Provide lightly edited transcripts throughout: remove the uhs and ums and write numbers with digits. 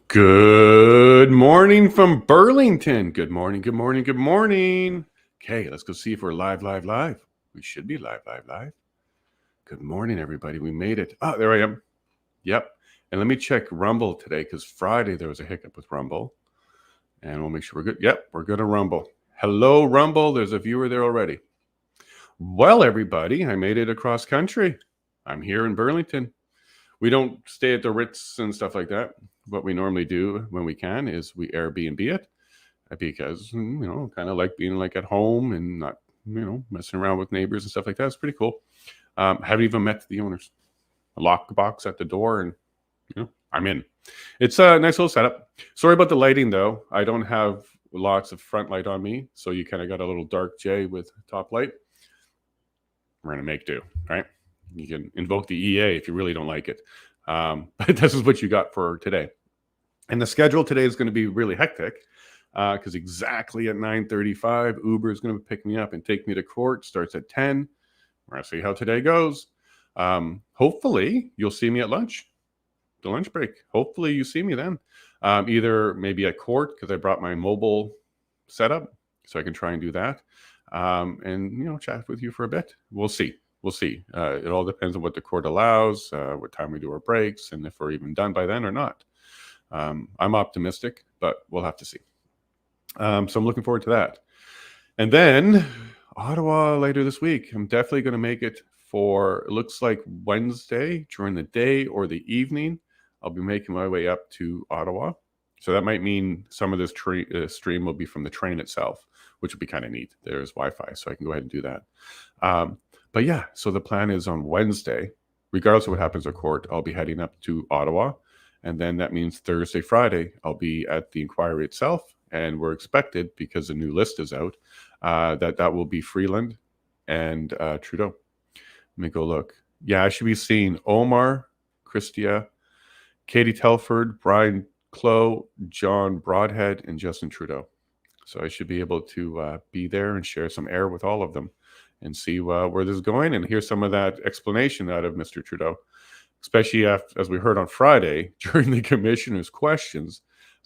Good morning from Burlington. Good morning, good morning, good morning. Okay, let's go see if we're live. We should be live. Good morning, everybody. We made it. Oh, there I am. Yep. And let me check Rumble today because Friday there was a hiccup with Rumble. And we'll make sure we're good. Yep, we're good on Rumble. Hello, Rumble. There's a viewer there already. Well, everybody, I made it across country. I'm here in Burlington. We don't stay at the Ritz and stuff like that. What we normally do when we can is we Airbnb it because, kind of like being like at home and not, messing around with neighbors and stuff like that. It's pretty cool. Haven't even met the owners. A lockbox at the door and, I'm in. It's a nice little setup. Sorry about the lighting though. I don't have lots of front light on me. So you kind of got a little dark J with top light. We're going to make do, right? You can invoke the EA if you really don't like it. But this is what you got for today. And the schedule today is going to be really hectic because exactly at 9:35, Uber is going to pick me up and take me to court. Starts at 10. We're going to see how today goes. Hopefully, you'll see me at lunch, the lunch break. Hopefully, you see me then. Either maybe at court because I brought my mobile setup so I can try and do that. And chat with you for a bit. We'll see. It all depends on what the court allows, what time we do our breaks, and if we're even done by then or not. I'm optimistic, but we'll have to see. So I'm looking forward to that. And then Ottawa later this week. I'm definitely going to make it for, it looks like Wednesday during the day or the evening. I'll be making my way up to Ottawa. So that might mean some of this stream will be from the train itself, which would be kind of neat. There's Wi-Fi, so I can go ahead and do that. But yeah, so the plan is on Wednesday, regardless of what happens at court, I'll be heading up to Ottawa. And then that means Thursday, Friday, I'll be at the inquiry itself. And we're expected, because the new list is out, that will be Freeland and Trudeau. Let me go look. Yeah, I should be seeing Omar, Christia, Katie Telford, Brian Clough, John Broadhead, and Justin Trudeau. So I should be able to be there and share some air with all of them and see where this is going and hear some of that explanation out of Mr. Trudeau, especially as we heard on Friday during the commissioner's questions.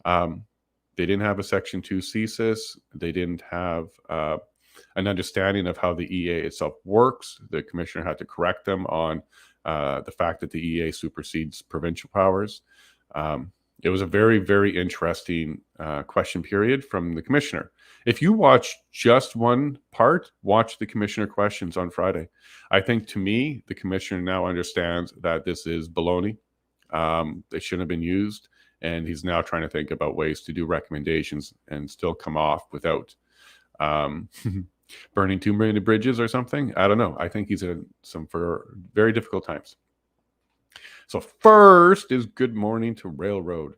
They didn't have a Section 2 CSIS. They didn't have an understanding of how the EA itself works. The commissioner had to correct them on the fact that the EA supersedes provincial powers. It was a very, very interesting question period from the commissioner. If you watch just one part, watch the commissioner questions on Friday. I think, to me, the commissioner now understands that this is baloney. They shouldn't have been used. And he's now trying to think about ways to do recommendations and still come off without burning too many bridges or something. I don't know. I think he's in some for very difficult times. So first is good morning to Railroad.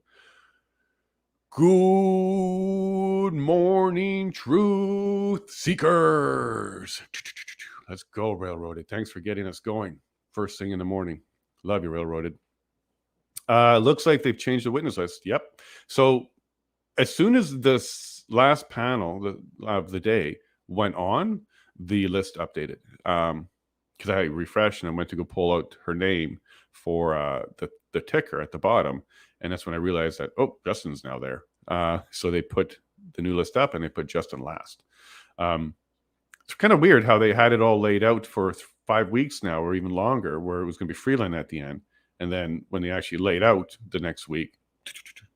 Good morning, truth seekers. Let's go, Railroaded. Thanks for getting us going first thing in the morning. Love you, Railroaded. Looks like they've changed the witness list. Yep. So as soon as this last panel of the day went on, the list updated. Because I refreshed and I went to go pull out her name for the ticker at the bottom. And that's when I realized that, Justin's now there. So they put the new list up and they put Justin last. It's kind of weird how they had it all laid out for 5 weeks now or even longer, where it was going to be Freeland at the end. And then when they actually laid out the next week,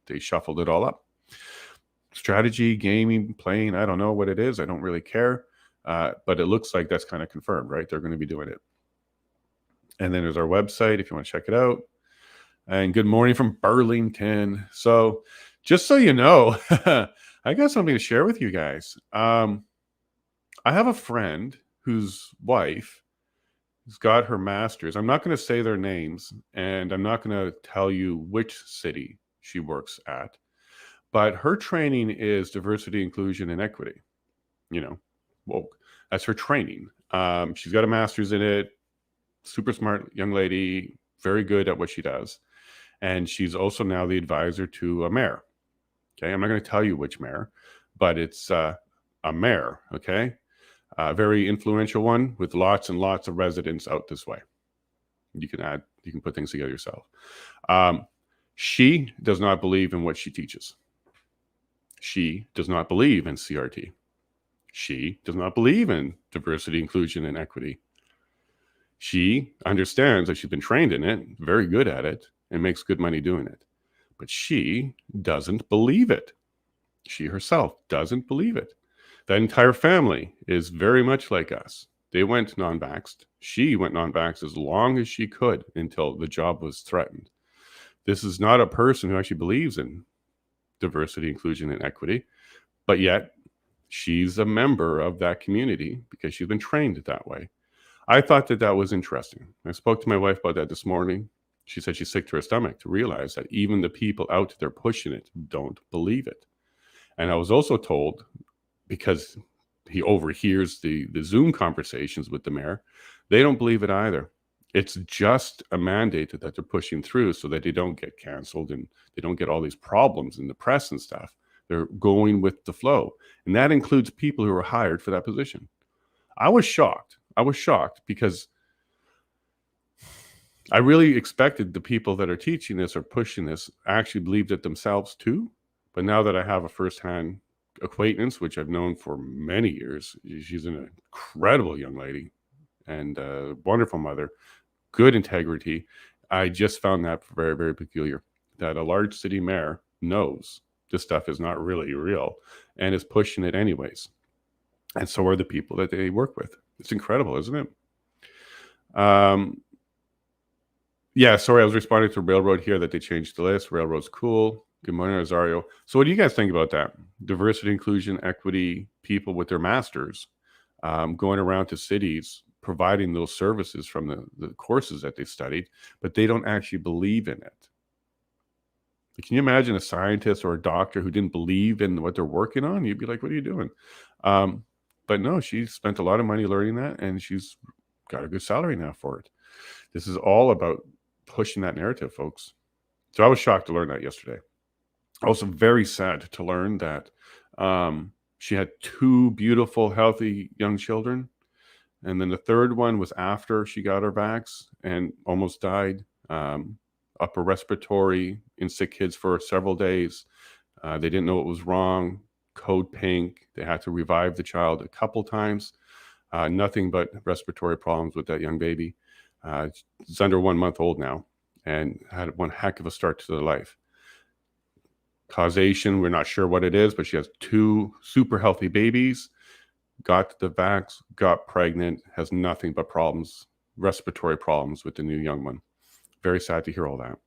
they shuffled it all up. Strategy, gaming, playing, I don't know what it is. I don't really care. But it looks like that's kind of confirmed, right? They're going to be doing it. And then there's our website if you want to check it out. And good morning from Burlington. So just so you know, I got something to share with you guys. I have a friend whose wife has got her master's. I'm not going to say their names, and I'm not going to tell you which city she works at. But her training is diversity, inclusion, and equity. Woke. That's her training. She's got a master's in it. Super smart young lady, very good at what she does. And she's also now the advisor to a mayor. Okay, I'm not going to tell you which mayor, but it's a mayor, okay? A very influential one with lots and lots of residents out this way. You can put things together yourself. She does not believe in what she teaches. She does not believe in CRT. She does not believe in diversity, inclusion, and equity. She understands that she's been trained in it, very good at it, and makes good money doing it. But she doesn't believe it. She herself doesn't believe it. That entire family is very much like us. They went non-vaxxed. She went non-vaxxed as long as she could until the job was threatened. This is not a person who actually believes in diversity, inclusion, and equity, but yet she's a member of that community because she's been trained that way. I thought that that was interesting. I spoke to my wife about that this morning. She said she's sick to her stomach to realize that even the people out there pushing it don't believe it. And I was also told, because he overhears the Zoom conversations with the mayor, they don't believe it either. It's just a mandate that they're pushing through so that they don't get canceled and they don't get all these problems in the press and stuff. They're going with the flow. And that includes people who are hired for that position. I was shocked. I was shocked because I really expected the people that are teaching this or pushing this actually believed it themselves too. But now that I have a firsthand acquaintance, which I've known for many years, she's an incredible young lady and a wonderful mother, good integrity. I just found that very, very peculiar that a large city mayor knows this stuff is not really real and is pushing it anyways. And so are the people that they work with. It's incredible, isn't it? Yeah, sorry, I was responding to Railroad here that they changed the list. Railroad's cool. Good morning, Rosario. So what do you guys think about that? Diversity, inclusion, equity, people with their masters going around to cities, providing those services from the courses that they studied, but they don't actually believe in it. Can you imagine a scientist or a doctor who didn't believe in what they're working on? You'd be like, what are you doing? But no, she spent a lot of money learning that, and she's got a good salary now for it. This is all about pushing that narrative, folks. So I was shocked to learn that yesterday. Also very sad to learn that she had 2 beautiful, healthy young children. And then the third one was after she got her vax and almost died. Upper respiratory in sick kids for several days. They didn't know what was wrong. Code pink. They had to revive the child a couple times. Nothing but respiratory problems with that young baby. It's under 1 month old now and had one heck of a start to their life. Causation, we're not sure what it is, but she has 2 super healthy babies, got the vax, got pregnant, has nothing but problems, respiratory problems with the new young one. Very sad to hear all that.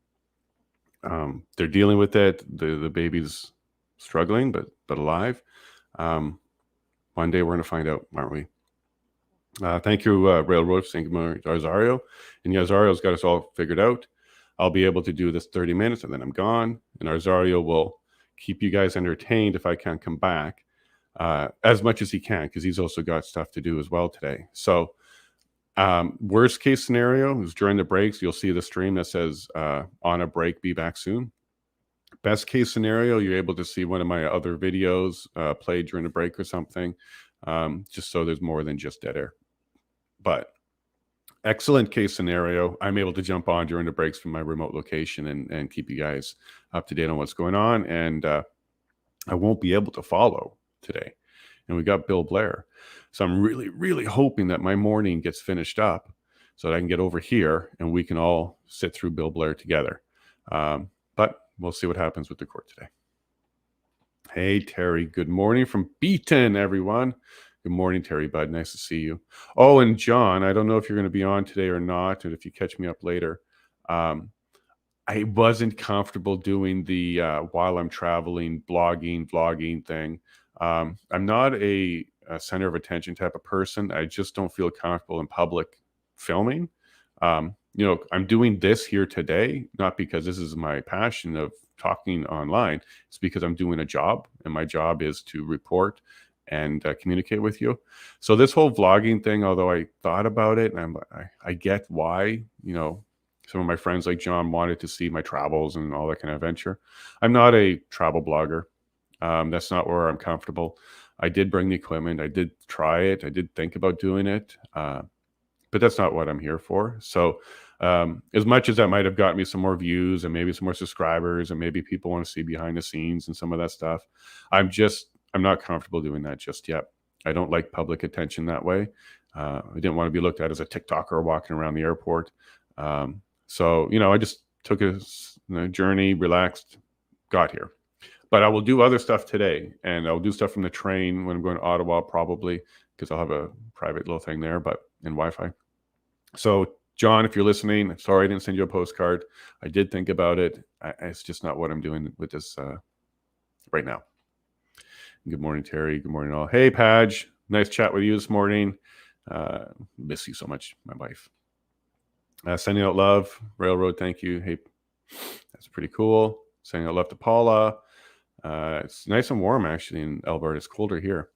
They're dealing with it. The baby's struggling, but alive. One day we're going to find out, aren't we? Thank you, Railroad, thank you, Yazario. And Yazario's got us all figured out. I'll be able to do this 30 minutes and then I'm gone. And Arzario will keep you guys entertained if I can't come back as much as he can, because he's also got stuff to do as well today. So worst case scenario is during the breaks, you'll see the stream that says on a break, be back soon. Best case scenario, you're able to see one of my other videos played during a break or something, just so there's more than just dead air. But excellent case scenario, I'm able to jump on during the breaks from my remote location and keep you guys up to date on what's going on. And I won't be able to follow today. And we got Bill Blair. So I'm really, really hoping that my morning gets finished up so that I can get over here and we can all sit through Bill Blair together. But we'll see what happens with the court today. Hey, Terry. Good morning from Beaton, everyone. Good morning, Terry, bud. Nice to see you. Oh, and John, I don't know if you're going to be on today or not, and if you catch me up later. I wasn't comfortable doing the while I'm traveling, vlogging thing. I'm not a center of attention type of person. I just don't feel comfortable in public filming. You know, I'm doing this here today, not because this is my passion of talking online. It's because I'm doing a job, and my job is to report and communicate with you. So this whole vlogging thing, although I thought about it, and I get why, you know, some of my friends like John wanted to see my travels and all that kind of adventure. I'm not a travel blogger. That's not where I'm comfortable. I did bring the equipment. I did try it. I did think about doing it. But that's not what I'm here for. So As much as that might have got me some more views and maybe some more subscribers and maybe people want to see behind the scenes and some of that stuff, I'm not comfortable doing that just yet. I don't like public attention that way. I didn't want to be looked at as a TikToker walking around the airport. So, I just took a journey, relaxed, got here. But I will do other stuff today, and I'll do stuff from the train when I'm going to Ottawa, probably, because I'll have a private little thing there, but in Wi-Fi. So, John, if you're listening, sorry I didn't send you a postcard. I did think about it. It's just not what I'm doing with this right now. Good morning, Terry. Good morning, all. Hey, Padge. Nice chat with you this morning. Miss you so much, my wife. Sending out love. Railroad, thank you. Hey, that's pretty cool. Sending out love to Paula. It's nice and warm, actually, in Alberta. It's colder here.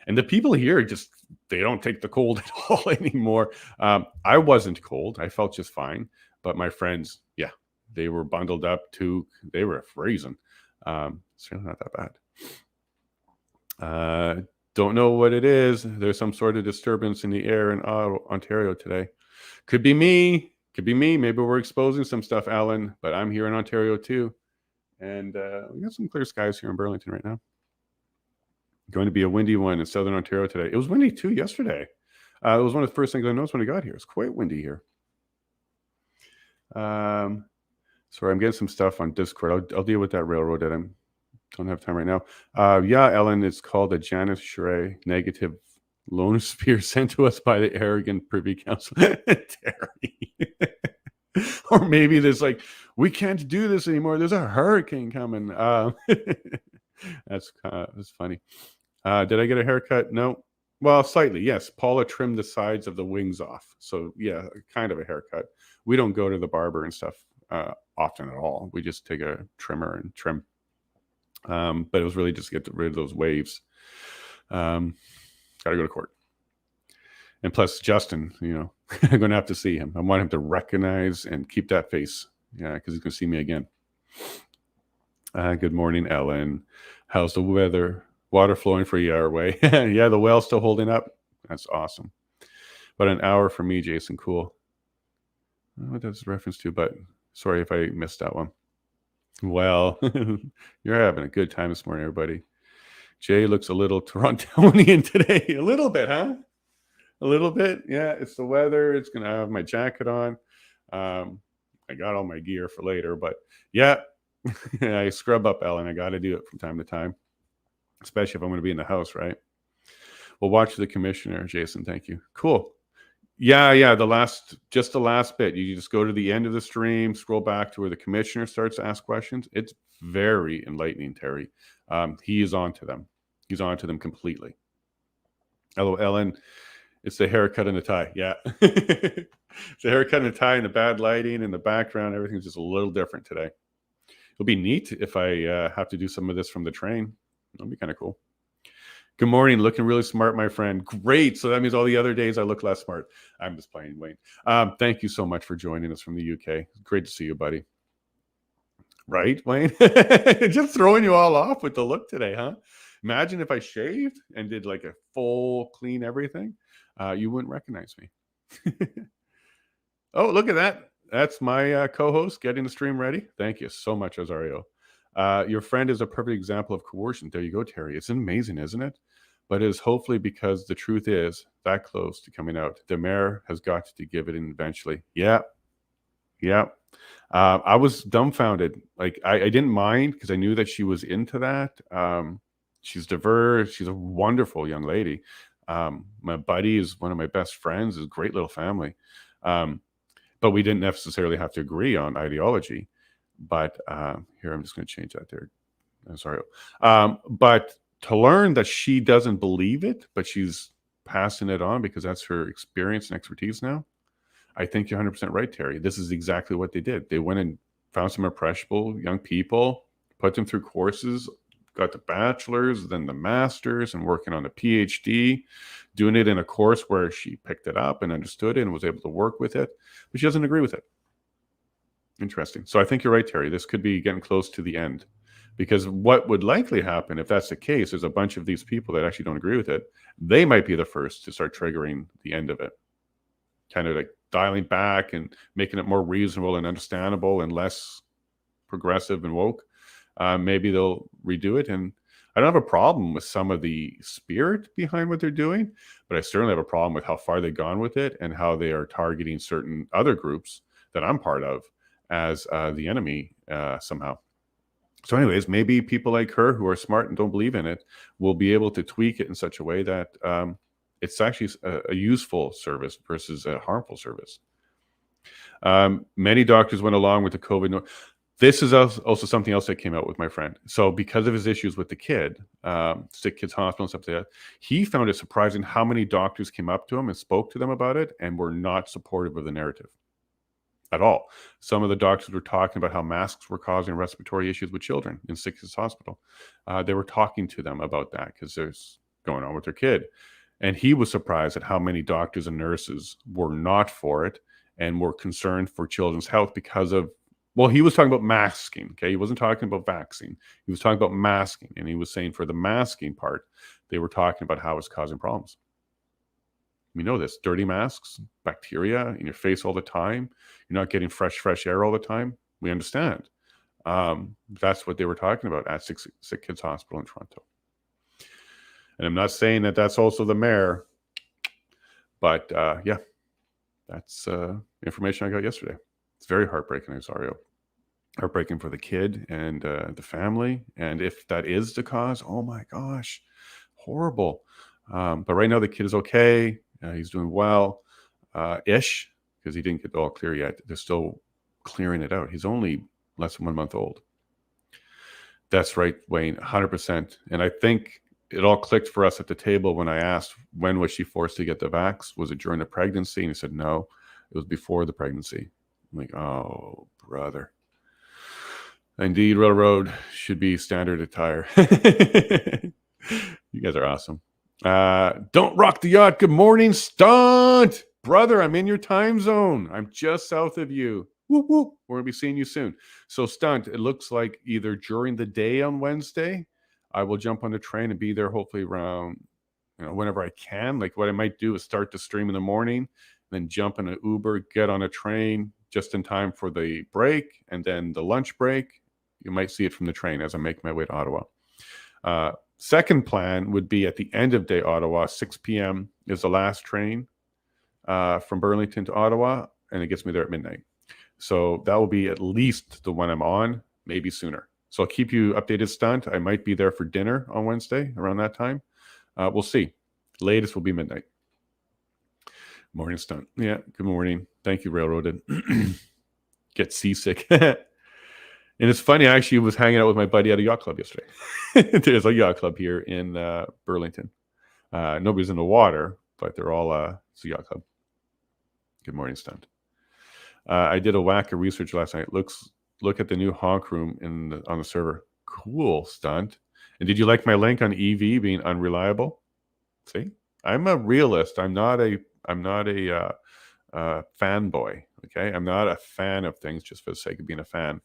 And the people here they don't take the cold at all anymore. I wasn't cold. I felt just fine. But my friends, they were bundled up too. They were freezing. It's really not that bad. Don't know what it is. There's some sort of disturbance in the air in Ontario today. Could be me. Maybe we're exposing some stuff, Alan. But I'm here in Ontario too. And we got some clear skies here in Burlington right now. Going to be a windy one in Southern Ontario today. It was windy too yesterday. It was one of the first things I noticed when I got here. It's quite windy here. Sorry, I'm getting some stuff on Discord. I'll deal with that railroad that I don't have time right now. Ellen, it's called a Janice Sheree negative loan spear sent to us by the arrogant Privy Council. Terry. Or maybe there's we can't do this anymore. There's a hurricane coming. That's funny. Did I get a haircut? No. Well, slightly, yes. Paula trimmed the sides of the wings off. So, yeah, kind of a haircut. We don't go to the barber and stuff often at all. We just take a trimmer and trim. But it was really just to get rid of those waves. Got to go to court. And plus, Justin, I'm going to have to see him. I want him to recognize and keep that face. Yeah, because he's going to see me again. Good morning, Ellen. How's the weather? Water flowing for you our way. Yeah, the well's still holding up. That's awesome. But an hour for me, Jason. Cool. I don't know what that's a reference to, but sorry if I missed that one. Well, you're having a good time this morning, everybody. Jay looks a little Torontonian today. A little bit, huh? A little bit. Yeah, it's the weather. It's going to have my jacket on. I got all my gear for later, but yeah, I scrub up, Ellen. I got to do it from time to time, especially if I'm going to be in the house, right? We'll watch the commissioner, Jason. Thank you. Cool. Yeah. The last bit. You just go to the end of the stream, scroll back to where the commissioner starts to ask questions. It's very enlightening, Terry. He is on to them. He's on to them completely. Hello, Ellen. It's the haircut and the tie. Yeah. It's the haircut and the tie and the bad lighting and the background. Everything's just a little different today. It'll be neat if I have to do some of this from the train. That'll be kind of cool. Good morning. Looking really smart, my friend. Great. So that means all the other days I look less smart. I'm just playing, Wayne. Thank you so much for joining us from the UK. Great to see you, buddy. Right, Wayne? Just throwing you all off with the look today, huh? Imagine if I shaved and did like a full clean everything. You wouldn't recognize me. Oh, look at that. That's my co-host getting the stream ready. Thank you so much, Azario. Your friend is a perfect example of coercion. There you go, Terry. It's amazing, isn't it? But it is hopefully because the truth is that close to coming out. The mayor has got to give it in eventually. Yeah. I was dumbfounded. Like I didn't mind because I knew that she was into that. She's diverse. She's a wonderful young lady. My buddy is one of my best friends. It's a great little family. But we didn't necessarily have to agree on ideology. But here, I'm just going to change that there. I'm sorry. But to learn that she doesn't believe it, but she's passing it on because that's her experience and expertise now. I think you're 100% right, Terry. This is exactly what they did. They went and found some impressionable young people, put them through courses, got the bachelor's, then the master's, and working on the PhD, doing it in a course where she picked it up and understood it and was able to work with it, but she doesn't agree with it. Interesting. So I think you're right, Terry. This could be getting close to the end, because what would likely happen if that's the case, there's a bunch of these people that actually don't agree with it. They might be the first to start triggering the end of it. Kind of like dialing back and making it more reasonable and understandable and less progressive and woke, maybe they'll redo it. And I don't have a problem with some of the spirit behind what they're doing, but I certainly have a problem with how far they've gone with it and how they are targeting certain other groups that I'm part of as the enemy somehow. So anyways, maybe people like her who are smart and don't believe in it will be able to tweak it in such a way that it's actually a useful service versus a harmful service. Many doctors went along with the COVID. This is also something else that came out with my friend. So because of his issues with the kid, sick kids hospital and stuff like that, he found it surprising how many doctors came up to him and spoke to them about it and were not supportive of the narrative at all. Some of the doctors were talking about how masks were causing respiratory issues with children in sick kids hospital. They were talking to them about that because there's going on with their kid. And he was surprised at how many doctors and nurses were not for it and were concerned for children's health because of, well, he was talking about masking, okay? He wasn't talking about vaccine. He was talking about masking. And he was saying for the masking part, they were talking about how it's causing problems. We know this, dirty masks, bacteria in your face all the time. You're not getting fresh air all the time. We understand. That's what they were talking about at Sick Kids Hospital in Toronto. And I'm not saying that that's also the mayor, but yeah, that's information I got yesterday. It's very heartbreaking, I'm sorry. Heartbreaking for the kid and the family. And if that is the cause, oh my gosh, horrible. But right now the kid is okay. He's doing well, ish, because he didn't get all clear yet. They're still clearing it out. He's only less than 1 month old. That's right, Wayne, 100%. And I think it all clicked for us at the table when I asked, when was she forced to get the vax? Was it during the pregnancy? And he said, no, it was before the pregnancy. I'm like, oh, brother. Indeed, railroad should be standard attire. You guys are awesome. Don't rock the yacht. Good morning, Stunt. Brother, I'm in your time zone. I'm just south of you. Whoop, whoop. We're going to be seeing you soon. So, Stunt, it looks like either during the day on Wednesday, I will jump on the train and be there hopefully around, whenever I can. Like what I might do is start the stream in the morning, then jump in an Uber, get on a train just in time for the break, and then the lunch break. You might see it from the train as I make my way to Ottawa. Second plan would be at the end of day Ottawa, 6 p.m. is the last train from Burlington to Ottawa, and it gets me there at midnight. So that will be at least the one I'm on, maybe sooner. So I'll keep you updated, Stunt. I might be there for dinner on Wednesday around that time. We'll see. Latest will be midnight. Morning, Stunt. Yeah, good morning. Thank you, Railroaded. Get seasick. And it's funny, I actually was hanging out with my buddy at a yacht club yesterday. There's a yacht club here in Burlington. Nobody's in the water, but they're all, it's a yacht club. Good morning, Stunt. I did a whack of research last night. Look at the new honk room on the server. Cool, Stunt. And did you like my link on EV being unreliable? See, I'm a realist. I'm not a fanboy. Okay, I'm not a fan of things just for the sake of being a fan.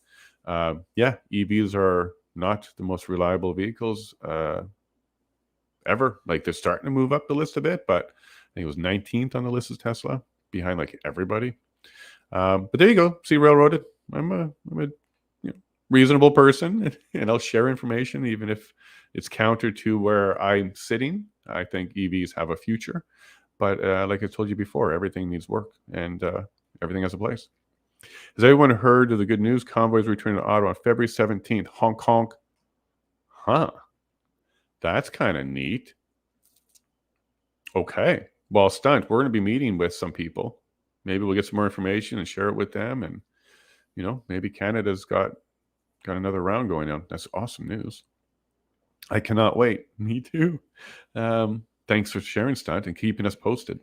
Yeah, EVs are not the most reliable vehicles ever. Like they're starting to move up the list a bit, but I think it was 19th on the list is Tesla, behind like everybody. But there you go. See, Railroaded. I'm a reasonable person, and I'll share information even if it's counter to where I'm sitting. I think EVs have a future, but like I told you before, everything needs work, and everything has a place. Has everyone heard of the good news? Convoys returning to Ottawa on February 17th. Honk, honk. Huh. That's kind of neat. Okay. Well, Stunt, we're going to be meeting with some people. Maybe we'll get some more information and share it with them. And, maybe Canada's got another round going on. That's awesome news. I cannot wait. Me too. Thanks for sharing, Stunt, and keeping us posted.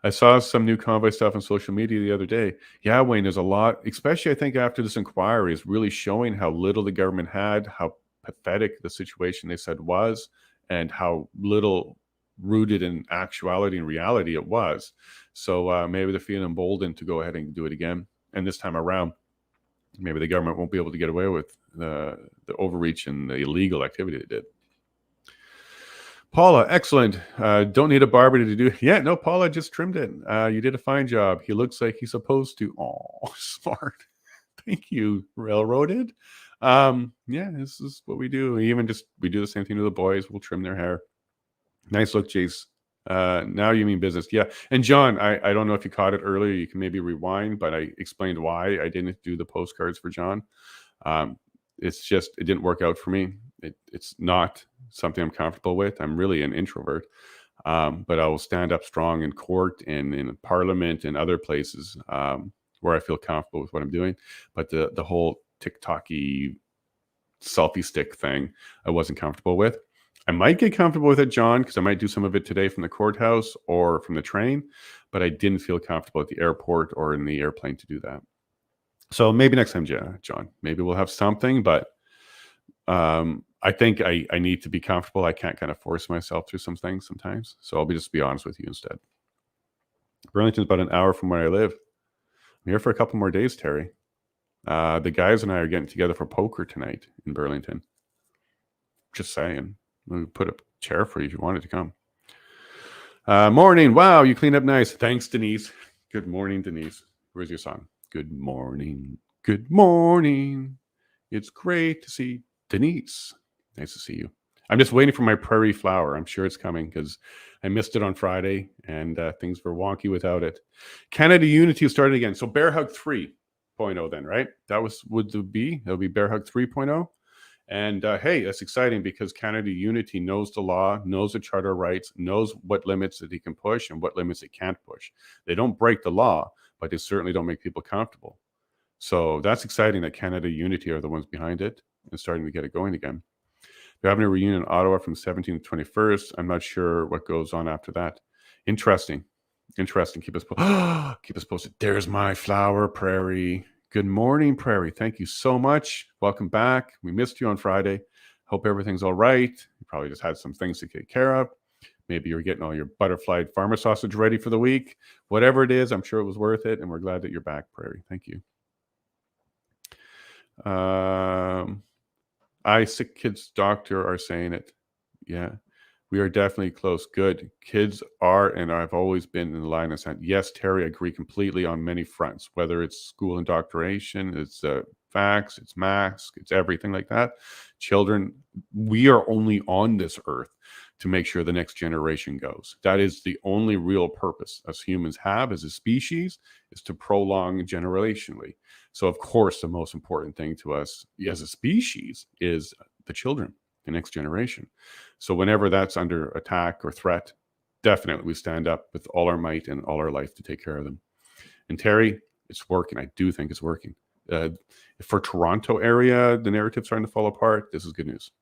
I saw some new convoy stuff on social media the other day. Yeah, Wayne, there's a lot, especially I think after this inquiry is really showing how little the government had, how pathetic the situation they said was, and how little rooted in actuality and reality it was. So maybe they're feeling emboldened to go ahead and do it again. And this time around, maybe the government won't be able to get away with the overreach and the illegal activity they did. Paula, excellent. Don't need a barber to do. Yeah, no, Paula just trimmed it. You did a fine job. He looks like he's supposed to. Oh, smart. Thank you, Railroaded. Yeah, this is what we do. We do the same thing to the boys. We'll trim their hair. Nice look, Jace. Now you mean business. Yeah. And John, I don't know if you caught it earlier. You can maybe rewind, but I explained why I didn't do the postcards for John. It's just, it didn't work out for me. It's not something I'm comfortable with. I'm really an introvert. But I will stand up strong in court and in parliament and other places where I feel comfortable with what I'm doing. But the whole TikTok-y selfie stick thing, I wasn't comfortable with. I might get comfortable with it, John, because I might do some of it today from the courthouse or from the train, but I didn't feel comfortable at the airport or in the airplane to do that. So maybe next time, John, maybe we'll have something, but I think I need to be comfortable. I can't kind of force myself through some things sometimes. So I'll just be honest with you instead. Burlington's about an hour from where I live. I'm here for a couple more days, Terry. The guys and I are getting together for poker tonight in Burlington. Just saying. We'll put a chair for you if you wanted to come. Morning. Wow, you cleaned up nice. Thanks, Denise. Good morning, Denise. Where's your song? Good morning. Good morning. It's great to see Denise. Nice to see you. I'm just waiting for my prairie flower. I'm sure it's coming because I missed it on Friday and things were wonky without it. Canada Unity started again. So Bear Hug 3.0 then, right? That would be Bear Hug 3.0. And hey, that's exciting because Canada Unity knows the law, knows the Charter of Rights, knows what limits that he can push and what limits it can't push. They don't break the law, but they certainly don't make people comfortable. So that's exciting that Canada Unity are the ones behind it and starting to get it going again. They're having a reunion in Ottawa from 17th to 21st. I'm not sure what goes on after that. Interesting. Keep us posted. There's my flower, Prairie. Good morning, Prairie. Thank you so much. Welcome back. We missed you on Friday. Hope everything's all right. You probably just had some things to take care of. Maybe you're getting all your butterflied farmer sausage ready for the week. Whatever it is, I'm sure it was worth it. And we're glad that you're back, Prairie. Thank you. Sick kids doctor are saying it. Yeah. We are definitely close. Good. Kids are, and I've always been in the line of sight. Yes, Terry, I agree completely on many fronts, whether it's school indoctrination, it's facts, it's masks, it's everything like that. Children, we are only on this earth to make sure the next generation goes. That is the only real purpose us humans have as a species, is to prolong generationally. So, of course, the most important thing to us as a species is the children, the next generation. So whenever that's under attack or threat, definitely we stand up with all our might and all our life to take care of them. And Terry, it's working. I do think it's working. For Toronto area, the narrative's starting to fall apart. This is good news.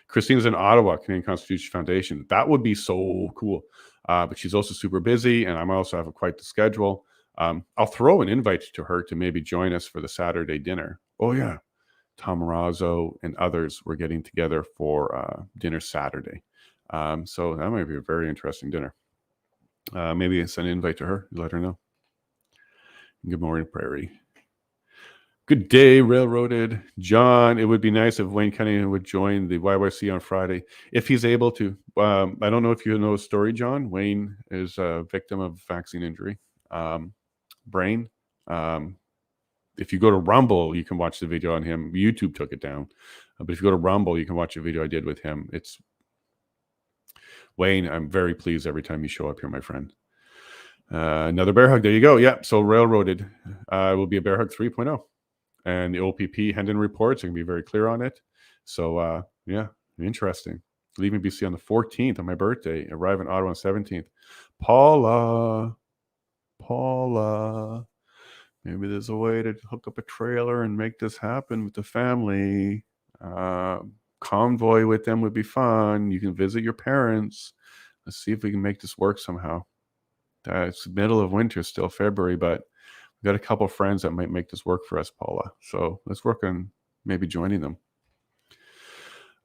Christine's in Ottawa, Canadian Constitution Foundation. That would be so cool. But she's also super busy, and I'm also have quite the schedule. I'll throw an invite to her to maybe join us for the Saturday dinner. Oh, yeah. Tom Razzo and others were getting together for dinner Saturday. So that might be a very interesting dinner. Maybe send an invite to her. Let her know. Good morning, Prairie. Good day, Railroaded. John, it would be nice if Wayne Cunningham would join the YYC on Friday, if he's able to. I don't know if you know the story, John. Wayne is a victim of vaccine injury, brain. If you go to Rumble, you can watch the video on him. YouTube took it down. But if you go to Rumble, you can watch a video I did with him. It's Wayne, I'm very pleased every time you show up here, my friend. Another bear hug. There you go. Yeah, so Railroaded will be a bear hug 3.0. And the OPP Hendon reports are going to be very clear on it. So, yeah, interesting. Leaving BC on the 14th on my birthday. Arrive in Ottawa on the 17th. Paula. Maybe there's a way to hook up a trailer and make this happen with the family. Convoy with them would be fun. You can visit your parents. Let's see if we can make this work somehow. It's the middle of winter, still February, but we've got a couple of friends that might make this work for us, Paula. So let's work on maybe joining them.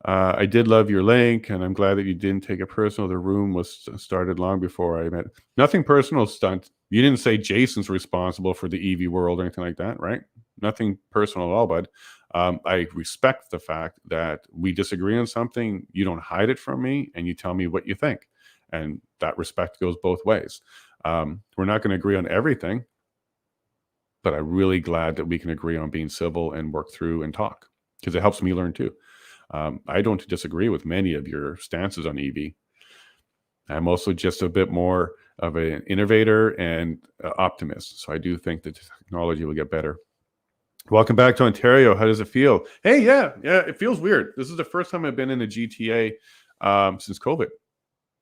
I did love your link, and I'm glad that you didn't take it personal. The room was started long before I met. Nothing personal, Stunt. You didn't say Jason's responsible for the EV world or anything like that, right? Nothing personal at all, bud. I respect the fact that we disagree on something. You don't hide it from me, and you tell me what you think. And that respect goes both ways. We're not going to agree on everything, but I'm really glad that we can agree on being civil and work through and talk, because it helps me learn too. I don't disagree with many of your stances on EV. I'm also just a bit more of an innovator and optimist. So I do think that technology will get better. Welcome back to Ontario. How does it feel? Hey, yeah, it feels weird. This is the first time I've been in a GTA since COVID.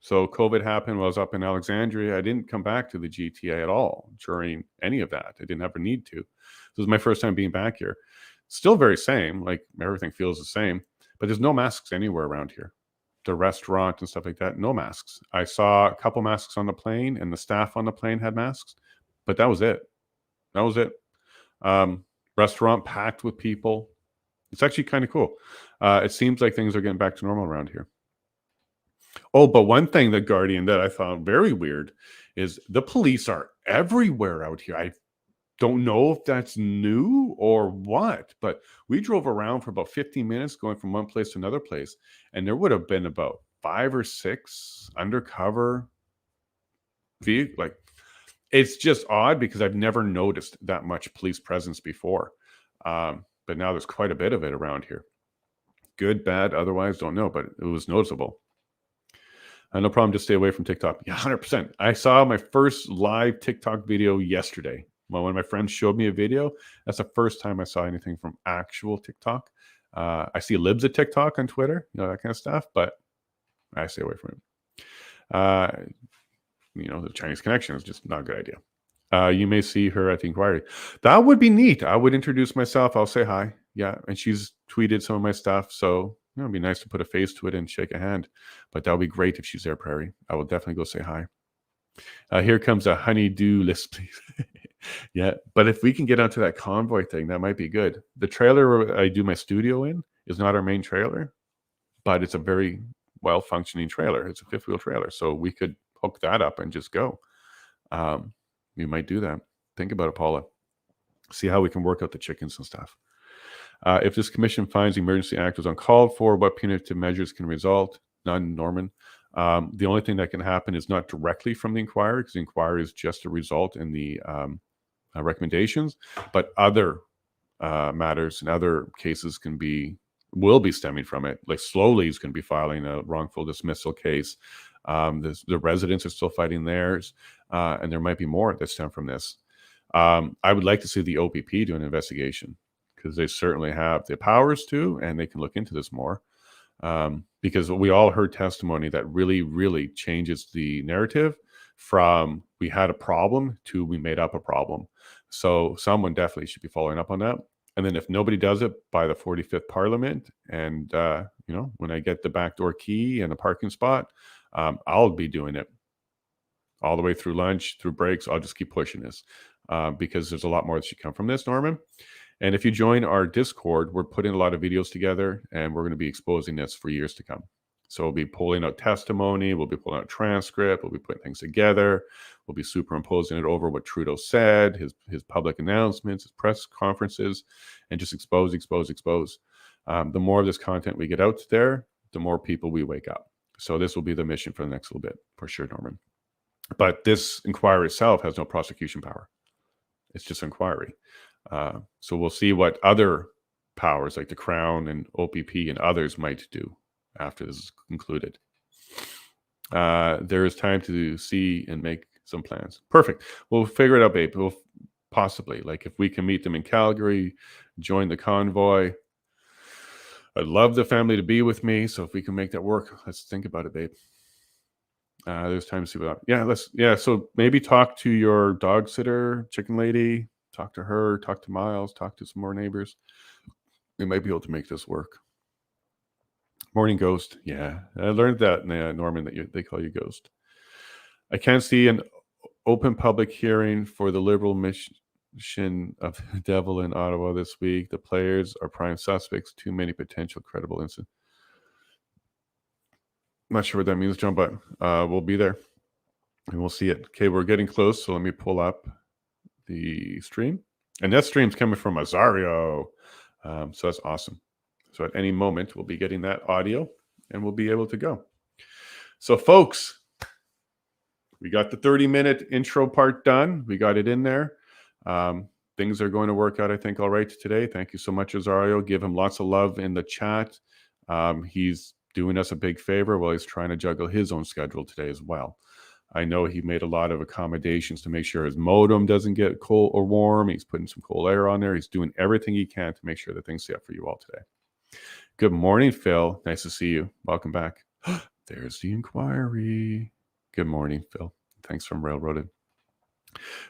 So COVID happened while I was up in Alexandria. I didn't come back to the GTA at all during any of that. I didn't have a need to. This was my first time being back here. Still very same, like everything feels the same, but there's no masks anywhere around here. The restaurant and stuff like that, no masks. I saw a couple masks on the plane, and the staff on the plane had masks, but that was it. That was it. Restaurant packed with people. It's actually kind of cool. It seems like things are getting back to normal around here. Oh, but one thing, The Guardian, that I found very weird is the police are everywhere out here. I don't know if that's new or what, but we drove around for about 15 minutes going from one place to another place, and there would have been about 5 or 6 undercover vehicles. Like, it's just odd because I've never noticed that much police presence before. But now there's quite a bit of it around here. Good, bad, otherwise, don't know, but it was noticeable. No problem, just stay away from TikTok. Yeah, 100%. I saw my first live TikTok video yesterday. When one of my friends showed me a video, that's the first time I saw anything from actual TikTok. I see libs of TikTok on Twitter, that kind of stuff, but I stay away from it. The Chinese connection is just not a good idea. You may see her at the inquiry. That would be neat. I would introduce myself. I'll say hi. Yeah, and she's tweeted some of my stuff, so it'd be nice to put a face to it and shake a hand. But that would be great if she's there, Prairie. I will definitely go say hi. Here comes a honey-do list, please. Yeah, but if we can get onto that convoy thing, that might be good. The trailer I do my studio in is not our main trailer, but it's a very well-functioning trailer. It's a fifth-wheel trailer, so we could hook that up and just go. We might do that. Think about it, Paula. See how we can work out the chickens and stuff. If this commission finds the emergency act was uncalled for, what punitive measures can result? None, Norman. The only thing that can happen is not directly from the inquiry, because the inquiry is just a result in the recommendations, but other matters and other cases will be stemming from it. Like Slowly is going to be filing a wrongful dismissal case. The residents are still fighting theirs, and there might be more that stem from this. I would like to see the OPP do an investigation, because they certainly have the powers to, and they can look into this more. Because we all heard testimony that really, really changes the narrative from we had a problem to we made up a problem. So someone definitely should be following up on that. And then if nobody does it by the 45th Parliament, and when I get the backdoor key and a parking spot, I'll be doing it all the way through lunch, through breaks. I'll just keep pushing this because there's a lot more that should come from this, Norman. And if you join our Discord, we're putting a lot of videos together, and we're going to be exposing this for years to come. So we'll be pulling out testimony, we'll be pulling out transcript, we'll be putting things together, we'll be superimposing it over what Trudeau said, his public announcements, his press conferences, and just expose. The more of this content we get out there, the more people we wake up. So this will be the mission for the next little bit, for sure, Norman. But this inquiry itself has no prosecution power. It's just inquiry. So we'll see what other powers like the Crown and OPP and others might do after this is concluded. There is time to see and make some plans. Perfect. We'll figure it out, babe. We'll possibly, like, if we can meet them in Calgary, join the convoy. I'd love the family to be with me. So if we can make that work, let's think about it, babe. There's time to see what. So maybe talk to your dog sitter, chicken lady. Talk to her, talk to Miles, talk to some more neighbors. We might be able to make this work. Morning Ghost. Yeah, I learned that, Norman, that they call you Ghost. I can't see an open public hearing for the Liberal mission of the devil in Ottawa this week. The players are prime suspects. Too many potential credible incidents. I'm not sure what that means, John, but we'll be there and we'll see it. Okay, we're getting close, so let me pull up the stream. And that stream's coming from Azario. So that's awesome. So at any moment, we'll be getting that audio and we'll be able to go. So folks, we got the 30-minute intro part done. We got it in there. Things are going to work out, I think, all right today. Thank you so much, Azario. Give him lots of love in the chat. He's doing us a big favor while he's trying to juggle his own schedule today as well. I know he made a lot of accommodations to make sure his modem doesn't get cold or warm. He's putting some cold air on there. He's doing everything he can to make sure that things stay up for you all today. Good morning, Phil. Nice to see you. Welcome back. There's the inquiry. Good morning, Phil. Thanks from Railroaded.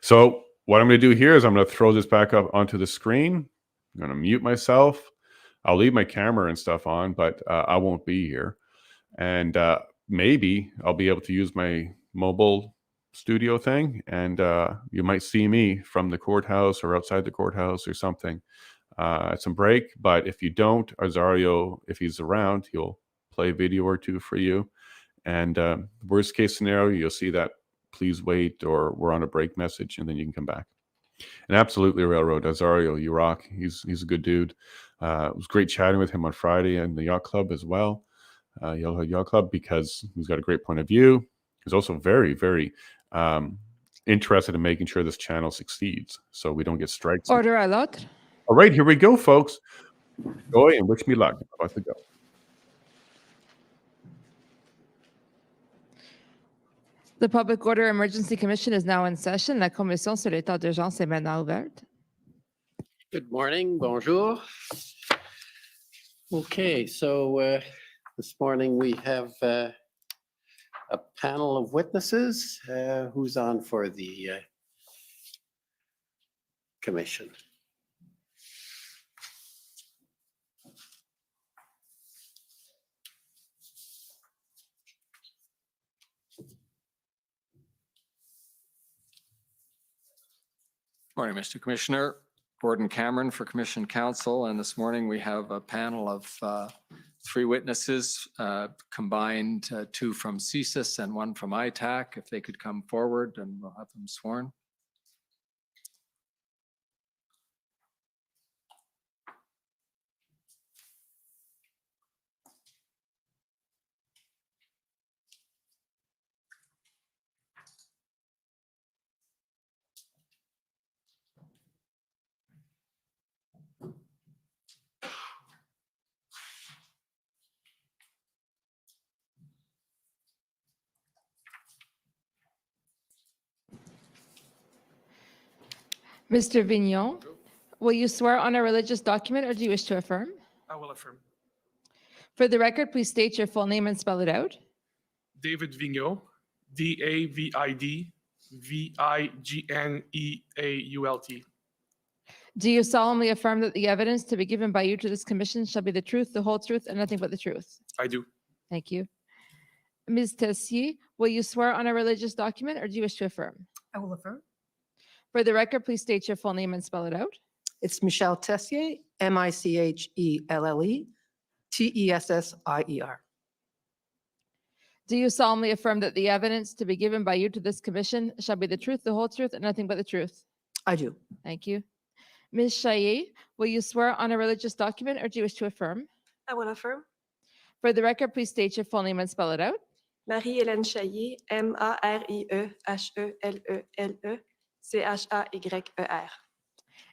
So what I'm going to do here is I'm going to throw this back up onto the screen. I'm going to mute myself. I'll leave my camera and stuff on, but I won't be here. And maybe I'll be able to use my mobile studio thing, and you might see me from the courthouse or outside the courthouse or something at some break. But if you don't, Azario, if he's around, he'll play a video or two for you. And worst case scenario, you'll see that please wait or we're on a break message, and then you can come back. And absolutely, Railroad, Azario, you rock. He's a good dude. It was great chatting with him on Friday in the yacht club as well. Yellow Yacht Club, because he's got a great point of view. He's also very, very interested in making sure this channel succeeds so we don't get strikes. Order à l'autre. All right, here we go, folks. Joy and wish me luck. I'm about to go. The Public Order Emergency Commission is now in session. La commission sur l'état d'urgence est maintenant ouverte. Good morning, bonjour. Okay, so this morning we have a panel of witnesses. Who's on for the commission? Morning, Mr. Commissioner. Gordon Cameron for Commission Counsel, and this morning we have a panel of 3 witnesses, combined 2 from CSIS and 1 from ITAC. If they could come forward, and we'll have them sworn. Mr. Vignon, will you swear on a religious document or do you wish to affirm? I will affirm. For the record, please state your full name and spell it out. David Vigneault, D-A-V-I-D-V-I-G-N-E-A-U-L-T. Do you solemnly affirm that the evidence to be given by you to this commission shall be the truth, the whole truth, and nothing but the truth? I do. Thank you. Ms. Tessier, will you swear on a religious document or do you wish to affirm? I will affirm. For the record, please state your full name and spell it out. It's Michelle Tessier, M-I-C-H-E-L-L-E, T-E-S-S-I-E-R. Do you solemnly affirm that the evidence to be given by you to this commission shall be the truth, the whole truth, and nothing but the truth? I do. Thank you. Ms. Chaillet, will you swear on a religious document or do you wish to affirm? I will affirm. For the record, please state your full name and spell it out. Marie-Hélène Chaillet, M-A-R-I-E-H-E-L-E-L-E-C-H-A-Y-E-R.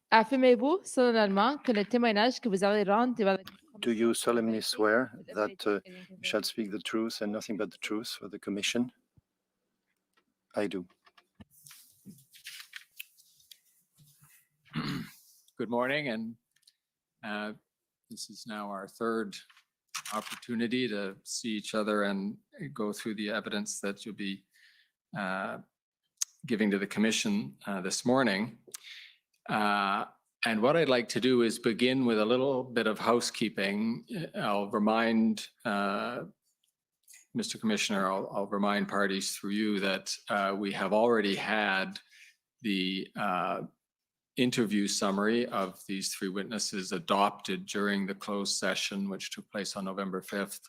Affirmez-vous solennellement que le témoignage que vous allez rendre devant la Do you solemnly swear that you shall speak the truth and nothing but the truth for the commission? I do. Good morning, and this is now our 3rd opportunity to see each other and go through the evidence that you'll be giving to the commission this morning. And what I'd like to do is begin with a little bit of housekeeping. I'll remind Mr. Commissioner, I'll remind parties through you that we have already had the interview summary of these 3 witnesses adopted during the closed session, which took place on November 5th.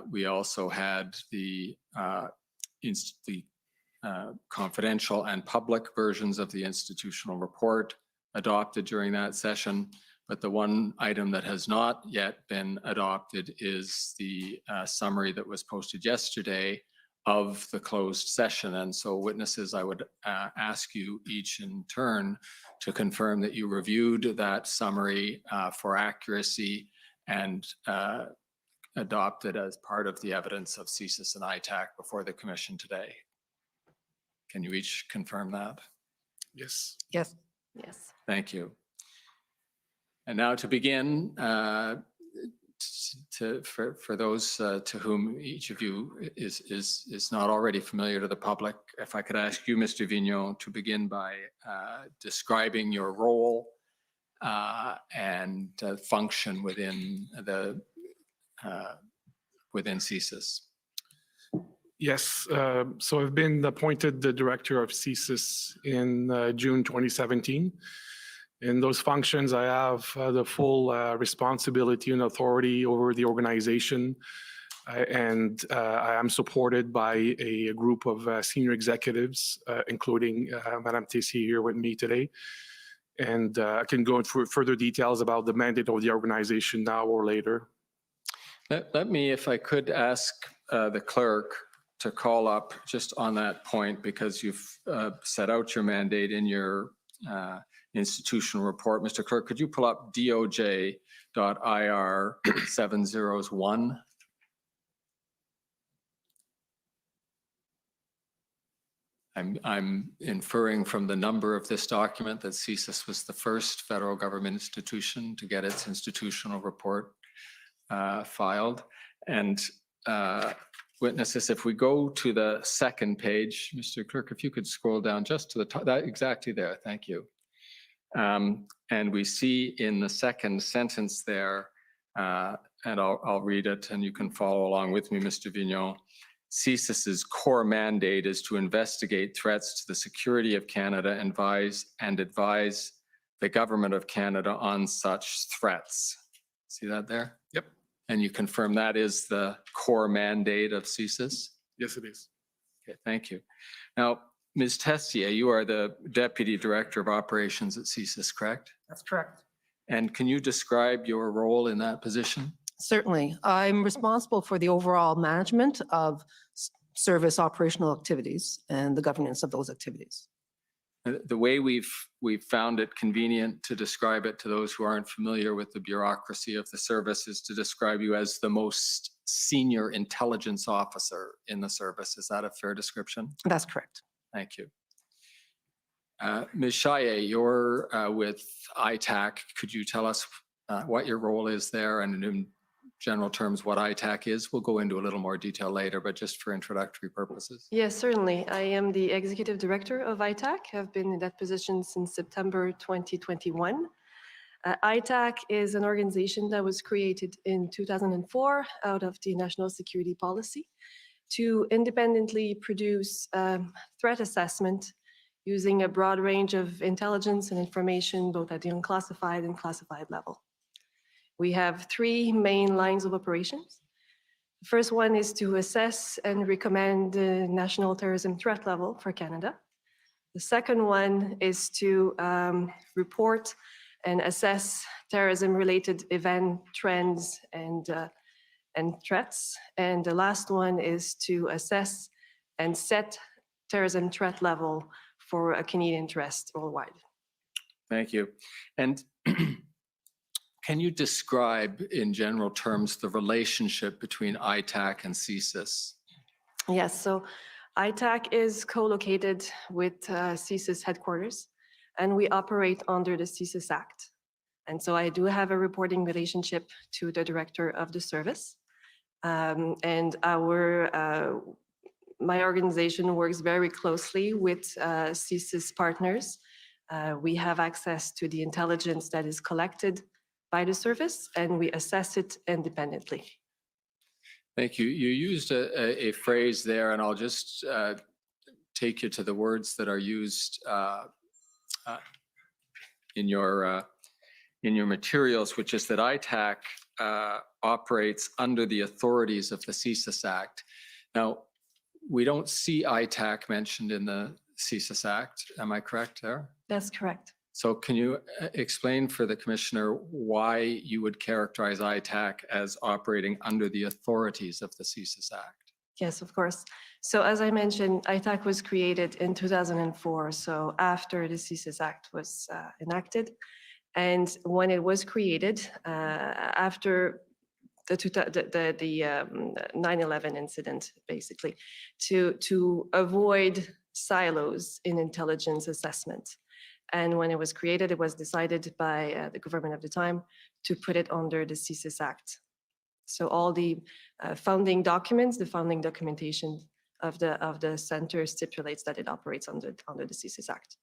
We also had the confidential and public versions of the institutional report adopted during that session. But the one item that has not yet been adopted is the summary that was posted yesterday of the closed session. And so witnesses, I would ask you each in turn to confirm that you reviewed that summary for accuracy and adopted as part of the evidence of CSIS and ITAC before the commission today. Can you each confirm that? Yes. Yes. Yes. Thank you. And now to begin, for those to whom each of you is not already familiar to the public, if I could ask you, Mr. Vigneault, to begin by describing your role and function within the within CSIS. Yes. So I've been appointed the director of CSIS in June 2017. In those functions, I have the full responsibility and authority over the organization. And I am supported by a group of senior executives, including Madame Tessier here with me today. And I can go into further details about the mandate of the organization now or later. Let me, if I could, ask the clerk to call up just on that point, because you've set out your mandate in your institutional report. Mr. Clerk, could you pull up DOJ.IR 701? I'm inferring from the number of this document that CSIS was the first federal government institution to get its institutional report filed. And witnesses, if we go to the second page, Mr. Clerk, if you could scroll down just to the top, that exactly there, thank you. And we see in the second sentence there, and I'll read it and you can follow along with me, Mr. Vigneault. CSIS's core mandate is to investigate threats to the security of Canada and advise the government of Canada on such threats. See that there? Yep. And you confirm that is the core mandate of CSIS? Yes, it is. Okay, thank you. Now, Ms. Tessier, you are the Deputy Director of Operations at CSIS, correct? That's correct. And can you describe your role in that position? Certainly. I'm responsible for the overall management of service operational activities and the governance of those activities. The way we've found it convenient to describe it to those who aren't familiar with the bureaucracy of the service is to describe you as the most senior intelligence officer in the service. Is that a fair description? That's correct. Thank you. Ms. Chaillet, you're with ITAC. Could you tell us what your role is there and in general terms what ITAC is? We'll go into a little more detail later, but just for introductory purposes. Yes, certainly. I am the Executive Director of ITAC. I've been in that position since September 2021. ITAC is an organization that was created in 2004 out of the National Security Policy to independently produce threat assessment using a broad range of intelligence and information, both at the unclassified and classified level. We have three main lines of operations. The first one is to assess and recommend the national terrorism threat level for Canada. The second one is to report and assess terrorism-related event trends and threats. And the last one is to assess and set terrorism threat level for a Canadian interest worldwide. Thank you. And can you describe in general terms the relationship between ITAC and CSIS? Yes, so ITAC is co-located with CSIS headquarters, and we operate under the CSIS Act. And so I do have a reporting relationship to the director of the service. And my organization works very closely with CSIS partners. We have access to the intelligence that is collected by the service, and we assess it independently. Thank you. You used a phrase there, and I'll just take you to the words that are used in your materials, which is that ITAC operates under the authorities of the CSIS Act. Now, we don't see ITAC mentioned in the CSIS Act. Am I correct there? That's correct. So can you explain for the commissioner why you would characterize ITAC as operating under the authorities of the CSIS Act? Yes, of course. So as I mentioned, ITAC was created in 2004, so after the CSIS Act was enacted. And when it was created, after the 9/11 incident, basically, to avoid silos in intelligence assessment. And when it was created, it was decided by the government of the time to put it under the CSIS Act. So all the founding documents, the founding documentation of the center stipulates that it operates under the CSIS Act.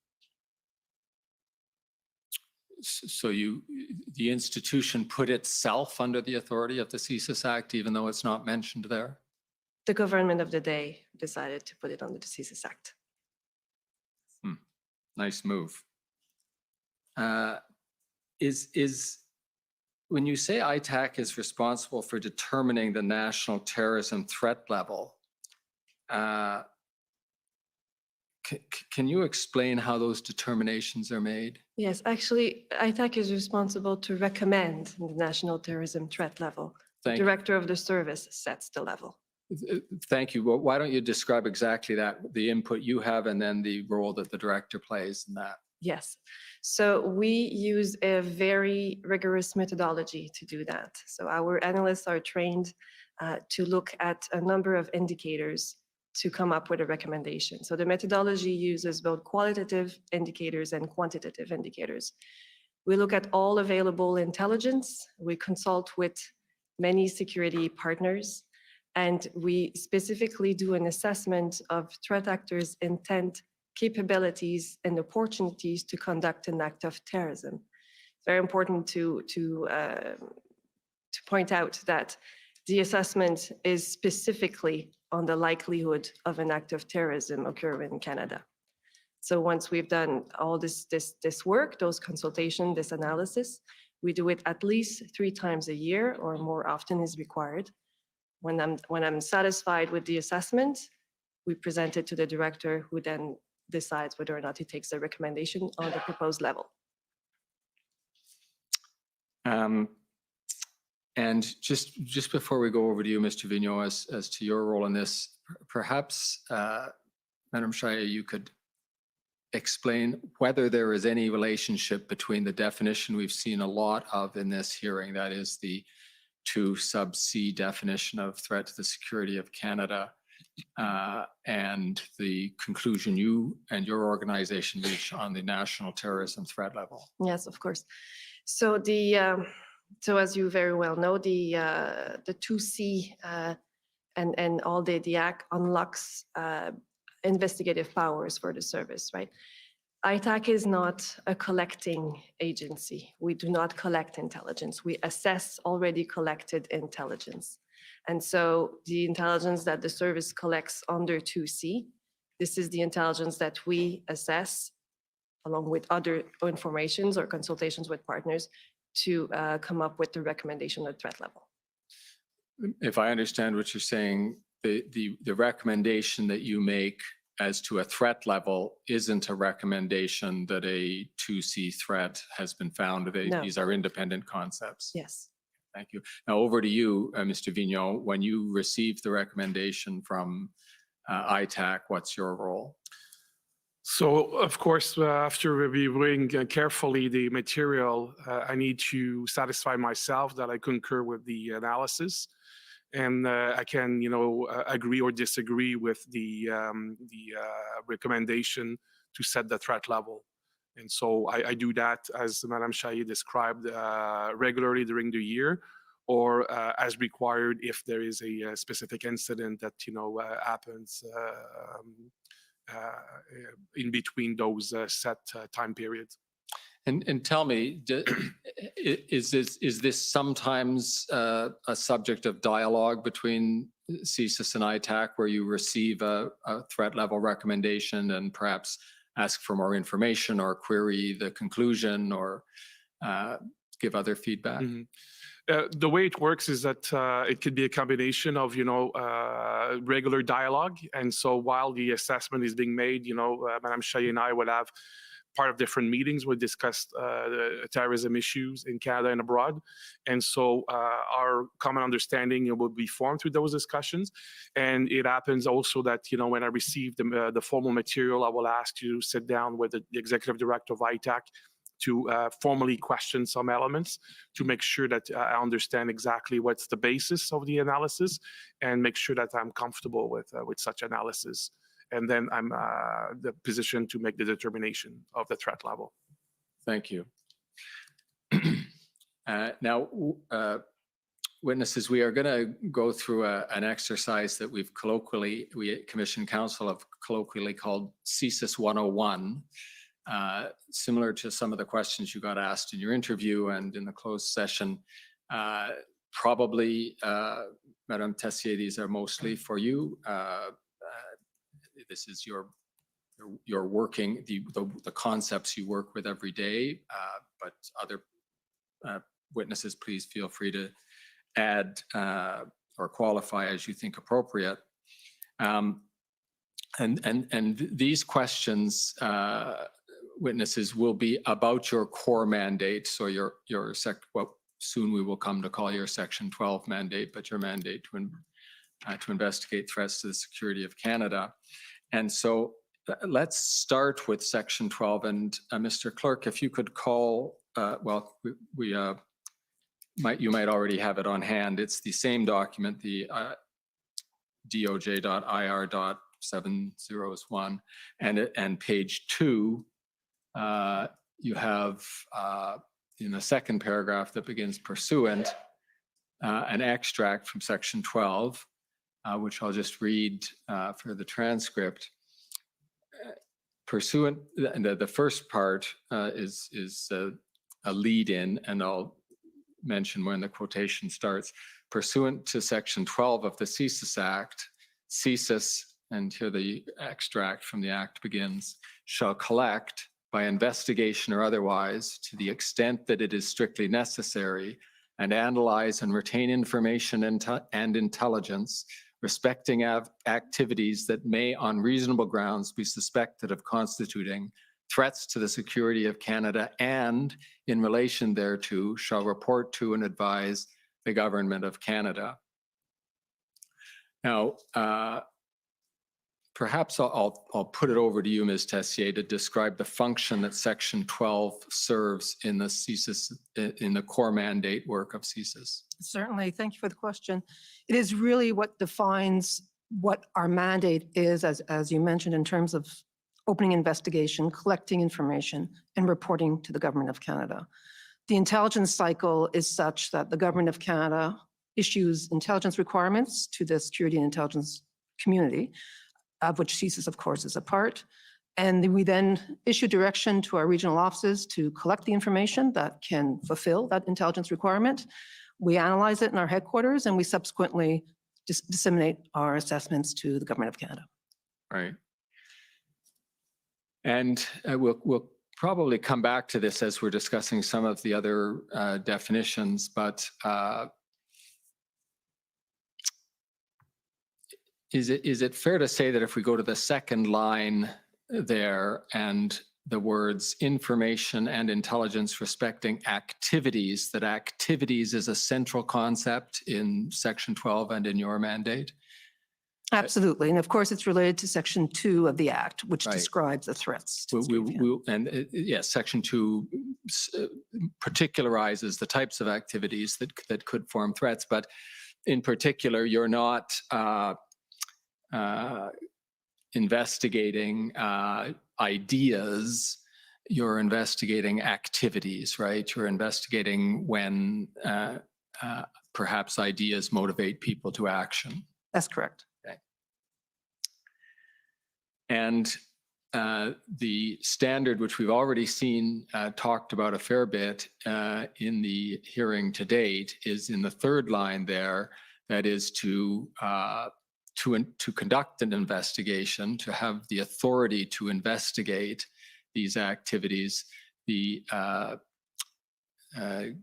So the institution put itself under the authority of the CSIS Act, even though it's not mentioned there? The government of the day decided to put it under the CSIS Act. Nice move. When you say ITAC is responsible for determining the national terrorism threat level, can you explain how those determinations are made? Yes, actually, ITAC is responsible to recommend the national terrorism threat level. The director of the service sets the level. Thank you. Well, why don't you describe exactly that, the input you have, and then the role that the director plays in that? Yes. So we use a very rigorous methodology to do that. So our analysts are trained to look at a number of indicators to come up with a recommendation. So the methodology uses both qualitative indicators and quantitative indicators. We look at all available intelligence. We consult with many security partners, and we specifically do an assessment of threat actors' intent, capabilities, and opportunities to conduct an act of terrorism. It's very important to point out that the assessment is specifically on the likelihood of an act of terrorism occurring in Canada. So once we've done all this work, those consultations, this analysis, we do it at least 3 times a year, or more often is required. When I'm satisfied with the assessment, we present it to the director, who then decides whether or not he takes the recommendation on the proposed level. And just before we go over to you, Mr. Vigneault, as to your role in this, perhaps, Madam Shaya, you could explain whether there is any relationship between the definition we've seen a lot of in this hearing, that is the 2 sub C definition of threat to the security of Canada, and the conclusion you and your organization reach on the national terrorism threat level. Yes, of course. So so as you very well know, the 2C and all the Act unlocks investigative powers for the service, right? ITAC is not a collecting agency. We do not collect intelligence. We assess already collected intelligence. And so the intelligence that the service collects under 2C, this is the intelligence that we assess along with other informations or consultations with partners to come up with the recommendation of threat level. If I understand what you're saying, the recommendation that you make as to a threat level isn't a recommendation that a 2C threat has been found. No. These are independent concepts. Yes. Thank you. Now over to you, Mr. Vigneault. When you receive the recommendation from ITAC, what's your role? So, of course, after reviewing carefully the material, I need to satisfy myself that I concur with the analysis, and I can, agree or disagree with the recommendation to set the threat level. And so I do that, as Madame Chailly described, regularly during the year, or as required if there is a specific incident that happens in between those set time periods. And tell me, is this sometimes a subject of dialogue between CSIS and ITAC, where you receive a threat level recommendation and perhaps ask for more information or query the conclusion or give other feedback? Mm-hmm. The way it works is that it could be a combination of, regular dialogue. And so while the assessment is being made, Madame Chailly and I will have part of different meetings. We discussed the terrorism issues in Canada and abroad. And so our common understanding will be formed through those discussions. And it happens also that, when I receive the formal material, I will ask you to sit down with the executive director of ITAC to formally question some elements to make sure that I understand exactly what's the basis of the analysis and make sure that I'm comfortable with such analysis. And then I'm the position to make the determination of the threat level. Thank you. Now, witnesses, we are going to go through an exercise that we Commission Council have colloquially called CSIS 101. Similar to some of the questions you got asked in your interview and in the closed session. Probably, Madame Tessier, these are mostly for you. This is your working, the concepts you work with every day, but other witnesses, please feel free to add or qualify as you think appropriate. And these questions, witnesses, will be about your core mandate. So what soon we will come to call your Section 12 mandate, but your mandate to investigate threats to the security of Canada. And so let's start with Section 12. And Mr. Clerk, if you could call, you might already have it on hand. It's the same document, the doj.ir.701, and page 2. You have in the second paragraph that begins pursuant, an extract from Section 12, which I'll just read for the transcript. Pursuant, the first part is a lead-in, and I'll mention when the quotation starts. Pursuant to Section 12 of the CSIS Act, CSIS, and here the extract from the Act begins, shall collect, by investigation or otherwise, to the extent that it is strictly necessary, and analyze and retain information and intelligence respecting activities that may on reasonable grounds be suspected of constituting threats to the security of Canada, and in relation thereto shall report to and advise the Government of Canada. Now, perhaps I'll put it over to you, Ms. Tessier, to describe the function that Section 12 serves in the CSIS, in the core mandate work of CSIS. Certainly. Thank you for the question. It is really what defines what our mandate is, as you mentioned, in terms of opening investigation, collecting information, and reporting to the Government of Canada. The intelligence cycle is such that the Government of Canada issues intelligence requirements to the security and intelligence community, of which CSIS, of course, is a part. And we then issue direction to our regional offices to collect the information that can fulfill that intelligence requirement. We analyze it in our headquarters, and we subsequently disseminate our assessments to the Government of Canada. Right. And we'll probably come back to this as we're discussing some of the other definitions, but is it fair to say that if we go to the second line there and the words information and intelligence respecting activities, that activities is a central concept in Section 12 and in your mandate? Absolutely. And of course, it's related to Section 2 of the Act, which Right. describes the threats. Yes, Section 2 particularizes the types of activities that could form threats, but in particular, you're not investigating ideas, you're investigating activities, right? You're investigating when perhaps ideas motivate people to action. That's correct. Okay. And the standard, which we've already seen talked about a fair bit in the hearing to date, is in the third line there, that is to conduct an investigation, to have the authority to investigate these activities. The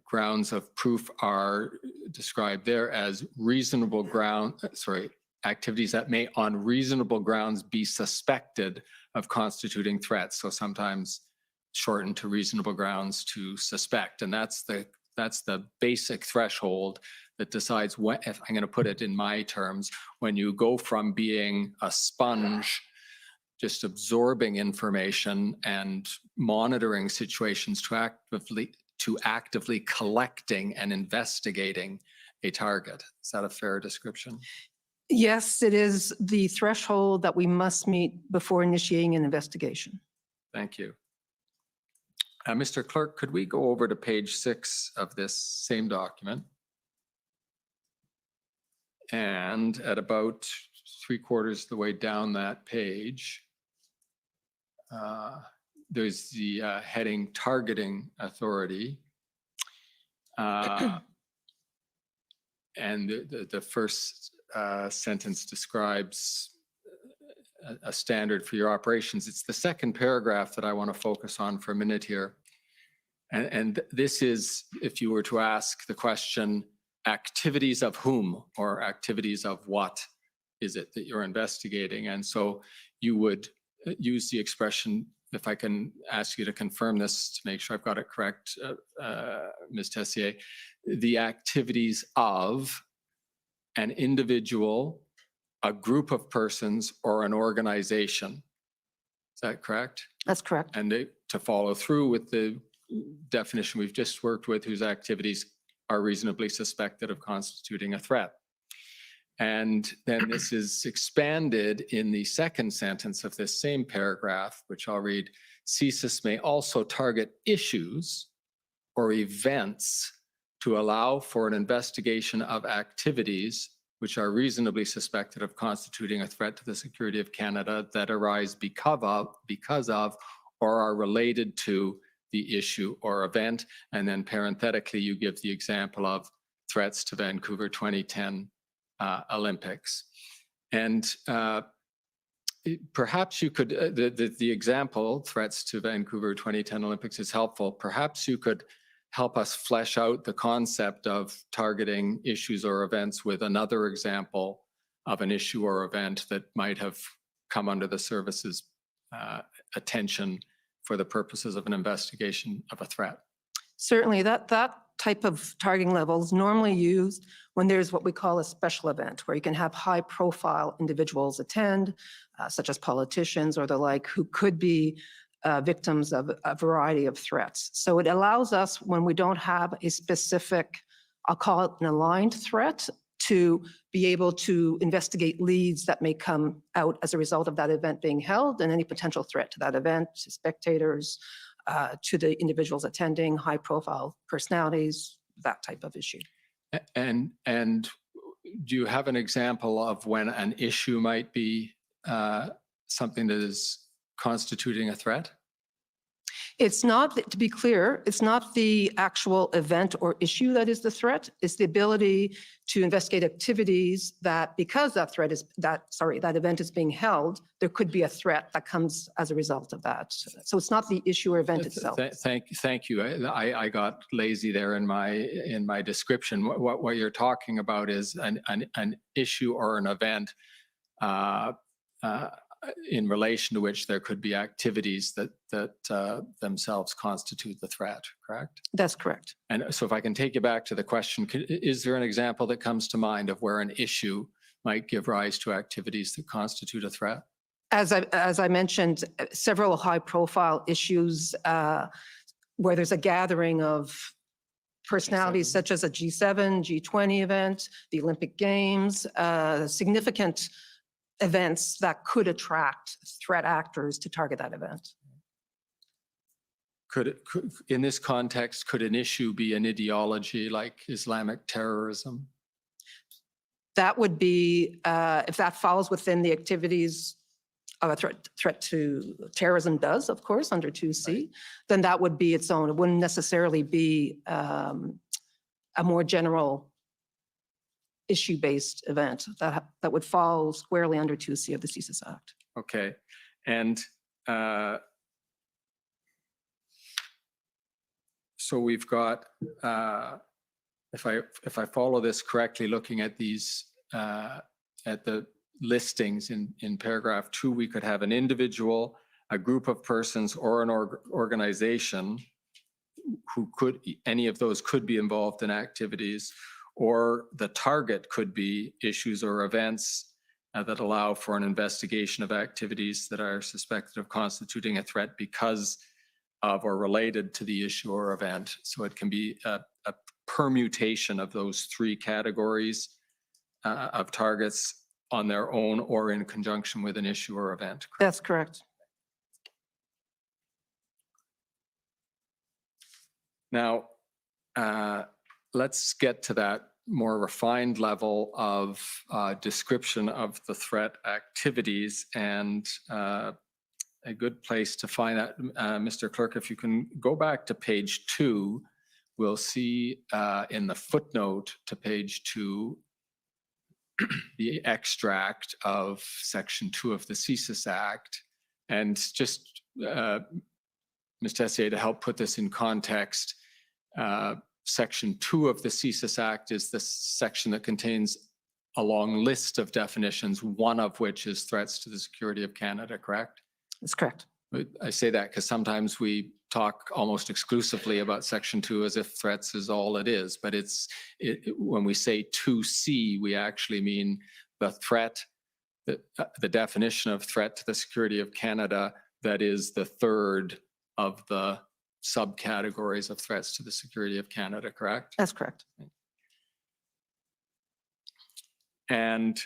grounds of proof are described there as reasonable ground, activities that may on reasonable grounds be suspected of constituting threats. So sometimes shortened to reasonable grounds to suspect. And that's the basic threshold that decides what, if I'm going to put it in my terms, when you go from being a sponge, just absorbing information and monitoring situations to actively collecting and investigating a target. Is that a fair description? Yes, it is the threshold that we must meet before initiating an investigation. Thank you. Mr. Clerk, could we go over to page 6 of this same document? And at about 3/4 of the way down that page, there's the heading Targeting Authority. And the first sentence describes a standard for your operations. It's the second paragraph that I want to focus on for a minute here. And this is, if you were to ask the question, activities of whom or activities of what is it that you're investigating? And so you would use the expression, if I can ask you to confirm this to make sure I've got it correct, Ms. Tessier, the activities of an individual, a group of persons, or an organization. Is that correct? That's correct. And to follow through with the definition we've just worked with, whose activities are reasonably suspected of constituting a threat. And then this is expanded in the second sentence of this same paragraph, which I'll read. CSIS may also target issues or events to allow for an investigation of activities which are reasonably suspected of constituting a threat to the security of Canada that arise because of or are related to the issue or event. And then parenthetically, you give the example of threats to Vancouver 2010 Olympics. And perhaps you could, the example, threats to Vancouver 2010 Olympics, is helpful. Perhaps you could help us flesh out the concept of targeting issues or events with another example of an issue or event that might have come under the service's attention for the purposes of an investigation of a threat. Certainly, that type of targeting level is normally used when there's what we call a special event, where you can have high-profile individuals attend, such as politicians or the like, who could be victims of a variety of threats. So it allows us, when we don't have a specific, I'll call it an aligned threat, to be able to investigate leads that may come out as a result of that event being held and any potential threat to that event, to spectators, to the individuals attending, high-profile personalities, that type of issue. And do you have an example of when an issue might be something that is constituting a threat? It's not, to be clear, it's not the actual event or issue that is the threat. It's the ability to investigate activities that, because that threat is, that event is being held, there could be a threat that comes as a result of that. So it's not the issue or event itself. Thank you. I got lazy there in my description. What you're talking about is an issue or an event in relation to which there could be activities that themselves constitute the threat, correct? That's correct. And so if I can take you back to the question, is there an example that comes to mind of where an issue might give rise to activities that constitute a threat? As I mentioned, several high-profile issues where there's a gathering of personalities such as a G7, G20 event, the Olympic Games, significant events that could attract threat actors to target that event. Could in this context, could an issue be an ideology like Islamic terrorism? That would be, if that falls within the activities of a threat to terrorism does, of course, under 2C, right, then that would be its own. It wouldn't necessarily be a more general issue-based event that would fall squarely under 2C of the CSIS Act. Okay, and so we've got, if I follow this correctly, looking at these at the listings in paragraph 2, we could have an individual, a group of persons or an organization who could, any of those could be involved in activities, or the target could be issues or events that allow for an investigation of activities that are suspected of constituting a threat because of or related to the issue or event. So it can be a permutation of those three categories of targets on their own or in conjunction with an issue or event. Correct? That's correct. Now, let's get to that more refined level of description of the threat activities, and a good place to find that, Mr. Clerk, if you can go back to page 2, we'll see in the footnote to page 2 the extract of Section 2 of the CSIS Act. And just, Ms. Tessier, to help put this in context, Section 2 of the CSIS Act is the section that contains a long list of definitions, one of which is threats to the security of Canada, correct? That's correct. I say that because sometimes we talk almost exclusively about Section 2 as if threats is all it is. But when we say 2C, we actually mean the threat, the definition of threat to the security of Canada, that is the third of the subcategories of threats to the security of Canada, correct? That's correct. And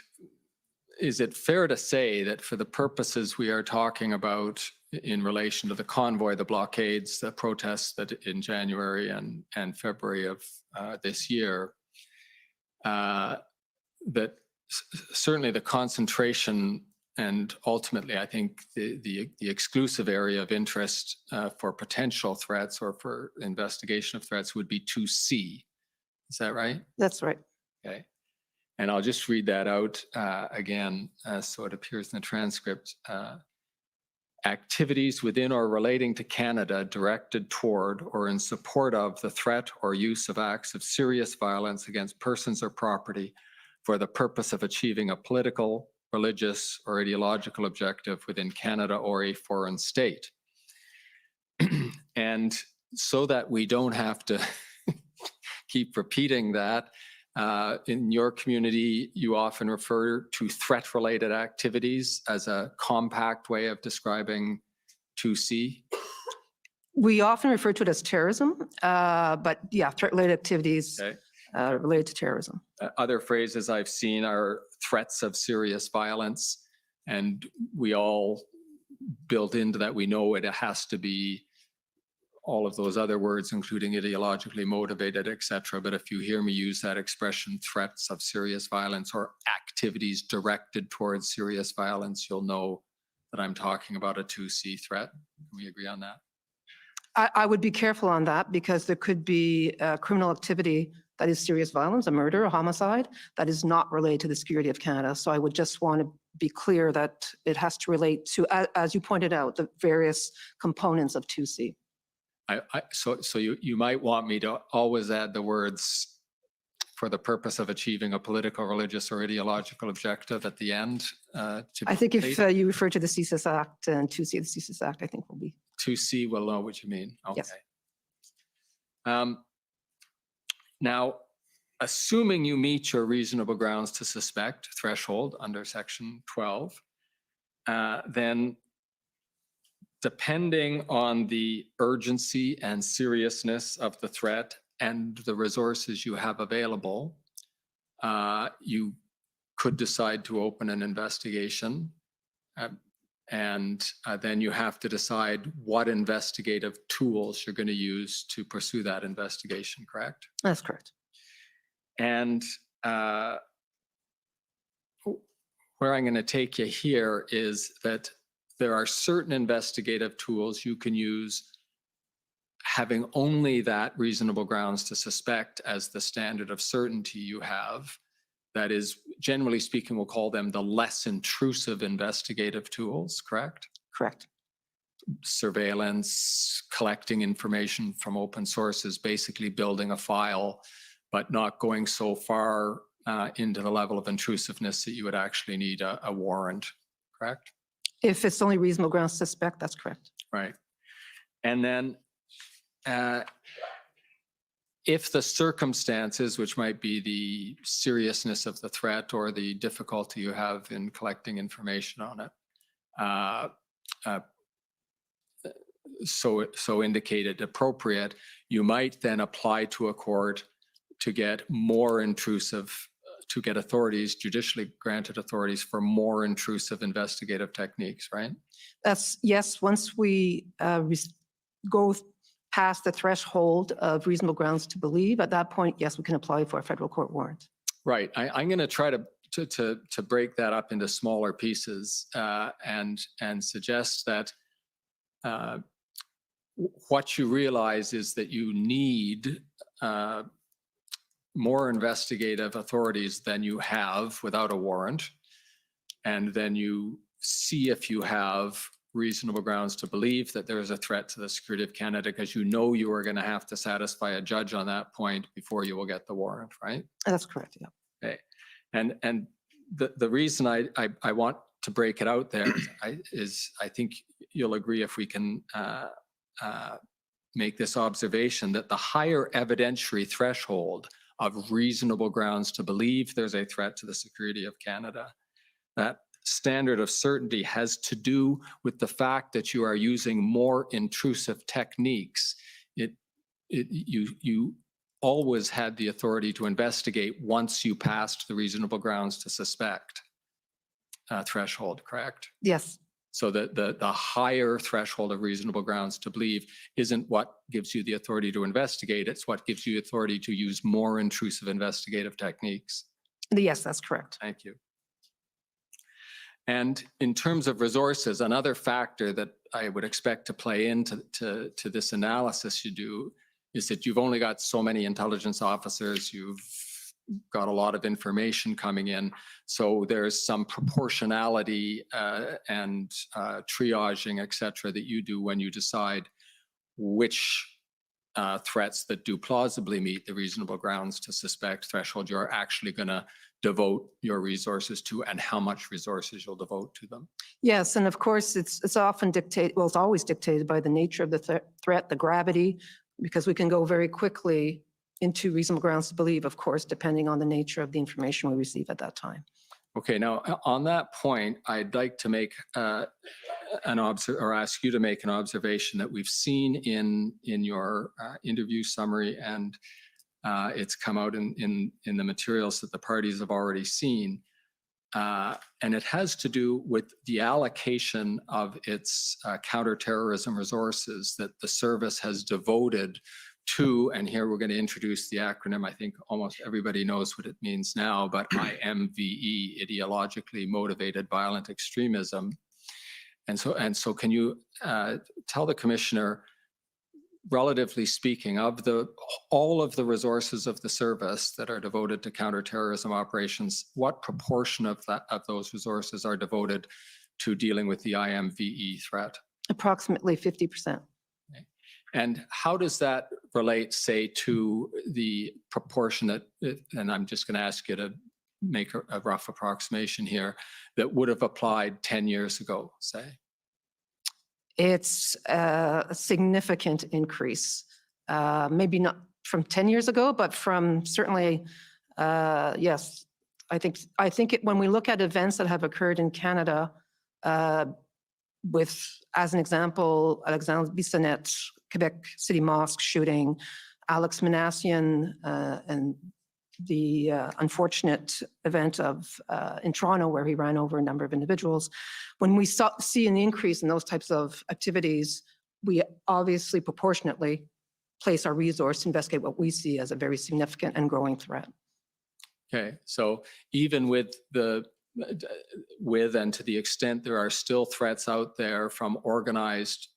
is it fair to say that for the purposes we are talking about in relation to the convoy, the blockades, the protests that in January and February of this year, that certainly the concentration and ultimately, I think the exclusive area of interest for potential threats or for investigation of threats would be 2C. Is that right? That's right. Okay. And I'll just read that out again so it appears in the transcript. Activities within or relating to Canada directed toward or in support of the threat or use of acts of serious violence against persons or property for the purpose of achieving a political, religious, or ideological objective within Canada or a foreign state. And so that we don't have to keep repeating that, in your community, you often refer to threat-related activities as a compact way of describing 2C. We often refer to it as terrorism, but yeah, threat-related activities Okay. Related to terrorism. Other phrases I've seen are threats of serious violence, and we all built into that. We know it has to be all of those other words, including ideologically motivated, etc. But if you hear me use that expression, threats of serious violence or activities directed towards serious violence, you'll know that I'm talking about a 2C threat. Can we agree on that? I would be careful on that because there could be criminal activity that is serious violence, a murder, a homicide, that is not related to the security of Canada. So I would just want to be clear that it has to relate to, as you pointed out, the various components of 2C. So you might want me to always add the words for the purpose of achieving a political, religious, or ideological objective at the end. I think if you refer to the CSIS Act and 2C of the CSIS Act, I think will be. 2C will know what you mean. Okay. Yes. Now, assuming you meet your reasonable grounds to suspect threshold under Section 12, then depending on the urgency and seriousness of the threat and the resources you have available, you could decide to open an investigation. And then you have to decide what investigative tools you're going to use to pursue that investigation, correct? That's correct. And where I'm going to take you here is that there are certain investigative tools you can use having only that reasonable grounds to suspect as the standard of certainty you have. That is, generally speaking, we'll call them the less intrusive investigative tools, correct? Correct. Surveillance, collecting information from open sources, basically building a file, but not going so far into the level of intrusiveness that you would actually need a warrant, correct? If it's only reasonable grounds to suspect, that's correct. Right. And then if the circumstances, which might be the seriousness of the threat or the difficulty you have in collecting information on it, so indicated appropriate, you might then apply to a court to get more intrusive, to get authorities, judicially granted authorities for more intrusive investigative techniques, right? That's, yes, once we go past the threshold of reasonable grounds to believe, at that point, yes, we can apply for a federal court warrant. Right. I'm going to try to break that up into smaller pieces and suggest that what you realize is that you need more investigative authorities than you have without a warrant. And then you see if you have reasonable grounds to believe that there is a threat to the security of Canada, because you know you are going to have to satisfy a judge on that point before you will get the warrant, right? That's correct, yeah. Okay. And the reason I want to break it out there is I think you'll agree if we can make this observation that the higher evidentiary threshold of reasonable grounds to believe there's a threat to the security of Canada, that standard of certainty has to do with the fact that you are using more intrusive techniques. You always had the authority to investigate once you passed the reasonable grounds to suspect threshold, correct? Yes, So the higher threshold of reasonable grounds to believe isn't what gives you the authority to investigate, it's what gives you authority to use more intrusive investigative techniques. yes, that's correct. Thank you. And in terms of resources, another factor that I would expect to play into this analysis you do is that you've only got so many intelligence officers, you've got a lot of information coming in. So there's some proportionality and triaging, et cetera, that you do when you decide which threats that do plausibly meet the reasonable grounds to suspect threshold you're actually going to devote your resources to, and how much resources you'll devote to them. Yes, and of course, it's often dictated, well, it's always dictated by the nature of the threat, the gravity, because we can go very quickly into reasonable grounds to believe, of course, depending on the nature of the information we receive at that time. Okay, now on that point, I'd like to make ask you to make an observation that we've seen in your interview summary, and it's come out in the materials that the parties have already seen. And it has to do with the allocation of its counterterrorism resources that the service has devoted to, and here we're going to introduce the acronym. I think almost everybody knows what it means now, but IMVE, ideologically motivated violent extremism. And so can you tell the Commissioner, relatively speaking, of all of the resources of the service that are devoted to counterterrorism operations, what proportion of those resources are devoted to dealing with the IMVE threat? Approximately 50%. Okay. And how does that relate, say, to the proportion that, and I'm just going to ask you to make a rough approximation here, that would have applied 10 years ago, say? It's a significant increase. Maybe not from 10 years ago, but from certainly, yes. I think when we look at events that have occurred in Canada, with, as an example, Alexandre Bissonnette, Quebec City Mosque shooting, Alex Minassian, and the unfortunate event in Toronto where he ran over a number of individuals. When we see an increase in those types of activities, we obviously proportionately place our resource to investigate what we see as a very significant and growing threat. Okay, so even with and to the extent there are still threats out there from organized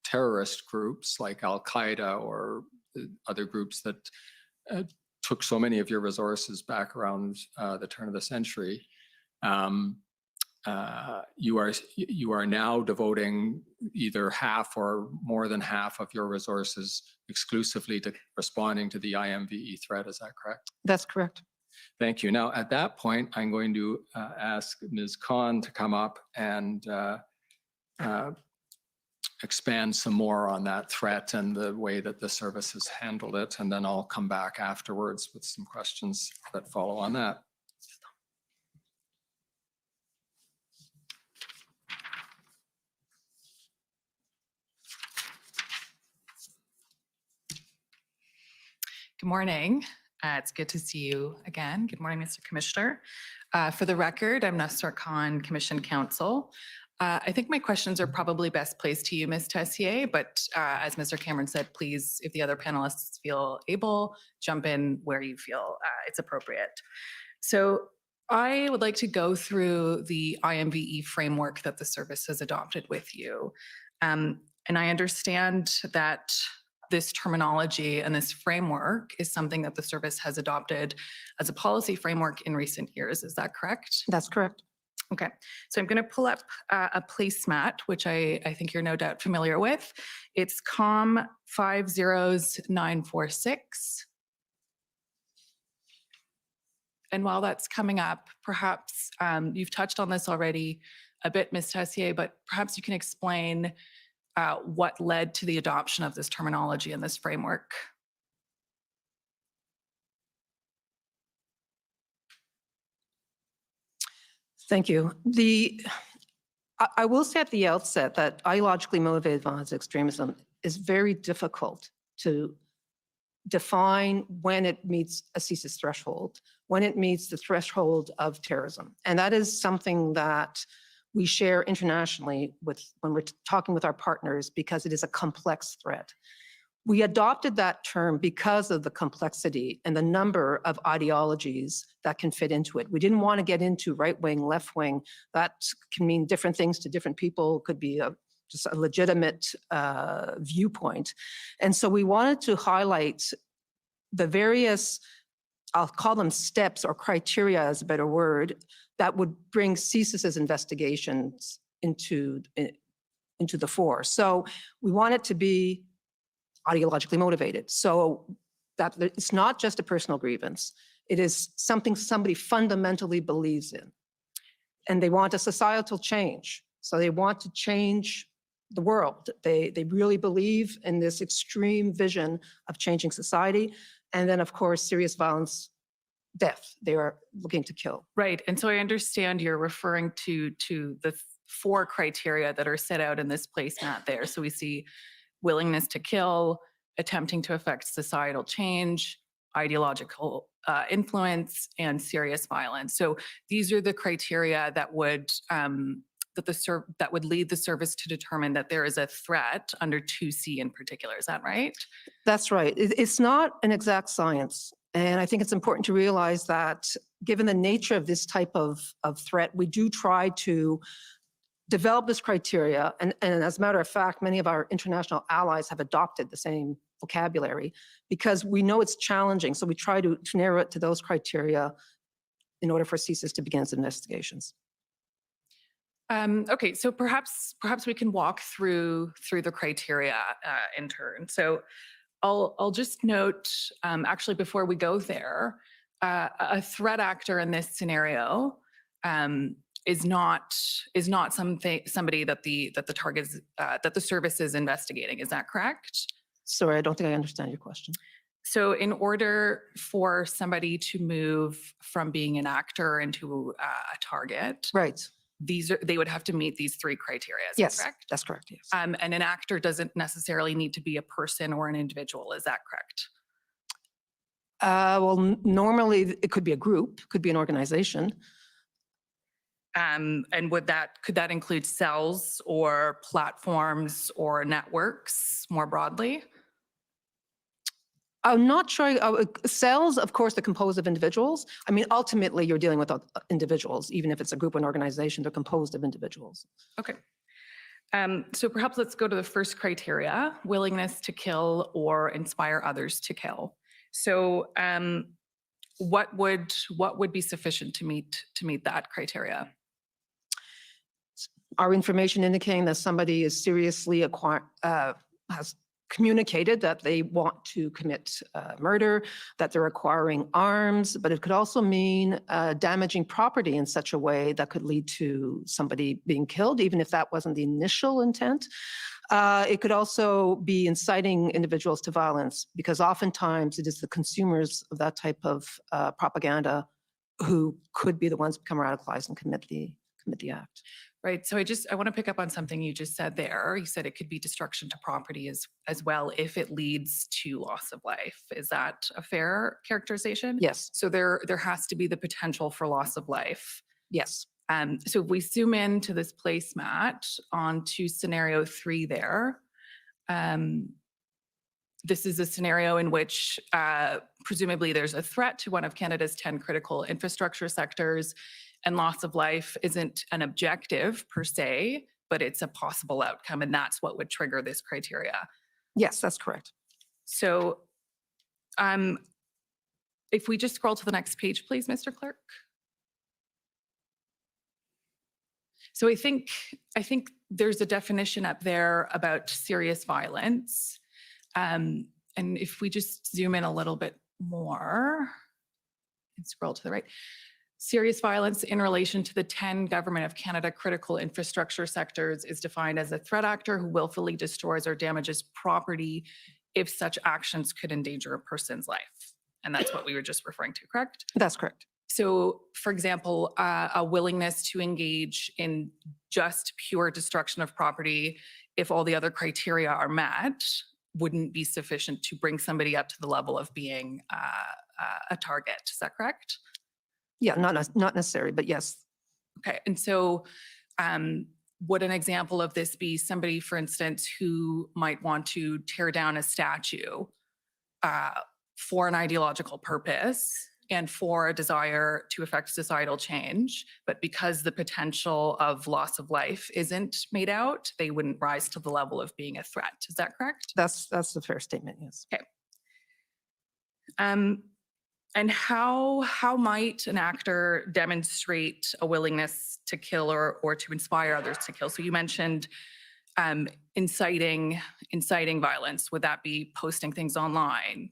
terrorist groups like Al-Qaeda or other groups that took so many of your resources back around the turn of the century, you are now devoting either half or more than half of your resources exclusively to responding to the IMVE threat. Is that correct? That's correct. Thank you. Now, at that point, I'm going to ask Ms. Khan to come up and expand some more on that threat and the way that the service has handled it. And then I'll come back afterwards with some questions that follow on that. Good morning. It's good to see you again. Good morning, Mr. Commissioner. For the record, I'm Nasser Khan, Commission Counsel. I think my questions are probably best placed to you, Ms. Tessier, but as Mr. Cameron said, please, if the other panelists feel able, jump in where you feel it's appropriate. So I would like to go through the IMVE framework that the service has adopted with you. And I understand that this terminology and this framework is something that the service has adopted as a policy framework in recent years. Is that correct? That's correct. Okay, so I'm going to pull up a placemat, which I think you're no doubt familiar with. It's COM 50946. And while that's coming up, perhaps you've touched on this already a bit, Ms. Tessier, but perhaps you can explain what led to the adoption of this terminology and this framework. Thank you. I will say at the outset that ideologically motivated violent extremism is very difficult to define when it meets a CSIS threshold, when it meets the threshold of terrorism. And that is something that we share internationally when we're talking with our partners because it is a complex threat. We adopted that term because of the complexity and the number of ideologies that can fit into it. We didn't want to get into right-wing, left-wing. That can mean different things to different people. It could be just a legitimate viewpoint. And so we wanted to highlight the various, I'll call them steps or criteria is a better word, that would bring CSIS's investigations into the fore. So we want it to be ideologically motivated. So that it's not just a personal grievance. It is something somebody fundamentally believes in. And they want a societal change. So they want to change the world. They really believe in this extreme vision of changing society. And then, of course, serious violence, death. They are looking to kill. Right. And so I understand you're referring to the 4 criteria that are set out in this placemat there. So we see willingness to kill, attempting to affect societal change, ideological influence, and serious violence. So these are the criteria that would that would lead the service to determine that there is a threat under 2C in particular. Is that right? That's right. It's not an exact science. And I think it's important to realize that given the nature of this type of threat, we do try to develop this criteria. And as a matter of fact, many of our international allies have adopted the same vocabulary because we know it's challenging. So we try to narrow it to those criteria in order for CSIS to begin its investigations. Okay, so perhaps we can walk through the criteria in turn. So I'll just note, actually, before we go there, a threat actor in this scenario is not somebody that the target that the service is investigating. Is that correct? Sorry, I don't think I understand your question. So in order for somebody to move from being an actor into a target, right, they would have to meet these 3 criteria. Is yes, that correct? That's correct. Yes. And an actor doesn't necessarily need to be a person or an individual. Is that correct? Well, normally it could be a group, could be an organization. And could that include cells or platforms or networks more broadly? I'm not sure. Cells, of course, are composed of individuals. I mean, ultimately, you're dealing with individuals, even if it's a group or an organization, they're composed of individuals. Okay. So perhaps let's go to the first criteria, willingness to kill or inspire others to kill. So what would be sufficient to meet that criteria? Our information indicating that somebody is seriously has communicated that they want to commit murder, that they're acquiring arms, but it could also mean damaging property in such a way that could lead to somebody being killed, even if that wasn't the initial intent. It could also be inciting individuals to violence, because oftentimes it is the consumers of that type of propaganda who could be the ones who become radicalized and commit the act. Right. So I want to pick up on something you just said there. You said it could be destruction to property as well if it leads to loss of life. Is that a fair characterization? Yes. So there has to be the potential for loss of life. Yes. So if we zoom into this placemat onto scenario 3 there, this is a scenario in which presumably there's a threat to one of Canada's 10 critical infrastructure sectors, and loss of life isn't an objective per se, but it's a possible outcome, and that's what would trigger this criteria. Yes, that's correct. So if we just scroll to the next page, please, Mr. Clerk. So I think there's a definition up there about serious violence. And if we just zoom in a little bit more and scroll to the right, serious violence in relation to the 10 Government of Canada critical infrastructure sectors is defined as a threat actor who willfully destroys or damages property if such actions could endanger a person's life. And that's what we were just referring to, correct? That's correct. So, for example, a willingness to engage in just pure destruction of property, if all the other criteria are met, wouldn't be sufficient to bring somebody up to the level of being a target. Is that correct? Yeah, not necessary, but yes. Okay. And so would an example of this be somebody, for instance, who might want to tear down a statue for an ideological purpose and for a desire to affect societal change, but because the potential of loss of life isn't made out, they wouldn't rise to the level of being a threat. Is that correct? That's a fair statement, yes. Okay. And how might an actor demonstrate a willingness to kill or to inspire others to kill? So you mentioned inciting violence. Would that be posting things online?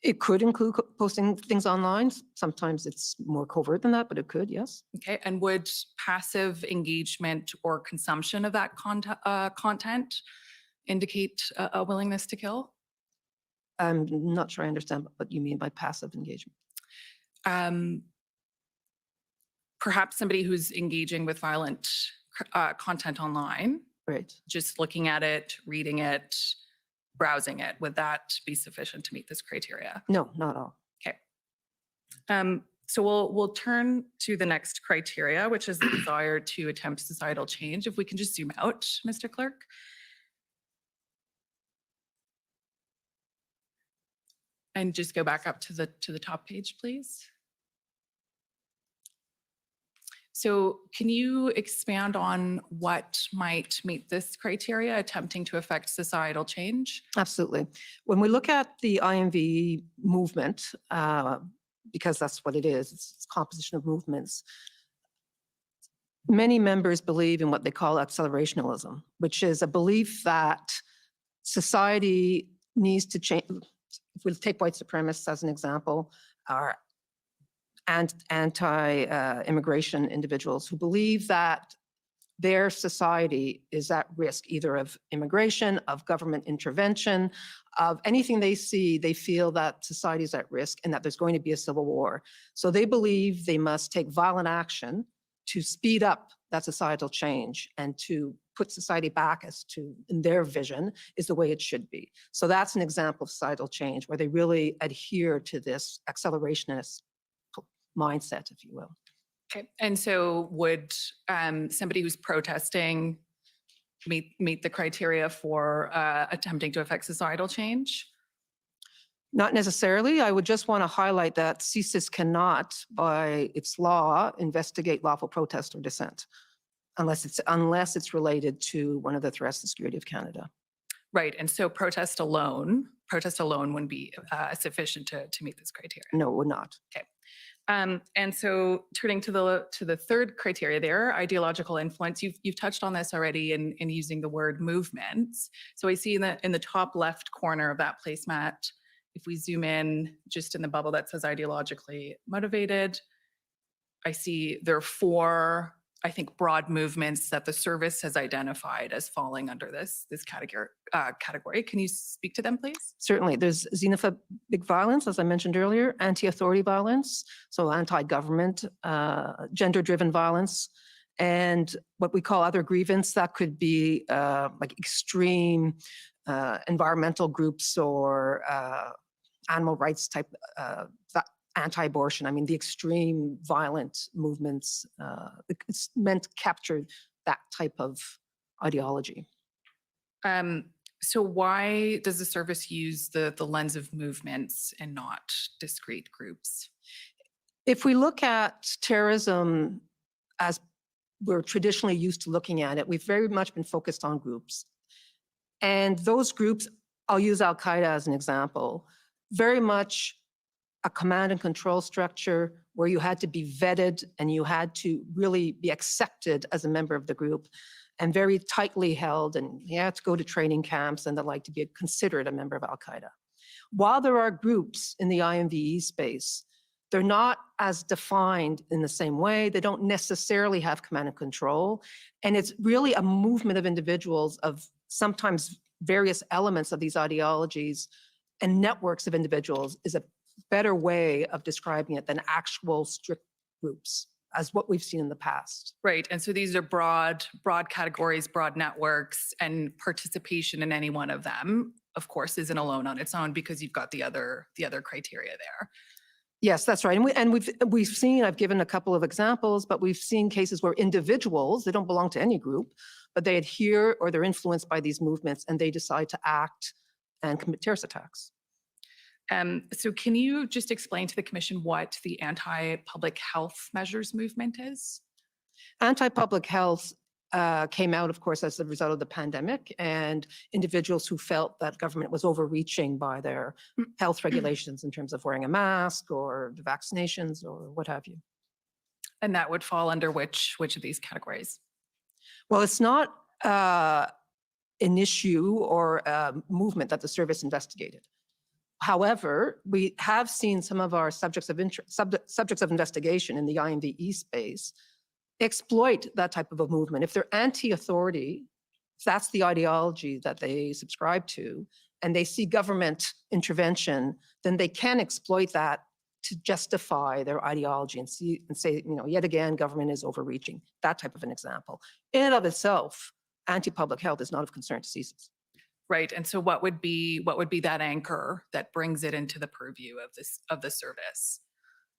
It could include posting things online. Sometimes it's more covert than that, but it could, yes. Okay. And would passive engagement or consumption of that content indicate a willingness to kill? I'm not sure I understand what you mean by passive engagement. Perhaps somebody who's engaging with violent content online, Right. just looking at it, reading it, browsing it, would that be sufficient to meet this criteria? No, not all. Okay. So we'll turn to the next criteria, which is the desire to attempt societal change. If we can just zoom out, Mr. Clerk. And just go back up to the top page, please. So can you expand on what might meet this criteria, attempting to affect societal change? Absolutely. When we look at the IMV movement, because that's what it is, it's a composition of movements, many members believe in what they call accelerationism, which is a belief that society needs to change. If we take white supremacists as an example, or anti-immigration individuals who believe that their society is at risk either of immigration, of government intervention, of anything they see, they feel that society is at risk and that there's going to be a civil war. So they believe they must take violent action to speed up that societal change and to put society back as to, in their vision, is the way it should be. So that's an example of societal change where they really adhere to this accelerationist mindset, if you will. Okay. And so would somebody who's protesting meet the criteria for attempting to affect societal change? Not necessarily. I would just want to highlight that CSIS cannot, by its law, investigate lawful protest or dissent, unless it's related to one of the threats to the security of Canada. Right. And so protest alone wouldn't be sufficient to meet this criteria. No, it would not. Okay. And so turning to the third criteria there, ideological influence, you've touched on this already in using the word movements. So I see in the top left corner of that placemat, if we zoom in just in the bubble that says ideologically motivated, I see there are 4, I think, broad movements that the service has identified as falling under this category. Can you speak to them, please? Certainly. There's xenophobic violence, as I mentioned earlier, anti-authority violence, so anti-government, gender-driven violence, and what we call other grievance. That could be like extreme environmental groups or animal rights type anti-abortion. I mean, the extreme violent movements, it's meant to capture that type of ideology. So why does the service use the lens of movements and not discrete groups? If we look at terrorism as we're traditionally used to looking at it, we've very much been focused on groups. And those groups, I'll use Al-Qaeda as an example, very much a command and control structure where you had to be vetted and you had to really be accepted as a member of the group, and very tightly held, and you had to go to training camps and the like to be considered a member of Al-Qaeda. While there are groups in the IMVE space, they're not as defined in the same way. They don't necessarily have command and control. And it's really a movement of individuals of sometimes various elements of these ideologies, and networks of individuals is a better way of describing it than actual strict groups, as what we've seen in the past. Right. And so these are broad categories, broad networks, and participation in any one of them, of course, isn't alone on its own because you've got the other criteria there. Yes, that's right. And we've seen, I've given a couple of examples, but we've seen cases where individuals, they don't belong to any group, but they adhere or they're influenced by these movements and they decide to act and commit terrorist attacks. So can you just explain to the Commission what the anti-public health measures movement is? Anti-public health came out, of course, as a result of the pandemic, and individuals who felt that government was overreaching by their health regulations in terms of wearing a mask or the vaccinations or what have you. And that would fall under which of these categories? Well, it's not an issue or a movement that the service investigated. However, we have seen some of our subjects of investigation in the IMVE space exploit that type of a movement. If they're anti-authority, if that's the ideology that they subscribe to, and they see government intervention, then they can exploit that to justify their ideology and say, you know, yet again, government is overreaching. That type of an example. In and of itself, anti-public health is not of concern to CSIS. Right. And so what would be that anchor that brings it into the purview of the service?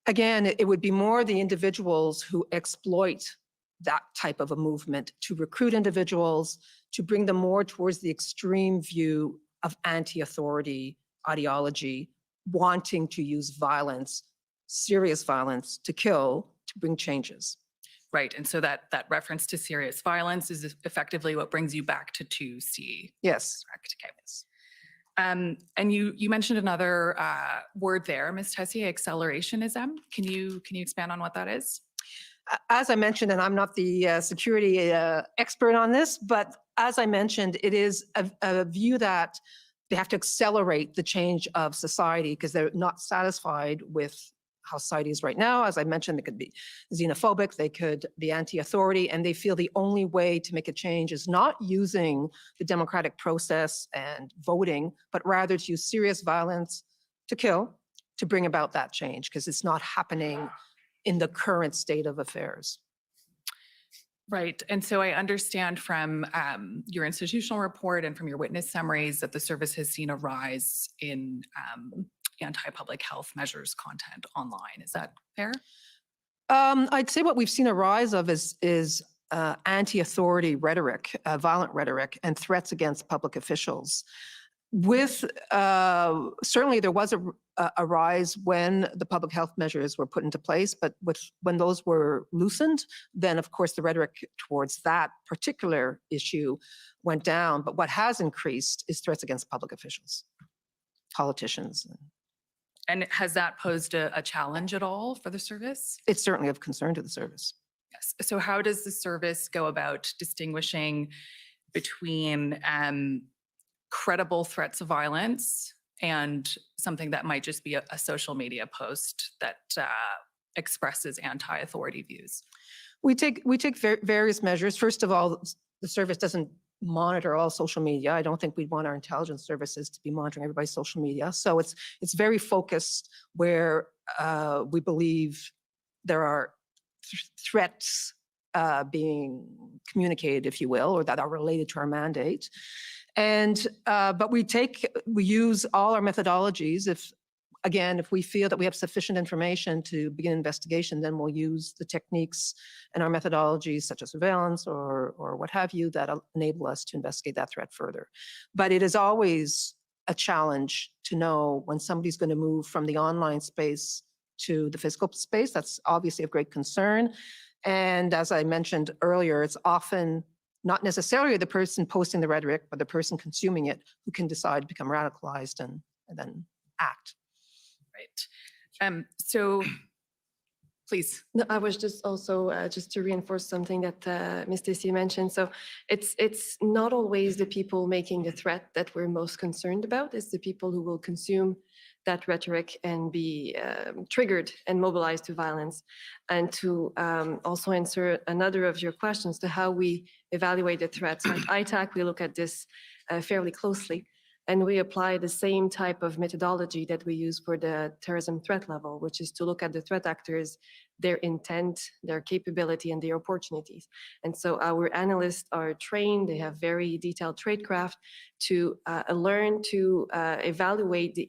Again, it would be more the individuals who exploit that type of a movement to recruit individuals, to bring them more towards the extreme view of anti-authority ideology, wanting to use violence, serious violence, to kill, to bring changes. Right. And so that reference to serious violence is effectively what brings you back to 2C. Yes. Correct. Okay. And you mentioned another word there, Ms. Tessier, accelerationism. Can you expand on what that is? As I mentioned, and I'm not the security expert on this, but as I mentioned, it is a view that they have to accelerate the change of society because they're not satisfied with how society is right now. As I mentioned, they could be xenophobic, they could be anti-authority, and they feel the only way to make a change is not using the democratic process and voting, but rather to use serious violence to kill, to bring about that change, because it's not happening in the current state of affairs. Right. And so I understand from your institutional report and from your witness summaries that the service has seen a rise in anti-public health measures content online. Is that fair? I'd say what we've seen a rise of is anti-authority rhetoric, violent rhetoric, and threats against public officials. With certainly there was a rise when the public health measures were put into place, but when those were loosened, then of course the rhetoric towards that particular issue went down. But what has increased is threats against public officials, politicians. And has that posed a challenge at all for the service? It's certainly of concern to the service. Yes. So how does the service go about distinguishing between credible threats of violence and something that might just be a social media post that expresses anti-authority views? We take various measures. First of all, the service doesn't monitor all social media. I don't think we'd want our intelligence services to be monitoring everybody's social media. So it's very focused where we believe there are threats being communicated, if you will, or that are related to our mandate. And but we use all our methodologies. If we feel that we have sufficient information to begin investigation, then we'll use the techniques and our methodologies such as surveillance or what have you that enable us to investigate that threat further. But it is always a challenge to know when somebody's going to move from the online space to the physical space. That's obviously of great concern. And as I mentioned earlier, it's often not necessarily the person posting the rhetoric, but the person consuming it who can decide to become radicalized and then act. Right. So please. No, I was just also just to reinforce something that Ms. Stacey mentioned. So it's not always the people making the threat that we're most concerned about. It's the people who will consume that rhetoric and be triggered and mobilized to violence. And to also answer another of your questions to how we evaluate the threats. At ITAC, we look at this fairly closely. And we apply the same type of methodology that we use for the terrorism threat level, which is to look at the threat actors, their intent, their capability, and their opportunities. And so our analysts are trained, they have very detailed tradecraft to learn to evaluate the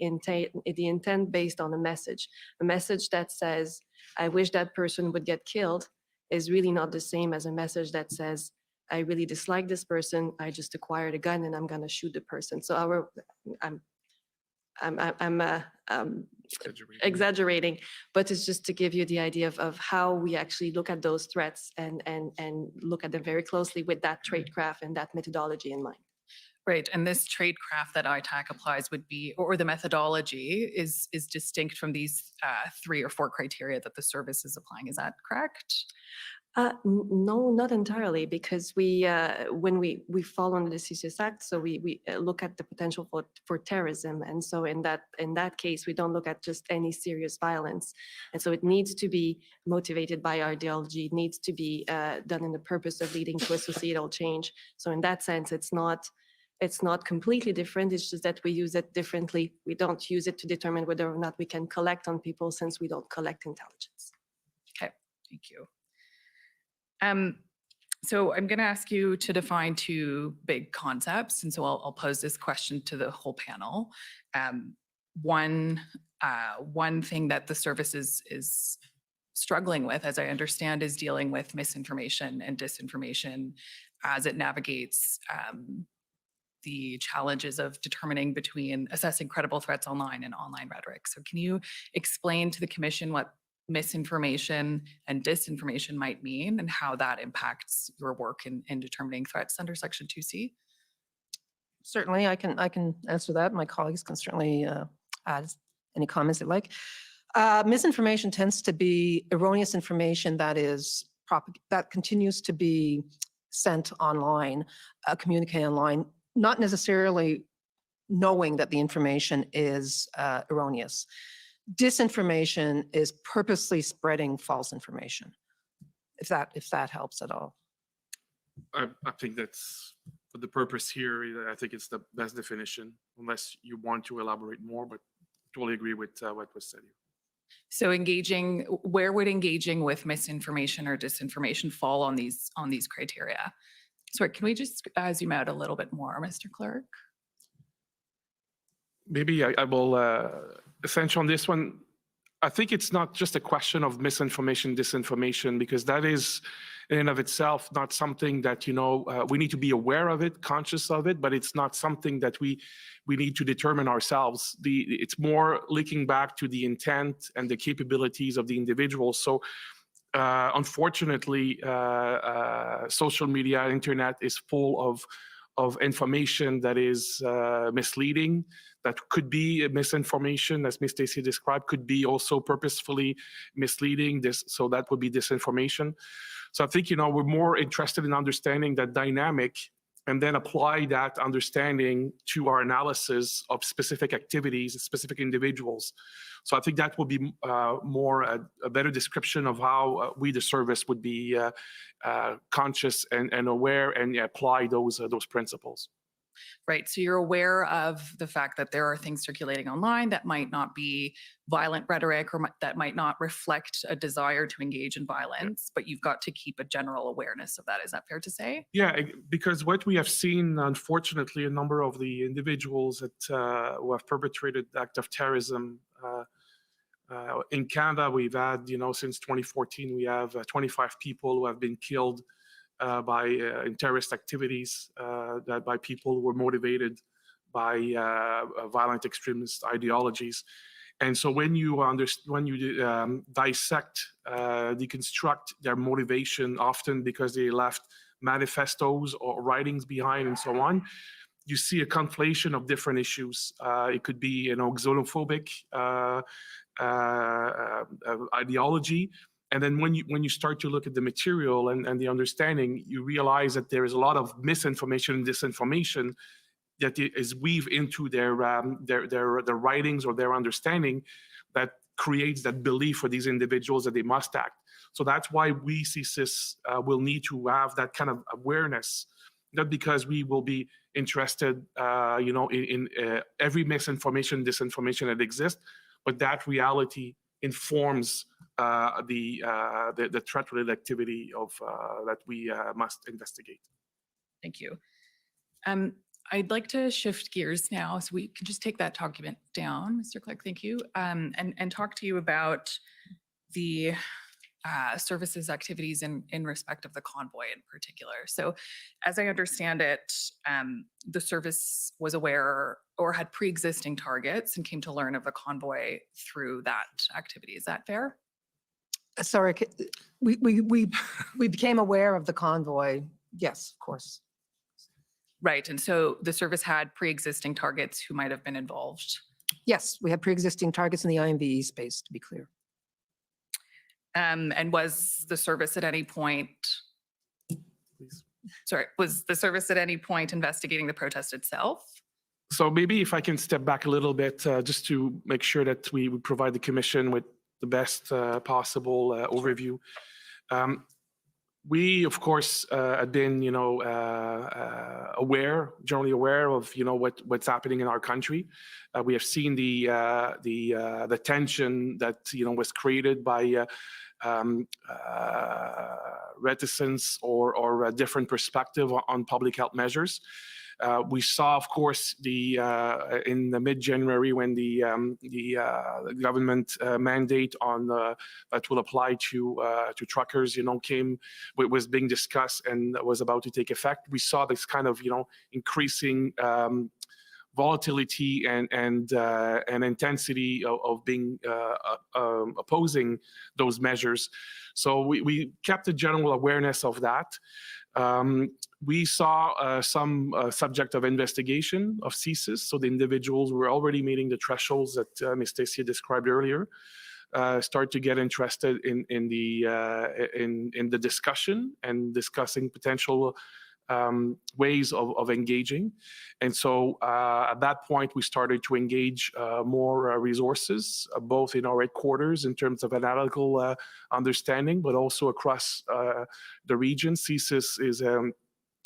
intent based on a message. A message that says, I wish that person would get killed is really not the same as a message that says, I really dislike this person. I just acquired a gun and I'm going to shoot the person. So I'm exaggerating, but it's just to give you the idea of how we actually look at those threats and look at them very closely with that tradecraft and that methodology in mind. Right. And this tradecraft that ITAC applies would be, or the methodology is distinct from these 3 or 4 criteria that the service is applying. Is that correct? No, not entirely, because when we fall under the CCS Act, so we look at the potential for terrorism, and so in that case, we don't look at just any serious violence, and so it needs to be motivated by ideology, it needs to be done in the purpose of leading to a societal change. So in that sense, it's not completely different. It's just that we use it differently. We don't use it to determine whether or not we can collect on people, since we don't collect intelligence. Okay, thank you. So I'm going to ask you to define 2 big concepts. And so I'll pose this question to the whole panel. One thing that the service is struggling with, as I understand, is dealing with misinformation and disinformation as it navigates the challenges of determining between assessing credible threats online and online rhetoric. So can you explain to the Commission what misinformation and disinformation might mean and how that impacts your work in determining threats under Section 2C? Certainly, I can answer that. My colleagues can certainly add any comments they like. Misinformation tends to be erroneous information that continues to be sent online, communicated online, not necessarily knowing that the information is erroneous. Disinformation is purposely spreading false information, if that helps at all. I think that's for the purpose here. I think it's the best definition, unless you want to elaborate more, but totally agree with what was said here. So where would engaging with misinformation or disinformation fall on these criteria? Sorry, can we just zoom out a little bit more, Mr. Clerk? Maybe I will essentially on this one. I think it's not just a question of misinformation, disinformation, because that is in and of itself not something that, we need to be aware of it, conscious of it, but it's not something that we need to determine ourselves. It's more linking back to the intent and the capabilities of the individual. So unfortunately, social media, internet is full of information that is misleading, that could be misinformation, as Ms. Stacey described, could be also purposefully misleading. So that would be disinformation. So I think, we're more interested in understanding that dynamic and then apply that understanding to our analysis of specific activities, specific individuals. So I think that will be more a better description of how we, the service, would be conscious and aware and apply those principles. Right. So you're aware of the fact that there are things circulating online that might not be violent rhetoric or that might not reflect a desire to engage in violence, but you've got to keep a general awareness of that. Is that fair to say? Yeah, because what we have seen, unfortunately, a number of the individuals that who have perpetrated the act of terrorism in Canada, we've had, since 2014, we have 25 people who have been killed in terrorist activities, that by people who were motivated by violent extremist ideologies. And so when you dissect, deconstruct their motivation, often because they left manifestos or writings behind and so on, you see a conflation of different issues. It could be, xenophobic ideology. And then when you start to look at the material and the understanding, you realize that there is a lot of misinformation and disinformation that is weaved into their writings or their understanding that creates that belief for these individuals that they must act. So that's why we, CSIS, will need to have that kind of awareness, not because we will be interested, in every misinformation, disinformation that exists, but that reality informs the threat-related activity of that we must investigate. Thank you. I'd like to shift gears now, so we can just take that document down, Mr. Clerk. Thank you, and talk to you about the services activities in respect of the convoy in particular. So, as I understand it, the service was aware or had pre-existing targets and came to learn of the convoy through that activity. Is that fair? Sorry, we became aware of the convoy. Yes, of course. Right, and so the service had pre-existing targets who might have been involved. Yes, we had pre-existing targets in the IMVE space, to be clear. And was the service at any point, was the service at any point investigating the protest itself? So maybe if I can step back a little bit, just to make sure that we provide the Commission with the best possible overview. We, of course, had been, generally aware of, what's happening in our country. We have seen the tension that, was created by reticence or a different perspective on public health measures. We saw, of course, in the mid-January when the government mandate on that will apply to truckers, was being discussed and was about to take effect. We saw this kind of, increasing volatility and intensity of being opposing those measures. So we kept a general awareness of that. We saw some subject of investigation of CSIS, so the individuals were already meeting the thresholds that Ms. Stacey described earlier. Start to get interested in the discussion and discussing potential ways of engaging. And so at that point, we started to engage more resources, both in our headquarters in terms of analytical understanding, but also across the region. CSIS is an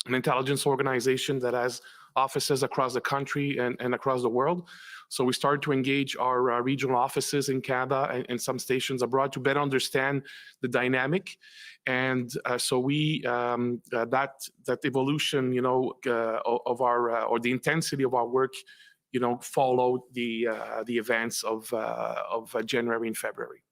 intelligence organization that has offices across the country and across the world. So we started to engage our regional offices in Canada and some stations abroad to better understand the dynamic. And so we that evolution, of our or the intensity of our work, followed the events of January and February.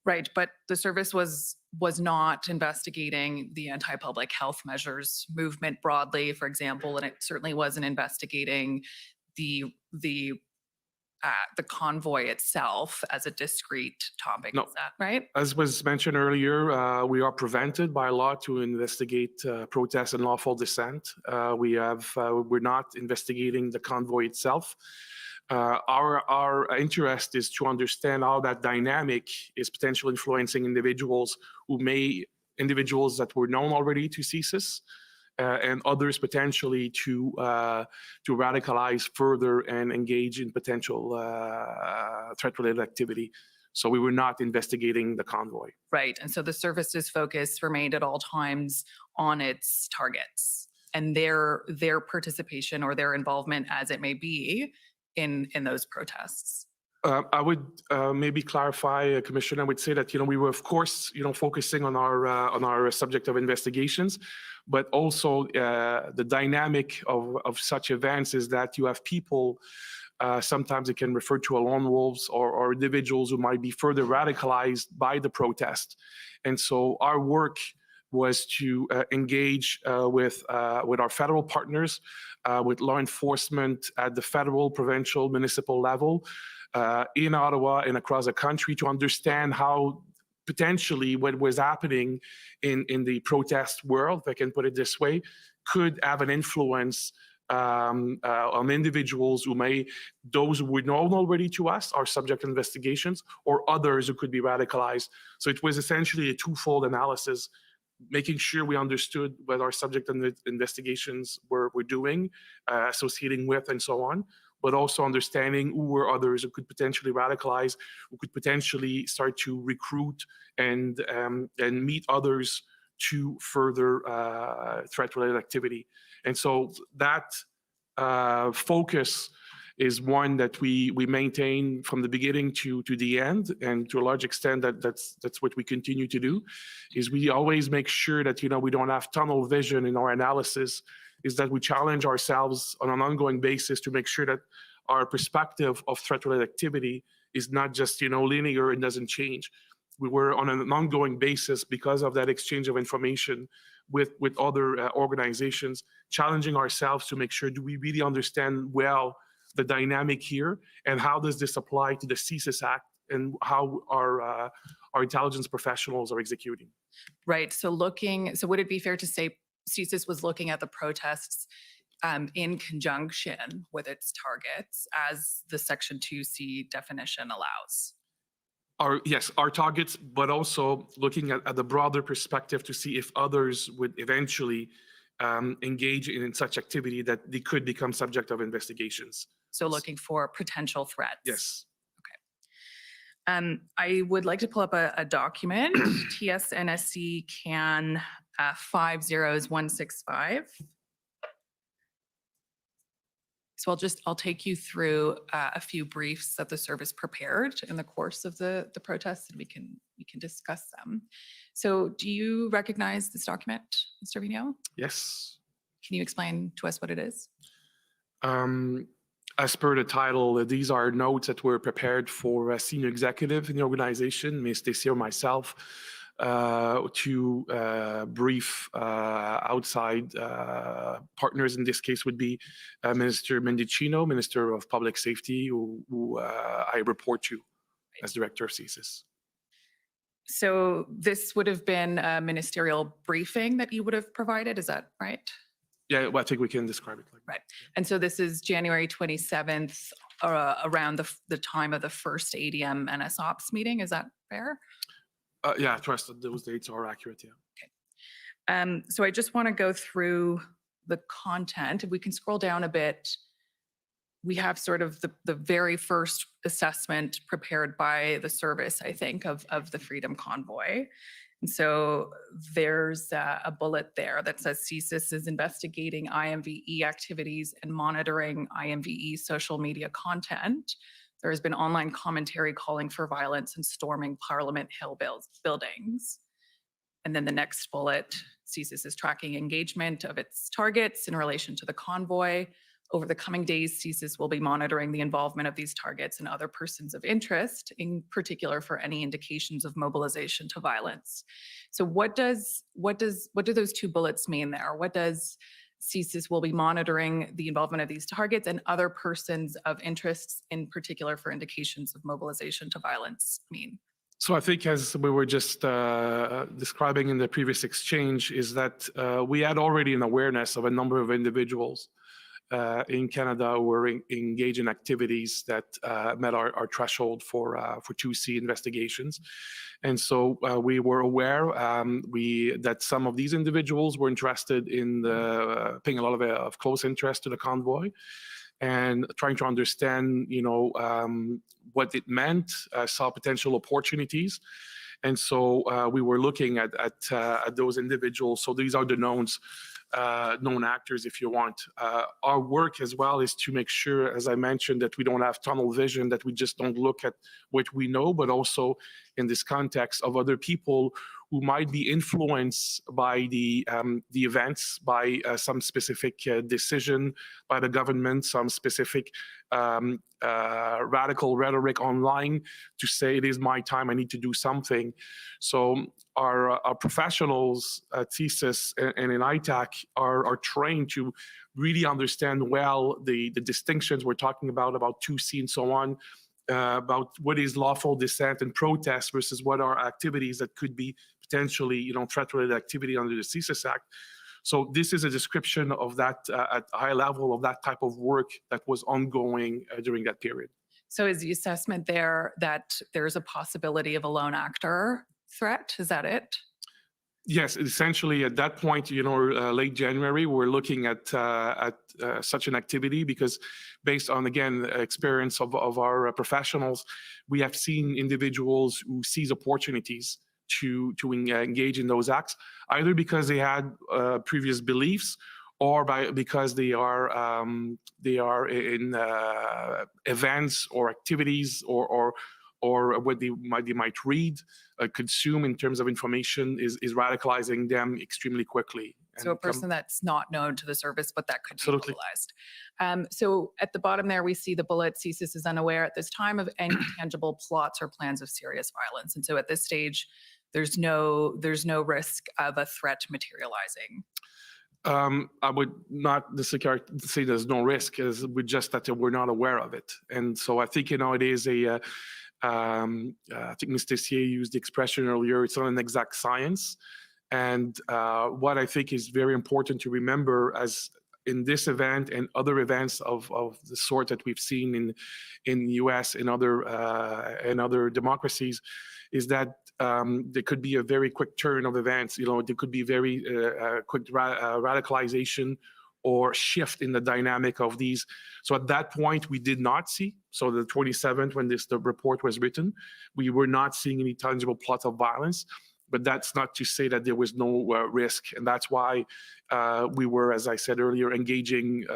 Right, but the service was not investigating the anti-public health measures movement broadly, for example, and it certainly wasn't investigating the convoy itself as a discrete topic. No. Is that right? As was mentioned earlier, we are prevented by law to investigate protest and lawful dissent. We're not investigating the convoy itself. Our interest is to understand how that dynamic is potentially influencing individuals that were known already to CSIS, and others potentially to radicalize further and engage in potential threat-related activity. So we were not investigating the convoy. Right. And so the service's focus remained at all times on its targets and their participation or their involvement, as it may be, in those protests. I would maybe clarify, Commissioner. I would say that we were, of course, focusing on our subject of investigations, but also the dynamic of such events is that you have people. Sometimes it can refer to lone wolves or individuals who might be further radicalized by the protest, and so our work was to engage with our federal partners, with law enforcement at the federal, provincial, municipal level. In Ottawa and across the country to understand how potentially what was happening in the protest world, if I can put it this way, could have an influence on individuals those who were known already to us are subject to investigations, or others who could be radicalized. So it was essentially a twofold analysis, making sure we understood what our subject investigations were doing, associating with, and so on, but also understanding who were others who could potentially radicalize, who could potentially start to recruit and meet others to further threat-related activity. And so that focus is one that we maintain from the beginning to the end, and to a large extent that's what we continue to do, is we always make sure that we don't have tunnel vision in our analysis, is that we challenge ourselves on an ongoing basis to make sure that our perspective of threat-related activity is not just linear and doesn't change. We were on an ongoing basis, because of that exchange of information with other organizations, challenging ourselves to make sure, do we really understand well the dynamic here, and how does this apply to the CSIS Act, and how our intelligence professionals are executing. Right. So would it be fair to say CSIS was looking at the protests in conjunction with its targets, as the Section 2C definition allows? Our targets, but also looking at the broader perspective to see if others would eventually engage in such activity that they could become subject of investigations. So looking for potential threats. Yes. Okay. I would like to pull up a document, TSNSC CAN 50165. So I'll take you through a few briefs that the service prepared in the course of the protests, and we can discuss them. So do you recognize this document, Mr. Vigneault? Yes. Can you explain to us what it is? As per the title, these are notes that were prepared for a senior executive in the organization, Ms. Stacy or myself, to brief outside partners. In this case would be Minister Mendicino, Minister of Public Safety, who I report to as Director of CSIS. So this would have been a ministerial briefing that you would have provided, is that right? Yeah, well, I think we can describe it like that. Right. And so this is January 27th, around the time of the first ADM NSOPS meeting, is that fair? Yeah, I trust that those dates are accurate, yeah. Okay. So I just want to go through the content. If we can scroll down a bit, we have sort of the very first assessment prepared by the service, I think, of the Freedom Convoy. And so there's a bullet there that says CSIS is investigating IMVE activities and monitoring IMVE social media content. There has been online commentary calling for violence and storming Parliament Hill buildings. And then the next bullet, CSIS is tracking engagement of its targets in relation to the convoy. Over the coming days, CSIS will be monitoring the involvement of these targets and other persons of interest, in particular for any indications of mobilization to violence. So what do those two bullets mean there? What does CSIS will be monitoring the involvement of these targets and other persons of interest, in particular for indications of mobilization to violence, mean? So I think, as we were just describing in the previous exchange, is that we had already an awareness of a number of individuals in Canada who were engaged in activities that met our threshold for 2C investigations. And so we were aware that some of these individuals were interested in paying a lot of close interest to the convoy and trying to understand, what it meant, saw potential opportunities. And so we were looking at those individuals. So these are the known actors, if you want. Our work as well is to make sure, as I mentioned, that we don't have tunnel vision, that we just don't look at what we know, but also in this context of other people who might be influenced by the events, by some specific decision by the government, some specific radical rhetoric online to say it is my time, I need to do something. So our professionals at CSIS and in ITAC are trained to really understand well the distinctions we're talking about 2C and so on, about what is lawful dissent and protest versus what are activities that could be potentially, threat-related activity under the CSIS Act. So this is a description of that at a high level of that type of work that was ongoing during that period. So is the assessment there that there's a possibility of a lone actor threat? Is that it? Yes, essentially at that point, late January, we're looking at such an activity because based on, again, experience of our professionals, we have seen individuals who seize opportunities to engage in those acts, either because they had previous beliefs or because they are in events or activities or what they might read, consume in terms of information is radicalizing them extremely quickly. So a person that's not known to the service, but that could Absolutely. be mobilized. So at the bottom there, we see the bullet, CSIS is unaware at this time of any tangible plots or plans of serious violence. And so at this stage, there's no risk of a threat materializing. I would not necessarily say there's no risk, as we just that we're not aware of it. And so I think, it is I think Mr. Tessier used the expression earlier, it's not an exact science. And what I think is very important to remember as in this event and other events of the sort that we've seen in the US and other democracies is that there could be a very quick turn of events. There could be very quick radicalization or shift in the dynamic of these. So at that point, we did not see. So the 27th, when the report was written, we were not seeing any tangible plots of violence. But that's not to say that there was no risk. And that's why we were, as I said earlier, engaging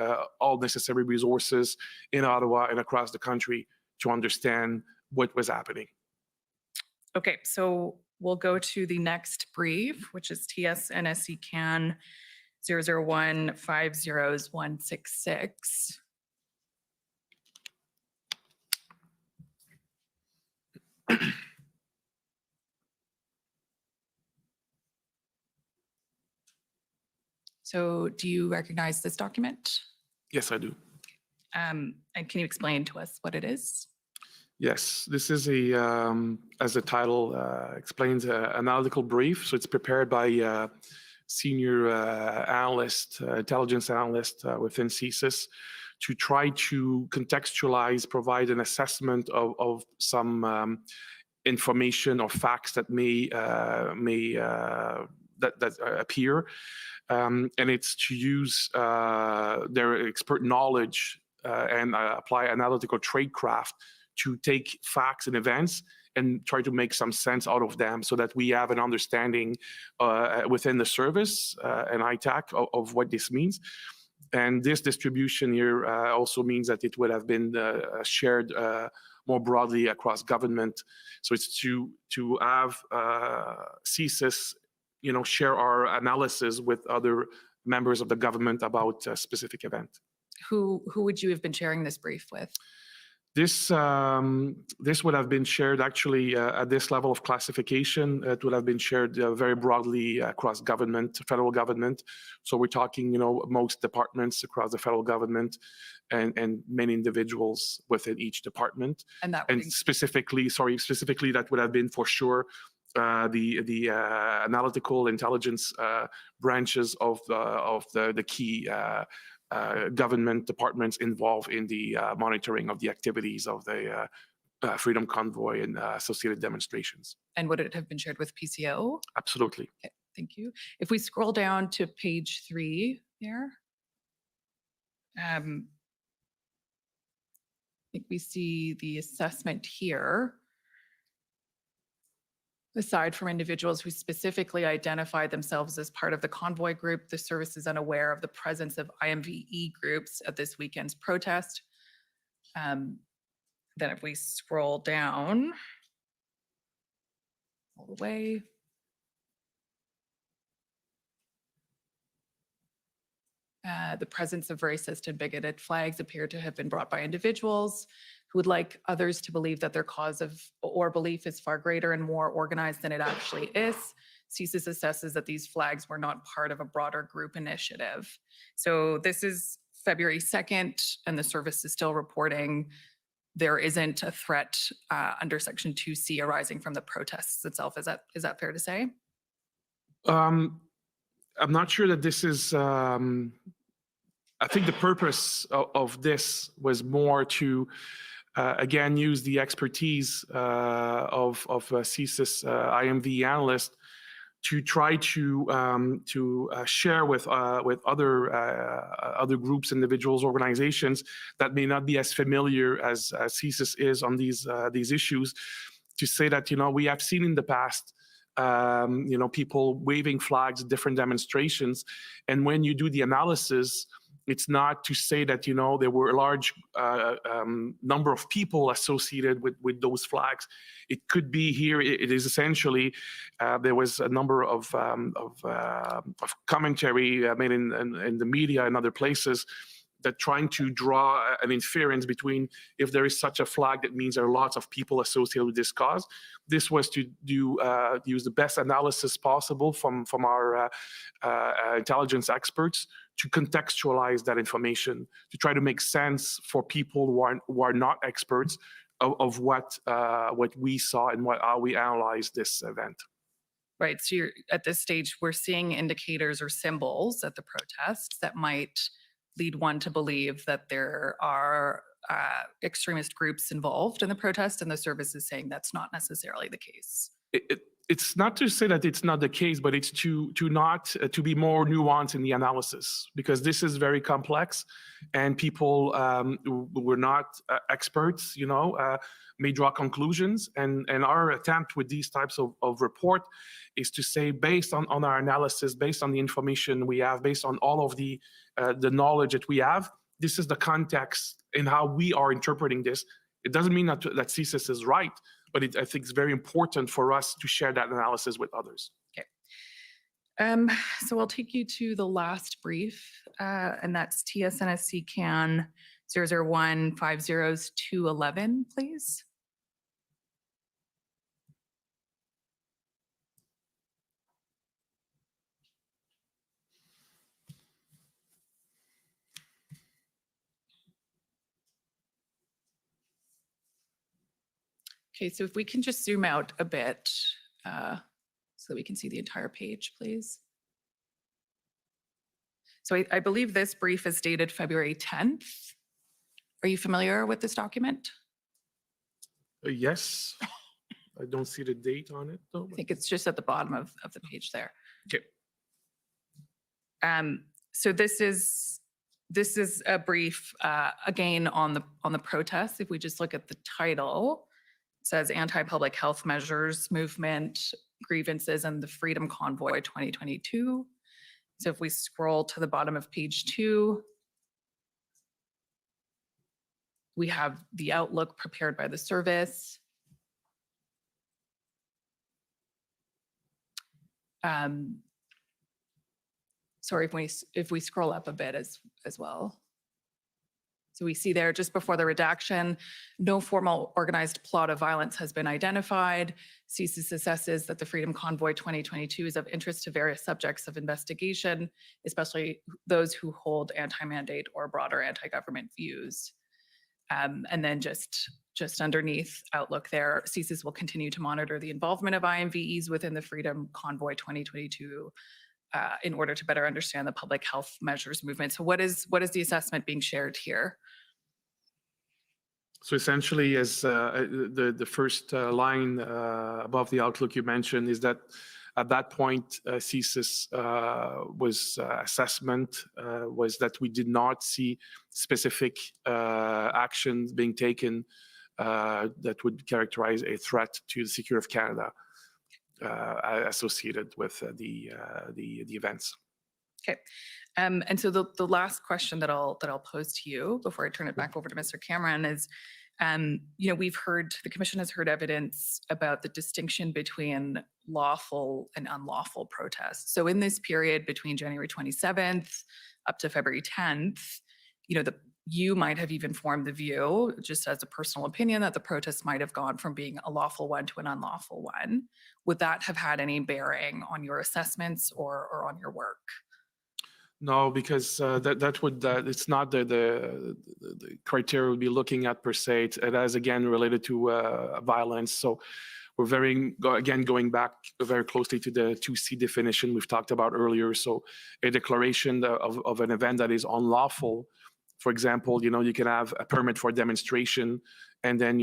all necessary resources in Ottawa and across the country to understand what was happening. Okay, so we'll go to the next brief, which is TS/NSC CAN 001-50166. So do you recognize this document? Yes, I do. And can you explain to us what it is? Yes, this is as the title explains, an analytical brief. So it's prepared by senior intelligence analyst within CSIS to try to contextualize, provide an assessment of some information or facts that may appear. And it's to use their expert knowledge and apply analytical tradecraft to take facts and events and try to make some sense out of them so that we have an understanding within the service and ITAC of what this means. And this distribution here also means that it would have been shared more broadly across government. So it's to have CSIS, share our analysis with other members of the government about a specific event. Who would you have been sharing this brief with? This would have been shared actually at this level of classification. It would have been shared very broadly across government, federal government. So we're talking, most departments across the federal government and many individuals within each department. And specifically, that would have been for sure the analytical intelligence branches of the key government departments involved in the monitoring of the activities of the Freedom Convoy and associated demonstrations. And would it have been shared with PCO? Absolutely. Okay, thank you. If we scroll down to page 3 there, I think we see the assessment here. Aside from individuals who specifically identified themselves as part of the convoy group, the service is unaware of the presence of IMVE groups at this weekend's protest. Then if we scroll down all the way, the presence of racist and bigoted flags appear to have been brought by individuals who would like others to believe that their cause of or belief is far greater and more organized than it actually is. CSIS assesses that these flags were not part of a broader group initiative. So this is February 2nd, and the service is still reporting there isn't a threat under Section 2C arising from the protests itself. Is that fair to say? I'm not sure that this is, I think the purpose of this was more to, again, use the expertise of CSIS IMV analyst to try to share with other groups, individuals, organizations that may not be as familiar as CSIS is on these issues, to say that, you know, we have seen in the past, you know, people waving flags at different demonstrations, and when you do the analysis, it's not to say that, you know, there were a large number of people associated with those flags. It could be here. It is essentially there was a number of commentary made in the media and other places that trying to draw an inference between, if there is such a flag, that means there are lots of people associated with this cause. This was to do use the best analysis possible from our intelligence experts to contextualize that information, to try to make sense for people who are not experts of what we saw and how we analyzed this event. Right. So you're, at this stage, we're seeing indicators or symbols at the protests that might lead one to believe that there are extremist groups involved in the protest, and the service is saying that's not necessarily the case. It's not to say that it's not the case, but it's to be more nuanced in the analysis, because this is very complex, and people who were not experts, you know, may draw conclusions. And our attempt with these types of report is to say, based on our analysis, based on the information we have, based on all of the knowledge that we have, this is the context in how we are interpreting this. It doesn't mean that CSIS is right, but I think it's very important for us to share that analysis with others. Okay. So I'll take you to the last brief, and that's TSNSC CAN 00150-211, please. Okay, so if we can just zoom out a bit so that we can see the entire page, please. So I believe this brief is dated February 10th. Are you familiar with this document? Yes. I don't see the date on it, though. I think it's just at the bottom of the page there. Okay. So this is a brief again on the protests. If we just look at the title, it says Anti-Public Health Measures Movement, Grievances, and the Freedom Convoy 2022. So if we scroll to the bottom of page 2, we have the outlook prepared by the service. Sorry, if we scroll up a bit as well. So we see there, just before the redaction, no formal organized plot of violence has been identified. CSIS assesses that the Freedom Convoy 2022 is of interest to various subjects of investigation, especially those who hold anti-mandate or broader anti-government views. And then just underneath outlook there, CSIS will continue to monitor the involvement of IMVEs within the Freedom Convoy 2022 in order to better understand the public health measures movement. So what is the assessment being shared here? So essentially, as the first line above the outlook you mentioned is that at that point, CSIS was assessment was that we did not see specific actions being taken that would characterize a threat to the security of Canada associated with the events. Okay. And so the last question that I'll pose to you before I turn it back over to Mr. Cameron is, the commission has heard evidence about the distinction between lawful and unlawful protests. So in this period between January 27th up to February 10th, you might have even formed the view, just as a personal opinion, that the protest might have gone from being a lawful one to an unlawful one. Would that have had any bearing on your assessments or on your work? No, because it's not the criteria we'll be looking at per se. It is again related to violence. So we're going back very closely to the 2C definition we've talked about earlier. So a declaration of an event that is unlawful. For example, you can have a permit for demonstration, and then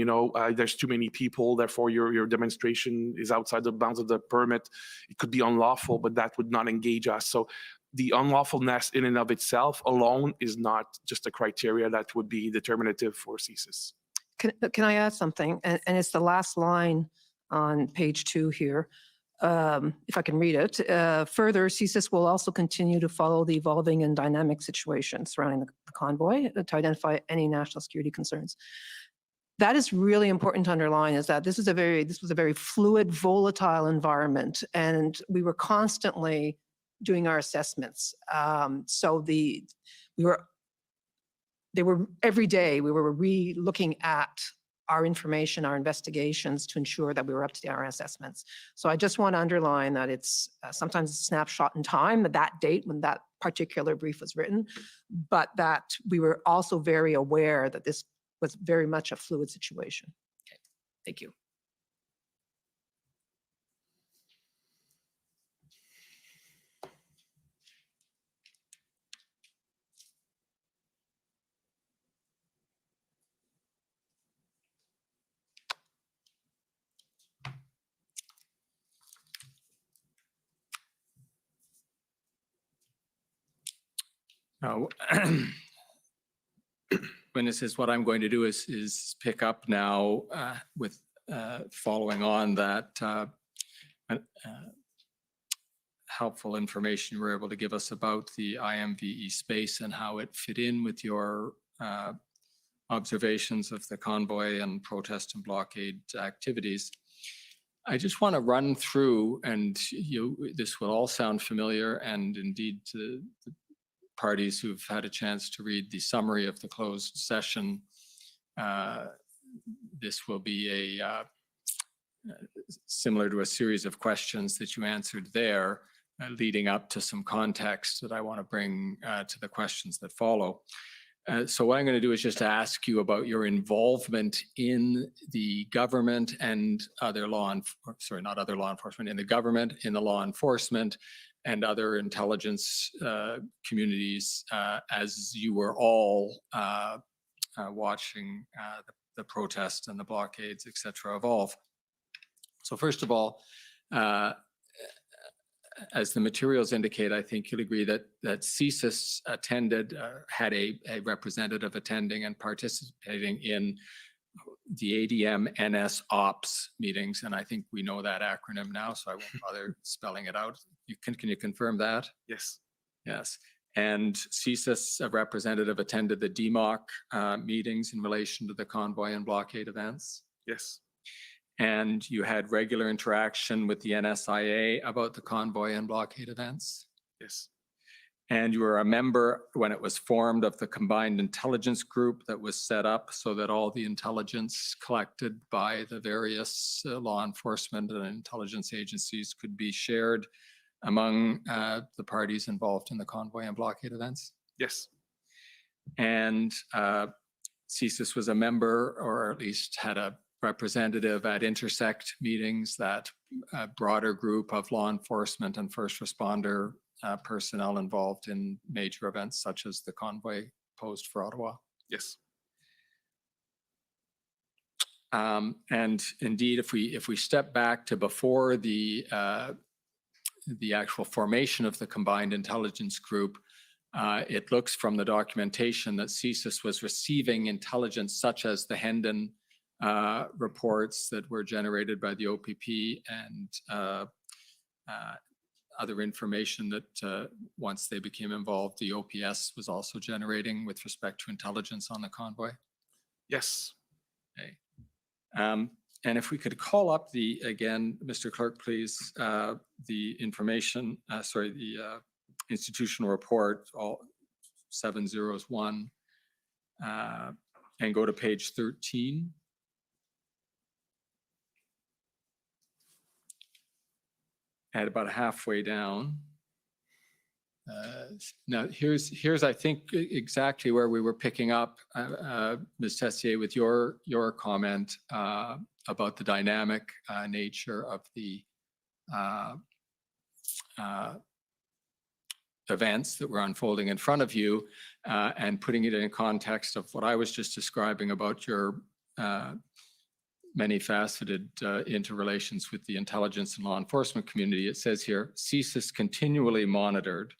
there's too many people, therefore your demonstration is outside the bounds of the permit. It could be unlawful, but that would not engage us. So the unlawfulness in and of itself alone is not just a criteria that would be determinative for CSIS. Can I add something? And it's the last line on page 2 here. If I can read it. Further, CSIS will also continue to follow the evolving and dynamic situation surrounding the convoy to identify any national security concerns. That is really important to underline, is that this was a very fluid, volatile environment, and we were constantly doing our assessments. Every day we were re-looking at our information, our investigations to ensure that we were up to our assessments. So I just want to underline that it's sometimes a snapshot in time, that date when that particular brief was written, but that we were also very aware that this was very much a fluid situation. Okay, thank you. Now, witnesses, what I'm going to do is pick up now with following on that helpful information you were able to give us about the IMVE space and how it fit in with your observations of the convoy and protest and blockade activities. I just want to run through, and this will all sound familiar, and indeed to the parties who've had a chance to read the summary of the closed session, this will be similar to a series of questions that you answered there, leading up to some context that I want to bring to the questions that follow. So what I'm going to do is just ask you about your involvement in the government and other in the government, in the law enforcement, and other intelligence communities as you were all watching the protests and the blockades, et cetera, evolve. So first of all, as the materials indicate, I think you'll agree that CSIS attended, had a representative attending and participating in the ADM NS Ops meetings, and I think we know that acronym now, so I won't bother spelling it out. Can you confirm that? Yes. Yes. And CSIS, a representative, attended the DMOC meetings in relation to the convoy and blockade events? Yes. And you had regular interaction with the NSIA about the convoy and blockade events? Yes. And you were a member when it was formed of the combined intelligence group that was set up so that all the intelligence collected by the various law enforcement and intelligence agencies could be shared among the parties involved in the convoy and blockade events? Yes. And CSIS was a member, or at least had a representative at intersect meetings, that broader group of law enforcement and first responder personnel involved in major events such as the convoy posed for Ottawa. Yes. And indeed, if we step back to before the actual formation of the combined intelligence group, it looks from the documentation that CSIS was receiving intelligence such as the Hendon reports that were generated by the OPP and other information that once they became involved, the OPS was also generating with respect to intelligence on the convoy. Yes. Okay. And if we could call up again, Mr. Clerk, please, the information, the institutional report, all 701, and go to page 13. At about halfway down. Now, here's I think exactly where we were picking up, Ms. Tessier, with your comment about the dynamic nature of the events that were unfolding in front of you, and putting it in context of what I was just describing about your many-faceted interrelations with the intelligence and law enforcement community. It says here, CSIS continually monitored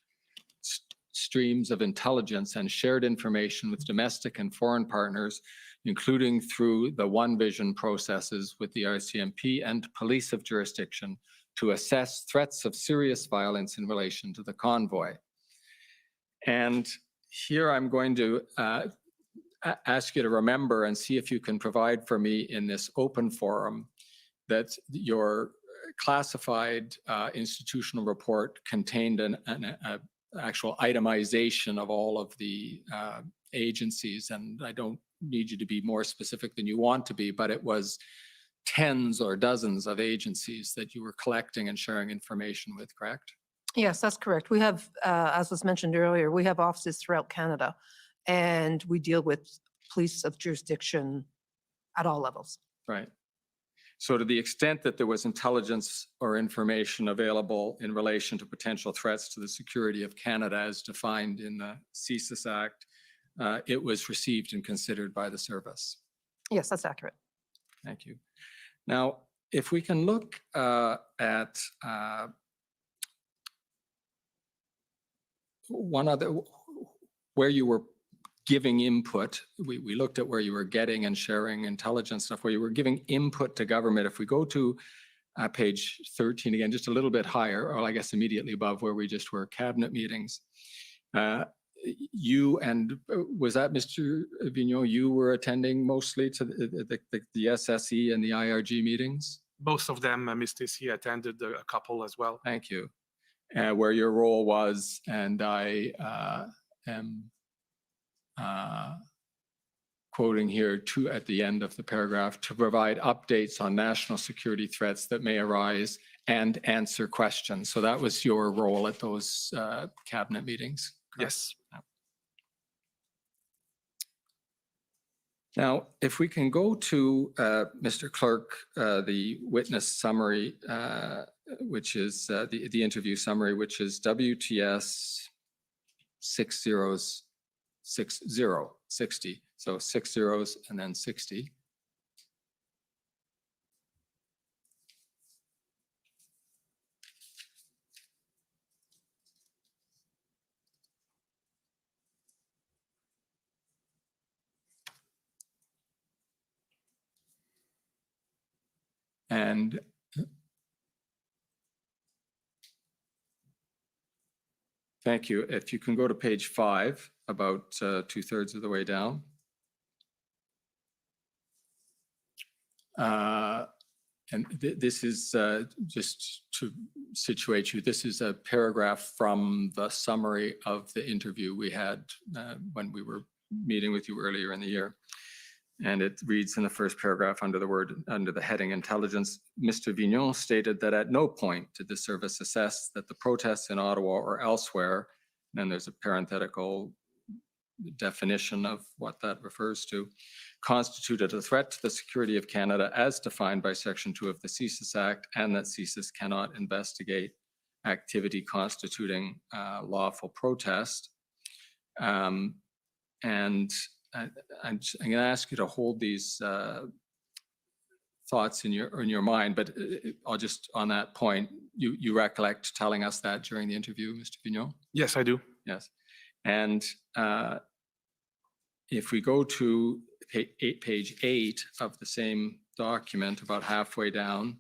streams of intelligence and shared information with domestic and foreign partners, including through the One Vision processes with the RCMP and police of jurisdiction, to assess threats of serious violence in relation to the convoy. And here I'm going to ask you to remember and see if you can provide for me in this open forum that your classified institutional report contained an actual itemization of all of the agencies. And I don't need you to be more specific than you want to be, but it was tens or dozens of agencies that you were collecting and sharing information with, correct? Yes, that's correct. We have, as was mentioned earlier, we have offices throughout Canada, and we deal with police of jurisdiction at all levels. Right. So to the extent that there was intelligence or information available in relation to potential threats to the security of Canada as defined in the CSIS Act, it was received and considered by the service. Yes, that's accurate. Thank you. Now, if we can look at one other, where you were giving input, we looked at where you were getting and sharing intelligence stuff, where you were giving input to government. If we go to page 13 again, just a little bit higher, or I guess immediately above where we just were, cabinet meetings. You and, was that Mr. Vigneault, you were attending mostly to the SSE and the IRG meetings? Both of them, Ms. Tessier attended a couple as well. Thank you. Where your role was, and I am quoting here at the end of the paragraph, to provide updates on national security threats that may arise and answer questions. So that was your role at those cabinet meetings, correct? Yes. Now, if we can go to Mr. Clerk, the witness summary, which is the interview summary, which is WTS 60. So 6 zeros and then 60. And thank you. If you can go to page 5, about 2/3 of the way down. And this is just to situate you. This is a paragraph from the summary of the interview we had when we were meeting with you earlier in the year. And it reads in the first paragraph under the heading intelligence, Mr. Vigneault stated that at no point did the service assess that the protests in Ottawa or elsewhere, and then there's a parenthetical definition of what that refers to, constituted a threat to the security of Canada as defined by Section 2 of the CSIS Act, and that CSIS cannot investigate activity constituting lawful protest. And I'm going to ask you to hold these thoughts in your mind, but I'll just, on that point, you recollect telling us that during the interview, Mr. Vigneault? Yes, I do. Yes. And if we go to page 8 of the same document, about halfway down,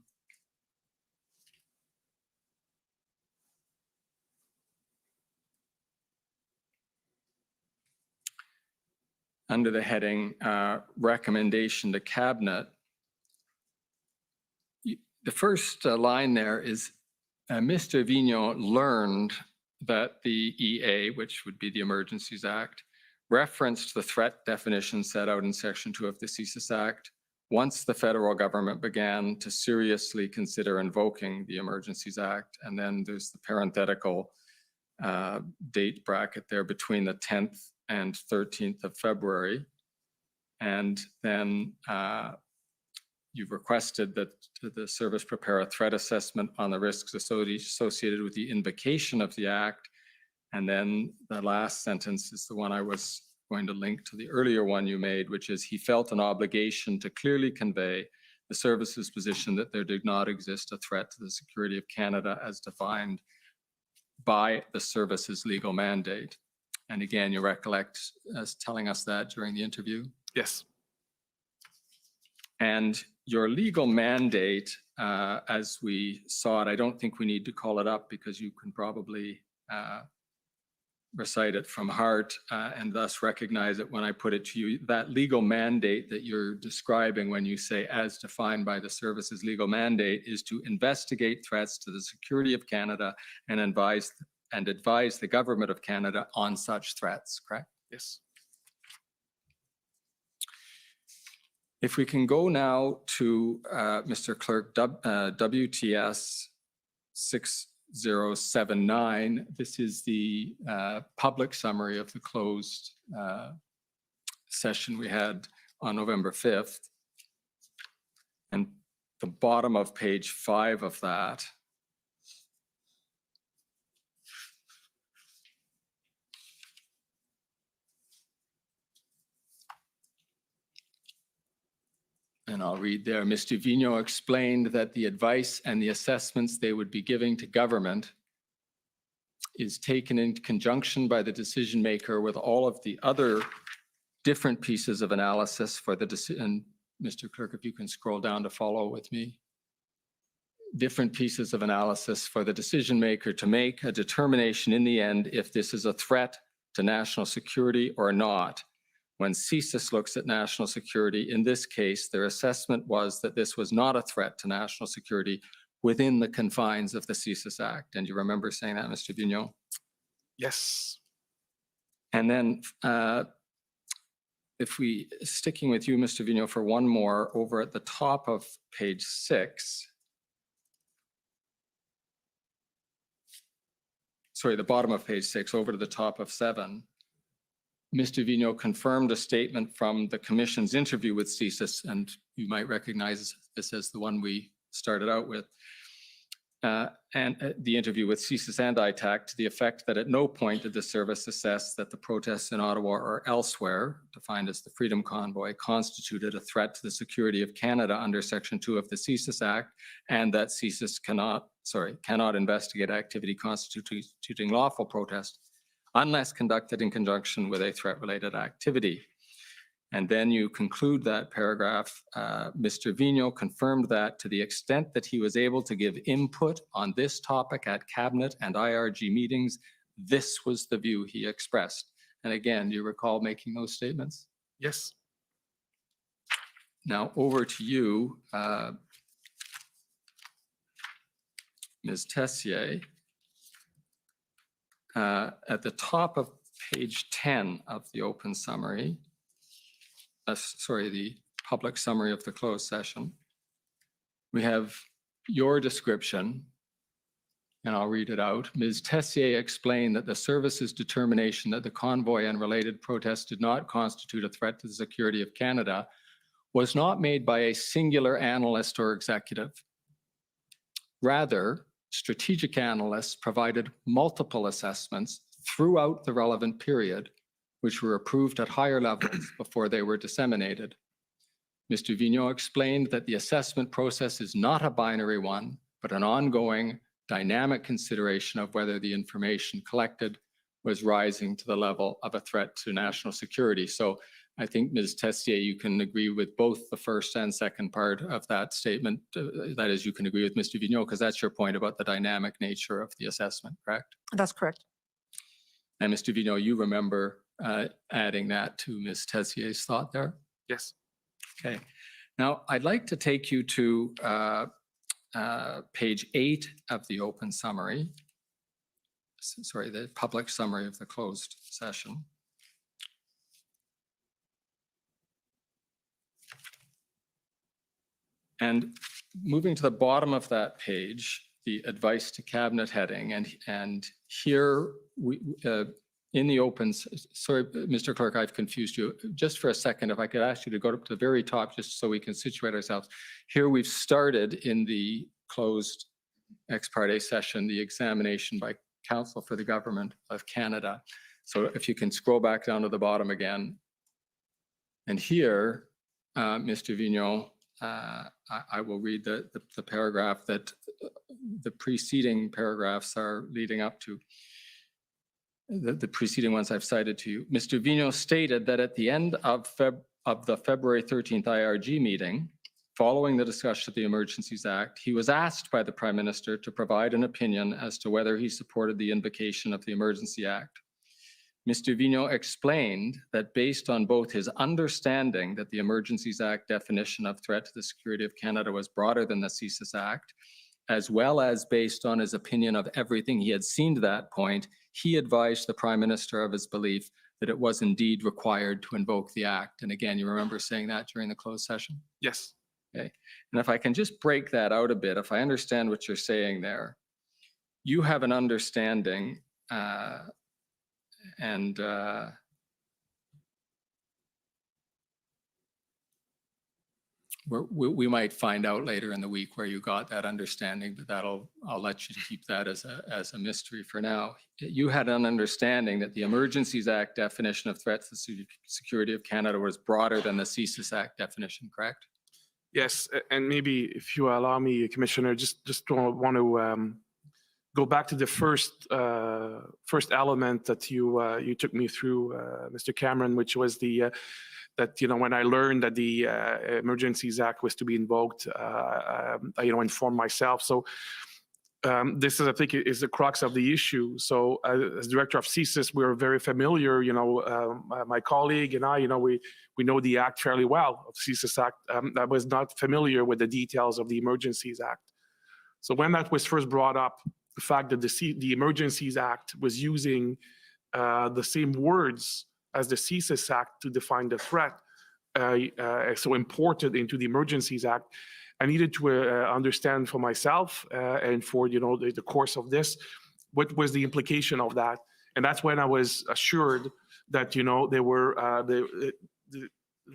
under the heading recommendation to Cabinet, the first line there is Mr. Vigneault learned that the EA, which would be the Emergencies Act, referenced the threat definition set out in Section 2 of the CSIS Act once the federal government began to seriously consider invoking the Emergencies Act. And then there's the parenthetical date bracket there between the 10th and 13th of February. And then you've requested that the service prepare a threat assessment on the risks associated with the invocation of the Act. And then the last sentence is the one I was going to link to the earlier one you made, which is he felt an obligation to clearly convey the service's position that there did not exist a threat to the security of Canada as defined by the service's legal mandate. And again, you recollect us telling us that during the interview? Yes. And your legal mandate, as we saw it, I don't think we need to call it up because you can probably recite it from heart and thus recognize it when I put it to you. That legal mandate that you're describing when you say as defined by the service's legal mandate is to investigate threats to the security of Canada and advise the government of Canada on such threats, correct? Yes. If we can go now to Mr. Clerk, WTS 6079. This is the public summary of the closed session we had on November 5th. And the bottom of page 5 of that and I'll read there. Mr. Vigneault explained that the advice and the assessments they would be giving to government is taken in conjunction by the decision maker with all of the other different pieces of analysis for the decision. And Mr. Clerk, if you can scroll down to follow with me. Different pieces of analysis for the decision maker to make a determination in the end if this is a threat to national security or not. When CSIS looks at national security, in this case, their assessment was that this was not a threat to national security within the confines of the CSIS Act. And you remember saying that, Mr. Vigneault? Yes. And then if we, sticking with you, Mr. Vigneault, for one more, over at the top of page 6, sorry, the bottom of page 6, over to the top of 7, Mr. Vigneault confirmed a statement from the Commission's interview with CSIS, and you might recognize this as the one we started out with, and the interview with CSIS and ITAC, to the effect that at no point did the service assess that the protests in Ottawa or elsewhere, defined as the Freedom Convoy, constituted a threat to the security of Canada under Section 2 of the CSIS Act, and that CSIS cannot investigate activity constituting lawful protest unless conducted in conjunction with a threat-related activity. And then you conclude that paragraph, Mr. Vigneault confirmed that to the extent that he was able to give input on this topic at Cabinet and IRG meetings, this was the view he expressed. And again, do you recall making those statements? Yes. Now over to you, Ms. Tessier. At the top of page 10 of the open summary, the public summary of the closed session, we have your description and I'll read it out. Ms. Tessier explained that the service's determination that the convoy and related protests did not constitute a threat to the security of Canada was not made by a singular analyst or executive. Rather, strategic analysts provided multiple assessments throughout the relevant period, which were approved at higher levels before they were disseminated. Mr. Vigneault explained that the assessment process is not a binary one, but an ongoing, dynamic consideration of whether the information collected was rising to the level of a threat to national security. So I think, Ms. Tessier, you can agree with both the first and second part of that statement. That is, you can agree with Mr. Vigneault, because that's your point about the dynamic nature of the assessment, correct? That's correct. And Mr. Vigneault, you remember adding that to Ms. Tessier's thought there? Yes. Okay. Now, I'd like to take you to page 8 of the open summary. Sorry, the public summary of the closed session. And moving to the bottom of that page, the advice to cabinet heading, and here we in the open, sorry, Mr. Clerk, I've confused you. Just for a second, if I could ask you to go up to the very top, just so we can situate ourselves. Here we've started in the closed ex parte session, the examination by Counsel for the Government of Canada. So if you can scroll back down to the bottom again. And here, Mr. Vigneault, I will read the paragraph that the preceding paragraphs are leading up to. The preceding ones I've cited to you. Mr. Vigneault stated that at the end of the February 13th IRG meeting, following the discussion of the Emergencies Act, he was asked by the Prime Minister to provide an opinion as to whether he supported the invocation of the Emergency Act. Mr. Vigneault explained that based on both his understanding that the Emergencies Act definition of threat to the security of Canada was broader than the CSIS Act, as well as based on his opinion of everything he had seen to that point, he advised the Prime Minister of his belief that it was indeed required to invoke the Act. And again, you remember saying that during the closed session? Yes. Okay. And if I can just break that out a bit, if I understand what you're saying there, you have an understanding we might find out later in the week where you got that understanding, but I'll let you keep that as a mystery for now. You had an understanding that the Emergencies Act definition of threats to the security of Canada was broader than the CSIS Act definition, correct? Yes, and maybe if you allow me, Commissioner, just want to go back to the first element that you took me through, Mr. Cameron, which was the that when I learned that the Emergencies Act was to be invoked, I informed myself. So this is, I think, is the crux of the issue. So as director of CSIS, we are very familiar. My colleague and I, we know the Act fairly well, of CSIS Act. I was not familiar with the details of the Emergencies Act. So when that was first brought up, the fact that the Emergencies Act was using the same words as the CSIS Act to define the threat, so imported into the Emergencies Act, I needed to understand for myself and for the course of this, what was the implication of that, and that's when I was assured that there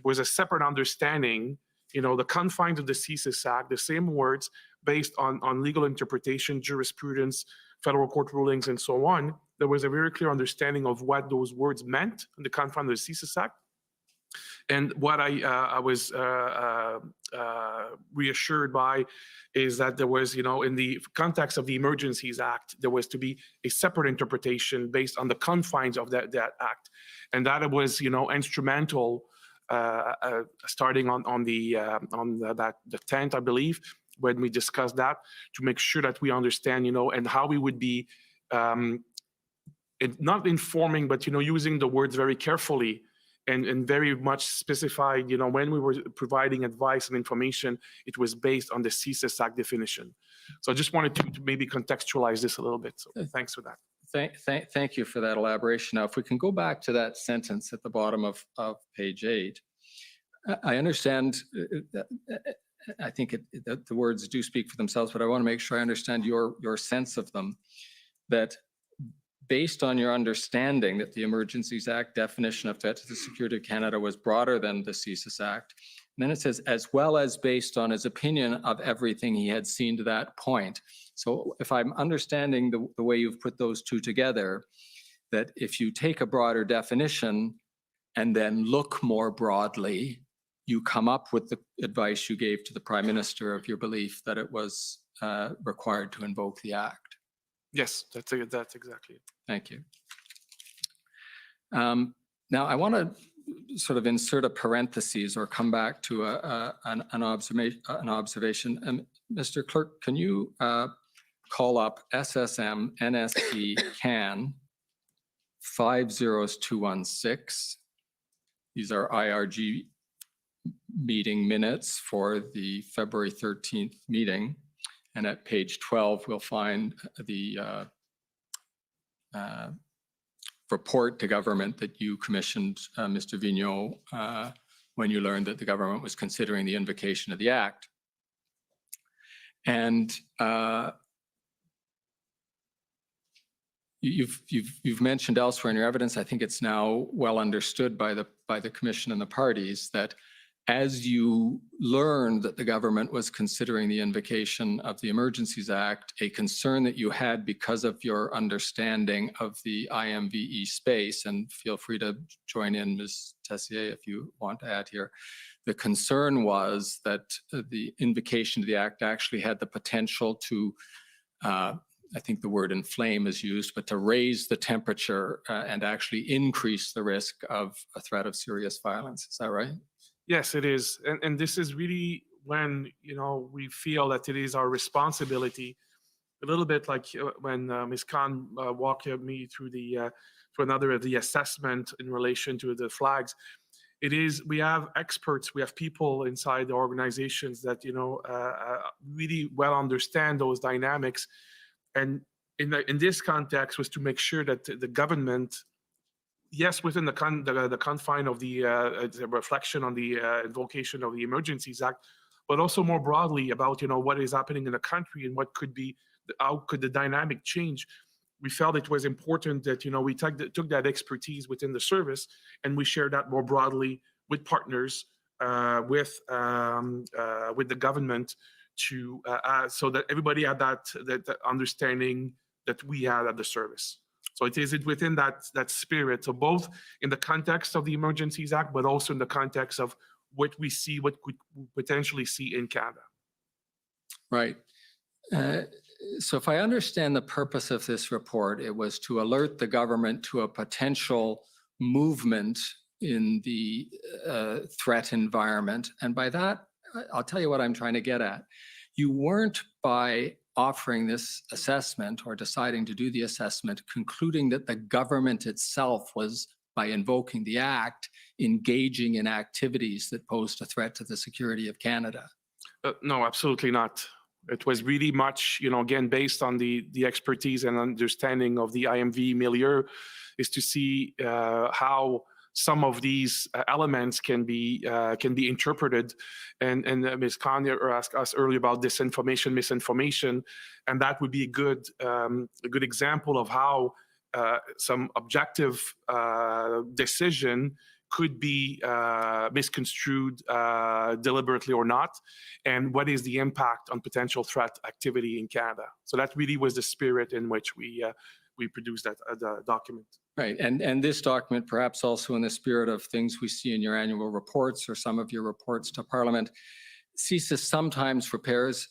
was a separate understanding, the confines of the CSIS Act, the same words based on legal interpretation, jurisprudence, federal court rulings, and so on. There was a very clear understanding of what those words meant in the confines of the CSIS Act. And what I was reassured by is that there was, in the context of the Emergencies Act, there was to be a separate interpretation based on the confines of that act. And that it was, instrumental starting on the 10th, I believe, when we discussed that, to make sure that we understand, and how we would be not informing, but using the words very carefully and very much specified. When we were providing advice and information, it was based on the CSIS Act definition. So I just wanted to maybe contextualize this a little bit. So thanks for that. Thank you for that elaboration. Now, if we can go back to that sentence at the bottom of page 8, I understand, I think the words do speak for themselves, but I want to make sure I understand your sense of them. That based on your understanding that the Emergencies Act definition of threat to the security of Canada was broader than the CSIS Act. And then it says, as well as based on his opinion of everything he had seen to that point. So if I'm understanding the way you've put those two together, that if you take a broader definition and then look more broadly, you come up with the advice you gave to the Prime Minister of your belief that it was required to invoke the Act. Yes, that's exactly it. Thank you. Now, I want to sort of insert a parenthesis or come back to an observation. Mr. Clerk, can you call up SSM NSP CAN 50216? These are IRG meeting minutes for the February 13th meeting. And at page 12, we'll find the report to government that you commissioned, Mr. Vigneault, when you learned that the government was considering the invocation of the Act. And you've mentioned elsewhere in your evidence, I think it's now well understood by the Commission and the parties, that as you learned that the government was considering the invocation of the Emergencies Act, a concern that you had because of your understanding of the IMVE space, and feel free to join in, Ms. Tessier, if you want to add here. The concern was that the invocation of the Act actually had the potential to, I think the word inflame is used, but to raise the temperature and actually increase the risk of a threat of serious violence. Is that right? Yes, it is. And this is really when, we feel that it is our responsibility, a little bit like when Ms. Khan walked me through the assessment in relation to the flags. We have experts, we have people inside the organizations that, really well understand those dynamics. And in this context was to make sure that the government, yes, within the confine of the reflection on the invocation of the Emergencies Act, but also more broadly about what is happening in the country and how could the dynamic change. We felt it was important that we took that expertise within the service and we shared that more broadly with partners, with the government, so that everybody had that understanding that we had at the service. So it is within that spirit, so both in the context of the Emergencies Act, but also in the context of what we could potentially see in Canada. Right. So if I understand the purpose of this report, it was to alert the government to a potential movement in the threat environment. And by that, I'll tell you what I'm trying to get at. You weren't, by offering this assessment or deciding to do the assessment, concluding that the government itself was, by invoking the Act, engaging in activities that posed a threat to the security of Canada. No, absolutely not. It was really much, again, based on the expertise and understanding of the IMV milieu, is to see how some of these elements can be interpreted. And Ms. Conyer asked us earlier about disinformation, misinformation, and that would be a good example of how some objective decision could be misconstrued deliberately or not, and what is the impact on potential threat activity in Canada. So that really was the spirit in which we produced that document. Right, and this document, perhaps also in the spirit of things we see in your annual reports or some of your reports to Parliament, CSIS sometimes prepares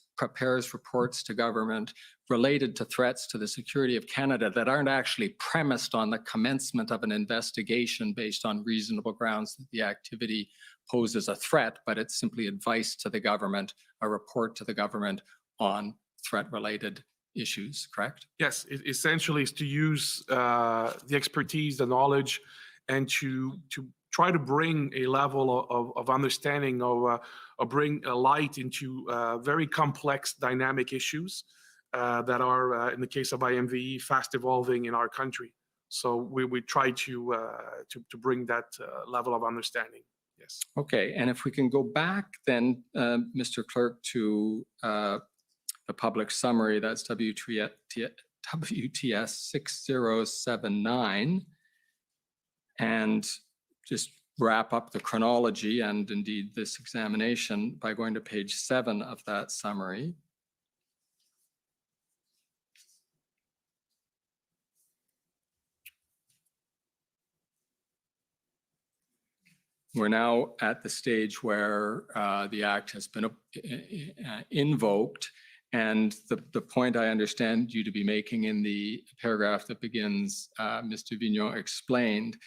reports to government related to threats to the security of Canada that aren't actually premised on the commencement of an investigation based on reasonable grounds that the activity poses a threat, but it's simply advice to the government, a report to the government on threat-related issues, correct? Yes, it essentially is to use the expertise, the knowledge, and to try to bring a level of understanding or bring a light into very complex dynamic issues that are, in the case of IMVE, fast evolving in our country. So we try to bring that level of understanding. Yes. Okay, and if we can go back then, Mr. Clerk, to the public summary, that's WTS 6079, and just wrap up the chronology and indeed this examination by going to page 7 of that summary. We're now at the stage where the Act has been invoked. And the point I understand you to be making in the paragraph that begins, Mr. Vignon explained,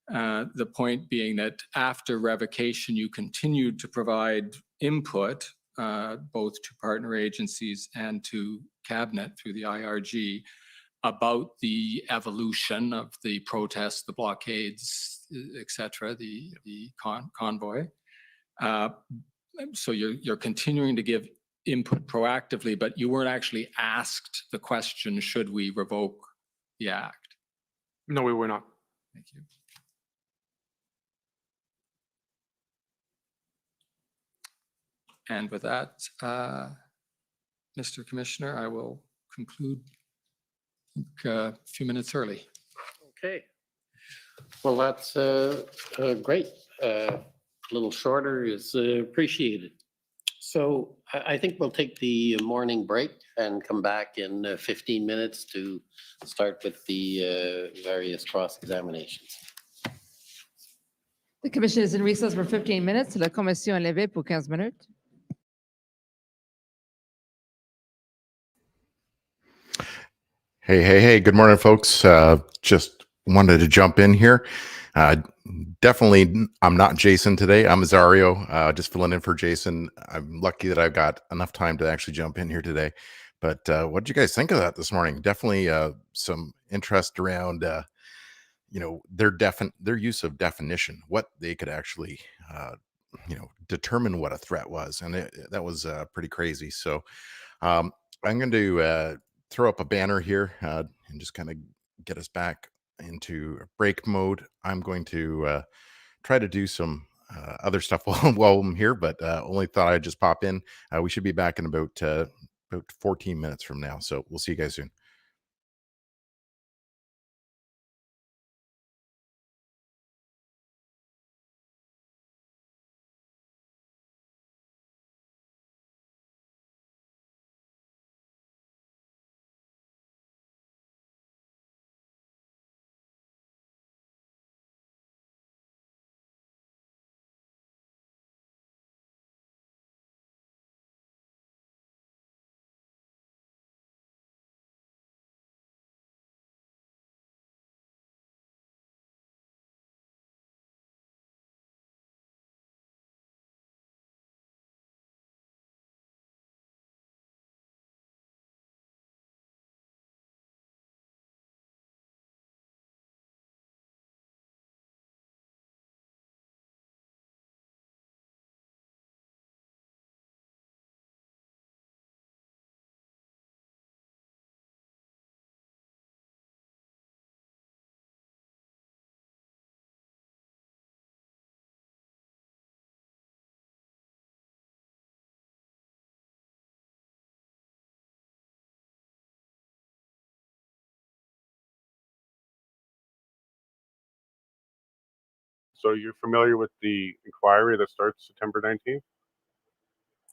the point being that after revocation, you continued to provide input, both to partner agencies and to Cabinet through the IRG, about the evolution of the protests, the blockades, et cetera, the convoy. So you're continuing to give input proactively, but you weren't actually asked the question, should we revoke the Act? No, we were not. Thank you. And with that, Mr. Commissioner, I will conclude a few minutes early. Okay. Well, that's great. A little shorter is appreciated. So I think we'll take the morning break and come back in 15 minutes to start with the various cross-examinations. The commission is in recess for 15 minutes. La commission est levée pour 15 minutes. Hey, good morning, folks. Just wanted to jump in here. Definitely, I'm not Jason today. I'm Azario, just filling in for Jason. I'm lucky that I've got enough time to actually jump in here today. But what did you guys think of that this morning? Definitely some interest around, their use of definition, what they could actually, determine what a threat was. And that was pretty crazy. So I'm going to throw up a banner here and just kind of get us back into break mode. I'm going to try to do some other stuff while I'm here, but only thought I'd just pop in. We should be back in about 14 minutes from now. So we'll see you guys soon. So you're familiar with the inquiry that starts September 19th?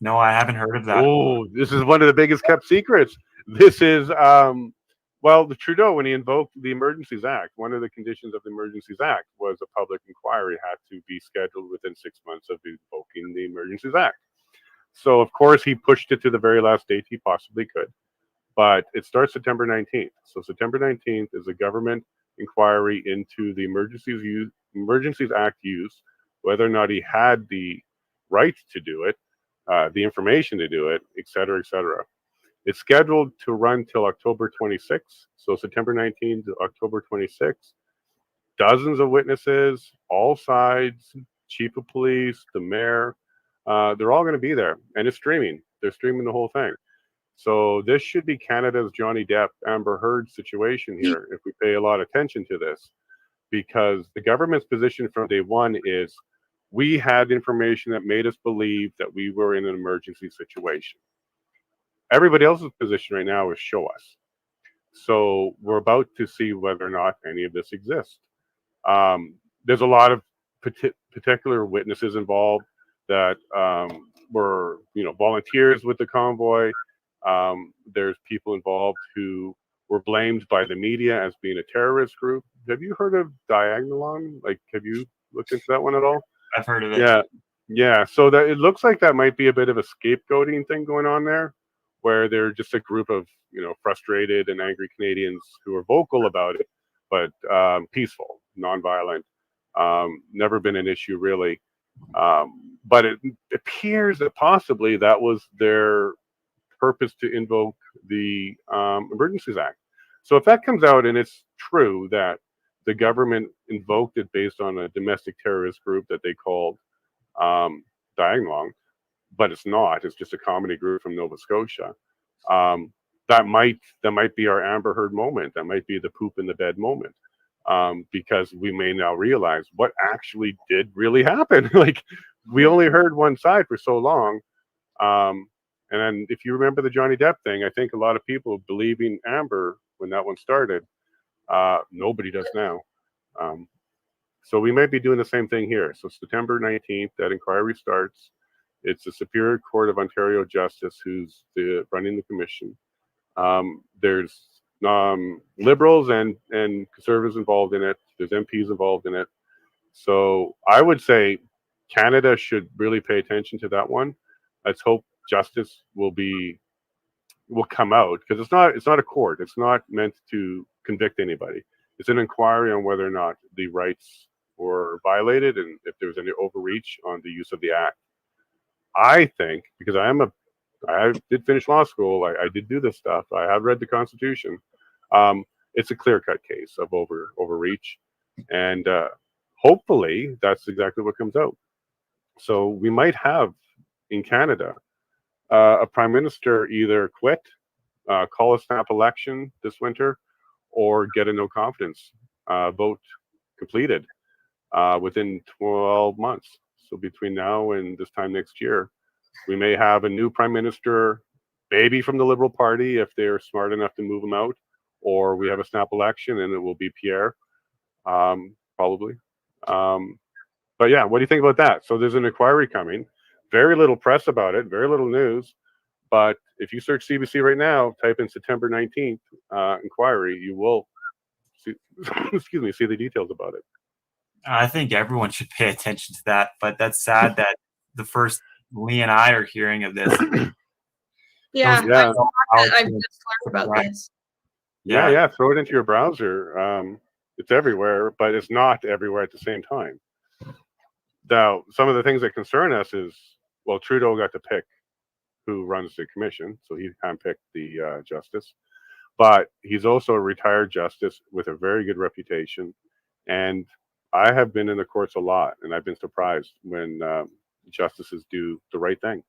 No, I haven't heard of that. Oh, this is one of the biggest kept secrets. This is, the Trudeau, when he invoked the Emergencies Act, one of the conditions of the Emergencies Act was a public inquiry had to be scheduled within 6 months of invoking the Emergencies Act. So, of course, he pushed it to the very last date he possibly could. But it starts September 19th. So September 19th is a government inquiry into the Emergencies Act use, whether or not he had the right to do it, the information to do it, et cetera, et cetera. It's scheduled to run till October 26th. So September 19th to October 26th. Dozens of witnesses, all sides, chief of police, the mayor, they're all going to be there. And it's streaming. They're streaming the whole thing. So this should be Canada's Johnny Depp, Amber Heard situation here, if we pay a lot of attention to this, because the government's position from day one is we had information that made us believe that we were in an emergency situation. Everybody else's position right now is show us. So we're about to see whether or not any of this exists. There's a lot of particular witnesses involved that were, volunteers with the convoy. There's people involved who were blamed by the media as being a terrorist group. Have you heard of Diagnolon? Like, have you looked into that one at all? I've heard of it. Yeah. So that it looks like that might be a bit of a scapegoating thing going on there, where they're just a group of frustrated and angry Canadians who are vocal about it, but peaceful, nonviolent. Never been an issue really, but it appears that possibly that was their purpose to invoke the Emergencies Act. So if that comes out and it's true that the government invoked it based on a domestic terrorist group that they called Diagnolon, but it's not. It's just a comedy group from Nova Scotia. That might be our Amber Heard moment. That might be the poop in the bed moment, because we may now realize what actually did really happen. Like, we only heard one side for so long. And then if you remember the Johnny Depp thing, I think a lot of people believing Amber when that one started. Nobody does now. So we might be doing the same thing here. So September 19th, that inquiry starts. It's the Superior Court of Ontario Justice who's running the commission. There's Liberals and Conservatives involved in it. There's MPs involved in it. So I would say Canada should really pay attention to that one. Let's hope justice will come out, because it's not a court. It's not meant to convict anybody. It's an inquiry on whether or not the rights were violated and if there was any overreach on the use of the act. I think, because I did finish law school, I did do this stuff, I have read the Constitution. It's a clear-cut case of overreach, and hopefully that's exactly what comes out. So we might have in Canada a prime minister either quit, call a snap election this winter, or get a no confidence vote completed within 12 months. So between now and this time next year, we may have a new prime minister, maybe from the Liberal Party if they're smart enough to move him out, or we have a snap election and it will be Pierre, probably. But yeah, what do you think about that? So there's an inquiry coming. Very little press about it, very little news. But if you search CBC right now, type in September 19th inquiry, you will see, see the details about it. I think everyone should pay attention to that, but that's sad that the first Lee and I are hearing of this. Yeah, Yeah. I've just learned about this. Yeah, throw it into your browser. It's everywhere, but it's not everywhere at the same time. Now, some of the things that concern us is, well, Trudeau got to pick who runs the commission, so he handpicked the justice. But he's also a retired justice with a very good reputation. And I have been in the courts a lot, and I've been surprised when justices do the right thing.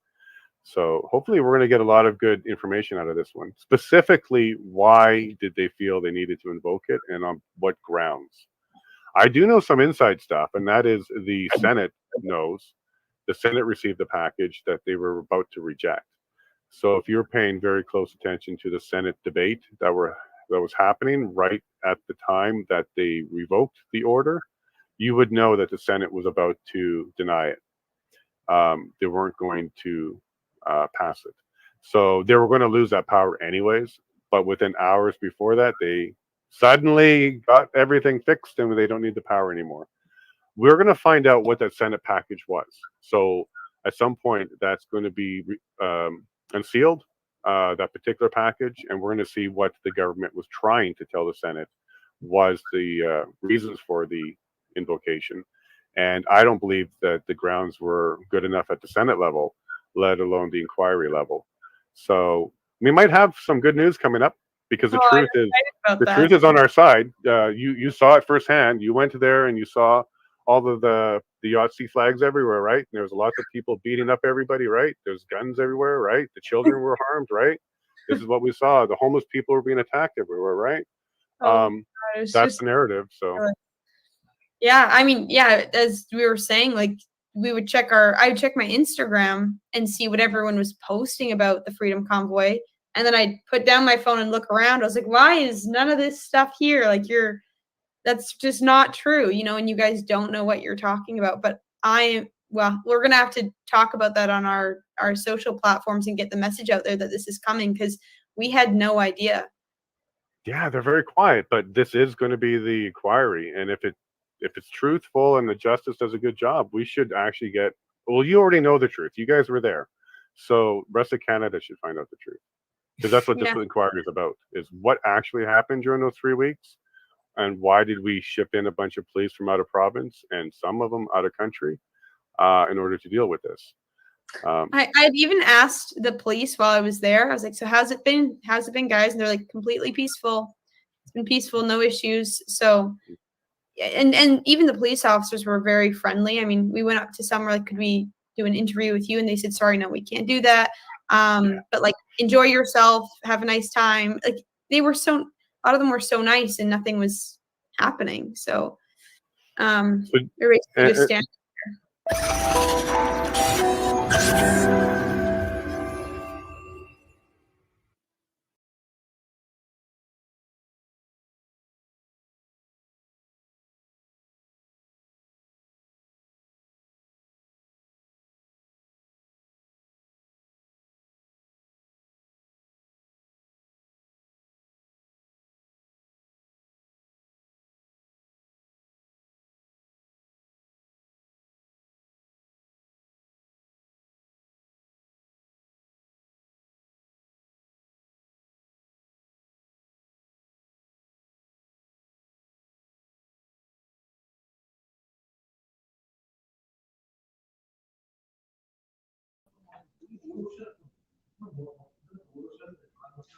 So hopefully we're going to get a lot of good information out of this one. Specifically, why did they feel they needed to invoke it, and on what grounds? I do know some inside stuff, and that is the Senate knows. The Senate received the package that they were about to reject. So if you're paying very close attention to the Senate debate that was happening right at the time that they revoked the order, you would know that the Senate was about to deny it. They weren't going to pass it. So they were going to lose that power anyways, but within hours before that, they suddenly got everything fixed and they don't need the power anymore. We're going to find out what that Senate package was. So at some point, that's going to be unsealed, that particular package, and we're going to see what the government was trying to tell the Senate was the reasons for the invocation. And I don't believe that the grounds were good enough at the Senate level, let alone the inquiry level. So we might have some good news coming up, because the truth is on our side. You saw it firsthand. You went there and you saw all of the Yahtzee flags everywhere, right? And there was lots of people beating up everybody, right? There's guns everywhere, right? The children were harmed, right? This is what we saw. The homeless people were being attacked everywhere, right? That's the narrative. So yeah, I mean, yeah, as we were saying, like, we would check I would check my Instagram and see what everyone was posting about the Freedom Convoy. And then I'd put down my phone and look around. I was like, why is none of this stuff here? Like that's just not true, you know, and you guys don't know what you're talking about. But well, we're going to have to talk about that on our social platforms and get the message out there that this is coming, because we had no idea. Yeah, they're very quiet, but this is going to be the inquiry. And if it's truthful and the justice does a good job, we should actually get, well, you already know the truth. You guys were there. So rest of Canada should find out the truth. Because that's what this inquiry is about, is what actually happened during those 3 weeks. And why did we ship in a bunch of police from out of province and some of them out of country in order to deal with this? I've even asked the police while I was there. I was like, so how's it been, guys? And they're like, completely peaceful. It's been peaceful, no issues. So, and even the police officers were very friendly. I mean, we went up to some, like, could we do an interview with you? And they said, sorry, no, we can't do that. But like, enjoy yourself, have a nice time. Like, a lot of them were so nice and nothing was happening. So, they're basically just standing there.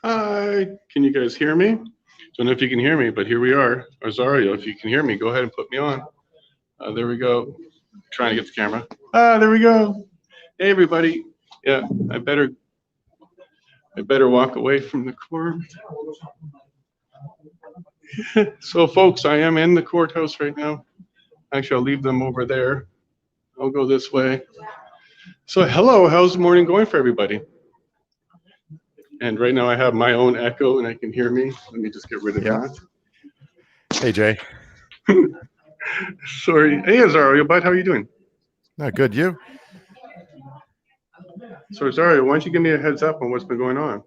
Hi, can you guys hear me? Don't know if you can hear me, but here we are. Rosario, if you can hear me, go ahead and put me on. There we go. Trying to get the camera. There we go. Hey, everybody. Yeah, I better walk away from the quorum. So, folks, I am in the courthouse right now. Actually, I'll leave them over there. I'll go this way. So, hello, how's the morning going for everybody? And right now I have my own echo and I can hear me. Let me just get rid of that. Hey, Jay. Sorry. Hey, Azario, bud, how are you doing? Not good. You? So, Azario, why don't you give me a heads up on what's been going on?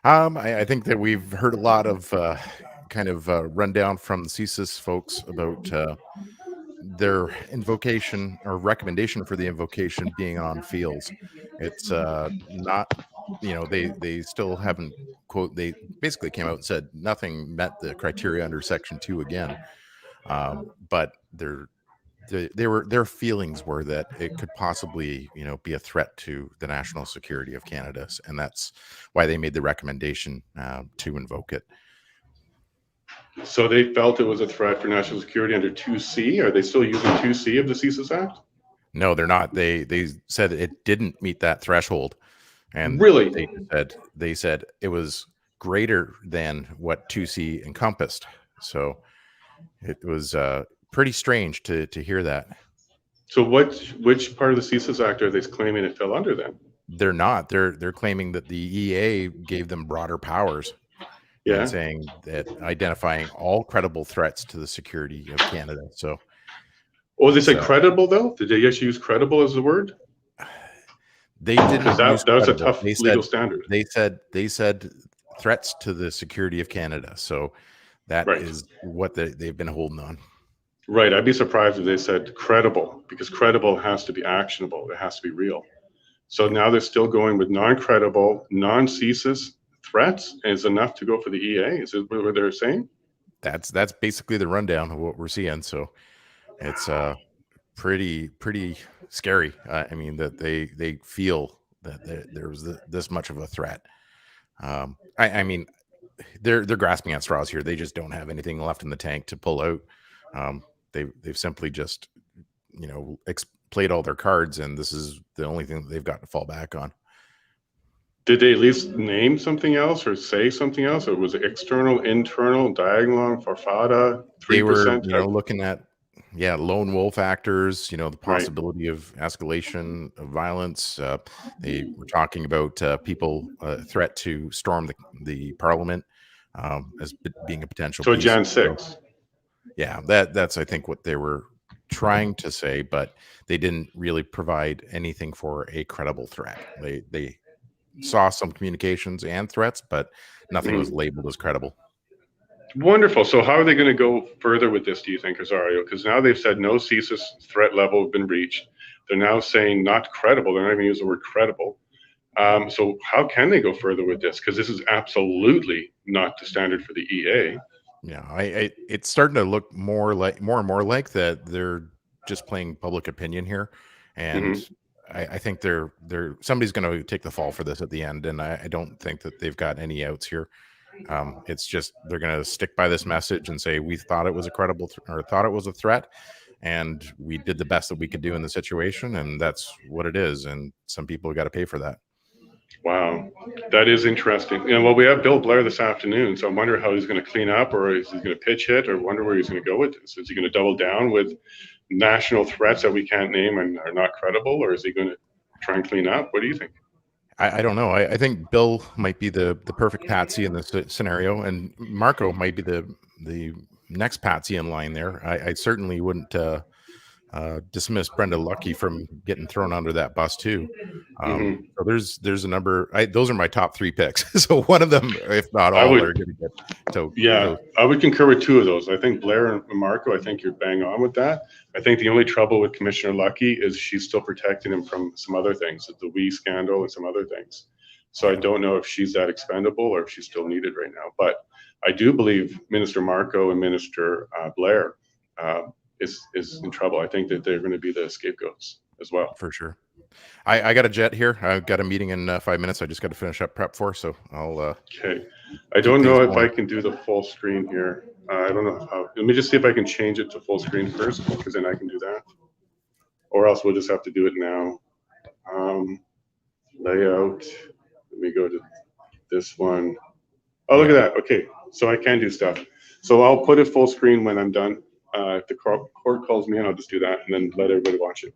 I think that we've heard a lot of kind of rundown from the CSIS folks about their invocation or recommendation for the invocation being on fields. It's not, you know, they still haven't, quote, they basically came out and said nothing met the criteria under Section 2 again. But their feelings were that it could possibly, you know, be a threat to the national security of Canada. And that's why they made the recommendation to invoke it. So they felt it was a threat for national security under 2C. Are they still using 2C of the CSIS Act? No, they're not. They said it didn't meet that threshold. And really, they said it was greater than what 2C encompassed. So it was pretty strange to hear that. So which part of the CSIS Act are they claiming it fell under then? They're not. They're claiming that the EA gave them broader powers. Yeah. And saying that identifying all credible threats to the security of Canada. So, oh, they say credible though? Did they actually use credible as the word? They didn't. That was a tough legal standard. They said threats to the security of Canada. So that is what they've been holding on. Right. I'd be surprised if they said credible, because credible has to be actionable. It has to be real. So now they're still going with non-credible, non-CSIS threats is enough to go for the EA. Is it what they're saying? That's basically the rundown of what we're seeing. So it's pretty scary. I mean, that they feel that there was this much of a threat. I mean, they're grasping at straws here. They just don't have anything left in the tank to pull out. They've simply just, you know, played all their cards, and this is the only thing that they've got to fall back on. Did they at least name something else or say something else? Or was it external, internal, diagonal, farfada, 3%? They were, you know, looking at yeah, lone wolf actors, the Right. possibility of escalation of violence. They were talking about people threat to storm the parliament as being a potential So piece. Jan So, 6. yeah, that's I think what they were trying to say, but they didn't really provide anything for a credible threat. They saw some communications and threats, but nothing was labeled as credible. Wonderful. So how are they going to go further with this, do you think, Rosario? Because now they've said no CSIS threat level has been reached. They're now saying not credible. They're not even using the word credible. So how can they go further with this? Because this is absolutely not the standard for the EA. Yeah, it's starting to look more and more like that they're just playing public opinion here, and I think they're somebody's going to take the fall for this at the end, and I don't think that they've got any outs here. It's just they're going to stick by this message and say we thought it was a credible or thought it was a threat, and we did the best that we could do in the situation, and that's what it is. And some people got to pay for that. Wow, that is interesting. Well, we have Bill Blair this afternoon, so I wonder how he's going to clean up, or is he going to pitch hit, or wonder where he's going to go with this. Is he going to double down with national threats that we can't name and are not credible, or is he going to try and clean up? What do you think? I don't know. I think Bill might be the perfect patsy in this scenario, and Marco might be the next patsy in line there. I certainly wouldn't dismiss Brenda Lucky from getting thrown under that bus too. So there's a number. Those are my top 3 picks. So one of them, if not all, are going to get. So yeah, I would concur with 2 of those. I think Blair and Marco. I think you're bang on with that. I think the only trouble with Commissioner Lucky is she's still protecting him from some other things, the WE scandal and some other things. So I don't know if she's that expendable or if she's still needed right now. But I do believe Minister Marco and Minister Blair is in trouble. I think that they're going to be the scapegoats as well. For sure. I got a jet here. I've got a meeting in 5 minutes. I just got to finish up prep for, so I'll okay. I don't know if I can do the full screen here. I don't know how. Let me just see if I can change it to full screen first, because then I can do that. Or else we'll just have to do it now. Layout. Let me go to this one. Oh, look at that. Okay, so I can do stuff. So I'll put it full screen when I'm done. If the court calls me in, I'll just do that and then let everybody watch it.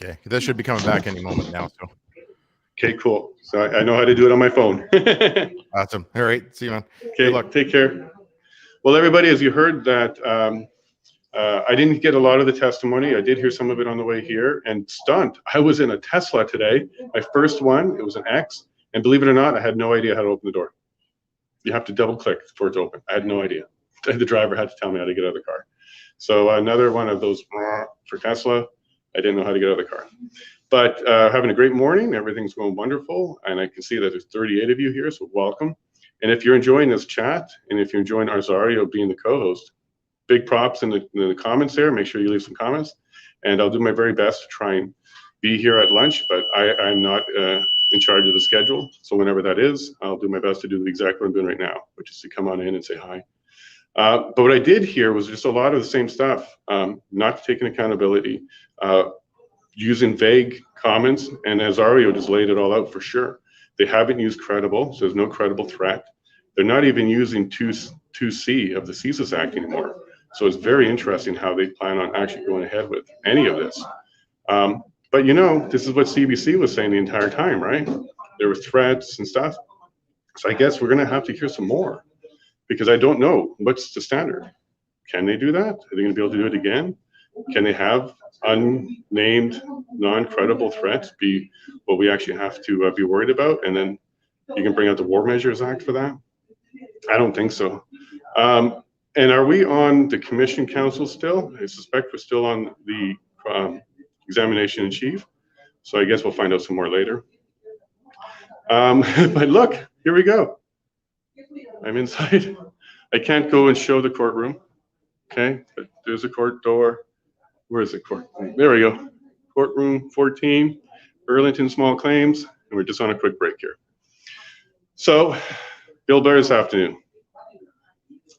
Okay, this should be coming back any moment now. So. Okay, cool. So I know how to do it on my phone. Awesome. All right, see you, man. Okay, good luck. Take care. Well, everybody, as you heard that, I didn't get a lot of the testimony. I did hear some of it on the way here, and stunned. I was in a Tesla today, my first one. It was an X, and believe it or not, I had no idea how to open the door. You have to double click for it to open. I had no idea. The driver had to tell me how to get out of the car. So another one of those for Tesla. I didn't know how to get out of the car. But having a great morning. Everything's going wonderful. And I can see that there's 38 of you here, so welcome. And if you're enjoying this chat, and if you're enjoying Rosario being the co-host, big props in the comments there. Make sure you leave some comments. And I'll do my very best to try and be here at lunch, but I'm not in charge of the schedule. So whenever that is, I'll do my best to do exactly what I'm doing right now, which is to come on in and say hi. But what I did here was just a lot of the same stuff, not taking accountability, using vague comments, and Rosario just laid it all out for sure. They haven't used credible, so there's no credible threat. They're not even using 2C of the CSIS Act anymore. So it's very interesting how they plan on actually going ahead with any of this. But you know, this is what CBC was saying the entire time, right? There were threats and stuff. So I guess we're gonna have to hear some more, because I don't know what's the standard. Can they do that? Are they gonna be able to do it again? Can they have unnamed, non-credible threats be what we actually have to be worried about? And then you can bring out the War Measures Act for that? I don't think so. And are we on the Commission Council still? I suspect we're still on the Examination in Chief. So I guess we'll find out some more later. But look, here we go. I'm inside. I can't go and show the courtroom. Okay, but there's a court door. Where is the court? There we go. Courtroom 14, Burlington Small Claims, and we're just on a quick break here. So, Bill Blair this afternoon.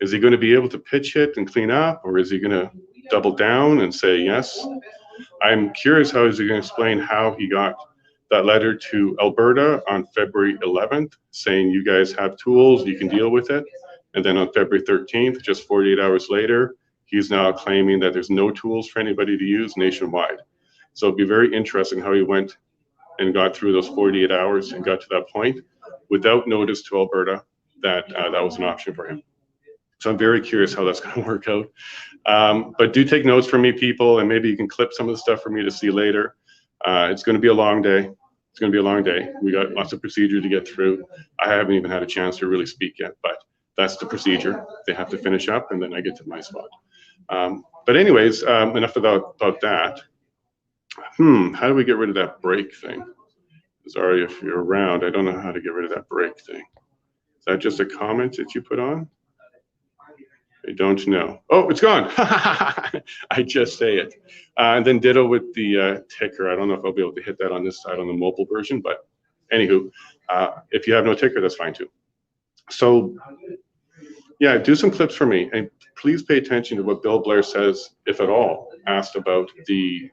Is he going to be able to pitch it and clean up, or is he going to double down and say yes? I'm curious how is he going to explain how he got that letter to Alberta on February 11th, saying you guys have tools, you can deal with it. And then on February 13th, just 48 hours later, He's now claiming that there's no tools for anybody to use nationwide. So it'd be very interesting how he went and got through those 48 hours and got to that point without notice to Alberta that that was an option for him. So I'm very curious how that's going to work out. But do take notes from me, people, and maybe you can clip some of the stuff for me to see later. It's going to be a long day. It's going to be a long day. We got lots of procedure to get through. I haven't even had a chance to really speak yet, but that's the procedure. They have to finish up, and then I get to my spot. But anyways, enough about that. How do we get rid of that break thing? Sorry if you're around. I don't know how to get rid of that break thing. Is that just a comment that you put on? I don't know. Oh, it's gone. I just say it. And then ditto with the ticker. I don't know if I'll be able to hit that on this side on the mobile version, but anywho, if you have no ticker, that's fine too. So yeah, do some clips for me, and please pay attention to what Bill Blair says, if at all, asked about the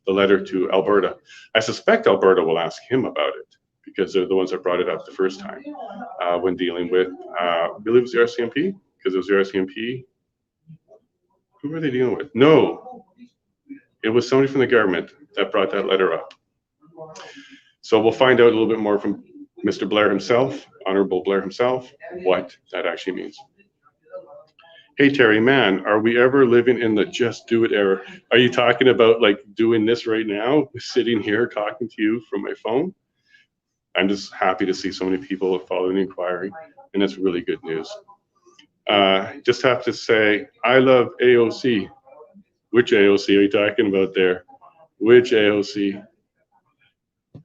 letter to Alberta. I suspect Alberta will ask him about it because they're the ones that brought it up the first time when dealing with, I believe it was the RCMP, because it was the RCMP. Who were they dealing with? No, it was somebody from the government that brought that letter up. So we'll find out a little bit more from Mr. Blair himself, Honorable Blair himself, what that actually means. Hey, Terry, man, are we ever living in the just do it era? Are you talking about like doing this right now, sitting here talking to you from my phone? I'm just happy to see so many people following the inquiry, and that's really good news. Just have to say, I love AOC. Which AOC are you talking about there? Which AOC?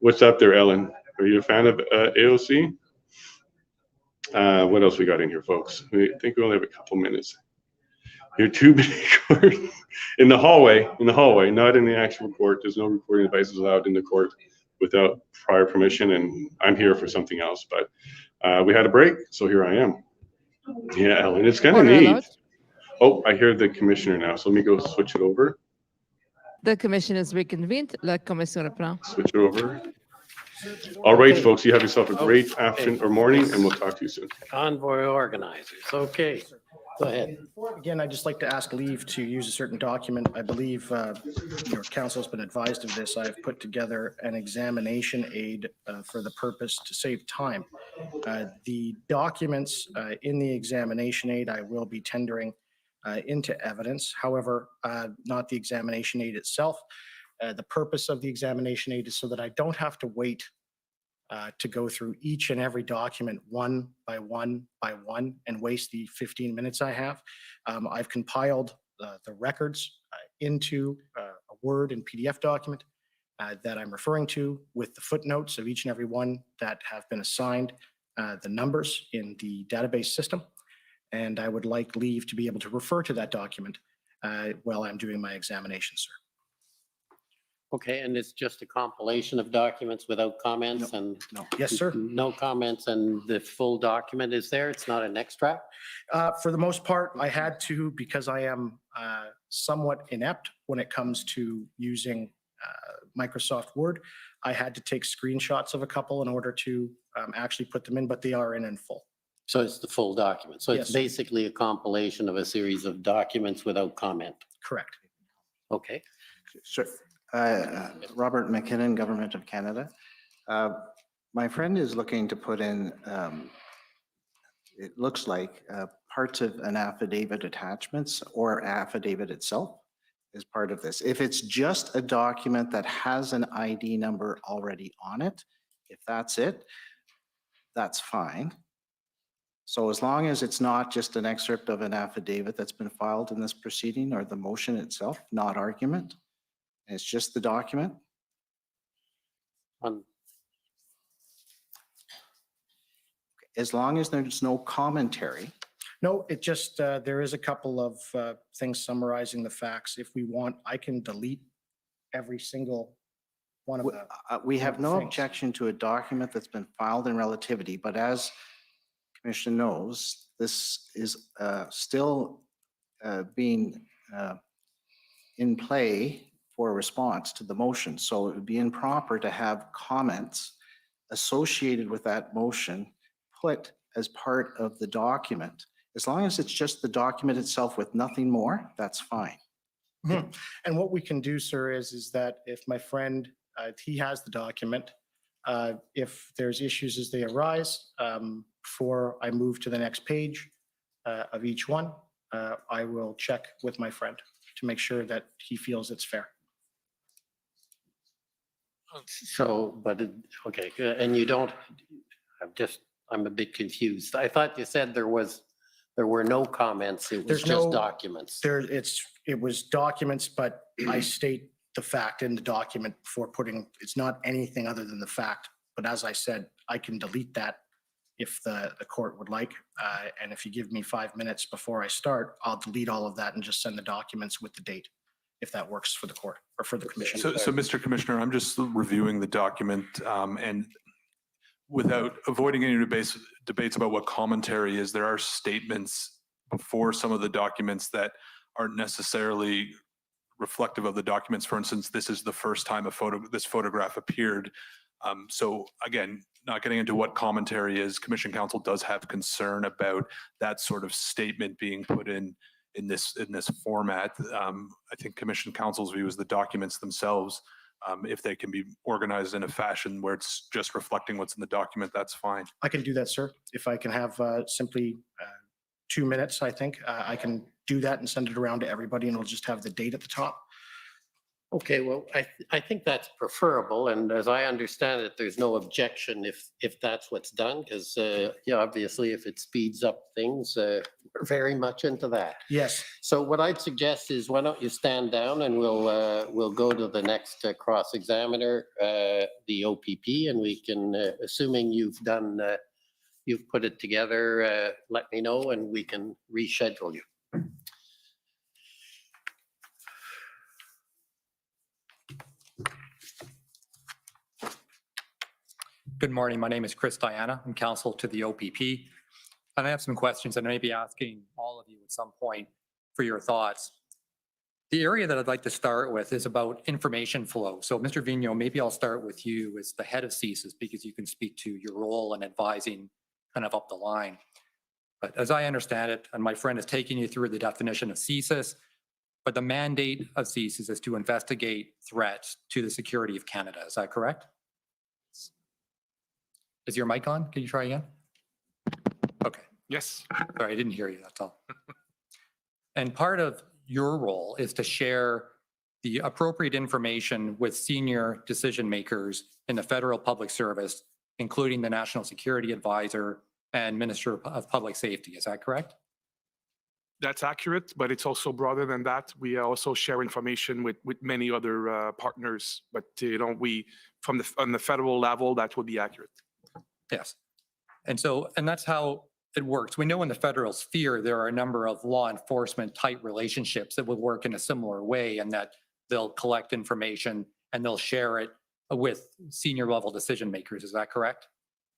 What's up there, Ellen? Are you a fan of AOC? What else we got in here, folks? I think we only have a couple minutes. You're too big in the hallway, not in the actual court. There's no recording devices allowed in the court without prior permission, and I'm here for something else. But we had a break, so here I am. Yeah, Ellen, it's kind of neat. Oh, I hear the commissioner now, so let me go switch it over. The commission is reconvened. La commission reprend. Switch it over. All right, folks, you have yourself a great afternoon or morning, and we'll talk to you soon. Convoy organizers. Okay, go ahead. Again, I'd just like to ask leave to use a certain document. I believe your council has been advised of this. I've put together an examination aid for the purpose to save time. The documents in the examination aid I will be tendering into evidence. However, not the examination aid itself. The purpose of the examination aid is so that I don't have to wait to go through each and every document one by one and waste the 15 minutes I have. I've compiled the records into a Word and PDF document that I'm referring to with the footnotes of each and every one that have been assigned the numbers in the database system. And I would like leave to be able to refer to that document while I'm doing my examination, sir. Okay, and it's just a compilation of documents without comments and? No. Yes, sir. No comments, and the full document is there? It's not an extract? For the most part, I had to, because I am somewhat inept when it comes to using Microsoft Word. I had to take screenshots of a couple in order to actually put them in, but they are in full. So it's the full document. So it's Yes. basically a compilation of a series of documents without comment. Correct. Okay. Sure. Robert McKinnon, Government of Canada. My friend is looking to put in, it looks like parts of an affidavit attachments or affidavit itself as part of this. If it's just a document that has an ID number already on it, if that's it, that's fine. So as long as it's not just an excerpt of an affidavit that's been filed in this proceeding or the motion itself, not argument, it's just the document. As long as there's no commentary. No, it just, there is a couple of things summarizing the facts. If we want, I can delete every single one of them. We have no objection to a document that's been filed in relativity, but as Commission knows, this is still being in play for a response to the motion. So it would be improper to have comments associated with that motion put as part of the document As long as it's just the document itself with nothing more, that's fine. And what we can do, sir, is that if my friend, he has the document, if there's issues as they arise, before I move to the next page of each one, I will check with my friend to make sure that he feels it's fair. So, but, okay, and you don't, I'm a bit confused. I thought you said there were no comments, it was There's just no- documents. It was documents, but I state the fact in the document before putting, it's not anything other than the fact. But as I said, I can delete that if the court would like. And if you give me 5 minutes before I start, I'll delete all of that and just send the documents with the date, if that works for the court or for the commission. So, Mr. Commissioner, I'm just reviewing the document and without avoiding any debates about what commentary is, there are statements before some of the documents that aren't necessarily reflective of the documents. For instance, this is the first time this photograph appeared. So again, not getting into what commentary is, Commission Counsel does have concern about that sort of statement being put in this format. I think Commission Counsel's view is the documents themselves, if they can be organized in a fashion where it's just reflecting what's in the document, that's fine. I can do that, sir. If I can have simply 2 minutes, I think I can do that and send it around to everybody, and we'll just have the date at the top. Okay, well, I think that's preferable, and as I understand it, there's no objection if that's what's done, because yeah, obviously, if it speeds up things, we're very much into that. Yes. So what I'd suggest is, why don't you stand down and we'll go to the next cross-examiner, the OPP, and we can, assuming you've put it together, let me know, and we can reschedule you. Good morning. My name is Chris Diana. I'm counsel to the OPP. And I have some questions that I may be asking all of you at some point for your thoughts. The area that I'd like to start with is about information flow. So Mr. Vigneault, maybe I'll start with you as the head of CSIS because you can speak to your role in advising kind of up the line. But as I understand it, and my friend is taking you through the definition of CSIS, but the mandate of CSIS is to investigate threats to the security of Canada. Is that correct? Is your mic on? Can you try again? Okay. Yes. Sorry, I didn't hear you, that's all. And part of your role is to share the appropriate information with senior decision makers in the federal public service, including the National Security Advisor and Minister of Public Safety. Is that correct? That's accurate, but it's also broader than that. We also share information with many other partners, but you know, on the federal level, that would be accurate. Yes. And that's how it works. We know in the federal sphere, there are a number of law enforcement type relationships that would work in a similar way, and that they'll collect information and they'll share it with senior level decision makers. Is that correct?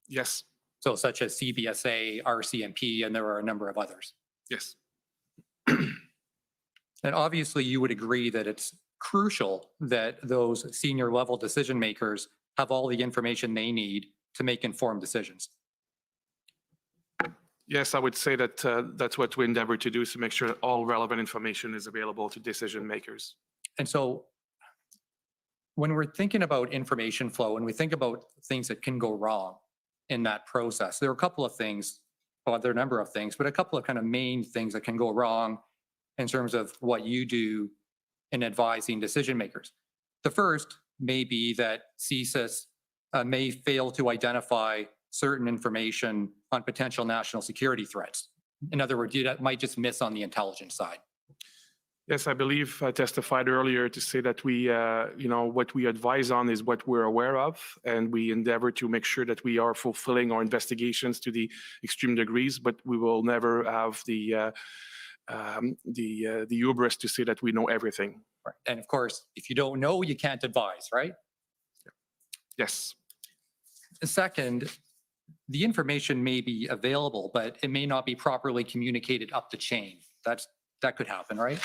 Yes. So such as CBSA, RCMP, and there are a number of others. Yes. And obviously you would agree that it's crucial that those senior level decision makers have all the information they need to make informed decisions. Yes, I would say that that's what we endeavor to do, is to make sure that all relevant information is available to decision makers. And so when we're thinking about information flow and we think about things that can go wrong in that process, there are a couple of things, well, there are a number of things, but a couple of kind of main things that can go wrong in terms of what you do in advising decision makers. The first may be that CSIS may fail to identify certain information on potential national security threats. In other words, you might just miss on the intelligence side. Yes, I believe I testified earlier to say that we, you know, what we advise on is what we're aware of, and we endeavor to make sure that we are fulfilling our investigations to the extreme degrees, but we will never have the hubris to say that we know everything. Right. And of course, if you don't know, you can't advise, right? Yes. Second, the information may be available, but it may not be properly communicated up the chain. That could happen, right?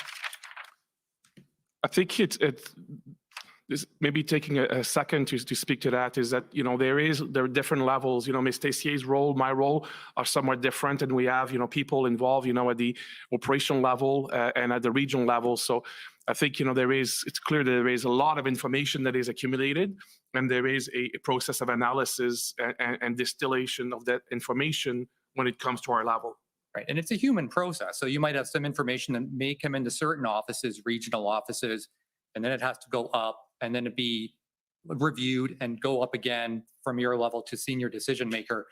I think there's maybe taking a second to speak to that is that, there are different levels. Ms. Tessier's role, my role are somewhat different, and we have, people involved, at the operational level and at the regional level. So I think, it's clear that there is a lot of information that is accumulated, and there is a process of analysis and distillation of that information when it comes to our level. Right. And it's a human process. So you might have some information that may come into certain offices, regional offices, and then it has to go up and then it be reviewed and go up again from your level to senior decision maker.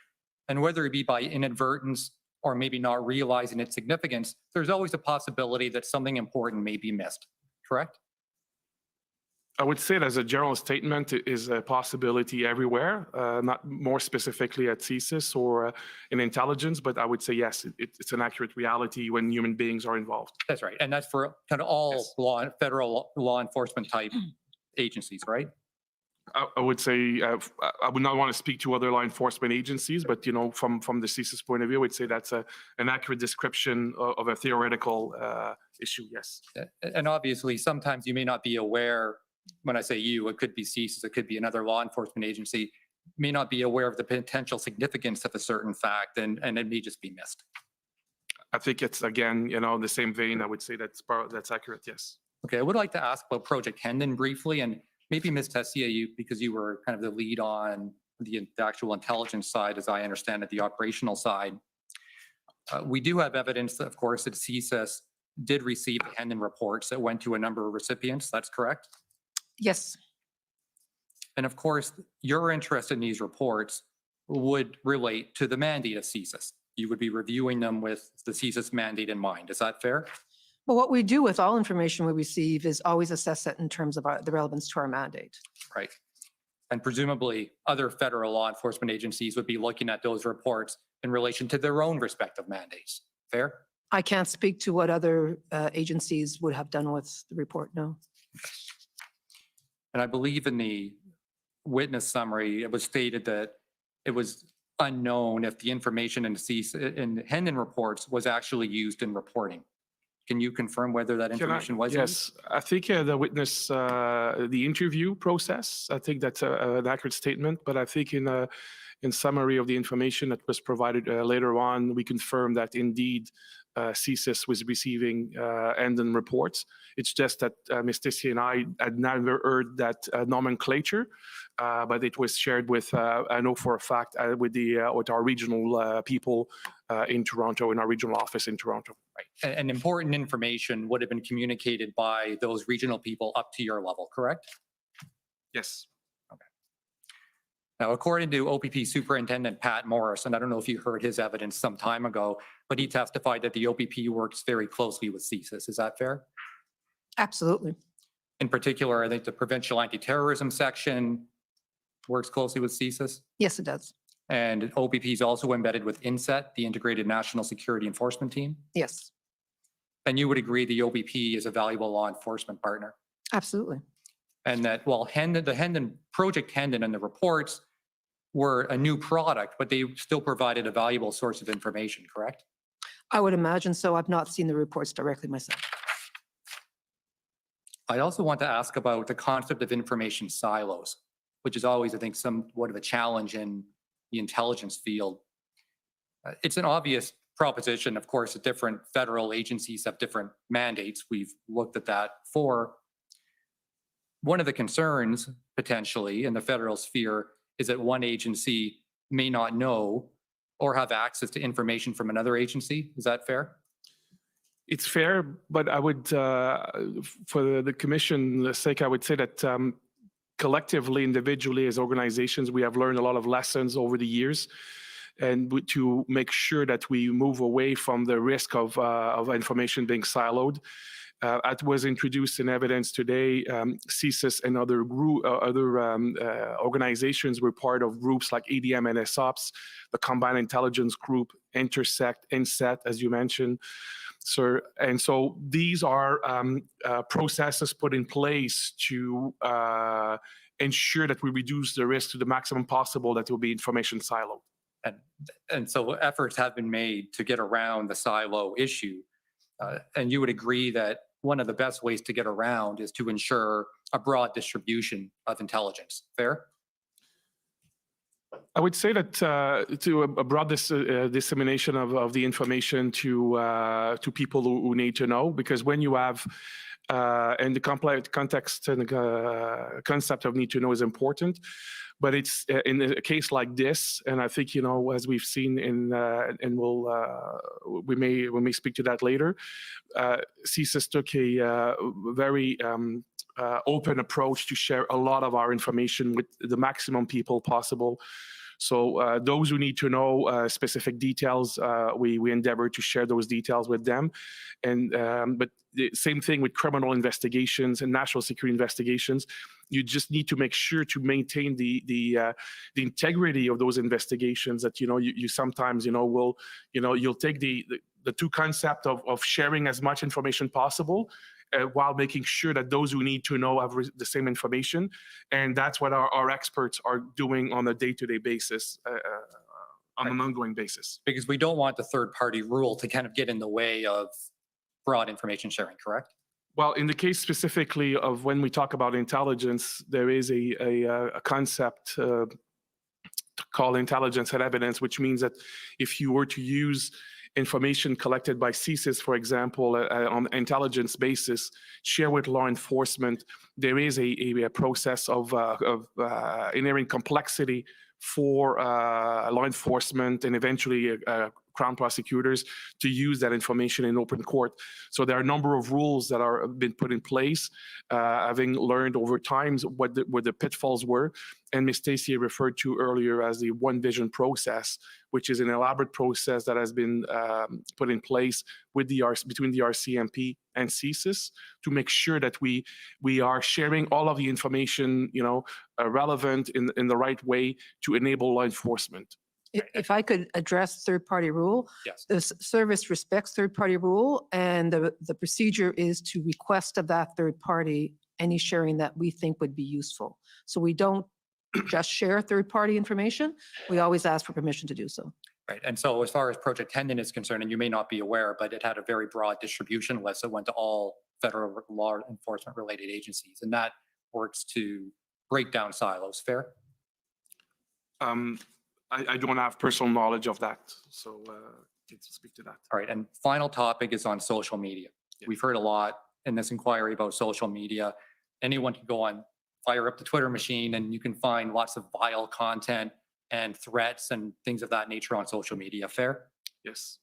And whether it be by inadvertence or maybe not realizing its significance, there's always a possibility that something important may be missed, correct? I would say that as a general statement, it is a possibility everywhere, not more specifically at CSIS or in intelligence, but I would say, yes, it's an accurate reality when human beings are involved. That's right. And that's for kind of all federal law enforcement type agencies, right? I would say, I would not want to speak to other law enforcement agencies, but, from the CSIS point of view, I would say that's an accurate description of a theoretical issue, yes. And obviously, sometimes you may not be aware. When I say you, it could be CSIS, it could be another law enforcement agency, may not be aware of the potential significance of a certain fact, and it may just be missed. I think it's, again, the same vein. I would say that's accurate, yes. Okay, I would like to ask about Project Hendon briefly, and maybe Ms. Tessier, because you were kind of the lead on the actual intelligence side, as I understand it, the operational side. We do have evidence, of course, that CSIS did receive the Hendon reports that went to a number of recipients. That's correct? Yes. And of course, your interest in these reports would relate to the mandate of CSIS. You would be reviewing them with the CSIS mandate in mind. Is that fair? Well, what we do with all information we receive is always assess it in terms of the relevance to our mandate. Right. And presumably other federal law enforcement agencies would be looking at those reports in relation to their own respective mandates. Fair? I can't speak to what other agencies would have done with the report, no. And I believe in the witness summary, it was stated that it was unknown if the information in the Hendon reports was actually used in reporting. Can you confirm whether that information was used? Yes, I think the witness, the interview process, I think that's an accurate statement, but I think in summary of the information that was provided later on, we confirm that indeed CSIS was receiving Hendon reports. It's just that Ms. Tessier and I had never heard that nomenclature, but it was shared with, I know for a fact, with our regional people in Toronto, in our regional office in Toronto. Right. And important information would have been communicated by those regional people up to your level, correct? Yes. Now, according to OPP Superintendent Pat Morris, and I don't know if you heard his evidence some time ago, but he testified that the OPP works very closely with CSIS. Is that fair? Absolutely. In particular, I think the Provincial Anti-Terrorism Section works closely with CSIS. Yes, it does. And OPP is also embedded with INSET, the Integrated National Security Enforcement Team. Yes. And you would agree the OPP is a valuable law enforcement partner? Absolutely. And that while Project Hendon and the reports were a new product, but they still provided a valuable source of information, correct? I would imagine so. I've not seen the reports directly myself. I also want to ask about the concept of information silos, which is always, I think, somewhat of a challenge in the intelligence field. It's an obvious proposition, of course, that different federal agencies have different mandates. We've looked at that before. One of the concerns, potentially, in the federal sphere is that one agency may not know or have access to information from another agency. Is that fair? It's fair, but I would, for the commission's sake, I would say that collectively, individually, as organizations, we have learned a lot of lessons over the years, and to make sure that we move away from the risk of information being siloed. As was introduced in evidence today, CSIS and other organizations were part of groups like ADM and SOPS, the Combined Intelligence Group, Intersect, INSET, as you mentioned. So these are processes put in place to ensure that we reduce the risk to the maximum possible that there will be information siloed. And so efforts have been made to get around the silo issue. And you would agree that one of the best ways to get around is to ensure a broad distribution of intelligence. Fair? I would say that to a broad dissemination of the information to people who need to know, because when you have and the complex context and the concept of need to know is important, but it's in a case like this, and I think, you know, as we've seen in and we may speak to that later. CSIS took a very open approach to share a lot of our information with the maximum people possible. So those who need to know specific details, we endeavor to share those details with them. And but the same thing with criminal investigations and national security investigations. You just need to make sure to maintain the integrity of those investigations. That, you know, you sometimes, you know, will, you know, you'll take the two concept of sharing as much information possible, while making sure that those who need to know have the same information. And that's what our experts are doing on a day-to-day basis, on an ongoing basis. Because we don't want the third-party rule to kind of get in the way of broad information sharing, correct? Well, in the case specifically of when we talk about intelligence, there is a concept called intelligence and evidence, which means that if you were to use information collected by CSIS, for example, on intelligence basis, share with law enforcement, there is a process of inherent complexity for law enforcement and eventually Crown prosecutors to use that information in open court. So there are a number of rules that are been put in place, having learned over time what the pitfalls were. And Ms. Stacey referred to earlier as the One Vision process, which is an elaborate process that has been put in place with between the RCMP and CSIS to make sure that we are sharing all of the information, you know, relevant in the right way to enable law enforcement. If I could address third-party rule. Yes. The service respects third-party rule, and the procedure is to request of that third party any sharing that we think would be useful. So we don't just share third-party information. We always ask for permission to do so. Right. And so as far as Project Hendon is concerned, and you may not be aware, but it had a very broad distribution list that went to all federal law enforcement related agencies. And that works to break down silos. Fair? I don't have personal knowledge of that, so can't speak to that. All right. And final topic is on social media. Yeah. We've heard a lot in this inquiry about social media. Anyone can go on, fire up the Twitter machine, and you can find lots of vile content and threats and things of that nature on social media. Fair? Yes.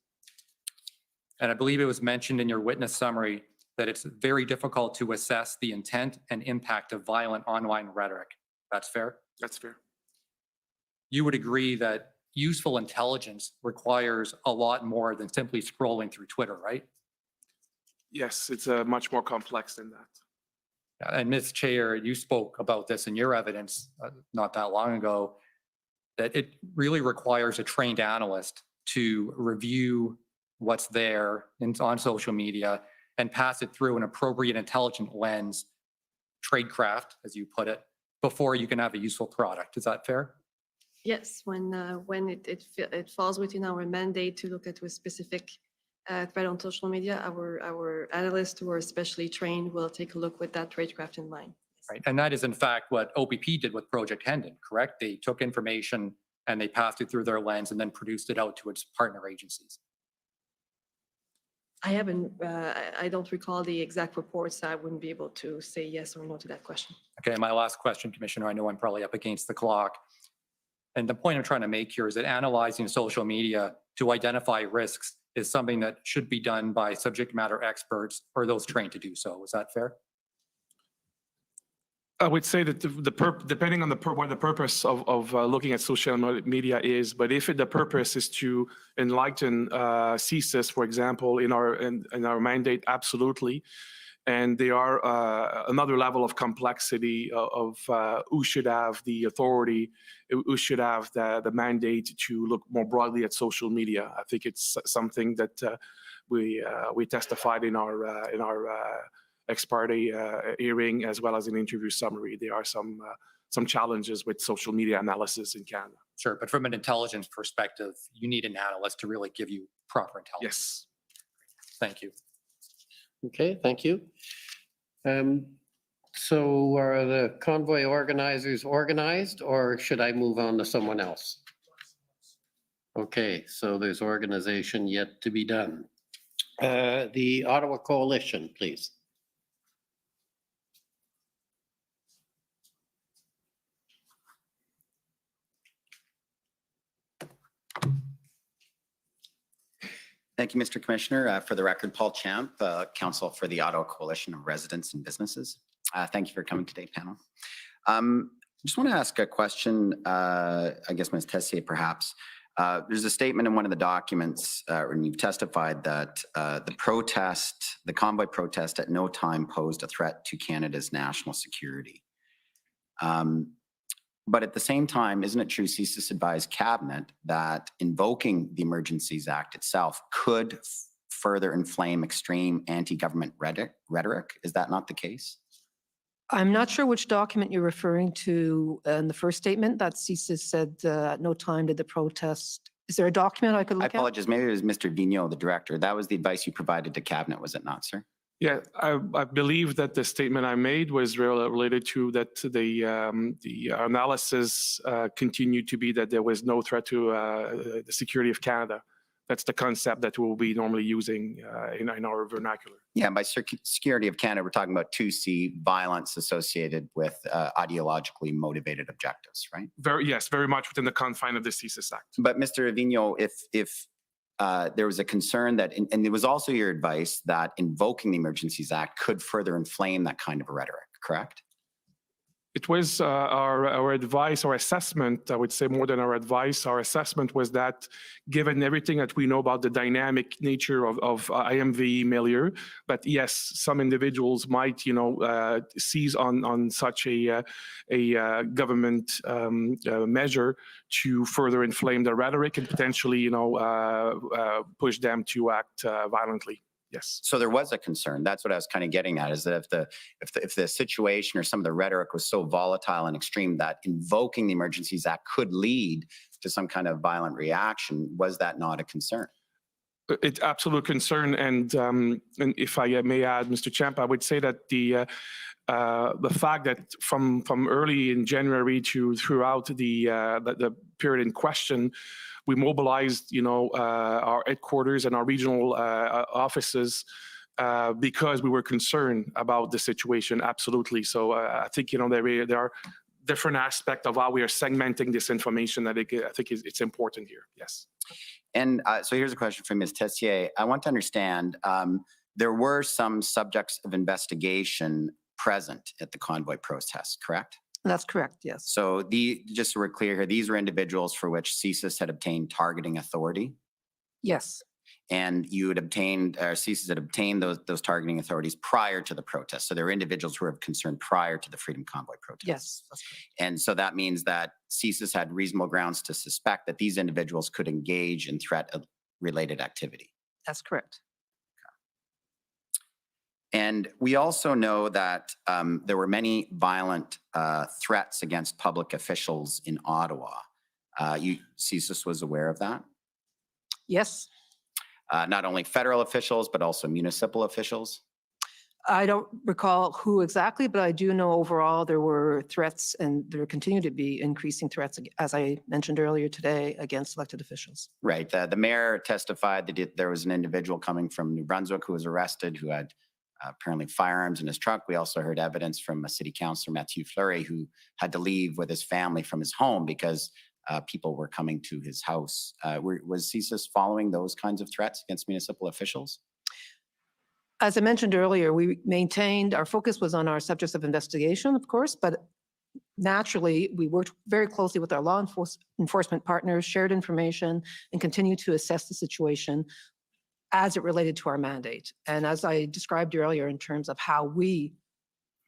And I believe it was mentioned in your witness summary that it's very difficult to assess the intent and impact of violent online rhetoric. That's fair? That's fair. You would agree that useful intelligence requires a lot more than simply scrolling through Twitter, right? Yes, it's much more complex than that. And Ms. Chair, you spoke about this in your evidence not that long ago, that it really requires a trained analyst to review what's there on social media and pass it through an appropriate intelligent lens, tradecraft, as you put it, before you can have a useful product. Is that fair? Yes, when it falls within our mandate to look at a specific threat on social media, our analysts who are specially trained will take a look with that tradecraft in mind. Right. And that is in fact what OPP did with Project Hendon, correct? They took information and they passed it through their lens and then produced it out to its partner agencies. I haven't, I don't recall the exact reports, so I wouldn't be able to say yes or no to that question. Okay, my last question, Commissioner, I know I'm probably up against the clock. And the point I'm trying to make here is that analyzing social media to identify risks is something that should be done by subject matter experts or those trained to do so. Is that fair? I would say that depending on what the purpose of looking at social media is, but if the purpose is to enlighten CSIS, for example, in our mandate, absolutely. And they are another level of complexity of who should have the authority, who should have the mandate to look more broadly at social media. I think it's something that we testified in our ex parte hearing as well as an interview summary. There are some challenges with social media analysis in Canada. Sure, but from an intelligence perspective, you need an analyst to really give you proper intelligence. Yes. Thank you. Okay, thank you. So are the convoy organizers organized, or should I move on to someone else? Okay, so there's organization yet to be done. The Ottawa Coalition, please. Thank you, Mr. Commissioner. For the record, Paul Champ, Counsel for the Ottawa Coalition of Residents and Businesses. Thank you for coming today, panel. Just want to ask a question, I guess Ms. Tessier perhaps. There's a statement in one of the documents, and you've testified that the convoy protest at no time posed a threat to Canada's national security. But at the same time, isn't it true CSIS advised Cabinet that invoking the Emergencies Act itself could further inflame extreme anti-government rhetoric? Is that not the case? I'm not sure which document you're referring to in the first statement that CSIS said at no time did the protest. Is there a document I could look I at? apologize. Maybe it was Mr. Vigneault, the director. That was the advice you provided to Cabinet, was it not, sir? Yeah, I believe that the statement I made was related to that the analysis continued to be that there was no threat to the security of Canada. That's the concept that we'll be normally using in our vernacular. Yeah, by security of Canada, we're talking about 2C, violence associated with ideologically motivated objectives, right? Yes, very much within the confine of the CSIS Act. But Mr. Vigneault, if there was a concern that, and it was also your advice that invoking the Emergencies Act could further inflame that kind of rhetoric, correct? It was our advice, our assessment, I would say more than our advice, our assessment was that given everything that we know about the dynamic nature of IMV milieu, that yes, some individuals might, seize on such a government measure to further inflame the rhetoric and potentially, push them to act violently. Yes. So there was a concern. That's what I was kind of getting at, is that if the situation or some of the rhetoric was so volatile and extreme that invoking the Emergencies Act could lead to some kind of violent reaction, was that not a concern? It's absolute concern, and if I may add, Mr. Champ, I would say that the fact that from early in January to throughout the period in question, we mobilized, our headquarters and our regional offices because we were concerned about the situation. Absolutely. So I think there are different aspects of how we are segmenting this information that I think it's important here. Yes. And so here's a question from Ms. Tessier. I want to understand, there were some subjects of investigation present at the convoy protest, correct? That's correct, yes. So just so we're clear here, these were individuals for which CSIS had obtained targeting authority? Yes. And you had obtained, CSIS had obtained those targeting authorities prior to the protest. So there were individuals who were of concern prior to the Freedom Convoy protest. Yes, that's correct. And so that means that CSIS had reasonable grounds to suspect that these individuals could engage in threat-related activity. That's correct. And we also know that there were many violent threats against public officials in Ottawa. CSIS was aware of that? Yes. Not only federal officials, but also municipal officials? I don't recall who exactly, but I do know overall there were threats, and there continue to be increasing threats, as I mentioned earlier today, against elected officials. Right. The mayor testified that there was an individual coming from New Brunswick who was arrested, who had apparently firearms in his truck. We also heard evidence from a city councillor, Mathieu Fleury, who had to leave with his family from his home because people were coming to his house. Was CSIS following those kinds of threats against municipal officials? As I mentioned earlier, we maintained, our focus was on our subjects of investigation, of course, but naturally, we worked very closely with our law enforcement partners, shared information, and continued to assess the situation as it related to our mandate. And as I described earlier in terms of how we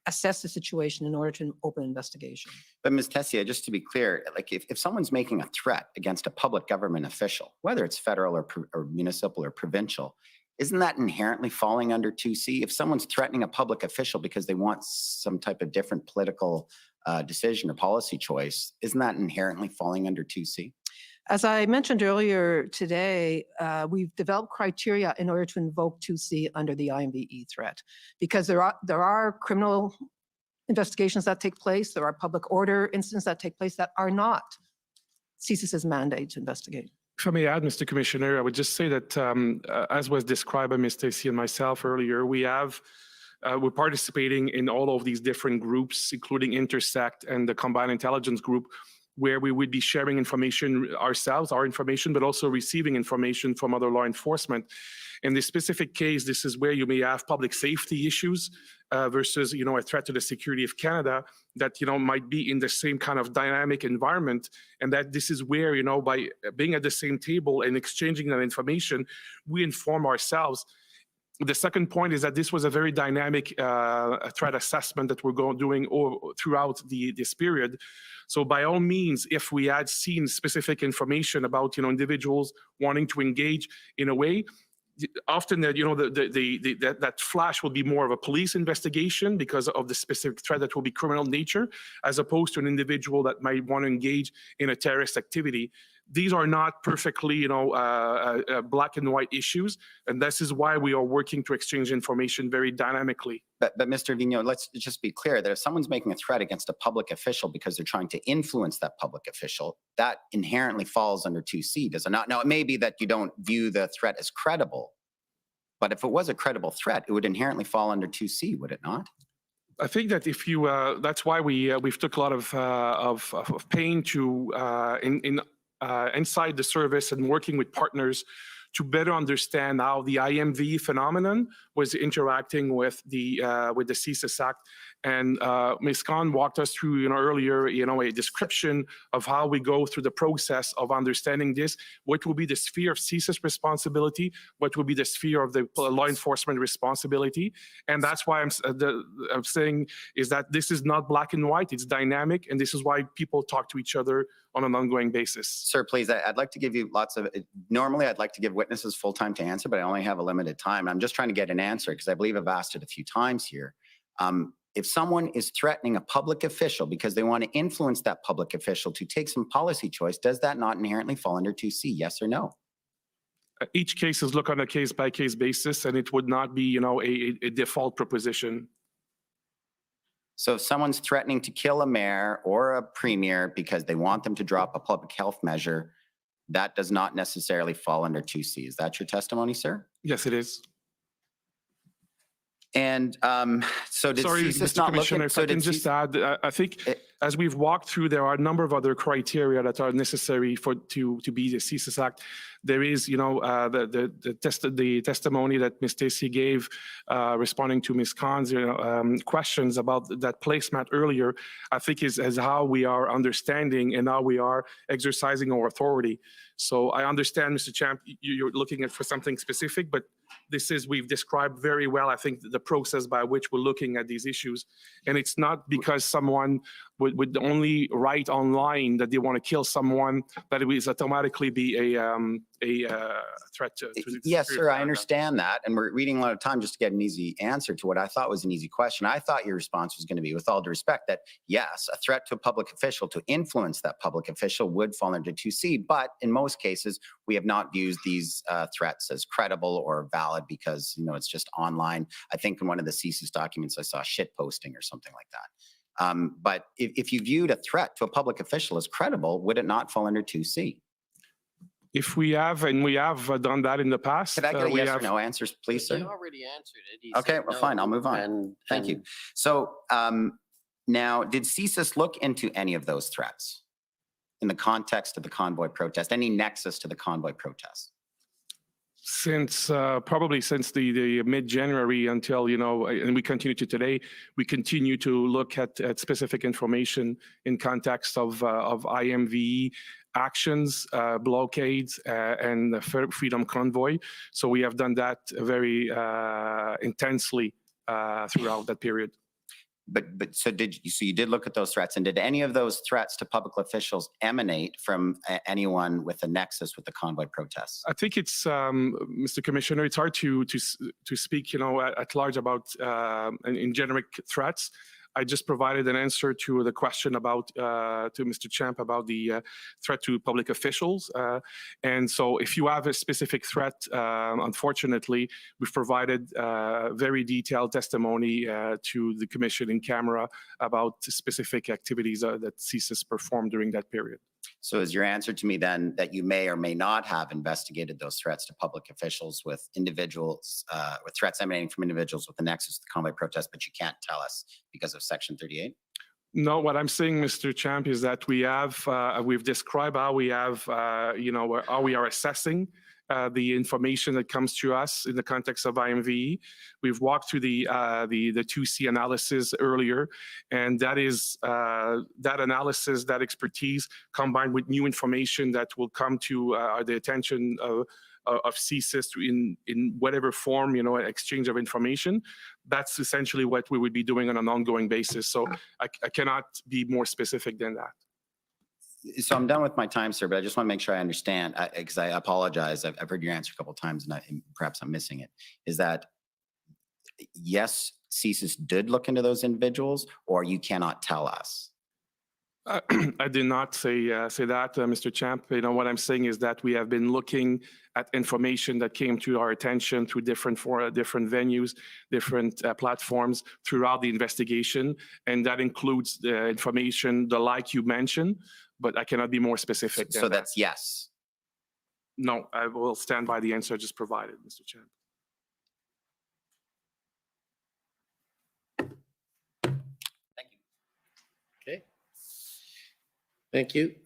assess the situation in order to open an investigation. But Ms. Tessier, just to be clear, like if someone's making a threat against a public government official, whether it's federal or municipal or provincial, isn't that inherently falling under 2C? If someone's threatening a public official because they want some type of different political decision or policy choice, isn't that inherently falling under 2C? As I mentioned earlier today, we've developed criteria in order to invoke 2C under the IMVE threat, because there are criminal investigations that take place, there are public order incidents that take place that are not CSIS's mandate to investigate. If I may add, Mr. Commissioner, I would just say that as was described by Ms. Stacey and myself earlier, we're participating in all of these different groups, including Intersect and the Combined Intelligence Group, where we would be sharing information ourselves, our information, but also receiving information from other law enforcement. In this specific case, this is where you may have public safety issues versus, a threat to the security of Canada that, might be in the same kind of dynamic environment. And that this is where, by being at the same table and exchanging that information, we inform ourselves. The second point is that this was a very dynamic threat assessment that we're doing throughout this period. So by all means, if we had seen specific information about individuals wanting to engage in a way, often that flash will be more of a police investigation because of the specific threat that will be criminal nature, as opposed to an individual that might want to engage in a terrorist activity. These are not perfectly, black and white issues, and this is why we are working to exchange information very dynamically. But Mr. Vigneault, let's just be clear that if someone's making a threat against a public official because they're trying to influence that public official, that inherently falls under 2C, does it not? Now, it may be that you don't view the threat as credible, but if it was a credible threat, it would inherently fall under 2C, would it not? I think that if you, that's why we've took a lot of pain to inside the service and working with partners to better understand how the IMV phenomenon was interacting with the CSIS Act. And Ms. Khan walked us through earlier, a description of how we go through the process of understanding this, what will be the sphere of CSIS responsibility, what will be the sphere of the law enforcement responsibility. And that's why I'm saying is that this is not black and white, it's dynamic, and this is why people talk to each other on an ongoing basis. Sir, please, I'd like to give you normally I'd like to give witnesses full time to answer, but I only have a limited time. I'm just trying to get an answer because I believe I've asked it a few times here. If someone is threatening a public official because they want to influence that public official to take some policy choice, does that not inherently fall under 2C, yes or no? Each case is looked on a case-by-case basis, and it would not be, a default proposition. So if someone's threatening to kill a mayor or a premier because they want them to drop a public health measure, that does not necessarily fall under 2C. Is that your testimony, sir? Yes, it is. And so did Sorry, CSIS Mr. not Commissioner, look at, if I can just add, I think as we've walked through, there are a number of other criteria that are necessary to be the CSIS Act. There is, the testimony that Ms. Stacey gave responding to Ms. Khan's questions about that placemat earlier, I think is how we are understanding and how we are exercising our authority. So I understand, Mr. Champ, you're looking for something specific, but we've described very well, I think, the process by which we're looking at these issues. And it's not because someone would only write online that they want to kill someone that it will automatically be a threat to the Yes, security sir, of I Canada. understand that. And we're reading a lot of time just to get an easy answer to what I thought was an easy question. I thought your response was going to be, with all due respect, that yes, a threat to a public official to influence that public official would fall under 2C. But in most cases, we have not viewed these threats as credible or valid because, it's just online. I think in one of the CSIS documents, I saw shit posting or something like that. But if you viewed a threat to a public official as credible, would it not fall under 2C? If we have, and we have done that in the past. Could I get a we yes or have- no answers, please, sir? He already answered it. He Okay, said well, no, fine, I'll move on. and- Thank you. and So now, did CSIS look into any of those threats in the context of the convoy protest? Any nexus to the convoy protest? Since probably since the mid-January until, and we continue to today, we continue to look at specific information in context of IMVE actions, blockades, and the Freedom Convoy. So we have done that very intensely throughout that period. But so you did look at those threats, and did any of those threats to public officials emanate from anyone with a nexus with the convoy protests? I think it's, Mr. Commissioner, it's hard to speak, at large about in generic threats. I just provided an answer to the question about to Mr. Champ about the threat to public officials. And so if you have a specific threat, unfortunately, we've provided very detailed testimony to the commission in camera about specific activities that CSIS performed during that period. So is your answer to me then that you may or may not have investigated those threats to public officials with individuals, with threats emanating from individuals with a nexus to the convoy protest, but you can't tell us because of Section 38? No, what I'm saying, Mr. Champ, is that we have, we've described how we have, how we are assessing the information that comes to us in the context of IMVE. We've walked through the 2C analysis earlier, and that is that analysis, that expertise, combined with new information that will come to the attention of CSIS in whatever form, exchange of information. That's essentially what we would be doing on an ongoing basis. So I cannot be more specific than that. So I'm done with my time, sir, but I just want to make sure I understand, because I apologize. I've heard your answer a couple of times, and perhaps I'm missing it. Is that yes, CSIS did look into those individuals, or you cannot tell us? I did not say that, Mr. Champ. What I'm saying is that we have been looking at information that came to our attention through different venues, different platforms throughout the investigation, and that includes the information, the like you mentioned, but I cannot be more specific. So that's yes. No, I will stand by the answer I just provided, Mr. Champ. Okay. Thank you.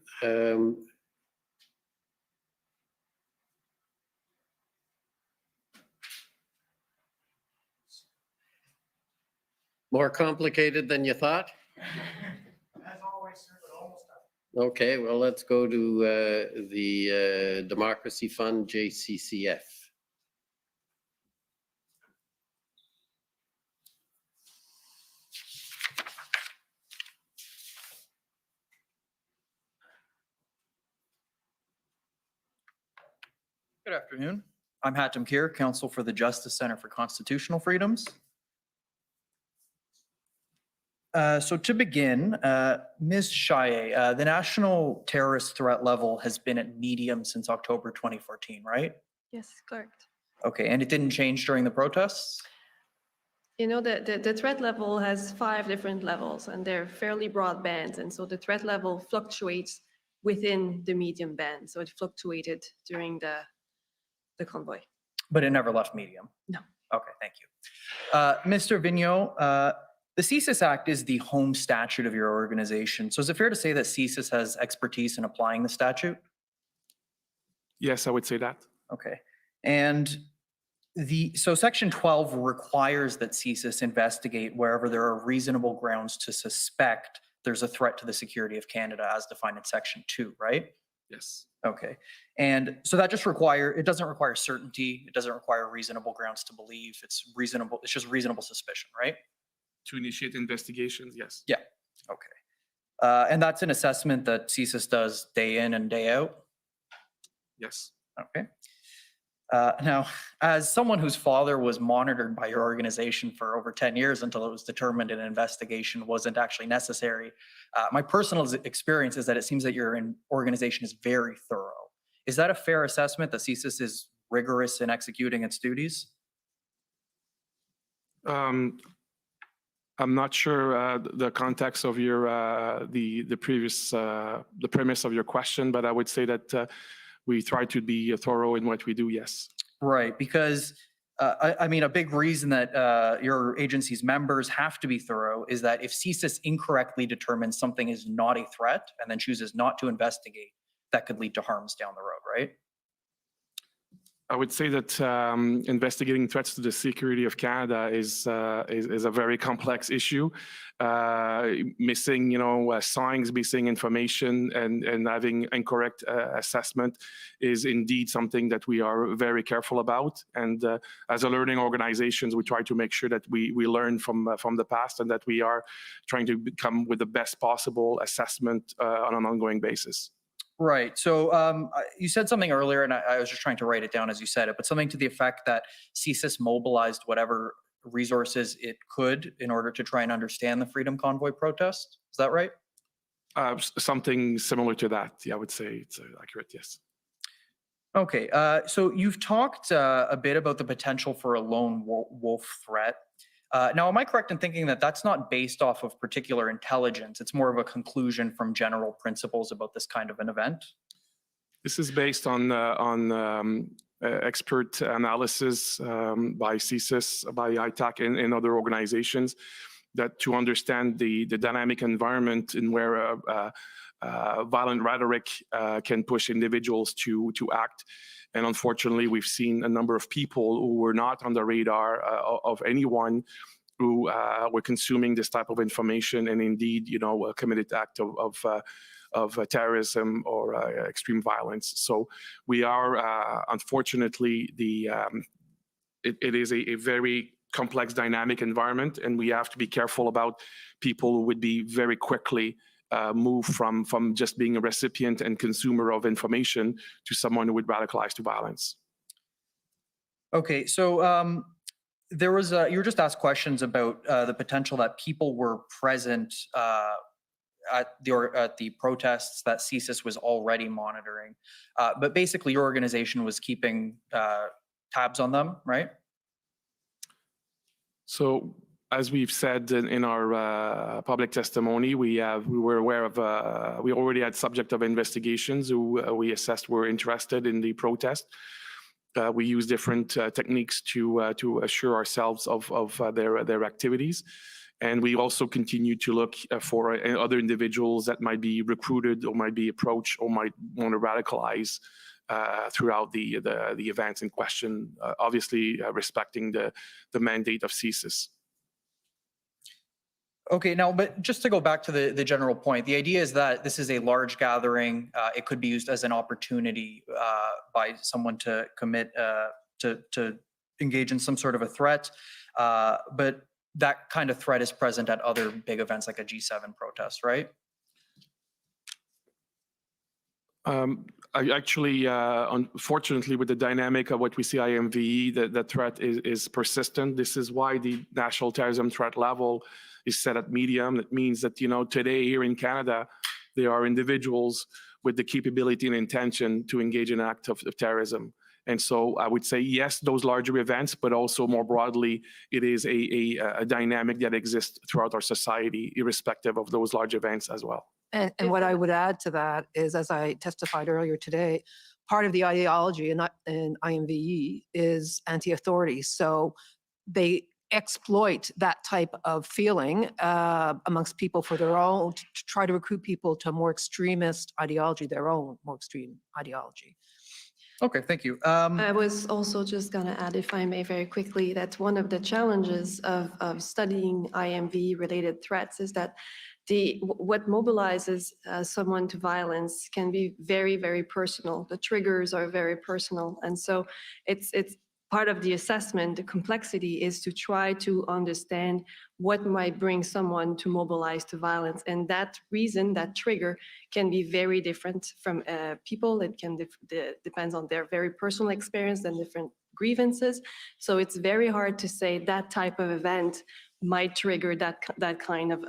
More complicated than you thought? As always, sir, but almost done. Okay, well, let's go to the Democracy Fund, JCCF. Good afternoon. I'm Hatem Kir, Counsel for the Justice Center for Constitutional Freedoms. So to begin, Ms. Chaillet, the national terrorist threat level has been at medium since October 2014, right? Yes, correct. Okay, and it didn't change during the protests? The threat level has 5 different levels, and they're fairly broad bands. And so the threat level fluctuates within the medium band. So it fluctuated during the convoy. But it never left medium? No. Okay, thank you. Mr. Vigneault, the CSIS Act is the home statute of your organization. So is it fair to say that CSIS has expertise in applying the statute? Yes, I would say that. Okay. And so Section 12 requires that CSIS investigate wherever there are reasonable grounds to suspect there's a threat to the security of Canada as defined in Section 2, right? Yes. Okay. And so that just it doesn't require certainty. It doesn't require reasonable grounds to believe. It's just reasonable suspicion, right? To initiate investigations, yes. Yeah. Okay. And that's an assessment that CSIS does day in and day out? Yes. Okay. Now, as someone whose father was monitored by your organization for over 10 years until it was determined an investigation wasn't actually necessary, my personal experience is that it seems that your organization is very thorough. Is that a fair assessment that CSIS is rigorous in executing its duties? I'm not sure the context of your the premise of your question, but I would say that we try to be thorough in what we do. Yes. Right, because I mean, a big reason that your agency's members have to be thorough is that if CSIS incorrectly determines something is not a threat and then chooses not to investigate, that could lead to harms down the road, right? I would say that investigating threats to the security of Canada is a very complex issue. Missing, signs, missing information, and having incorrect assessment is indeed something that we are very careful about. And as a learning organizations, we try to make sure that we learn from the past and that we are trying to come with the best possible assessment on an ongoing basis. Right. So you said something earlier, and I was just trying to write it down as you said it, but something to the effect that CSIS mobilized whatever resources it could in order to try and understand the Freedom Convoy protest. Is that right? Something similar to that. Yeah, I would say it's accurate, yes. Okay, so you've talked a bit about the potential for a lone wolf threat. Now, am I correct in thinking that that's not based off of particular intelligence? It's more of a conclusion from general principles about this kind of an event? This is based on expert analysis by CSIS, by ITAC, and other organizations that to understand the dynamic environment in where violent rhetoric can push individuals to act. And unfortunately, we've seen a number of people who were not on the radar of anyone who were consuming this type of information and indeed, a committed act of terrorism or extreme violence. So we are, unfortunately, it is a very complex dynamic environment, and we have to be careful about people who would be very quickly move from just being a recipient and consumer of information to someone who would radicalize to violence. Okay, so there was you were just asked questions about the potential that people were present at the protests that CSIS was already monitoring, but basically your organization was keeping tabs on them, right? So, as we've said in our public testimony, we were aware of, we already had subject of investigations who we assessed were interested in the protest. We use different techniques to assure ourselves of their activities. And we also continue to look for other individuals that might be recruited or might be approached or might want to radicalize throughout the events in question, obviously respecting the mandate of CSIS. Okay, now, but just to go back to the general point, the idea is that this is a large gathering. It could be used as an opportunity by someone to commit, to engage in some sort of a threat. But that kind of threat is present at other big events like a G7 protest, right? Unfortunately, with the dynamic of what we see IMVE, the threat is persistent. This is why the national terrorism threat level is set at medium. That means that, today here in Canada, there are individuals with the capability and intention to engage in an act of terrorism. And so I would say, yes, those larger events, but also more broadly, it is a dynamic that exists throughout our society, irrespective of those large events as well. And what I would add to that is, as I testified earlier today, part of the ideology in IMVE is anti-authority. So they exploit that type of feeling amongst people for their own, to try to recruit people to a more extremist ideology, their own more extreme ideology. Okay, thank you. I was also just going to add, if I may, very quickly, that one of the challenges of studying IMV-related threats is that what mobilizes someone to violence can be very, very personal. The triggers are very personal. And so it's part of the assessment, the complexity is to try to understand what might bring someone to mobilize to violence. And that reason, that trigger, can be very different from people. It can depends on their very personal experience and different grievances. So it's very hard to say that type of event might trigger that kind of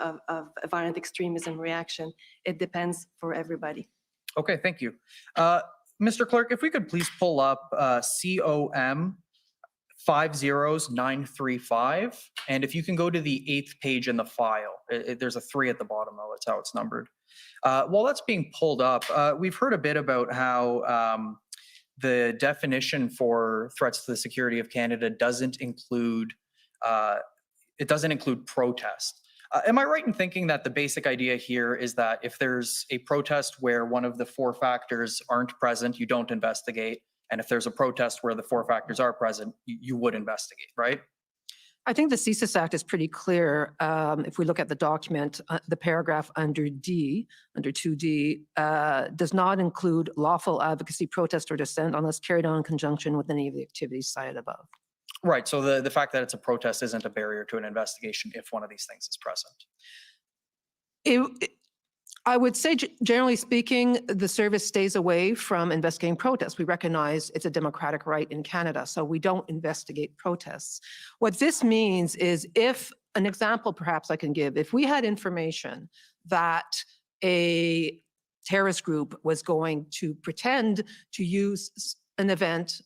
violent extremism reaction. It depends for everybody. Okay, thank you. Mr. Clerk, if we could please pull up COM 50935, and if you can go to the 8th page in the file. There's a 3 at the bottom, though. That's how it's numbered. While that's being pulled up, we've heard a bit about how the definition for threats to the security of Canada doesn't include protest. Am I right in thinking that the basic idea here is that if there's a protest where one of the 4 factors aren't present, you don't investigate, and if there's a protest where the 4 factors are present, you would investigate, right? I think the CSIS Act is pretty clear. If we look at the document, the paragraph under D, under 2D, does not include lawful advocacy, protest, or dissent unless carried on in conjunction with any of the activities cited above. Right, so the fact that it's a protest isn't a barrier to an investigation if one of these things is present. I would say, generally speaking, the service stays away from investigating protests. We recognize it's a democratic right in Canada, so we don't investigate protests. What this means is if, an example perhaps I can give, if we had information that a terrorist group was going to pretend to use an event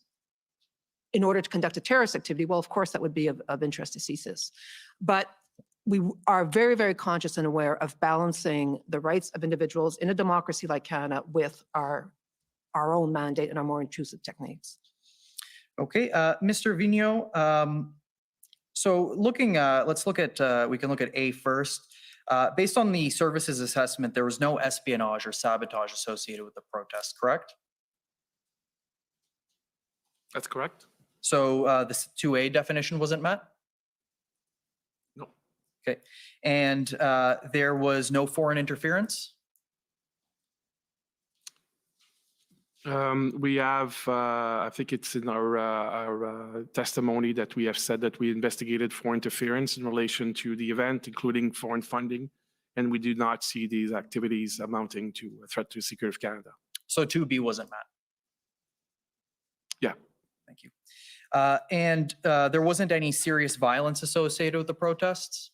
in order to conduct a terrorist activity, well, of course, that would be of interest to CSIS. But we are very, very conscious and aware of balancing the rights of individuals in a democracy like Canada with our own mandate and our more intrusive techniques. Okay, Mr. Vigneault, so looking, let's look at, we can look at A first. Based on the services assessment, there was no espionage or sabotage associated with the protest, correct? That's correct. So this 2A definition wasn't met? No. Okay, and there was no foreign interference? We have, I think it's in our testimony that we have said that we investigated foreign interference in relation to the event, including foreign funding, and we do not see these activities amounting to a threat to the security of Canada. So 2B wasn't met? Yeah. Thank you. And there wasn't any serious violence associated with the protests?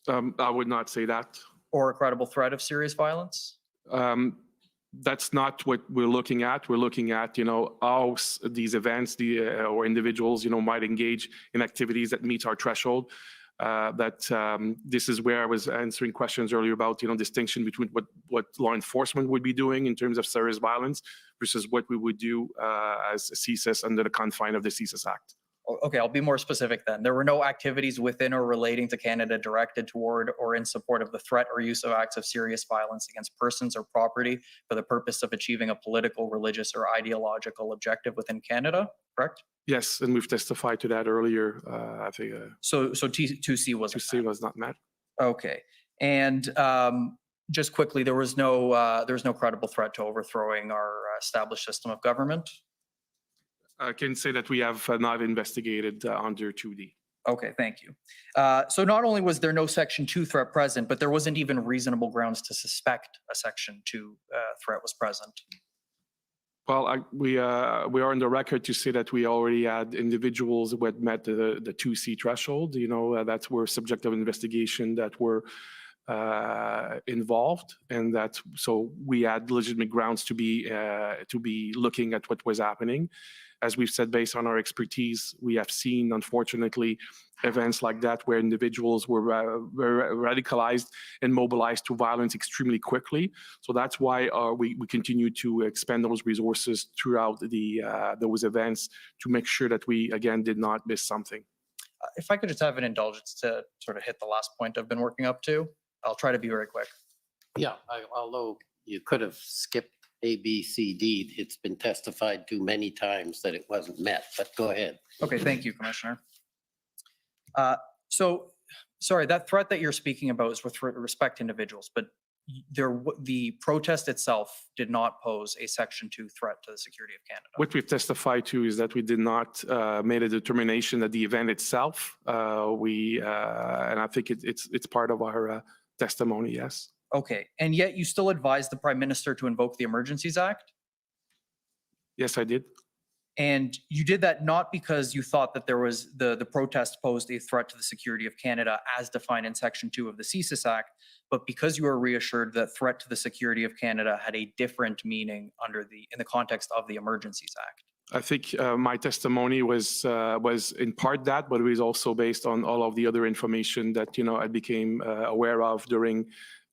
I would not say that. Or a credible threat of serious violence? That's not what we're looking at. We're looking at, how these events, or individuals, might engage in activities that meet our threshold. This is where I was answering questions earlier about, distinction between what law enforcement would be doing in terms of serious violence versus what we would do as a CSIS under the confine of the CSIS Act. Okay, I'll be more specific then. There were no activities within or relating to Canada directed toward or in support of the threat or use of acts of serious violence against persons or property for the purpose of achieving a political, religious, or ideological objective within Canada, correct? Yes, and we've testified to that earlier. I think. So 2C wasn't 2C was not met. Okay, and just quickly, there was no credible threat to overthrowing our established system of government. I can say that we have not investigated under 2D. Okay, thank you. So not only was there no Section 2 threat present, but there wasn't even reasonable grounds to suspect a Section 2 threat was present. Well, we are on the record to say that we already had individuals who had met the 2C threshold. That were subject of investigation that were involved, and so we had legitimate grounds to be looking at what was happening. As we've said, based on our expertise, we have seen, unfortunately, events like that where individuals were radicalized and mobilized to violence extremely quickly. So that's why we continue to expend those resources throughout those events to make sure that we, again, did not miss something. If I could just have an indulgence to sort of hit the last point I've been working up to, I'll try to be very quick. Yeah, although you could have skipped A, B, C, D, it's been testified to many times that it wasn't met, but go ahead. Okay, thank you, Commissioner. So, sorry, that threat that you're speaking about is with respect to individuals, but the protest itself did not pose a Section 2 threat to the security of Canada. What we've testified to is that we did not made a determination that the event itself, and I think it's part of our testimony, yes. Okay, and yet you still advised the Prime Minister to invoke the Emergencies Act? Yes, I did. And you did that not because you thought that there was the protest posed a threat to the security of Canada as defined in Section 2 of the CSIS Act, but because you were reassured that threat to the security of Canada had a different meaning in the context of the Emergencies Act. I think my testimony was in part that, but it was also based on all of the other information that I became aware of during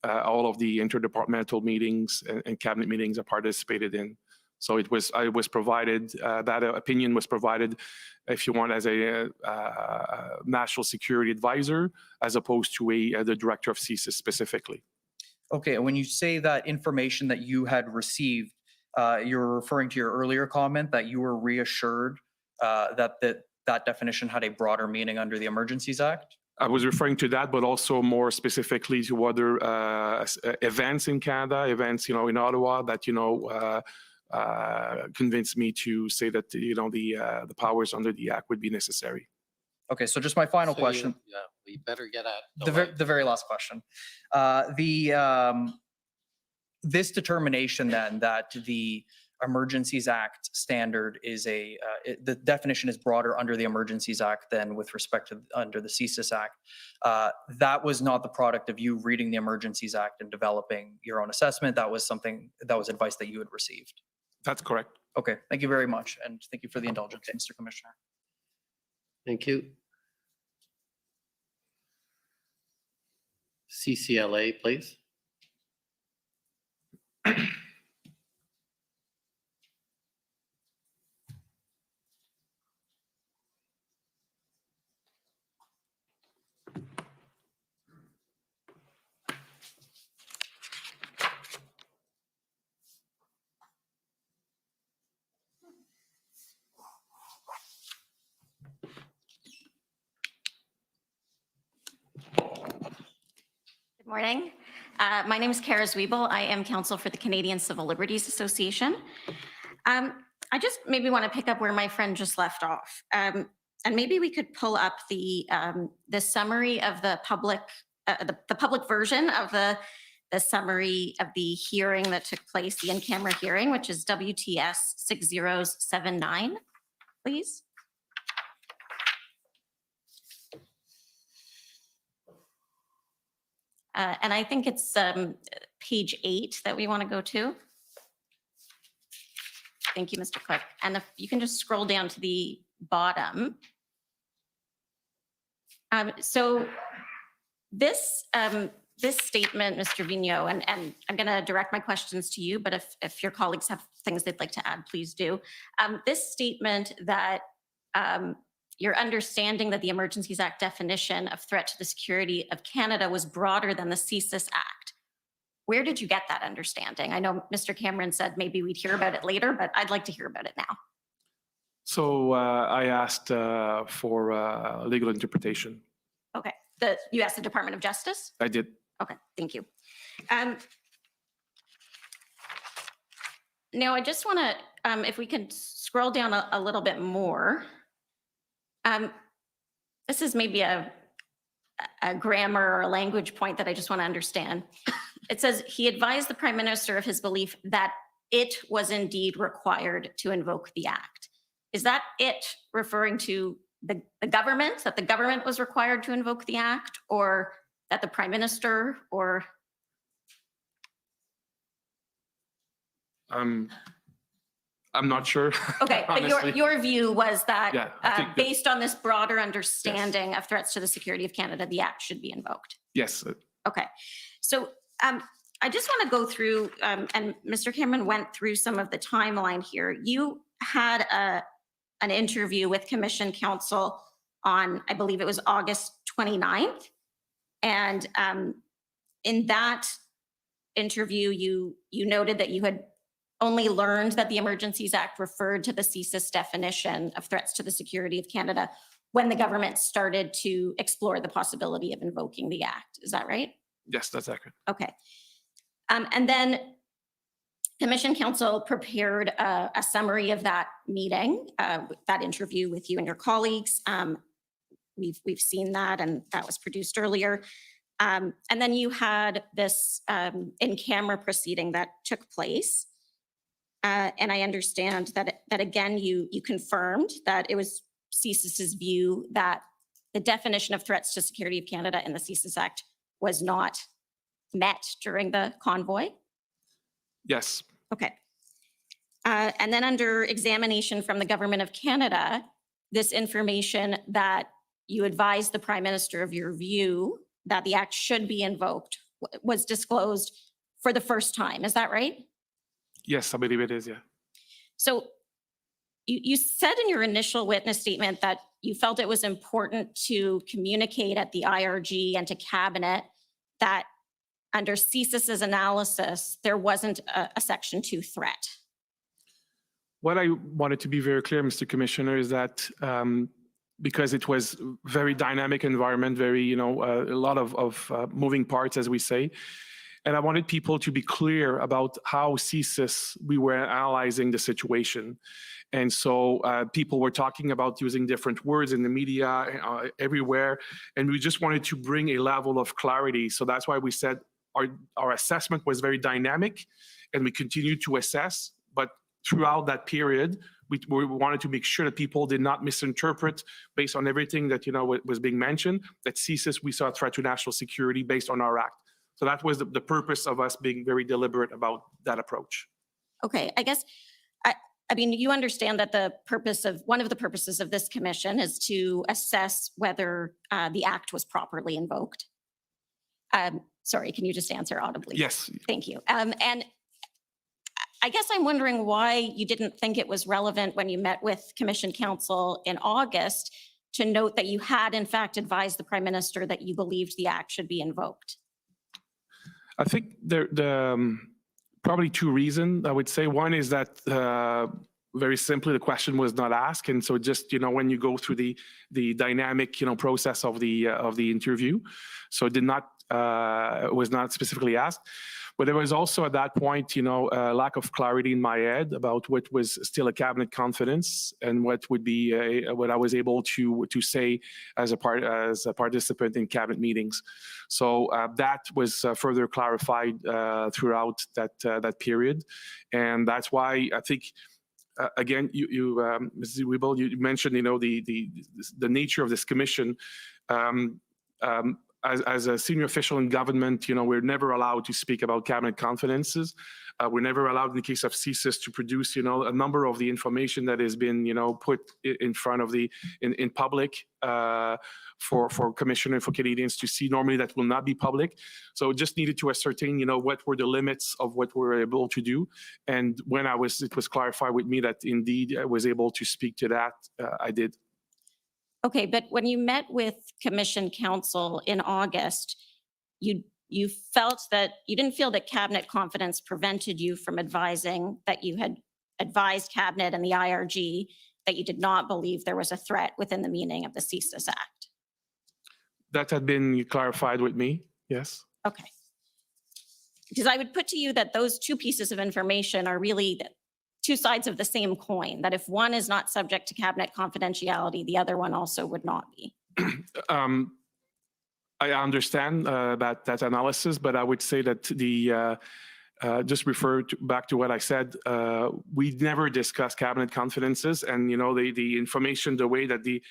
all of the interdepartmental meetings and cabinet meetings I participated in. So I was provided, that opinion was provided, if you want, as a national security advisor, as opposed to the director of CSIS specifically. Okay, when you say that information that you had received, you're referring to your earlier comment that you were reassured that definition had a broader meaning under the Emergencies Act? I was referring to that, but also more specifically to other events in Canada, events, in Ottawa that, convinced me to say that the powers under the Act would be necessary. Okay, so just my final question. Yeah, better get at The very last question. This determination then that the Emergencies Act standard is the definition is broader under the Emergencies Act than with respect to under the CSIS Act. That was not the product of you reading the Emergencies Act and developing your own assessment. That was advice that you had received. That's correct. Okay, thank you very much. And thank you for the indulgence, Mr. Commissioner. Thank you. CCLA, please. Good morning. My name is Kara Zwiebel. I am counsel for the Canadian Civil Liberties Association. I just maybe want to pick up where my friend just left off. And maybe we could pull up the summary of the public version of the summary of the hearing that took place, the in-camera hearing, which is WTS 6079, please. And I think it's page 8 that we want to go to. Thank you, Mr. Clerk. And if you can just scroll down to the bottom. So this statement, Mr. Vigneault, and I'm going to direct my questions to you, but if your colleagues have things they'd like to add, please do. This statement that your understanding that the Emergencies Act definition of threat to the security of Canada was broader than the CSIS Act. Where did you get that understanding? I know Mr. Cameron said maybe we'd hear about it later, but I'd like to hear about it now. So I asked for legal interpretation. Okay. You asked the Department of Justice? I did. Okay, thank you. Now, I just want to, if we could scroll down a little bit more. This is maybe a grammar or a language point that I just want to understand. It says he advised the Prime Minister of his belief that it was indeed required to invoke the Act. Is that it referring to the government, that the government was required to invoke the Act, or that the Prime Minister, or? I'm not sure. Okay, but your view was that Yeah, based on this broader understanding of threats to the security of Canada, the Act should be invoked. Yes. Okay, so I just want to go through, and Mr. Cameron went through some of the timeline here. You had an interview with Commission Counsel on, I believe it was August 29th. And in that interview, you noted that you had only learned that the Emergencies Act referred to the CSIS definition of threats to the security of Canada when the government started to explore the possibility of invoking the Act. Is that right? Yes, that's accurate. Okay. And then Commission Counsel prepared a summary of that meeting, that interview with you and your colleagues. We've seen that, and that was produced earlier. And then you had this in-camera proceeding that took place. And I understand that again, you confirmed that it was CSIS's view that the definition of threats to security of Canada in the CSIS Act was not met during the convoy? Yes. Okay. And then under examination from the Government of Canada, this information that you advised the Prime Minister of your view that the Act should be invoked was disclosed for the first time. Is that right? Yes, I believe it is, yeah. So you said in your initial witness statement that you felt it was important to communicate at the IRG and to Cabinet that under CSIS's analysis, there wasn't a Section 2 threat. What I wanted to be very clear, Mr. Commissioner, is that because it was very dynamic environment, very, a lot of moving parts, as we say, And I wanted people to be clear about how CSIS, we were analyzing the situation. And so people were talking about using different words in the media everywhere. And we just wanted to bring a level of clarity. So that's why we said our assessment was very dynamic and we continued to assess. But throughout that period, we wanted to make sure that people did not misinterpret based on everything that, was being mentioned, that CSIS, we saw a threat to national security based on our act. So that was the purpose of us being very deliberate about that approach. Okay, I guess, I mean, you understand that one of the purposes of this commission is to assess whether the act was properly invoked. Sorry, can you just answer audibly? Yes. Thank you. And I guess I'm wondering why you didn't think it was relevant when you met with Commission Counsel in August to note that you had in fact advised the Prime Minister that you believed the act should be invoked. I think probably two reasons, I would say. One is that very simply, the question was not asked. And so just, when you go through the dynamic, process of the interview, so it was not specifically asked. But there was also at that point, a lack of clarity in my head about what was still a cabinet confidence and what would be what I was able to say as a participant in cabinet meetings. So that was further clarified throughout that period, and that's why I think. Again, Mrs. Weibel, you mentioned, the nature of this commission. As a senior official in government, we're never allowed to speak about cabinet confidences. We're never allowed, in the case of CSIS, to produce, a number of the information that has been, put in front of in public for Commission and for Canadians to see. Normally, that will not be public. So just needed to ascertain, what were the limits of what we were able to do. And when it was clarified with me that indeed I was able to speak to that, I did. Okay, but when you met with Commission Counsel in August, you didn't feel that cabinet confidence prevented you from advising that you had advised cabinet and the IRG that you did not believe there was a threat within the meaning of the CSIS Act. That had been clarified with me, yes. Okay. Because I would put to you that those two pieces of information are really two sides of the same coin, that if one is not subject to cabinet confidentiality, the other one also would not be. I understand that analysis, but I would say that just back to what I said, we never discussed cabinet confidences, and the information, the way that the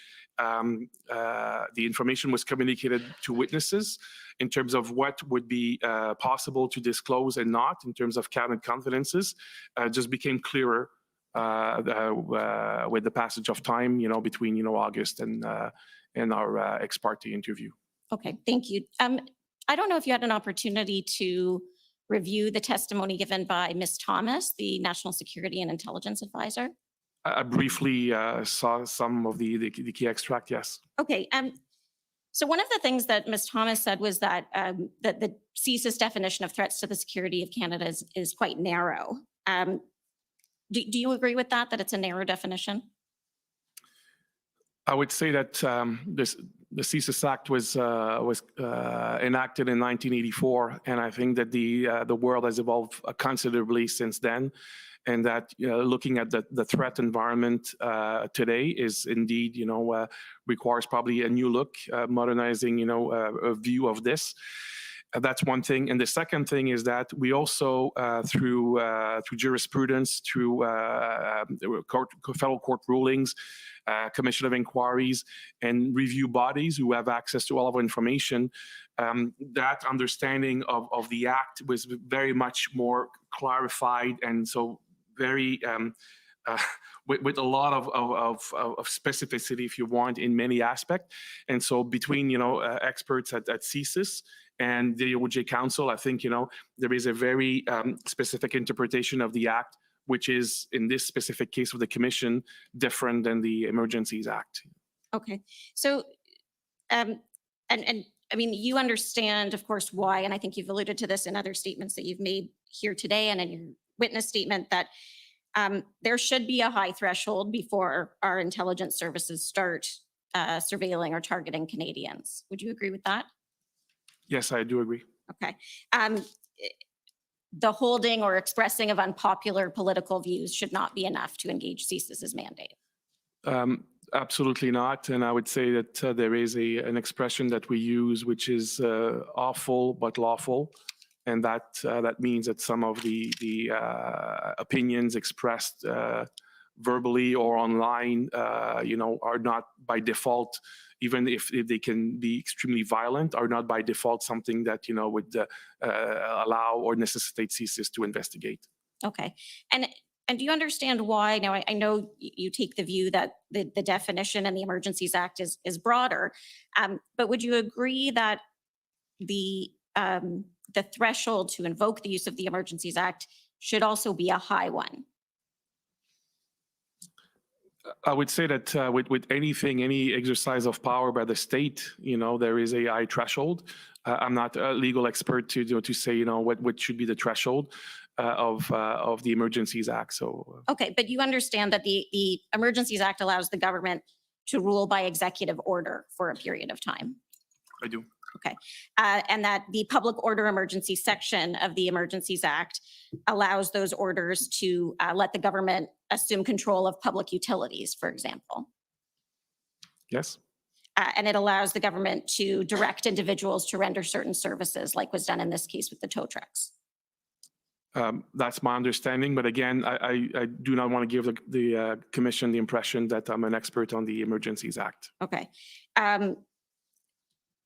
information was communicated to witnesses in terms of what would be possible to disclose and not in terms of cabinet confidences just became clearer with the passage of time, between August and our ex parte interview. Okay, thank you. I don't know if you had an opportunity to review the testimony given by Ms. Thomas, the National Security and Intelligence Advisor. I briefly saw some of the key extract, yes. Okay, so one of the things that Ms. Thomas said was that that the CSIS definition of threats to the security of Canada is quite narrow. Do you agree with that it's a narrow definition? I would say that the CSIS Act was enacted in 1984, and I think that the world has evolved considerably since then, and that looking at the threat environment today is indeed requires probably a new look, modernizing a view of this. That's one thing. And the second thing is that we also, through jurisprudence, through federal court rulings, commission of inquiries, and review bodies who have access to all of our information, that understanding of the Act was very much more clarified, and so very with a lot of specificity, if you want, in many aspects. And so between experts at CSIS and the OJ Council, I think there is a very specific interpretation of the Act, which is in this specific case of the Commission different than the Emergencies Act. Okay, so and I mean, you understand, of course, why, and I think you've alluded to this in other statements that you've made here today and in your witness statement, that there should be a high threshold before our intelligence services start surveilling or targeting Canadians. Would you agree with that? Yes, I do agree. Okay. The holding or expressing of unpopular political views should not be enough to engage CSIS's mandate. Absolutely not. And I would say that there is an expression that we use, which is awful but lawful. And that means that some of the opinions expressed verbally or online, are not by default, even if they can be extremely violent, are not by default something that, would allow or necessitate CSIS to investigate. Okay. And do you understand why? Now, I know you take the view that the definition in the Emergencies Act is broader, but would you agree that the threshold to invoke the use of the Emergencies Act should also be a high one? I would say that with anything, any exercise of power by the state, there is a high threshold. I'm not a legal expert to say, what should be the threshold of the Emergencies Act. So Okay, but you understand that the Emergencies Act allows the government to rule by executive order for a period of time. I do. Okay, and that the public order emergency section of the Emergencies Act allows those orders to let the government assume control of public utilities, for example. Yes. And it allows the government to direct individuals to render certain services, like was done in this case with the tow trucks. That's my understanding. But again, I do not want to give the commission the impression that I'm an expert on the Emergencies Act. Okay.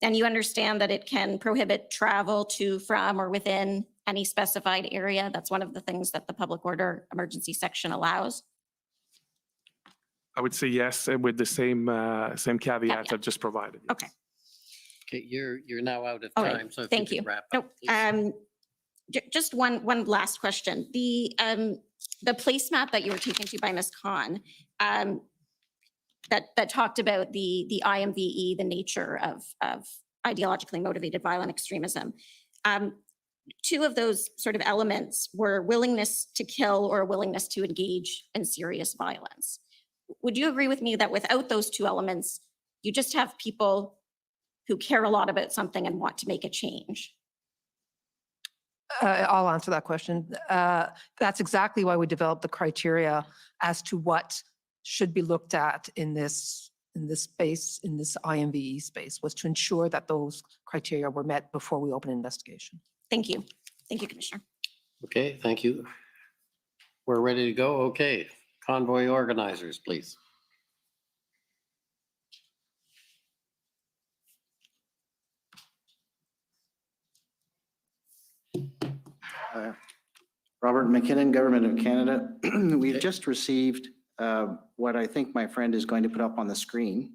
And you understand that it can prohibit travel to, from, or within any specified area? That's one of the things that the public order emergency section allows. I would say yes, with the same caveats I've just provided. Yes. Okay. Okay, you're now out of All time, right. so if Thank you you. could wrap Nope. up. Just one last question. The placemat that you were taken to by Ms. Khan, that talked about the IMVE, the nature of ideologically motivated violent extremism. Two of those sort of elements were willingness to kill or willingness to engage in serious violence. Would you agree with me that without those two elements, you just have people who care a lot about something and want to make a change? I'll answer that question. That's exactly why we developed the criteria as to what should be looked at in this space, in this IMVE space, was to ensure that those criteria were met before we open an investigation. Thank you. Thank you, Commissioner. Okay, thank you. We're ready to go. Okay, convoy organizers, please. Robert McKinnon, Government of Canada. We've just received what I think my friend is going to put up on the screen.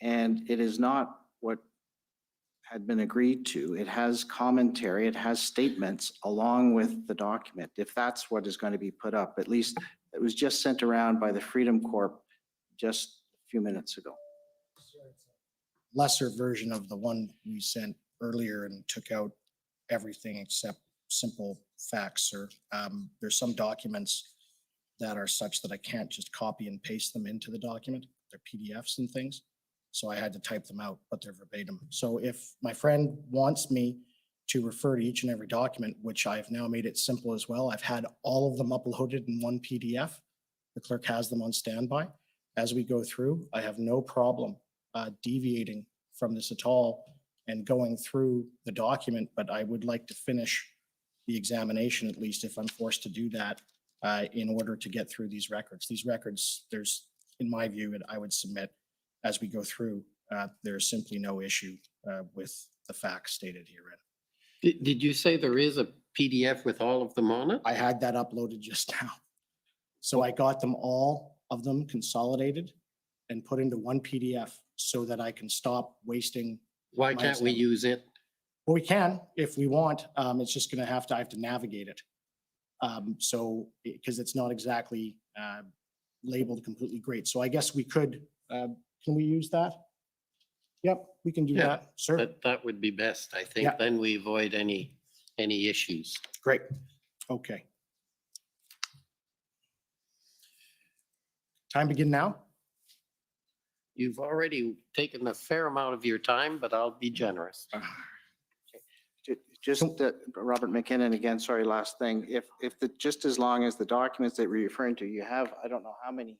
And it is not what had been agreed to. It has commentary, it has statements along with the document, if that's what is going to be put up. At least it was just sent around by the Freedom Corp just a few minutes ago. Lesser version of the one we sent earlier and took out everything except simple facts, sir. There's some documents that are such that I can't just copy and paste them into the document. They're PDFs and things. So I had to type them out, but they're verbatim. So if my friend wants me to refer to each and every document, which I've now made it simple as well, I've had all of them uploaded in one PDF. The clerk has them on standby. As we go through, I have no problem deviating from this at all and going through the document, but I would like to finish the examination, at least if I'm forced to do that, in order to get through these records. These records, there's, in my view, and I would submit as we go through, there's simply no issue with the facts stated herein. Did you say there is a PDF with all of them on it? I had that uploaded just now. So I got them, all of them consolidated and put into one PDF so that I can stop wasting. Why can't we use it? Well, we can if we want. It's just going to I have to navigate it. So, because it's not exactly labeled completely great. So I guess we could, can we use that? Yep, we can do that, sir. That would be best, I think. Yeah. Then we avoid any issues. Great. Okay. Time to begin now? You've already taken a fair amount of your time, but I'll be generous. Just Robert McKinnon again, sorry, last thing. Just as long as the documents that we're referring to, you have, I don't know how many here.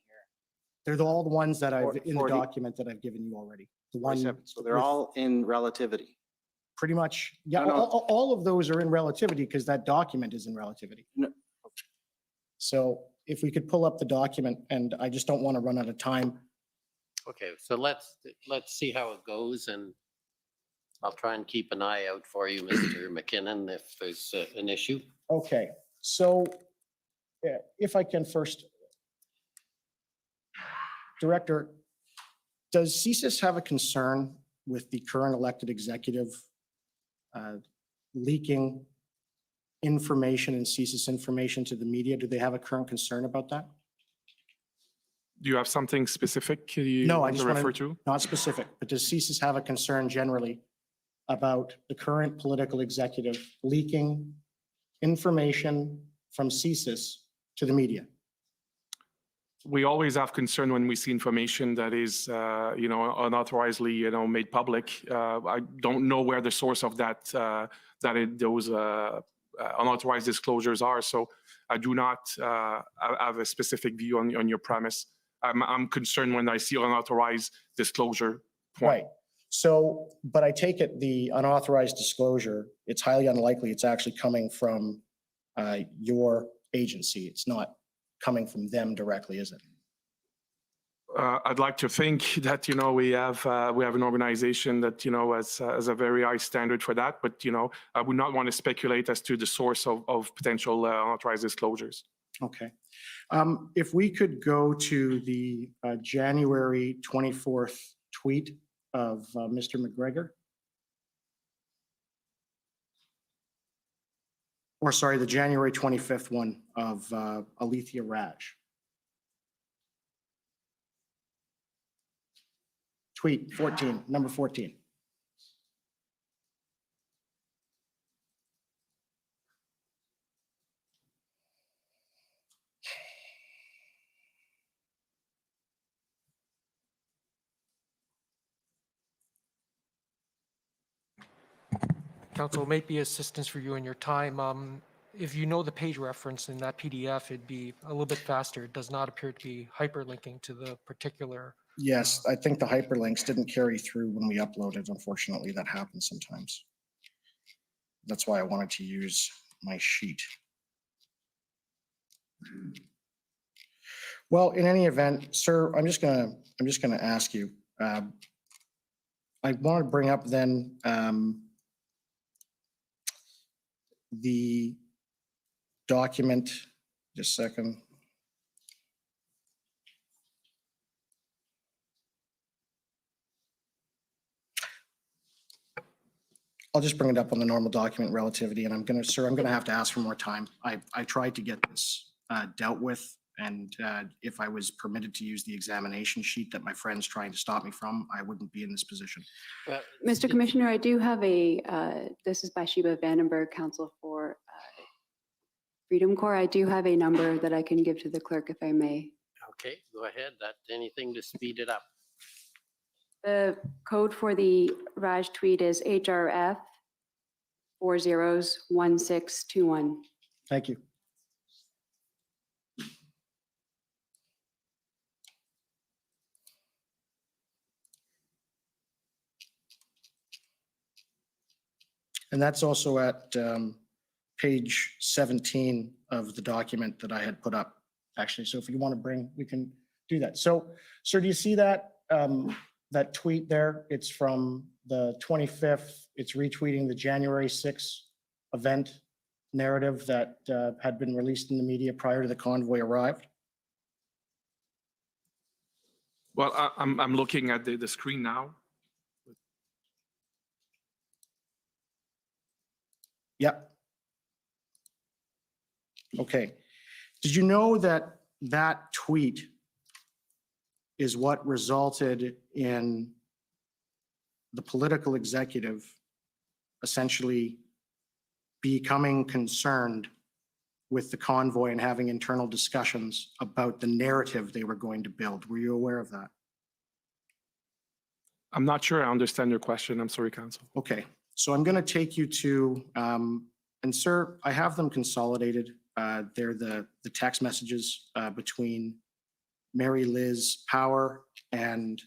They're all the ones that I've, in the 40. document that I've given you already. The one, 47. So they're with- all in relativity. pretty much, yeah, No, no. all of those are in relativity because that document is in relativity. No. So if we could pull up the document, and I just don't want to run out of time. Okay, so let's see how it goes, and I'll try and keep an eye out for you, Mr. McKinnon, if there's an issue. Okay, so if I can first, Director, does CSIS have a concern with the current elected executive leaking information and CSIS information to the media? Do they have a current concern about that? Do you have something specific you No, I want just to want refer to, to? not specific, but does CSIS have a concern generally about the current political executive leaking information from CSIS to the media? We always have concern when we see information that is, unauthorizedly, made public. I don't know where the source of those unauthorized disclosures are, so I do not have a specific view on your premise. I'm concerned when I see unauthorized disclosure. Right. So, but I take it the unauthorized disclosure, it's highly unlikely it's actually coming from your agency. It's not coming from them directly, is it? I'd like to think that, we have an organization that, has a very high standard for that, but, I would not want to speculate as to the source of potential unauthorized disclosures. Okay. If we could go to the January 24th tweet of Mr. McGregor. Or sorry, the January 25th one of Alethea Raj. Tweet 14, number 14. Council, it might be assistance for you in your time. If you know the page reference in that PDF, it'd be a little bit faster. It does not appear to be hyperlinking to the particular. Yes, I think the hyperlinks didn't carry through when we uploaded. Unfortunately, that happens sometimes. That's why I wanted to use my sheet. Well, in any event, sir, I'm just gonna ask you. I want to bring up then the document. Just a second. I'll just bring it up on the normal document relativity, and I'm going to have to ask for more time. I tried to get this dealt with, and if I was permitted to use the examination sheet that my friend's trying to stop me from, I wouldn't be in this position. Mr. Commissioner, I do have this is Bathsheba Vandenberg, counsel for Freedom Corps. I do have a number that I can give to the clerk if I may. Okay, go ahead. Anything to speed it up. The code for the Raj tweet is HRF 401621. Thank you. And that's also at page 17 of the document that I had put up, actually. So if you want to we can do that. So, sir, do you see that? That tweet there, it's from the 25th. It's retweeting the January 6th event narrative that had been released in the media prior to the convoy arrived. Well, I'm looking at the screen now. Yep. Okay. Did you know that that tweet is what resulted in the political executive essentially becoming concerned with the convoy and having internal discussions about the narrative they were going to build? Were you aware of that? I'm not sure I understand your question. I'm sorry, counsel. Okay. So I'm going to take you to, and sir, I have them consolidated. They're the text messages between Mary Liz Power and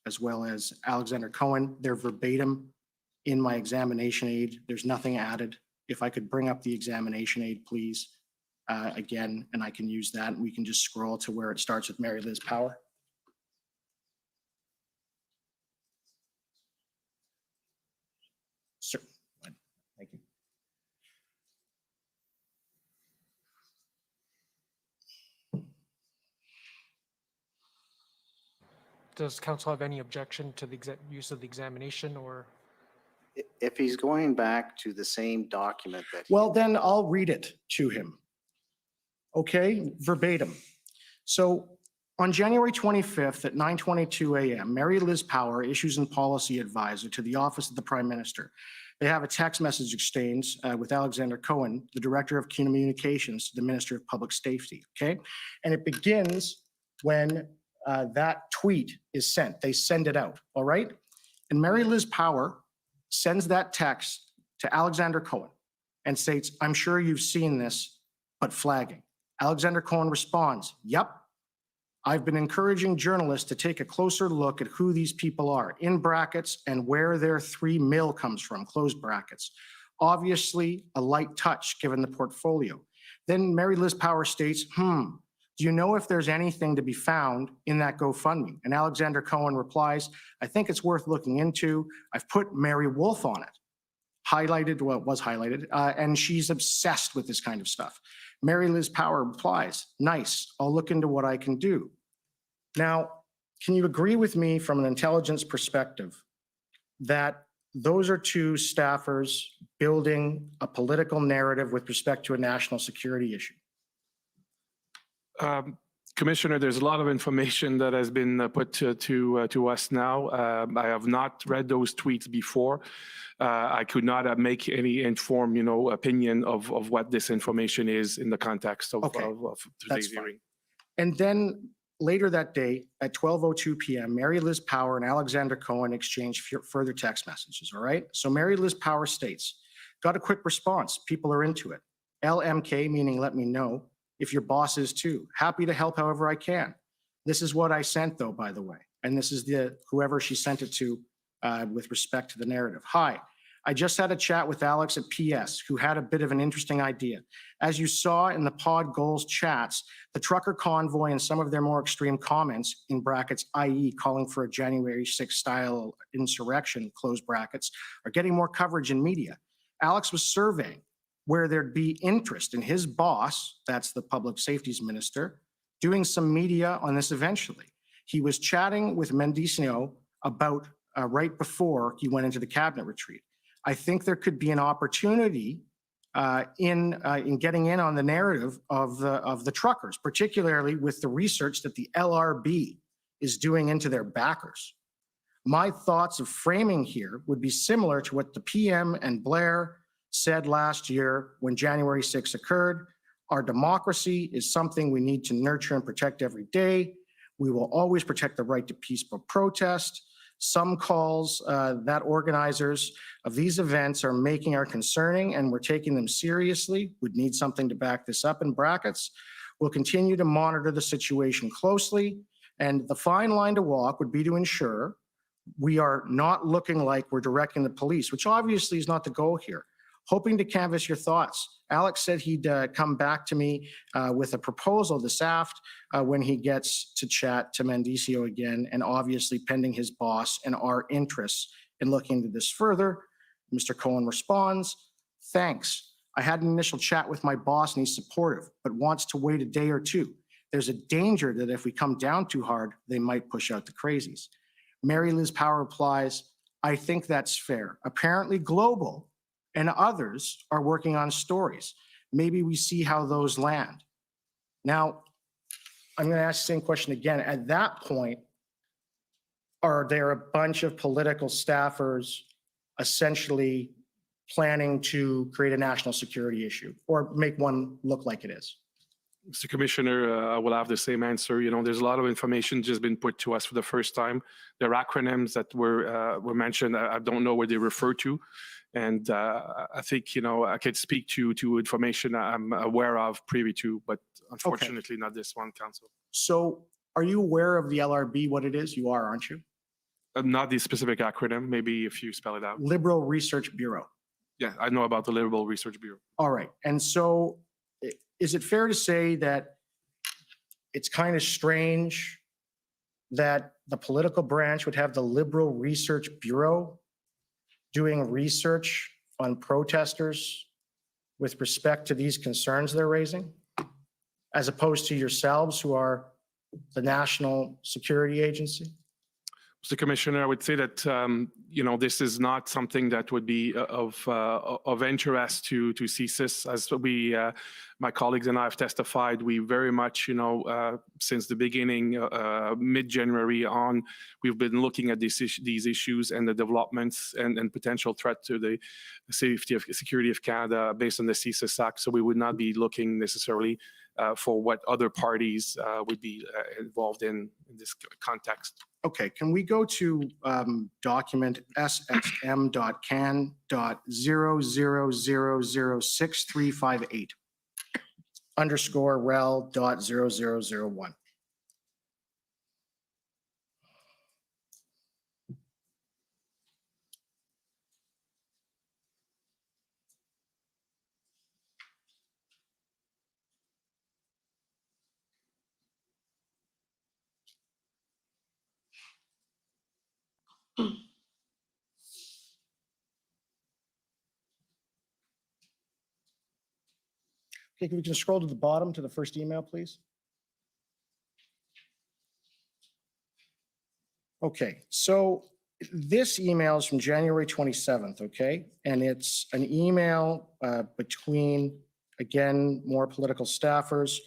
as well as Alexander Cohen. They're verbatim in my examination aid. There's nothing added. If I could bring up the examination aid, please, again, and I can use that. We can just scroll to where it starts with Mary Liz Power. Sir, thank you. Does council have any objection to the use of the examination or? If he's going back to the same document that. Well, then I'll read it to him. Okay, verbatim. So on January 25th at 9:22 a.m., Mary Liz Power, Issues and Policy Advisor to the Office of the Prime Minister. They have a text message exchange with Alexander Cohen, the Director of Communications to the Minister of Public Safety, okay? And it begins when that tweet is sent. They send it out, all right? And Mary Liz Power sends that text to Alexander Cohen and states, I'm sure you've seen this, but flagging. Alexander Cohen responds, yep. I've been encouraging journalists to take a closer look at who these people are, in brackets, and where their 3 mil comes from, close brackets. Obviously, a light touch given the portfolio. Then Mary Liz Power states, do you know if there's anything to be found in that GoFundMe? And Alexander Cohen replies, I think it's worth looking into. I've put Mary Wolf on it. Highlighted, well, it was highlighted, and she's obsessed with this kind of stuff. Mary Liz Power replies, nice, I'll look into what I can do. Now, can you agree with me from an intelligence perspective that those are 2 staffers building a political narrative with respect to a national security issue? Commissioner, there's a lot of information that has been put to us now. I have not read those tweets before. I could not make any informed, opinion of what this information is in the context of today's hearing. And then later that day at 12:02 p.m., Mary Liz Power and Alexander Cohen exchange further text messages, all right? So Mary Liz Power states, got a quick response. People are into it. LMK, meaning let me know. If your boss is too. Happy to help however I can. This is what I sent though, by the way. And this is whoever she sent it to with respect to the narrative. Hi, I just had a chat with Alex at PS who had a bit of an interesting idea. As you saw in the pod goals chats, the trucker convoy and some of their more extreme comments in brackets, i.e. calling for a January 6th style insurrection, close brackets, are getting more coverage in media. Alex was surveying where there'd be interest in his boss, that's the public safety's minister, doing some media on this eventually. He was chatting with Mendicio about right before he went into the cabinet retreat. I think there could be an opportunity in getting in on the narrative of the truckers, particularly with the research that the LRB is doing into their backers. My thoughts of framing here would be similar to what the PM and Blair said last year when January 6th occurred. Our democracy is something we need to nurture and protect every day. We will always protect the right to peaceful protest. Some calls that organizers of these events are making are concerning, and we're taking them seriously. We'd need something to back this up in brackets. We'll continue to monitor the situation closely, and the fine line to walk would be to ensure we are not looking like we're directing the police, which obviously is not the goal here. Hoping to canvass your thoughts. Alex said he'd come back to me with a proposal this aft when he gets to chat to Mendicio again, and obviously pending his boss and our interests in looking into this further. Mr. Cohen responds, thanks. I had an initial chat with my boss and he's supportive, but wants to wait a day or 2. There's a danger that if we come down too hard, they might push out the crazies. Mary Liz Power replies, I think that's fair. Apparently Global and others are working on stories. Maybe we see how those land. Now, I'm going to ask the same question again. At that point, are there a bunch of political staffers essentially planning to create a national security issue or make one look like it is? Mr. Commissioner, I will have the same answer. You know, there's a lot of information just been put to us for the first time. There are acronyms that were mentioned. I don't know what they refer to. And I think, you know, I could speak to information I'm aware of, privy to, but unfortunately not this one, Council. So are you aware of the LRB, what it is? You are, aren't you? Not the specific acronym, maybe if you spell it out. Liberal Research Bureau. Yeah, I know about the Liberal Research Bureau. All right. And so is it fair to say that it's kind of strange that the political branch would have the Liberal Research Bureau doing research on protesters with respect to these concerns they're raising, as opposed to yourselves who are the National Security Agency? Mr. Commissioner, I would say that, you know, this is not something that would be of interest to CSIS. As we, my colleagues and I have testified, we very much, you know, since the beginning, mid-January on, we've been looking at these issues and the developments and potential threat to the safety of security of Canada based on the CSIS Act. So we would not be looking necessarily for what other parties would be involved in this context. Okay, can we go to document SXM.can.00006358 _rel.0001. Okay, can we just scroll to the bottom to the first email, please? Okay, so this email is from January 27th, okay? And it's an email between, again, more political staffers.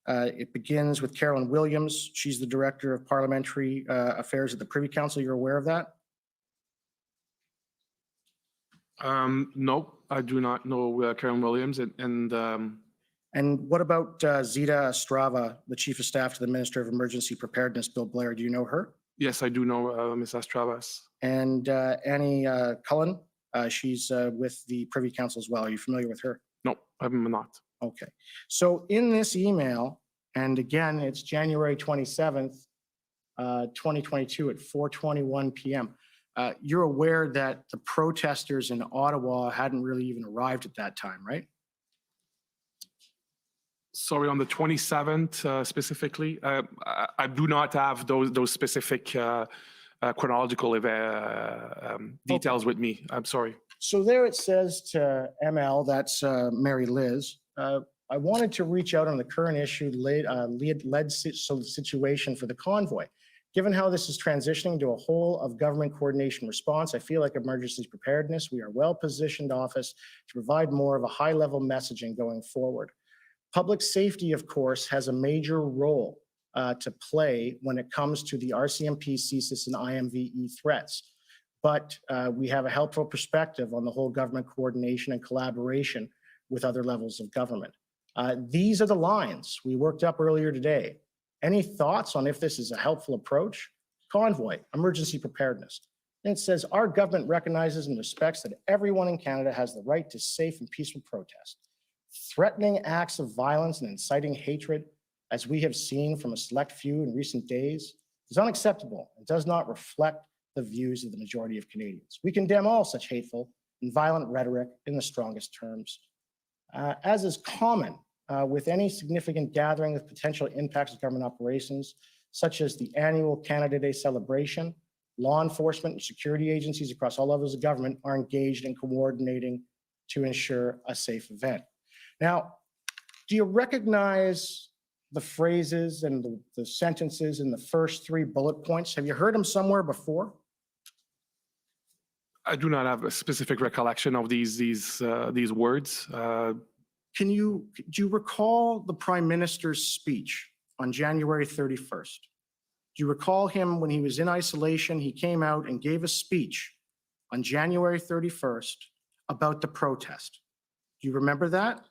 It begins with Carolyn Williams. She's the Director of Parliamentary Affairs at the Privy Council. You're aware of that? No, I do not know Karen Williams. And what about Zita Estrava, the Chief of Staff to the Minister of Emergency Preparedness, Bill Blair? Do you know her? Yes, I do know Ms. Estravas. And Annie Cullen, she's with the Privy Council as well. Are you familiar with her? No, I'm not. Okay. So in this email, and again, it's January 27th, 2022 at 4:21 p.m. You're aware that the protesters in Ottawa hadn't really even arrived at that time, right? Sorry, on the 27th specifically, I do not have those specific chronological details with me. I'm sorry. So there it says to ML, that's Mary Liz, I wanted to reach out on the current issue led situation for the convoy. Given how this is transitioning to a whole of government coordination response, I feel like emergency preparedness, we are well-positioned office to provide more of a high-level messaging going forward. Public safety, of course, has a major role to play when it comes to the RCMP, CSIS, and IMVE threats. But we have a helpful perspective on the whole government coordination and collaboration with other levels of government. These are the lines we worked up earlier today. Any thoughts on if this is a helpful approach? Convoy, emergency preparedness. And it says, our government recognizes and respects that everyone in Canada has the right to safe and peaceful protest. Threatening acts of violence and inciting hatred, as we have seen from a select few in recent days, is unacceptable and does not reflect the views of the majority of Canadians. We condemn all such hateful and violent rhetoric in the strongest terms. As is common with any significant gathering with potential impacts of government operations, such as the annual Canada Day celebration, law enforcement and security agencies across all levels of government are engaged in coordinating to ensure a safe event. Now, do you recognize the phrases and the sentences in the first three bullet points? Have you heard them somewhere before? I do not have a specific recollection of these words. Do you recall the Prime Minister's speech on January 31st? Do you recall him when he was in isolation? He came out and gave a speech on January 31st about the protest. Do you remember that?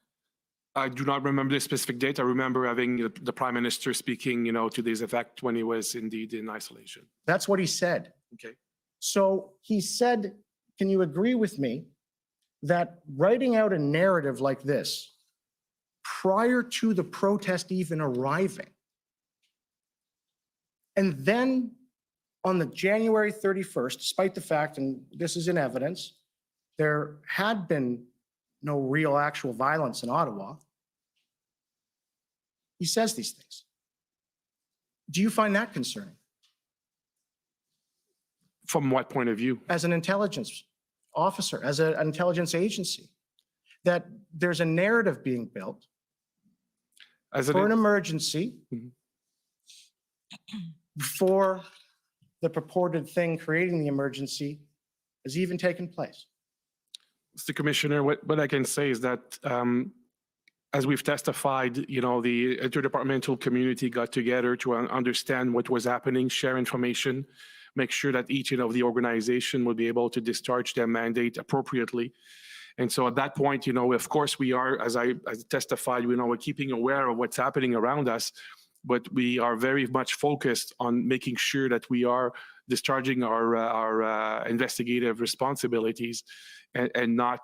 I do not remember the specific date. I remember having the Prime Minister speaking, to this effect when he was indeed in isolation. That's what he said. Okay. So he said, can you agree with me that writing out a narrative like this prior to the protest even arriving, and then on the January 31st, despite the fact, and this is in evidence, there had been no real actual violence in Ottawa, he says these things. Do you find that concerning? From what point of view? As an intelligence officer, as an intelligence agency, that there's a narrative being built for an emergency before the purported thing creating the emergency has even taken place. Mr. Commissioner, what I can say is that as we've testified, the interdepartmental community got together to understand what was happening, share information, make sure that each of the organization will be able to discharge their mandate appropriately. And so at that point, of course, we are, as I testified, we're keeping aware of what's happening around us, but we are very much focused on making sure that we are discharging our investigative responsibilities and not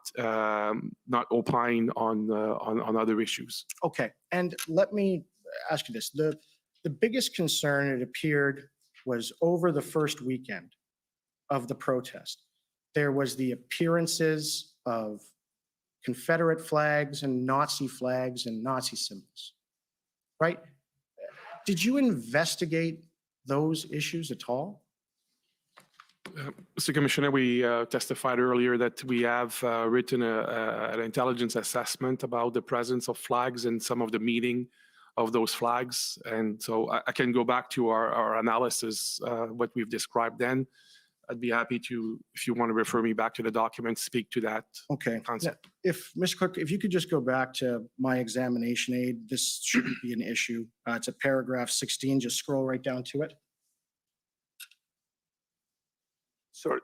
opine on other issues. Okay, and let me ask you this. The biggest concern, it appeared, was over the first weekend of the protest. There was the appearances of Confederate flags and Nazi symbols, right? Did you investigate those issues at all? Mr. Commissioner, we testified earlier that we have written an intelligence assessment about the presence of flags and some of the meaning of those flags. And so I can go back to our analysis, what we've described then. I'd be happy to, if you want to refer me back to the document, speak to that concept. If, Mr. Clerk, if you could just go back to my examination aid, this shouldn't be an issue. It's a paragraph 16, just scroll right down to it. So,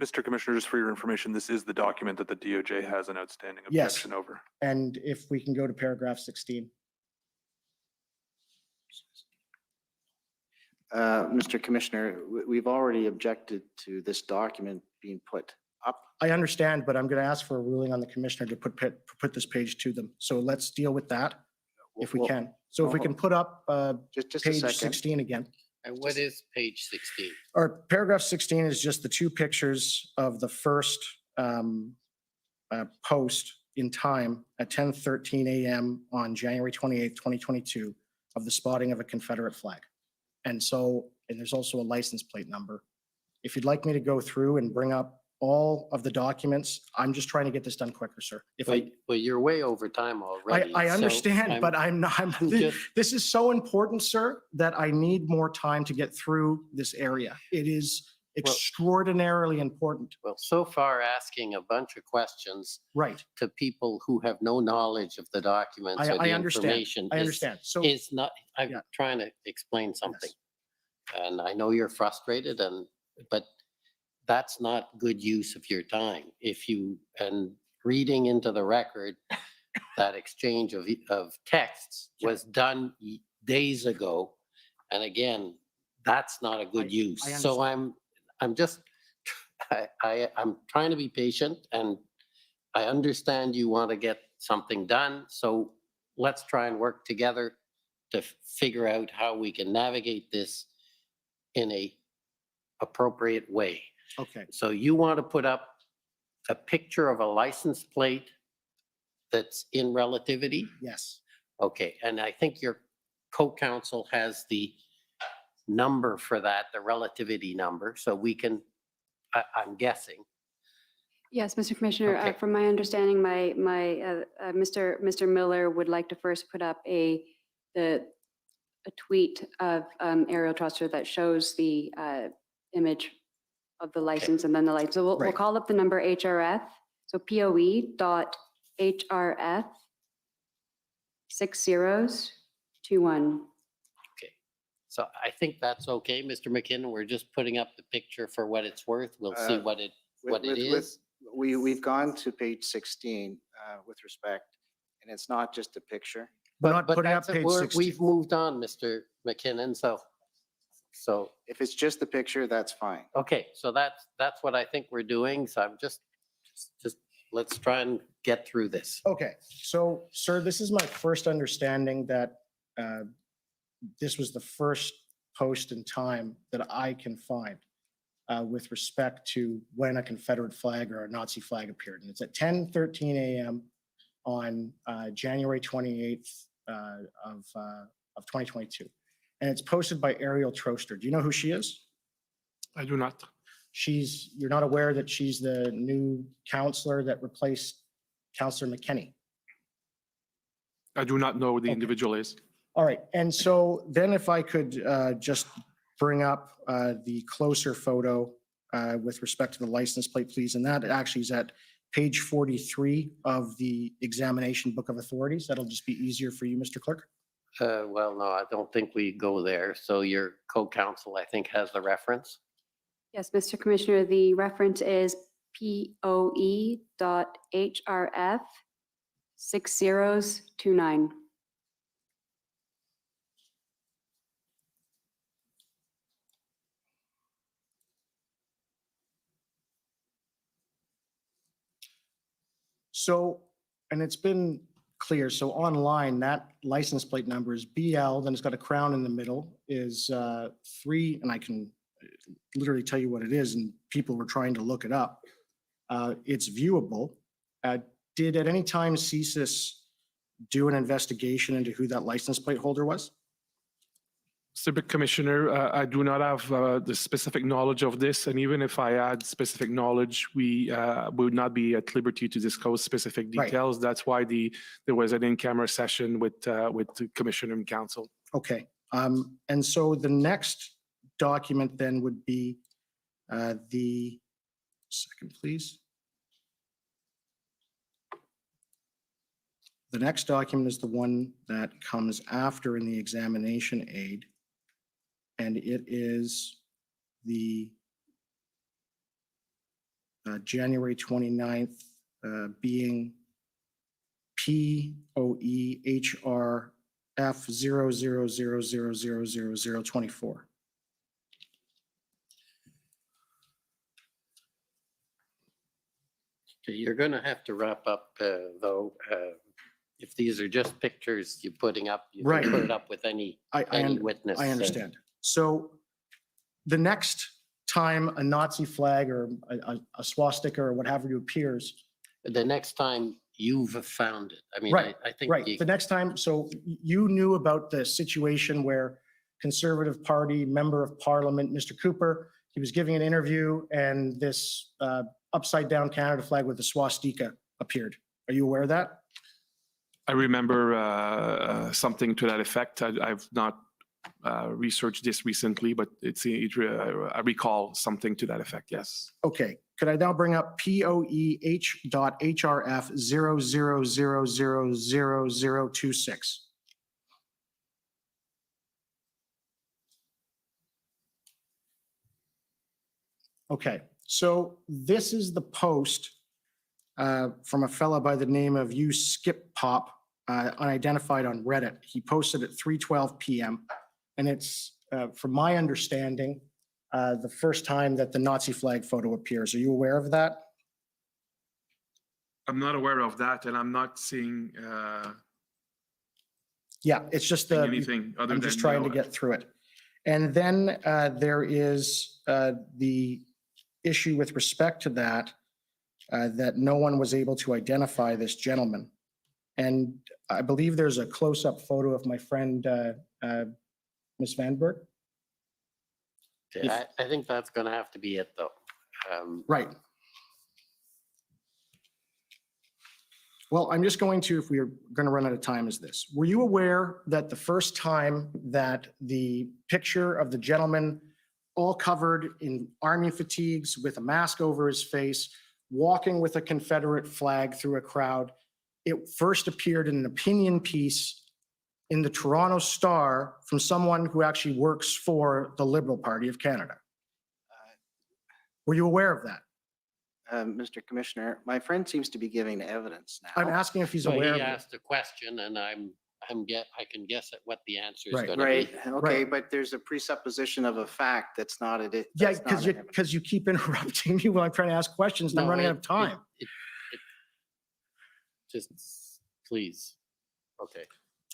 Mr. Commissioner, just for your information, this is the document that the DOJ has an outstanding objection over. And if we can go to paragraph 16. Mr. Commissioner, we've already objected to this document being put up. I understand, but I'm going to ask for a ruling on the commissioner to put this page to them. So let's deal with that if we can. So if we can put up just page a second. 16 again. And what is page 16? Or paragraph 16 is just the two pictures of the first post in time at 10:13 a.m. on January 28th, 2022 of the spotting of a Confederate flag. And there's also a license plate number. If you'd like me to go through and bring up all of the documents, I'm just trying to get this done quicker, sir. Well, you're way over time already. I understand, so but I'm not, this is so important, sir, that I need more time to get through this area. It is extraordinarily important. Well, so far asking a bunch of questions to people who have no knowledge of the documents or the information I understand. So is not, I'm trying to explain something. And I know you're frustrated, but that's not good use of your time. And reading into the record, that exchange of texts was done days ago. And again, that's not a good use. So I'm trying to be patient, and I understand you want to get something done. So let's try and work together to figure out how we can navigate this in a appropriate way. Okay. So you want to put up a picture of a license plate that's in relativity? Yes. Okay, and I think your co-counsel has the number for that, the relativity number, so we can, I'm guessing. Yes, Mr. Commissioner, Okay. from my understanding, Mr. Miller would like to first put up a tweet of Ariel Truster that shows the image of the license and then the license. So we'll call up the number HRF. So POE.HRF 6021. Okay, so I think that's okay, Mr. McKinnon. We're just putting up the picture for what it's worth. We'll see what it is. We've gone to page 16 with respect, and it's not just a picture. We're not But putting up that's it. page We're- 60. We've moved on, Mr. McKinnon, so, If it's just the picture, that's fine. okay, so that's what I think we're doing, so I'm just, let's try and get through this. Okay, so, sir, this is my first understanding that this was the first post in time that I can find with respect to when a Confederate flag or a Nazi flag appeared. And it's at 10:13 a.m. on January 28th of 2022. And it's posted by Ariel Troster. Do you know who she is? I do not. You're not aware that she's the new counselor that replaced Counselor McKenney? I do not know who the individual is. All right, and so then if I could just bring up the closer photo with respect to the license plate, please, and that actually is at page 43 of the examination book of authorities. That'll just be easier for you, Mr. Clerk. Well, no, I don't think we go there. So your co-counsel, I think, has the reference. Yes, Mr. Commissioner, the reference is POE.HRF 6029. So, and it's been clear, so online, that license plate number is BL, then it's got a crown in the middle, is 3, and I can literally tell you what it is, and people were trying to look it up. It's viewable. Did at any time CSIS do an investigation into who that license plate holder was? Civic Commissioner, I do not have the specific knowledge of this, and even if I had specific knowledge, we would not be at liberty to disclose specific Right. details. That's why there was an in-camera session with the Commissioner and Council. Okay, and so the next document then would be second, please. The next document is the one that comes after in the examination aid. And it is the January 29th being POEHRF 0000000024. Okay, you're going to have to wrap up, though. If these are just pictures you're putting up, you Right. can put it up with any witness. I understand. So the next time a Nazi flag or a swastika or what have you appears. The next time you've found it. I mean, Right, I think. right. you- The next time, so you knew about the situation where Conservative Party Member of Parliament, Mr. Cooper, he was giving an interview and this upside down Canada flag with the swastika appeared. Are you aware of that? I remember something to that effect. I've not researched this recently, but I recall something to that effect, yes. Okay, could I now bring up POEH.HRF 00000026? Okay, so this is the post from a fella by the name of Skip Pop, unidentified on Reddit. He posted at 3:12 p.m. And it's, from my understanding, the first time that the Nazi flag photo appears. Are you aware of that? I'm not aware of that, and I'm not seeing Yeah, it's just anything other I'm than. just trying to get through it. And then there is the issue with respect to that, that no one was able to identify this gentleman. And I believe there's a close-up photo of my friend, Ms. Vanberg. I think that's going to have to be it, though. Right. Well, I'm just going to, if we're going to run out of time, is this. Were you aware that the first time that the picture of the gentleman all covered in army fatigues with a mask over his face, walking with a Confederate flag through a crowd, it first appeared in an opinion piece in the Toronto Star from someone who actually works for the Liberal Party of Canada? Were you aware of that? Mr. Commissioner, my friend seems to be giving evidence now. I'm asking if he's So aware he of it. asked a question and I can guess at what the answer is Right. going to Right, be. okay, but there's a presupposition of a fact that's not a. Yeah, that's not an because you keep interrupting me when I'm trying to ask questions and I'm No, running out of time. Just please. Okay.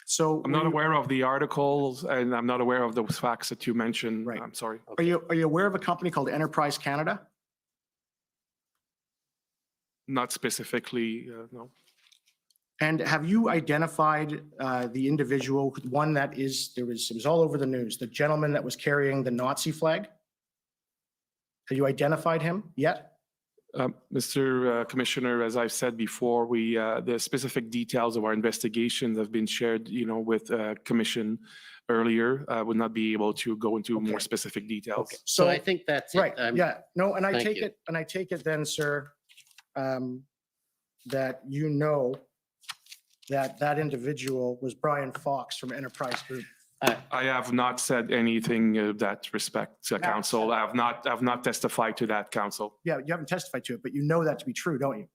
So I'm not aware of the articles and I'm not aware of those facts that you mentioned. Right. I'm sorry. Are you aware of a company called Enterprise Canada? Not specifically, no. And have you identified the individual, one that is, it was all over the news, the gentleman that was carrying the Nazi flag? Have you identified him yet? Mr. Commissioner, as I've said before, the specific details of our investigations have been shared, with Commission earlier. I would not be able to go into more specific details. Okay. So I think that's Right, it. yeah, no, and I Thank take you. it, then, sir, that you know that individual was Brian Fox from Enterprise Group. I have not said anything of that respect, Council. I have not testified to that, Council. Yeah, you haven't testified to it, but you know that to be true, don't you?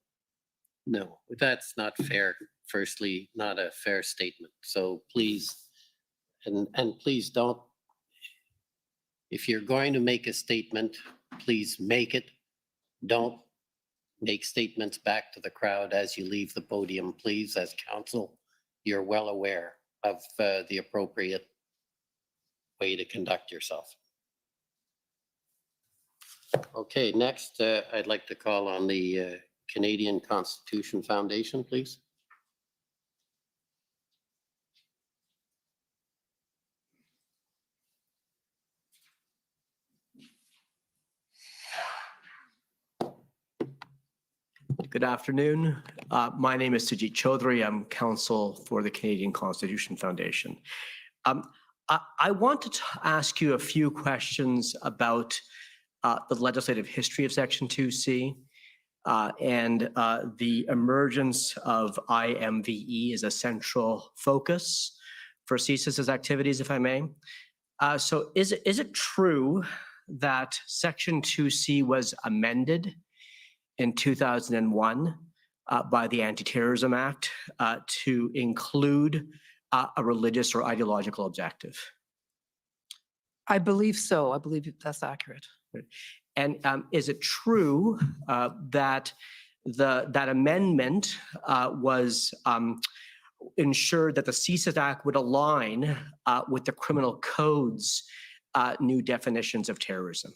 No, that's not fair. Firstly, not a fair statement. So please, and please don't, if you're going to make a statement, please make it. Don't make statements back to the crowd as you leave the podium, please. As council, you're well aware of the appropriate way to conduct yourself. Okay, next, I'd like to call on the Canadian Constitution Foundation, please. Good afternoon. My name is Sujit Chaudhary. I'm counsel for the Canadian Constitution Foundation. I wanted to ask you a few questions about the legislative history of Section 2C and the emergence of IMVE as a central focus for CSIS's activities, if I may. So is it true that Section 2C was amended in 2001 by the Anti-Terrorism Act to include a religious or ideological objective? I believe so. I believe that's accurate. And is it true that that amendment was ensured that the CSIS Act would align with the criminal code's new definitions of terrorism?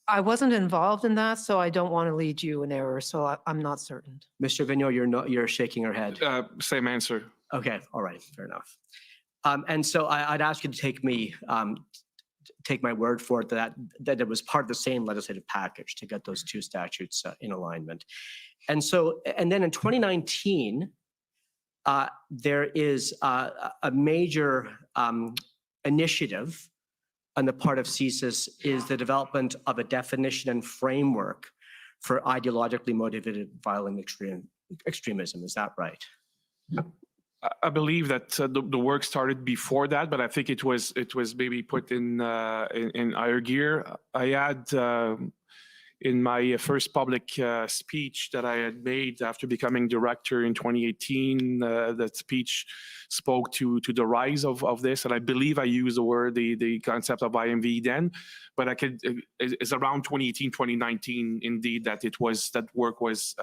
I wasn't involved in that, so I don't want to lead you in error, so I'm not certain. Mr. Vigneault, you're shaking your head. Same answer. Okay, all right, fair enough. And so I'd ask you to take my word for it that it was part of the same legislative package to get those two statutes in alignment. And then in 2019, there is a major initiative on the part of CSIS is the development of a definition and framework for ideologically motivated violent extremism. Is that right? I believe that the work started before that, but I think it was maybe put in higher gear. I had in my first public speech that I had made after becoming director in 2018, that speech spoke to the rise of this, and I believe I used the concept of IMV then, but it's around 2018, 2019 indeed that work was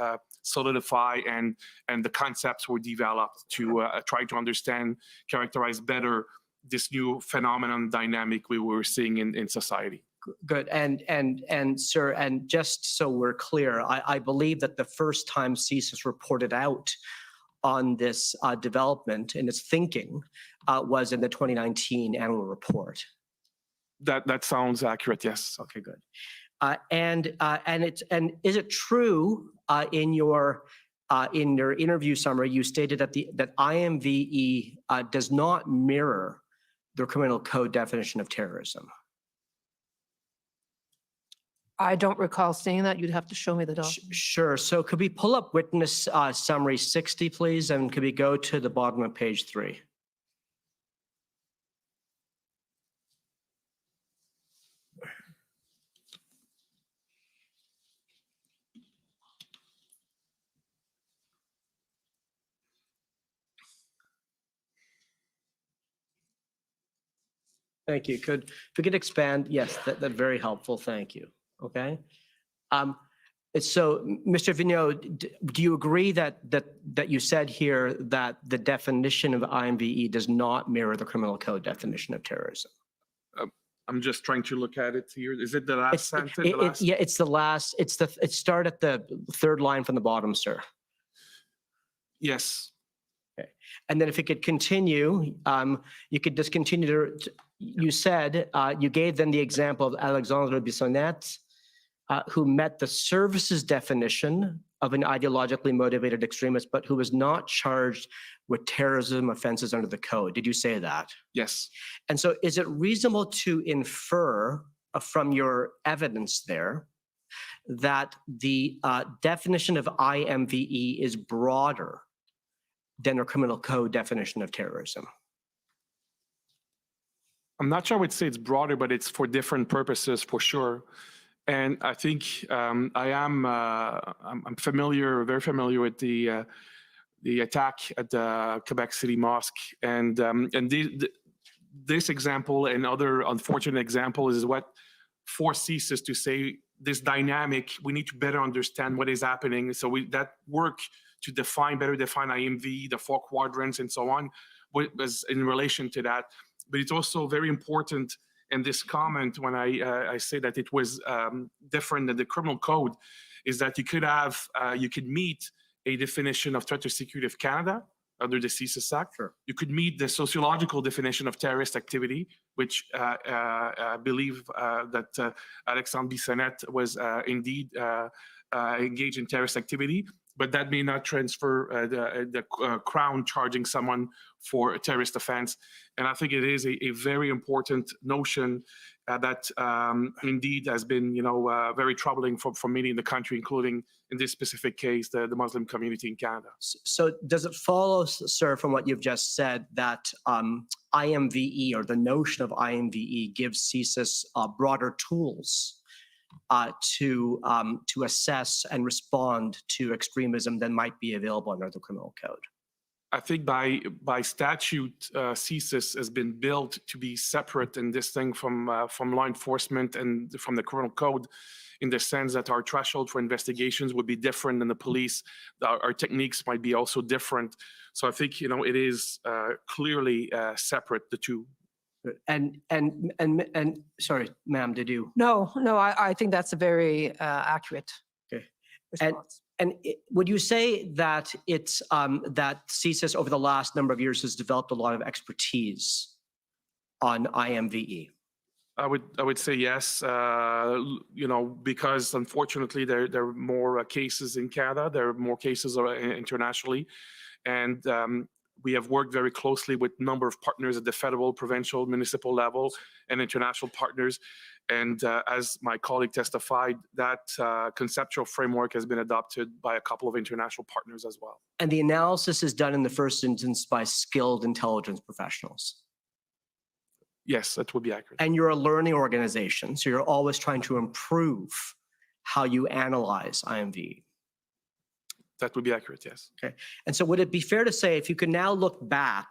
solidified and the concepts were developed to try to understand, characterize better this new phenomenon dynamic we were seeing in society. Good. And sir, and just so we're clear, I believe that the first time CSIS reported out on this development and its thinking was in the 2019 annual report. That sounds accurate, yes. Okay, good. And is it true in your interview summary you stated that IMVE does not mirror the criminal code definition of terrorism? I don't recall seeing that. You'd have to show me the document. Sure. So could we pull up witness summary 60, please? And could we go to the bottom of page 3? Thank you. If we could expand, yes, that very helpful. Thank you. Okay. So, Mr. Vigneault, do you agree that you said here that the definition of IMVE does not mirror the criminal code definition of terrorism? I'm just trying to look at it here. Is it the last sentence? Yeah, it's the last. It start at the third line from the bottom, sir. Yes. Okay. And then if it could continue, you could just continue to. You said you gave them the example of Alexandre Bissonnette, who met the services definition of an ideologically motivated extremist, but who was not charged with terrorism offenses under the code. Did you say that? Yes. And so is it reasonable to infer from your evidence there that the definition of IMVE is broader than the criminal code definition of terrorism? I'm not sure I would say it's broader, but it's for different purposes for sure. And I think I'm very familiar with the attack at the Quebec City Mosque, and this example and other unfortunate examples is what forces us to say this dynamic. We need to better understand what is happening. So that work to better define IMV, the 4 quadrants, and so on, was in relation to that. But it's also very important. And this comment, when I say that it was different than the criminal code, is that you could meet a definition of threat to security of Canada under the CSIS Act. Sure. You could meet the sociological definition of terrorist activity, which I believe that Alexandre Bissonnette was indeed engaged in terrorist activity, but that may not transfer the Crown charging someone for a terrorist offense. And I think it is a very important notion that indeed has been, very troubling for many in the country, including in this specific case, the Muslim community in Canada. So does it follow, sir, from what you've just said, that IMVE, or the notion of IMVE, gives CSIS broader tools to assess and respond to extremism than might be available under the criminal code? I think by statute, CSIS has been built to be separate and distinct from law enforcement and from the criminal code, in the sense that our threshold for investigations would be different than the police. Our techniques might be also different. So I think it is clearly separate, the two. And sorry, ma'am, did you? No, I think that's a very accurate response. Would you say that it's that CSIS over the last number of years has developed a lot of expertise on IMVE? I would say yes, because unfortunately there are more cases in Canada, there are more cases internationally, and we have worked very closely with a number of partners at the federal, provincial, municipal level, and international partners. And as my colleague testified, that conceptual framework has been adopted by a couple of international partners as well. And the analysis is done in the first instance by skilled intelligence professionals? Yes, that would be accurate. And you're a learning organization, so you're always trying to improve how you analyze IMVE? That would be accurate, yes. Okay. And so would it be fair to say, if you can now look back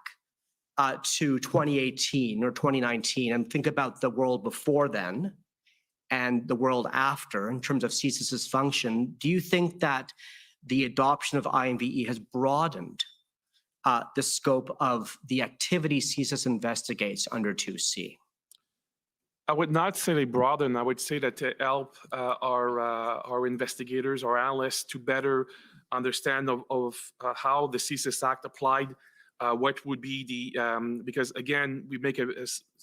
to 2018 or 2019 and think about the world before then and the world after in terms of CSIS's function, do you think that the adoption of IMVE has broadened the scope of the activity CSIS investigates under 2C? I would not say they broaden. I would say that they help our investigators, our analysts, to better understand of how the CSIS Act applied. What would be the, because again, we make a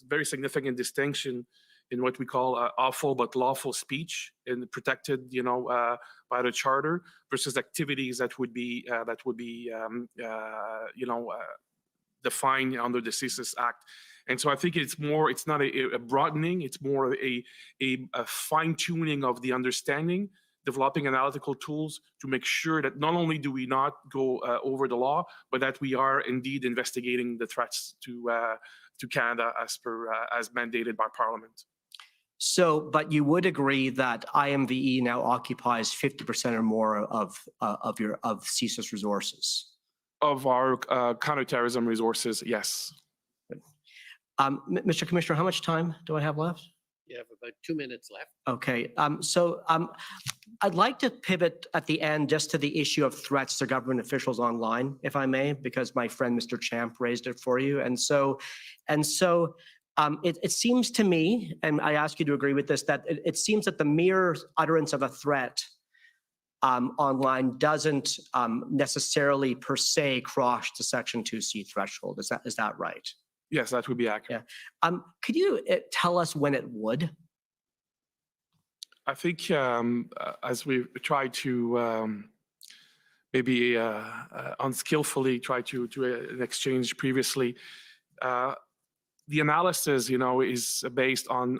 very significant distinction in what we call awful but lawful speech and protected, by the charter, versus activities that would be defined under the CSIS Act. And so I think it's not a broadening, it's more a fine tuning of the understanding, developing analytical tools to make sure that not only do we not go over the law, but that we are indeed investigating the threats to Canada as mandated by Parliament. So, but you would agree that IMVE now occupies 50% or more of CSIS resources? Of our counterterrorism resources, yes. Mr. Commissioner, how much time do I have left? You have about 2 minutes left. Okay, I'd like to pivot at the end just to the issue of threats to government officials online, if I may, because my friend Mr. Champ raised it for you. It seems to me, and I ask you to agree with this, that it seems that the mere utterance of a threat online doesn't necessarily per se cross the Section 2C threshold. Is that right? Yes, that would be accurate. Yeah. Could you tell us when it would? I think as we try to maybe unskillfully try to exchange previously, the analysis, is based on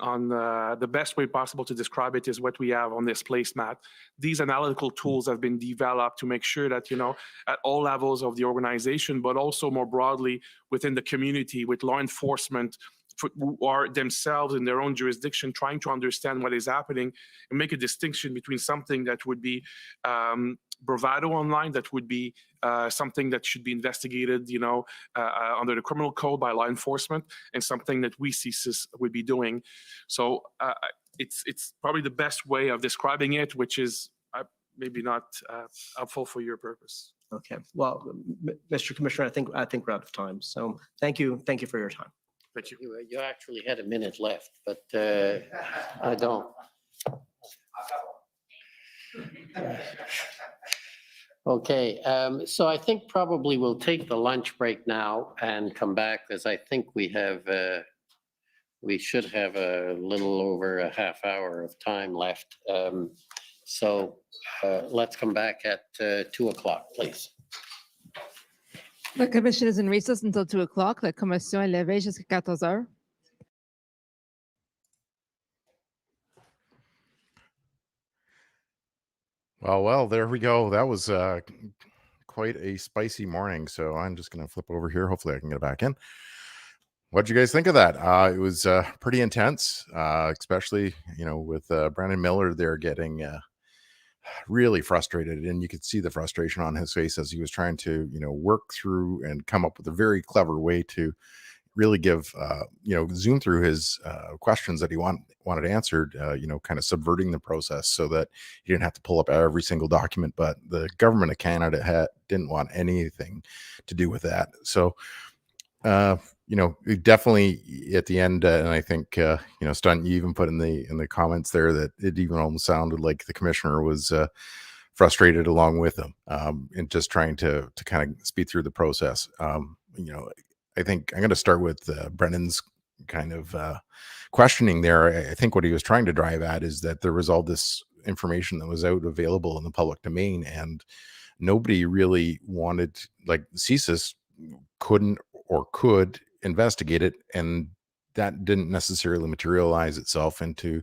the best way possible to describe it is what we have on this placemat. These analytical tools have been developed to make sure that, at all levels of the organization, but also more broadly within the community with law enforcement who are themselves in their own jurisdiction trying to understand what is happening and make a distinction between something that would be bravado online, that would be something that should be investigated, under the criminal code by law enforcement, and something that we CSIS would be doing. So it's probably the best way of describing it, which is maybe not helpful for your purpose. Okay. Well, Mr. Commissioner, I think we're out of time. So thank you for your time. Thank you. You actually had a minute left, but I don't. Okay, so I think probably we'll take the lunch break now and come back, as I think we should have a little over a half hour of time left. So let's come back at 2 o'clock, please. The commission is in recess until 2 o'clock. La commission est levée jusqu'à 14 heures. Well, there we go. That was quite a spicy morning. So I'm just going to flip over here. Hopefully I can get back in. What'd you guys think of that? It was pretty intense, especially, with Brandon Miller there getting really frustrated, and you could see the frustration on his face as he was trying to work through and come up with a very clever way to really give zoom through his questions that he wanted answered, kind of subverting the process so that he didn't have to pull up every single document. But the government of Canada didn't want anything to do with that. So definitely at the end, and I think Stunt, you even put in the comments there that it even almost sounded like the commissioner was frustrated along with him, and just trying to kind of speed through the process. I think I'm going to start with Brendan's kind of questioning there. I think what he was trying to drive at is that there was all this information that was out available in the public domain, and nobody really wanted, like CSIS couldn't or could investigate it, and that didn't necessarily materialize itself into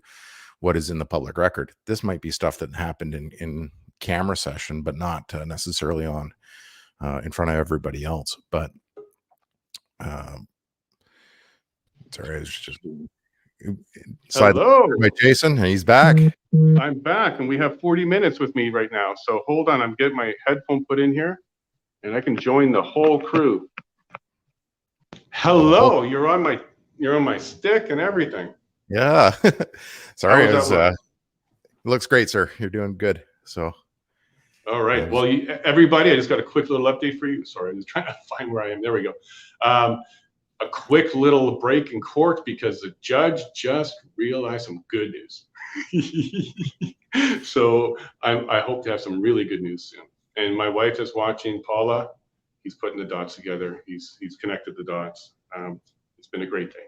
what is in the public record. This might be stuff that happened in camera session, but not necessarily on in front of everybody else. But sorry, I was just Hello, by Jason, and he's back. I'm back, and we have 40 minutes with me right now. So hold on, I'm getting my headphone put in here, and I can join the whole crew. Hello, you're on my stick and everything. Yeah. Sorry, How was that look? Looks great, sir. You're doing good. So. All right. Well, everybody, I just got a quick little update for you. Sorry, I'm just trying to find where I am. There we go. A quick little break in court because the judge just realized some good news. So I hope to have some really good news soon. And my wife is watching, Paula. He's putting the dots together. He's connected the dots. It's been a great day.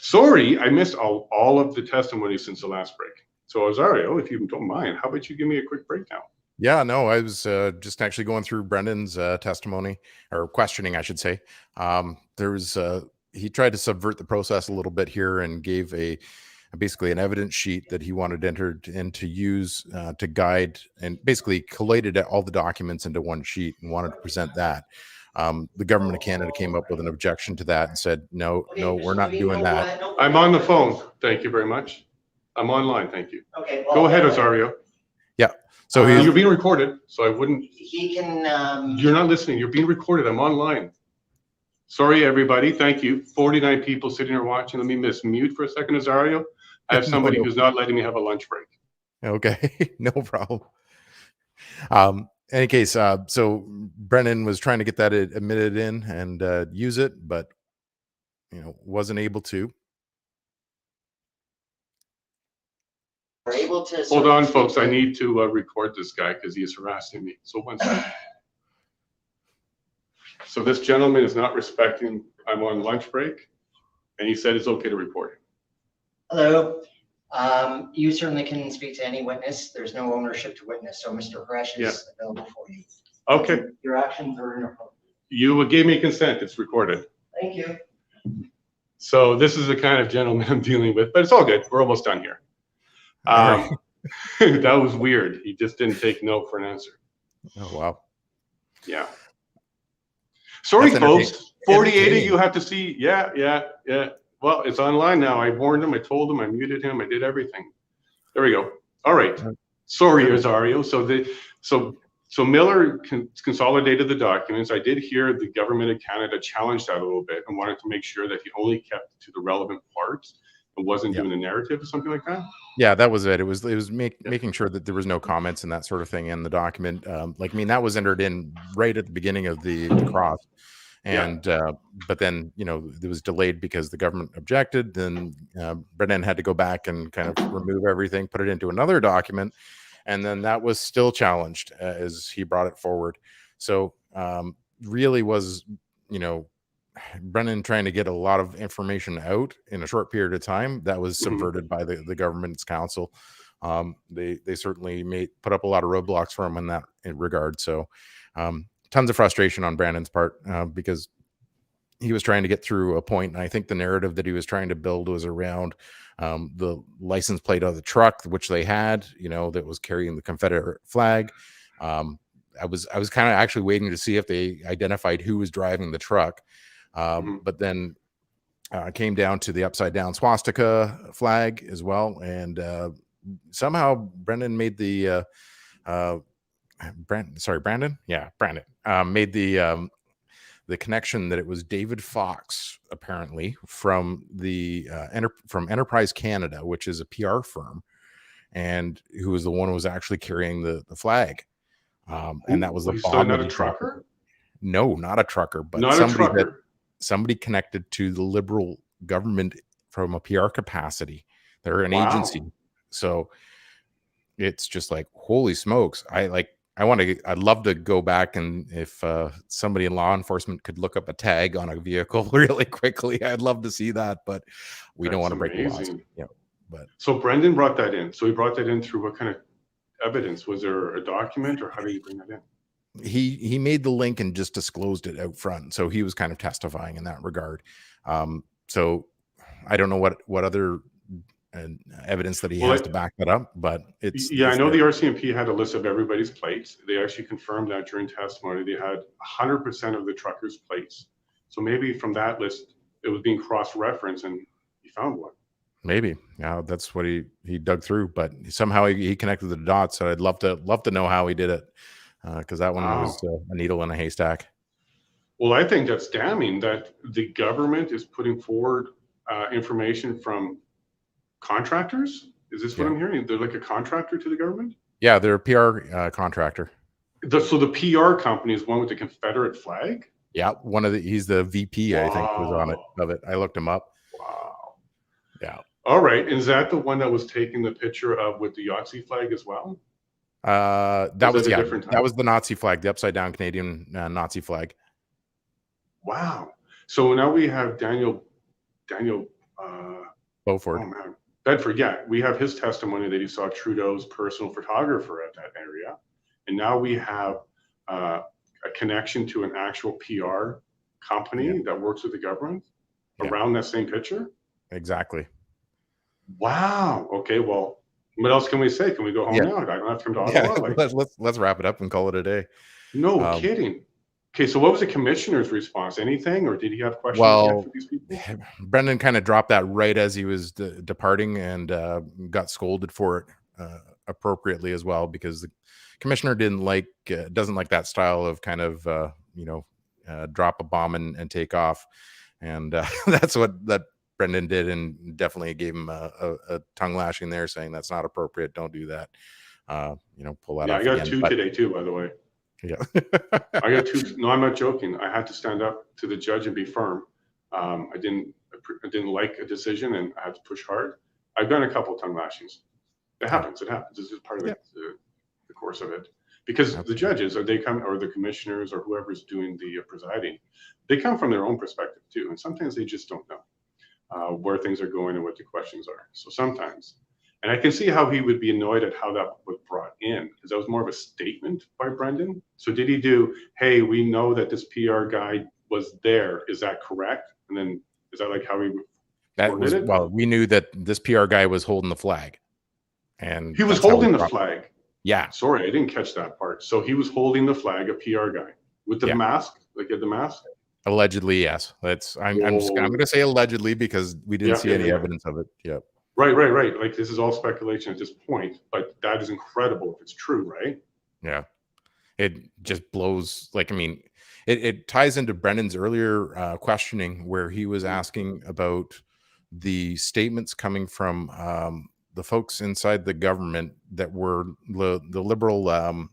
Sorry, I missed all of the testimony since the last break. So Osario, if you don't mind, how about you give me a quick breakdown? Yeah, no, I was just actually going through Brendan's testimony, or questioning, I should say. He tried to subvert the process a little bit here and gave basically an evidence sheet that he wanted entered in to use to guide, and basically collated all the documents into one sheet and wanted to present that. The government of Canada came up with an objection to that and said, no, we're not doing that. I'm on the phone. Thank you very much. I'm online. Thank you. Okay. Go ahead, Osario. Yeah. So you're being recorded, so I wouldn't. He can. You're not listening. You're being recorded. I'm online. Sorry, everybody. Thank you. 49 people sitting here watching. Let me mute for a second, Azario. I have somebody who's not letting me have a lunch break. Okay, no problem. Any case, so Brennan was trying to get that admitted in and use it, but wasn't able to. Hold on, folks. I need to record this guy because he is harassing me. So one second. So this gentleman is not respecting, I'm on lunch break, and he said it's okay to report him. Hello. You certainly can speak to any witness. There's no ownership to witness, so Mr. Horesh is available for you. Okay. Your actions are inappropriate. You gave me consent. It's recorded. Thank you. So this is the kind of gentleman I'm dealing with, but it's all good. We're almost done here. That was weird. He just didn't take no for an answer. Oh, wow. Yeah. Sorry, That's folks. 48 of entertaining. you have to see. Yeah. Well, it's online now. I warned him. I told him. I muted him. I did everything. There we go. All right. Sorry, Azario. So Miller consolidated the documents. I did hear the government of Canada challenge that a little bit and wanted to make sure that he only kept to the relevant parts and wasn't doing a narrative or something like that. Yeah, that was it. It was making sure that there was no comments and that sort of thing in the document. That was entered in right at the beginning of the cross. And but then it was delayed because the government objected. Then Brennan had to go back and kind of remove everything, put it into another document, and then that was still challenged as he brought it forward. So really was Brennan trying to get a lot of information out in a short period of time that was subverted by the government's counsel. They certainly put up a lot of roadblocks for him in that regard. So tons of frustration on Brandon's part because he was trying to get through a point. And I think the narrative that he was trying to build was around the license plate of the truck, which they had, that was carrying the Confederate flag. I was kind of actually waiting to see if they identified who was driving the truck. But then came down to the upside down swastika flag as well. And somehow Brendan made the Brandon made the connection that it was David Fox, apparently from from Enterprise Canada, which is a PR firm, and who was the one who was actually carrying the flag. And that was the so not a trucker? No, not a trucker, but Not a trucker. Somebody connected to the Liberal government from a PR capacity. They're an agency. So it's just like, holy smokes. I'd love to go back, and if somebody in law enforcement could look up a tag on a vehicle really quickly, I'd love to see that, but we don't want to break the laws. Yeah. But so Brendan brought that in. So he brought that in through what kind of evidence? Was there a document, or how did he bring that in? He made the link and just disclosed it out front. So he was kind of testifying in that regard. So I don't know what other evidence that he has to back that up, but it's I know the RCMP had a list of everybody's plates. They actually confirmed that during testimony. They had 100% of the truckers' plates. So maybe from that list, it was being cross-referenced and he found one. Maybe. Yeah, that's what he dug through, but somehow he connected the dots. So I'd love to know how he did it. Because that one was a needle in a haystack. Well, I think that's damning that the government is putting forward information from contractors. Is this what I'm hearing? They're like a contractor to the government? Yeah, they're a PR contractor. So the PR company is one with the Confederate flag? Yeah, he's the VP, I think, was on it of it. I looked him up. Wow. Yeah. All right. And is that the one that was taking the picture of with the Yahtzee flag as well? That was the Nazi flag, the upside down Canadian Nazi flag. Wow. So now we have Daniel Beaufort. Oh man, Bedford. Yeah, we have his testimony that he saw Trudeau's personal photographer at that area, and now we have a connection to an actual PR company that works with the government around that same picture. Exactly. Wow. Okay. Well, what else can we say? Can we go home now? I don't have to come to Ottawa. Let's wrap it up and call it a day. No kidding. Okay, so what was the commissioner's response? Anything, or did he have questions for these people? Brendan kind of dropped that right as he was departing and got scolded for it appropriately as well, because the commissioner doesn't like that style of kind of drop a bomb and take off. And that's what that Brendan did, and definitely gave him a tongue lashing there, saying that's not appropriate. Don't do that. Pull that Yeah, off I got again. two today too, by the way. Yeah. I got two. No, I'm not joking. I had to stand up to the judge and be firm. I didn't like a decision, and I had to push hard. I've done a couple tongue lashings. It happens. It happens. This is part of the course of it. Because the judges, or the commissioners, or whoever's doing the presiding, they come from their own perspective too, and sometimes they just don't know where things are going and what the questions are. So sometimes, and I can see how he would be annoyed at how that was brought in, because that was more of a statement by Brendan. So did he do, hey, we know that this PR guy was there, is that correct? And then is that like how he that was it? Well, we knew that this PR guy was holding the flag, and he was holding the flag. Yeah. Sorry, I didn't catch that part. So he was holding the flag, a PR guy with the mask, like at the mask. Allegedly, yes. I'm going to say allegedly because we didn't see any evidence of it. Yep. Right. Like this is all speculation at this point, but that is incredible if it's true, right? Yeah. It just blows. Like, I mean, it ties into Brendan's earlier questioning where he was asking about the statements coming from the folks inside the government that were the liberal. I'm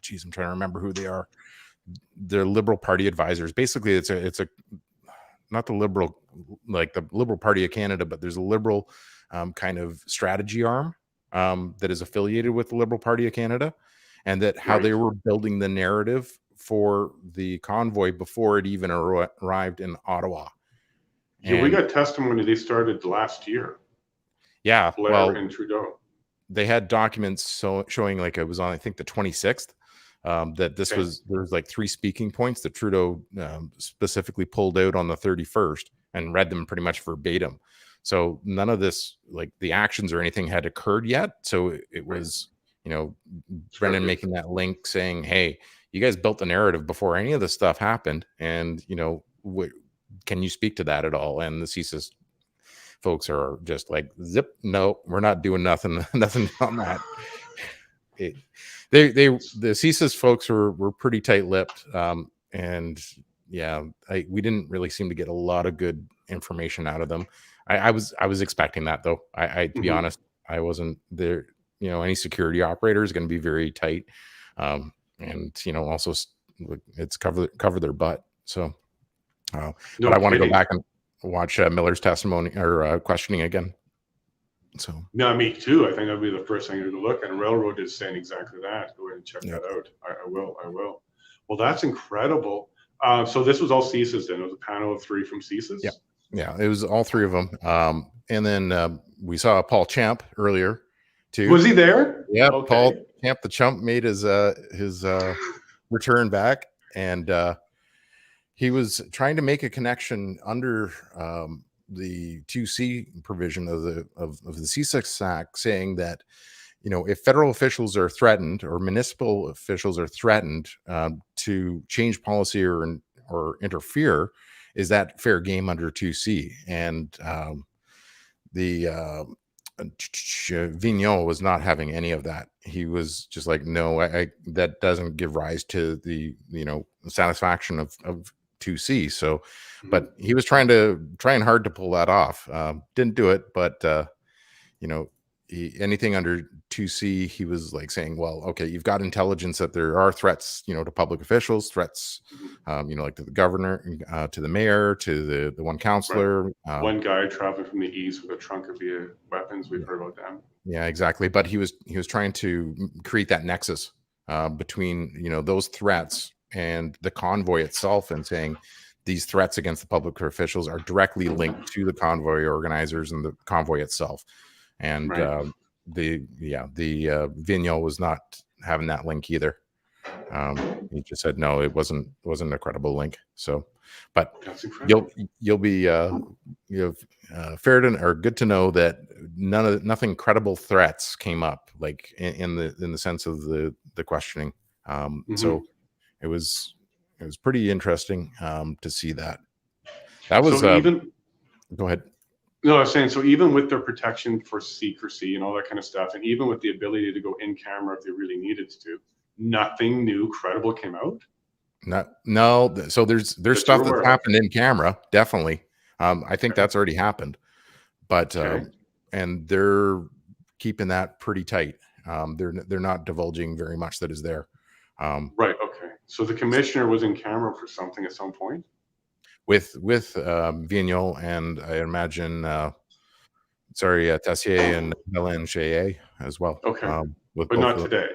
trying to remember who they are. They're Liberal Party advisors. Basically, it's a not the Liberal, like the Liberal Party of Canada, but there's a Liberal kind of strategy arm that is affiliated with the Liberal Party of Canada, and that how they were building the narrative for the convoy before it even arrived in Ottawa. Yeah, we got testimony they started last year. Yeah, Blair and Trudeau. They had documents showing, like, it was on, I think, the 26th. That this was, there was like 3 speaking points that Trudeau specifically pulled out on the 31st and read them pretty much verbatim. So none of this, like the actions or anything, had occurred yet. So it was, Brendan making that link saying, hey, you guys built the narrative before any of this stuff happened. And, can you speak to that at all? And the CSIS folks are just like, zip, no, we're not doing nothing on that. The CSIS folks were pretty tight-lipped, and we didn't really seem to get a lot of good information out of them. I was expecting that, though. To be honest, I wasn't there. Any security operator is going to be very tight, and also it's cover their butt. So, but I want to go back and watch Miller's testimony or questioning again. So no, me too. I think that'd be the first thing to look at. And Railroad is saying exactly that. Go ahead and check that out. I will. Well, that's incredible. So this was all CSIS then. It was a panel of 3 from CSIS. Yeah, it was all 3 of them. And then we saw Paul Champ earlier too. Was he there? Yeah, okay. Paul Champ, the chump, made his return back, and he was trying to make a connection under the 2C provision of the C6 Act, saying that if federal officials are threatened or municipal officials are threatened to change policy or interfere, is that fair game under 2C? And the Vigneault was not having any of that. He was just like, no, that doesn't give rise to the satisfaction of 2C. So, but he was trying hard to pull that off. Didn't do it, but anything under 2C, he was like saying, well, okay, you've got intelligence that there are threats, to public officials, threats, like to the governor, to the mayor, to the one councillor. One guy traveling from the east with a trunk of weapons. We've heard about them. Yeah, exactly. But he was trying to create that nexus between, those threats and the convoy itself, and saying these threats against the public officials are directly linked to the convoy organizers and the convoy itself. And the Vigneault was not having that link either. He just said no, it wasn't a credible link. So, but you'll be fair to, or good to know that nothing credible threats came up, like in the sense of the questioning. So it was pretty interesting to see that. That was go ahead. No, I was saying, so even with their protection for secrecy and all that kind of stuff, and even with the ability to go in camera if they really needed to, nothing new credible came out? No. So there's That stuff you're aware that's of. happened in camera, definitely. I think that's already happened, but Okay. and they're keeping that pretty tight. They're not divulging very much that is there. Right. Okay. So the commissioner was in camera for something at some point. With Vigneault and I imagine Tessier and Helen Chayet as well. Okay. With But both not of them. today.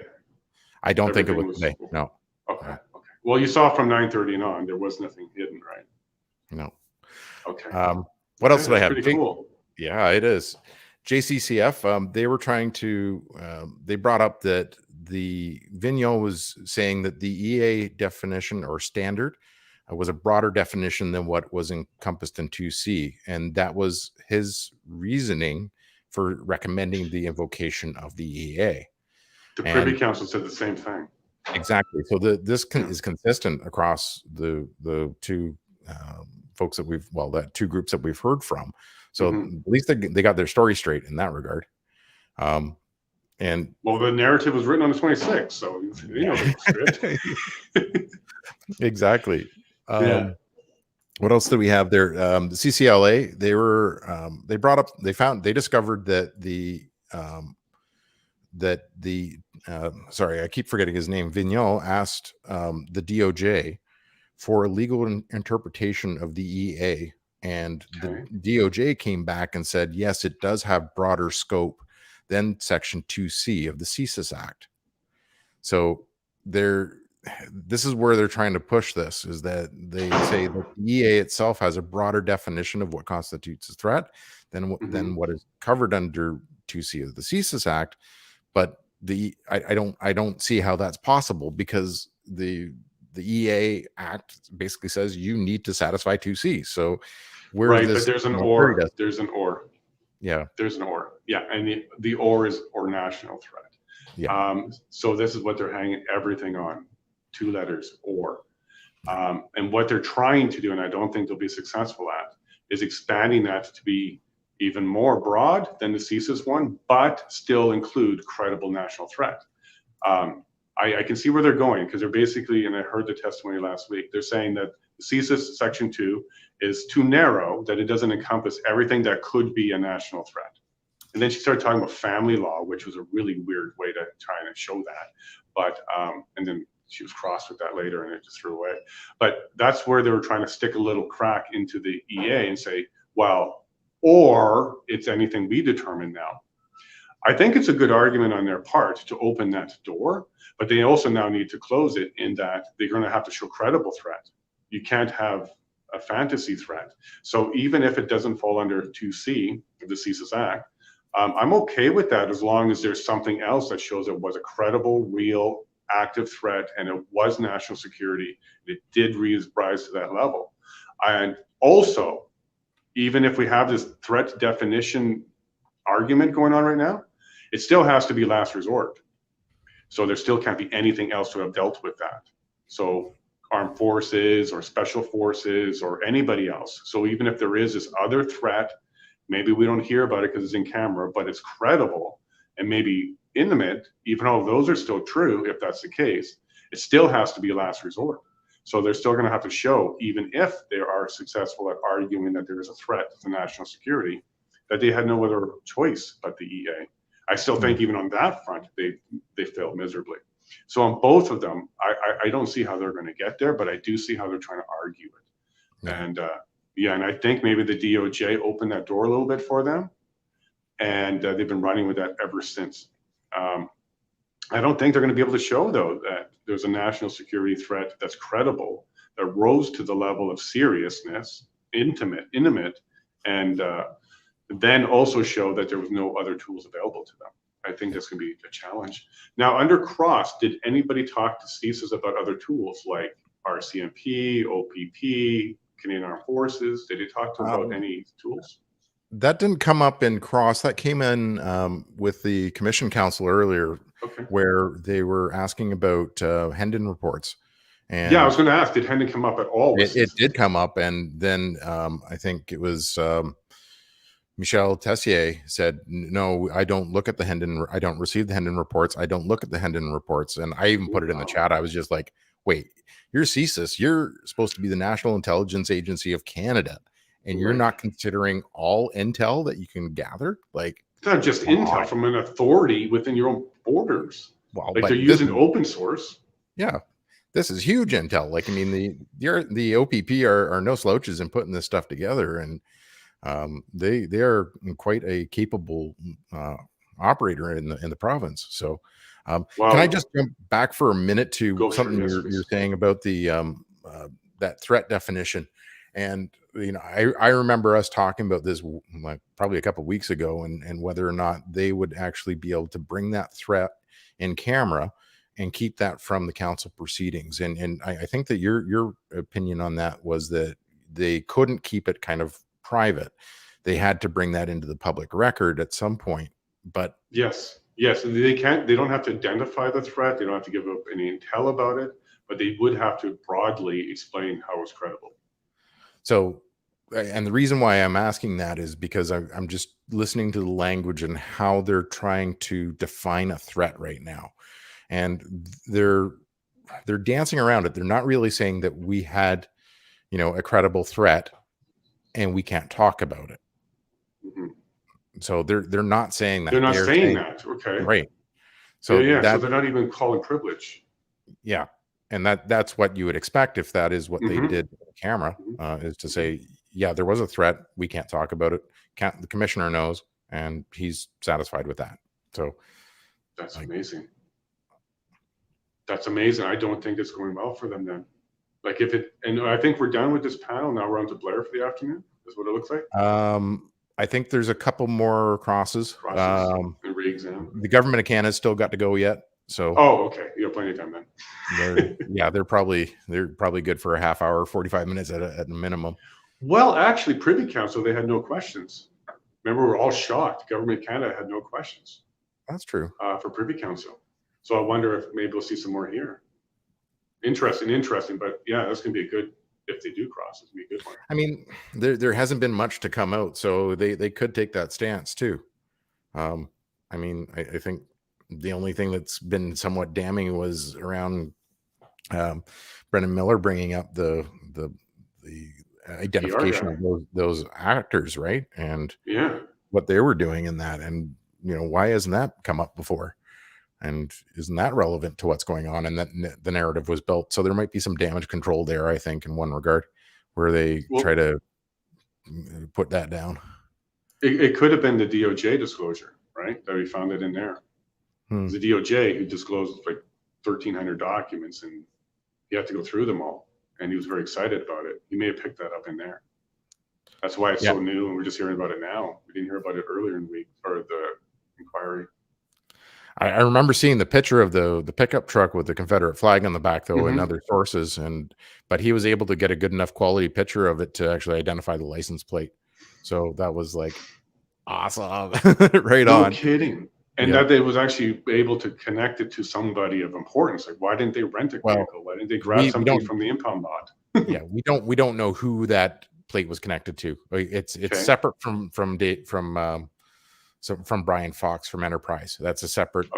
I don't think it Everything was was today. No. Okay. Okay. Well, you saw from 9:30 and on, there was nothing hidden, right? No. Okay. What else Okay, did I that's have? pretty cool. Yeah, it is. JCCF, they were trying to, they brought up that the Vigneault was saying that the EA definition or standard was a broader definition than what was encompassed in 2C. And that was his reasoning for recommending the invocation of the EA. The Privy Council said the same thing. Exactly. So this is consistent across the two folks that that two groups that we've heard from. So at least they got their story straight in that regard. And well, the narrative was written on the 26th, so you know the script. Exactly. Yeah. What else do we have there? The CCLA, they discovered that sorry, I keep forgetting his name. Vigneault asked the DOJ for a legal interpretation of the EA, and the DOJ came back and said, yes, it does have broader scope than Section 2C of the CSIS Act. So this is where they're trying to push this, is that they say that the EA itself has a broader definition of what constitutes a threat than what is covered under 2C of the CSIS Act. But I don't see how that's possible, because the EA Act basically says you need to satisfy 2C. So Right, but there's an or. There's an or. Yeah. There's an or. Yeah, and the or is or national threat. Yeah. So this is what they're hanging everything on. 2 letters, or. And what they're trying to do, and I don't think they'll be successful at, is expanding that to be even more broad than the CSIS one, but still include credible national threat. I can see where they're going, because they're basically, and I heard the testimony last week, they're saying that the CSIS Section 2 is too narrow, that it doesn't encompass everything that could be a national threat. And then she started talking about family law, which was a really weird way to try and show that. But, and then she was crossed with that later and it just threw away. But that's where they were trying to stick a little crack into the EA and say, well, or it's anything we determine now. I think it's a good argument on their part to open that door, but they also now need to close it in that they're going to have to show credible threat. You can't have a fantasy threat. So even if it doesn't fall under 2C of the CSIS Act, I'm okay with that as long as there's something else that shows it was a credible, real, active threat, and it was national security. It did rise to that level. And also, even if we have this threat definition argument going on right now, it still has to be last resort. So there still can't be anything else to have dealt with that. So armed forces or special forces or anybody else. So even if there is this other threat, maybe we don't hear about it because it's in camera, but it's credible and maybe intimate, even though those are still true, if that's the case, it still has to be a last resort. So they're still going to have to show, even if they are successful at arguing that there is a threat to national security, that they had no other choice but the EA. I still think even on that front, they failed miserably. So on both of them, I don't see how they're going to get there, but I do see how they're trying to argue it. Yeah. And and I think maybe the DOJ opened that door a little bit for them, and they've been running with that ever since. I don't think they're going to be able to show, though, that there's a national security threat that's credible, that rose to the level of seriousness, intimate, and then also show that there was no other tools available to them. I think that's going to be a challenge. Now, under Cross, did anybody talk to CSIS about other tools like RCMP, OPP, Canadian Armed Forces? Did they talk to about any tools? That didn't come up in Cross. That came in with the Commission Council earlier, where they were asking about Hendon reports. And yeah, I was going to ask, did Hendon come up at all? It did come up, and then I think it was Michel Tessier said, no, I don't look at the Hendon, I don't receive the Hendon reports. I don't look at the Hendon reports. And I even put it in the chat. I was just like, wait, you're CSIS, you're supposed to be the National Intelligence Agency of Canada, and you're Right. not considering all intel that you can gather? Like, It's not just come intel on. from an authority within your own borders. Well, Like but they're this using is- open source. Yeah, this is huge intel. Like, I mean, the OPP are no slouches in putting this stuff together, and they are quite a capable operator in the province. So, can I just jump back for a minute to something you're saying about the that threat definition? And you know, I remember us talking about this like probably a couple of weeks ago, and whether or not they would actually be able to bring that threat in camera and keep that from the council proceedings. And I think that your opinion on that was that they couldn't keep it kind of private. They had to bring that into the public record at some point. But Yes, they don't have to identify the threat. They don't have to give up any intel about it, but they would have to broadly explain how it's credible. so, and the reason why I'm asking that is because I'm just listening to the language and how they're trying to define a threat right now. And they're dancing around it. They're not really saying that we had, you know, a credible threat and we can't talk about it. Mm-hmm. So they're not saying that. They're not saying that. Okay. Right. So yeah. that, So they're not even calling privilege. yeah. And that's what you would expect if that is what they did with the camera, is to say, yeah, there was a threat. We can't talk about it. The commissioner knows, and he's satisfied with that. So that's amazing. That's amazing. I don't think it's going well for them then. Like and I think we're done with this panel. Now we're on to Blair for the afternoon. That's what it looks like. I think there's a couple more crosses. And re-exam. The government of Canada's still got to go yet. So okay. You have plenty of time then. they're probably good for a half hour, 45 minutes at a minimum. Well, actually, Privy Council, they had no questions. Remember, we're all shocked. Government of Canada had no questions. That's true. For Privy Council. So I wonder if maybe we'll see some more here. Interesting. But yeah, that's going to be a good, if they do cross, it's going to be a good one. I mean, there hasn't been much to come out, so they could take that stance too. I mean, I think the only thing that's been somewhat damning was around Brendan Miller bringing up the identification of those actors, right? And what they were doing in that, and you know, why hasn't that come up before? And isn't that relevant to what's going on? And that the narrative was built, so there might be some damage control there, I think, in one regard, where they try to put that down. It could have been the DOJ disclosure, right? That we found it in there. It was the DOJ who disclosed like 1,300 documents, and he had to go through them all, and he was very excited about it. He may have picked that up in there. That's why it's so new, and we're just hearing about it now. We didn't hear about it earlier in the week, or the inquiry. I remember seeing the picture of the pickup truck with the Confederate flag on the back, though, in other sources, but he was able to get a good enough quality picture of it to actually identify the license plate. So that was like awesome, right on. No kidding. And that they was actually able to connect it to somebody of importance. Like, why didn't they rent a vehicle? Why didn't they grab something from the impound lot? Yeah, we don't know who that plate was connected to. It's separate from Brian Fox from Enterprise. That's a separate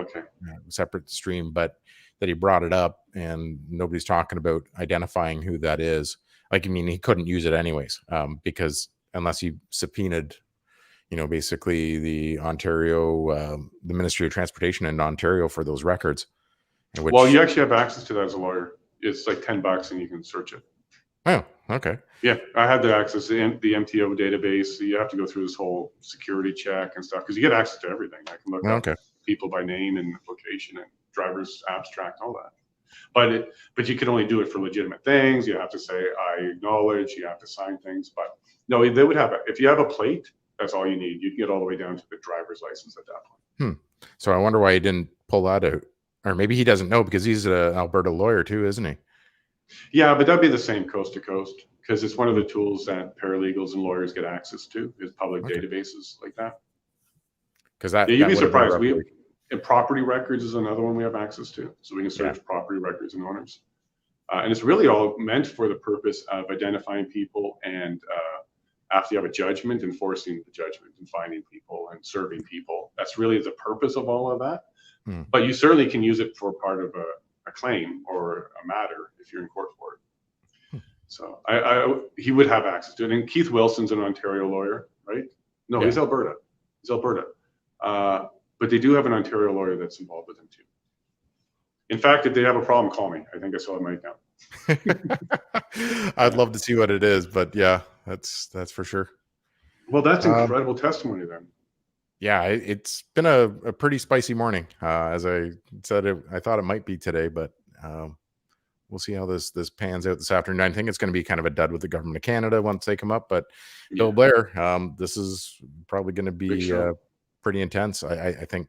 separate stream, but that he brought it up and nobody's talking about identifying who that is. Like, I mean, he couldn't use it anyways, because unless he subpoenaed, you know, basically the Ontario, the Ministry of Transportation in Ontario for those records. Well, you actually have access to that as a lawyer. It's like $10 and you can search it. Oh, okay. Yeah, I had the access to the MTO database. So you have to go through this whole security check and stuff because you get access to everything. I can look up people by name and location and driver's abstract, all that. But you can only do it for legitimate things. You have to say, I acknowledge, you have to sign things. But no, they would have it. If you have a plate, that's all you need. You can get all the way down to the driver's license at that point. So I wonder why he didn't pull that out. Or maybe he doesn't know because he's an Alberta lawyer too, isn't he? Yeah, but that'd be the same coast to coast because it's one of the tools that paralegals and lawyers get access to is public databases like that. Because that you'd be surprised. And property records is another one we have access to, so we can search property records and owners. And it's really all meant for the purpose of identifying people and after you have a judgment, enforcing the judgment and finding people and serving people. That's really the purpose of all of that. But you certainly can use it for part of a a claim or a matter if you're in court for it. So he would have access to it. And Keith Wilson's an Ontario lawyer, right? No, he's Alberta. He's Alberta. But they do have an Ontario lawyer that's involved with him too. In fact, if they have a problem, call me. I think I saw it right now. I'd love to see what it is, but yeah, that's for sure. Well, that's incredible testimony then. Yeah, it's been a pretty spicy morning. As I said, I thought it might be today, but we'll see how this pans out this afternoon. I think it's going to be kind of a dud with the government of Canada once they come up. But Bill Blair, this is probably going to be pretty intense. I think,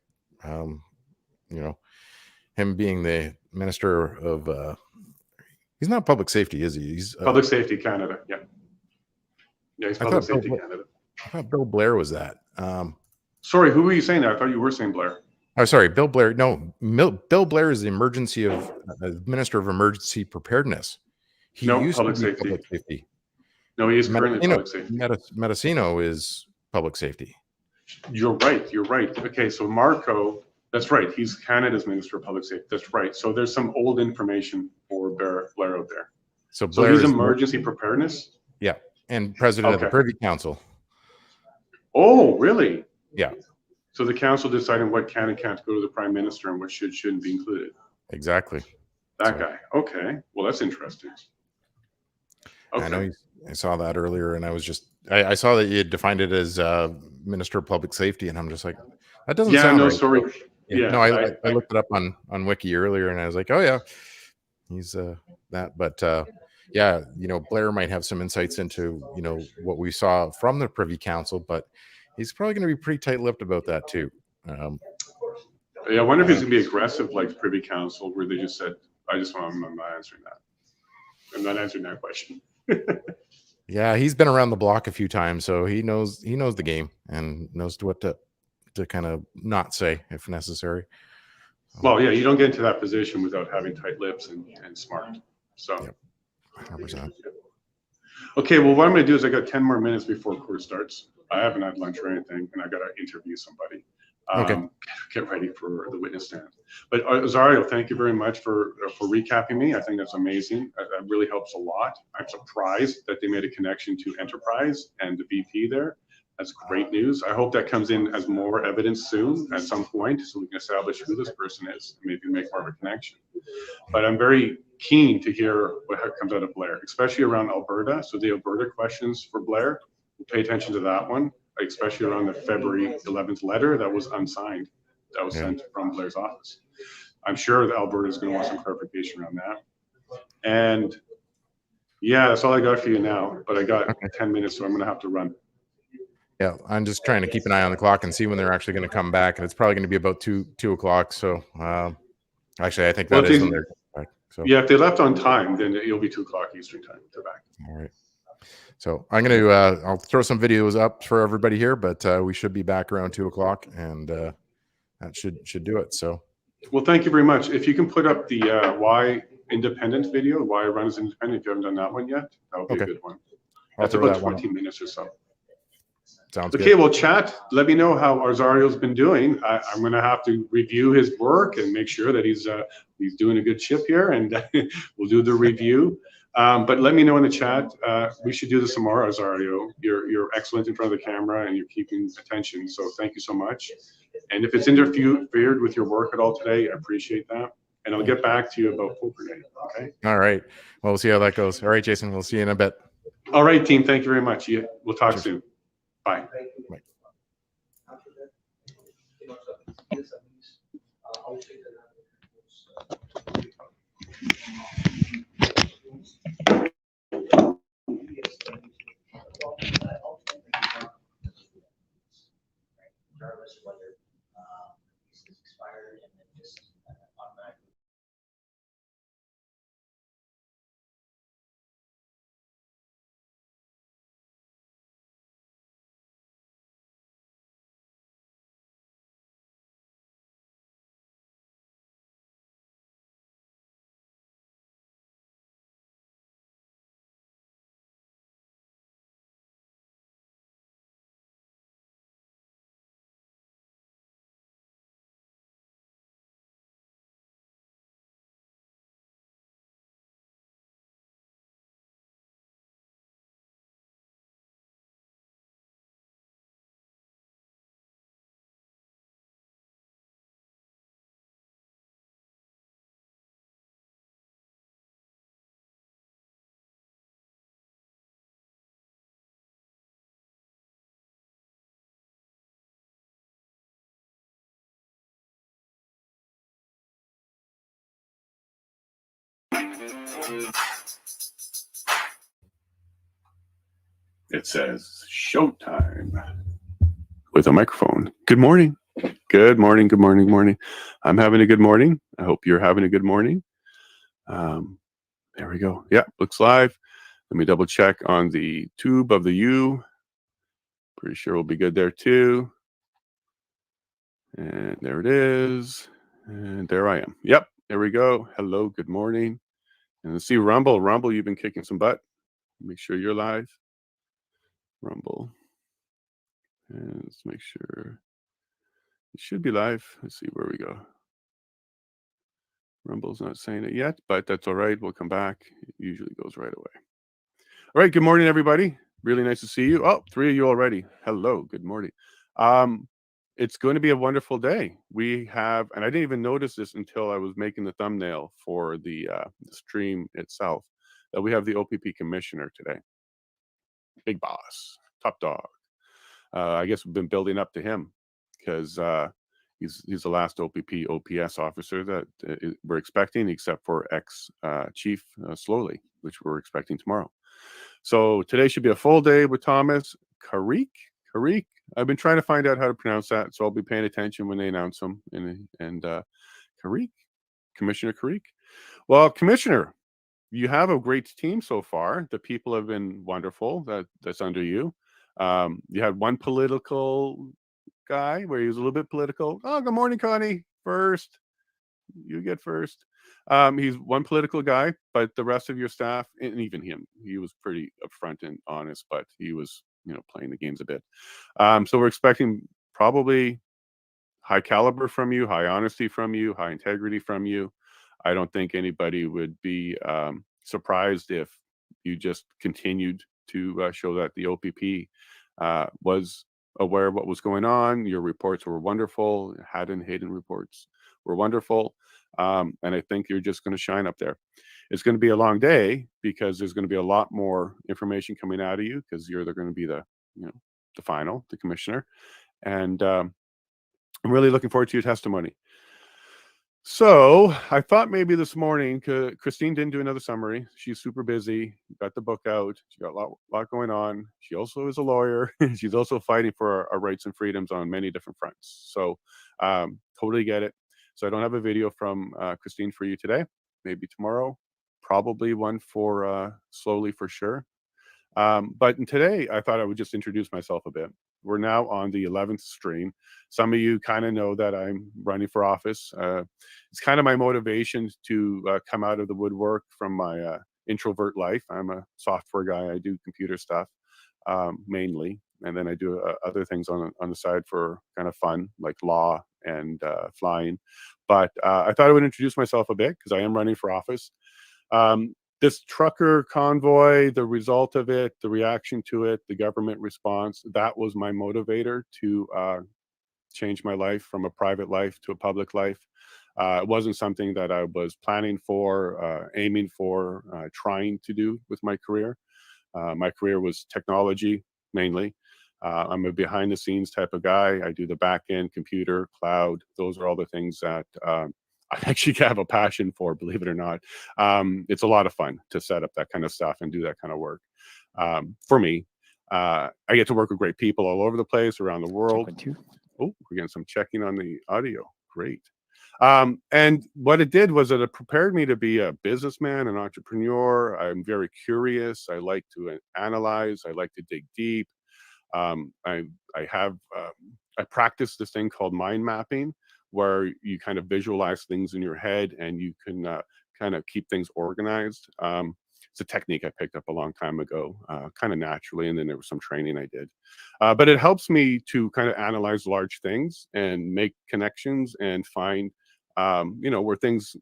him being the Minister of, he's not public safety, is he? He's Public Safety Canada. Yeah. Yeah, he's Public Safety Canada. I thought Bill Blair was that. Sorry, who were you saying that? I thought you were saying Blair. Oh, sorry, Bill Blair. No, Bill Blair is the Minister of Emergency Preparedness. He used public to be safety. Public safety. No, he is currently public safety. Mendocino is public safety. You're right. You're right. Okay, so Marco, that's right. He's Canada's Minister of Public Safety. That's right. So there's some old information for Blair out there. So Blair he's emergency preparedness? Yeah, and president of the Privy Council. Oh, really? Yeah. So the council deciding what can and can't go to the Prime Minister and what shouldn't be included. Exactly. That guy. Okay. Well, that's interesting. Okay. I know I saw that earlier, and I was just I saw that you had defined it as Minister of Public Safety, and I'm just like, that doesn't sound right. Sorry. Yeah, no, I looked it up on Wiki earlier, and I was like, oh yeah, he's that. But yeah, Blair might have some insights into what we saw from the Privy Council, but he's probably going to be pretty tight-lipped about that too. Yeah, I wonder if he's going to be aggressive like Privy Council, where they just said, I'm not answering that. I'm not answering that question. Yeah, he's been around the block a few times, so he knows the game and knows what to kind of not say if necessary. Well, yeah, you don't get into that position without having tight lips and smart. So, yep, 100%. Okay, well, what I'm going to do is I got 10 more minutes before court starts. I haven't had lunch or anything, and I got to interview somebody. Get ready for the witness stand. But Azario, thank you very much for recapping me. I think that's amazing. That really helps a lot. I'm surprised that they made a connection to Enterprise and the VP there. That's great news. I hope that comes in as more evidence soon at some point, so we can establish who this person is and maybe make more of a connection. But I'm very keen to hear what comes out of Blair, especially around Alberta. So the Alberta questions for Blair, we'll pay attention to that one, especially around the February 11th letter that was unsigned, that was sent from Blair's office. I'm sure that Alberta is going to want some clarification around that. And yeah, that's all I got for you now, but I got 10 minutes, so I'm going to have to run. Yeah, I'm just trying to keep an eye on the clock and see when they're actually going to come back, and it's probably going to be about 2 o'clock. So actually, I think that is when they're back. So yeah, if they left on time, then it'll be 2 o'clock Eastern time. They're back. All right. So I'm going to I'll throw some videos up for everybody here, but we should be back around 2 o'clock, and that should do it. So, well, thank you very much. If you can put up the why independent video, why I run as independent, if you haven't done that one yet, that would be a good one. That's about 20 minutes or so. Sounds okay, good. well, chat, let me know how Azario's been doing. I'm going to have to review his work and make sure that he's doing a good ship here, and we'll do the review. But let me know in the chat. We should do this some more, Azario. You're excellent in front of the camera, and you're keeping attention. So thank you so much. And if it's interfered with your work at all today, I appreciate that. And I'll get back to you about poker night. Okay. All right. Well, we'll see how that goes. All right, Jason. We'll see you in a bit. All right, team. Thank you very much. We'll talk soon. Bye. Regardless of whether it's expired and then just automatically It says showtime with a microphone. Good morning. Good morning. Good morning. Good morning. I'm having a good morning. I hope you're having a good morning. There we go. Yeah, looks live. Let me double check on the tube of the U. Pretty sure we'll be good there too. And there it is. And there I am. Yep, there we go. Hello, good morning. And let's see Rumble. Rumble, you've been kicking some butt. Make sure you're live. Rumble. And let's make sure it should be live. Let's see where we go. Rumble's not saying it yet, but that's all right. We'll come back. It usually goes right away. All right. Good morning, everybody. Really nice to see you. Oh, 3 of you already. Hello. Good morning. It's going to be a wonderful day. We have, and I didn't even notice this until I was making the thumbnail for the stream itself, that we have the OPP commissioner today. Big boss, top dog. I guess we've been building up to him because he's the last OPP OPS officer that we're expecting, except for ex-chief Slowly, which we're expecting tomorrow. So today should be a full day with Thomas Karik. I've been trying to find out how to pronounce that, so I'll be paying attention when they announce him. And Karik, Commissioner Karik. Well, Commissioner, you have a great team so far. The people have been wonderful. That's under you. You had one political guy where he was a little bit political. Oh, good morning, Connie. First, you get first. He's one political guy, but the rest of your staff, and even him, he was pretty upfront and honest, but he was, playing the games a bit. So we're expecting probably high caliber from you, high honesty from you, high integrity from you. I don't think anybody would be surprised if you just continued to show that the OPP was aware of what was going on. Your reports were wonderful. Haddon Hayden reports were wonderful. And I think you're just going to shine up there. It's going to be a long day because there's going to be a lot more information coming out of you because you're going to be the commissioner. And I'm really looking forward to your testimony. So I thought maybe this morning, Christine didn't do another summary. She's super busy, got the book out. She got a lot going on. She also is a lawyer. She's also fighting for our rights and freedoms on many different fronts. So totally get it. So I don't have a video from Christine for you today. Maybe tomorrow. Probably one for Slowly for sure. But today I thought I would just introduce myself a bit. We're now on the 11th stream. Some of you kind of know that I'm running for office. It's kind of my motivation to come out of the woodwork from my introvert life. I'm a software guy. I do computer stuff mainly. And then I do other things on the side for kind of fun, like law and flying. But I thought I would introduce myself a bit because I am running for office. This trucker convoy, the result of it, the reaction to it, the government response, that was my motivator to change my life from a private life to a public life. It wasn't something that I was planning for, aiming for, trying to do with my career. My career was technology mainly. I'm a behind the scenes type of guy. I do the back end, computer, cloud. Those are all the things that I actually have a passion for, believe it or not. It's a lot of fun to set up that kind of stuff and do that kind of work. For me, I get to work with great people all over the place around the world. Oh, we're getting some checking on the audio. Great. And what it did was that it prepared me to be a businessman, an entrepreneur. I'm very curious. I like to analyze. I like to dig deep. I practice this thing called mind mapping, where you kind of visualize things in your head and you can kind of keep things organized. It's a technique I picked up a long time ago, kind of naturally, and then there was some training I did. But it helps me to kind of analyze large things and make connections and find, where things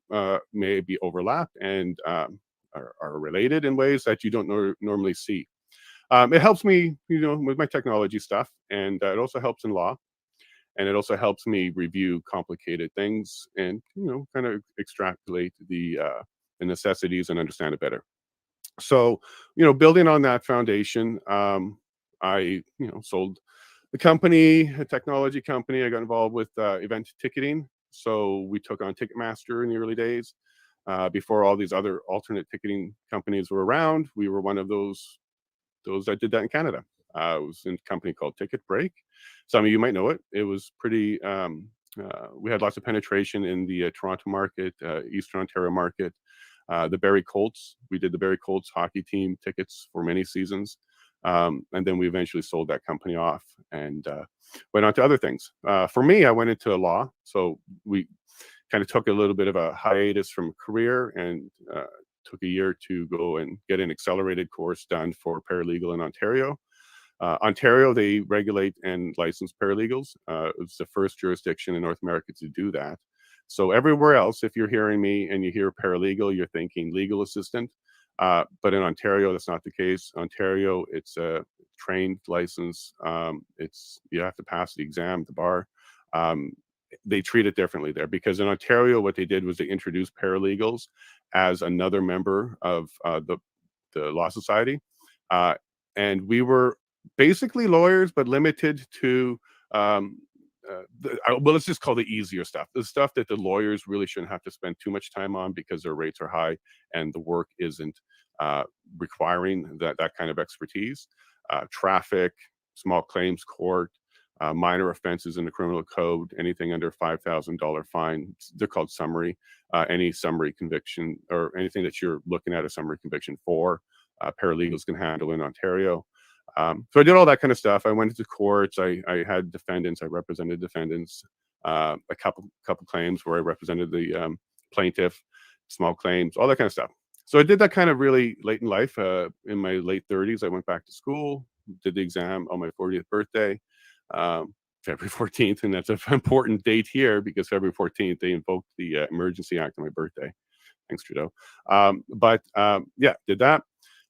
may be overlapped and are related in ways that you don't normally see. It helps me, with my technology stuff, and it also helps in law. And it also helps me review complicated things and, kind of extrapolate the necessities and understand it better. So, building on that foundation, I, sold the company, a technology company. I got involved with event ticketing. So we took on Ticketmaster in the early days. Before all these other alternate ticketing companies were around, we were one of those that did that in Canada. It was in a company called Ticket Break. Some of you might know it. It was pretty, we had lots of penetration in the Toronto market, Eastern Ontario market. The Barrie Colts, we did the Barrie Colts hockey team tickets for many seasons. And then we eventually sold that company off and went on to other things. For me, I went into law. So we kind of took a little bit of a hiatus from career and took a year to go and get an accelerated course done for paralegal in Ontario. Ontario, they regulate and license paralegals. It's the first jurisdiction in North America to do that. So everywhere else, if you're hearing me and you hear paralegal, you're thinking legal assistant. But in Ontario, that's not the case. Ontario, it's a trained license. You have to pass the exam, the bar. They treat it differently there because in Ontario, what they did was they introduced paralegals as another member of the Law Society. And we were basically lawyers, but limited to, well, let's just call the easier stuff, the stuff that the lawyers really shouldn't have to spend too much time on because their rates are high and the work isn't requiring that kind of expertise. Traffic, small claims court, minor offenses in the criminal code, anything under $5,000 fine, they're called summary. Any summary conviction or anything that you're looking at a summary conviction for, paralegals can handle in Ontario. So I did all that kind of stuff. I went into courts. I had defendants. I represented defendants. A couple claims where I represented the plaintiff, small claims, all that kind of stuff. So I did that kind of really late in life. In my late 30s, I went back to school, did the exam on my 40th birthday, February 14th, and that's an important date here because February 14th they invoked the Emergency Act on my birthday. Thanks, Trudeau. Yeah, did that.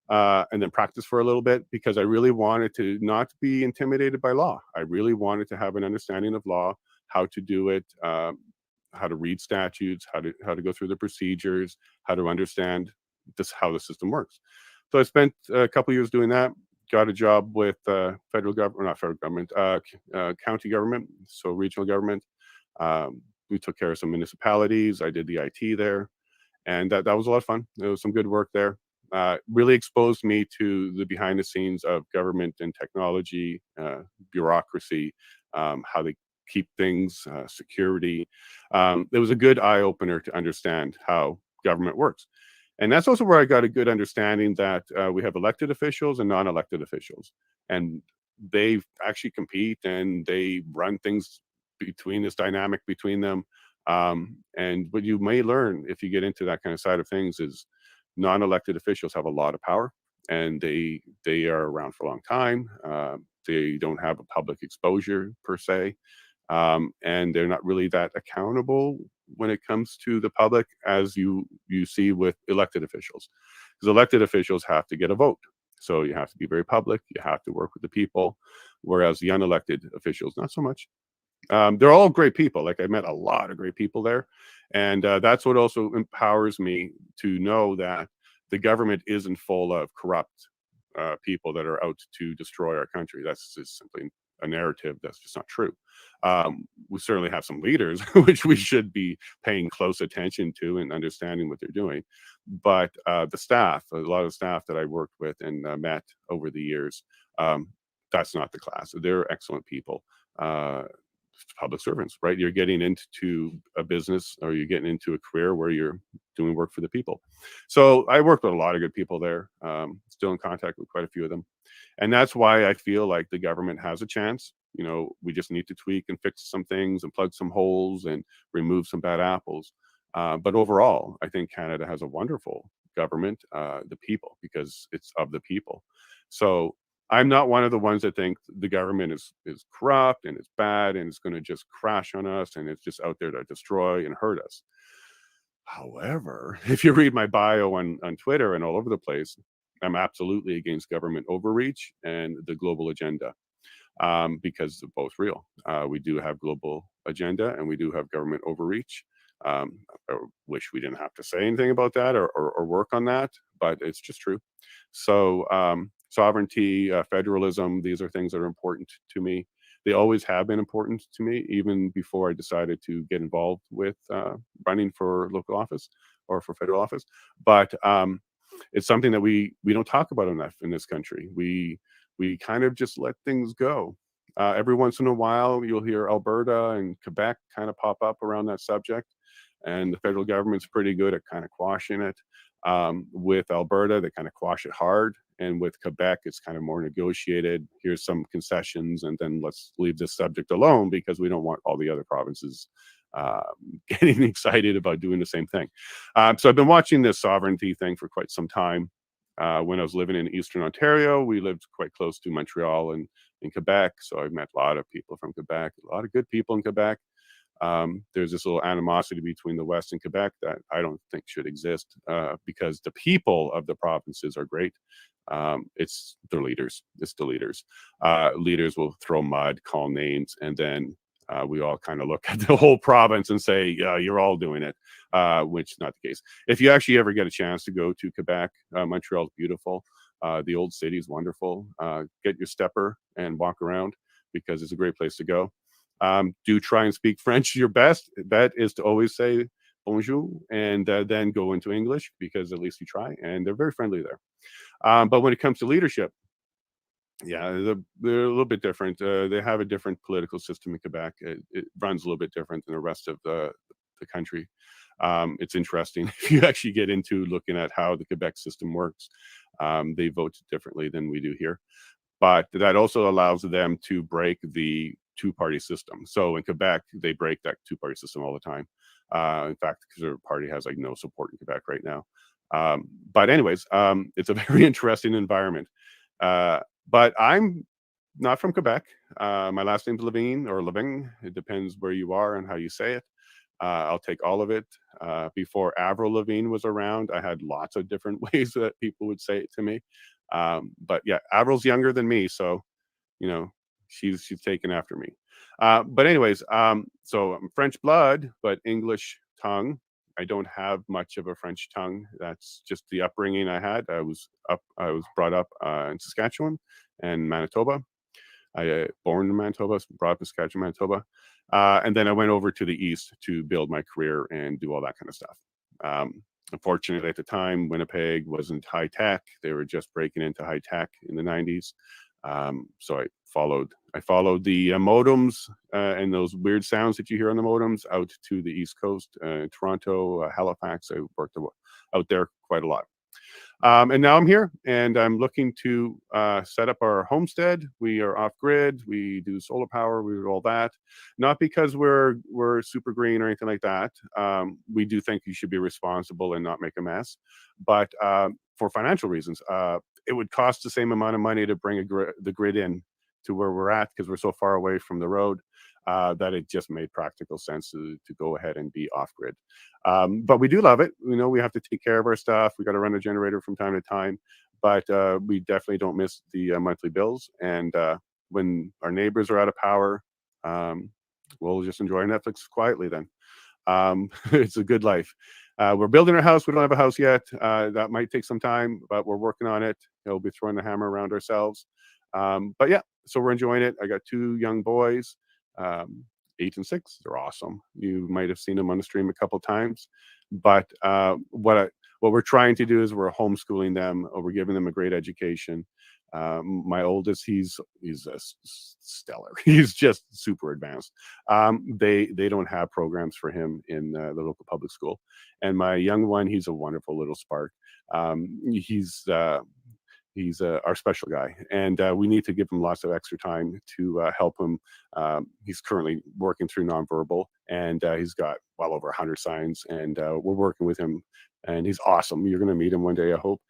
And then practice for a little bit because I really wanted to not be intimidated by law. I really wanted to have an understanding of law, how to do it, how to read statutes, how to go through the procedures, how to understand how the system works. So I spent a couple years doing that. Got a job with federal government, not federal government, county government, so regional government. We took care of some municipalities. I did the IT there, and that was a lot of fun. There was some good work there. Really exposed me to the behind the scenes of government and technology, bureaucracy, how they keep things, security. It was a good eye opener to understand how government works. And that's also where I got a good understanding that we have elected officials and non-elected officials, and they actually compete and they run things between this dynamic between them. And what you may learn if you get into that kind of side of things is non-elected officials have a lot of power and they are around for a long time. They don't have a public exposure per se. And they're not really that accountable when it comes to the public as you see with elected officials. Because elected officials have to get a vote. So you have to be very public, you have to work with the people, whereas the unelected officials, not so much. They're all great people. Like I met a lot of great people there. And that's what also empowers me to know that the government isn't full of corrupt people that are out to destroy our country. That's just simply a narrative that's just not true. We certainly have some leaders, which we should be paying close attention to and understanding what they're doing. But the staff, a lot of staff that I worked with and met over the years, that's not the class. They're excellent people. Public servants, right? You're getting into a business or you're getting into a career where you're doing work for the people. So I worked with a lot of good people there, still in contact with quite a few of them. And that's why I feel like the government has a chance. You know, we just need to tweak and fix some things and plug some holes and remove some bad apples. But overall, I think Canada has a wonderful government, the people, because it's of the people. So I'm not one of the ones that think the government is corrupt and it's bad and it's going to just crash on us and it's just out there to destroy and hurt us. However, if you read my bio on Twitter and all over the place, I'm absolutely against government overreach and the global agenda because they're both real. We do have global agenda and we do have government overreach. I wish we didn't have to say anything about that or work on that, but it's just true. So sovereignty, federalism, these are things that are important to me. They always have been important to me, even before I decided to get involved with running for local office or for federal office. But it's something that we don't talk about enough in this country. We kind of just let things go. Every once in a while, you'll hear Alberta and Quebec kind of pop up around that subject, and the federal government's pretty good at kind of quashing it. With Alberta, they kind of quash it hard, and with Quebec, it's kind of more negotiated. Here's some concessions, and then let's leave this subject alone because we don't want all the other provinces getting excited about doing the same thing. So I've been watching this sovereignty thing for quite some time. When I was living in Eastern Ontario, we lived quite close to Montreal and in Quebec, so I met a lot of people from Quebec, a lot of good people in Quebec. There's this little animosity between the West and Quebec that I don't think should exist because the people of the provinces are great. It's their leaders. It's the leaders. Leaders will throw mud, call names, and then we all kind of look at the whole province and say, you're all doing it, which is not the case. If you actually ever get a chance to go to Quebec, Montreal is beautiful. The old city is wonderful. Get your stepper and walk around because it's a great place to go. Do try and speak French. Your best bet is to always say bonjour and then go into English because at least you try, and they're very friendly there. But when it comes to leadership, yeah, they're a little bit different. They have a different political system in Quebec. It runs a little bit different than the rest of the country. It's interesting if you actually get into looking at how the Quebec system works. They vote differently than we do here. But that also allows them to break the two-party system. So in Quebec, they break that two-party system all the time. In fact, because their party has like no support in Quebec right now. But anyways, it's a very interesting environment. But I'm not from Quebec. My last name's Levine or Leving. It depends where you are and how you say it. I'll take all of it. Before Avril Lavigne was around, I had lots of different ways that people would say it to me. But yeah, Avril's younger than me, so you know she's taken after me. But anyways, so I'm French blood, but English tongue. I don't have much of a French tongue. That's just the upbringing I had. I was brought up in Saskatchewan and Manitoba. I born in Manitoba, brought up in Saskatchewan, Manitoba. And then I went over to the east to build my career and do all that kind of stuff. Unfortunately, at the time, Winnipeg wasn't high tech. They were just breaking into high tech in the 90s. So I followed the modems and those weird sounds that you hear on the modems out to the East Coast, Toronto, Halifax. I worked out there quite a lot. And now I'm here and I'm looking to set up our homestead. We are off grid. We do solar power. We do all that. Not because we're super green or anything like that. We do think you should be responsible and not make a mess. But for financial reasons, it would cost the same amount of money to bring the grid in to where we're at because we're so far away from the road that it just made practical sense to go ahead and be off grid. But we do love it. You know, we have to take care of our stuff. We got to run a generator from time to time, but we definitely don't miss the monthly bills. And when our neighbors are out of power, we'll just enjoy Netflix quietly then. It's a good life. We're building our house. We don't have a house yet. That might take some time, but we're working on it. We'll be throwing the hammer around ourselves. But yeah, so we're enjoying it. I got 2 young boys, 8 and 6. They're awesome. You might have seen them on the stream a couple times. But what we're trying to do is we're homeschooling them. We're giving them a great education. My oldest, he's a stellar. He's just super advanced. They don't have programs for him in the local public school. And my young one, he's a wonderful little spark. He's our special guy, and we need to give him lots of extra time to help him. He's currently working through nonverbal, and he's got well over 100 signs, and we're working with him, and he's awesome. You're going to meet him one day, I hope.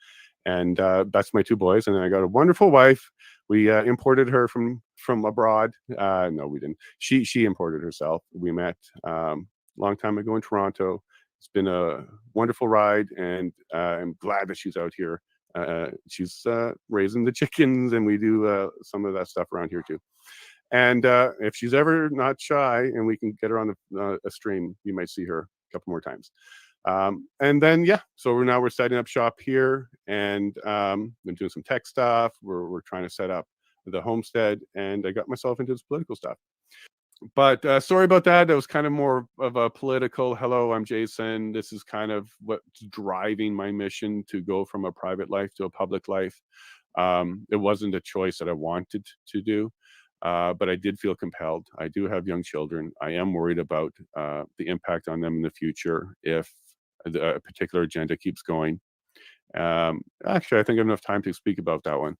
And that's my 2 boys, and then I got a wonderful wife. We imported her from abroad. No, we didn't. She imported herself. We met long time ago in Toronto. It's been a wonderful ride, and I'm glad that she's out here. She's raising the chickens, and we do some of that stuff around here too. And if she's ever not shy and we can get her on a stream, you might see her a couple more times. And then yeah, so we're setting up shop here, and I'm doing some tech stuff. We're trying to set up the homestead, and I got myself into this political stuff. But sorry about that. That was kind of more of a political, hello, I'm Jason. This is kind of what's driving my mission to go from a private life to a public life. It wasn't a choice that I wanted to do, but I did feel compelled. I do have young children. I am worried about the impact on them in the future if a particular agenda keeps going. Actually, I think I have enough time to speak about that one.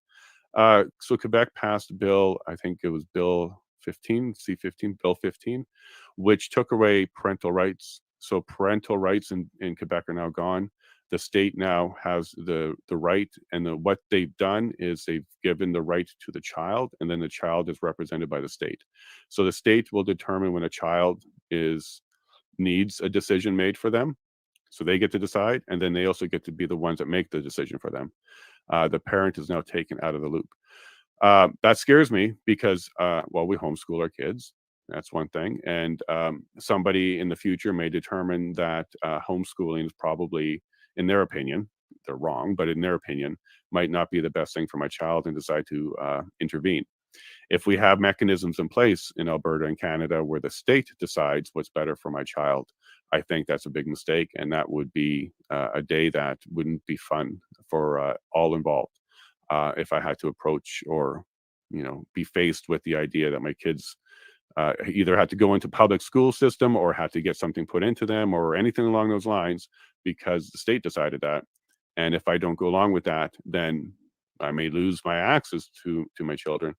So Quebec passed bill, I think it was Bill 15, C-15, Bill 15, which took away parental rights. So parental rights in Quebec are now gone. The state now has the right, and what they've done is they've given the right to the child, and then the child is represented by the state. So the state will determine when a child needs a decision made for them. So they get to decide, and then they also get to be the ones that make the decision for them. The parent is now taken out of the loop. That scares me because, well, we homeschool our kids. That's one thing. And somebody in the future may determine that homeschooling is probably, in their opinion, they're wrong, but in their opinion, might not be the best thing for my child and decide to intervene. If we have mechanisms in place in Alberta and Canada where the state decides what's better for my child, I think that's a big mistake, and that would be a day that wouldn't be fun for all involved. If I had to approach or, be faced with the idea that my kids either had to go into public school system or had to get something put into them or anything along those lines because the state decided that. And if I don't go along with that, then I may lose my access to my children.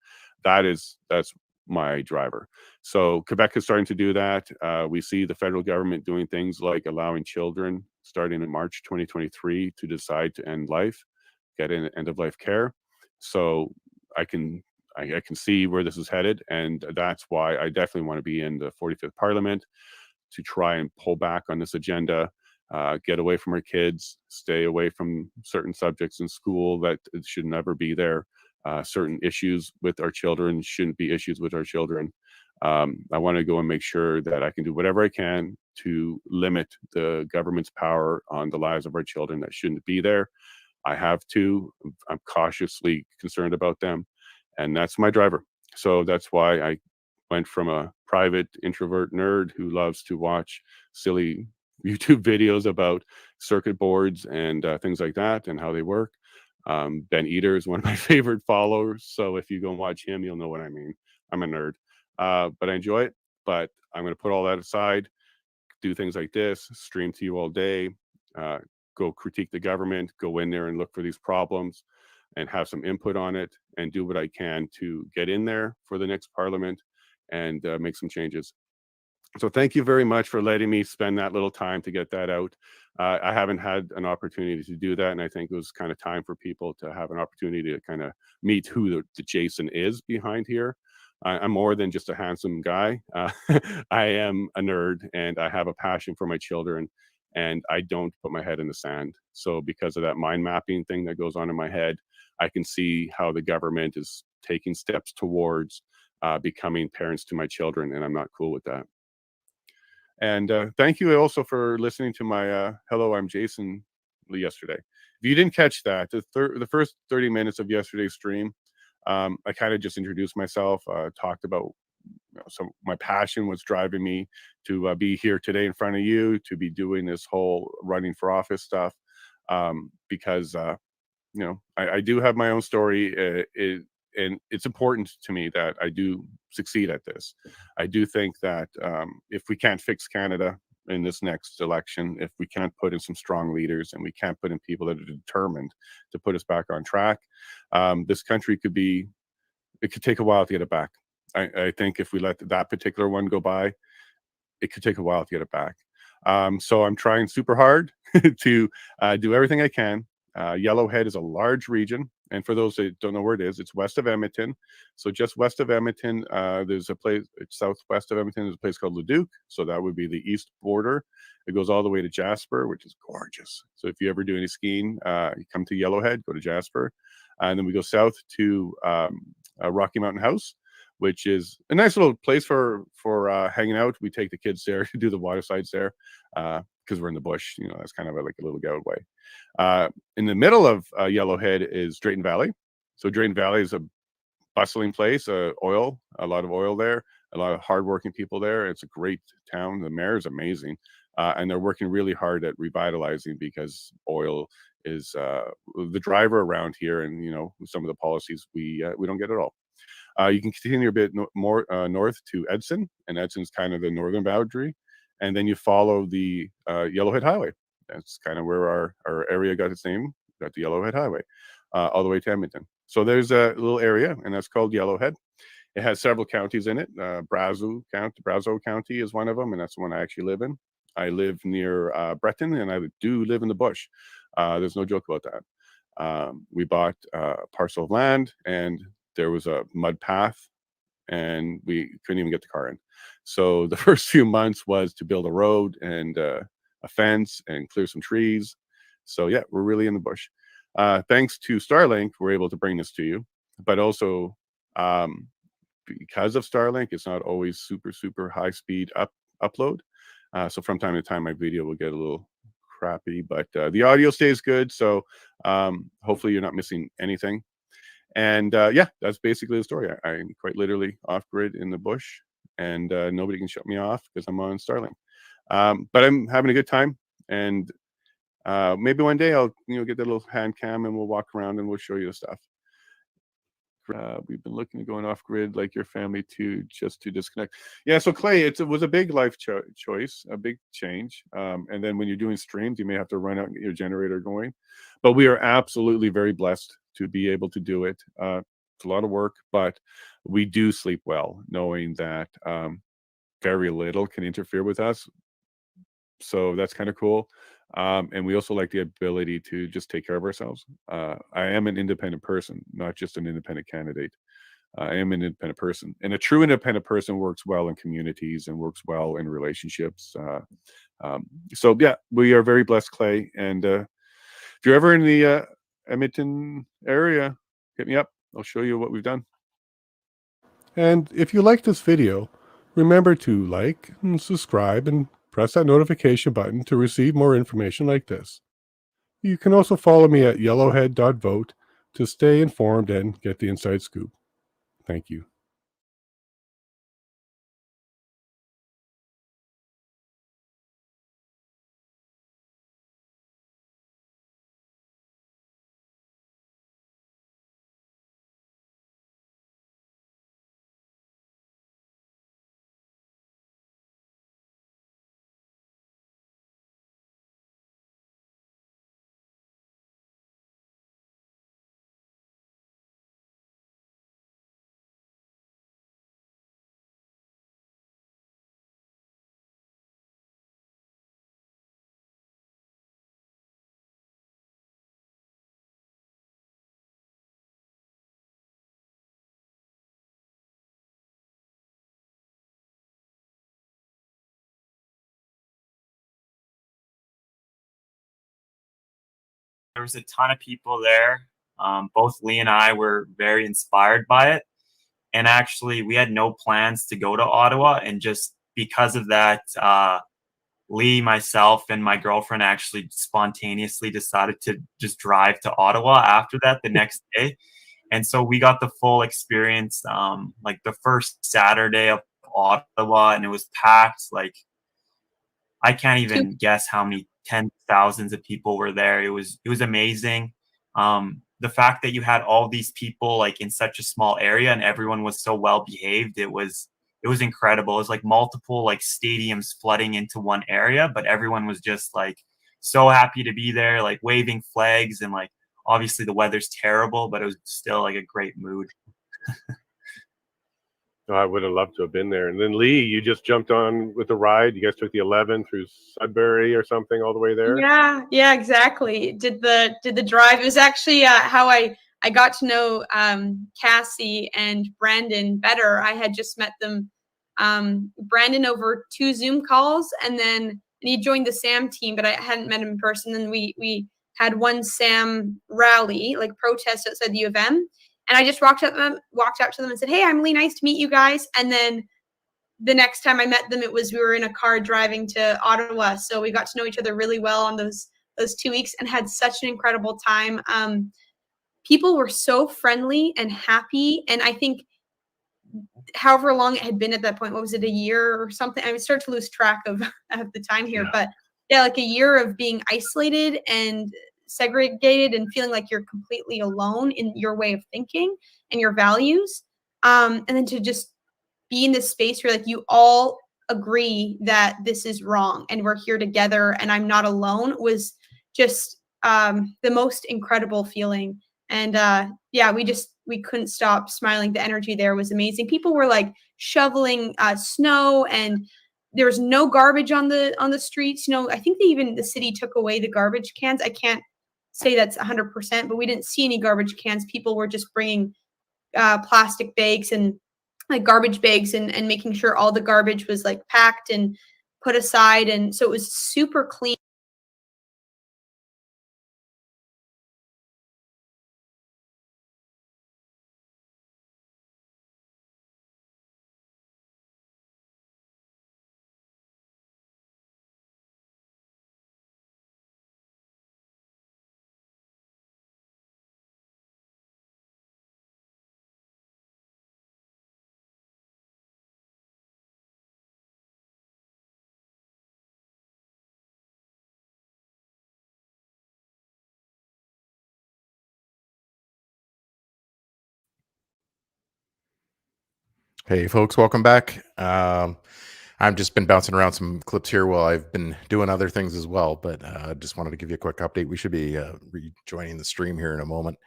That's my driver. So Quebec is starting to do that. We see the federal government doing things like allowing children starting in March 2023 to decide to end life, get in end of life care. So I can see where this is headed, and that's why I definitely want to be in the 45th Parliament to try and pull back on this agenda, get away from our kids, stay away from certain subjects in school that should never be there. Certain issues with our children shouldn't be issues with our children. I want to go and make sure that I can do whatever I can to limit the government's power on the lives of our children that shouldn't be there. I have to. I'm cautiously concerned about them, and that's my driver. So that's why I went from a private introvert nerd who loves to watch silly YouTube videos about circuit boards and things like that and how they work. Ben Eater is one of my favorite followers. So if you go and watch him, you'll know what I mean. I'm a nerd, but I enjoy it. But I'm going to put all that aside, do things like this, stream to you all day, go critique the government, go in there and look for these problems and have some input on it and do what I can to get in there for the next parliament and make some changes. So thank you very much for letting me spend that little time to get that out. I haven't had an opportunity to do that, and I think it was kind of time for people to have an opportunity to kind of meet who the Jason is behind here. I'm more than just a handsome guy. I am a nerd, and I have a passion for my children, and I don't put my head in the sand. So because of that mind mapping thing that goes on in my head, I can see how the government is taking steps towards becoming parents to my children, and I'm not cool with that. And thank you also for listening to my Hello, I'm Jason yesterday. If you didn't catch that, the first 30 minutes of yesterday's stream, I kind of just introduced myself, talked about some my passion was driving me to be here today in front of you, to be doing this whole running for office stuff, because I do have my own story. And it's important to me that I do succeed at this. I do think that if we can't fix Canada in this next election, if we can't put in some strong leaders and we can't put in people that are determined to put us back on track, this country could take a while to get it back. I think if we let that particular one go by, it could take a while to get it back. So I'm trying super hard to do everything I can. Yellowhead is a large region. And for those that don't know where it is, it's west of Edmonton. So just west of Edmonton, there's a place, southwest of Edmonton, there's a place called Leduc. So that would be the east border. It goes all the way to Jasper, which is gorgeous. So if you ever do any skiing, you come to Yellowhead, go to Jasper. And then we go south to Rocky Mountain House, which is a nice little place for hanging out. We take the kids there to do the water slides there because we're in the bush. That's kind of like a little getaway. In the middle of Yellowhead is Drayton Valley. So Drayton Valley is a bustling place, a lot of oil there. a lot of hardworking people there. It's a great town. The mayor is amazing. And they're working really hard at revitalizing because oil is the driver around here, and some of the policies we don't get at all. You can continue a bit more north to Edson, and Edson's kind of the northern boundary, and then you follow the Yellowhead Highway. That's kind of where our area got its name, got the Yellowhead Highway, all the way to Edmonton. So there's a little area, and that's called Yellowhead. It has several counties in it. Brazeau County is one of them, and that's the one I actually live in. I live near Breton, and I do live in the bush. There's no joke about that. We bought a parcel of land, and there was a mud path, and we couldn't even get the car in. So the first few months was to build a road and a fence and clear some trees. So yeah, we're really in the bush. Thanks to Starlink, we're able to bring this to you, but also because of Starlink, it's not always super high speed upload. So from time to time, my video will get a little crappy, but the audio stays good. So hopefully you're not missing anything. And yeah, that's basically the story. I'm quite literally off grid in the bush, and nobody can shut me off because I'm on Starlink. But I'm having a good time, and maybe one day I'll get that little hand cam and we'll walk around and we'll show you the stuff. We've been looking at going off grid like your family too, just to disconnect. Yeah, so Clay, it was a big life choice, a big change. And then when you're doing streams, you may have to run out and get your generator going. But we are absolutely very blessed to be able to do it. It's a lot of work, but we do sleep well, knowing that very little can interfere with us. So that's kind of cool. And we also like the ability to just take care of ourselves. I am an independent person, not just an independent candidate. I am an independent person, and a true independent person works well in communities and works well in relationships. So yeah, we are very blessed, Clay. And if you're ever in the Edmonton area, hit me up. I'll show you what we've done. And if you like this video, remember to like and subscribe and press that notification button to receive more information like this. You can also follow me at yellowhead.vote to stay informed and get the inside scoop. Thank you. There was a ton of people there. Both Lee and I were very inspired by it. And actually, we had no plans to go to Ottawa. And just because of that, Lee, myself, and my girlfriend actually spontaneously decided to just drive to Ottawa after that the next day. And so we got the full experience, like the first Saturday of Ottawa, and it was packed. Like, I can't even guess how many tens of thousands of people were there. It was amazing. The fact that you had all these people like in such a small area and everyone was so well behaved, it was incredible. It was like multiple like stadiums flooding into one area, but everyone was just like so happy to be there, like waving flags, and like obviously the weather's terrible, but it was still like a great mood. No, I would have loved to have been there. And then Lee, you just jumped on with the ride. You guys took the 11 through Sudbury or something all the way there. Yeah, exactly. Did the drive. It was actually how I got to know Cassie and Brandon better. I had just met them, Brandon over 2 Zoom calls, and he joined the SAM team, but I hadn't met him in person. And we had one SAM rally, like protest outside the U of M. And I just walked out to them and said, "Hey, I'm Lee. Nice to meet you guys." And then the next time I met them, we were in a car driving to Ottawa. So we got to know each other really well on those 2 weeks and had such an incredible time. People were so friendly and happy. And I think however long it had been at that point. What was it, a year or something? I would start to lose track of the time here, but yeah, like a year of being isolated and segregated and feeling like you're completely alone in your way of thinking and your values. And then to just be in this space where like you all agree that this is wrong and we're here together and I'm not alone was just the most incredible feeling. And yeah, we couldn't stop smiling. The energy there was amazing. People were like shoveling snow, and there was no garbage on the streets. You know, I think the city took away the garbage cans. I can't say that's 100%, but we didn't see any garbage cans. People were just bringing plastic bags and like garbage bags and making sure all the garbage was like packed and put aside. And so it was super clean. Hey, folks, welcome back. I've just been bouncing around some clips here while I've been doing other things as well, but just wanted to give you a quick update. We should be rejoining the stream here in a moment.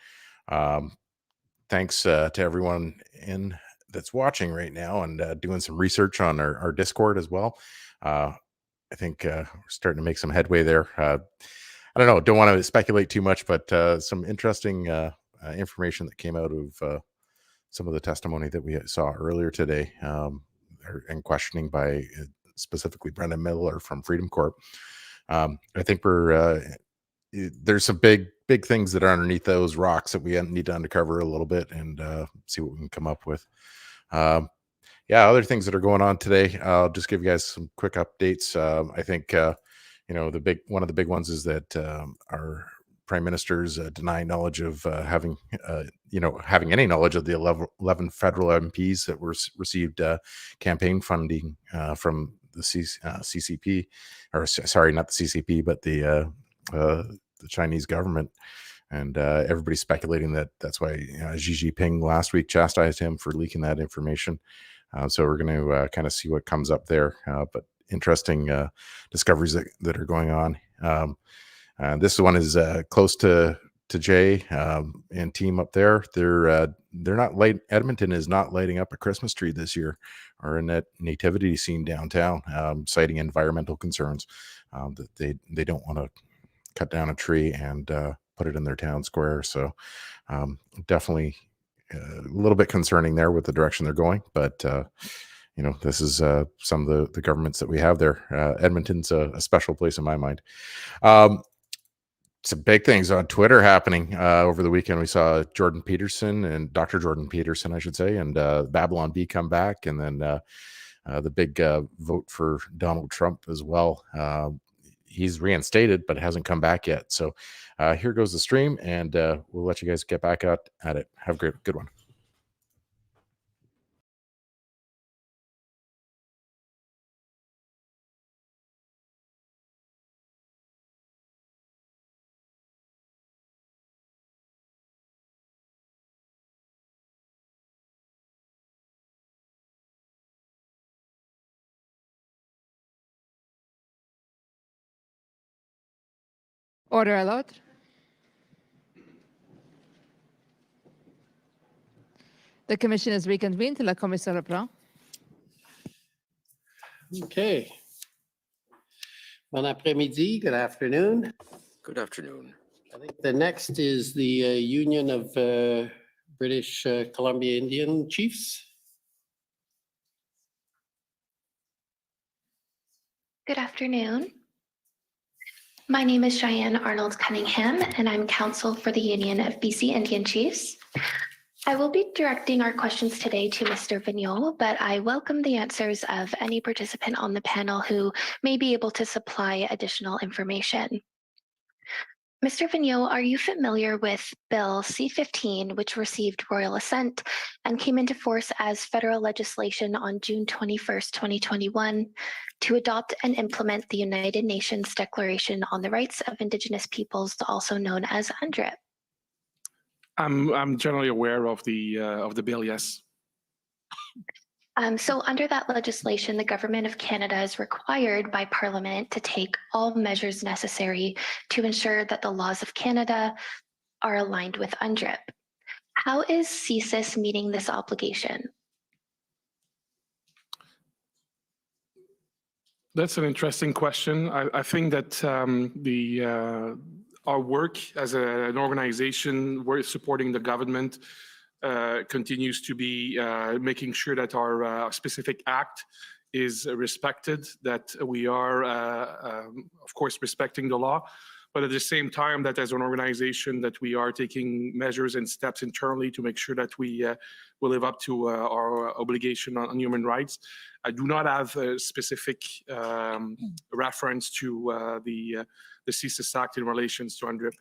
Thanks to everyone that's watching right now and doing some research on our Discord as well. I think we're starting to make some headway there. I don't know, don't want to speculate too much, but some interesting information that came out of some of the testimony that we saw earlier today and questioning by specifically Brendan Miller from Freedom Corp. I think there's some big things that are underneath those rocks that we need to uncover a little bit and see what we can come up with. Yeah, other things that are going on today. I'll just give you guys some quick updates. I think one of the big ones is that our Prime Minister's denying knowledge of having any knowledge of the 11 federal MPs that received campaign funding from the CCP, or sorry, not the CCP, but the Chinese government. And everybody's speculating that that's why Xi Jinping last week chastised him for leaking that information. So we're going to kind of see what comes up there. But interesting discoveries that are going on. This one is close to Jay and team up there. They're not light. Edmonton is not lighting up a Christmas tree this year or a nativity scene downtown, citing environmental concerns that they don't want to cut down a tree and put it in their town square. So definitely a little bit concerning there with the direction they're going. But this is some of the governments that we have there. Edmonton's a special place in my mind. Some big things on Twitter happening over the weekend. We saw Jordan Peterson and Dr. Jordan Peterson, I should say, and Babylon Bee come back, and then the big vote for Donald Trump as well. He's reinstated, but hasn't come back yet. So here goes the stream, and we'll let you guys get back at it. Have a good one. Order allowed. The commission is reconvened. La commission reprend. Okay. Bon après-midi, good afternoon. Good afternoon. I think the next is the Union of British Columbia Indian Chiefs. Good afternoon. My name is Cheyenne Arnold Cunningham, and I'm counsel for the Union of BC Indian Chiefs. I will be directing our questions today to Mr. Vigneault, but I welcome the answers of any participant on the panel who may be able to supply additional information. Mr. Vigneault, are you familiar with Bill C-15, which received royal assent and came into force as federal legislation on June 21st, 2021, to adopt and implement the United Nations Declaration on the Rights of Indigenous Peoples, also known as UNDRIP? I'm generally aware of the bill, yes. So under that legislation, the government of Canada is required by Parliament to take all measures necessary to ensure that the laws of Canada are aligned with UNDRIP. How is CSIS meeting this obligation? That's an interesting question. I think that our work as an organization, we're supporting the government, continues to be making sure that our specific act is respected, that we are, of course, respecting the law, but at the same time that as an organization that we are taking measures and steps internally to make sure that we will live up to our obligation on human rights. I do not have a specific reference to the CSIS Act in relation to UNDRIP.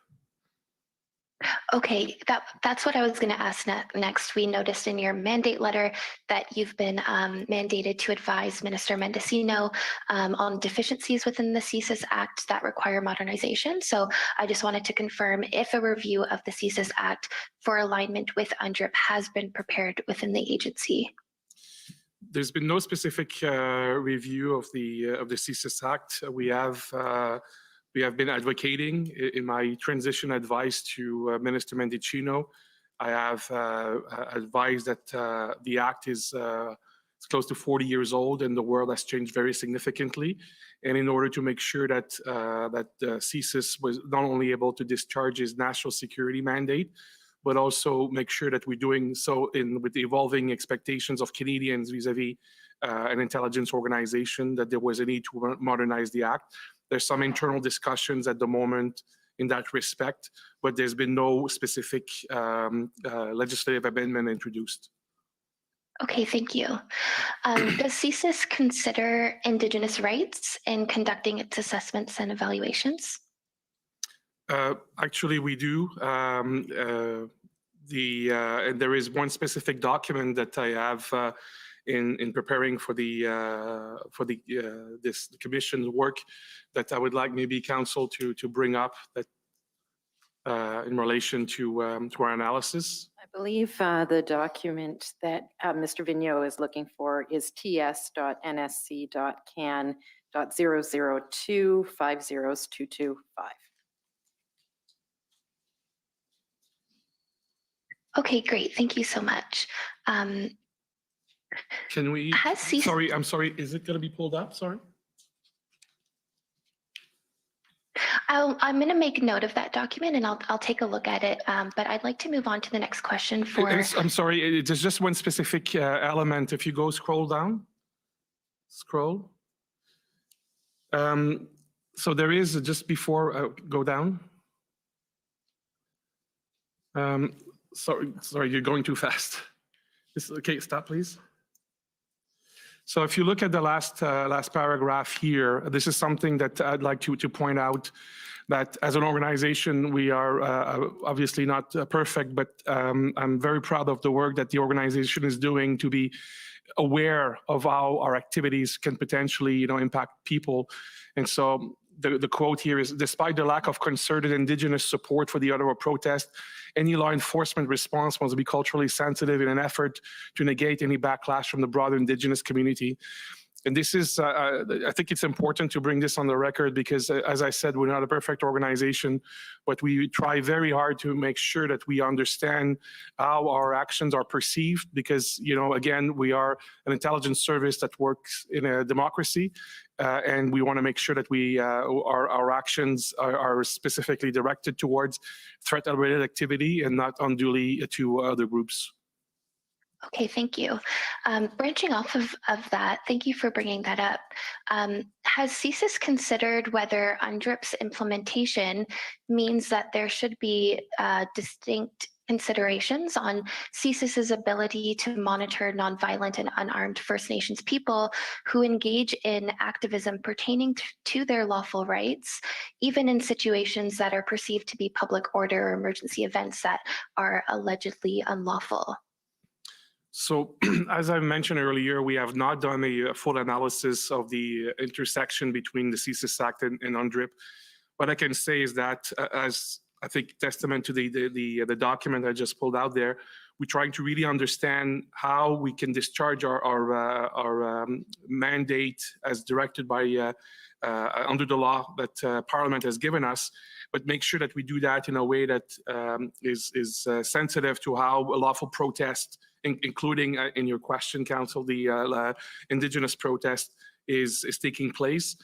Okay, that's what I was going to ask next. We noticed in your mandate letter that you've been mandated to advise Minister Mendocino on deficiencies within the CSIS Act that require modernization. So I just wanted to confirm if a review of the CSIS Act for alignment with UNDRIP has been prepared within the agency. There's been no specific review of the CSIS Act. We have been advocating in my transition advice to Minister Mendocino. I have advised that the Act is it's close to 40 years old and the world has changed very significantly. And in order to make sure that CSIS was not only able to discharge its national security mandate, but also make sure that we're doing so with the evolving expectations of Canadians vis-a-vis an intelligence organization, that there was a need to modernize the Act. There's some internal discussions at the moment in that respect, but there's been no specific legislative amendment introduced. Okay, thank you. Does CSIS consider Indigenous rights in conducting its assessments and evaluations? Actually, we do. And there is one specific document that I have in preparing for this commission's work that I would like maybe council to bring up that in relation to our analysis. I believe the document that Mr. Vigneault is looking for is ts.nsc.can.002502225. Okay, great. Thank you so much. Can we? Sorry, I'm sorry. Is it going to be pulled up? Sorry. I'm going to make note of that document and I'll take a look at it. But I'd like to move on to the next question for. I'm sorry. There's just one specific element. If you go scroll down, scroll. So there is just before go down. Sorry, you're going too fast. Okay, stop, please. So if you look at the last paragraph here, this is something that I'd like to point out, that as an organization, we are obviously not perfect, but I'm very proud of the work that the organization is doing to be aware of how our activities can potentially, impact people. And so the quote here is, despite the lack of concerted Indigenous support for the Ottawa protest, any law enforcement response must be culturally sensitive in an effort to negate any backlash from the broader Indigenous community. And this is, I think it's important to bring this on the record because, as I said, we're not a perfect organization, but we try very hard to make sure that we understand how our actions are perceived because, again, we are an intelligence service that works in a democracy. And we want to make sure that our actions are specifically directed towards threat-related activity and not unduly to other groups. Okay, thank you. Branching off of that, thank you for bringing that up. Has CSIS considered whether UNDRIP's implementation means that there should be distinct considerations on CSIS's ability to monitor nonviolent and unarmed First Nations people who engage in activism pertaining to their lawful rights, even in situations that are perceived to be public order or emergency events that are allegedly unlawful? So as I mentioned earlier, we have not done a full analysis of the intersection between the CSIS Act and UNDRIP. What I can say is that as I think testament to the document I just pulled out there, we're trying to really understand how we can discharge our mandate as directed by under the law that Parliament has given us, but make sure that we do that in a way that is sensitive to how a lawful protest, including in your question, Council, the Indigenous protest is taking place.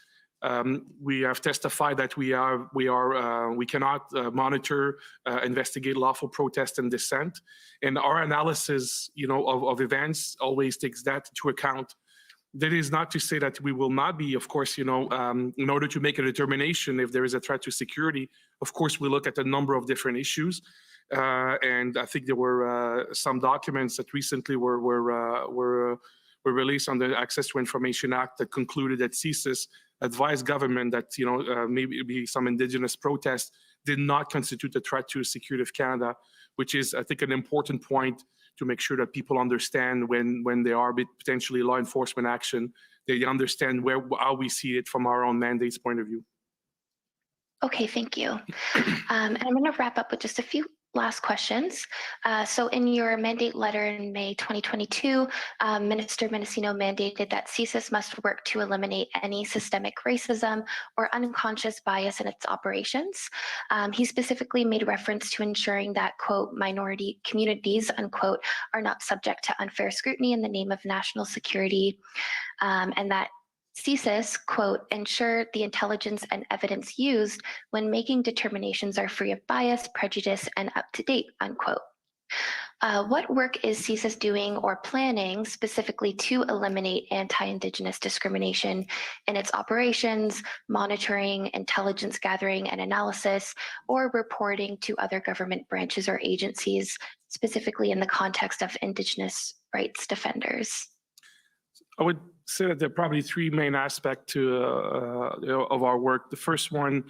We have testified that we cannot monitor, investigate lawful protest and dissent, and our analysis, of events always takes that into account. That is not to say that we will not be, of course, in order to make a determination if there is a threat to security. Of course, we look at a number of different issues, and I think there were some documents that recently were released on the Access to Information Act that concluded that CSIS advised government that maybe some Indigenous protests did not constitute a threat to the security of Canada, which is, I think, an important point to make sure that people understand when there are potentially law enforcement action, they understand how we see it from our own mandate's point of view. Okay, thank you. And I'm going to wrap up with just a few last questions. So in your mandate letter in May 2022, Minister Mendicino mandated that CSIS must work to eliminate any systemic racism or unconscious bias in its operations. He specifically made reference to ensuring that, quote, minority communities, unquote, are not subject to unfair scrutiny in the name of national security, and that CSIS, quote, ensure the intelligence and evidence used when making determinations are free of bias, prejudice, and up to date, unquote. What work is CSIS doing or planning specifically to eliminate anti-Indigenous discrimination in its operations, monitoring, intelligence gathering and analysis, or reporting to other government branches or agencies, specifically in the context of Indigenous rights defenders? I would say that there are probably three main aspects of our work. The first one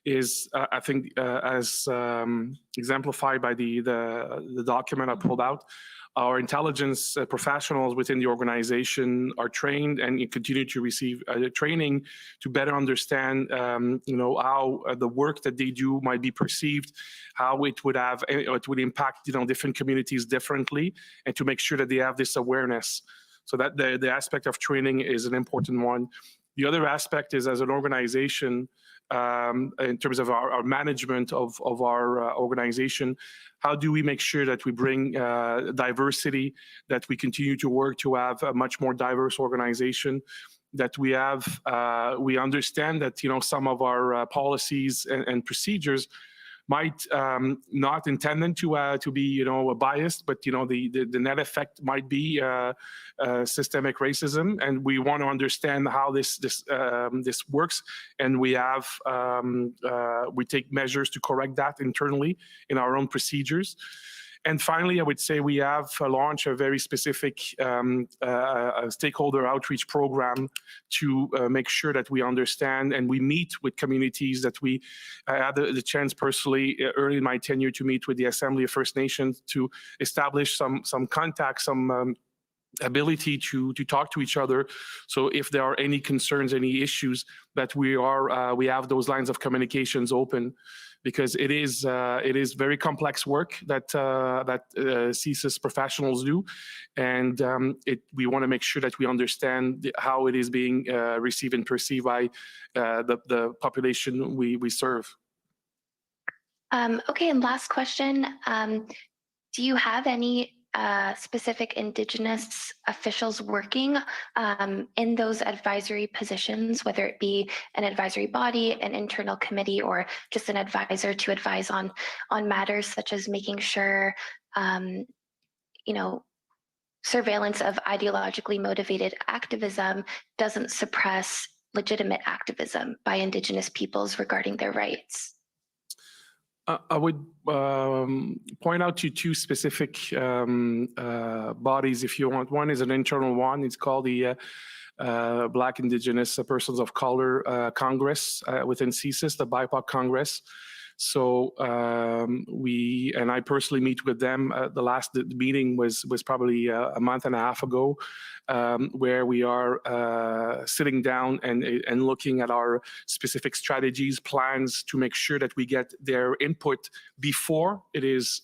is, I think, as exemplified by the document I pulled out, our intelligence professionals within the organization are trained and continue to receive training to better understand, how the work that they do might be perceived, how it would impact, different communities differently, and to make sure that they have this awareness. So that the aspect of training is an important one. The other aspect is, as an organization, in terms of our management of our organization, how do we make sure that we bring diversity, that we continue to work to have a much more diverse organization, that we understand that, some of our policies and procedures might not intended to be biased, but the net effect might be systemic racism, and we want to understand how this works, and we take measures to correct that internally in our own procedures. And finally, I would say we have launched a very specific stakeholder outreach program to make sure that we understand and we meet with communities that we had the chance personally early in my tenure to meet with the Assembly of First Nations to establish some contact, some ability to talk to each other. So if there are any concerns, any issues, that we have those lines of communications open, because it is very complex work that CSIS professionals do, and we want to make sure that we understand how it is being received and perceived by the population we serve. Okay, and last question. Do you have any specific Indigenous officials working in those advisory positions, whether it be an advisory body, an internal committee, or just an advisor to advise on matters such as making sure, surveillance of ideologically motivated activism doesn't suppress legitimate activism by Indigenous peoples regarding their rights? I would point out to two specific bodies if you want. One is an internal one. It's called the Black Indigenous Persons of Color Congress within CSIS, the BIPOC Congress. So I personally meet with them. The last meeting was probably a month and a half ago, where we are sitting down and looking at our specific strategies, plans to make sure that we get their input before it is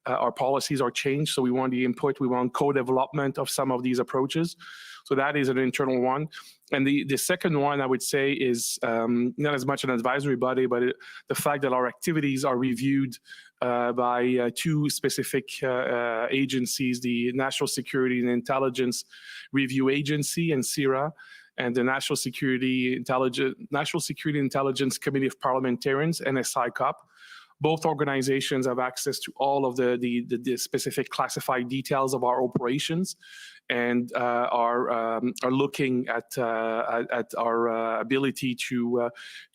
our policies are changed. So we want the input, we want co-development of some of these approaches. So that is an internal one. And the second one I would say is not as much an advisory body, but the fact that our activities are reviewed by two specific agencies, the National Security and Intelligence Review Agency and CIRA, and the National Security Intelligence Committee of Parliamentarians, NSI-COP. Both organizations have access to all of the specific classified details of our operations, and are looking at our ability to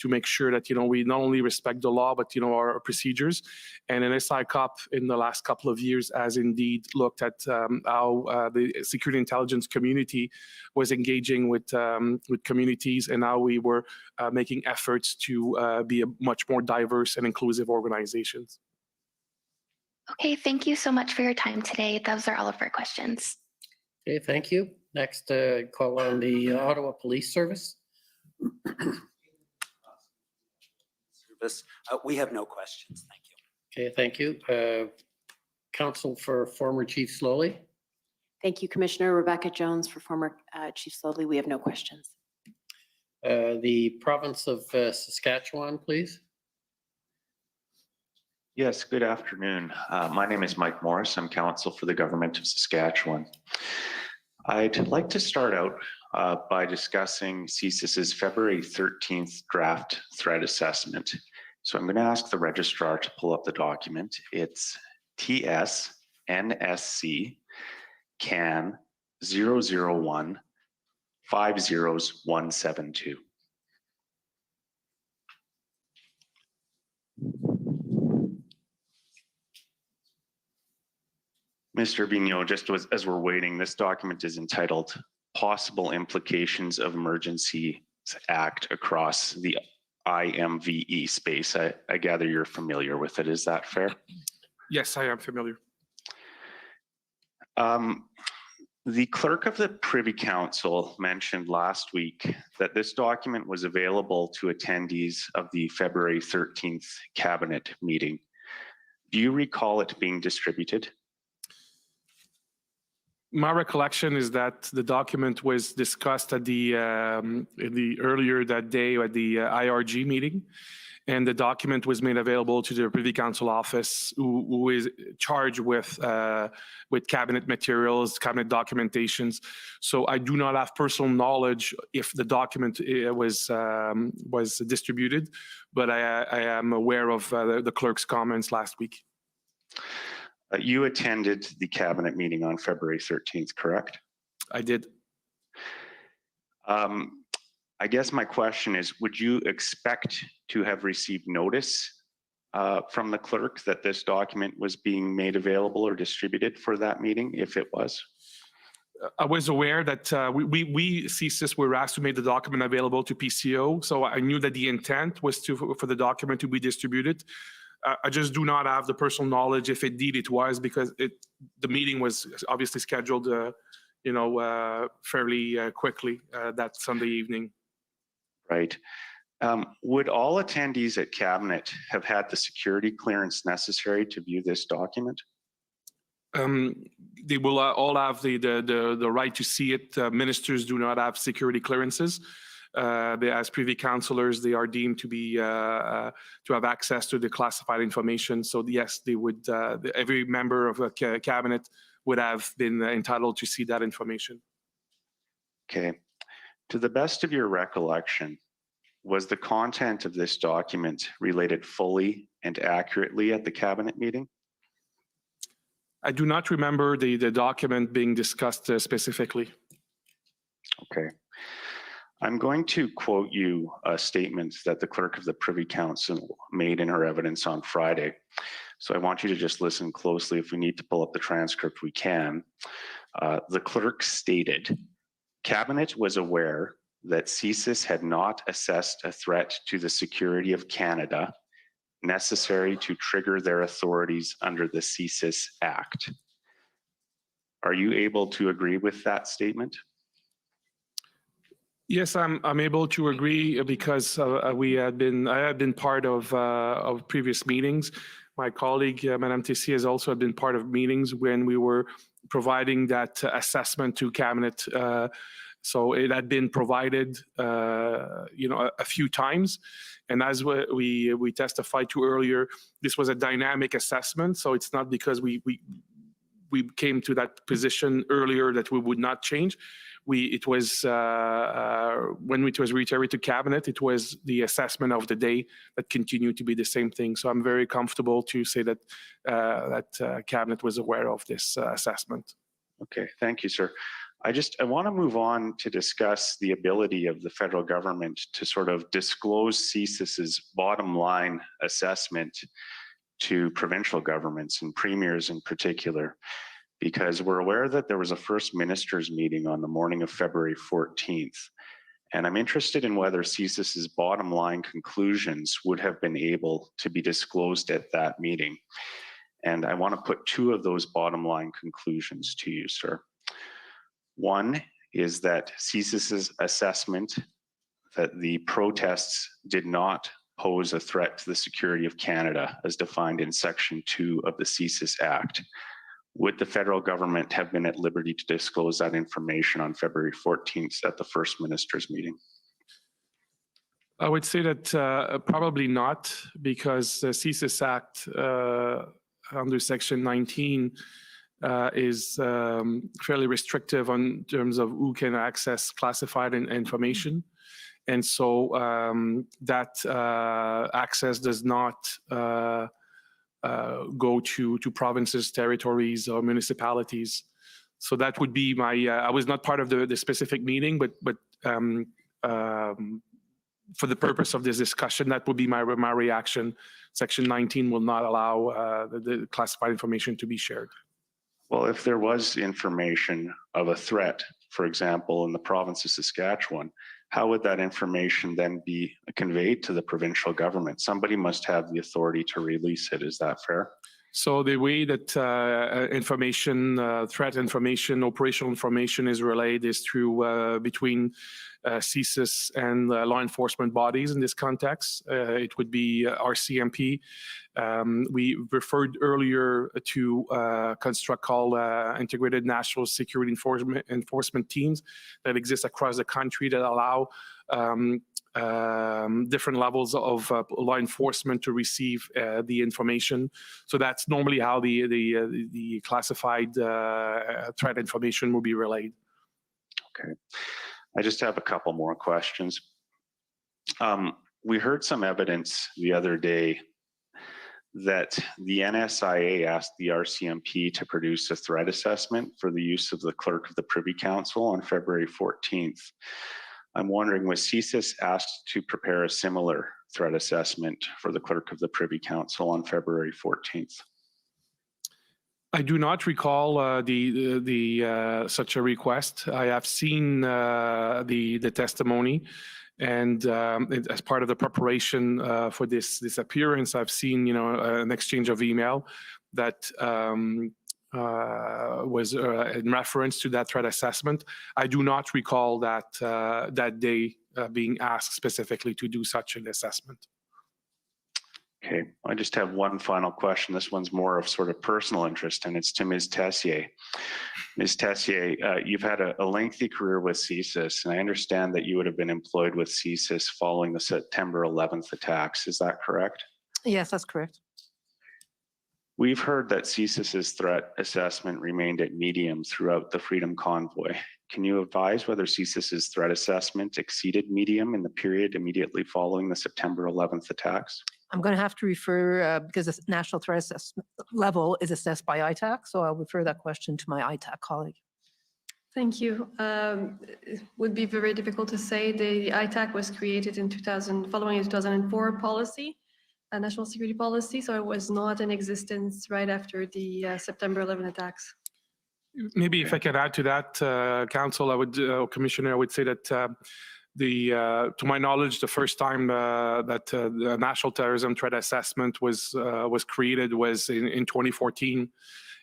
make sure that we not only respect the law but our procedures. And NSI-COP in the last couple of years has indeed looked at how the security intelligence community was engaging with communities, and how we were making efforts to be a much more diverse and inclusive organizations. Okay, thank you so much for your time today. Those are all of our questions. Okay, thank you. Next, call on the Ottawa Police Service. We have no questions. Thank you. Okay, thank you. Counsel for former Chief Slowly. Thank you, Commissioner. Rebecca Jones for former Chief Slowly. We have no questions. The province of Saskatchewan, please. Yes, good afternoon. My name is Mike Morris. I'm counsel for the government of Saskatchewan. I'd like to start out by discussing CSIS's February 13th draft threat assessment. So I'm going to ask the registrar to pull up the document. It's TS-NSC CAN 001 50172. Mr. Vigneault, just as we're waiting, this document is entitled Possible Implications of Emergencies Act Across the IMVE Space. I gather you're familiar with it. Is that fair? Yes, I am familiar. The clerk of the Privy Council mentioned last week that this document was available to attendees of the February 13th cabinet meeting. Do you recall it being distributed? My recollection is that the document was discussed at the earlier that day at the IRG meeting, and the document was made available to the Privy Council office, who is charged with cabinet materials, cabinet documentations. So I do not have personal knowledge if the document was distributed, but I am aware of the clerk's comments last week. You attended the cabinet meeting on February 13th, correct? I did. I guess my question is, would you expect to have received notice from the clerk that this document was being made available or distributed for that meeting, if it was? I was aware that we CSIS were asked to make the document available to PCO, so I knew that the intent was for the document to be distributed. I just do not have the personal knowledge if indeed it was, because the meeting was obviously scheduled, fairly quickly that Sunday evening. Right. Would all attendees at cabinet have had the security clearance necessary to view this document? They will all have the right to see it. Ministers do not have security clearances. As privy councillors, they are deemed to be to have access to the classified information. So yes, they would. Every member of a cabinet would have been entitled to see that information. Okay. To the best of your recollection, was the content of this document related fully and accurately at the cabinet meeting? I do not remember the document being discussed specifically. Okay. I'm going to quote you a statement that the clerk of the Privy Council made in her evidence on Friday. So I want you to just listen closely. If we need to pull up the transcript, we can. The clerk stated, Cabinet was aware that CSIS had not assessed a threat to the security of Canada necessary to trigger their authorities under the CSIS Act. Are you able to agree with that statement? Yes, I'm able to agree because I had been part of previous meetings. My colleague, Madame Tessier, has also been part of meetings when we were providing that assessment to Cabinet. So it had been provided, a few times. And as we testified to earlier, this was a dynamic assessment. So it's not because we came to that position earlier that we would not change. It was when it was reiterated to Cabinet, it was the assessment of the day that continued to be the same thing. So I'm very comfortable to say that Cabinet was aware of this assessment. Okay, thank you, sir. I want to move on to discuss the ability of the federal government to sort of disclose CSIS's bottom line assessment to provincial governments and premiers in particular, because we're aware that there was a First Ministers meeting on the morning of February 14th. And I'm interested in whether CSIS's bottom line conclusions would have been able to be disclosed at that meeting. And I want to put two of those bottom line conclusions to you, sir. One is that CSIS's assessment that the protests did not pose a threat to the security of Canada as defined in Section 2 of the CSIS Act. Would the federal government have been at liberty to disclose that information on February 14th at the First Ministers meeting? I would say that probably not, because the CSIS Act under Section 19 is fairly restrictive in terms of who can access classified information. And so that access does not go to provinces, territories, or municipalities. So that would be my, I was not part of the specific meeting, but for the purpose of this discussion, that would be my reaction. Section 19 will not allow the classified information to be shared. Well, if there was information of a threat, for example, in the province of Saskatchewan, how would that information then be conveyed to the provincial government? Somebody must have the authority to release it. Is that fair? So the way that information, threat information, operational information is relayed is through between CSIS and law enforcement bodies in this context. It would be RCMP. We referred earlier to construct called Integrated National Security Enforcement Teams that exist across the country that allow different levels of law enforcement to receive the information. So that's normally how the classified threat information will be relayed. Okay. I just have a couple more questions. We heard some evidence the other day that the NSIA asked the RCMP to produce a threat assessment for the use of the clerk of the Privy Council on February 14th. I'm wondering, was CSIS asked to prepare a similar threat assessment for the clerk of the Privy Council on February 14th? I do not recall such a request. I have seen the testimony, and as part of the preparation for this appearance, I've seen an exchange of email that was in reference to that threat assessment. I do not recall that day being asked specifically to do such an assessment. Okay, I just have one final question. This one's more of sort of personal interest, and it's to Ms. Tessier. Ms. Tessier, you've had a lengthy career with CSIS, and I understand that you would have been employed with CSIS following the September 11th attacks. Is that correct? Yes, that's correct. We've heard that CSIS's threat assessment remained at medium throughout the Freedom Convoy. Can you advise whether CSIS's threat assessment exceeded medium in the period immediately following the September 11th attacks? I'm going to have to refer, because the national threat assessment level is assessed by ITAC, so I'll refer that question to my ITAC colleague. Thank you. It would be very difficult to say. The ITAC was created in 2000, following a 2004 policy, a national security policy, so it was not in existence right after the September 11 attacks. Maybe if I could add to that, Council, I would, Commissioner, I would say that to my knowledge, the first time that the National Terrorism Threat Assessment was created was in 2014.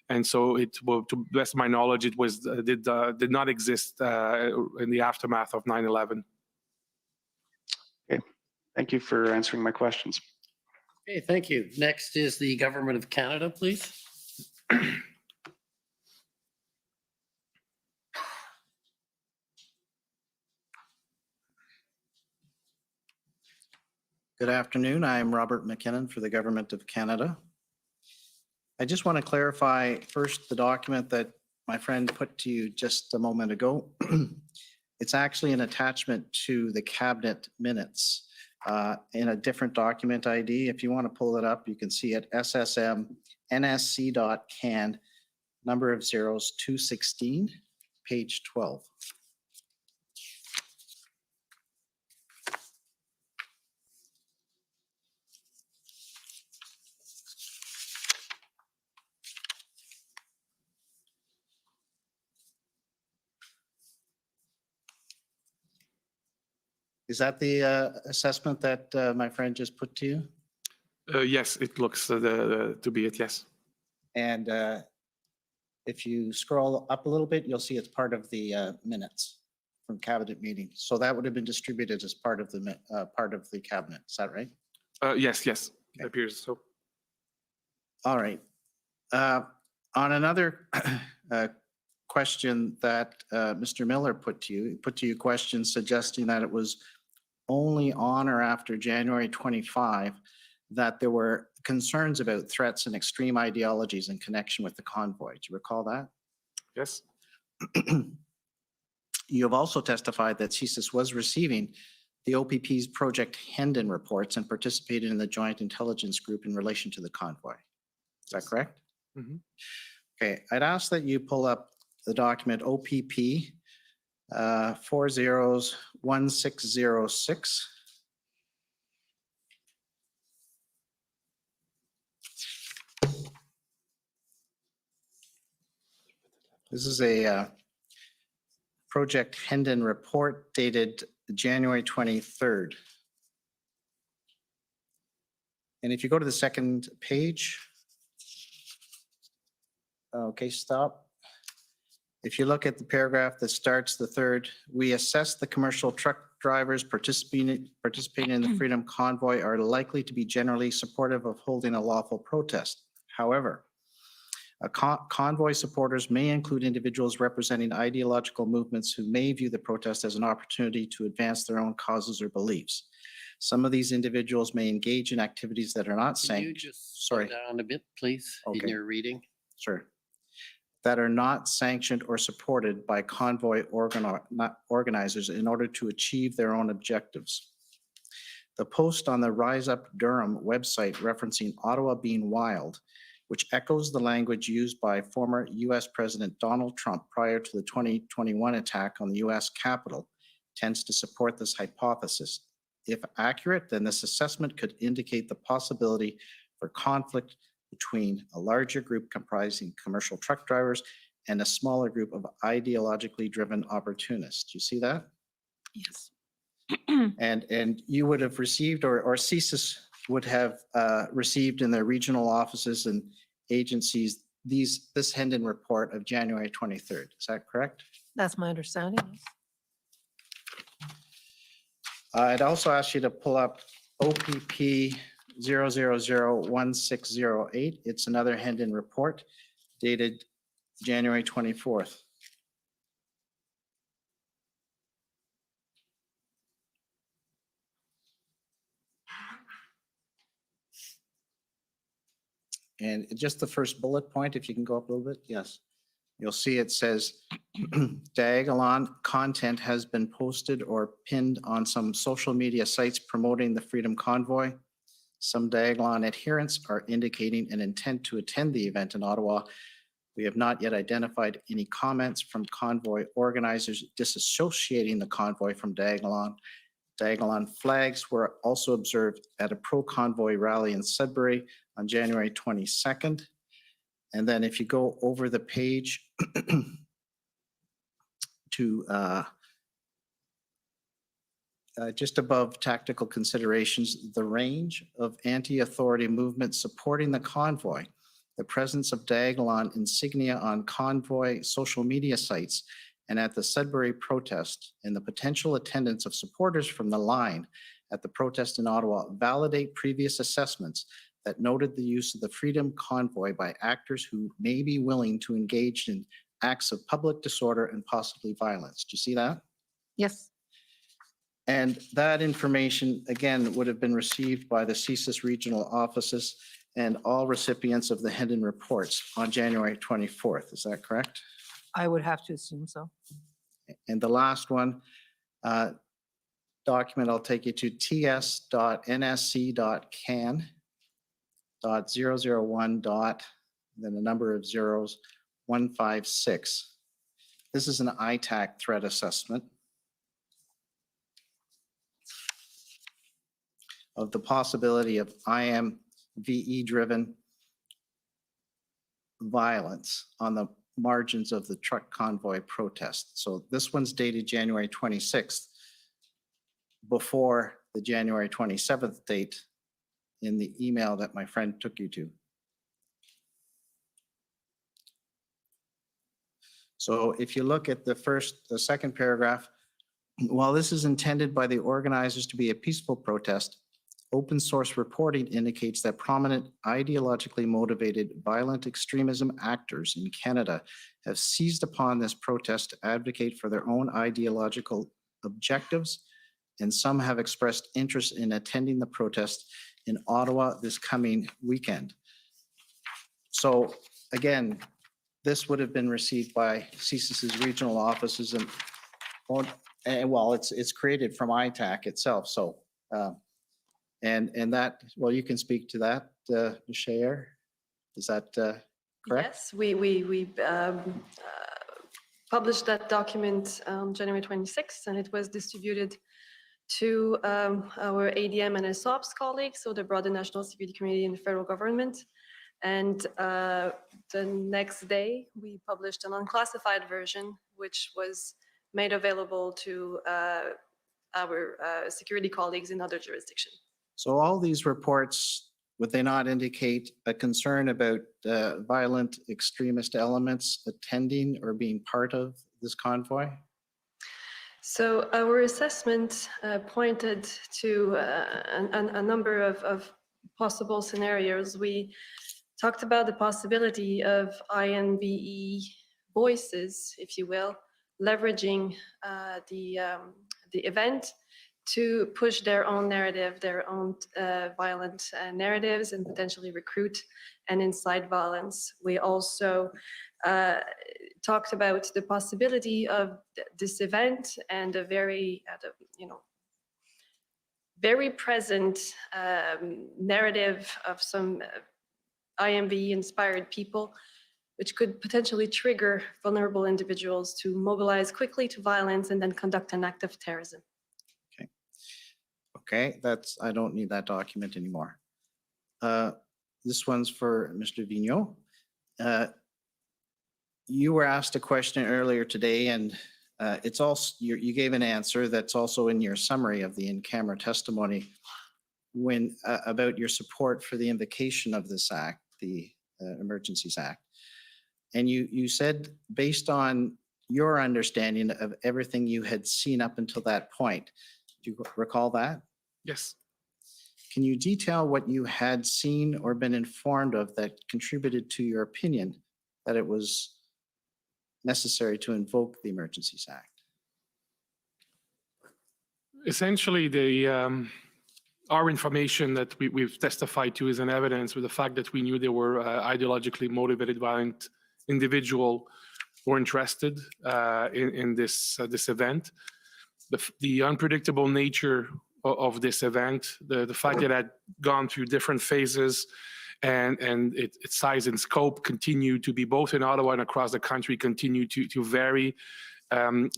And so it, well, to the best of my knowledge, it was did not exist in the aftermath of 9/11. Okay, thank you for answering my questions. Okay, thank you. Next is the Government of Canada, please. Good afternoon. I'm Robert McKinnon for the Government of Canada. I just want to clarify first the document that my friend put to you just a moment ago. It's actually an attachment to the cabinet minutes in a different document ID. If you want to pull it up, you can see it SSM NSC.can, number of zeros 216, page 12. Is that the assessment that my friend just put to you? Yes, it looks to be it, yes. And if you scroll up a little bit, you'll see it's part of the minutes from cabinet meeting. So that would have been distributed as part of the cabinet. Is that right? Yes, yes, it appears so. All right. On another question that Mr. Miller put to you questions suggesting that it was only on or after January 25 that there were concerns about threats and extreme ideologies in connection with the convoy. Do you recall that? Yes. You have also testified that CSIS was receiving the OPP's Project Hendon reports and participated in the Joint Intelligence Group in relation to the convoy. Is that correct? Mm-hmm. Okay, I'd ask that you pull up the document OPP 401606. This is a Project Hendon report dated January 23rd. And if you go to the second page, okay, stop. If you look at the paragraph that starts the third, we assess the commercial truck drivers participating in the Freedom Convoy are likely to be generally supportive of holding a lawful protest. However, convoy supporters may include individuals representing ideological movements who may view the protest as an opportunity to advance their own causes or beliefs. Some of these individuals may engage in activities that are not Can you sanctioned. just slow down a bit, please, in your reading? Sure. That are not sanctioned or supported by convoy organizers in order to achieve their own objectives. The post on the Rise Up Durham website referencing Ottawa being wild, which echoes the language used by former US President Donald Trump prior to the 2021 attack on the US Capitol, tends to support this hypothesis. If accurate, then this assessment could indicate the possibility for conflict between a larger group comprising commercial truck drivers and a smaller group of ideologically driven opportunists. Do you see that? Yes. And you would have received, or CSIS would have received in their regional offices and agencies this Hendon report of January 23rd. Is that correct? That's my understanding. I'd also ask you to pull up OPP 0001608. It's another Hendon report dated January 24th. And just the first bullet point, if you can go up a little bit, yes. You'll see it says diagonal content has been posted or pinned on some social media sites promoting the Freedom Convoy. Some diagonal adherents are indicating an intent to attend the event in Ottawa, We have not yet identified any comments from convoy organizers disassociating the convoy from Diagolon. Diagolon flags were also observed at a pro-convoy rally in Sudbury on January 22nd. And then if you go over the page to just above tactical considerations, the range of anti-authority movements supporting the convoy, the presence of Diagolon insignia on convoy social media sites and at the Sudbury protest, and the potential attendance of supporters from the line at the protest in Ottawa validate previous assessments that noted the use of the Freedom Convoy by actors who may be willing to engage in acts of public disorder and possibly violence. Do you see that? Yes. And that information, again, would have been received by the CSIS regional offices and all recipients of the Hendon reports on January 24th. Is that correct? I would have to assume so. And the last one, document I'll take you to ts.nsc.can.001. Then a number of zeros, 156. This is an ITAC threat assessment of the possibility of IMVE-driven violence on the margins of the truck convoy protest. So this one's dated January 26th, before the January 27th date in the email that my friend took you to. So if you look at the second paragraph, while this is intended by the organizers to be a peaceful protest, open source reporting indicates that prominent ideologically motivated violent extremism actors in Canada have seized upon this protest to advocate for their own ideological objectives, and some have expressed interest in attending the protest in Ottawa this coming weekend. So again, this would have been received by CSIS's regional offices and well, it's created from ITAC itself. So and that, well, you can speak to that, Michelle. Is that correct? Yes, we published that document on January 26th, and it was distributed to our ADM and SOPS colleagues, so the broader national security community in the federal government. And the next day, we published an unclassified version, which was made available to our security colleagues in other jurisdictions. So all these reports, would they not indicate a concern about violent extremist elements attending or being part of this convoy? So our assessment pointed to a number of possible scenarios. We talked about the possibility of INVE voices, if you will, leveraging the event to push their own narrative, their own violent narratives, and potentially recruit and incite violence. We also talked about the possibility of this event and a very, very present narrative of some IMV-inspired people, which could potentially trigger vulnerable individuals to mobilize quickly to violence and then conduct an act of terrorism. Okay, I don't need that document anymore. This one's for Mr. Vigneault. You were asked a question earlier today, and it's also, you gave an answer that's also in your summary of the in-camera testimony when about your support for the invocation of this act, the Emergencies Act. And you said, based on your understanding of everything you had seen up until that point, do you recall that? Yes. Can you detail what you had seen or been informed of that contributed to your opinion that it was necessary to invoke the Emergencies Act? Essentially, our information that we've testified to is an evidence with the fact that we knew there were ideologically motivated violent individuals who were interested in this event. The unpredictable nature of this event, the fact that it had gone through different phases and its size and scope continue to be, both in Ottawa and across the country, continue to vary.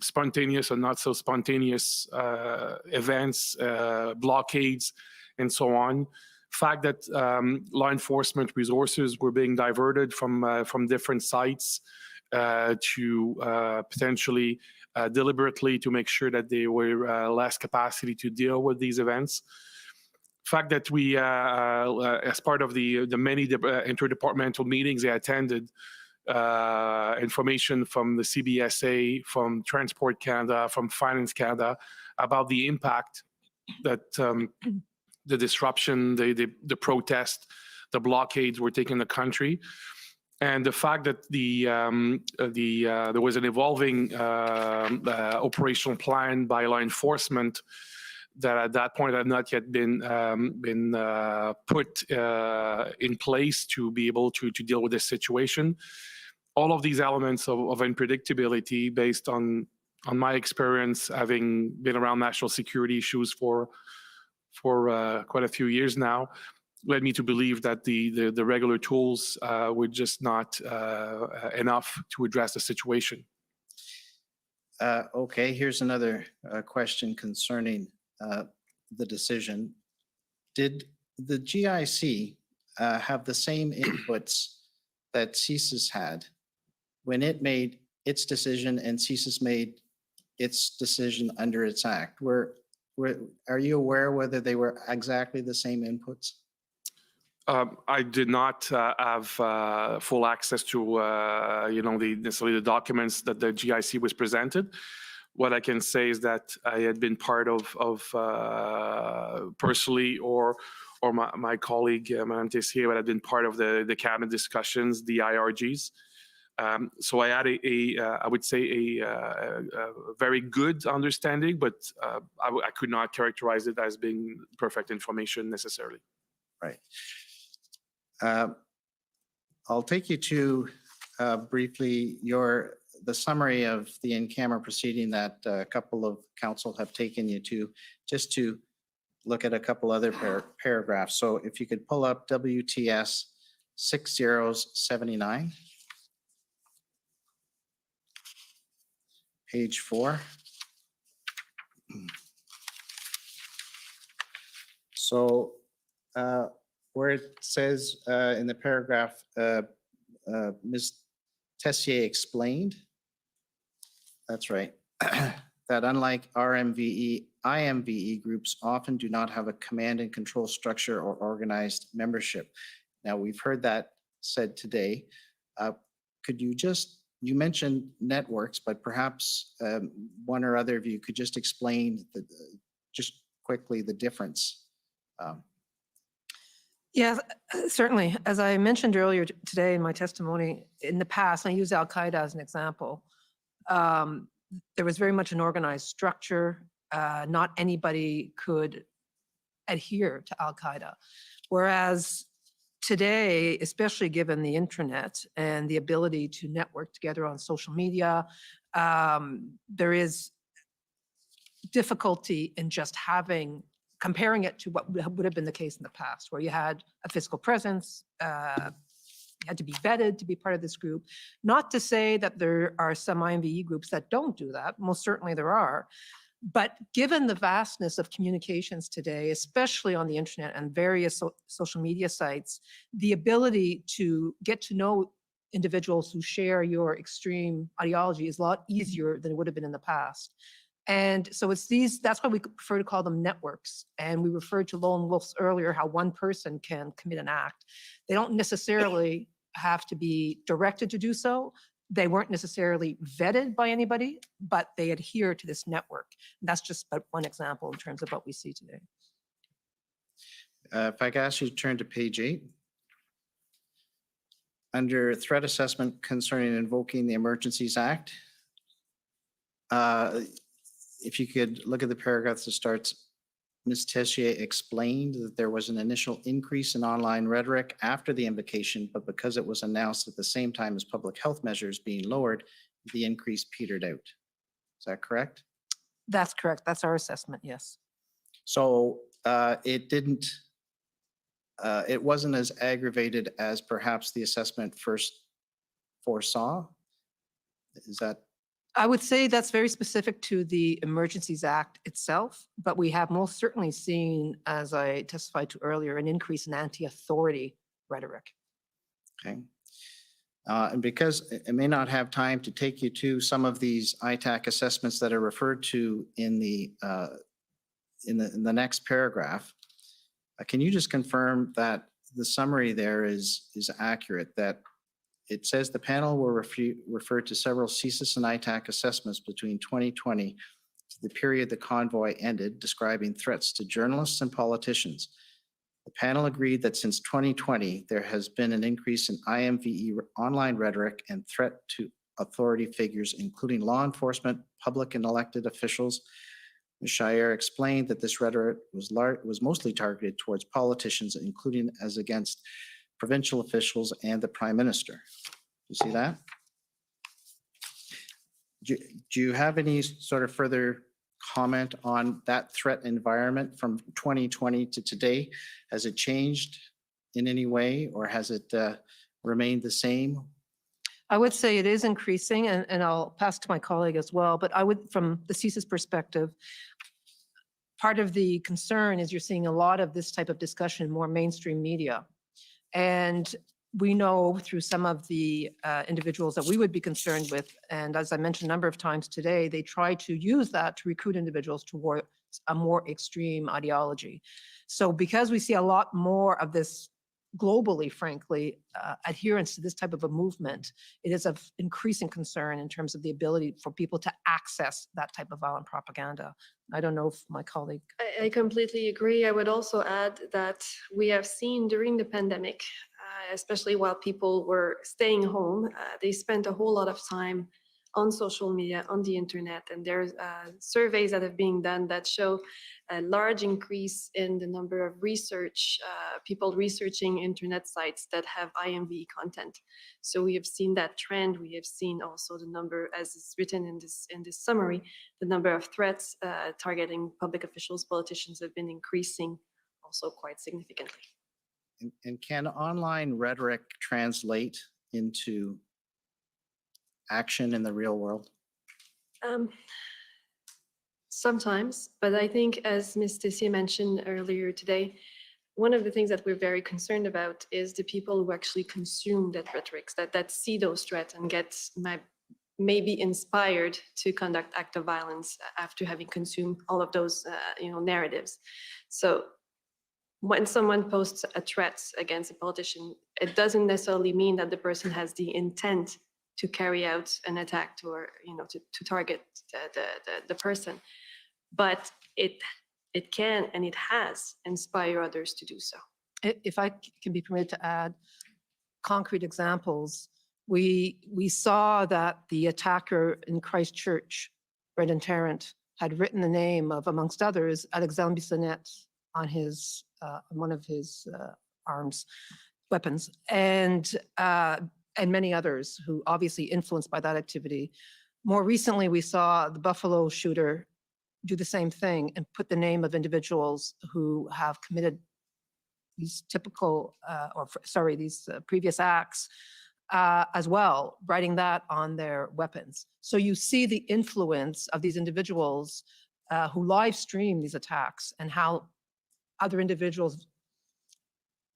Spontaneous or not so spontaneous events, blockades, and so on. Fact that law enforcement resources were being diverted from different sites to potentially deliberately to make sure that they were less capacity to deal with these events. Fact that we, as part of the many interdepartmental meetings I attended, information from the CBSA, from Transport Canada, from Finance Canada about the impact that the disruption, the protest, the blockades were taking the country. And the fact that there was an evolving operational plan by law enforcement that at that point had not yet been put in place to be able to deal with this situation. All of these elements of unpredictability, based on my experience, having been around national security issues for quite a few years now, led me to believe that the regular tools were just not enough to address the situation. Okay, here's another question concerning the decision. Did the GIC have the same inputs that CSIS had when it made its decision and CSIS made its decision under its act? Are you aware whether they were exactly the same inputs? I did not have full access to, necessarily the documents that the GIC was presented. What I can say is that I had been part of personally, or my colleague, Madame Tessier, had been part of the cabinet discussions, the IRGs. So I had I would say a very good understanding, but I could not characterize it as being perfect information necessarily. Right. I'll take you to briefly the summary of the in-camera proceeding that a couple of council have taken you to, just to look at a couple other paragraphs. So if you could pull up WTS 6079, page 4. So where it says in the paragraph, Ms. Tessier explained, that's right, that unlike RMVE, IMVE groups often do not have a command and control structure or organized membership. Now, we've heard that said today. Could you you mentioned networks, but perhaps one or other of you could just explain just quickly the difference. Yeah, certainly. As I mentioned earlier today in my testimony, in the past, and I use Al-Qaeda as an example, there was very much an organized structure. Not anybody could adhere to Al-Qaeda. Whereas today, especially given the internet and the ability to network together on social media, there is difficulty in just comparing it to what would have been the case in the past, where you had a physical presence, you had to be vetted to be part of this group. Not to say that there are some IMVE groups that don't do that, most certainly there are. But given the vastness of communications today, especially on the internet and various social media sites, the ability to get to know individuals who share your extreme ideology is a lot easier than it would have been in the past. And so that's why we prefer to call them networks. And we referred to lone wolves earlier, how one person can commit an act. They don't necessarily have to be directed to do so. They weren't necessarily vetted by anybody, but they adhere to this network. And that's just but one example in terms of what we see today. If I could ask you to turn to page 8. Under threat assessment concerning invoking the Emergencies Act, if you could look at the paragraph that starts, Ms. Tessier explained that there was an initial increase in online rhetoric after the invocation, but because it was announced at the same time as public health measures being lowered, the increase petered out. Is that correct? That's correct. That's our assessment, yes. So it didn't it wasn't as aggravated as perhaps the assessment first foresaw? Is that? I would say that's very specific to the Emergencies Act itself, but we have most certainly seen, as I testified to earlier, an increase in anti-authority rhetoric. Okay. And because I may not have time to take you to some of these ITAC assessments that are referred to in the next paragraph, can you just confirm that the summary there is accurate, that it says the panel will refer to several CSIS and ITAC assessments between 2020 to the period the convoy ended, describing threats to journalists and politicians. The panel agreed that since 2020, there has been an increase in IMVE online rhetoric and threat to authority figures, including law enforcement, public and elected officials. Ms. Shire explained that this rhetoric was mostly targeted towards politicians, including as against provincial officials and the Prime Minister. You see that? Do you have any sort of further comment on that threat environment from 2020 to today? Has it changed in any way, or has it remained the same? I would say it is increasing, and I'll pass to my colleague as well, but I would, from the CSIS perspective, part of the concern is you're seeing a lot of this type of discussion in more mainstream media. And we know through some of the individuals that we would be concerned with, and as I mentioned a number of times today, they try to use that to recruit individuals toward a more extreme ideology. So because we see a lot more of this globally, frankly, adherence to this type of a movement, it is of increasing concern in terms of the ability for people to access that type of violent propaganda. I don't know if my colleague. I completely agree. I would also add that we have seen during the pandemic, especially while people were staying home, they spent a whole lot of time on social media, on the internet, and there's surveys that have been done that show a large increase in the number of people researching internet sites that have IMVE content. So we have seen that trend. We have seen also the number, as is written in this summary, the number of threats targeting public officials, politicians have been increasing also quite significantly. And can online rhetoric translate into action in the real world? Sometimes, but I think, as Ms. Tessier mentioned earlier today, one of the things that we're very concerned about is the people who actually consume that rhetoric, that see those threats and get maybe inspired to conduct act of violence after having consumed all of those narratives. So when someone posts a threat against a politician, it doesn't necessarily mean that the person has the intent to carry out an attack or to target the person, but it can and it has inspired others to do so. If I can be permitted to add concrete examples, we saw that the attacker in Christchurch, Brendan Tarrant, had written the name of, amongst others, Alexandre Bissonnette on his one of his weapons, and many others who obviously influenced by that activity. More recently, we saw the Buffalo shooter do the same thing and put the name of individuals who have committed these previous acts as well, writing that on their weapons. So you see the influence of these individuals who live stream these attacks and how other individuals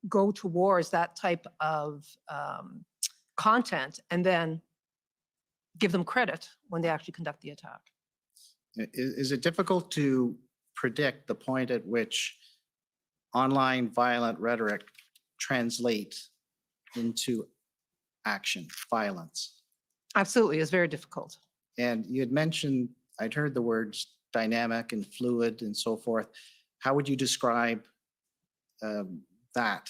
go towards that type of content and then give them credit when they actually conduct the attack. Is it difficult to predict the point at which online violent rhetoric translates into action, violence? Absolutely, it's very difficult. And you had mentioned, I'd heard the words dynamic and fluid and so forth. How would you describe that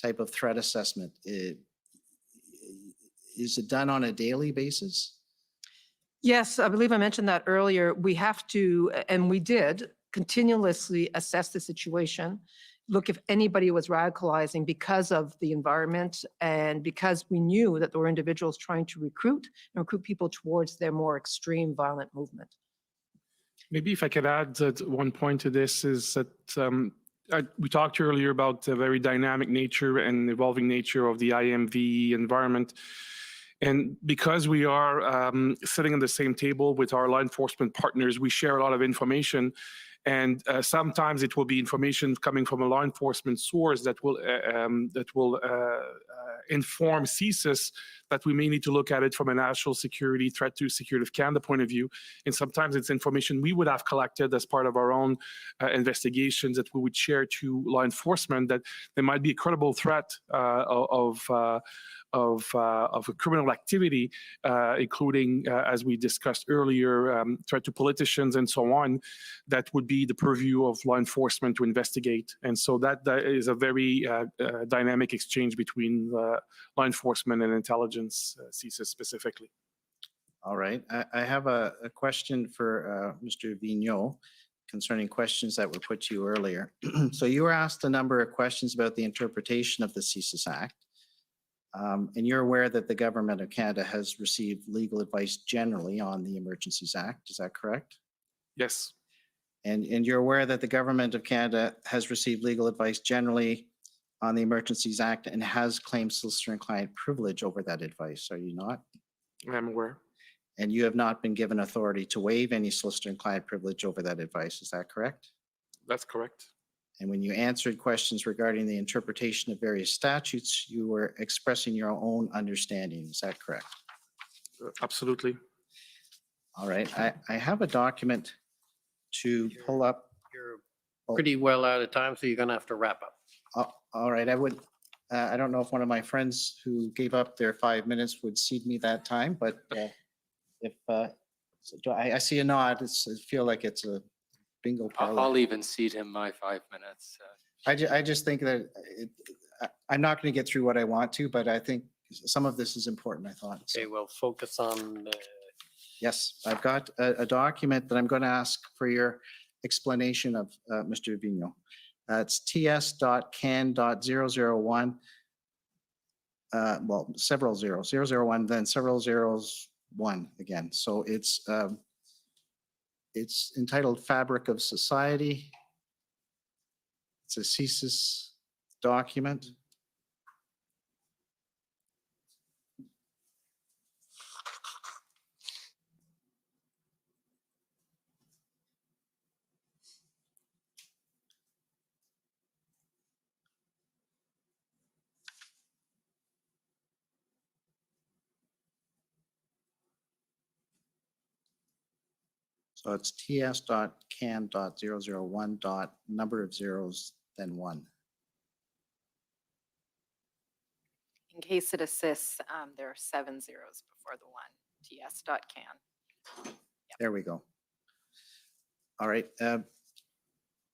type of threat assessment? Is it done on a daily basis? Yes, I believe I mentioned that earlier. We have to, and we did, continuously assess the situation, look if anybody was radicalizing because of the environment and because we knew that there were individuals trying to recruit people towards their more extreme violent movement. Maybe if I could add one point to this is that we talked earlier about the very dynamic nature and evolving nature of the IMV environment. And because we are sitting on the same table with our law enforcement partners, we share a lot of information. And sometimes it will be information coming from a law enforcement source that will inform CSIS that we may need to look at it from a national security, threat to security of Canada point of view. And sometimes it's information we would have collected as part of our own investigations that we would share to law enforcement, that there might be a credible threat of a criminal activity, including, as we discussed earlier, threat to politicians and so on, that would be the purview of law enforcement to investigate. And so that is a very dynamic exchange between law enforcement and intelligence, CSIS specifically. All right. I have a question for Mr. Vigneault concerning questions that were put to you earlier. So you were asked a number of questions about the interpretation of the CSIS Act. And you're aware that the Government of Canada has received legal advice generally on the Emergencies Act. Is that correct? Yes. And you're aware that the Government of Canada has received legal advice generally on the Emergencies Act and has claimed solicitor and client privilege over that advice, are you not? I'm aware. And you have not been given authority to waive any solicitor and client privilege over that advice, is that correct? That's correct. And when you answered questions regarding the interpretation of various statutes, you were expressing your own understanding. Is that correct? Absolutely. All right. I have a document to pull up. You're pretty well out of time, so you're going to have to wrap up. All right. I don't know if one of my friends who gave up their 5 minutes would cede me that time, but I see a nod. I feel like it's a bingo parlay. I'll even cede him my 5 minutes. I just think that I'm not going to get through what I want to, but I think some of this is important, I thought. Okay, well, focus on. Yes, I've got a document that I'm going to ask for your explanation of, Mr. Vigneault. It's ts.can.001, well, several zeros, 001, then several zeros, 1 again. So it's entitled Fabric of Society. It's a CSIS document. So it's ts.can.001 number of zeros, then 1. In case it assists, there are 7 zeros before the 1, ts.can. There we go. All right. Mr.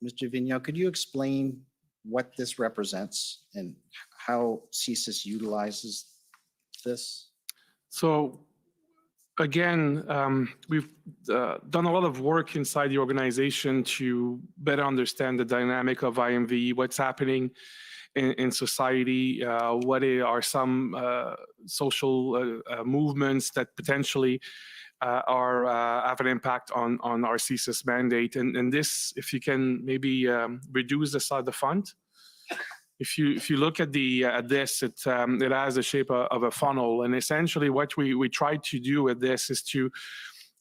Vigneault, could you explain what this represents and how CSIS utilizes this? So again, we've done a lot of work inside the organization to better understand the dynamic of IMV, what's happening in society, what are some social movements that potentially have an impact on our CSIS mandate. And this, if you can maybe reduce the size of the font. If you look at this, it has the shape of a funnel, and essentially what we tried to do with this is to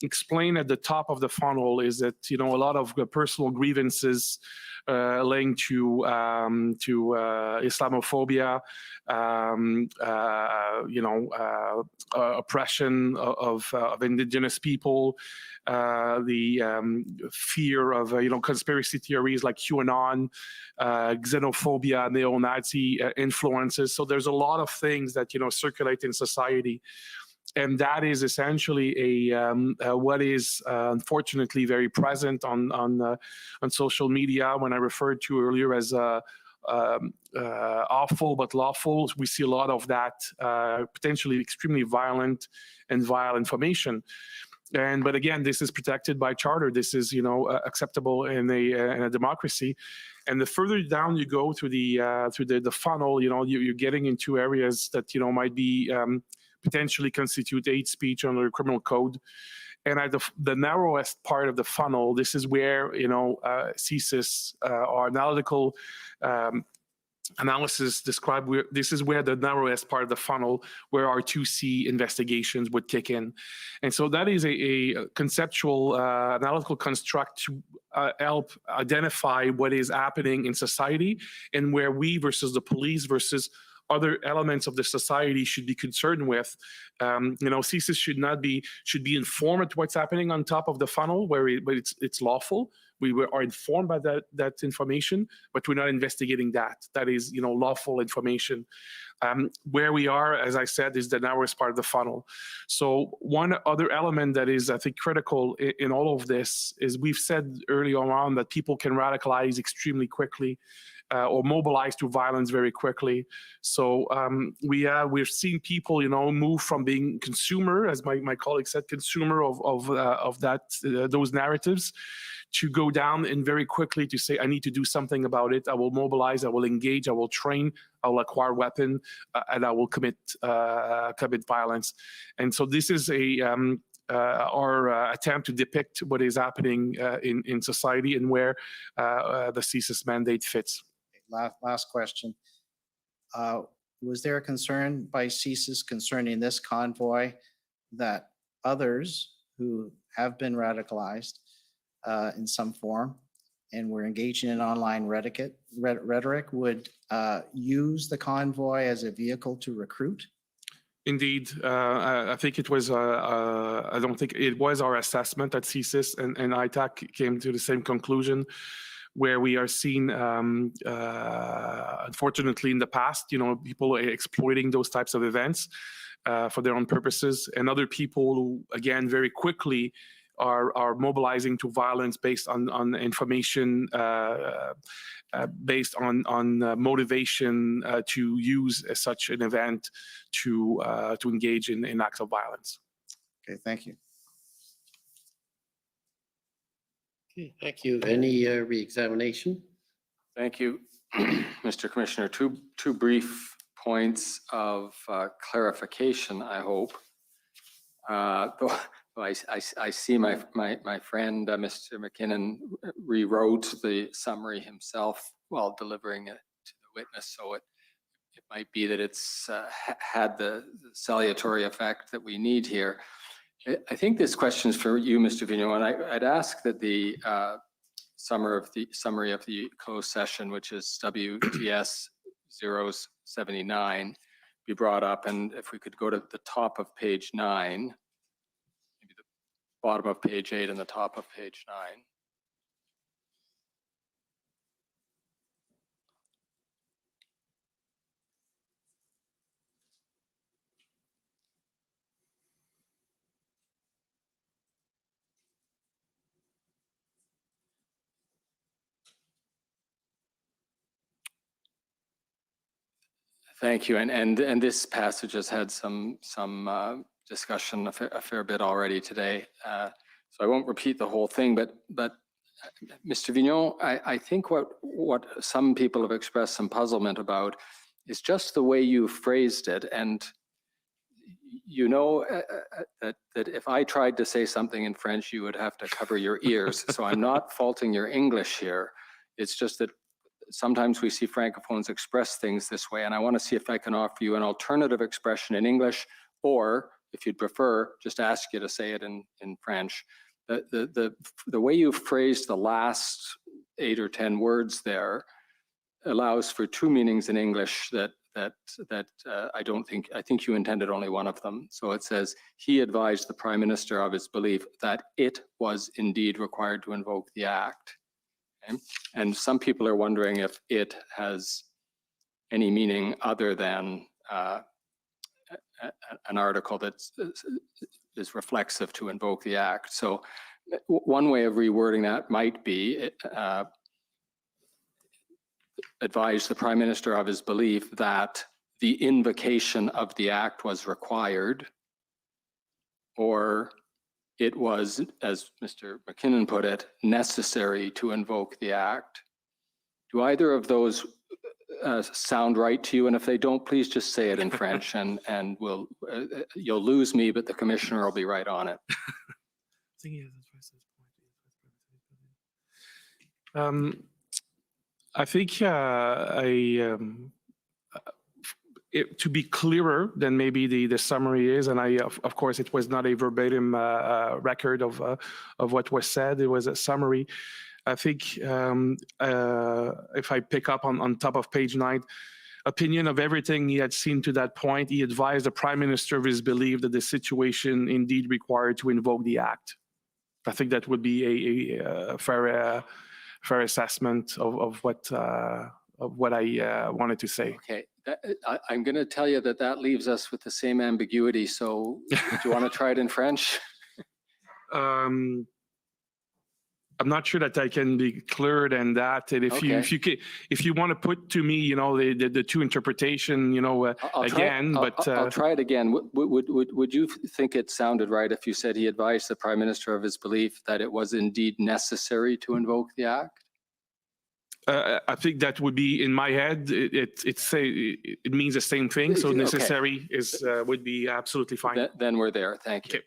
explain at the top of the funnel is that a lot of personal grievances linked to Islamophobia, oppression of indigenous people, the fear of conspiracy theories like QAnon, xenophobia, neo-Nazi influences. So there's a lot of things that circulate in society. And that is essentially what is unfortunately very present on social media. When I referred to earlier as awful but lawful, we see a lot of that potentially extremely violent and vile information. But again, this is protected by charter. This is acceptable in a democracy. And the further down you go through the funnel, you're getting into areas that might be potentially constitute hate speech under the criminal code. And at the narrowest part of the funnel, this is where, CSIS or analytical analysis describe this is where the narrowest part of the funnel, where our 2C investigations would kick in. And so that is a conceptual analytical construct to help identify what is happening in society and where we versus the police versus other elements of the society should be concerned with. CSIS should be informed of what's happening on top of the funnel, but it's lawful. We are informed by that information, but we're not investigating that. That is, lawful information. Where we are, as I said, is the narrowest part of the funnel. So one other element that is, I think, critical in all of this is we've said earlier on that people can radicalize extremely quickly. Or mobilize to violence very quickly. So we're seeing people, move from being consumer, as my colleague said, consumer of those narratives, to go down and very quickly to say, I need to do something about it. I will mobilize, I will engage, I will train, I will acquire weapon, and I will commit violence. And so this is our attempt to depict what is happening in society and where the CSIS mandate fits. Last question. Was there a concern by CSIS concerning this convoy that others who have been radicalized in some form and were engaging in online rhetoric would use the convoy as a vehicle to recruit? Indeed, I think it was. I don't think it was our assessment at CSIS, and ITAC came to the same conclusion, where we are seeing, unfortunately, in the past, people are exploiting those types of events for their own purposes, and other people who, again, very quickly are mobilizing to violence based on information, based on motivation to use such an event to engage in acts of violence. Okay, thank you. Okay, thank you. Any re-examination? Thank you, Mr. Commissioner. Two brief points of clarification, I hope. I see my friend, Mr. McKinnon, rewrote the summary himself while delivering it to the witness, so it might be that it's had the salutary effect that we need here. I think this question is for you, Mr. Vigneault, and I'd ask that the summary of the closed session, which is WTS 079, be brought up, and if we could go to the top of page 9, maybe the bottom of page 8 and the top of page 9. Thank you, and this passage has had some discussion a fair bit already today, so I won't repeat the whole thing. But Mr. Vigneault, I think what some people have expressed some puzzlement about is just the way you phrased it, and that if I tried to say something in French, you would have to cover your ears. So I'm not faulting your English here. It's just that sometimes we see Francophones express things this way, and I want to see if I can offer you an alternative expression in English, or if you'd prefer, just ask you to say it in French. The way you phrased the last 8 or 10 words there allows for two meanings in English that I think you intended only one of them. So it says, he advised the Prime Minister of his belief that it was indeed required to invoke the Act. Okay? And some people are wondering if it has any meaning other than an article that is reflexive to invoke the Act. So one way of rewording that might be advise the Prime Minister of his belief that the invocation of the Act was required, or it was, as Mr. McKinnon put it, necessary to invoke the Act. Do either of those sound right to you? And if they don't, please just say it in French, and you'll lose me, but the commissioner will be right on it. I think to be clearer than maybe the summary is, and of course it was not a verbatim record of what was said. It was a summary. I think if I pick up on top of page 9, opinion of everything he had seen to that point, he advised the Prime Minister of his belief that the situation indeed required to invoke the Act. I think that would be a fair assessment of what I wanted to say. Okay, I'm going to tell you that leaves us with the same ambiguity. So, do you want to try it in French? I'm not sure that I can be clearer than that. And if you want to put to me, the two interpretation, again. I'll try it again. Would you think it sounded right if you said he advised the Prime Minister of his belief that it was indeed necessary to invoke the Act? I think that would be in my head. It means the same thing. So necessary would be absolutely fine. Then we're there. Thank you.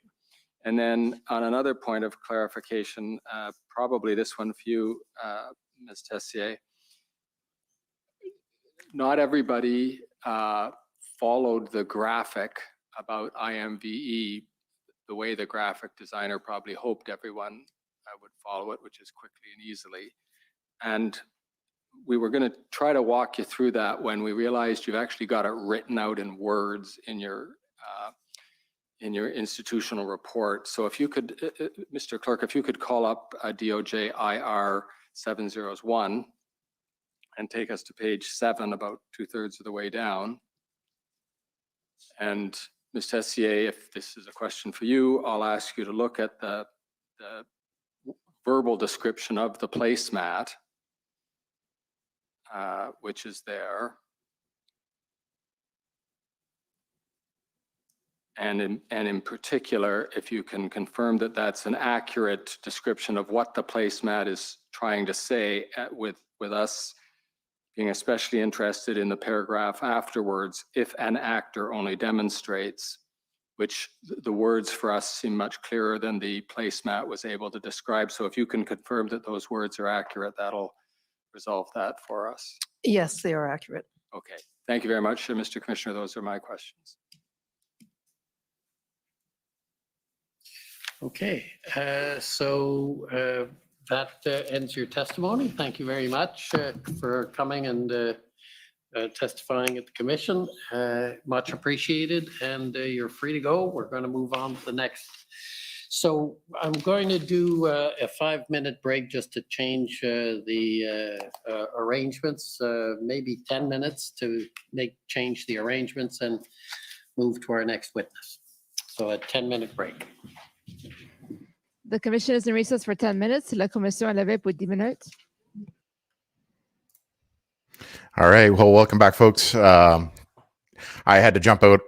And then on another point of clarification, probably this one for you, Ms. Tessier. Not everybody followed the graphic about IMVE the way the graphic designer probably hoped everyone would follow it, which is quickly and easily. And we were going to try to walk you through that when we realized you've actually got it written out in words in your institutional report. So if you could, Mr. Clerk, if you could call up DOJ IR 701 and take us to page 7, about 2/3 of the way down. And Ms. Tessier, if this is a question for you, I'll ask you to look at the verbal description of the placemat, which is there. And in particular, if you can confirm that that's an accurate description of what the placemat is trying to say, with us being especially interested in the paragraph afterwards, if an actor only demonstrates, which the words for us seem much clearer than the placemat was able to describe. So if you can confirm that those words are accurate, that'll resolve that for us. Yes, they are accurate. Okay, thank you very much, Mr. Commissioner. Those are my questions. Okay, so that ends your testimony. Thank you very much for coming and testifying at the commission. Much appreciated, and you're free to go. We're going to move on to the next. So I'm going to do a 5-minute break just to change the arrangements, maybe 10 minutes to change the arrangements and move to our next witness. So a 10-minute break. The commission is in recess for 10 minutes. La commission est levée pour 10 minutes. All right. Well, welcome back, folks. I had to jump out,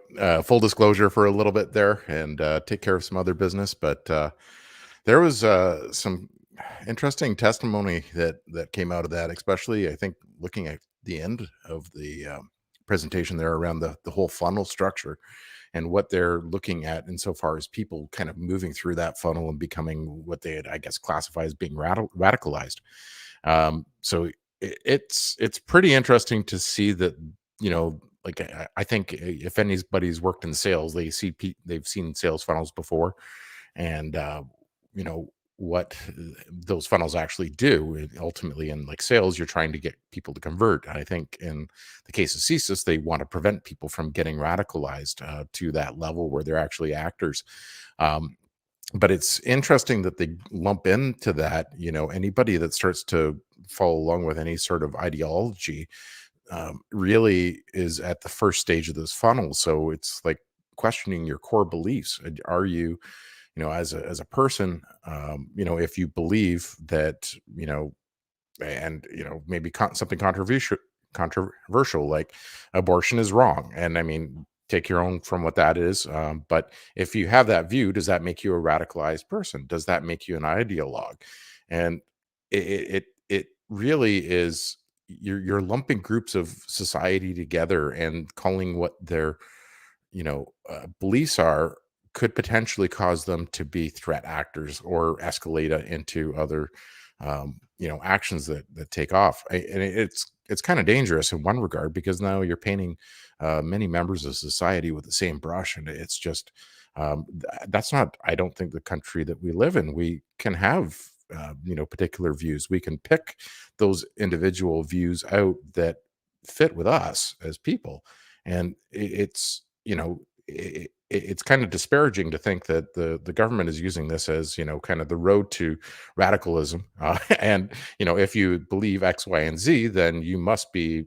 full disclosure, for a little bit there and take care of some other business. But there was some interesting testimony that came out of that, especially, I think, looking at the end of the presentation there around the whole funnel structure and what they're looking at insofar as people kind of moving through that funnel and becoming what they had, I guess, classify as being radicalized. So it's pretty interesting to see that, like, I think if anybody's worked in sales, they've seen sales funnels before, and what those funnels actually do. Ultimately, in like sales, you're trying to get people to convert. I think in the case of CSIS, they want to prevent people from getting radicalized to that level where they're actually actors. But it's interesting that they lump into that, anybody that starts to follow along with any sort of ideology really is at the first stage of this funnel. So it's like questioning your core beliefs. Are you, as a person, if you believe that, and, maybe something controversial like abortion is wrong. And I mean, take your own from what that is. But if you have that view, does that make you a radicalized person? Does that make you an ideologue? And it really is you're lumping groups of society together and calling what their beliefs are could potentially cause them to be threat actors or escalate into other actions that take off. And it's kind of dangerous in one regard, because now you're painting many members of society with the same brush, and it's just that's not, I don't think, the country that we live in. We can have particular views. We can pick those individual views out that fit with us as people, and it's kind of disparaging to think that the government is using this as kind of the road to radicalism, and if you believe X, Y, and Z, then you must be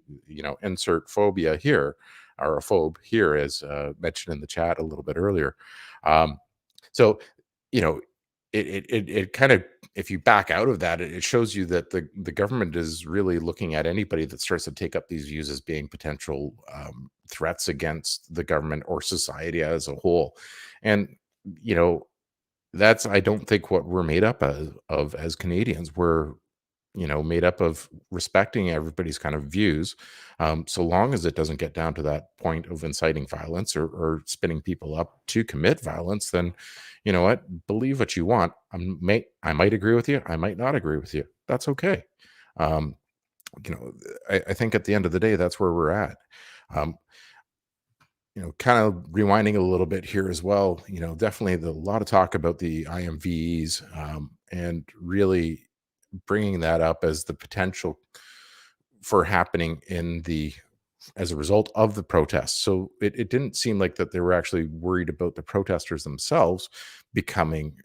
insert phobia here, or a phobe here, as mentioned in the chat a little bit earlier. So it kind of, if you back out of that, it shows you that the government is really looking at anybody that starts to take up these views as being potential threats against the government or society as a whole. And that's, I don't think, what we're made up of as Canadians. We're made up of respecting everybody's kind of views, so long as it doesn't get down to that point of inciting violence or spinning people up to commit violence. Then you know what, believe what you want. I might agree with you, I might not agree with you. That's okay. I think at the end of the day, that's where we're at. Kind of rewinding a little bit here as well, definitely a lot of talk about the IMVEs, and really bringing that up as the potential for happening as a result of the protests. So it didn't seem like that they were actually worried about the protesters themselves becoming,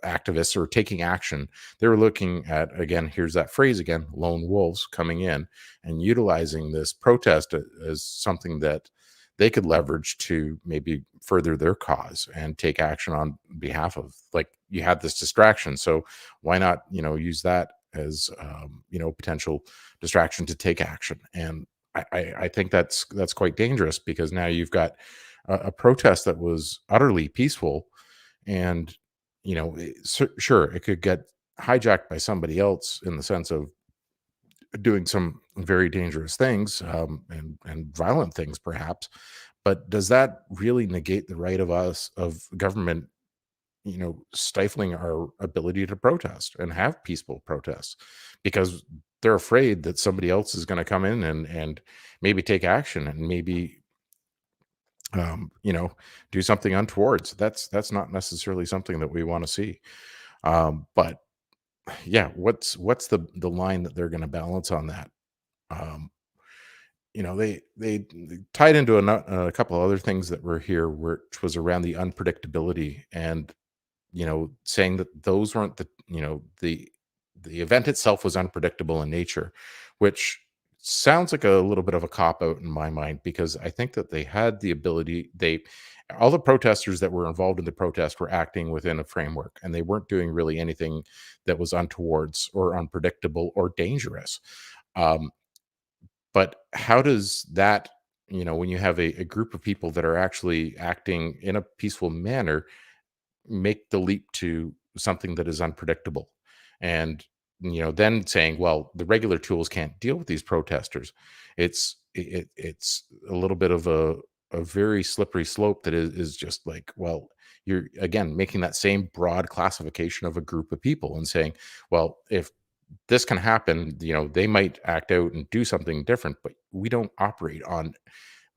activists or taking action. They were looking at, again, here's that phrase again, lone wolves coming in and utilizing this protest as something that they could leverage to maybe further their cause and take action on behalf of, like, you had this distraction. So why not, use that as, potential distraction to take action? And I think that's quite dangerous, because now you've got a protest that was utterly peaceful, and, sure, it could get hijacked by somebody else in the sense of doing some very dangerous things, and violent things perhaps. But does that really negate the right of government, stifling our ability to protest and have peaceful protests, because they're afraid that somebody else is going to come in and maybe take action and maybe do something untowards? That's not necessarily something that we want to see. But yeah, what's the line that they're going to balance on that? They tied into a couple of other things that were here, which was around the unpredictability, and saying that those weren't the event itself was unpredictable in nature, which sounds like a little bit of a cop out in my mind, because I think that they had the ability. All the protesters that were involved in the protest were acting within a framework, and they weren't doing really anything that was untowards or unpredictable or dangerous. But how does that, when you have a group of people that are actually acting in a peaceful manner, make the leap to something that is unpredictable? And then saying, well, the regular tools can't deal with these protesters. It's a little bit of a very slippery slope that is just like, well, you're again making that same broad classification of a group of people and saying, well, if this can happen, they might act out and do something different, but we don't operate on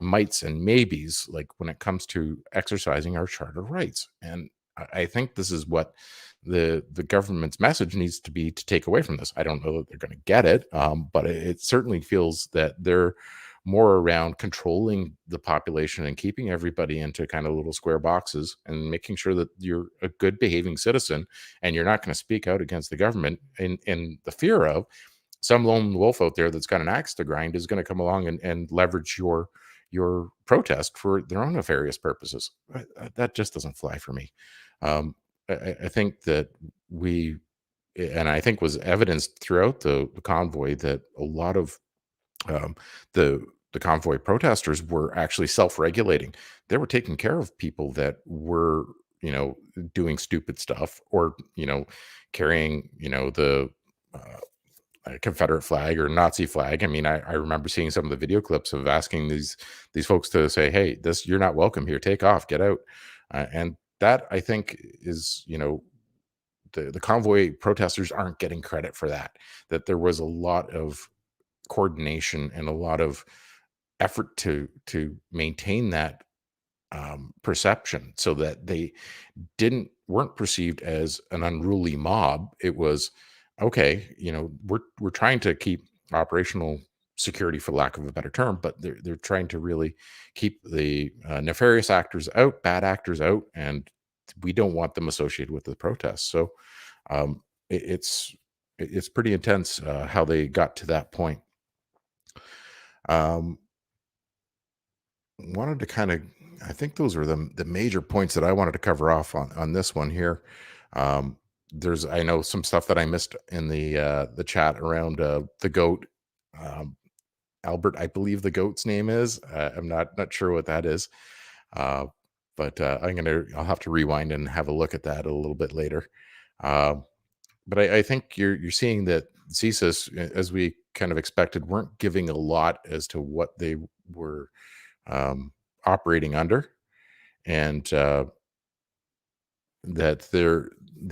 mights and maybes, like when it comes to exercising our charter rights. And I think this is what the government's message needs to be, to take away from this. I don't know that they're going to get it, but it certainly feels that they're more around controlling the population and keeping everybody into kind of little square boxes and making sure that you're a good behaving citizen and you're not going to speak out against the government in the fear of some lone wolf out there that's got an axe to grind is going to come along and leverage your protest for their own nefarious purposes. That just doesn't fly for me. I think that and I think was evidenced throughout the convoy, that a lot of the convoy protesters were actually self-regulating. They were taking care of people that were, doing stupid stuff, or, carrying, the a Confederate flag or Nazi flag. I mean, I remember seeing some of the video clips of asking these folks to say, "Hey, this you're not welcome here. Take off, get out." And that, I think, is, you know, the convoy protesters aren't getting credit for that. That there was a lot of coordination and a lot of effort to maintain that perception, so that they weren't perceived as an unruly mob. It was, okay, you know, we're trying to keep operational security, for lack of a better term, but they're trying to really keep the nefarious actors out, bad actors out, and we don't want them associated with the protests. So it's pretty intense how they got to that point. Wanted to kind of, I think those are the major points that I wanted to cover off on this one here. There's, I know, some stuff that I missed in the chat around the GOAT. Albert, I believe the GOAT's name is. I'm not sure what that is, but I'll have to rewind and have a look at that a little bit later. But I think you're seeing that CSIS, as we kind of expected, weren't giving a lot as to what they were operating under, and that they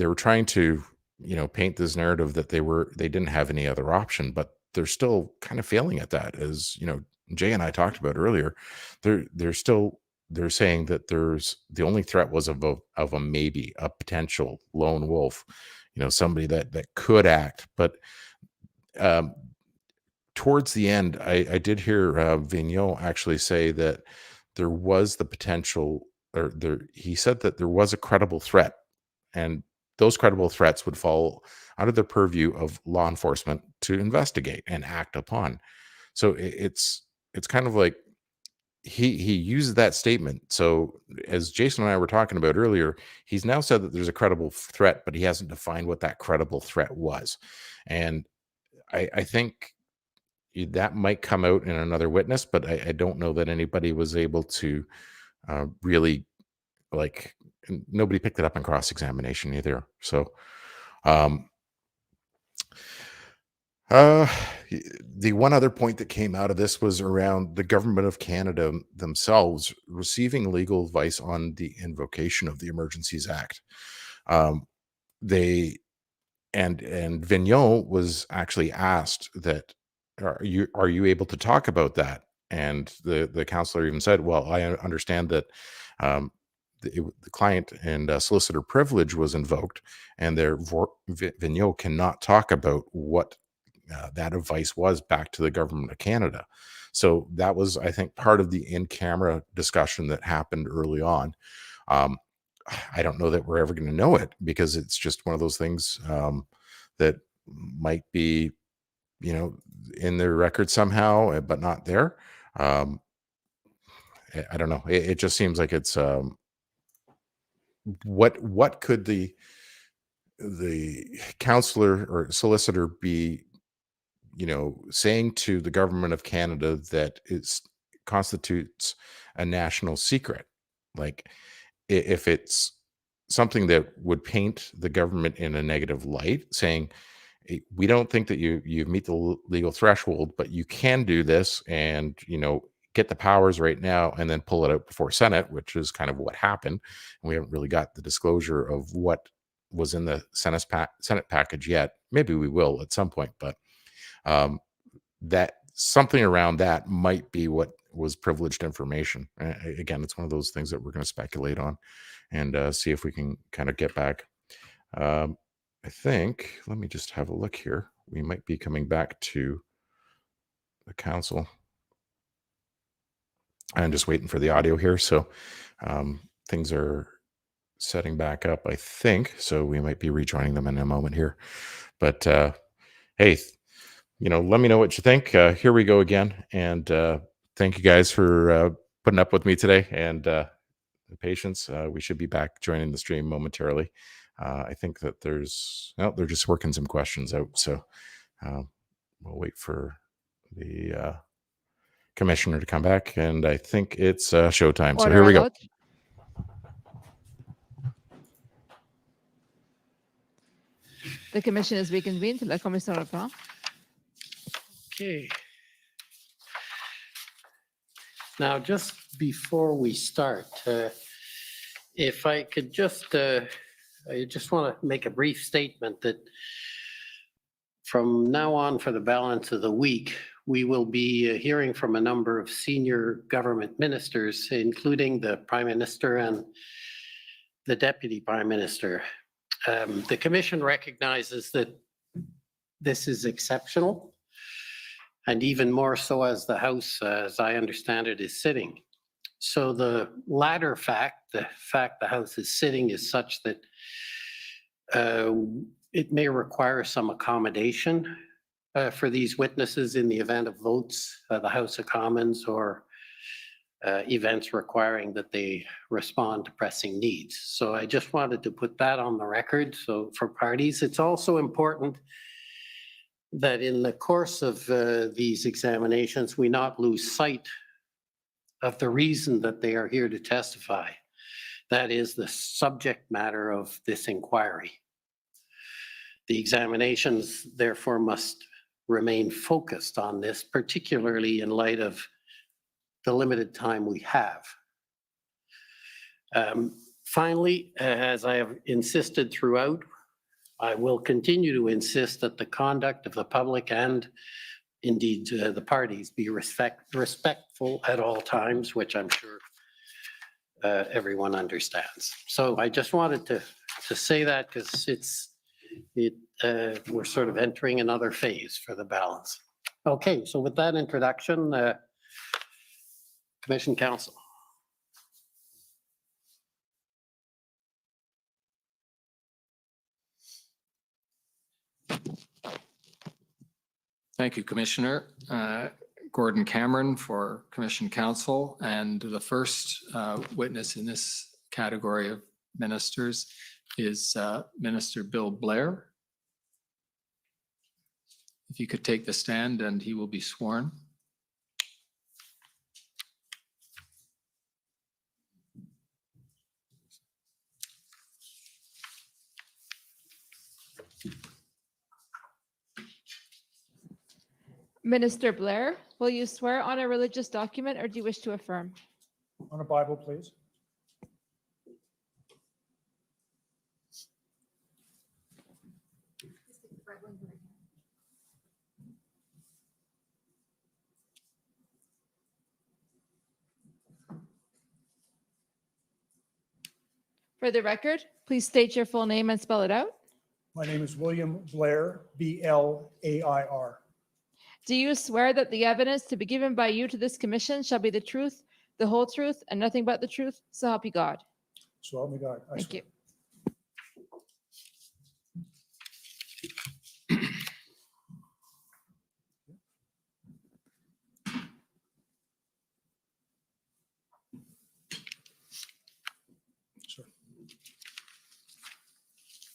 were trying to, you know, paint this narrative that they didn't have any other option, but they're still kind of failing at that. As you know, Jay and I talked about earlier, they're saying that the only threat was of a maybe, a potential lone wolf, you know, somebody that could act. But towards the end, I did hear Vigneault actually say that there was the potential, or he said that there was a credible threat, and those credible threats would fall under the purview of law enforcement to investigate and act upon. So it's kind of like he used that statement. So as Jason and I were talking about earlier, he's now said that there's a credible threat, but he hasn't defined what that credible threat was. And I think that might come out in another witness, but I don't know that anybody was able to really, like, nobody picked it up in cross-examination either. So the one other point that came out of this was around the government of Canada themselves receiving legal advice on the invocation of the Emergencies Act. They and Vigneault was actually asked that, are you able to talk about that? And the counselor even said, well, I understand that the client and solicitor privilege was invoked, and Vigneault cannot talk about what that advice was back to the government of Canada. So that was, I think, part of the in-camera discussion that happened early on. I don't know that we're ever going to know it, because it's just one of those things that might be, you know, in their record somehow, but not there. I don't know. It just seems like it's what could the counselor or solicitor be, you know, saying to the government of Canada that constitutes a national secret? Like, if it's something that would paint the government in a negative light, saying, we don't think that you meet the legal threshold, but you can do this, and, you know, get the powers right now and then pull it out before Senate, which is kind of what happened. And we haven't really got the disclosure of what was in the Senate package yet. Maybe we will at some point, but that something around that might be what was privileged information. Again, it's one of those things that we're going to speculate on and see if we can kind of get back. I think, let me just have a look here. We might be coming back to the council. I'm just waiting for the audio here. So things are setting back up, I think. So we might be rejoining them in a moment here. But hey, you know, let me know what you think. Here we go again. And thank you guys for putting up with me today and the patience. We should be back joining the stream momentarily. I think that they're just working some questions out. So we'll wait for the commissioner to come back. And I think it's showtime. So here we go. The commission is reconvened. La commission reprend. Okay. Now, just before we start, if I could just, I just want to make a brief statement that from now on for the balance of the week, we will be hearing from a number of senior government ministers, including the Prime Minister and the Deputy Prime Minister. The Commission recognizes that this is exceptional, and even more so as the House, as I understand it, is sitting. So the latter fact, the fact the House is sitting, is such that it may require some accommodation for these witnesses in the event of votes, the House of Commons, or events requiring that they respond to pressing needs. So I just wanted to put that on the record. So for parties, it's also important that in the course of these examinations, we not lose sight of the reason that they are here to testify. That is the subject matter of this inquiry. The examinations, therefore, must remain focused on this, particularly in light of the limited time we have. Finally, as I have insisted throughout, I will continue to insist that the conduct of the public and indeed the parties be respectful at all times, which I'm sure everyone understands. So I just wanted to say that because we're sort of entering another phase for the balance. Okay, so with that introduction, Commission Counsel. Thank you, Commissioner. Gordon Cameron for Commission Counsel, and the first witness in this category of ministers is Minister Bill Blair. If you could take the stand and he will be sworn. Minister Blair, will you swear on a religious document or do you wish to affirm? On a Bible, please. For the record, please state your full name and spell it out. My name is William Blair, B-L-A-I-R. Do you swear that the evidence to be given by you to this commission shall be the truth, the whole truth, and nothing but the truth? So help you God. So help me God. I Thank swear. you. Sir.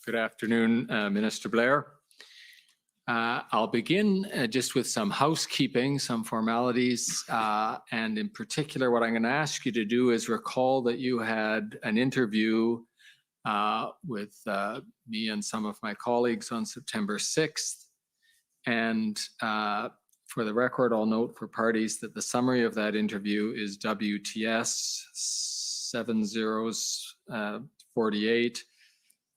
Good afternoon, Minister Blair. I'll begin just with some housekeeping, some formalities, and in particular, what I'm going to ask you to do is recall that you had an interview with me and some of my colleagues on September 6th. And for the record, I'll note for parties that the summary of that interview is WTS 7048.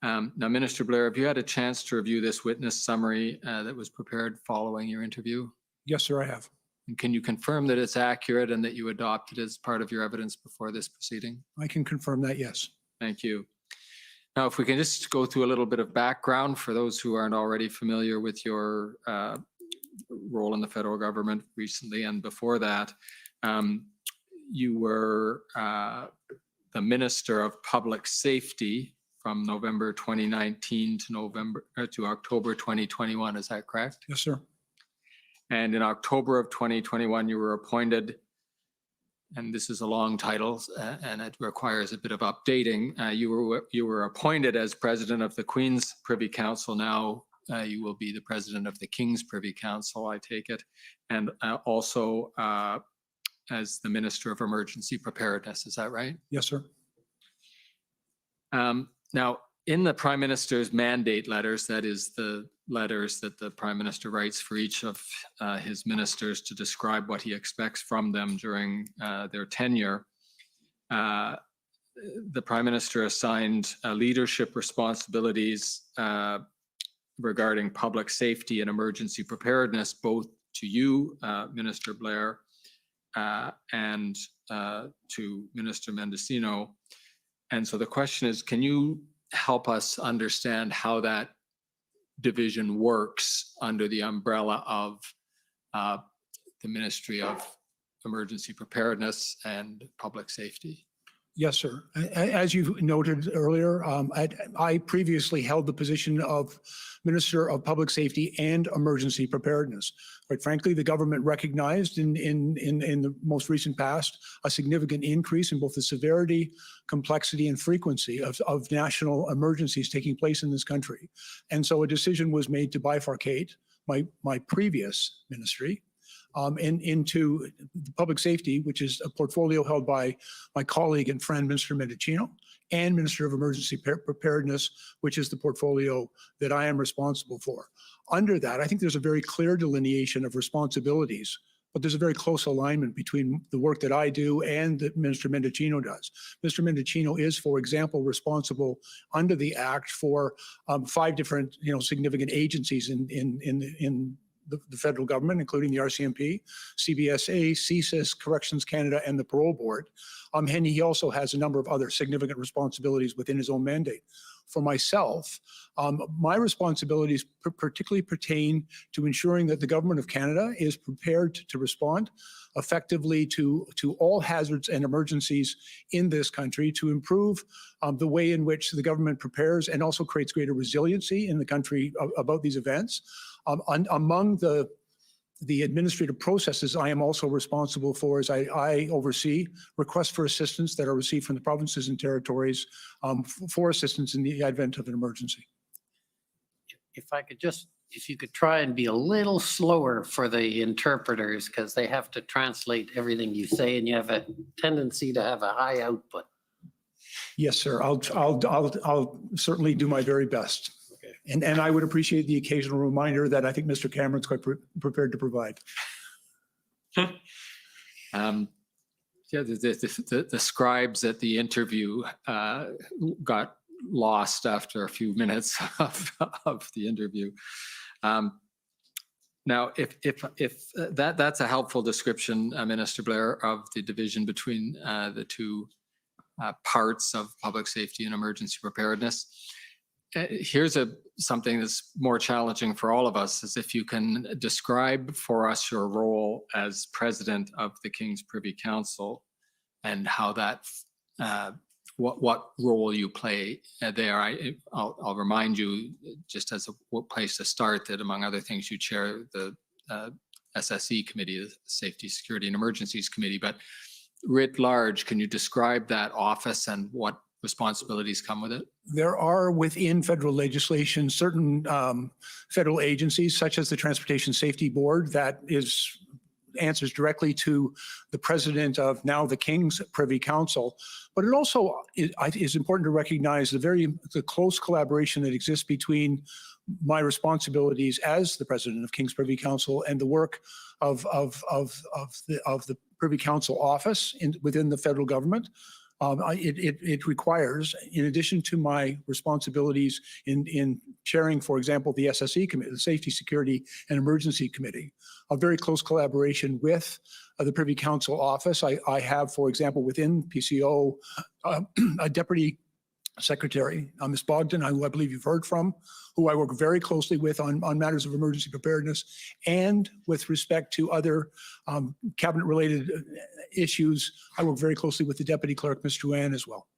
Now, Minister Blair, have you had a chance to review this witness summary that was prepared following your interview? Yes, sir, I have. And can you confirm that it's accurate and that you adopted it as part of your evidence before this proceeding? I can confirm that, yes. Thank you. Now, if we can just go through a little bit of background for those who aren't already familiar with your role in the federal government recently and before that, you were the Minister of Public Safety from November 2019 to October 2021. Is that correct? Yes, sir. And in October of 2021, you were appointed, and this is a long title and it requires a bit of updating. You were appointed as President of the Queen's Privy Council. Now you will be the President of the King's Privy Council, I take it, and also as the Minister of Emergency Preparedness. Is that right? Yes, sir. Now, in the Prime Minister's mandate letters, that is the letters that the Prime Minister writes for each of his ministers to describe what he expects from them during their tenure. The Prime Minister assigned leadership responsibilities regarding public safety and emergency preparedness, both to you, Minister Blair, and to Minister Mendicino. And so the question is, can you help us understand how that division works under the umbrella of the Ministry of Emergency Preparedness and Public Safety? Yes, sir. As you noted earlier, I previously held the position of Minister of Public Safety and Emergency Preparedness. Quite frankly, the government recognized in the most recent past a significant increase in both the severity, complexity, and frequency of national emergencies taking place in this country. And so a decision was made to bifurcate my previous ministry into public safety, which is a portfolio held by my colleague and friend, Minister Mendicino, and Minister of Emergency Preparedness, which is the portfolio that I am responsible for. Under that, I think there's a very clear delineation of responsibilities, but there's a very close alignment between the work that I do and that Minister Mendicino does. Mr. Mendicino is, for example, responsible under the Act for 5 different, significant agencies in the federal government, including the RCMP, CBSA, CSIS, Corrections Canada, and the Parole Board. And he also has a number of other significant responsibilities within his own mandate. For myself, my responsibilities particularly pertain to ensuring that the Government of Canada is prepared to respond effectively to all hazards and emergencies in this country, to improve the way in which the government prepares and also creates greater resiliency in the country about these events. Among the administrative processes I am also responsible for is I oversee requests for assistance that are received from the provinces and territories for assistance in the event of an emergency. If you could try and be a little slower for the interpreters, because they have to translate everything you say and you have a tendency to have a high output. Yes, sir. I'll certainly do my very best. And I would appreciate the occasional reminder that I think Mr. Cameron's quite prepared to provide. The scribes at the interview got lost after a few minutes of the interview. Now, if that's a helpful description, Minister Blair, of the division between the two parts of public safety and emergency preparedness. Here's something that's more challenging for all of us, is if you can describe for us your role as President of the King's Privy Council and how that, what role you play there. I'll remind you, just as a place to start, that among other things, you chair the SSE committee, the Safety, Security and Emergencies Committee. But writ large, can you describe that office and what responsibilities come with it? There are within federal legislation certain federal agencies, such as the Transportation Safety Board, that answers directly to the President of now the King's Privy Council. But it also is important to recognize the close collaboration that exists between my responsibilities as the President of King's Privy Council and the work of the Privy Council office within the federal government. It requires, in addition to my responsibilities in chairing, for example, the SSE committee, the Safety, Security and Emergency Committee, a very close collaboration with the Privy Council office. I have, for example, within PCO, a Deputy Secretary, Ms. Bogdan, who I believe you've heard from, who I work very closely with on matters of emergency preparedness, and with respect to other cabinet-related issues, I work very closely with the Deputy Clerk, Ms. Juan, as well.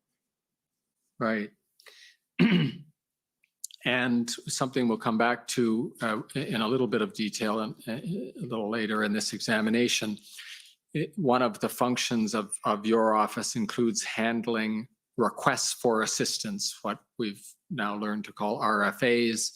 Right. And something we'll come back to in a little bit of detail and a little later in this examination. One of the functions of your office includes handling requests for assistance, what we've now learned to call RFAs,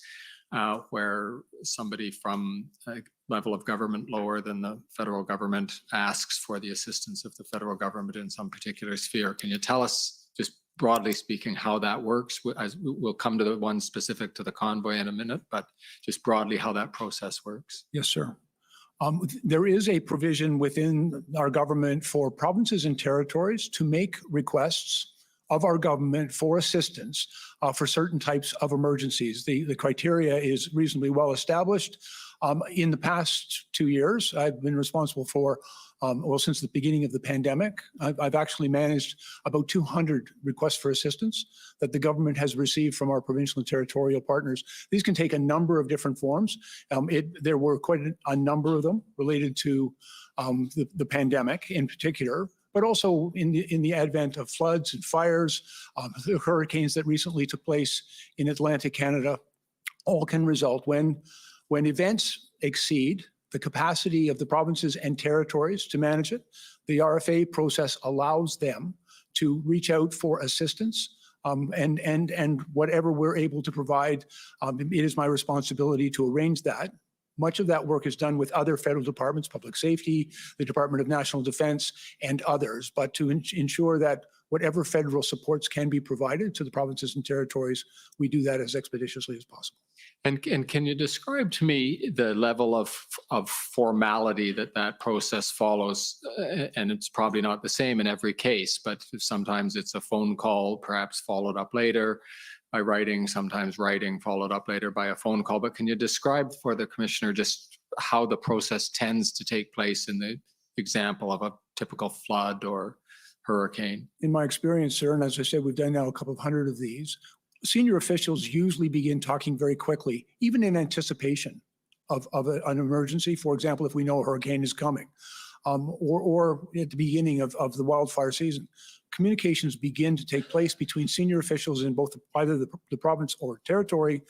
where somebody from a level of government lower than the federal government asks for the assistance of the federal government in some particular sphere. Can you tell us just broadly speaking, how that works. As we'll come to the one specific to the convoy in a minute, but just broadly how that process works. Yes, sir. There is a provision within our government for provinces and territories to make requests of our government for assistance for certain types of emergencies. The criteria is reasonably well established. In the past 2 years, I've been responsible for, well, since the beginning of the pandemic, I've actually managed about 200 requests for assistance that the government has received from our provincial and territorial partners. These can take a number of different forms. There were quite a number of them related to the pandemic in particular, but also in the advent of floods and fires, the hurricanes that recently took place in Atlantic Canada, all can result when events exceed the capacity of the provinces and territories to manage it. The RFA process allows them to reach out for assistance, and whatever we're able to provide, it is my responsibility to arrange that. Much of that work is done with other federal departments, public safety, the Department of National Defense, and others. But to ensure that whatever federal supports can be provided to the provinces and territories, we do that as expeditiously as possible. And can you describe to me the level of formality that process follows? And it's probably not the same in every case, but sometimes it's a phone call, perhaps followed up later by writing, sometimes writing followed up later by a phone call. But can you describe for the commissioner just how the process tends to take place in the example of a typical flood or hurricane? In my experience, sir, and as I said, we've done now a couple of hundred of these, senior officials usually begin talking very quickly, even in anticipation of an emergency. For example, if we know a hurricane is coming, or at the beginning of the wildfire season, communications begin to take place between senior officials in both either the province or territory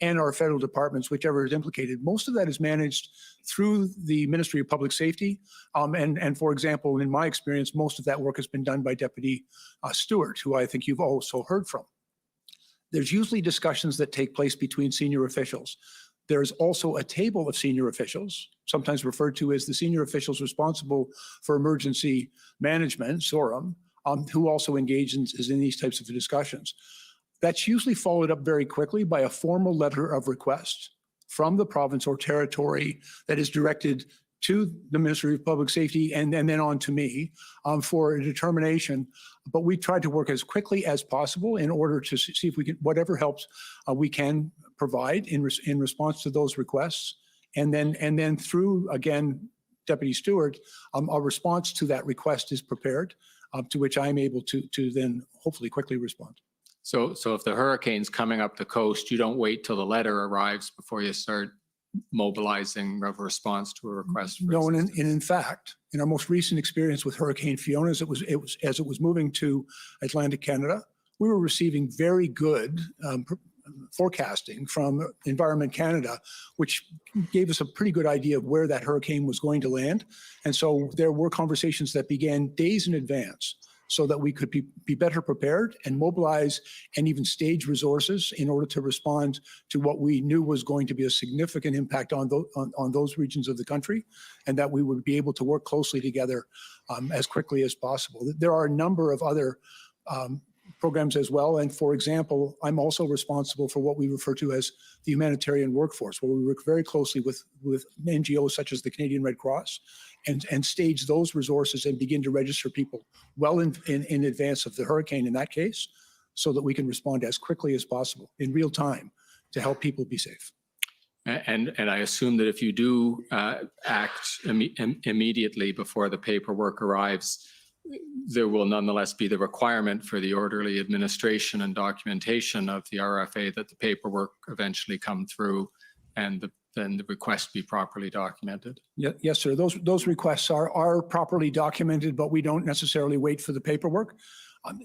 and our federal departments, whichever is implicated. Most of that is managed through the Ministry of Public Safety. And for example, in my experience, most of that work has been done by Deputy Stewart, who I think you've also heard from. There's usually discussions that take place between senior officials. There's also a table of senior officials, sometimes referred to as the senior officials responsible for emergency management, SORM, who also engage in these types of discussions. That's usually followed up very quickly by a formal letter of request from the province or territory that is directed to the Ministry of Public Safety and then on to me for a determination. But we try to work as quickly as possible in order to see if we can, whatever helps we can provide in response to those requests. And then through, again, Deputy Stewart, a response to that request is prepared, to which I'm able to then hopefully quickly respond. So if the hurricane's coming up the coast, you don't wait till the letter arrives before you start mobilizing a response to a request? No, and in fact, in our most recent experience with Hurricane Fiona, as it was moving to Atlantic Canada, we were receiving very good forecasting from Environment Canada, which gave us a pretty good idea of where that hurricane was going to land. And so there were conversations that began days in advance so that we could be better prepared and mobilize and even stage resources in order to respond to what we knew was going to be a significant impact on those regions of the country, and that we would be able to work closely together as quickly as possible. There are a number of other programs as well. And for example, I'm also responsible for what we refer to as the humanitarian workforce, where we work very closely with NGOs such as the Canadian Red Cross and stage those resources and begin to register people well in advance of the hurricane in that case, so that we can respond as quickly as possible in real time to help people be safe. And I assume that if you do act immediately before the paperwork arrives, there will nonetheless be the requirement for the orderly administration and documentation of the RFA that the paperwork eventually come through and then the request be properly documented. Yes, sir. Those requests are properly documented, but we don't necessarily wait for the paperwork.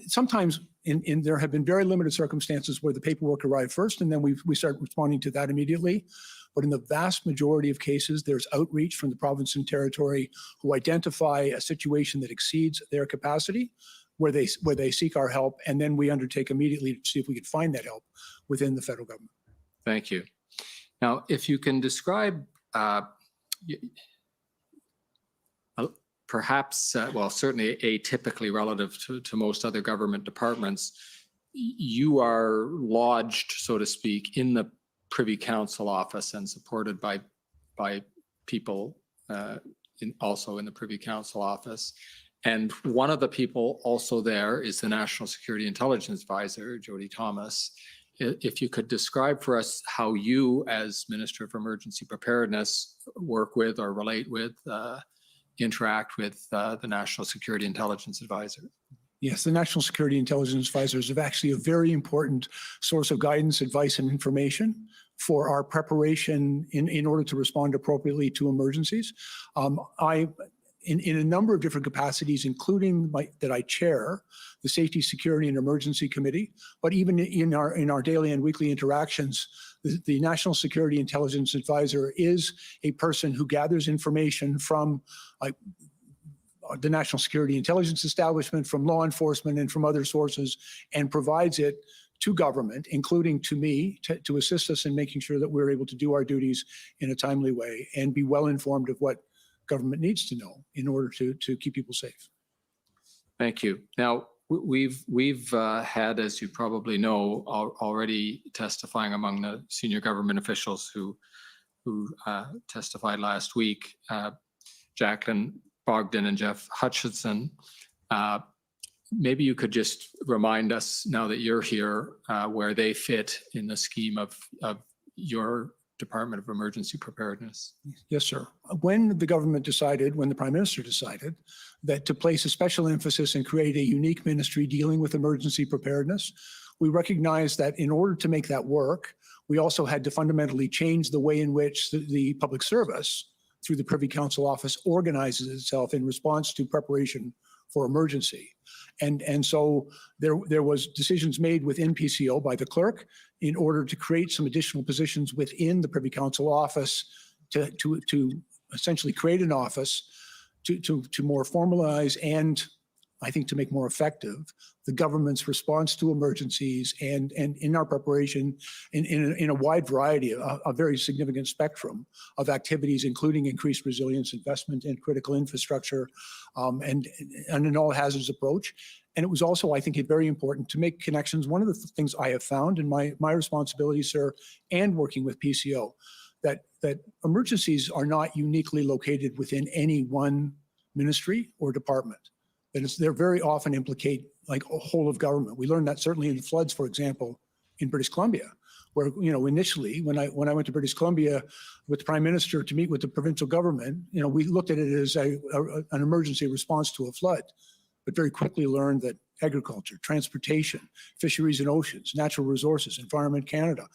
Sometimes there have been very limited circumstances where the paperwork arrived first and then we start responding to that immediately. But in the vast majority of cases, there's outreach from the province and territory who identify a situation that exceeds their capacity, where they seek our help, and then we undertake immediately to see if we can find that help within the federal government. Thank you. Now, if you can describe perhaps, well, certainly atypically relative to most other government departments, you are lodged, so to speak, in the Privy Council office and supported by people also in the Privy Council office. And one of the people also there is the National Security Intelligence Advisor, Jody Thomas. If you could describe for us how you, as Minister of Emergency Preparedness, work with or relate with, interact with the National Security Intelligence Advisor. Yes, the National Security Intelligence Advisors are actually a very important source of guidance, advice, and information for our preparation in order to respond appropriately to emergencies. In a number of different capacities, including that I chair the Safety, Security, and Emergency Committee, but even in our daily and weekly interactions, the National Security Intelligence Advisor is a person who gathers information from the National Security Intelligence Establishment, from law enforcement, and from other sources, and provides it to government, including to me, to assist us in making sure that we're able to do our duties in a timely way and be well informed of what government needs to know in order to keep people safe. Thank you. Now, we've had, as you probably know, already testifying among the senior government officials who testified last week, Jacqueline Bogdan and Jeff Hutchinson. Maybe you could just remind us, now that you're here, where they fit in the scheme of your Department of Emergency Preparedness. Yes, sir. When the government decided, when the Prime Minister decided that to place a special emphasis and create a unique ministry dealing with emergency preparedness, we recognized that in order to make that work, we also had to fundamentally change the way in which the public service, through the Privy Council office, organizes itself in response to preparation for emergency. And so there was decisions made within PCO by the clerk in order to create some additional positions within the Privy Council office to essentially create an office to more formalize and, I think, to make more effective the government's response to emergencies and in our preparation in a wide variety, a very significant spectrum of activities, including increased resilience, investment in critical infrastructure, and an all hazards approach. And it was also, I think, very important to make connections. One of the things I have found in my responsibility, sir, and working with PCO, that emergencies are not uniquely located within any one ministry or department. That they're very often implicate like a whole of government. We learned that certainly in the floods, for example, in British Columbia, where, initially when I went to British Columbia with the Prime Minister to meet with the provincial government, we looked at it as an emergency response to a flood, but very quickly learned that agriculture, transportation, fisheries and oceans, natural resources, Environment Canada,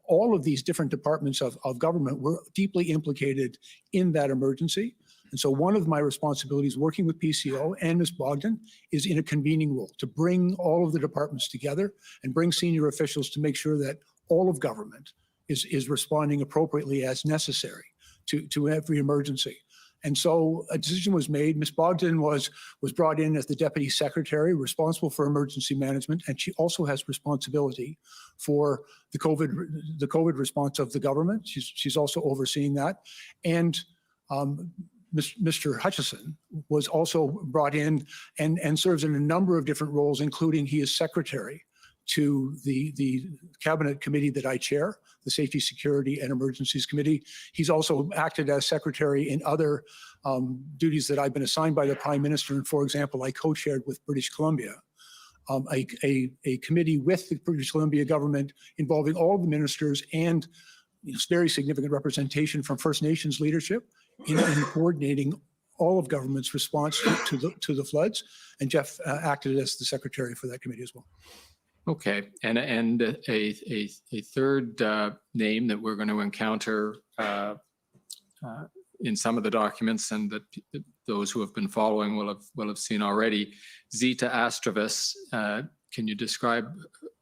all of these different departments of government were deeply implicated in that emergency. And so one of my responsibilities working with PCO and Ms. Bogdan is in a convening role to bring all of the departments together and bring senior officials to make sure that all of government is responding appropriately as necessary to every emergency. And so a decision was made. Ms. Bogdan was brought in as the Deputy Secretary responsible for emergency management, and she also has responsibility for the COVID response of the government. She's also overseeing that. And Mr. Hutchison was also brought in and serves in a number of different roles, including he is secretary to the cabinet committee that I chair, the Safety, Security, and Emergencies Committee. He's also acted as secretary in other duties that I've been assigned by the Prime Minister. And for example, I co-chaired with British Columbia a committee with the British Columbia government involving all of the ministers and very significant representation from First Nations leadership in coordinating all of government's response to the floods. And Jeff acted as the secretary for that committee as well. Okay, and a third name that we're going to encounter in some of the documents, and that those who have been following will have seen already, Zita Astravis. Can you describe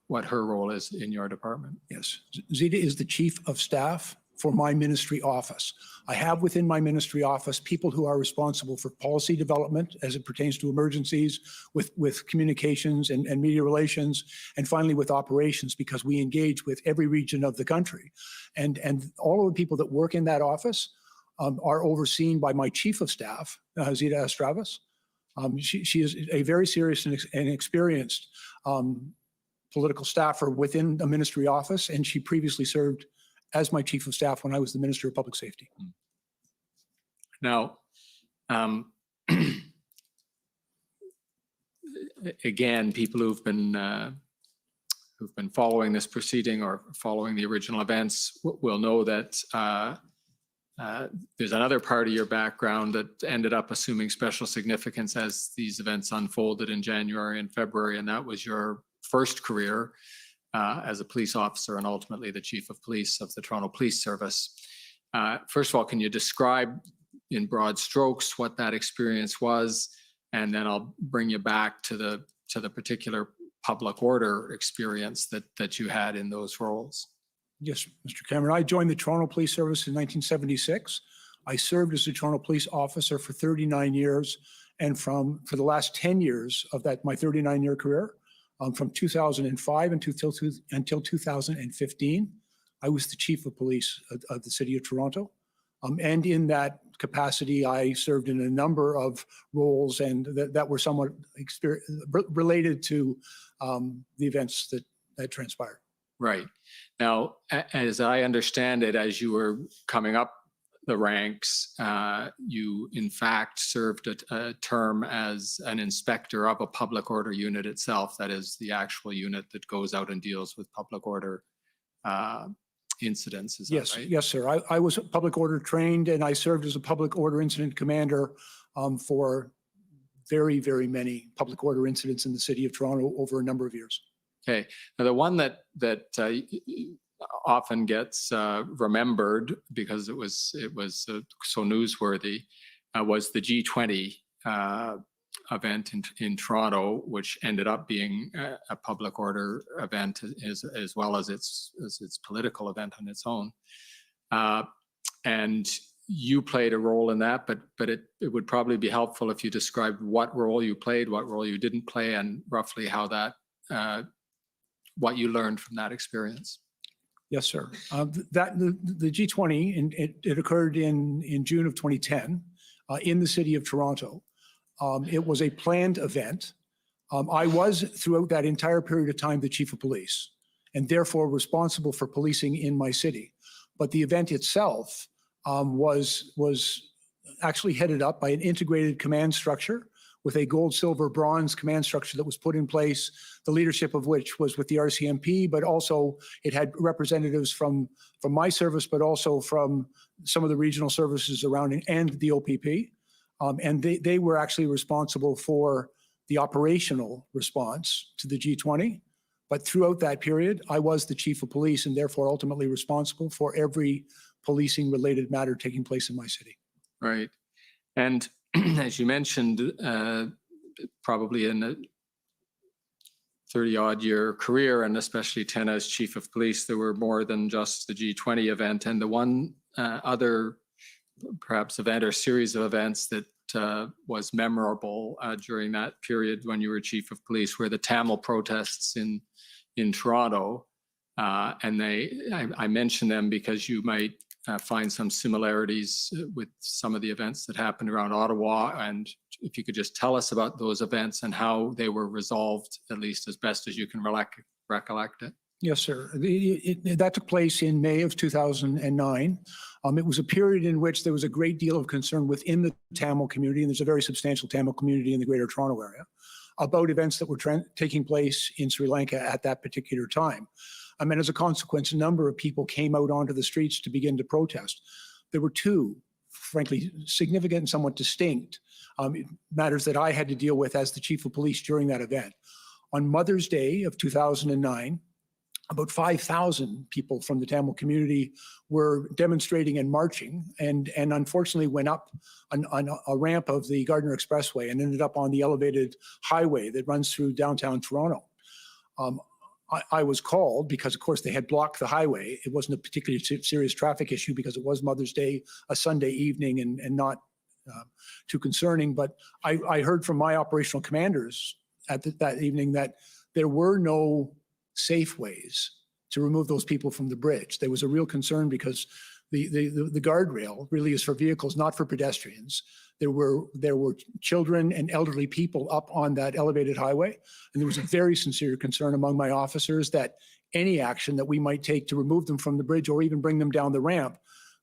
what her role is in your department? Yes, Zita is the Chief of Staff for my ministry office. I have within my ministry office people who are responsible for policy development as it pertains to emergencies, with communications and media relations, and finally with operations, because we engage with every region of the country. And all of the people that work in that office are overseen by my chief of staff, Zita Estravis. She is a very serious and experienced political staffer within the ministry office, and she previously served as my chief of staff when I was the Minister of Public Safety. Now, again, people who've been following this proceeding or following the original events will know that there's another part of your background that ended up assuming special significance as these events unfolded in January and February, and that was your first career as a police officer and ultimately the chief of police of the Toronto Police Service. First of all, can you describe in broad strokes what that experience was? And then I'll bring you back to the particular public order experience that you had in those roles. Yes, Mr. Cameron. I joined the Toronto Police Service in 1976. I served as a Toronto police officer for 39 years. And for the last 10 years of my 39-year career, from 2005 until 2015, I was the chief of police of the city of Toronto. And in that capacity, I served in a number of roles and that were somewhat related to the events that transpired. Right. Now, as I understand it, as you were coming up the ranks, you in fact served a term as an inspector of a public order unit itself, that is the actual unit that goes out and deals with public order incidents. Is that right? Yes, sir. I was public order trained and I served as a public order incident commander for very, very many public order incidents in the city of Toronto over a number of years. Okay. Now, the one that often gets remembered because it was so newsworthy was the G20 event in Toronto, which ended up being a public order event as well as its political event on its own. And you played a role in that, but it would probably be helpful if you described what role you played, what role you didn't play, and roughly how that what you learned from that experience. Yes, sir. The G20, and it occurred in June of 2010 in the city of Toronto. It was a planned event. I was, throughout that entire period of time, the chief of police, and therefore responsible for policing in my city. But the event itself was actually headed up by an integrated command structure with a gold, silver, bronze command structure that was put in place, the leadership of which was with the RCMP, but also it had representatives from my service, but also from some of the regional services around and the OPP. And they were actually responsible for the operational response to the G20. But throughout that period, I was the chief of police and therefore ultimately responsible for every policing related matter taking place in my city. Right. And as you mentioned, probably in a 30-odd year career, and especially 10 as chief of police, there were more than just the G20 event. And the one other perhaps event or series of events that was memorable during that period when you were chief of police were the Tamil protests in Toronto. And I mention them because you might find some similarities with some of the events that happened around Ottawa. And if you could just tell us about those events and how they were resolved, at least as best as you can recollect it. Yes, sir. That took place in May of 2009. It was a period in which there was a great deal of concern within the Tamil community, and there's a very substantial Tamil community in the Greater Toronto Area, about events that were taking place in Sri Lanka at that particular time. And as a consequence, a number of people came out onto the streets to begin to protest. There were two, frankly, significant and somewhat distinct matters that I had to deal with as the chief of police during that event. On Mother's Day of 2009, about 5,000 people from the Tamil community were demonstrating and marching, and unfortunately went up on a ramp of the Gardiner Expressway and ended up on the elevated highway that runs through downtown Toronto. I was called because, of course, they had blocked the highway. It wasn't a particularly serious traffic issue because it was Mother's Day, a Sunday evening, and not too concerning. But I heard from my operational commanders that evening that there were no safe ways to remove those people from the bridge. There was a real concern because the guardrail really is for vehicles, not for pedestrians. There were children and elderly people up on that elevated highway, and there was a very sincere concern among my officers that any action that we might take to remove them from the bridge or even bring them down the ramp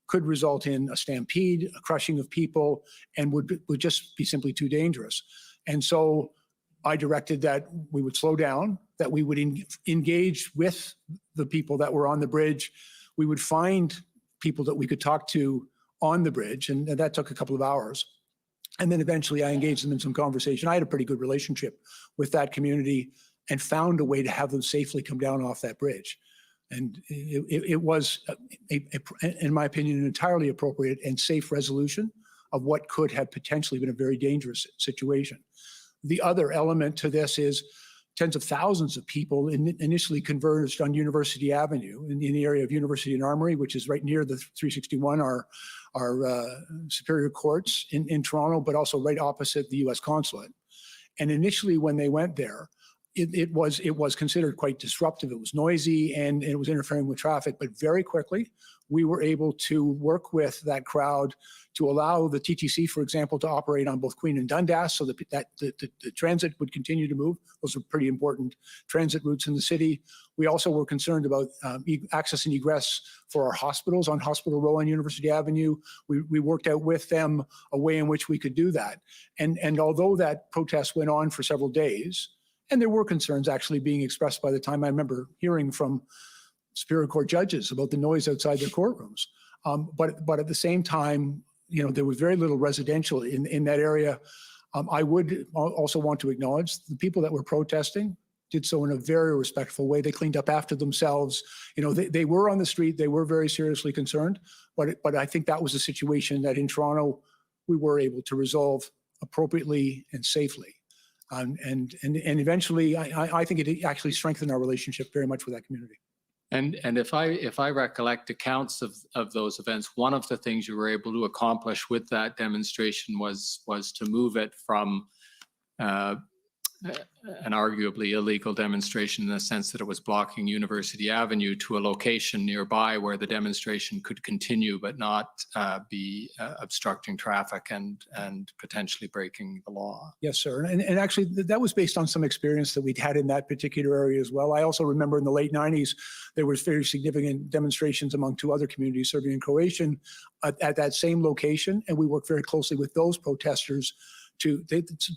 could result in a stampede, a crushing of people, and would just be simply too dangerous. And so I directed that we would slow down, that we would engage with the people that were on the bridge. We would find people that we could talk to on the bridge, and that took a couple of hours. And then eventually I engaged them in some conversation. I had a pretty good relationship with that community and found a way to have them safely come down off that bridge. And it was, in my opinion, an entirely appropriate and safe resolution of what could have potentially been a very dangerous situation. The other element to this is tens of thousands of people initially converged on University Avenue in the area of University and Armory, which is right near the 361, our Superior Courts in Toronto, but also right opposite the US Consulate. And initially when they went there, it was considered quite disruptive. It was noisy and it was interfering with traffic, but very quickly we were able to work with that crowd to allow the TTC, for example, to operate on both Queen and Dundas so that the transit would continue to move. Those are pretty important transit routes in the city. We also were concerned about access and egress for our hospitals on Hospital Row on University Avenue. We worked out with them a way in which we could do that. And although that protest went on for several days, and there were concerns actually being expressed by the time I remember hearing from Superior Court judges about the noise outside their courtrooms. But at the same time, you know, there was very little residential in that area. I would also want to acknowledge the people that were protesting did so in a very respectful way. They cleaned up after themselves. You know, they were on the street. They were very seriously concerned. But I think that was a situation that in Toronto, we were able to resolve appropriately and safely. And eventually, I think it actually strengthened our relationship very much with that community. And if I recollect accounts of those events, one of the things you were able to accomplish with that demonstration was to move it from an arguably illegal demonstration in the sense that it was blocking University Avenue to a location nearby where the demonstration could continue but not be obstructing traffic and potentially breaking the law. Yes, sir. And actually, that was based on some experience that we'd had in that particular area as well. I also remember in the late 90s, there was very significant demonstrations among two other communities, Serbian and Croatian, at that same location. And we worked very closely with those protesters to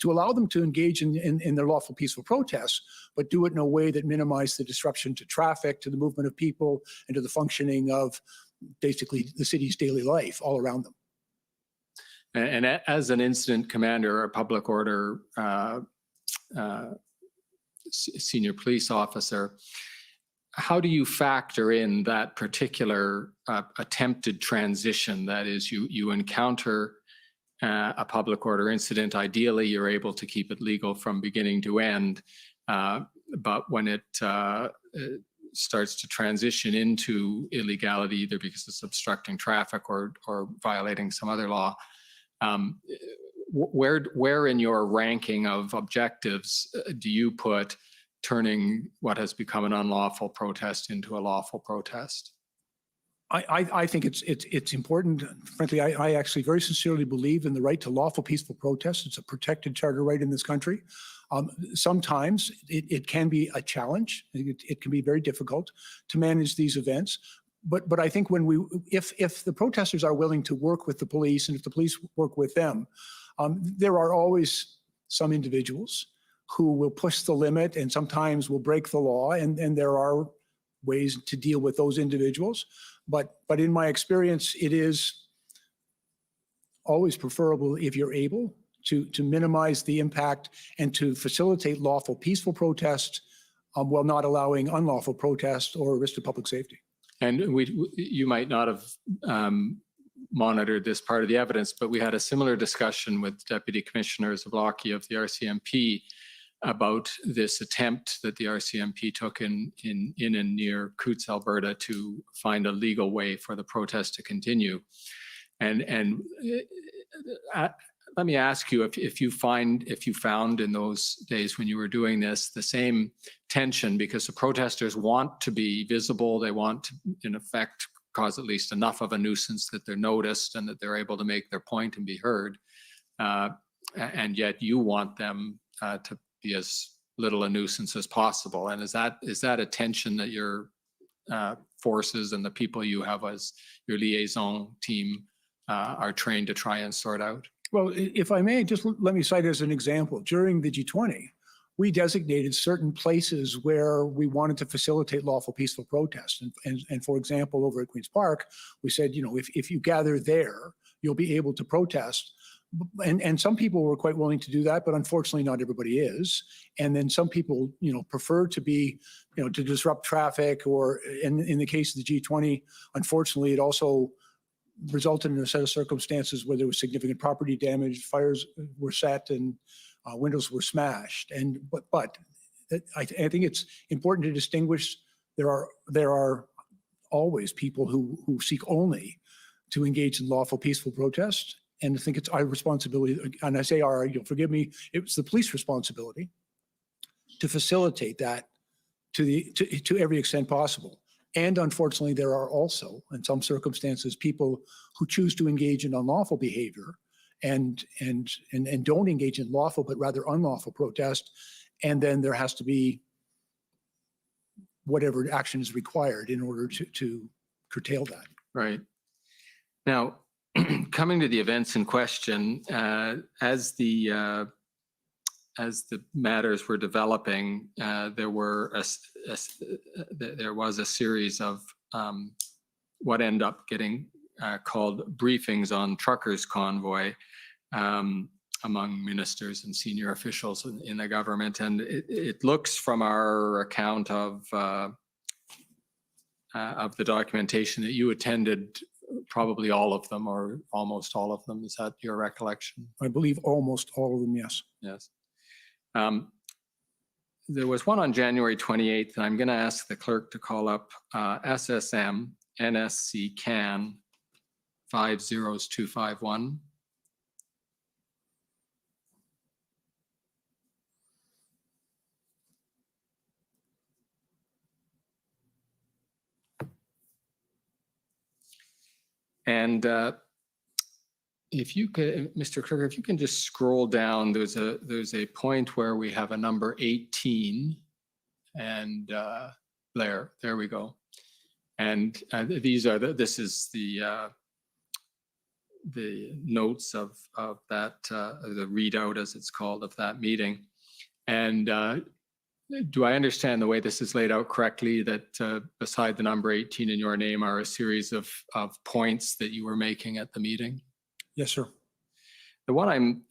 allow them to engage in their lawful peaceful protests, but do it in a way that minimized the disruption to traffic, to the movement of people, and to the functioning of basically the city's daily life all around them. And as an incident commander or public order senior police officer, how do you factor in that particular attempted transition? That is, you encounter a public order incident. Ideally, you're able to keep it legal from beginning to end. But when it starts to transition into illegality, either because it's obstructing traffic or violating some other law, where in your ranking of objectives do you put turning what has become an unlawful protest into a lawful protest? I think it's important. Frankly, I actually very sincerely believe in the right to lawful, peaceful protest. It's a protected charter right in this country. Sometimes it can be a challenge. It can be very difficult to manage these events. But I think if the protesters are willing to work with the police and if the police work with them, there are always some individuals who will push the limit and sometimes will break the law, and there are ways to deal with those individuals. But in my experience, it is always preferable if you're able to minimize the impact and to facilitate lawful, peaceful protest while not allowing unlawful protest or risk to public safety. And you might not have monitored this part of the evidence, but we had a similar discussion with Deputy Commissioner Zablocki of the RCMP about this attempt that the RCMP took in and near Coutts, Alberta, to find a legal way for the protest to continue. And let me ask you if you found in those days when you were doing this the same tension, because the protesters want to be visible, they want to, in effect, cause at least enough of a nuisance that they're noticed and that they're able to make their point and be heard, and yet you want them to be as little a nuisance as possible. And is that a tension that your forces and the people you have as your liaison team are trained to try and sort out? Well, if I may, just let me cite as an example. During the G20, we designated certain places where we wanted to facilitate lawful, peaceful protest. And for example, over at Queen's Park, we said, you know, if you gather there, you'll be able to protest. And some people were quite willing to do that, but unfortunately not everybody is. And then some people, you know, prefer to be, you know, to disrupt traffic, or in the case of the G20, unfortunately, it also resulted in a set of circumstances where there was significant property damage, fires were set, and windows were smashed. And but I think it's important to distinguish. There are always people who seek only to engage in lawful, peaceful protest. And I think it's our responsibility, and I say our, you'll forgive me, it's the police responsibility to facilitate that to every extent possible. And unfortunately, there are also, in some circumstances, people who choose to engage in unlawful behavior and don't engage in lawful, but rather unlawful protest. And then there has to be whatever action is required in order to curtail that. Right. Now, coming to the events in question, as the matters were developing, there was a series of what end up getting called briefings on truckers' convoy among ministers and senior officials in the government. And it looks from our account of the documentation that you attended probably all of them, or almost all of them. Is that your recollection? I believe almost all of them, yes. Yes. There was one on January 28th, and I'm going to ask the clerk to call up SSM NSC CAN 50251. And if you could, Mr. Kruger, if you can just scroll down, there's a point where we have a number 18, and Blair, there we go. And this is the notes of that, the readout, as it's called, of that meeting. And do I understand the way this is laid out correctly, that beside the number 18 in your name are a series of points that you were making at the meeting? Yes, sir. The one I'm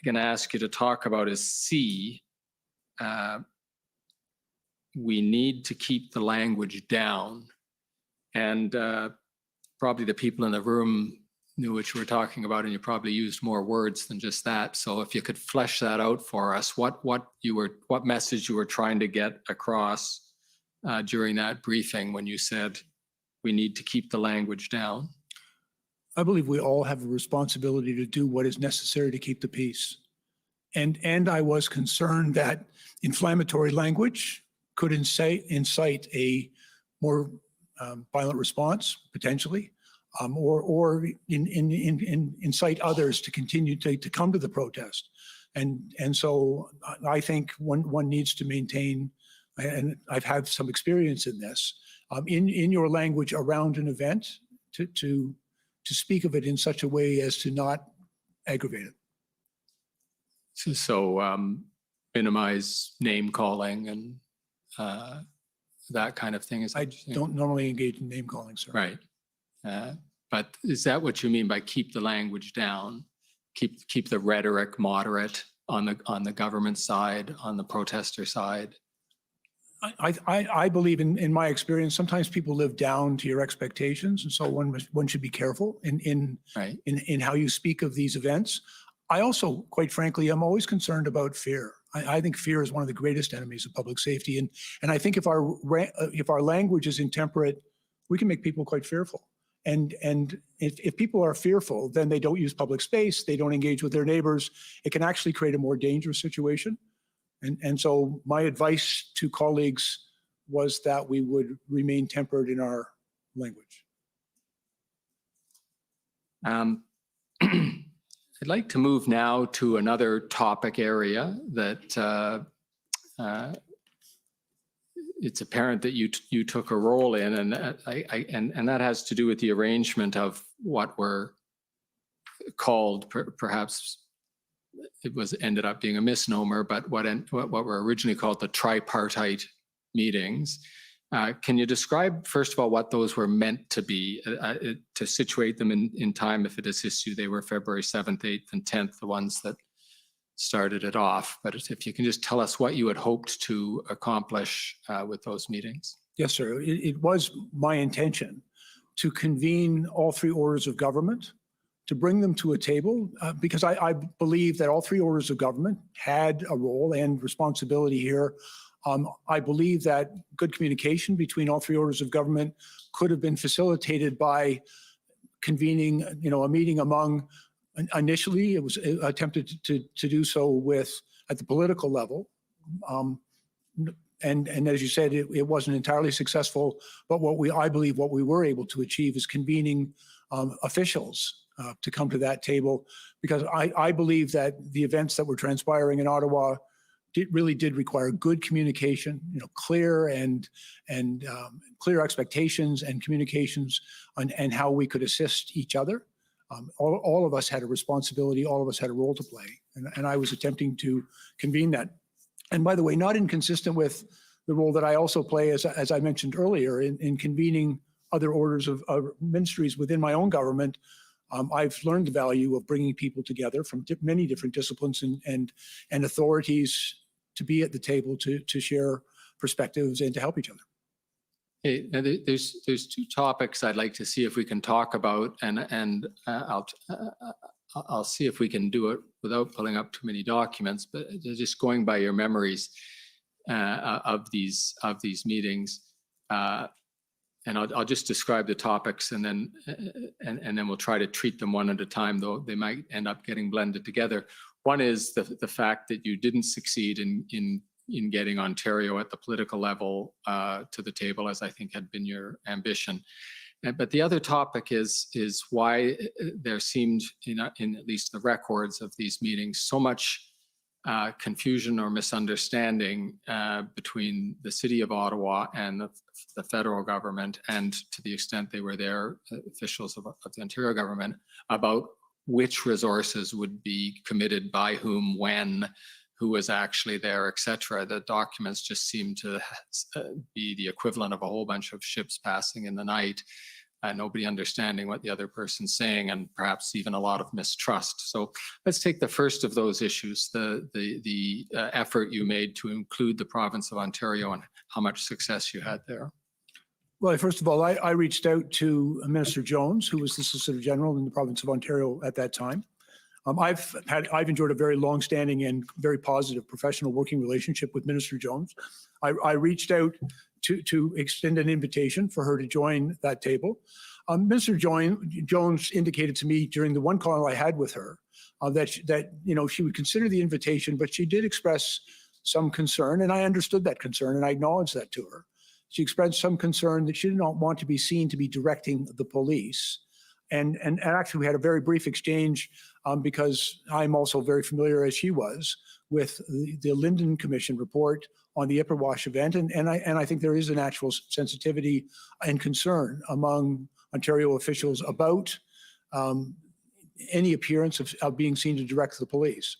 going to ask you to talk about is C. We need to keep the language down. And probably the people in the room knew what you were talking about, and you probably used more words than just that. So if you could flesh that out for us, what message you were trying to get across during that briefing when you said we need to keep the language down? I believe we all have a responsibility to do what is necessary to keep the peace. And I was concerned that inflammatory language could incite a more violent response, potentially, or incite others to continue to come to the protest. And so I think one needs to maintain, and I've had some experience in this, in your language around an event, to speak of it in such a way as to not aggravate it. So minimize name calling and that kind of thing. I don't normally engage in name calling, sir. Right. But is that what you mean by keep the language down? Keep the rhetoric moderate on the government side, on the protester side? I believe in my experience, sometimes people live down to your expectations, and so one should be careful in how you speak of these events. I also, quite frankly, I'm always concerned about fear. I think fear is one of the greatest enemies of public safety, and I think if our language is intemperate, we can make people quite fearful. And if people are fearful, then they don't use public space, they don't engage with their neighbors. It can actually create a more dangerous situation. And so my advice to colleagues was that we would remain tempered in our language. I'd like to move now to another topic area that it's apparent that you took a role in, and that has to do with the arrangement of what were called, perhaps it was ended up being a misnomer, but what were originally called the tripartite meetings. Can you describe, first of all, what those were meant to be, to situate them in time if it assists you? They were February 7th, 8th, and 10th, the ones that started it off. But if you can just tell us what you had hoped to accomplish with those meetings. Yes, sir. It was my intention to convene all three orders of government, to bring them to a table, because I believe that all three orders of government had a role and responsibility here. I believe that good communication between all three orders of government could have been facilitated by convening, a meeting among. Initially, it was attempted to do so at the political level, and as you said, it wasn't entirely successful. But I believe what we were able to achieve is convening officials to come to that table, because I believe that the events that were transpiring in Ottawa really did require good communication, clear and clear expectations and communications and how we could assist each other. All of us had a responsibility, all of us had a role to play, and I was attempting to convene that. And by the way, not inconsistent with the role that I also play, as I mentioned earlier, in convening other orders of ministries within my own government. I've learned the value of bringing people together from many different disciplines and authorities to be at the table to share perspectives and to help each other. Hey, now there's two topics I'd like to see if we can talk about, and I'll see if we can do it without pulling up too many documents, but just going by your memories of these meetings, and I'll just describe the topics, and then we'll try to treat them one at a time, though they might end up getting blended together. One is the fact that you didn't succeed in getting Ontario at the political level to the table, as I think had been your ambition. But the other topic is why there seemed, in at least the records of these meetings, so much confusion or misunderstanding between the City of Ottawa and the federal government, and to the extent they were there, officials of the Ontario government, about which resources would be committed by whom, when, who was actually there, etc. The documents just seem to be the equivalent of a whole bunch of ships passing in the night, nobody understanding what the other person's saying, and perhaps even a lot of mistrust. So let's take the first of those issues, the effort you made to include the province of Ontario and how much success you had there. Well, first of all, I reached out to Minister Jones, who was the Solicitor General in the province of Ontario at that time. I've enjoyed a very long-standing and very positive professional working relationship with Minister Jones. I reached out to extend an invitation for her to join that table. Minister Jones indicated to me during the one call I had with her that she would consider the invitation, but she did express some concern, and I understood that concern, and I acknowledged that to her. She expressed some concern that she did not want to be seen to be directing the police. And actually, we had a very brief exchange because I'm also very familiar, as she was, with the Linden Commission report on the Ipperwash event. And I think there is a natural sensitivity and concern among Ontario officials about any appearance of being seen to direct the police.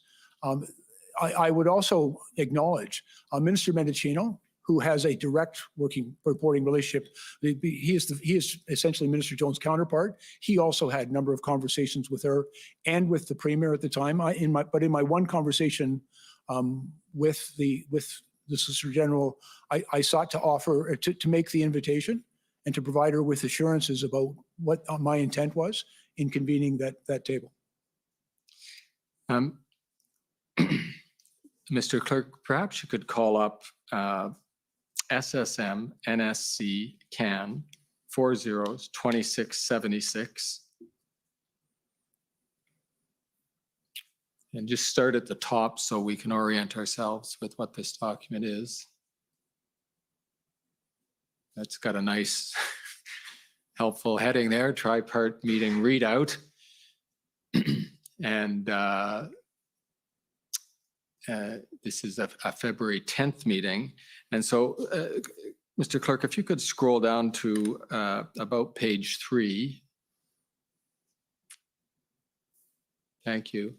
I would also acknowledge Minister Mendicino, who has a direct reporting relationship. He is essentially Minister Jones' counterpart. He also had a number of conversations with her and with the Premier at the time. In my one conversation with the Solicitor General, I sought to offer to make the invitation and to provide her with assurances about what my intent was in convening that table. Mr. Clerk, perhaps you could call up SSM NSC CAN 4 zeros, 2676. And just start at the top so we can orient ourselves with what this document is. That's got a nice, helpful heading there, tripart meeting readout. And this is a February 10th meeting. And so, Mr. Clerk, if you could scroll down to about page 3. Thank you.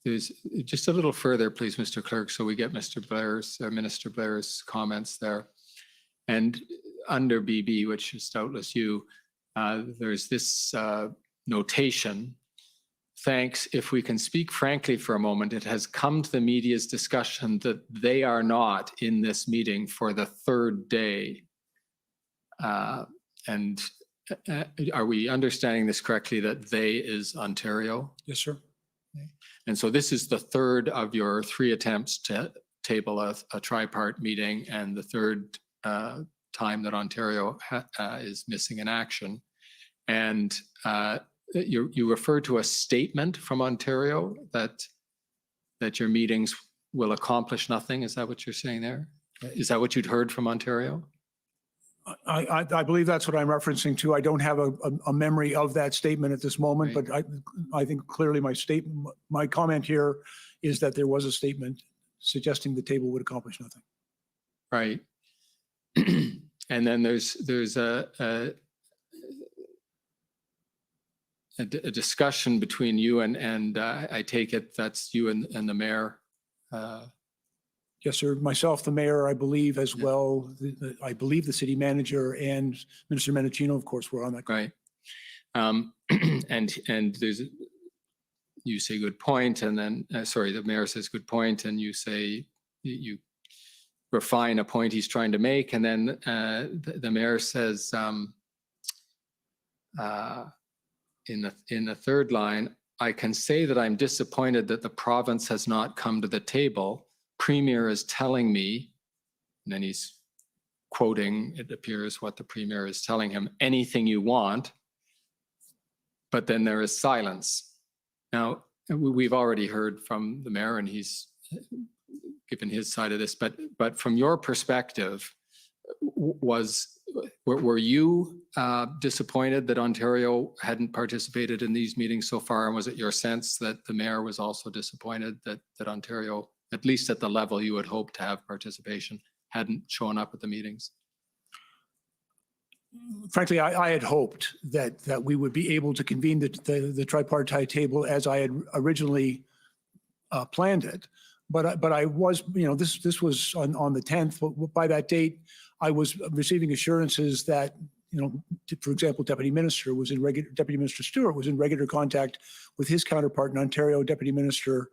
There's just a little further, please, Mr. Clerk, so we get Mr. Blair's, Minister Blair's comments there. And under BB, which is doubtless you, there's this notation. Thanks. If we can speak frankly for a moment, it has come to the media's discussion that they are not in this meeting for the third day. And are we understanding this correctly, that they is Ontario? Yes, sir. And so this is the third of your 3 attempts to table a tripart meeting, and the third time that Ontario is missing in action. And you refer to a statement from Ontario that your meetings will accomplish nothing. Is that what you're saying there? Is that what you'd heard from Ontario? I believe that's what I'm referencing to. I don't have a memory of that statement at this moment, but I think clearly my comment here is that there was a statement suggesting the table would accomplish nothing. Right. And then there's a discussion between you and I take it that's you and the mayor. Yes, sir. Myself, the mayor, I believe, as well. I believe the city manager and Minister Menachino, of course, were on that. Right. And there's, you say good point, and then, sorry, the mayor says good point, and you say, you refine a point he's trying to make, and then the mayor says, in the third line, I can say that I'm disappointed that the province has not come to the table. Premier is telling me, and then he's quoting, it appears, what the Premier is telling him, anything you want, but then there is silence. Now, we've already heard from the mayor, and he's given his side of this, but from your perspective, were you disappointed that Ontario hadn't participated in these meetings so far? And was it your sense that the mayor was also disappointed that Ontario, at least at the level you would hope to have participation, hadn't shown up at the meetings? Frankly, I had hoped that we would be able to convene the tripartite table as I had originally planned it. But I was, this was on the 10th. But by that date, I was receiving assurances that, for example, Deputy Minister Stewart was in regular contact with his counterpart in Ontario, Deputy Minister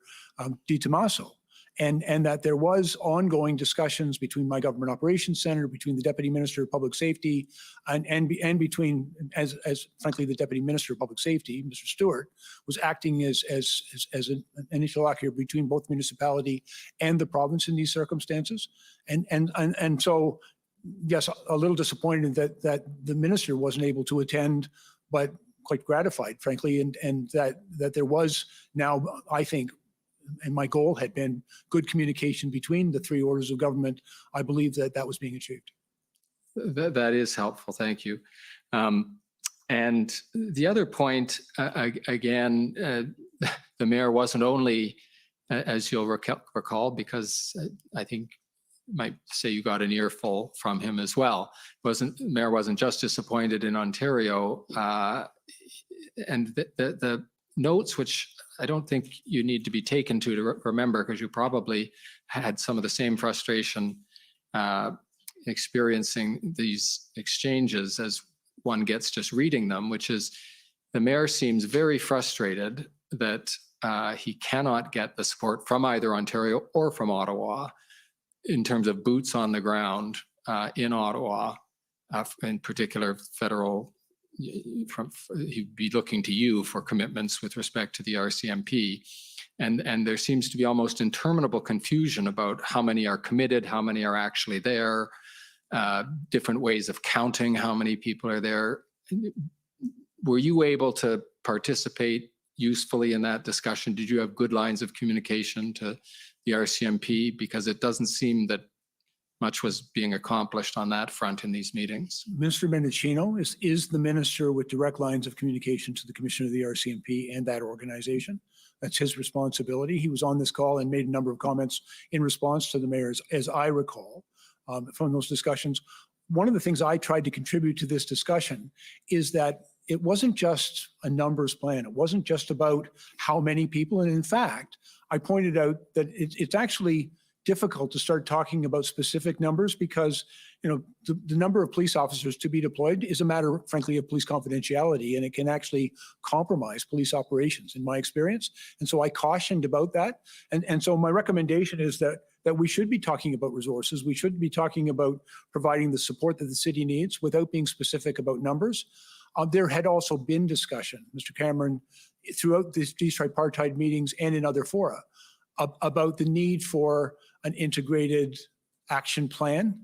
Di Tommaso. And that there was ongoing discussions between my government operations center, between the Deputy Minister of Public Safety, and between, as frankly, the Deputy Minister of Public Safety, Mr. Stewart, was acting as an interlocutor between both municipality and the province in these circumstances. And so, yes, a little disappointed that the minister wasn't able to attend, but quite gratified, frankly, and that there was now, I think, and my goal had been good communication between the 3 orders of government. I believe that was being achieved. That is helpful. Thank you. And the other point, again, the mayor wasn't only, as you'll recall, because I think you might say you got an earful from him as well. The mayor wasn't just disappointed in Ontario, and the notes, which I don't think you need to be taken to remember, because you probably had some of the same frustration experiencing these exchanges as one gets just reading them, which is the mayor seems very frustrated that he cannot get the support from either Ontario or from Ottawa in terms of boots on the ground in Ottawa, in particular federal he'd be looking to you for commitments with respect to the RCMP. And there seems to be almost interminable confusion about how many are committed, how many are actually there, different ways of counting how many people are there. Were you able to participate usefully in that discussion? Did you have good lines of communication to the RCMP? Because it doesn't seem that much was being accomplished on that front in these meetings. Minister Mendocino is the minister with direct lines of communication to the Commissioner of the RCMP and that organization. That's his responsibility. He was on this call and made a number of comments in response to the mayor's, as I recall, from those discussions. One of the things I tried to contribute to this discussion is that it wasn't just a numbers plan. It wasn't just about how many people. And in fact, I pointed out that it's actually difficult to start talking about specific numbers because, you know, the number of police officers to be deployed is a matter, frankly, of police confidentiality, and it can actually compromise police operations, in my experience. And so I cautioned about that. And so my recommendation is that we should be talking about resources. We should be talking about providing the support that the city needs without being specific about numbers. There had also been discussion, Mr. Cameron, throughout these tripartite meetings and in other fora about the need for an integrated action plan,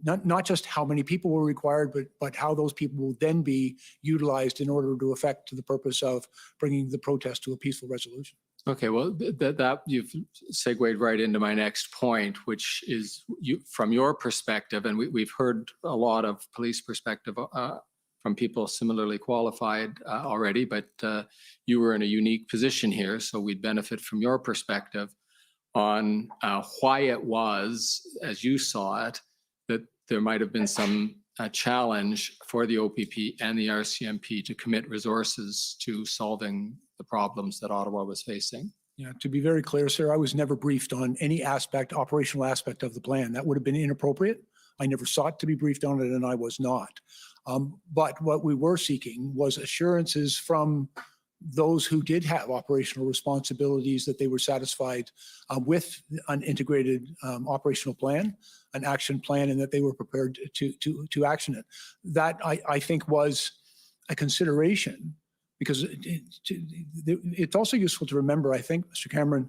not just how many people were required, but how those people will then be utilized in order to effect the purpose of bringing the protest to a peaceful resolution. Okay, well, that you've segued right into my next point, which is from your perspective, and we've heard a lot of police perspective from people similarly qualified already, but you were in a unique position here, so we'd benefit from your perspective on why it was, as you saw it, that there might have been some challenge for the OPP and the RCMP to commit resources to solving the problems that Ottawa was facing. Yeah, to be very clear, sir, I was never briefed on any operational aspect of the plan. That would have been inappropriate. I never sought to be briefed on it, and I was not. But what we were seeking was assurances from those who did have operational responsibilities that they were satisfied with an integrated operational plan, an action plan, and that they were prepared to action it. That I think was a consideration, because it's also useful to remember, I think, Mr. Cameron,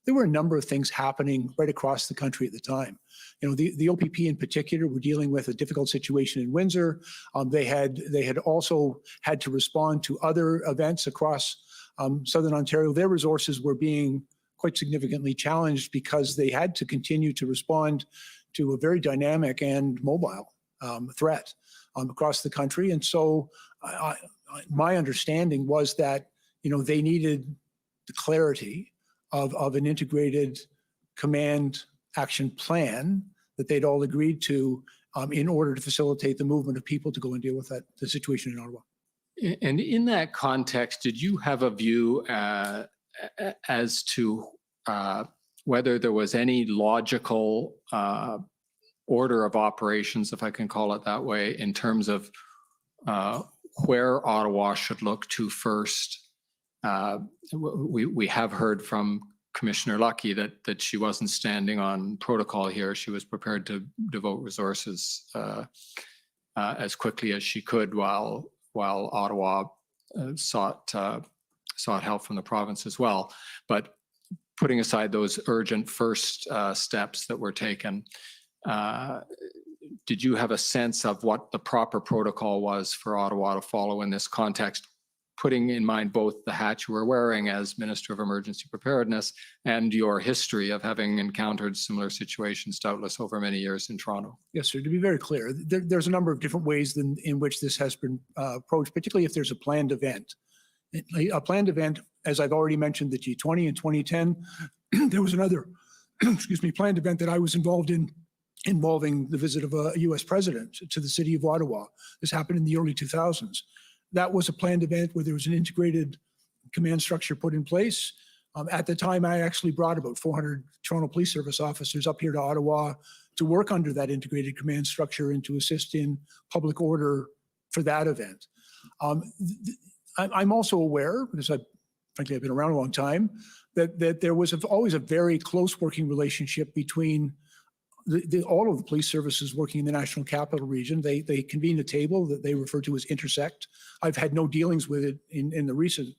there were a number of things happening right across the country at the time. You know, the OPP in particular were dealing with a difficult situation in Windsor. They had also had to respond to other events across Southern Ontario. Their resources were being quite significantly challenged because they had to continue to respond to a very dynamic and mobile threat across the country. And so my understanding was that, you know, they needed the clarity of an integrated command action plan that they'd all agreed to in order to facilitate the movement of people to go and deal with the situation in Ottawa. And in that context, did you have a view as to whether there was any logical order of operations, if I can call it that way, in terms of where Ottawa should look to first? We have heard from Commissioner Lucky that she wasn't standing on protocol here. She was prepared to devote resources as quickly as she could while Ottawa sought help from the province as well. But putting aside those urgent first steps that were taken, did you have a sense of what the proper protocol was for Ottawa to follow in this context, putting in mind both the hat you were wearing as Minister of Emergency Preparedness and your history of having encountered similar situations, doubtless over many years in Toronto? Yes, sir. To be very clear, there's a number of different ways in which this has been approached, particularly if there's a planned event. A planned event, as I've already mentioned, the G20 in 2010, there was another, planned event that I was involved in involving the visit of a U.S. president to the city of Ottawa. This happened in the early 2000s. That was a planned event where there was an integrated command structure put in place. At the time, I actually brought about 400 Toronto Police Service officers up here to Ottawa to work under that integrated command structure and to assist in public order for that event. I'm also aware, because frankly I've been around a long time, that there was always a very close working relationship between all of the police services working in the National Capital Region, they convened a table that they refer to as Intersect. I've had no dealings with it in the recent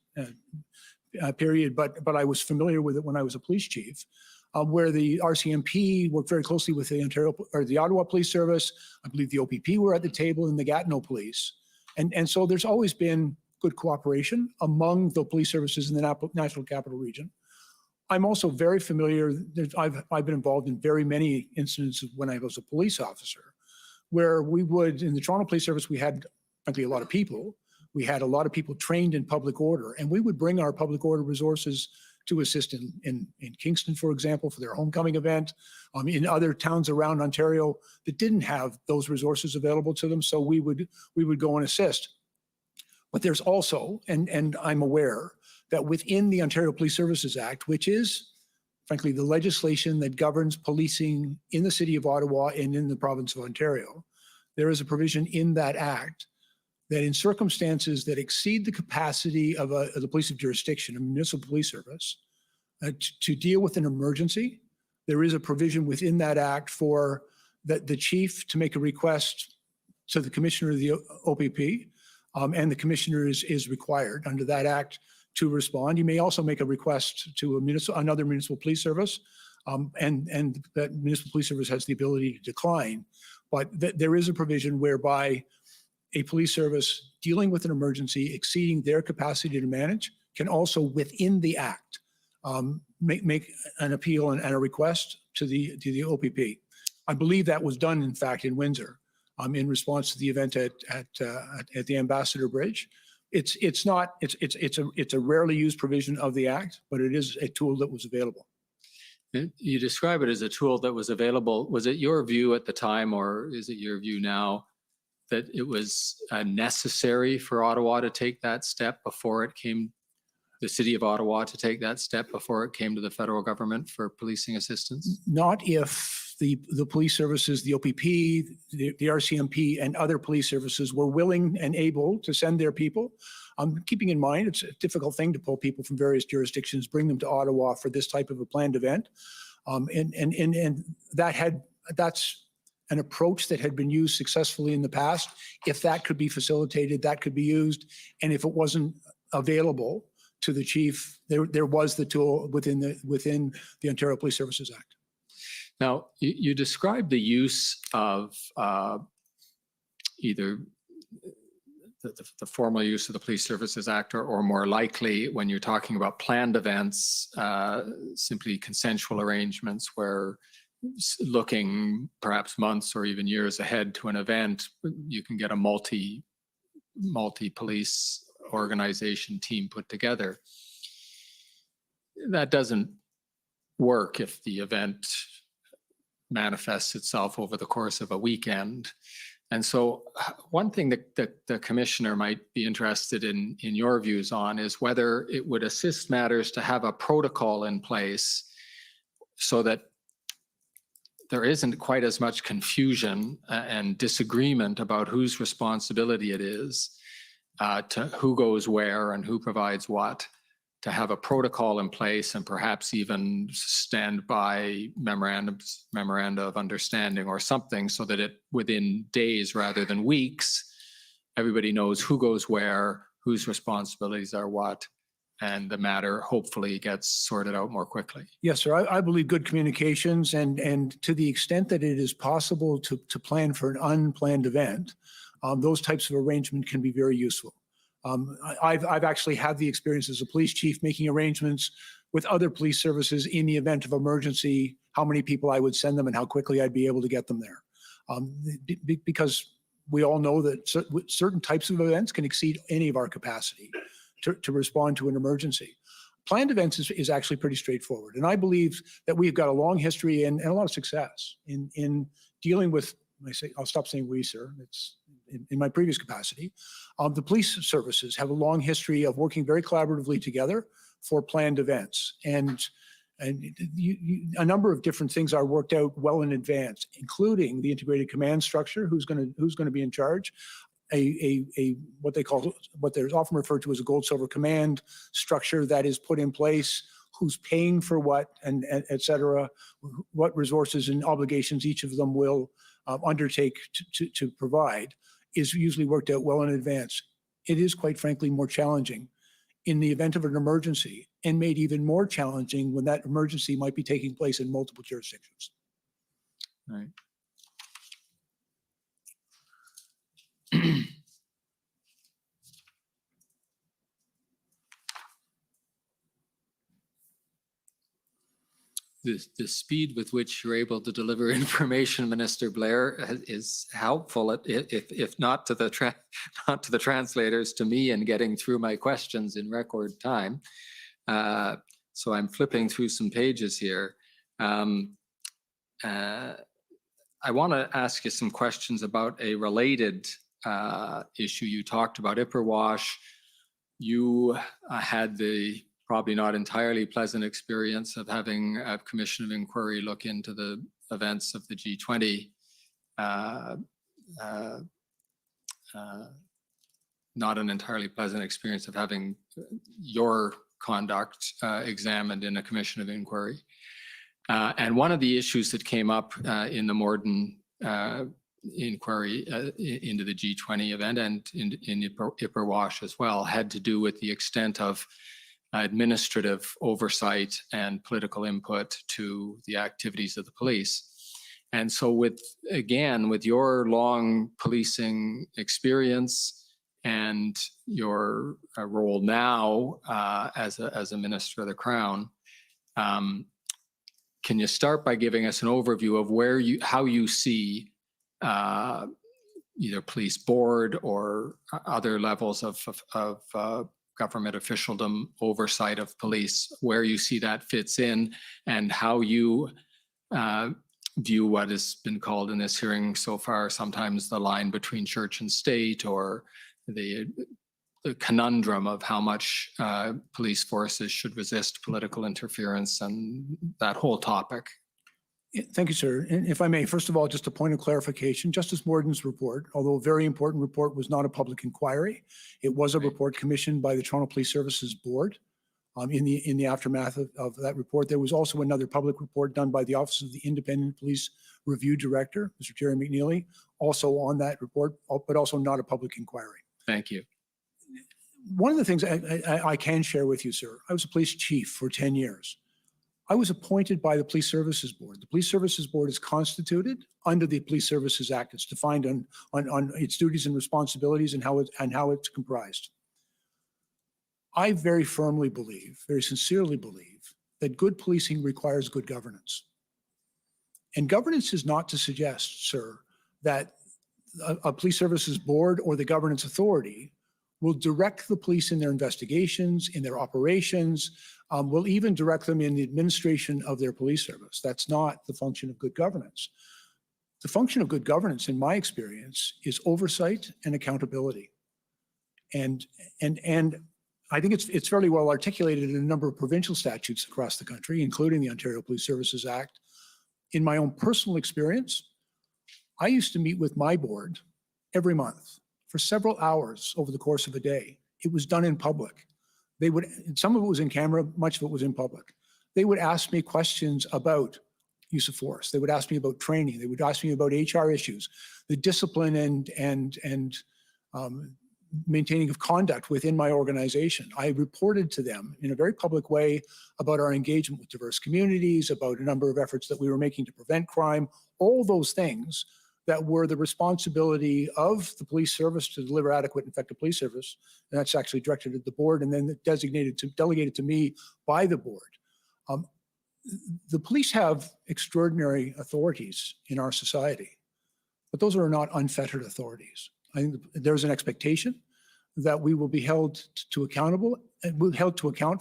period, but I was familiar with it when I was a police chief, where the RCMP worked very closely with the Ottawa Police Service. I believe the OPP were at the table and the Gatineau Police. And so there's always been good cooperation among the police services in the National Capital Region. I'm also very familiar, I've been involved in very many incidents when I was a police officer, where we would, in the Toronto Police Service, we had, frankly, a lot of people. We had a lot of people trained in public order, and we would bring our public order resources to assist in Kingston, for example, for their homecoming event, in other towns around Ontario that didn't have those resources available to them. So we would go and assist. But there's also, and I'm aware, that within the Ontario Police Services Act, which is, frankly, the legislation that governs policing in the city of Ottawa and in the province of Ontario, there is a provision in that act that in circumstances that exceed the capacity of the police of jurisdiction, a municipal police service, to deal with an emergency, there is a provision within that act for the chief to make a request to the commissioner of the OPP, and the commissioner is required under that act to respond. You may also make a request to another municipal police service, and that municipal police service has the ability to decline. But there is a provision whereby a police service dealing with an emergency exceeding their capacity to manage can also, within the act, make an appeal and a request to the OPP. I believe that was done, in fact, in Windsor, in response to the event at the Ambassador Bridge. It's a rarely used provision of the act, but it is a tool that was available. You describe it as a tool that was available. Was it your view at the time, or is it your view now, that it was necessary for Ottawa to take that step before it came, the city of Ottawa to take that step before it came to the federal government for policing assistance? Not if the police services, the OPP, the RCMP, and other police services were willing and able to send their people. Keeping in mind, it's a difficult thing to pull people from various jurisdictions, bring them to Ottawa for this type of a planned event. And that's an approach that had been used successfully in the past. If that could be facilitated, that could be used. And if it wasn't available to the chief, there was the tool within the Ontario Police Services Act. Now, you described the use of either the formal use of the Police Services Act, or more likely, when you're talking about planned events, simply consensual arrangements where, looking perhaps months or even years ahead to an event, you can get a multi-police organization team put together. That doesn't work if the event manifests itself over the course of a weekend. And so one thing that the commissioner might be interested in your views on is whether it would assist matters to have a protocol in place so that there isn't quite as much confusion and disagreement about whose responsibility it is to who goes where and who provides what, to have a protocol in place and perhaps even stand by memoranda of understanding or something, so that within days rather than weeks, everybody knows who goes where, whose responsibilities are what, and the matter hopefully gets sorted out more quickly. Yes, sir. I believe good communications, and to the extent that it is possible to plan for an unplanned event, those types of arrangement can be very useful. I've actually had the experience as a police chief making arrangements with other police services in the event of emergency, how many people I would send them and how quickly I'd be able to get them there. Because we all know that certain types of events can exceed any of our capacity to respond to an emergency. Planned events is actually pretty straightforward. And I believe that we've got a long history and a lot of success in dealing with, I'll stop saying we, sir, it's in my previous capacity. The police services have a long history of working very collaboratively together for planned events. And a number of different things are worked out well in advance, including the integrated command structure, who's going to be in charge, what they're often referred to as a gold silver command structure that is put in place, who's paying for what, and et cetera, what resources and obligations each of them will undertake to provide is usually worked out well in advance. It is, quite frankly, more challenging in the event of an emergency, and made even more challenging when that emergency might be taking place in multiple jurisdictions. Right. The speed with which you're able to deliver information, Minister Blair, is helpful, if not to the not to the translators, to me in getting through my questions in record time. So I'm flipping through some pages here. I want to ask you some questions about a related issue. You talked about Ipperwash. You had the probably not entirely pleasant experience of having a commission of inquiry look into the events of the G20. Not an entirely pleasant experience of having your conduct examined in a commission of inquiry. And one of the issues that came up in the Morden inquiry into the G20 event and in Ipperwash as well had to do with the extent of administrative oversight and political input to the activities of the police. And so with your long policing experience and your role now as a Minister of the Crown, can you start by giving us an overview of how you see either police board or other levels of government officialdom oversight of police, where you see that fits in, and how you view what has been called in this hearing so far sometimes the line between church and state, or the conundrum of how much police forces should resist political interference, and that whole topic. Thank you, sir. And if I may, first of all, just a point of clarification, Justice Morden's report, although a very important report, was not a public inquiry. It was a report commissioned by the Toronto Police Services Board. In the aftermath of that report, there was also another public report done by the Office of the Independent Police Review Director, Mr. Jerry McNeely, also on that report, but also not a public inquiry. Thank you. One of the things I can share with you, sir, I was a police chief for 10 years. I was appointed by the Police Services Board. The Police Services Board is constituted under the Police Services Act. It's defined on its duties and responsibilities and how it's comprised. I very firmly believe, very sincerely believe, that good policing requires good governance. And governance is not to suggest, sir, that a Police Services Board or the governance authority will direct the police in their investigations, in their operations, will even direct them in the administration of their police service. That's not the function of good governance. The function of good governance, in my experience, is oversight and accountability. And I think it's fairly well articulated in a number of provincial statutes across the country, including the Ontario Police Services Act. In my own personal experience, I used to meet with my board every month for several hours over the course of a day. It was done in public. Some of it was in camera, much of it was in public. They would ask me questions about use of force. They would ask me about training. They would ask me about HR issues, the discipline and maintaining of conduct within my organization. I reported to them in a very public way about our engagement with diverse communities, about a number of efforts that we were making to prevent crime, all those things that were the responsibility of the police service to deliver adequate and effective police service. And that's actually directed at the board and then delegated to me by the board. The police have extraordinary authorities in our society, but those are not unfettered authorities. I think there's an expectation that we will be held to account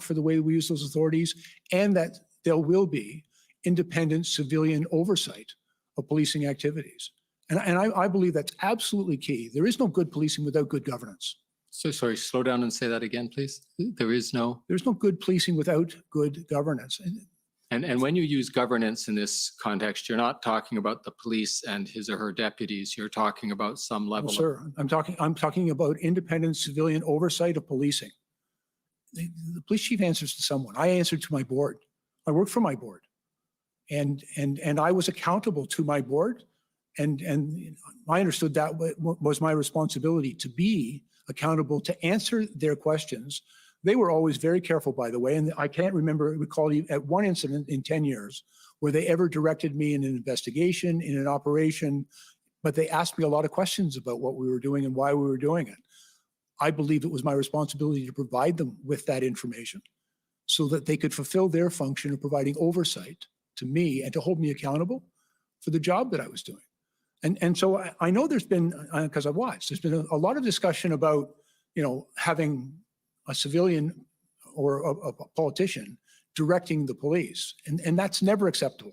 for the way we use those authorities, and that there will be independent civilian oversight of policing activities. And I believe that's absolutely key. There is no good policing without good governance. So sorry, slow down and say that again, please. There's no good policing without good governance. And when you use governance in this context, you're not talking about the police and his or her deputies. You're talking about some level. Well, sir, I'm talking about independent civilian oversight of policing. the police chief answers to someone. I answered to my board. I worked for my board. And I was accountable to my board. And I understood that was my responsibility, to be accountable, to answer their questions. They were always very careful, by the way, and I can't recall at one incident in 10 years where they ever directed me in an investigation, in an operation, but they asked me a lot of questions about what we were doing and why we were doing it. I believe it was my responsibility to provide them with that information so that they could fulfill their function of providing oversight to me and to hold me accountable for the job that I was doing. And so I know there's been, because I've watched, there's been a lot of discussion about, having a civilian or a politician directing the police, and that's never acceptable.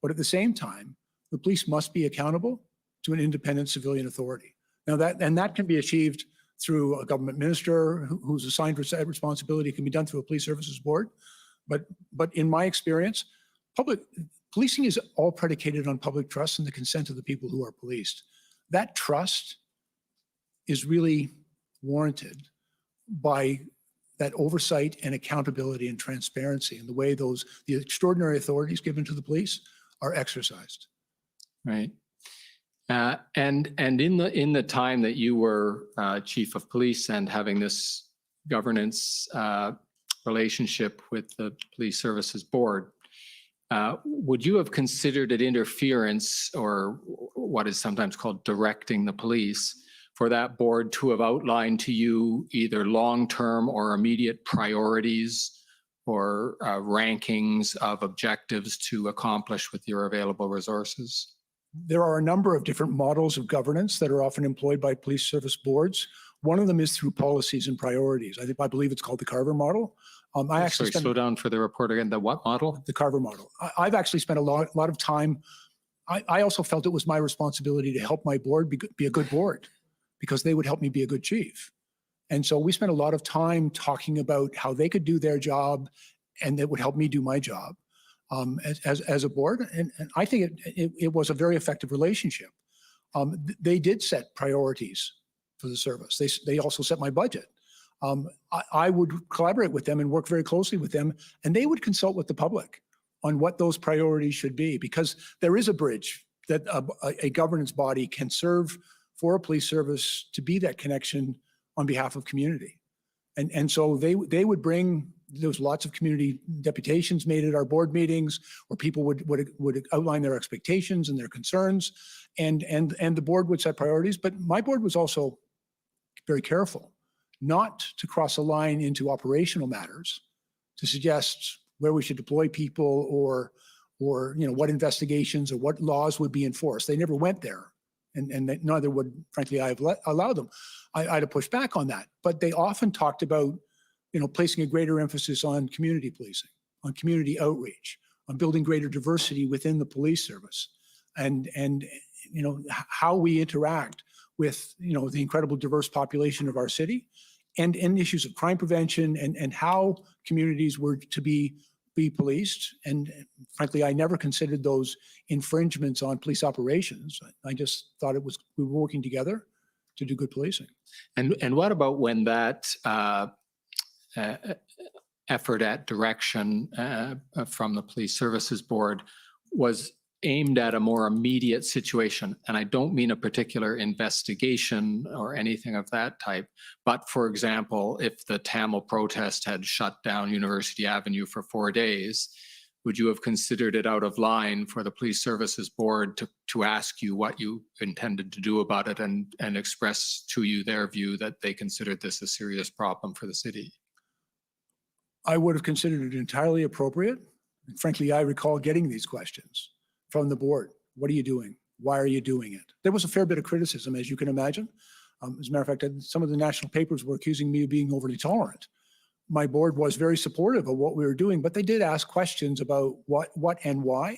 But at the same time, the police must be accountable to an independent civilian authority. Now that can be achieved through a government minister who's assigned for that responsibility. It can be done through a police services board. But in my experience, policing is all predicated on public trust and the consent of the people who are policed. That trust is really warranted by that oversight and accountability and transparency and the way the extraordinary authorities given to the police are exercised. Right. And in the time that you were chief of police and having this governance relationship with the police services board, would you have considered it interference, or what is sometimes called directing the police, for that board to have outlined to you either long-term or immediate priorities or rankings of objectives to accomplish with your available resources? There are a number of different models of governance that are often employed by police service boards. One of them is through policies and priorities. I believe it's called the Carver model. Sorry, slow down for the report again. The what model? The Carver model. I've actually spent a lot of time. I also felt it was my responsibility to help my board be a good board, because they would help me be a good chief. And so we spent a lot of time talking about how they could do their job and that would help me do my job as a board. And I think it was a very effective relationship. They did set priorities for the service. They also set my budget. I would collaborate with them and work very closely with them, and they would consult with the public on what those priorities should be, because there is a bridge that a governance body can serve for a police service to be that connection on behalf of community. And so they would bring, there was lots of community deputations made at our board meetings where people would outline their expectations and their concerns, and the board would set priorities. But my board was also very careful not to cross a line into operational matters, to suggest where we should deploy people or what investigations or what laws would be enforced. They never went there, and neither would, frankly, I have allowed them. I'd have pushed back on that. But they often talked about placing a greater emphasis on community policing, on community outreach, on building greater diversity within the police service, and how we interact with the incredible diverse population of our city, and issues of crime prevention and how communities were to be policed. And frankly, I never considered those infringements on police operations. I just thought we were working together to do good policing. And what about when that effort at direction from the Police Services Board was aimed at a more immediate situation? And I don't mean a particular investigation or anything of that type, but for example, if the Tamil protest had shut down University Avenue for 4 days, would you have considered it out of line for the Police Services Board to ask you what you intended to do about it and express to you their view that they considered this a serious problem for the city? I would have considered it entirely appropriate. And frankly, I recall getting these questions from the board. What are you doing? Why are you doing it? There was a fair bit of criticism, as you can imagine. As a matter of fact, some of the national papers were accusing me of being overly tolerant. My board was very supportive of what we were doing, but they did ask questions about what and why,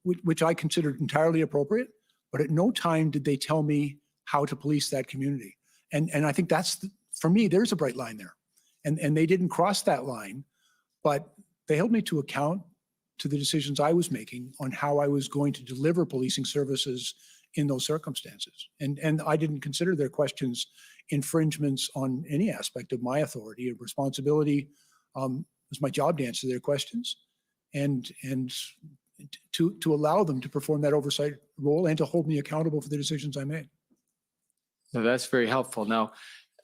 which I considered entirely appropriate. But at no time did they tell me how to police that community. And I think for me, there's a bright line there. And they didn't cross that line, but they held me to account to the decisions I was making on how I was going to deliver policing services in those circumstances. And I didn't consider their questions infringements on any aspect of my authority and responsibility. It was my job to answer their questions and to allow them to perform that oversight role and to hold me accountable for the decisions I made. So that's very helpful. Now,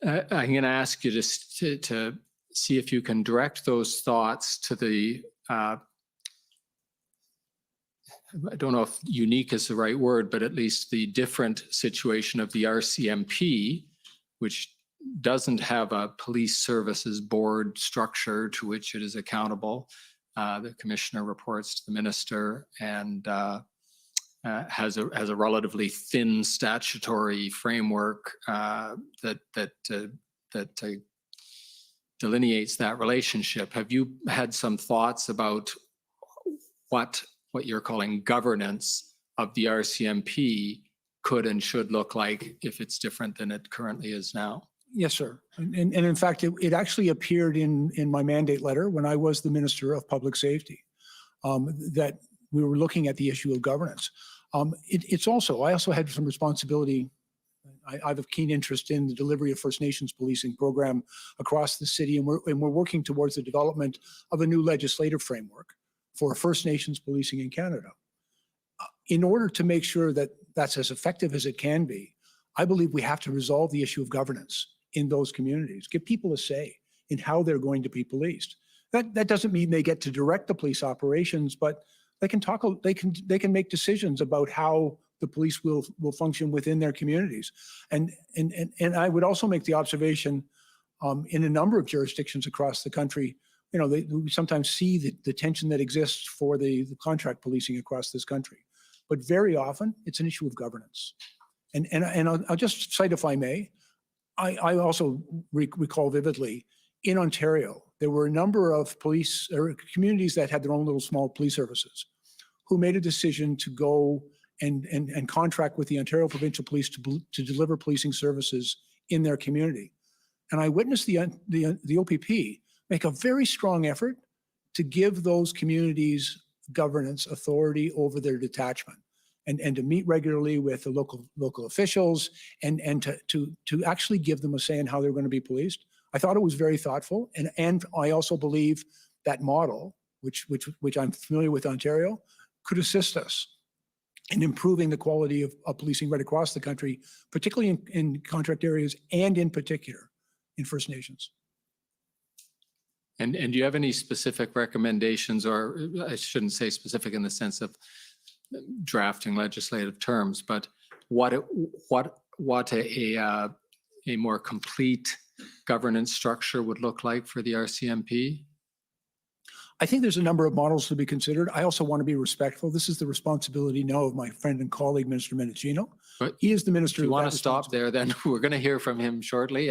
I'm going to ask you to see if you can direct those thoughts to the, I don't know if unique is the right word, but at least the different situation of the RCMP, which doesn't have a police services board structure to which it is accountable. The commissioner reports to the minister and has a relatively thin statutory framework that delineates that relationship. Have you had some thoughts about what you're calling governance of the RCMP could and should look like if it's different than it currently is now? Yes, sir. And in fact, it actually appeared in my mandate letter when I was the Minister of Public Safety, that we were looking at the issue of governance. I also had some responsibility. I have a keen interest in the delivery of First Nations policing program across the city, and we're working towards the development of a new legislative framework for First Nations policing in Canada. In order to make sure that that's as effective as it can be, I believe we have to resolve the issue of governance in those communities, give people a say in how they're going to be policed. That doesn't mean they get to direct the police operations, but they can make decisions about how the police will function within their communities. And I would also make the observation in a number of jurisdictions across the country, we sometimes see the tension that exists for the contract policing across this country. But very often it's an issue of governance. And I'll just cite, if I may, I also recall vividly in Ontario, there were a number of police or communities that had their own little small police services who made a decision to go and contract with the Ontario Provincial Police to deliver policing services in their community. And I witnessed the OPP make a very strong effort to give those communities governance authority over their detachment and to meet regularly with the local officials and to actually give them a say in how they're going to be policed. I thought it was very thoughtful. And I also believe that model, which I'm familiar with Ontario, could assist us in improving the quality of policing right across the country, particularly in contract areas and in particular in First Nations. And do you have any specific recommendations, or I shouldn't say specific in the sense of drafting legislative terms, but what a more complete governance structure would look like for the RCMP? I think there's a number of models to be considered. I also want to be respectful. This is the responsibility now of my friend and colleague, Minister Mendicino. But he is the minister. If you want to stop there, then we're going to hear from him shortly.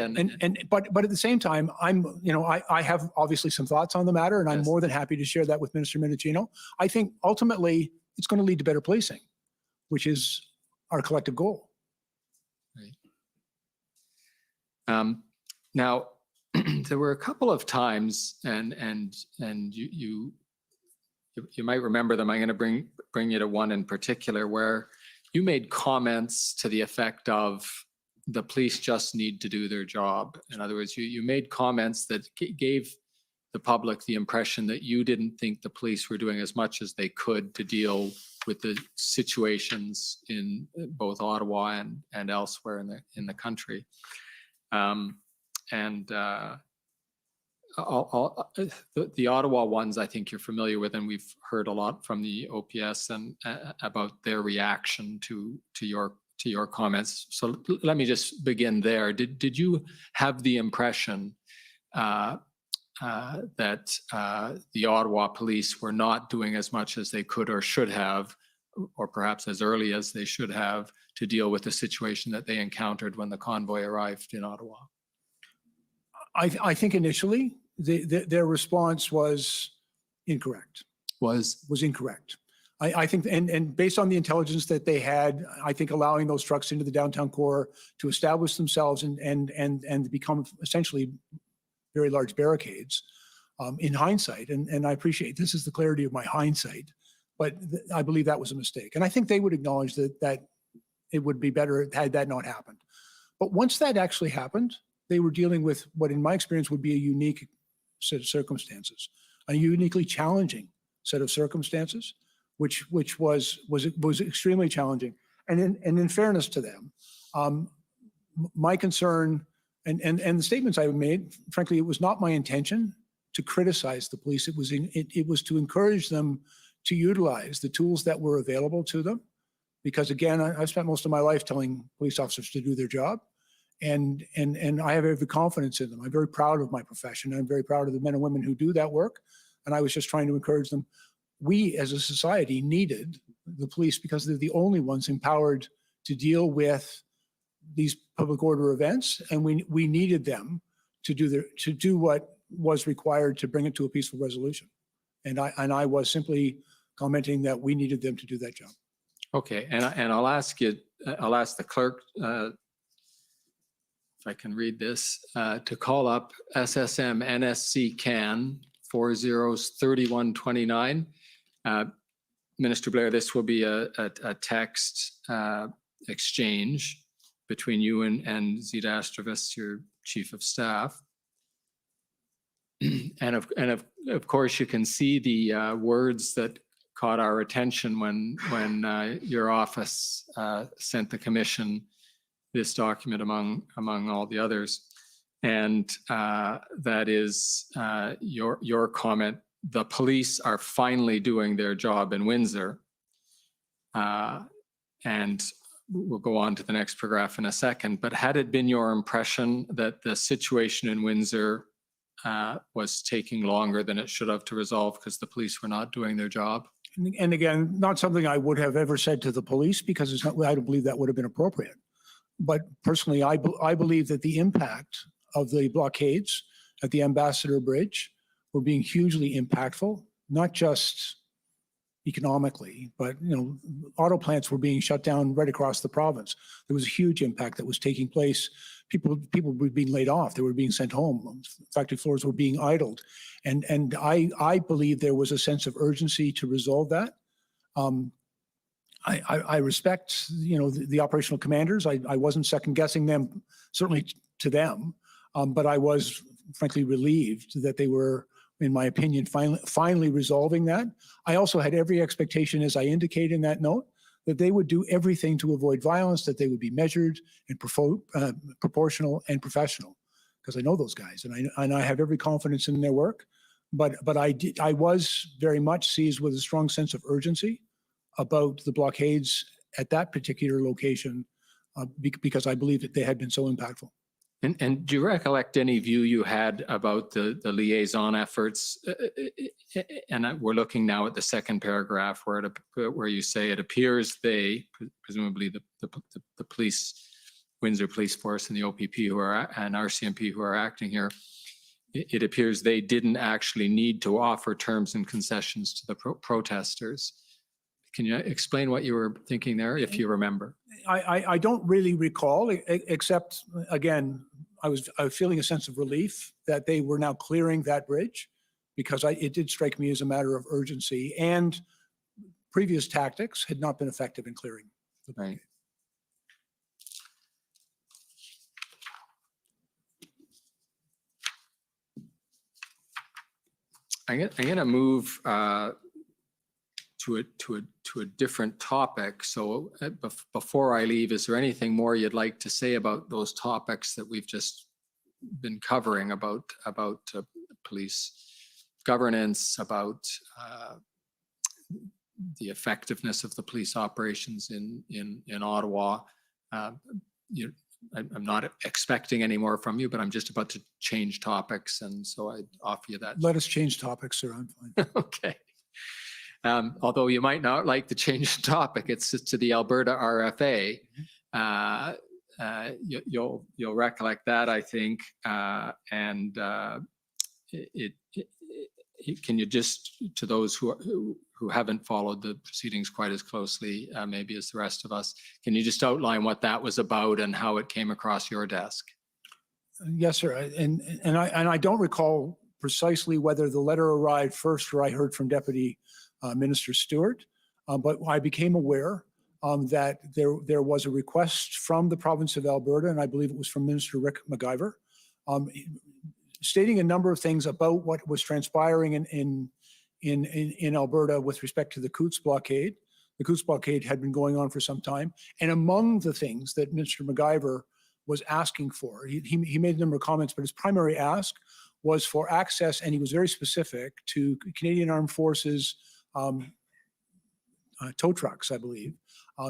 But at the same time, I have obviously some thoughts on the matter, and I'm more than happy to share that with Minister Mendicino. I think ultimately it's going to lead to better policing, which is our collective goal. Right. Now, there were a couple of times, and you might remember them. I'm going to bring you to one in particular where you made comments to the effect of the police just need to do their job. In other words, you made comments that gave the public the impression that you didn't think the police were doing as much as they could to deal with the situations in both Ottawa and elsewhere in the country. The Ottawa ones, I think you're familiar with, and we've heard a lot from the OPS and about their reaction to your comments. So let me just begin there. Did you have the impression that the Ottawa police were not doing as much as they could or should have, or perhaps as early as they should have, to deal with the situation that they encountered when the convoy arrived in Ottawa? I think initially their response was incorrect. Was incorrect. I think, and based on the intelligence that they had, I think allowing those trucks into the downtown core to establish themselves and become essentially very large barricades, in hindsight, and I appreciate this is the clarity of my hindsight, but I believe that was a mistake. And I think they would acknowledge that it would be better had that not happened. But once that actually happened, they were dealing with what in my experience would be a unique set of circumstances, a uniquely challenging set of circumstances, which was extremely challenging. And in fairness to them, my concern and the statements I made, frankly, it was not my intention to criticize the police. It was to encourage them to utilize the tools that were available to them. Because again, I've spent most of my life telling police officers to do their job. And I have every confidence in them. I'm very proud of my profession. I'm very proud of the men and women who do that work. And I was just trying to encourage them. We as a society needed the police because they're the only ones empowered to deal with these public order events. And we needed them to do what was required to bring it to a peaceful resolution. And I was simply commenting that we needed them to do that job. Okay, and I'll ask the clerk, if I can read this, to call up SSM NSC CAN 403129. Minister Blair, this will be a text exchange between you and Zita Astravis, your chief of staff. And of course, you can see the words that caught our attention when your office sent the commission this document among all the others. And that is your comment, the police are finally doing their job in Windsor. And we'll go on to the next paragraph in a second, but had it been your impression that the situation in Windsor was taking longer than it should have to resolve because the police were not doing their job? And again, not something I would have ever said to the police because it's not, I don't believe that would have been appropriate. But personally, I believe that the impact of the blockades at the Ambassador Bridge were being hugely impactful, not just economically, but auto plants were being shut down right across the province. There was a huge impact that was taking place. People were being laid off. They were being sent home. Factory floors were being idled. And I believe there was a sense of urgency to resolve that. I respect, the operational commanders. I wasn't second guessing them, certainly to them, but I was frankly relieved that they were, in my opinion, finally resolving that. I also had every expectation, as I indicate in that note, that they would do everything to avoid violence, that they would be measured and proportional and professional, because I know those guys and I have every confidence in their work. But I was very much seized with a strong sense of urgency about the blockades at that particular location because I believe that they had been so impactful. And do you recollect any view you had about the liaison efforts? And we're looking now at the second paragraph where you say it appears they, presumably the police, Windsor Police Force and the OPP and RCMP who are acting here, it appears they didn't actually need to offer terms and concessions to the protesters. Can you explain what you were thinking there, if you remember? I don't really recall, except, again, I was feeling a sense of relief that they were now clearing that bridge, because it did strike me as a matter of urgency, and previous tactics had not been effective in clearing the bridge. Right. I'm going to move to a different topic. So before I leave, is there anything more you'd like to say about those topics that we've just been covering about police governance, about the effectiveness of the police operations in Ottawa? I'm not expecting any more from you, but I'm just about to change topics, and so I offer you that. Let us change topics, sir. I'm fine. Okay. Although you might not like to change the topic, it's to the Alberta RFA. You'll recollect that, I think. Can you just, to those who haven't followed the proceedings quite as closely, maybe as the rest of us, can you just outline what that was about and how it came across your desk? Yes, sir. And I don't recall precisely whether the letter arrived first or I heard from Deputy Minister Stewart, but I became aware that there was a request from the province of Alberta, and I believe it was from Minister Rick McIver, stating a number of things about what was transpiring in Alberta with respect to the Coutts blockade. The Coutts blockade had been going on for some time. And among the things that Minister McIver was asking for, he made a number of comments, but his primary ask was for access, and he was very specific, to Canadian Armed Forces tow trucks, I believe,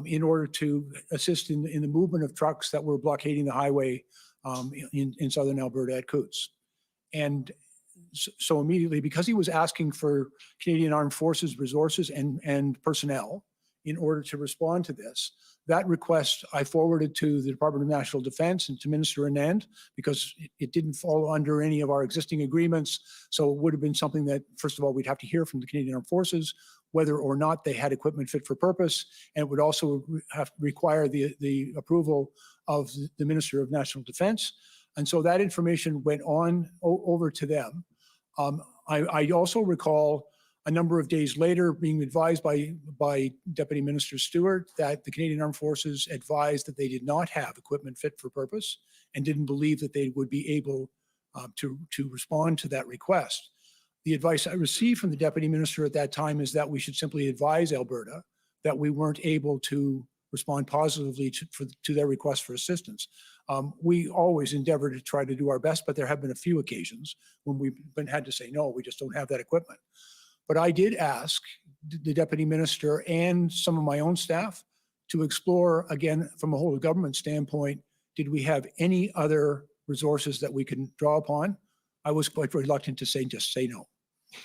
in order to assist in the movement of trucks that were blockading the highway in southern Alberta at Coutts. And so immediately, because he was asking for Canadian Armed Forces resources and personnel in order to respond to this, that request I forwarded to the Department of National Defense and to Minister Anand, because it didn't fall under any of our existing agreements. So it would have been something that, first of all, we'd have to hear from the Canadian Armed Forces whether or not they had equipment fit for purpose, and it would also have to require the approval of the Minister of National Defense. And so that information went on over to them. I also recall a number of days later being advised by Deputy Minister Stewart that the Canadian Armed Forces advised that they did not have equipment fit for purpose and didn't believe that they would be able to respond to that request. The advice I received from the Deputy Minister at that time is that we should simply advise Alberta that we weren't able to respond positively to their request for assistance. We always endeavor to try to do our best, but there have been a few occasions when we've had to say, no, we just don't have that equipment. But I did ask the Deputy Minister and some of my own staff to explore, again, from a whole of government standpoint, did we have any other resources that we can draw upon? I was quite reluctant to just say no.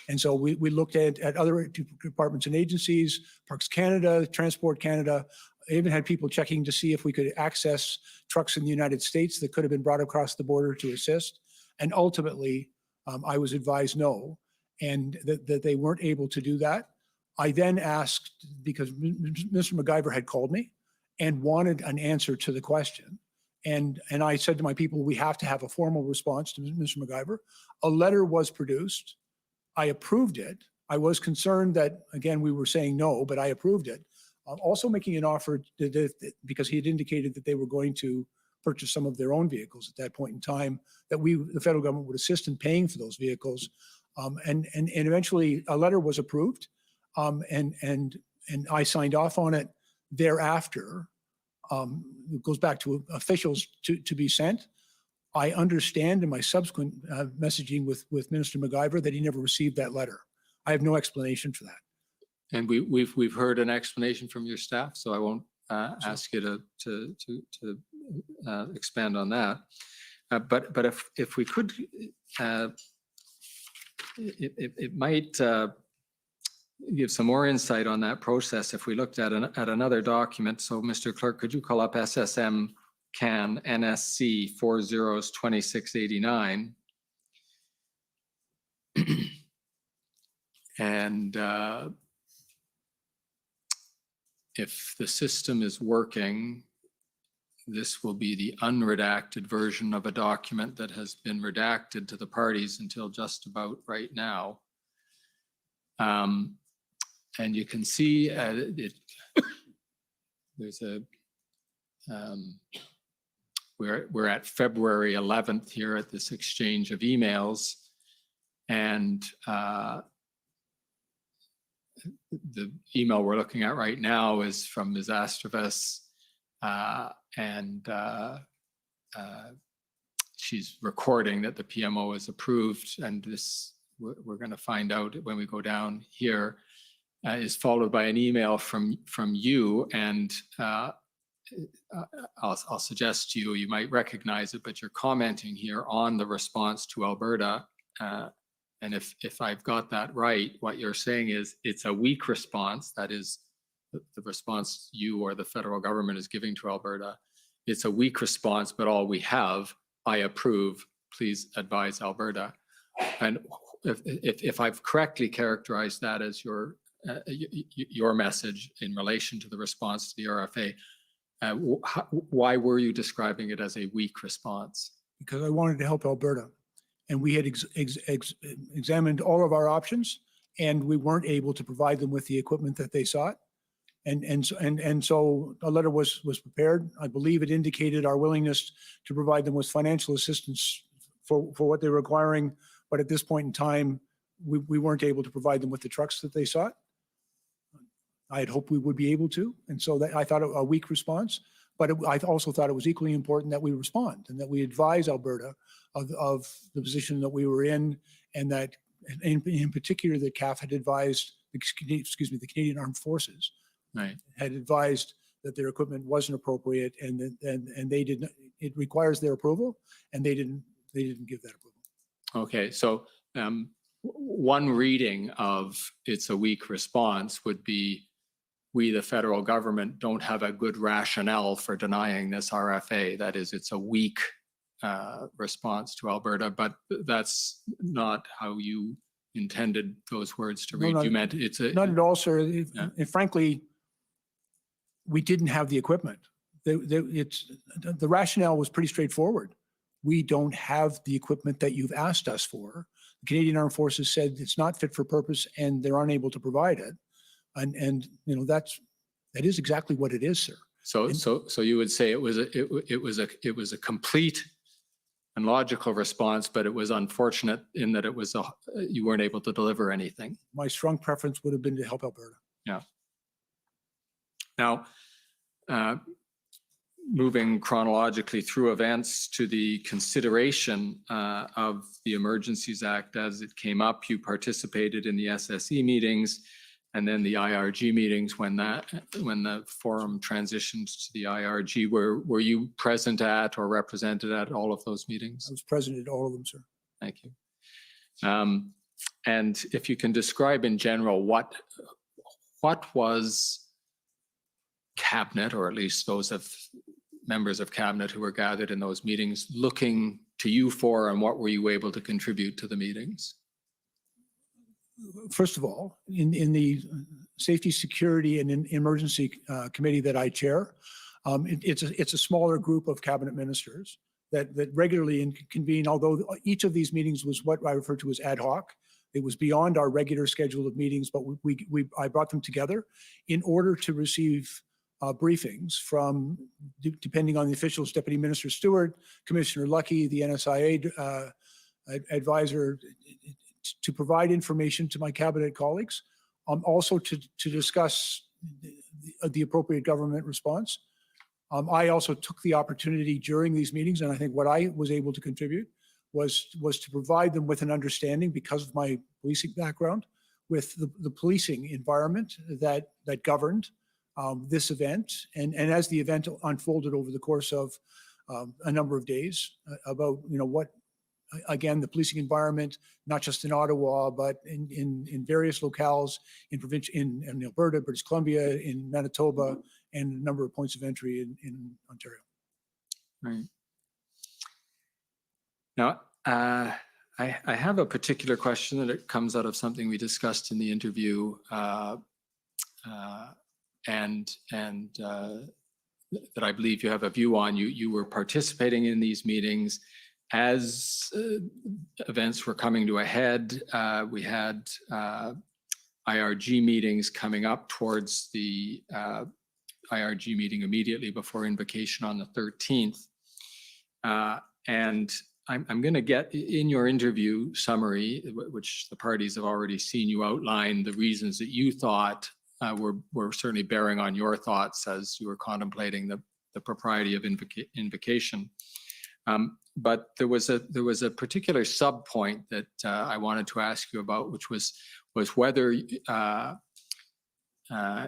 And so we looked at other departments and agencies, Parks Canada, Transport Canada. I even had people checking to see if we could access trucks in the United States that could have been brought across the border to assist. And ultimately, I was advised no, and that they weren't able to do that. I then asked, because Mr. McIver had called me and wanted an answer to the question. And I said to my people, we have to have a formal response to Mr. McIver. A letter was produced. I approved it. I was concerned that, again, we were saying no, but I approved it. Also making an offer because he had indicated that they were going to purchase some of their own vehicles at that point in time, that the federal government would assist in paying for those vehicles. And eventually a letter was approved, and I signed off on it. Thereafter, it goes back to officials to be sent. I understand in my subsequent messaging with Minister McIver that he never received that letter. I have no explanation for that. And we've heard an explanation from your staff, so I won't ask you to expand on that. But if we could, it might give some more insight on that process if we looked at another document. So, Mr. Clerk, could you call up SSM CAN NSC 402689? And if the system is working, this will be the unredacted version of a document that has been redacted to the parties until just about right now. And you can see there's a we're at February 11th here at this exchange of emails, and the email we're looking at right now is from Ms. Astravas, and she's recording that the PMO is approved, and this we're going to find out when we go down here, is followed by an email from you, and I'll suggest to you, you might recognize it, but you're commenting here on the response to Alberta. And if I've got that right, what you're saying is it's a weak response. That is the response you or the federal government is giving to Alberta. It's a weak response, but all we have, I approve, please advise Alberta. And if I've correctly characterized that as your message in relation to the response to the RFA, why were you describing it as a weak response? Because I wanted to help Alberta. And we had examined all of our options, and we weren't able to provide them with the equipment that they sought. And so a letter was prepared. I believe it indicated our willingness to provide them with financial assistance for what they're requiring. But at this point in time, we weren't able to provide them with the trucks that they sought. I had hoped we would be able to. And so that I thought a weak response, but I also thought it was equally important that we respond and that we advise Alberta of the position that we were in, and that in particular that CAF had advised, the Canadian Armed Forces had advised that their equipment wasn't appropriate, and they did not, it requires their approval, and they didn't give that approval. Okay, so one reading of it's a weak response would be, we, the federal government, don't have a good rationale for denying this RFA. That is, it's a weak response to Alberta, but that's not how you intended those words to read. You meant it's a... Not at all, sir. And frankly, we didn't have the equipment. The rationale was pretty straightforward. We don't have the equipment that you've asked us for. The Canadian Armed Forces said it's not fit for purpose and they're unable to provide it. And you know, that is exactly what it is, sir. So you would say it was a complete and logical response, but it was unfortunate in that it was you weren't able to deliver anything. My strong preference would have been to help Alberta. Yeah. Now, moving chronologically through events to the consideration of the Emergencies Act as it came up, you participated in the SSE meetings and then the IRG meetings when the forum transitioned to the IRG. Were you present at or represented at all of those meetings? I was present at all of them, sir. Thank you. And if you can describe in general what was Cabinet, or at least those of members of Cabinet who were gathered in those meetings, looking to you for, and what were you able to contribute to the meetings? First of all, in the Safety, Security, and Emergency Committee that I chair, it's a smaller group of cabinet ministers that regularly convene, although each of these meetings was what I refer to as ad hoc. It was beyond our regular schedule of meetings, but I brought them together in order to receive briefings from, depending on the officials, Deputy Minister Stewart, Commissioner Lucky, the NSIA advisor, to provide information to my cabinet colleagues, also to discuss the appropriate government response. I also took the opportunity during these meetings, and I think what I was able to contribute was to provide them with an understanding, because of my policing background, with the policing environment that governed this event, and as the event unfolded over the course of a number of days, about what, again, the policing environment, not just in Ottawa, but in various locales in Alberta, British Columbia, in Manitoba, and a number of points of entry in Ontario. Right. Now, I have a particular question that comes out of something we discussed in the interview, and that I believe you have a view on. You were participating in these meetings. As events were coming to a head, we had IRG meetings coming up towards the IRG meeting immediately before invocation on the 13th. And I'm going to get in your interview summary, which the parties have already seen, you outline the reasons that you thought were certainly bearing on your thoughts as you were contemplating the propriety of invocation. But there was a particular sub point that I wanted to ask you about, which was whether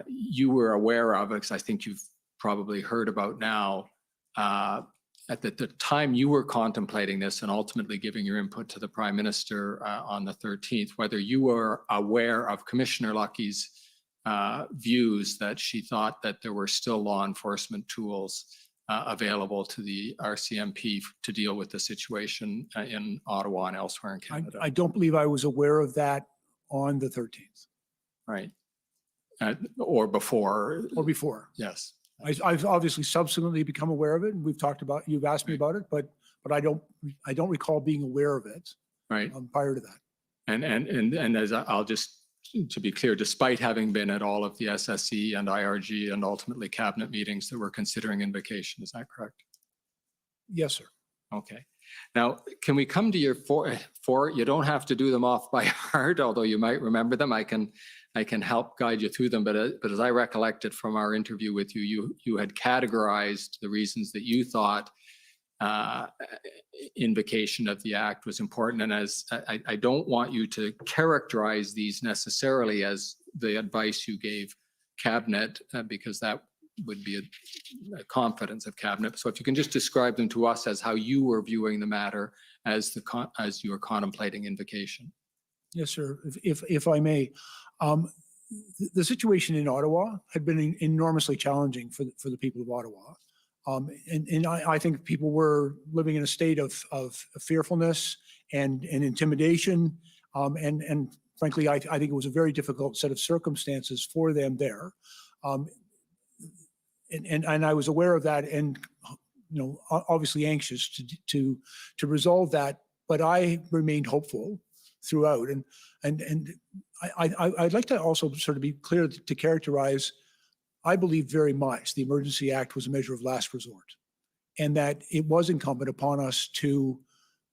you were aware of, because I think you've probably heard about now, at the time you were contemplating this and ultimately giving your input to the Prime Minister on the 13th, whether you were aware of Commissioner Lucky's views that she thought that there were still law enforcement tools available to the RCMP to deal with the situation in Ottawa and elsewhere in Canada. I don't believe I was aware of that on the 13th. Right. Or before. Or before. Yes. I've obviously subsequently become aware of it, and we've talked about, you've asked me about it, but I don't recall being aware of it. Right. Prior to that. And as I'll just to be clear, despite having been at all of the SSE and IRG and ultimately cabinet meetings that were considering invocation. Is that correct? Yes, sir. Okay. Now, can we come to your four? You don't have to do them off by heart, although you might remember them. I can help guide you through them. But as I recollected from our interview with you, you had categorized the reasons that you thought invocation of the act was important. And as I don't want you to characterize these necessarily as the advice you gave cabinet, because that would be a confidence of cabinet. So if you can just describe them to us as how you were viewing the matter as you were contemplating invocation. Yes, sir. If I may, the situation in Ottawa had been enormously challenging for the people of Ottawa. And I think people were living in a state of fearfulness and intimidation. And frankly, I think it was a very difficult set of circumstances for them there. And I was aware of that, and obviously anxious to resolve that. But I remained hopeful throughout, and I'd like to also sort of be clear to characterize. I believe very much the Emergency Act was a measure of last resort, and that it was incumbent upon us to,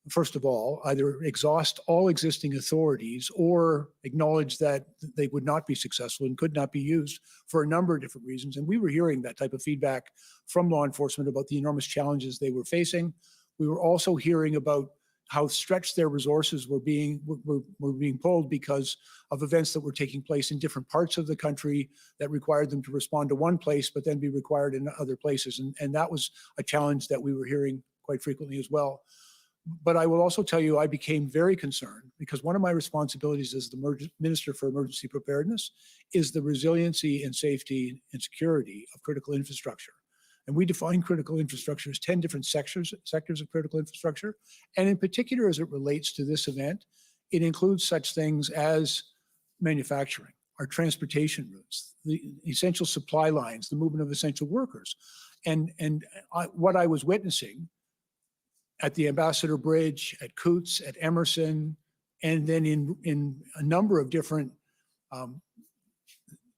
first of all, either exhaust all existing authorities or acknowledge that they would not be successful and could not be used for a number of different reasons. And we were hearing that type of feedback from law enforcement about the enormous challenges they were facing. We were also hearing about how stretched their resources were being pulled because of events that were taking place in different parts of the country that required them to respond to one place, but then be required in other places. And that was a challenge that we were hearing quite frequently as well. But I will also tell you, I became very concerned because one of my responsibilities as the Minister for Emergency Preparedness is the resiliency and safety and security of critical infrastructure. And we define critical infrastructure as 10 different sectors of critical infrastructure. And in particular, as it relates to this event, it includes such things as manufacturing, our transportation routes, the essential supply lines, the movement of essential workers. And what I was witnessing at the Ambassador Bridge, at Coots, at Emerson, and then in a number of different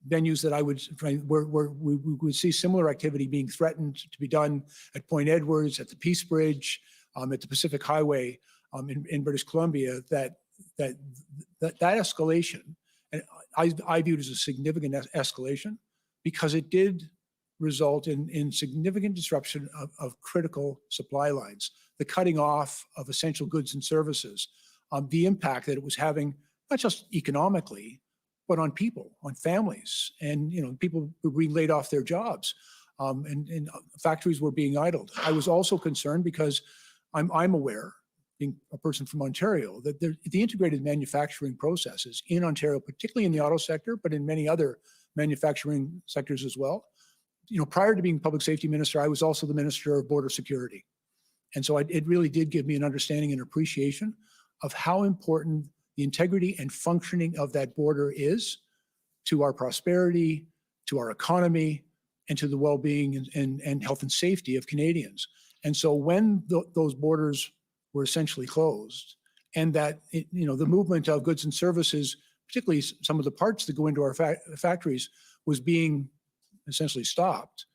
venues that I would find where we would see similar activity being threatened to be done at Point Edwards, at the Peace Bridge, at the Pacific Highway in British Columbia, that escalation, and I viewed as a significant escalation because it did result in significant disruption of critical supply lines, the cutting off of essential goods and services, the impact that it was having, not just economically, but on people, on families, and people were being laid off their jobs, and factories were being idled. I was also concerned because I'm aware, being a person from Ontario, that the integrated manufacturing processes in Ontario, particularly in the auto sector, but in many other manufacturing sectors as well. Prior to being public safety minister, I was also the Minister of Border Security. And so it really did give me an understanding and appreciation of how important the integrity and functioning of that border is to our prosperity, to our economy, and to the well-being and health and safety of Canadians. And so when those borders were essentially closed, and that the movement of goods and services, particularly some of the parts that go into our factories, was being essentially stopped,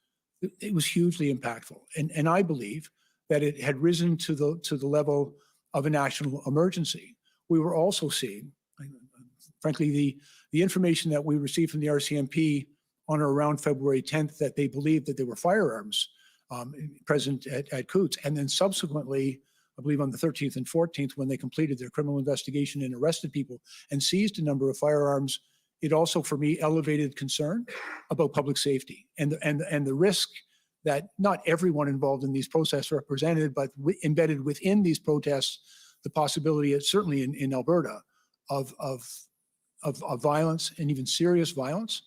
it was hugely impactful. And I believe that it had risen to the level of a national emergency. We were also seeing, frankly, the information that we received from the RCMP on or around February 10th, that they believed that there were firearms present at Coots. And then subsequently, I believe on the 13th and 14th, when they completed their criminal investigation and arrested people and seized a number of firearms, it also, for me, elevated concern about public safety and the risk that not everyone involved in these protests represented, but embedded within these protests, the possibility, certainly in Alberta, of violence and even serious violence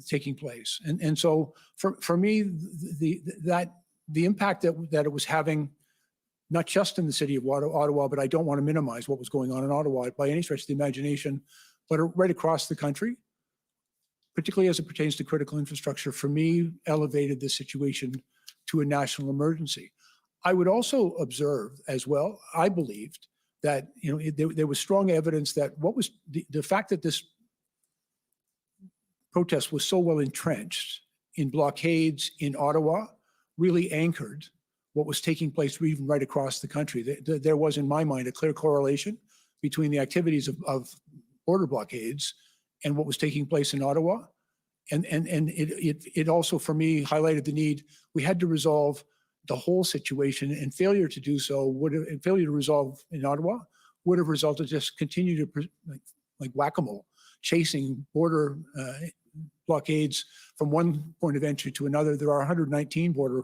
taking place. And so for me, the impact that it was having, not just in the city of Ottawa, but I don't want to minimize what was going on in Ottawa by any stretch of the imagination, but right across the country, particularly as it pertains to critical infrastructure, for me, elevated the situation to a national emergency. I would also observe as well, I believed that there was strong evidence that the fact that this protest was so well entrenched in blockades in Ottawa, really anchored what was taking place even right across the country. There was, in my mind, a clear correlation between the activities of border blockades and what was taking place in Ottawa. And it also, for me, highlighted the need. We had to resolve the whole situation, and failure to do so failure to resolve in Ottawa would have resulted just continue to like whack-a-mole, chasing border blockades from one point of entry to another. There are 119 border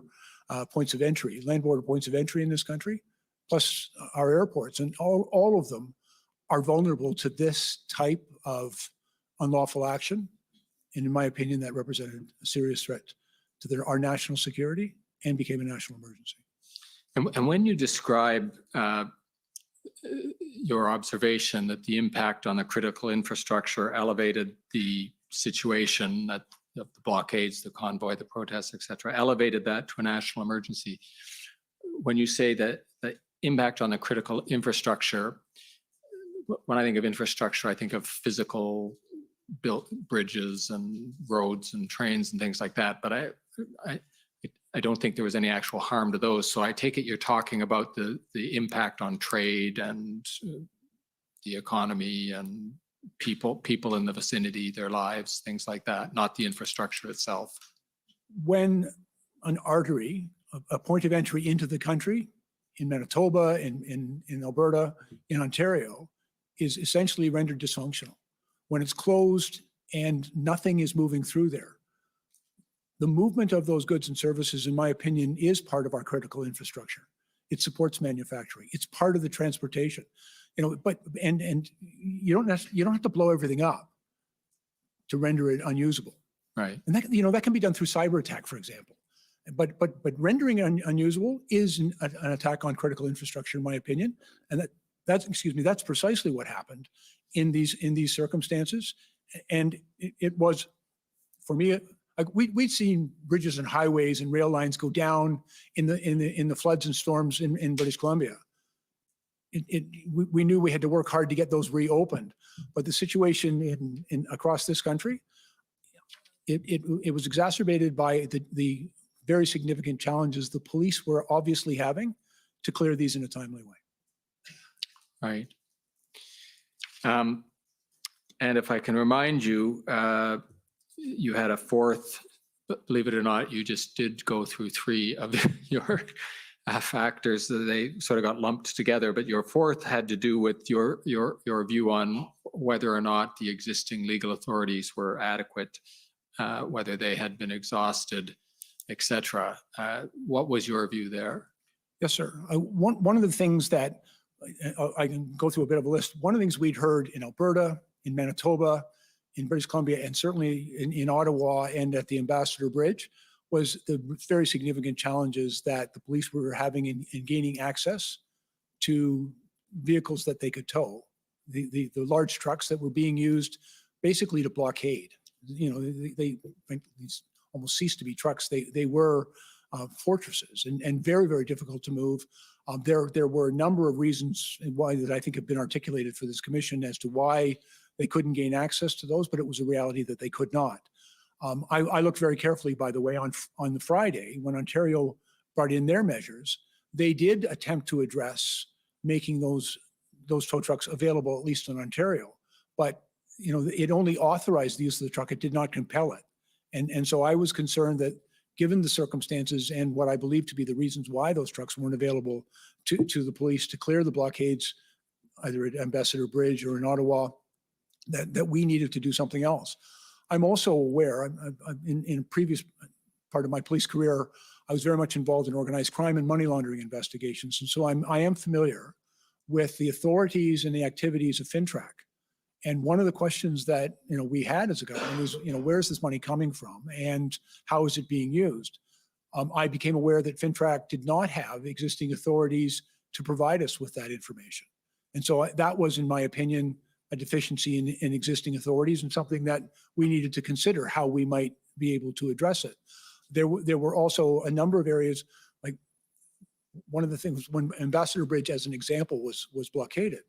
points of entry, land border points of entry in this country, plus our airports, and all of them are vulnerable to this type of unlawful action. And in my opinion, that represented a serious threat to our national security and became a national emergency. And when you describe your observation that the impact on the critical infrastructure elevated the situation, that the blockades, the convoy, the protests, et cetera, elevated that to a national emergency, when you say that the impact on the critical infrastructure, when I think of infrastructure, I think of physical built bridges and roads and trains and things like that. But I don't think there was any actual harm to those. So I take it you're talking about the impact on trade and the economy and people in the vicinity, their lives, things like that, not the infrastructure itself. When an artery, a point of entry into the country in Manitoba, in Alberta, in Ontario, is essentially rendered dysfunctional, when it's closed and nothing is moving through there, the movement of those goods and services, in my opinion, is part of our critical infrastructure. It supports manufacturing. It's part of the transportation. But you don't have to blow everything up to render it unusable. Right. And that can be done through cyber attack, for example. But rendering it unusable is an attack on critical infrastructure, in my opinion. And that's precisely what happened in these circumstances. And it was, for me, we'd seen bridges and highways and rail lines go down in the floods and storms in British Columbia. We knew we had to work hard to get those reopened, but the situation across this country, it was exacerbated by the very significant challenges the police were obviously having to clear these in a timely way. Right. And if I can remind you, you had a fourth, believe it or not, you just did go through three of your factors that they sort of got lumped together, but your fourth had to do with your view on whether or not the existing legal authorities were adequate, whether they had been exhausted, etc. What was your view there? Yes, sir. One of the things that I can go through a bit of a list. One of the things we'd heard in Alberta, in Manitoba, in British Columbia, and certainly in Ottawa and at the Ambassador Bridge was the very significant challenges that the police were having in gaining access to vehicles that they could tow. The large trucks that were being used basically to blockade. They almost ceased to be trucks. They were fortresses and very, very difficult to move. There were a number of reasons why that I think have been articulated for this commission as to why they couldn't gain access to those, but it was a reality that they could not. I looked very carefully, by the way, on the Friday when Ontario brought in their measures. They did attempt to address making those tow trucks available, at least in Ontario, but it only authorized the use of the truck. It did not compel it, and so I was concerned that, given the circumstances and what I believe to be the reasons why those trucks weren't available to the police to clear the blockades, either at Ambassador Bridge or in Ottawa, that we needed to do something else. I'm also aware, in a previous part of my police career, I was very much involved in organized crime and money laundering investigations. And so I am familiar with the authorities and the activities of FINTRAC. And one of the questions that we had as a government is, where's this money coming from and how is it being used? I became aware that FINTRAC did not have existing authorities to provide us with that information. And so that was, in my opinion, a deficiency in existing authorities and something that we needed to consider how we might be able to address it. There were also a number of areas, like one of the things when Ambassador Bridge, as an example, was blockaded.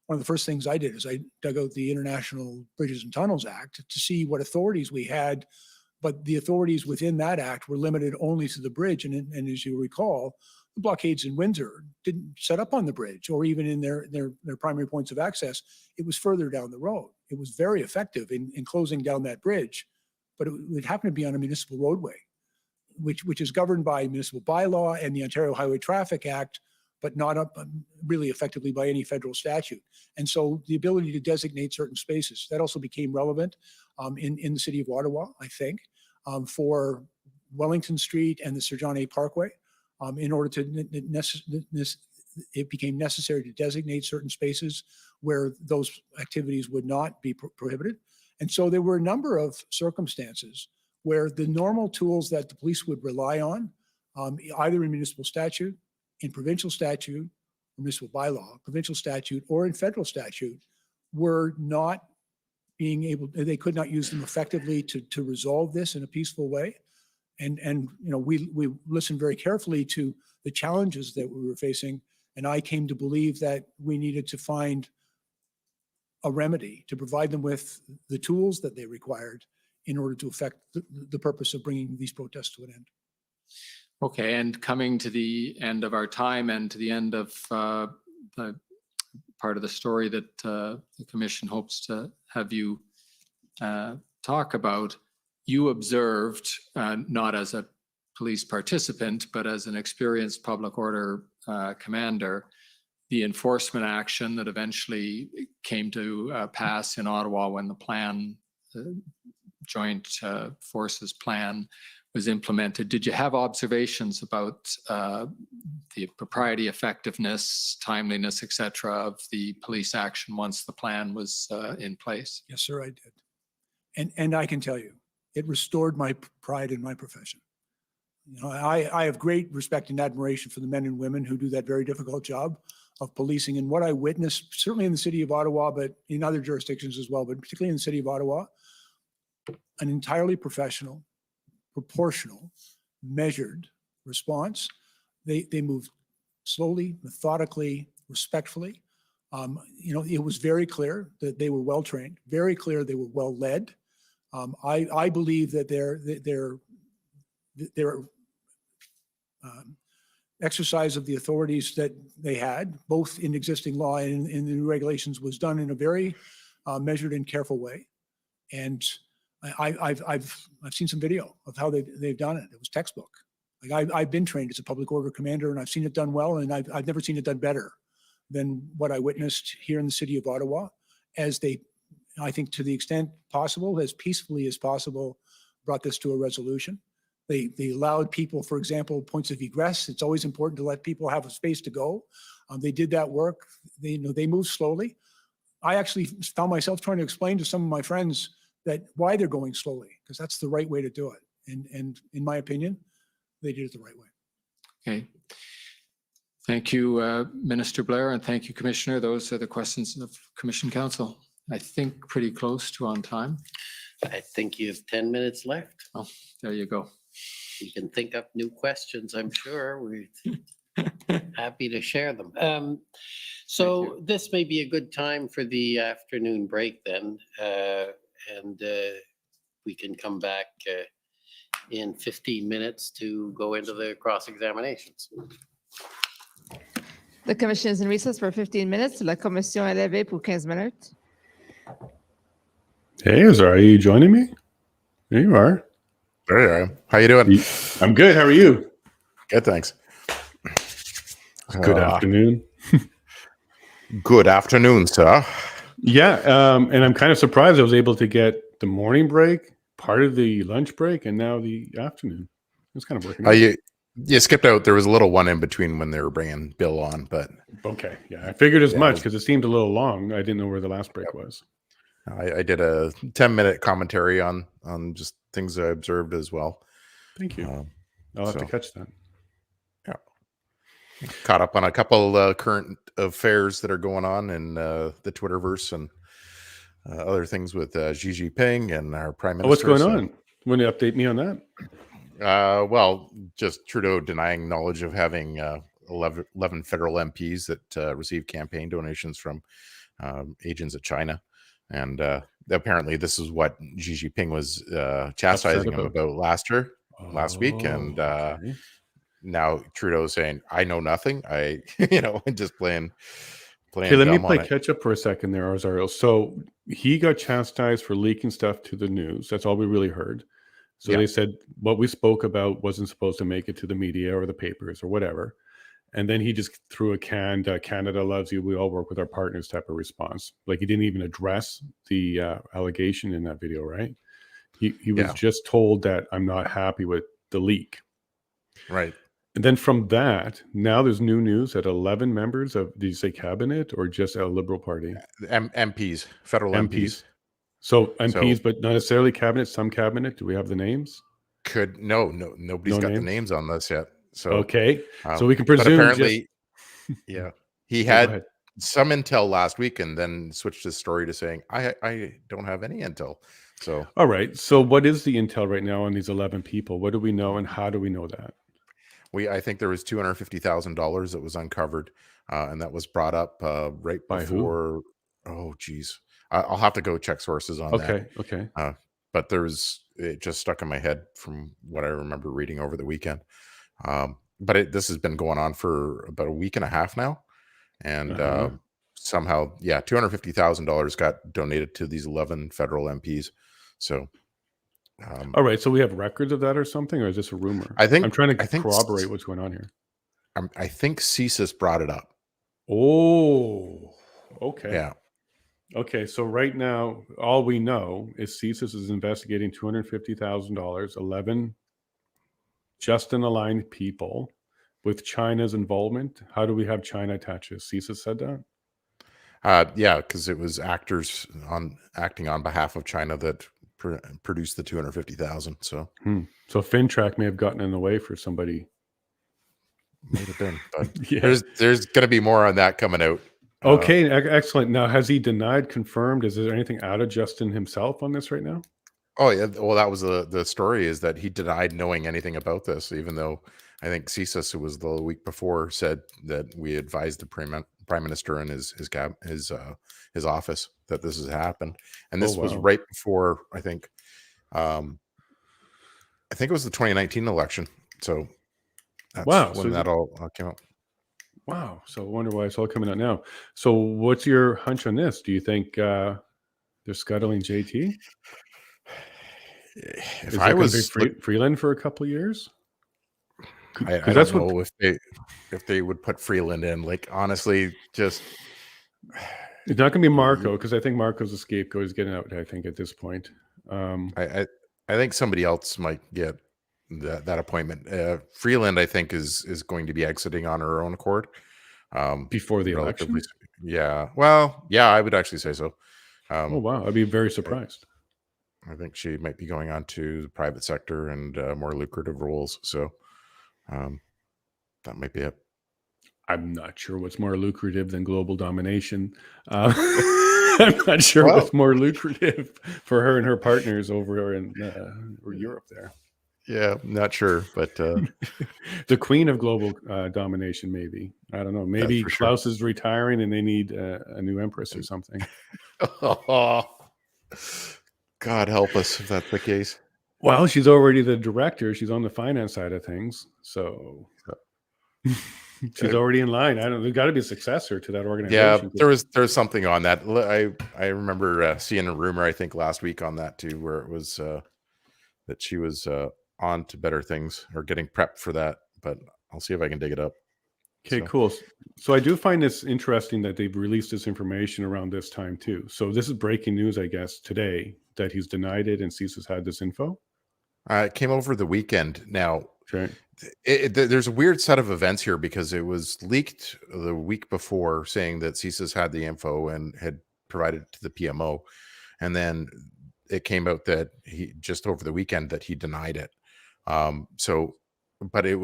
one of the first things I did is I dug out the International Bridges and Tunnels Act to see what authorities we had, but the authorities within that act were limited only to the bridge. And as you recall, the blockades in Windsor didn't set up on the bridge or even in their primary points of access. It was further down the road. It was very effective in closing down that bridge, but it happened to be on a municipal roadway, which is governed by municipal bylaw and the Ontario Highway Traffic Act, but not really effectively by any federal statute. And so the ability to designate certain spaces, that also became relevant in the city of Ottawa, I think, for Wellington Street and the Sir John A. Parkway, in order to, it became necessary to designate certain spaces where those activities would not be prohibited. And so there were a number of circumstances where the normal tools that the police would rely on, either in municipal statute, in provincial statute, or municipal bylaw, provincial statute, or in federal statute, were not being able, they could not use them effectively to resolve this in a peaceful way. And you know, we listened very carefully to the challenges that we were facing, and I came to believe that we needed to find a remedy to provide them with the tools that they required in order to affect the purpose of bringing these protests to an end. Okay, and coming to the end of our time and to the end of the part of the story that the Commission hopes to have you talk about, you observed, not as a police participant, but as an experienced public order commander, the enforcement action that eventually came to pass in Ottawa when the plan, Joint Forces Plan, was implemented. Did you have observations about the propriety, effectiveness, timeliness, et cetera, of the police action once the plan was in place? Yes, sir, I did. And I can tell you, it restored my pride in my profession. You know, I have great respect and admiration for the men and women who do that very difficult job of policing. And what I witnessed, certainly in the city of Ottawa, but in other jurisdictions as well, but particularly in the city of Ottawa, an entirely professional, proportional, measured response. They moved slowly, methodically, respectfully. You know, it was very clear that they were well trained, very clear they were well led. I believe that their exercise of the authorities that they had, both in existing law and in the new regulations, was done in a very measured and careful way. And I've seen some video of how they've done it. It was textbook. Like I've been trained as a public order commander, and I've seen it done well, and I've never seen it done better than what I witnessed here in the city of Ottawa, as they, I think, to the extent possible, as peacefully as possible, brought this to a resolution. They allowed people, for example, points of egress. It's always important to let people have a space to go. They did that work. They moved slowly. I actually found myself trying to explain to some of my friends that why they're going slowly, because that's the right way to do it. And in my opinion, they did it the right way. Okay. Thank you, Minister Blair, and thank you, Commissioner. Those are the questions of Commission Council. I think pretty close to on time. I think you have 10 minutes left. Oh, there you go. You can think up new questions, I'm sure. We're happy to share them. So this may be a good time for the afternoon break then. And we can come back in 15 minutes to go into the cross-examinations. The Commission is in recess for 15 minutes. La Commission est levée pour 15 minutes. Hey, are you joining me? There you are. There you are. How you doing? I'm good. How are you? Good, thanks. Good afternoon. Good afternoon, sir. Yeah, and I'm kind of surprised I was able to get the morning break, part of the lunch break, and now the afternoon. It's kind of working out. You skipped out. There was a little one in between when they were bringing Bill on, but okay. Yeah, I figured as much because it seemed a little long. I didn't know where the last break was. I did a 10-minute commentary on just things I observed as well. Thank you. I'll have to catch that. Yeah. Caught up on a couple current affairs that are going on in the Twitterverse and other things with Xi Jinping and our Prime Minister. What's going on? Want to update me on that? Well, just Trudeau denying knowledge of having 11 federal MPs that received campaign donations from agents of China. And apparently this is what Xi Jinping was chastising him about last week. And okay. now Trudeau's saying, I know nothing. I, just playing Okay, let me dumb on play it. catch up for a second there, Rosario. So he got chastised for leaking stuff to the news. That's all we really heard. So Yeah. they said what we spoke about wasn't supposed to make it to the media or the papers or whatever. And then he just threw a canned Canada loves you, we all work with our partners type of response. Like he didn't even address the allegation in that video, right? He was Yeah. just told that I'm not happy with the leak. Right. And then from that, now there's new news that 11 members of, did you say cabinet or just a Liberal Party? MPs, federal MPs. So MPs, but not necessarily cabinet, some cabinet. Do we have the names? Nobody's got the names on this yet. So okay, so we can presume. But apparently, yeah, he go had ahead. some intel last week, and then switched his story to saying, "I don't have any intel." So, all right. So, what is the intel right now on these 11 people? What do we know, and how do we know that? I think there was $250,000 that was uncovered, and that was brought up right By before. Oh, geez, I'll have to go check sources on that. Okay. But it just stuck in my head from what I remember reading over the weekend. But this has been going on for about a week and a half now, and somehow, yeah, $250,000 got donated to these 11 federal MPs. So, all right. So we have records of that or something, or is this a rumor? I think I'm trying to corroborate what's going on here. I think CSIS brought it up. Oh, okay. Yeah. Okay, so right now, all we know is CSIS is investigating $250,000, 11 just and aligned people with China's involvement. How do we have China attached? CSIS said that? Yeah, because it was actors acting on behalf of China that produced the 250,000. So, so FinTrack may have gotten in the way for somebody. Might have been, but yeah. There's going to be more on that coming out. Okay, excellent. Now, has he denied, confirmed? Is there anything out of Justin himself on this right now? Oh yeah, well that was the story, is that he denied knowing anything about this, even though I think CSIS, who was the week before, said that we advised the Prime Minister and his office that this has happened, and this was right before I think it was the 2019 election. So that's when that all came out. Wow. So I wonder why it's all coming out now. So what's your hunch on this? Do you think they're scuttling JT? If I was Freeland for a couple of years, I don't know if they would put Freeland in. Like, honestly, just it's not going to be Marco, because I think Marco's a scapegoat. He's getting out, I think, at this point. I think somebody else might get that appointment. Freeland, I think, is going to be exiting on her own accord before the election. Yeah. Well, yeah, I would actually say so. Oh wow, I'd be very surprised. I think she might be going on to the private sector and more lucrative roles. So that might be it. I'm not sure what's more lucrative than global domination. I'm not sure what's more lucrative for her and her partners over in Europe there. Yeah, not sure, but the queen of global domination, maybe. I don't know. Maybe Klaus is retiring and they need a new empress or something. God help us if that's the case. Well, she's already the director. She's on the finance side of things. So she's already in line. I don't. There's got to be a successor to that organization. Yeah, there's something on that. I remember seeing a rumor, I think last week, on that too, where it was that she was on to better things or getting prepped for that. But I'll see if I can dig it up. Okay, cool. So I do find this interesting that they've released this information around this time too. So this is breaking news, I guess, today, that he's denied it and CSIS had this info. It came over the weekend. Now, there's a weird set of events here, because it was leaked the week before saying that CSIS had the info and had provided it to the PMO. And then it came out that he just over the weekend that he denied it. But there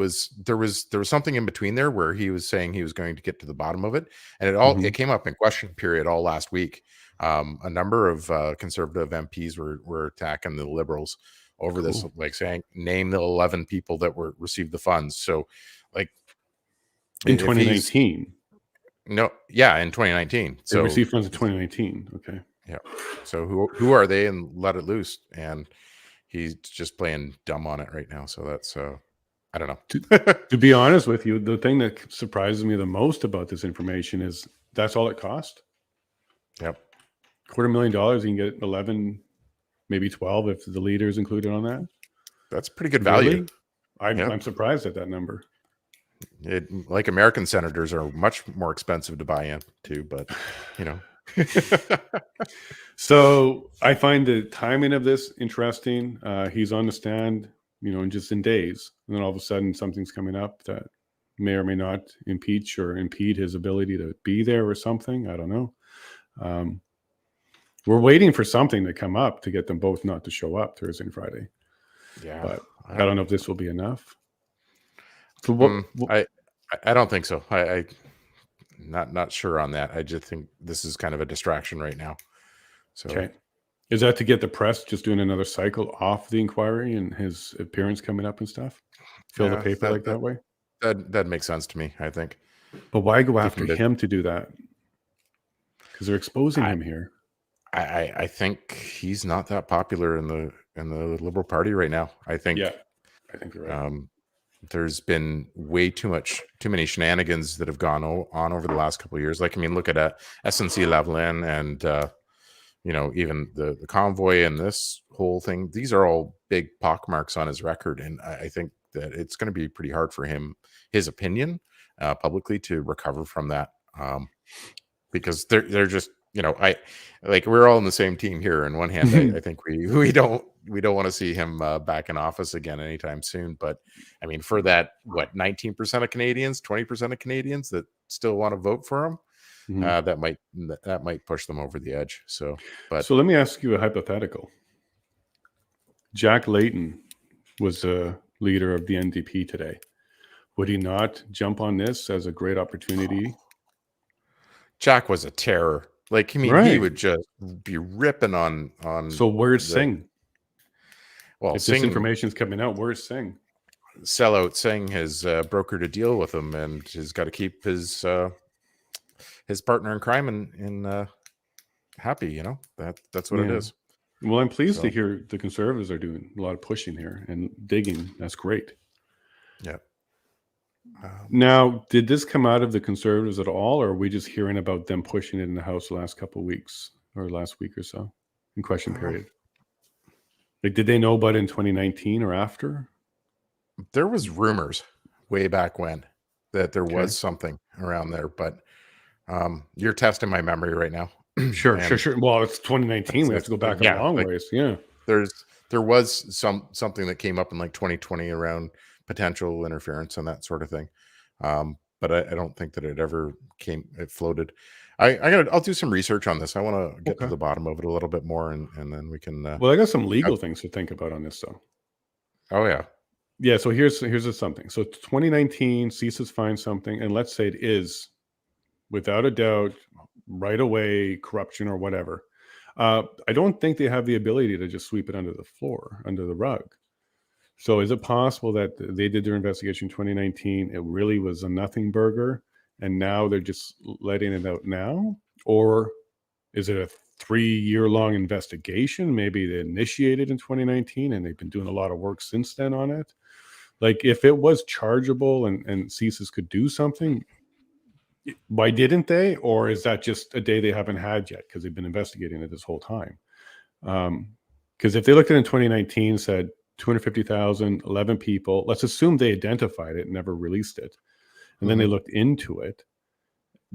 was something in between there where he was saying he was going to get to the bottom of it. And it came up in question period all last week. A number of conservative MPs were attacking the Liberals over this, like saying, name the 11 people that received the funds. So like in 2019. No, yeah, in 2019. They So received funds in 2019. Okay. yeah. So who are they, and let it loose? And he's just playing dumb on it right now. So that's I don't know. To be honest with you, the thing that surprises me the most about this information is that's all it cost. Yep. $250,000, you can get 11, maybe 12 if the leader is included on that. That's pretty good value. Really? Yep. I'm surprised at that number. Like American senators are much more expensive to buy into, but you know. So I find the timing of this interesting. He's on the stand, just in days, and then all of a sudden something's coming up that may or may not impeach or impede his ability to be there or something. I don't know. We're waiting for something to come up to get them both not to show up Thursday and Friday. Yeah, but I don't know if this will be enough. So what? I don't think so. I not sure on that. I just think this is kind of a distraction right now. So okay, is that to get the press just doing another cycle off the inquiry and his appearance coming up and stuff? Fill the paper like that way. That makes sense to me, I think. But why go after him to do that? Because they're exposing him here. I think he's not that popular in the Liberal Party right now. I think you're right. There's been way too many shenanigans that have gone on over the last couple of years. Like, I mean, look at SNC-Lavalin and even the convoy and this whole thing. These are all big pockmarks on his record, and I think that it's going to be pretty hard for his opinion publicly to recover from that, because they're just we're all in the same team here. On one hand, I think we don't want to see him back in office again anytime soon. But I mean, for that, 19% of Canadians, 20% of Canadians that still want to vote for him, that might push them over the edge. So let me ask you a hypothetical. Jack Layton was a leader of the NDP today. Would he not jump on this as a great opportunity? Jack was a terror. Like, I mean, he would just be ripping on. So where's Singh? Well, if this information's coming out, where's Singh? Sellout Singh has brokered a deal with him, and he's got to keep his partner in crime in happy. That's what it is. Well, I'm pleased to hear the Conservatives are doing a lot of pushing here and digging. That's great. Yeah. Now, did this come out of the Conservatives at all, or are we just hearing about them pushing it in the House the last couple of weeks or last week or so in question period? Like, did they know about it in 2019 or after? There was rumors way back when that there was something around there, but you're testing my memory right now. Sure. Well, it's 2019. We have to go back a long ways. Yeah. There was something that came up in like 2020 around potential interference and that sort of thing. But I don't think that it floated. I'll do some research on this. I want to get to the bottom of it a little bit more, and then we can. Well, I got some legal things to think about on this, though. Oh yeah. Yeah. So here's something. So 2019, CSIS finds something, and let's say it is, without a doubt, right away corruption or whatever. I don't think they have the ability to just sweep it under the floor, under the rug. So is it possible that they did their investigation in 2019? It really was a nothing burger, and now they're just letting it out now? Or is it a 3-year-long investigation? Maybe they initiated in 2019 and they've been doing a lot of work since then on it. Like, if it was chargeable and CSIS could do something, why didn't they? Or is that just a day they haven't had yet because they've been investigating it this whole time? Because if they looked at it in 2019, said 250,000, 11 people, let's assume they identified it and never released it, and then they looked into it,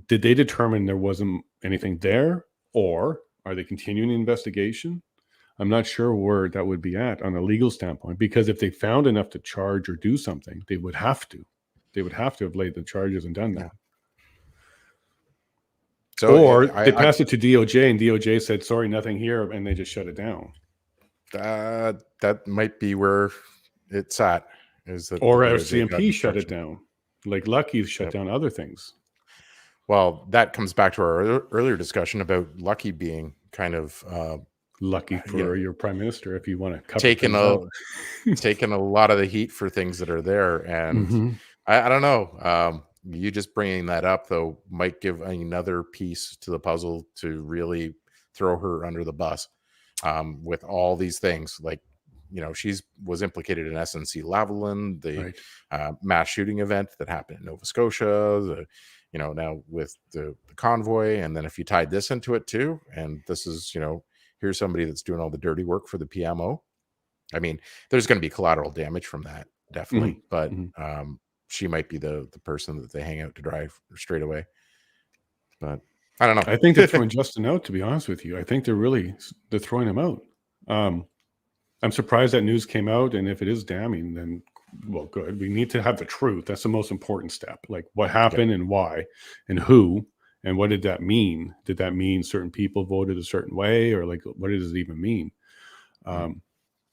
did they determine there wasn't anything there, or are they continuing the investigation? I'm not sure where that would be at on a legal standpoint, because if they found enough to charge or do something, they would have to have laid the charges and done that. So or they passed it to DOJ, and DOJ said, sorry, nothing here, and they just shut it down. That might be where it's at. Is that or CMP shut it down, like Lucky's shut down other things. Well, that comes back to our earlier discussion about Lucky being kind of lucky for your prime minister, if you want to cover taking a lot of the heat for things that are there, and I don't know. you just bringing that up though might give another piece to the puzzle to really throw her under the bus with all these things. Like, she's was implicated in SNC Lavalin, the mass shooting event that happened in Nova Scotia, now with the convoy. And then if you tied this into it too, and this is, here's somebody that's doing all the dirty work for the PMO. I mean, there's going to be collateral damage from that, definitely. But she might be the person that they hang out to dry straight away. But I don't know. I think they're throwing Justin out, to be honest with you. I think they're throwing him out. I'm surprised that news came out. And if it is damning, then, well, good. We need to have the truth. That's the most important step. Like what happened and why and who and what did that mean? Did that mean certain people voted a certain way, or like, what does it even mean?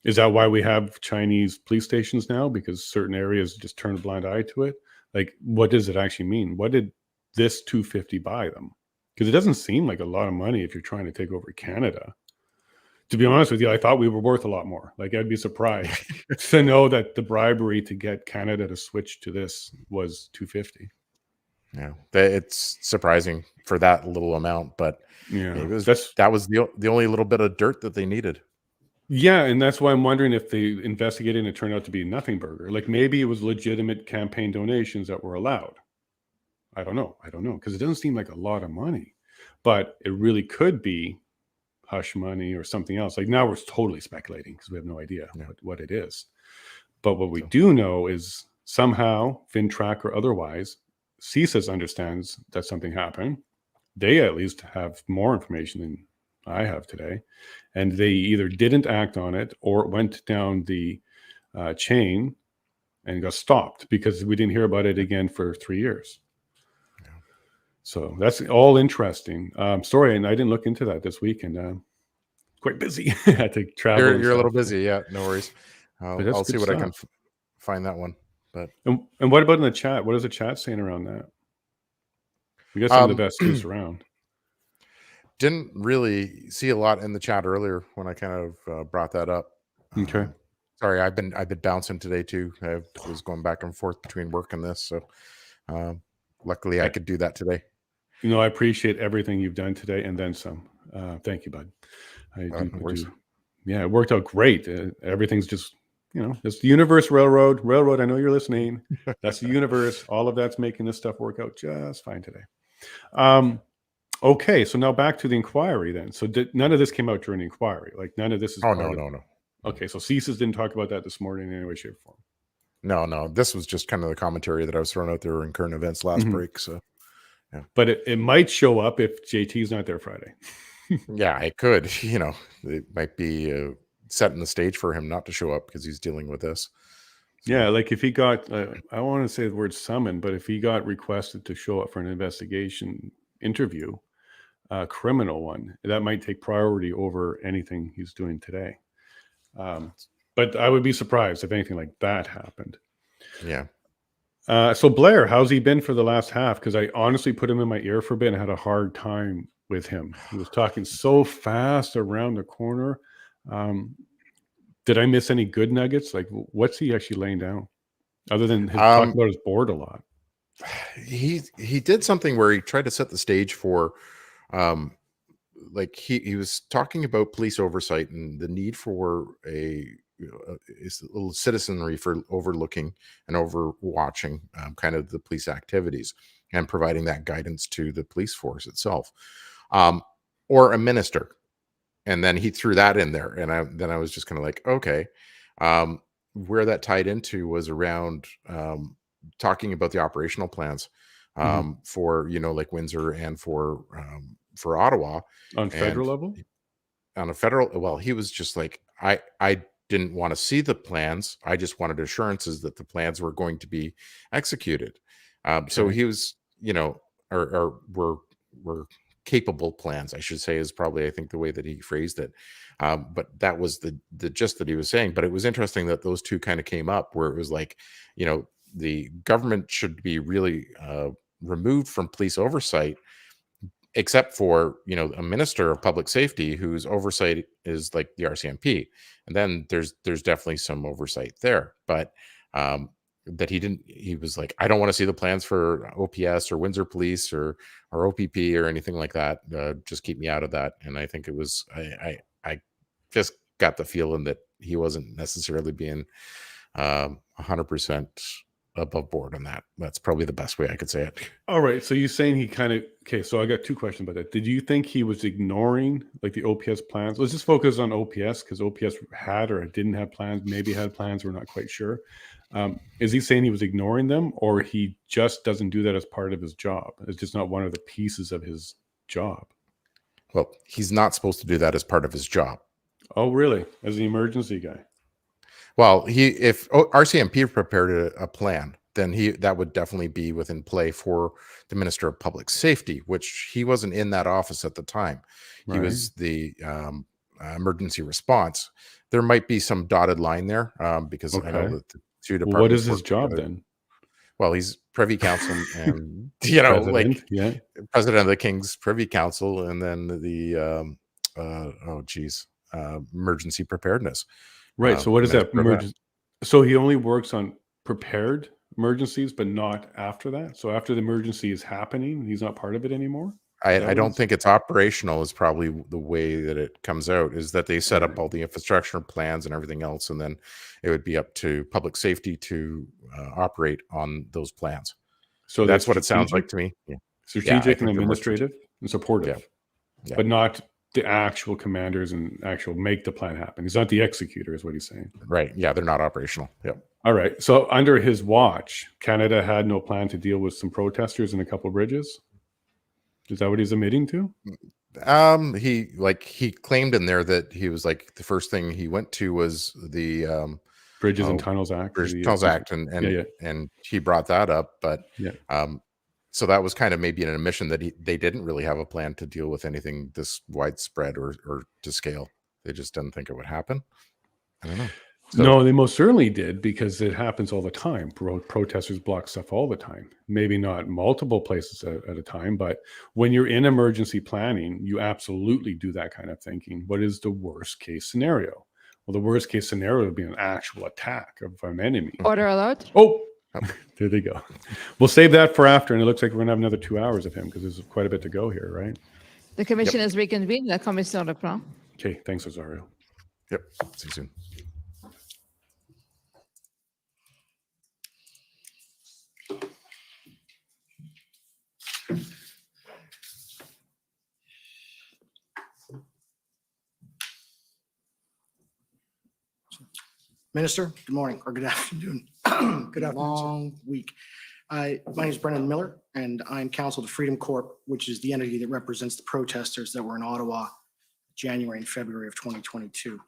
Is that why we have Chinese police stations now? Because certain areas just turn a blind eye to it. Like, what does it actually mean? What did this 250 buy them? Because it doesn't seem like a lot of money if you're trying to take over Canada. To be honest with you, I thought we were worth a lot more. Like, I'd be surprised to know that the bribery to get Canada to switch to this was 250. Yeah, it's surprising for that little amount, but yeah, that was the only little bit of dirt that they needed. Yeah, and that's why I'm wondering if they investigated and it turned out to be a nothing burger. Like maybe it was legitimate campaign donations that were allowed. I don't know, because it doesn't seem like a lot of money, but it really could be hush money or something else. Like now we're totally speculating because we have no idea what it is. But what we do know is somehow, FinTrack or otherwise, CSIS understands that something happened. They at least have more information than I have today, and they either didn't act on it or went down the chain and got stopped because we didn't hear about it again for 3 years. Yeah. So that's all interesting story, and I didn't look into that this weekend. Quite busy. I had to travel. You're a little busy, yeah. No worries. I'll see what I can find that one. But and what about in the chat? What is the chat saying around that? We got some of the best news around. Didn't really see a lot in the chat earlier when I kind of brought that up. Okay. Sorry, I've been bouncing today too. I was going back and forth between work and this, so luckily I could do that today. I appreciate everything you've done today and then some. Thank you, bud. I do. Yeah, it worked out great. Everything's just, it's the universe, railroad. I know you're listening. That's the universe. All of that's making this stuff work out just fine today. Okay, so now back to the inquiry then. So none of this came out during the inquiry? Like none of this is no. Okay, so CSIS didn't talk about that this morning in any way, shape, or form? No. This was just kind of the commentary that I was throwing out there in current events last break. So, yeah. But it might show up if JT's not there Friday. Yeah, it could. It might be setting the stage for him not to show up because he's dealing with this. So. Yeah, like if he got, I want to say the word summoned, but if he got requested to show up for an investigation interview, a criminal one, that might take priority over anything he's doing today. But I would be surprised if anything like that happened. Yeah. So Blair, how's he been for the last half? Because I honestly put him in my ear for a bit and had a hard time with him. He was talking so fast around the corner. Did I miss any good nuggets? Like, what's he actually laying down? Other than his talking about his board a lot. He did something where he tried to set the stage for, like he was talking about police oversight and the need for a little citizenry for overlooking and overwatching kind of the police activities and providing that guidance to the police force itself, or a minister. And then he threw that in there, and I was just kind of like, okay, where that tied into was around talking about the operational plans for like Windsor and for Ottawa on federal level. On a federal, well, he was just like, I didn't want to see the plans. I just wanted assurances that the plans were going to be executed. So he was, or were capable plans, I should say, is probably, I think, the way that he phrased it. But that was the gist that he was saying. But it was interesting that those two kind of came up where it was like, the government should be really removed from police oversight, except for, a minister of public safety whose oversight is like the RCMP. And then there's definitely some oversight there. But that he was like, I don't want to see the plans for OPS or Windsor Police or OPP or anything like that. Just keep me out of that. And I think it was, I just got the feeling that he wasn't necessarily being 100% above board on that. That's probably the best way I could say it. All right. So you're saying he kind of, okay, so I got two questions about that. Did you think he was ignoring like the OPS plans? Let's just focus on OPS because OPS had or didn't have plans, maybe had plans. We're not quite sure. Is he saying he was ignoring them, or he just doesn't do that as part of his job? It's just not one of the pieces of his job. Well, he's not supposed to do that as part of his job. Oh, really? As the emergency guy? Well, if RCMP prepared a plan, then that would definitely be within play for the Minister of Public Safety, which he wasn't in that office at the time. He was the emergency response. There might be some dotted line there because I know that the two departments. What is his job then? Well, he's Privy Council and president, president of the King's Privy Council, and then the emergency preparedness. Right. So what is that? So he only works on prepared emergencies, but not after that. So after the emergency is happening, he's not part of it anymore. I don't think it's operational is probably the way that it comes out, is that they set up all the infrastructure plans and everything else. And then it would be up to public safety to operate on those plans. So that's what it sounds like to me. Yeah. Strategic and administrative and supportive, but not the actual commanders and actual make the plan happen. He's not the executor is what he's saying. Right. Yeah. They're not operational. Yep. All right. So under his watch, Canada had no plan to deal with some protesters and a couple of bridges. Is that what he's admitting to? He claimed in there that he was like, the first thing he went to was the Bridges and Tunnels Act. Tunnels Act, and he brought that up, but so that was kind of maybe an admission that they didn't really have a plan to deal with anything this widespread or to scale. They just didn't think it would happen. I don't know. So, no, they most certainly did, because it happens all the time. Protesters block stuff all the time. Maybe not multiple places at a time, but when you're in emergency planning, you absolutely do that kind of thinking. What is the worst case scenario? Well, the worst case scenario would be an actual attack of an enemy. Order allowed. Oh, there they go. We'll save that for after, and it looks like we're going to have another 2 hours of him because there's quite a bit to go here, right? The commission is reconvened. La commission reprend. Okay, thanks, Rosario. Yep, see you soon. Minister, good morning or good afternoon. Good afternoon. Long week. My name is Brendan Miller, and I'm counsel to Freedom Corp, which is the entity that represents the protesters that were in Ottawa January and February of 2022.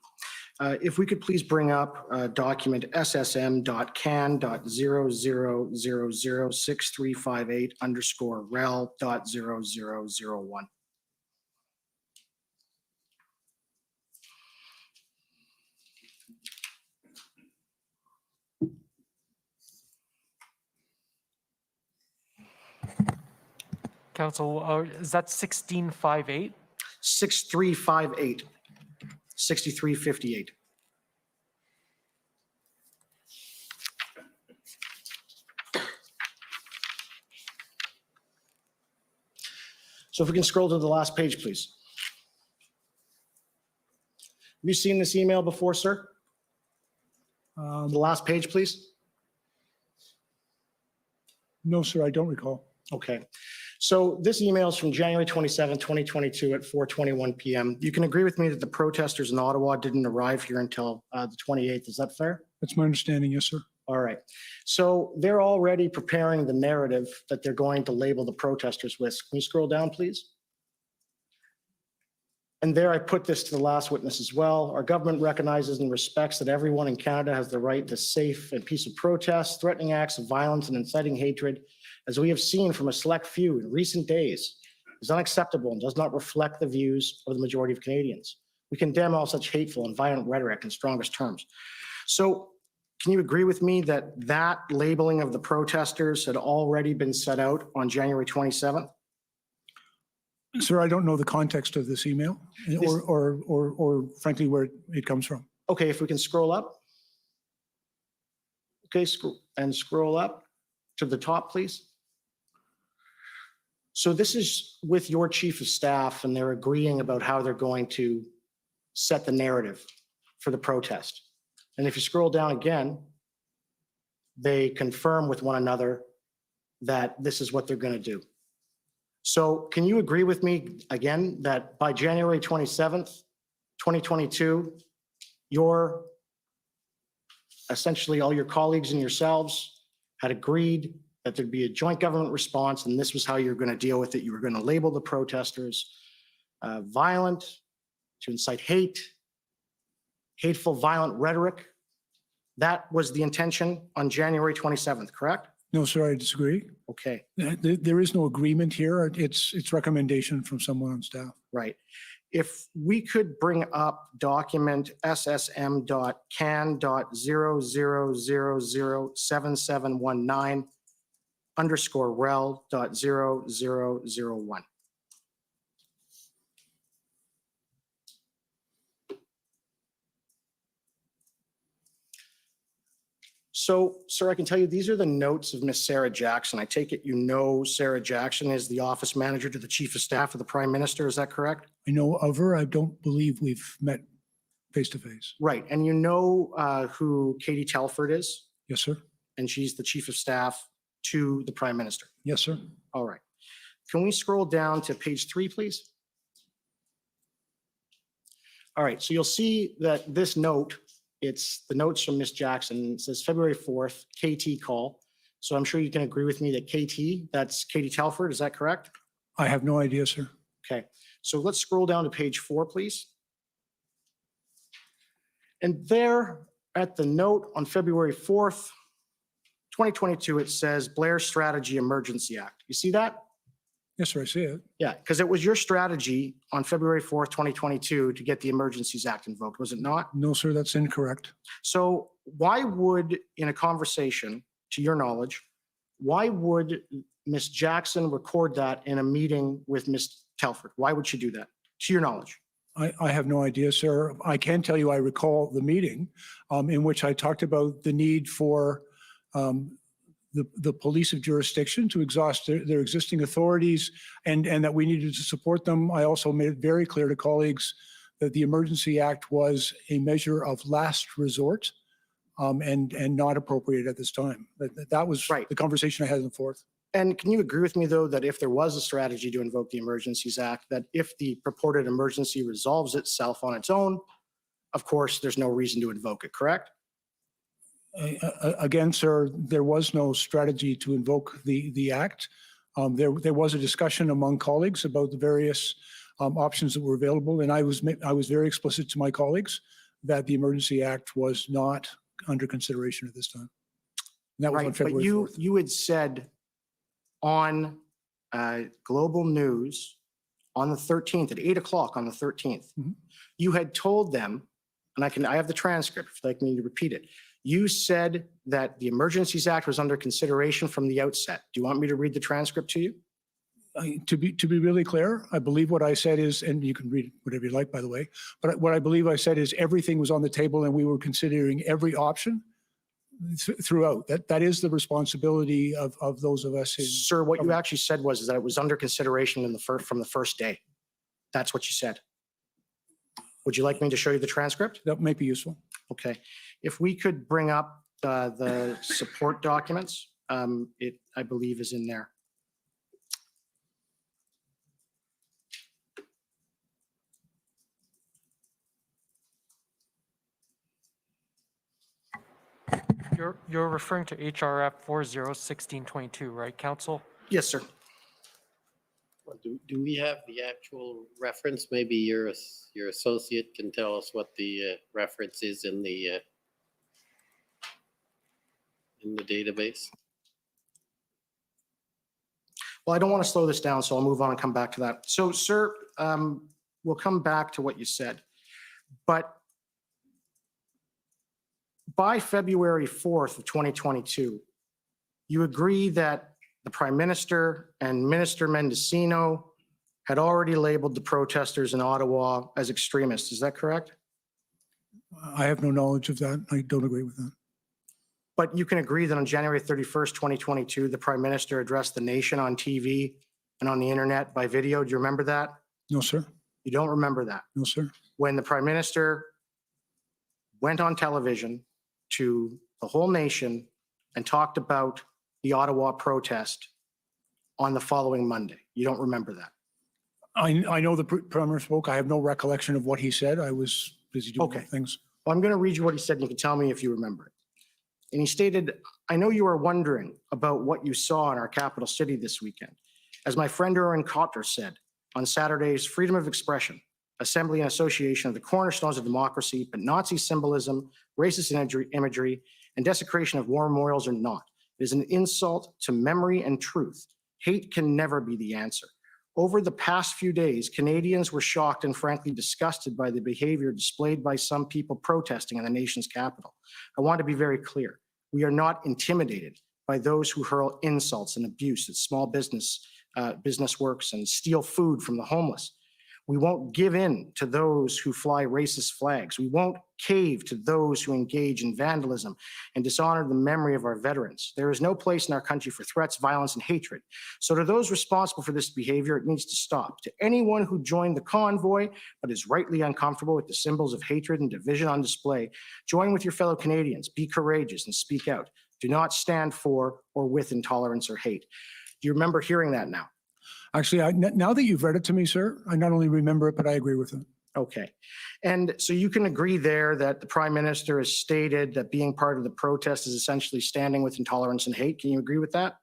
If we could please bring up document ssm.can.00006358_rel.0001. Council, is that 1658? 6358, 6358. So if we can scroll to the last page, please. Have you seen this email before, sir? The last page, please. No, sir, I don't recall. Okay. So this email is from January 27, 2022 at 4:21 p.m. You can agree with me that the protesters in Ottawa didn't arrive here until the 28th. Is that fair? That's my understanding, yes, sir. All right. So they're already preparing the narrative that they're going to label the protesters with. Can you scroll down, please? And there I put this to the last witness as well. Our government recognizes and respects that everyone in Canada has the right to safe and peaceful protests. Threatening acts of violence and inciting hatred, as we have seen from a select few in recent days, is unacceptable and does not reflect the views of the majority of Canadians. We condemn all such hateful and violent rhetoric in strongest terms. So can you agree with me that that labeling of the protesters had already been set out on January 27th? Sir, I don't know the context of this email or frankly where it comes from. Okay, if we can scroll up. Okay, and scroll up to the top, please. So this is with your chief of staff, and they're agreeing about how they're going to set the narrative for the protest. And if you scroll down again, they confirm with one another that this is what they're going to do. So can you agree with me again that by January 27th, 2022, essentially all your colleagues and yourselves had agreed that there'd be a joint government response, and this was how you're going to deal with it. You were going to label the protesters violent, to incite hate, hateful, violent rhetoric. That was the intention on January 27th, correct? No, sir, I disagree. Okay. There is no agreement here. It's recommendation from someone on staff. Right. If we could bring up document ssm.can.00007719 underscore rel.0001. So, sir, I can tell you these are the notes of Miss Sarah Jackson. I take it you know Sarah Jackson is the office manager to the chief of staff of the Prime Minister. Is that correct? I know of her. I don't believe we've met face to face. Right. And you know who Katie Telford is? Yes, sir. And she's the chief of staff to the Prime Minister. Yes, sir. All right. Can we scroll down to page 3, please? All right. So you'll see that this note, it's the notes from Miss Jackson. It says February 4th, KT call. So I'm sure you can agree with me that KT, that's Katie Telford. Is that correct? I have no idea, sir. Okay. So let's scroll down to page 4, please. And there at the note on February 4th, 2022, it says Blair Strategy Emergency Act. You see that? Yes, sir, I see it. Yeah, because it was your strategy on February 4th, 2022 to get the Emergencies Act invoked, was it not? No, sir, that's incorrect. So why would, in a conversation, to your knowledge, why would Ms. Jackson record that in a meeting with Ms. Telford? Why would she do that, to your knowledge? I have no idea, sir. I can tell you I recall the meeting in which I talked about the need for the police of jurisdiction to exhaust their existing authorities and that we needed to support them. I also made it very clear to colleagues that the Emergency Act was a measure of last resort and not appropriate at this time. That was right. The conversation I had in the 4th. And can you agree with me, though, that if there was a strategy to invoke the Emergencies Act, that if the purported emergency resolves itself on its own, of course, there's no reason to invoke it, correct? Again, sir, there was no strategy to invoke the act. There was a discussion among colleagues about the various options that were available, and I was very explicit to my colleagues that the Emergency Act was not under consideration at this time. And that was on February 4th. You had said on Global News on the 13th at 8 o'clock on the 13th, you had told them, and I have the transcript if you'd like me to repeat it. You said that the Emergencies Act was under consideration from the outset. Do you want me to read the transcript to you? To be really clear, I believe what I said is, and you can read whatever you like, by the way, but what I believe I said is everything was on the table and we were considering every option throughout. That is the responsibility of those of us. Sir, what you actually said was that it was under consideration from the first day. That's what you said. Would you like me to show you the transcript? That might be useful. Okay. If we could bring up the support documents, it, I believe, is in there. You're referring to HRF 401622, right, Council? Yes, sir. Do we have the actual reference? Maybe your associate can tell us what the reference is in the database. Well, I don't want to slow this down, so I'll move on and come back to that. So, sir, we'll come back to what you said. But by February 4th of 2022, you agree that the Prime Minister and Minister Mendocino had already labeled the protesters in Ottawa as extremists. Is that correct? I have no knowledge of that. I don't agree with that. But you can agree that on January 31st, 2022, the Prime Minister addressed the nation on TV and on the internet by video. Do you remember that? No, sir. You don't remember that? No, sir. When the Prime Minister went on television to the whole nation and talked about the Ottawa protest on the following Monday. You don't remember that? I know the Premier spoke. I have no recollection of what he said. I was busy doing Okay. things. Well, I'm going to read you what he said, and you can tell me if you remember it. And he stated, I know you are wondering about what you saw in our capital city this weekend. As my friend Erwin Cotter said on Saturday's Freedom of Expression, Assembly and Association of the cornerstones of democracy, but Nazi symbolism, racist imagery, and desecration of war memorials are not. It is an insult to memory and truth. Hate can never be the answer. Over the past few days, Canadians were shocked and frankly disgusted by the behavior displayed by some people protesting in the nation's capital. I want to be very clear. We are not intimidated by those who hurl insults and abuse at small business works and steal food from the homeless. We won't give in to those who fly racist flags. We won't cave to those who engage in vandalism and dishonor the memory of our veterans. There is no place in our country for threats, violence, and hatred. So to those responsible for this behavior, it needs to stop. To anyone who joined the convoy but is rightly uncomfortable with the symbols of hatred and division on display, join with your fellow Canadians, be courageous, and speak out. Do not stand for or with intolerance or hate. Do you remember hearing that now? Actually, now that you've read it to me, sir, I not only remember it, but I agree with it. Okay. And so you can agree there that the Prime Minister has stated that being part of the protest is essentially standing with intolerance and hate. Can you agree with that?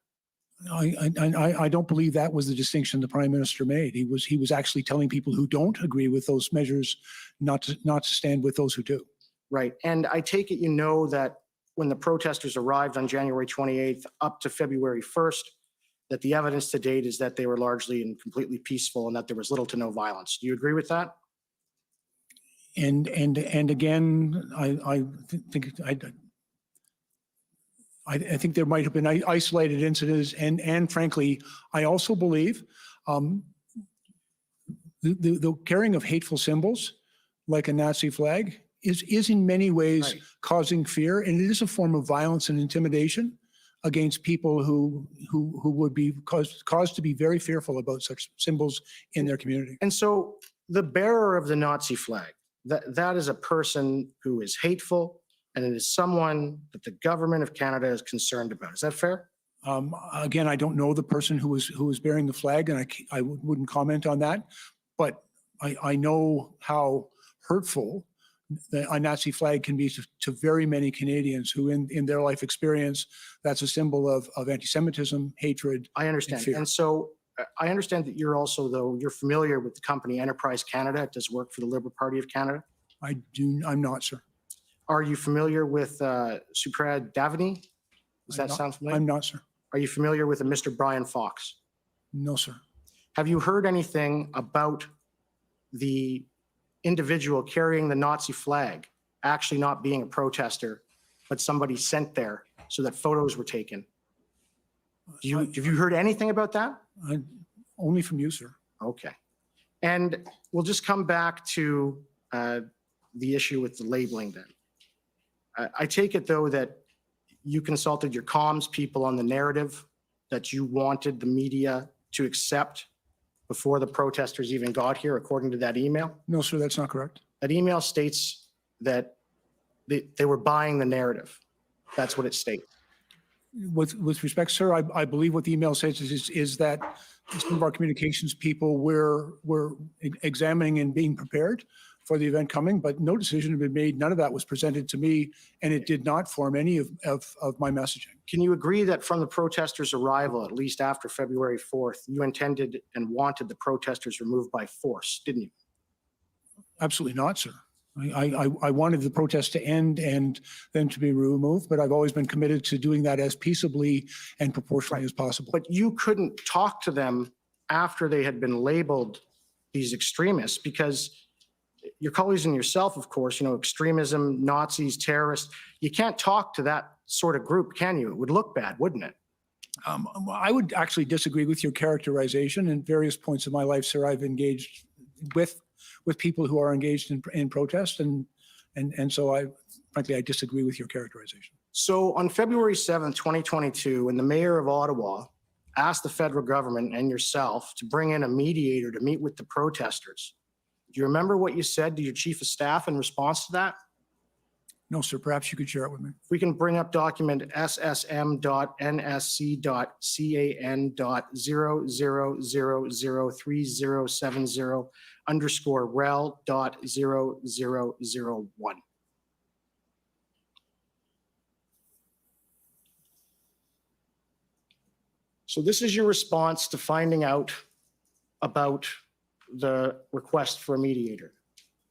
I don't believe that was the distinction the Prime Minister made. He was actually telling people who don't agree with those measures not to stand with those who do. Right. And I take it you know that when the protesters arrived on January 28th up to February 1st, that the evidence to date is that they were largely and completely peaceful and that there was little to no violence. Do you agree with that? And again, I think there might have been isolated incidents, and frankly, I also believe the carrying of hateful symbols like a Nazi flag is in many ways causing fear, and it is a form of violence and intimidation against people who would be caused to be very fearful about such symbols in their community. And so the bearer of the Nazi flag, that is a person who is hateful, and it is someone that the government of Canada is concerned about. Is that fair? Again, I don't know the person who was bearing the flag, and I wouldn't comment on that, but I know how hurtful a Nazi flag can be to very many Canadians who in their life experience, that's a symbol of anti-Semitism, hatred. I understand. And fear. And so I understand that you're also, though, you're familiar with the company Enterprise Canada. It does work for the Liberal Party of Canada. I'm not, sir. Are you familiar with Suprad Davini? Does that sound familiar? I'm not, sir. Are you familiar with a Mr. Brian Fox? No, sir. Have you heard anything about the individual carrying the Nazi flag actually not being a protester, but somebody sent there so that photos were taken? Have you heard anything about that? Only from you, sir. Okay. And we'll just come back to the issue with the labeling then. I take it, though, that you consulted your comms people on the narrative that you wanted the media to accept before the protesters even got here, according to that email? No, sir, that's not correct. That email states that they were buying the narrative. That's what it states. With respect, sir, I believe what the email says is that some of our communications people were examining and being prepared for the event coming, but no decision had been made. None of that was presented to me, and it did not form any of my messaging. Can you agree that from the protesters' arrival, at least after February 4th, you intended and wanted the protesters removed by force, didn't you? Absolutely not, sir. I wanted the protest to end and them to be removed, but I've always been committed to doing that as peaceably and proportionally as possible. But you couldn't talk to them after they had been labeled these extremists, because your colleagues and yourself, of course, extremism, Nazis, terrorists, you can't talk to that sort of group, can you? It would look bad, wouldn't it? I would actually disagree with your characterization. In various points of my life, sir, I've engaged with people who are engaged in protest, and so frankly, I disagree with your characterization. So on February 7th, 2022, when the mayor of Ottawa asked the federal government and yourself to bring in a mediator to meet with the protesters, do you remember what you said to your chief of staff in response to that? No, sir. Perhaps you could share it with me. If we can bring up document SSM.NSC.CAN.0003070_rel.0001. So this is your response to finding out about the request for a mediator.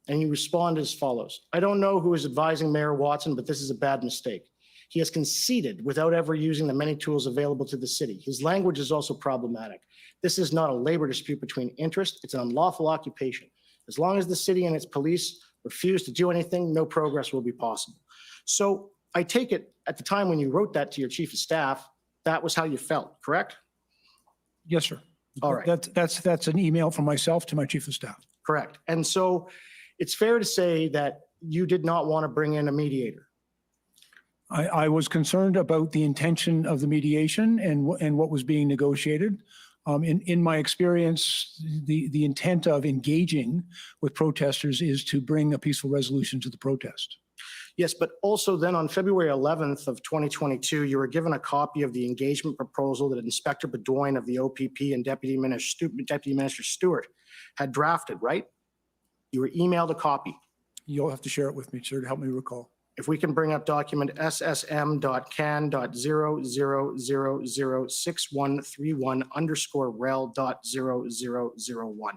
And you respond as follows. I don't know who is advising Mayor Watson, but this is a bad mistake. He has conceded without ever using the many tools available to the city. His language is also problematic. This is not a labor dispute between interests. It's an unlawful occupation. As long as the city and its police refuse to do anything, no progress will be possible. So I take it at the time when you wrote that to your chief of staff, that was how you felt, correct? Yes, sir. All right. That's an email from myself to my chief of staff. Correct. And so it's fair to say that you did not want to bring in a mediator. I was concerned about the intention of the mediation and what was being negotiated. In my experience, the intent of engaging with protesters is to bring a peaceful resolution to the protest. Yes, but also then on February 11th of 2022, you were given a copy of the engagement proposal that Inspector Bedoin of the OPP and Deputy Minister Stewart had drafted, right? You were emailed a copy. You'll have to share it with me, sir, to help me recall. If we can bring up document SSM.can.0006131_rel.0001.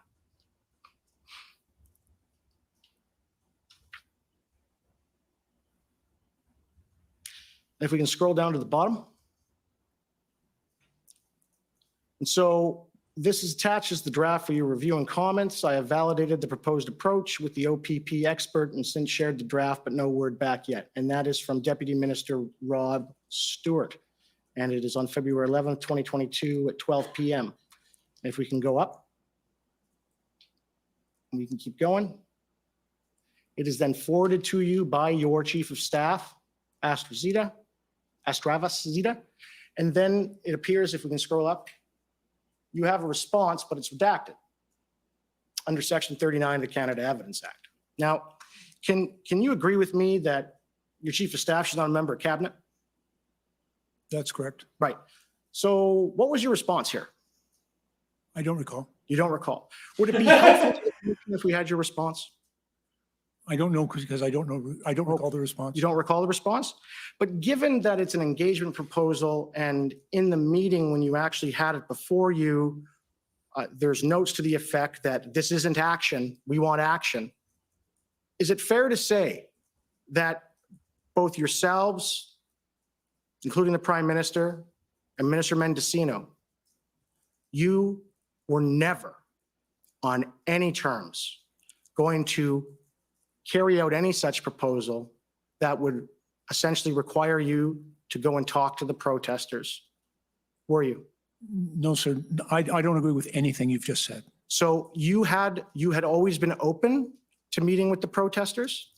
If we can scroll down to the bottom. And so this is attached as the draft for your review and comments. I have validated the proposed approach with the OPP expert and since shared the draft, but no word back yet. And that is from Deputy Minister Rob Stewart. And it is on February 11th, 2022 at 12 p.m. If we can go up, we can keep going. It is then forwarded to you by your chief of staff, Astravas Zita. And then it appears, if we can scroll up, you have a response, but it's redacted under Section 39 of the Canada Evidence Act. Now, can you agree with me that your chief of staff is not a member of cabinet? That's correct. Right. So what was your response here? I don't recall. You don't recall. Would it be helpful if we had your response? I don't know because I don't know. I don't recall the response. You don't recall the response? But given that it's an engagement proposal and in the meeting when you actually had it before you, there's notes to the effect that this isn't action, we want action. Is it fair to say that both yourselves, including the Prime Minister and Minister Mendocino, you were never on any terms going to carry out any such proposal that would essentially require you to go and talk to the protesters? Were you? No, sir. I don't agree with anything you've just said. So you had always been open to meeting with the protesters?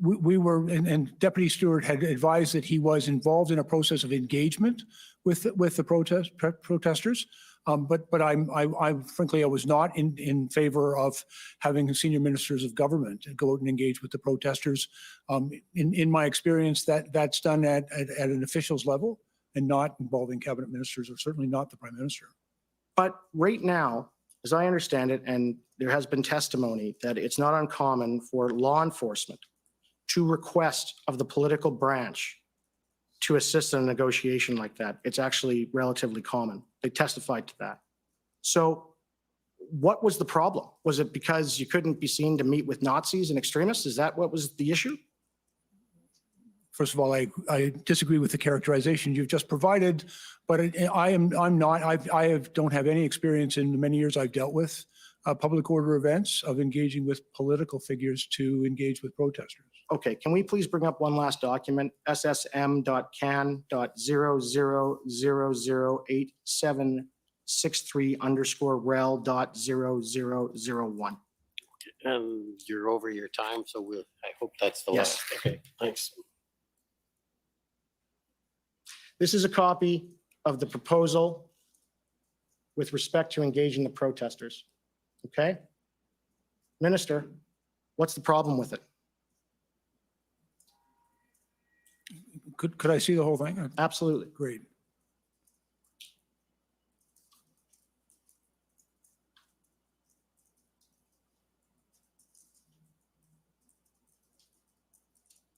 We were, and Deputy Stewart had advised that he was involved in a process of engagement with the protesters. But I'm frankly, I was not in favor of having senior ministers of government go out and engage with the protesters. In my experience, that's done at an officials level and not involving cabinet ministers, or certainly not the Prime Minister. But right now, as I understand it, and there has been testimony that it's not uncommon for law enforcement to request of the political branch to assist in a negotiation like that. It's actually relatively common. They testified to that. So what was the problem? Was it because you couldn't be seen to meet with Nazis and extremists? Is that what was the issue? First of all, I disagree with the characterization you've just provided, but I don't have any experience in the many years I've dealt with public order events of engaging with political figures to engage with protesters. Okay, can we please bring up one last document, SSM.can.00008763_rel.0001. And you're over your time, so I hope that's the Yes. last. Okay, thanks. This is a copy of the proposal with respect to engaging the protesters. Okay? Minister, what's the problem with it? Could I see the whole thing? Absolutely. Great.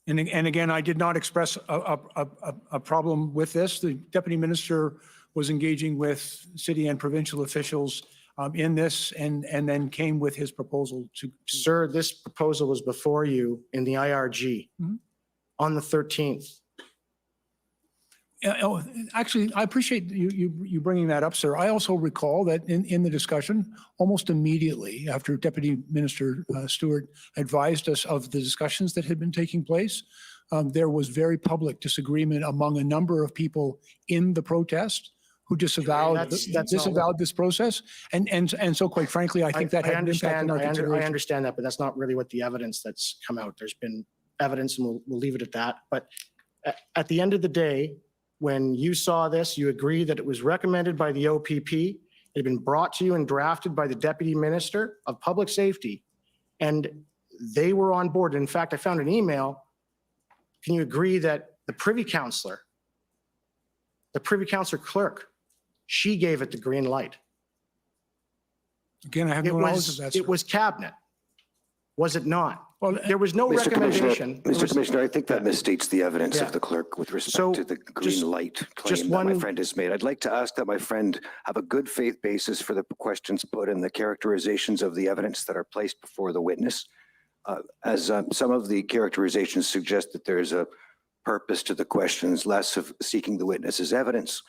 And again, I did not express a problem with this. The deputy minister was engaging with city and provincial officials in this and then came with his proposal to. Sir, this proposal was before you in the IRG on the 13th. Actually, I appreciate you bringing that up, sir. I also recall that in the discussion, almost immediately after Deputy Minister Stewart advised us of the discussions that had been taking place, there was very public disagreement among a number of people in the protest who disavowed disavowed this process. And so, quite frankly, I think that had an impact on our consideration. I understand that, but that's not really what the evidence that's come out. There's been evidence, and we'll leave it at that. But at the end of the day, when you saw this, you agree that it was recommended by the OPP, it had been brought to you and drafted by the Deputy Minister of Public Safety, and they were on board. In fact, I found an email. Can you agree that the Privy Councillor, the Privy Councillor clerk, she gave it the green light? Again, I have no knowledge of that, sir. It was cabinet, was it not? Well, there was no recommendation. Mr. Commissioner, I think that misstates the evidence of the clerk with respect to the green light claim that my friend has made. I'd like to ask that my friend have a good faith basis for the questions put and the characterizations of the evidence that are placed before the witness. As some of the characterizations suggest that there's a purpose to the questions, less of seeking the witness's evidence,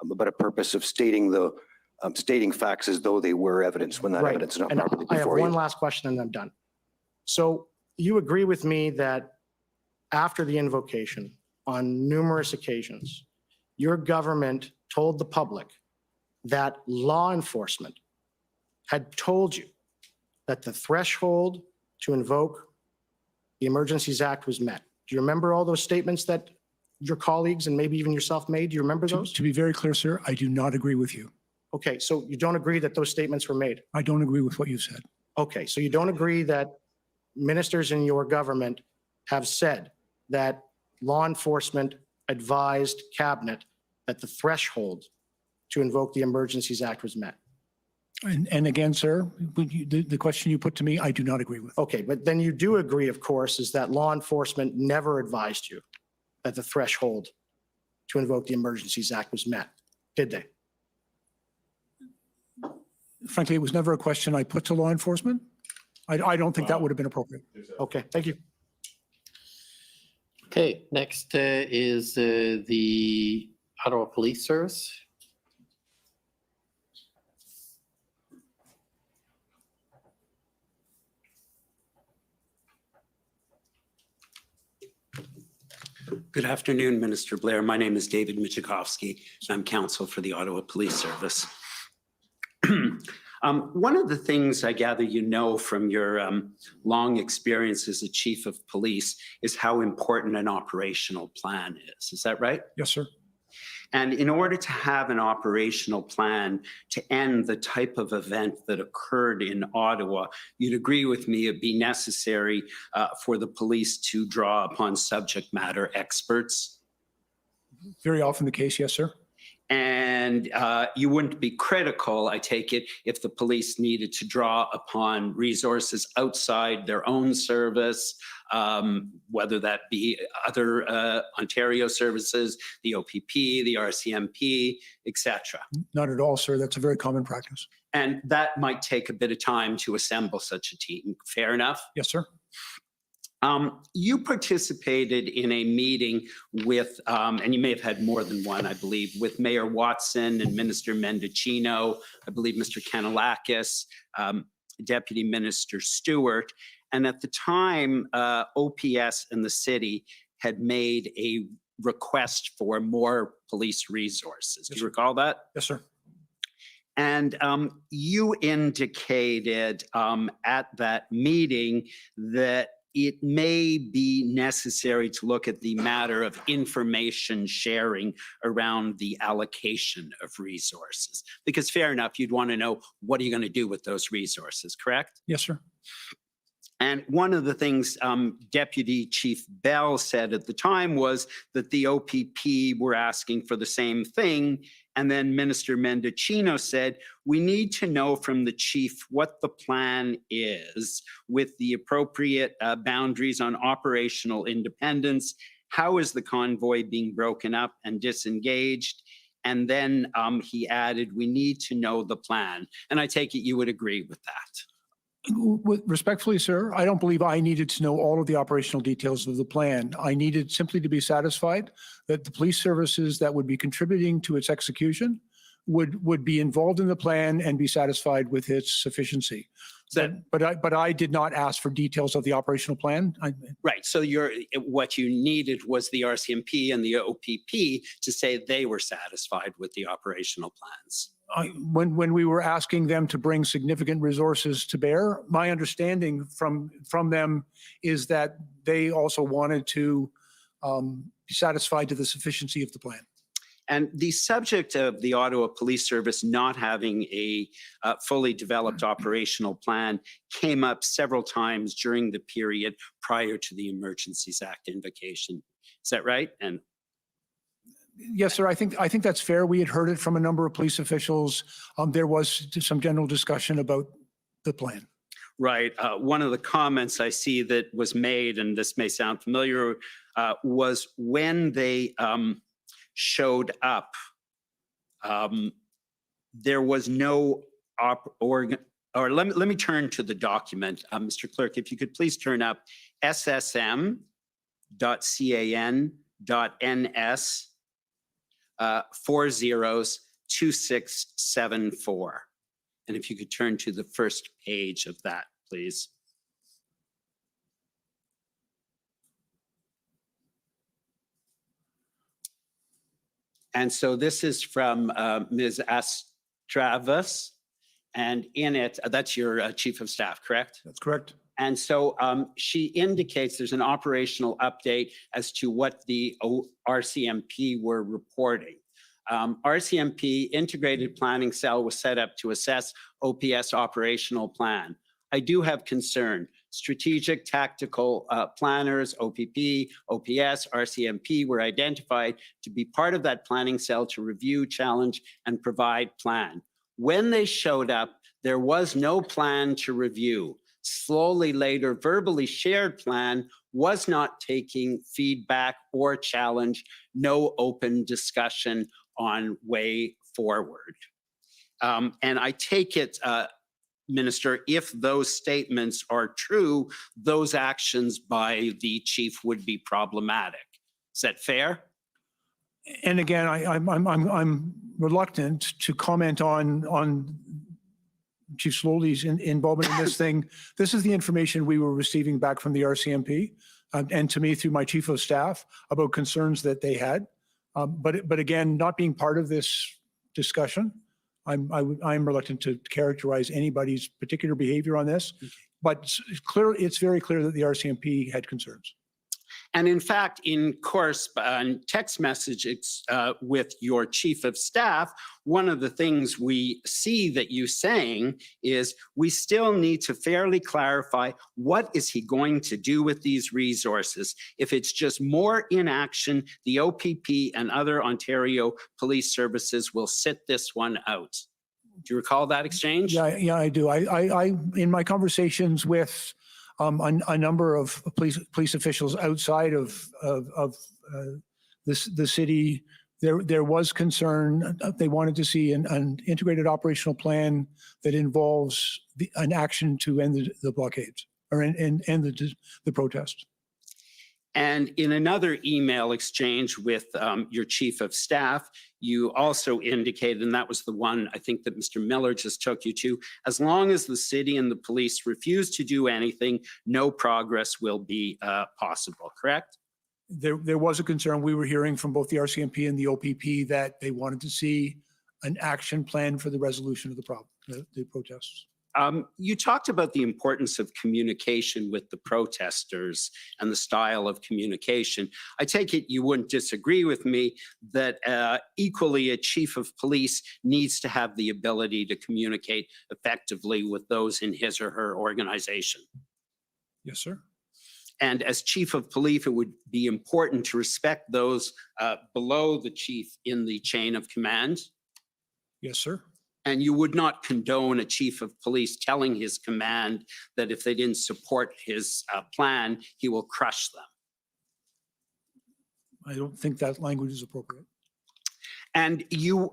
but a purpose of stating facts as though they were evidence when that evidence is not properly before you. I have one last question and I'm done. So you agree with me that after the invocation, on numerous occasions, your government told the public that law enforcement had told you that the threshold to invoke the Emergencies Act was met. Do you remember all those statements that your colleagues and maybe even yourself made? Do you remember those? To be very clear, sir, I do not agree with you. Okay, so you don't agree that those statements were made? I don't agree with what you said. Okay, so you don't agree that ministers in your government have said that law enforcement advised cabinet that the threshold to invoke the Emergencies Act was met? And again, sir, the question you put to me, I do not agree with. Okay, but then you do agree, of course, is that law enforcement never advised you that the threshold to invoke the Emergencies Act was met, did they? Frankly, it was never a question I put to law enforcement. I don't think that would have been appropriate. Okay, thank you. Okay, next is the Ottawa Police Service. Good afternoon, Minister Blair. My name is David Michikowski, and I'm counsel for the Ottawa Police Service. One of the things I gather you know from your long experience as a chief of police is how important an operational plan is. Is that right? Yes, sir. And in order to have an operational plan to end the type of event that occurred in Ottawa, you'd agree with me it'd be necessary for the police to draw upon subject matter experts? Very often the case, yes, sir. And you wouldn't be critical, I take it, if the police needed to draw upon resources outside their own service, whether that be other Ontario services, the OPP, the RCMP, etc. Not at all, sir. That's a very common practice. And that might take a bit of time to assemble such a team. Fair enough? Yes, sir. You participated in a meeting with, and you may have had more than one, I believe, with Mayor Watson and Minister Mendocino, I believe Mr. Kanalakis, Deputy Minister Stewart. And at the time, OPS and the city had made a request for more police resources. Do you recall that? Yes, sir. And you indicated at that meeting that it may be necessary to look at the matter of information sharing around the allocation of resources. Because fair enough, you'd want to know what are you going to do with those resources, correct? Yes, sir. And one of the things Deputy Chief Bell said at the time was that the OPP were asking for the same thing. And then Minister Mendocino said, we need to know from the chief what the plan is with the appropriate boundaries on operational independence. How is the convoy being broken up and disengaged? And then he added, we need to know the plan. And I take it you would agree with that. Respectfully, sir, I don't believe I needed to know all of the operational details of the plan. I needed simply to be satisfied that the police services that would be contributing to its execution would be involved in the plan and be satisfied with its sufficiency. But I did not ask for details of the operational plan. Right. So what you needed was the RCMP and the OPP to say they were satisfied with the operational plans. When we were asking them to bring significant resources to bear, my understanding from them is that they also wanted to be satisfied to the sufficiency of the plan. And the subject of the Ottawa Police Service not having a fully developed operational plan came up several times during the period prior to the Emergencies Act invocation. Is that right? And yes, sir. I think that's fair. We had heard it from a number of police officials. There was some general discussion about the plan. Right. One of the comments I see that was made, and this may sound familiar, was when they showed up, there was no let me turn to the document. Mr. Clerk, if you could please turn up ssm.can.ns 402674. And if you could turn to the first page of that, please. And so this is from Ms. Astravas, and in it, that's your chief of staff, correct? That's correct. And so she indicates there's an operational update as to what the RCMP were reporting. RCMP Integrated Planning Cell was set up to assess OPS operational plan. I do have concern. Strategic Tactical Planners, OPP, OPS, RCMP were identified to be part of that planning cell to review, challenge, and provide plan. When they showed up, there was no plan to review. Slowly later, verbally shared plan was not taking feedback or challenge, no open discussion on way forward. And I take it, Minister, if those statements are true, those actions by the chief would be problematic. Is that fair? And again, I'm reluctant to comment on Chief Slowly's involvement in this thing. This is the information we were receiving back from the RCMP and to me through my chief of staff about concerns that they had. But again, not being part of this discussion, I'm reluctant to characterize anybody's particular behavior on this, but it's very clear that the RCMP had concerns. And in fact, in text messages with your chief of staff, one of the things we see that you saying is we still need to fairly clarify what is he going to do with these resources. If it's just more inaction, the OPP and other Ontario police services will sit this one out. Do you recall that exchange? Yeah, I do. I in my conversations with a number of police officials outside of the city, there was concern. They wanted to see an integrated operational plan that involves an action to end the blockades or end the protests. And in another email exchange with your chief of staff, you also indicated, and that was the one I think that Mr. Miller just took you to, as long as the city and the police refuse to do anything, no progress will be possible, correct? There was a concern. We were hearing from both the RCMP and the OPP that they wanted to see an action plan for the resolution of the problem, the protests. You talked about the importance of communication with the protesters and the style of communication. I take it you wouldn't disagree with me that equally a chief of police needs to have the ability to communicate effectively with those in his or her organization. Yes, sir. And as chief of police, it would be important to respect those below the chief in the chain of command. Yes, sir. And you would not condone a chief of police telling his command that if they didn't support his plan, he will crush them. I don't think that language is appropriate. And you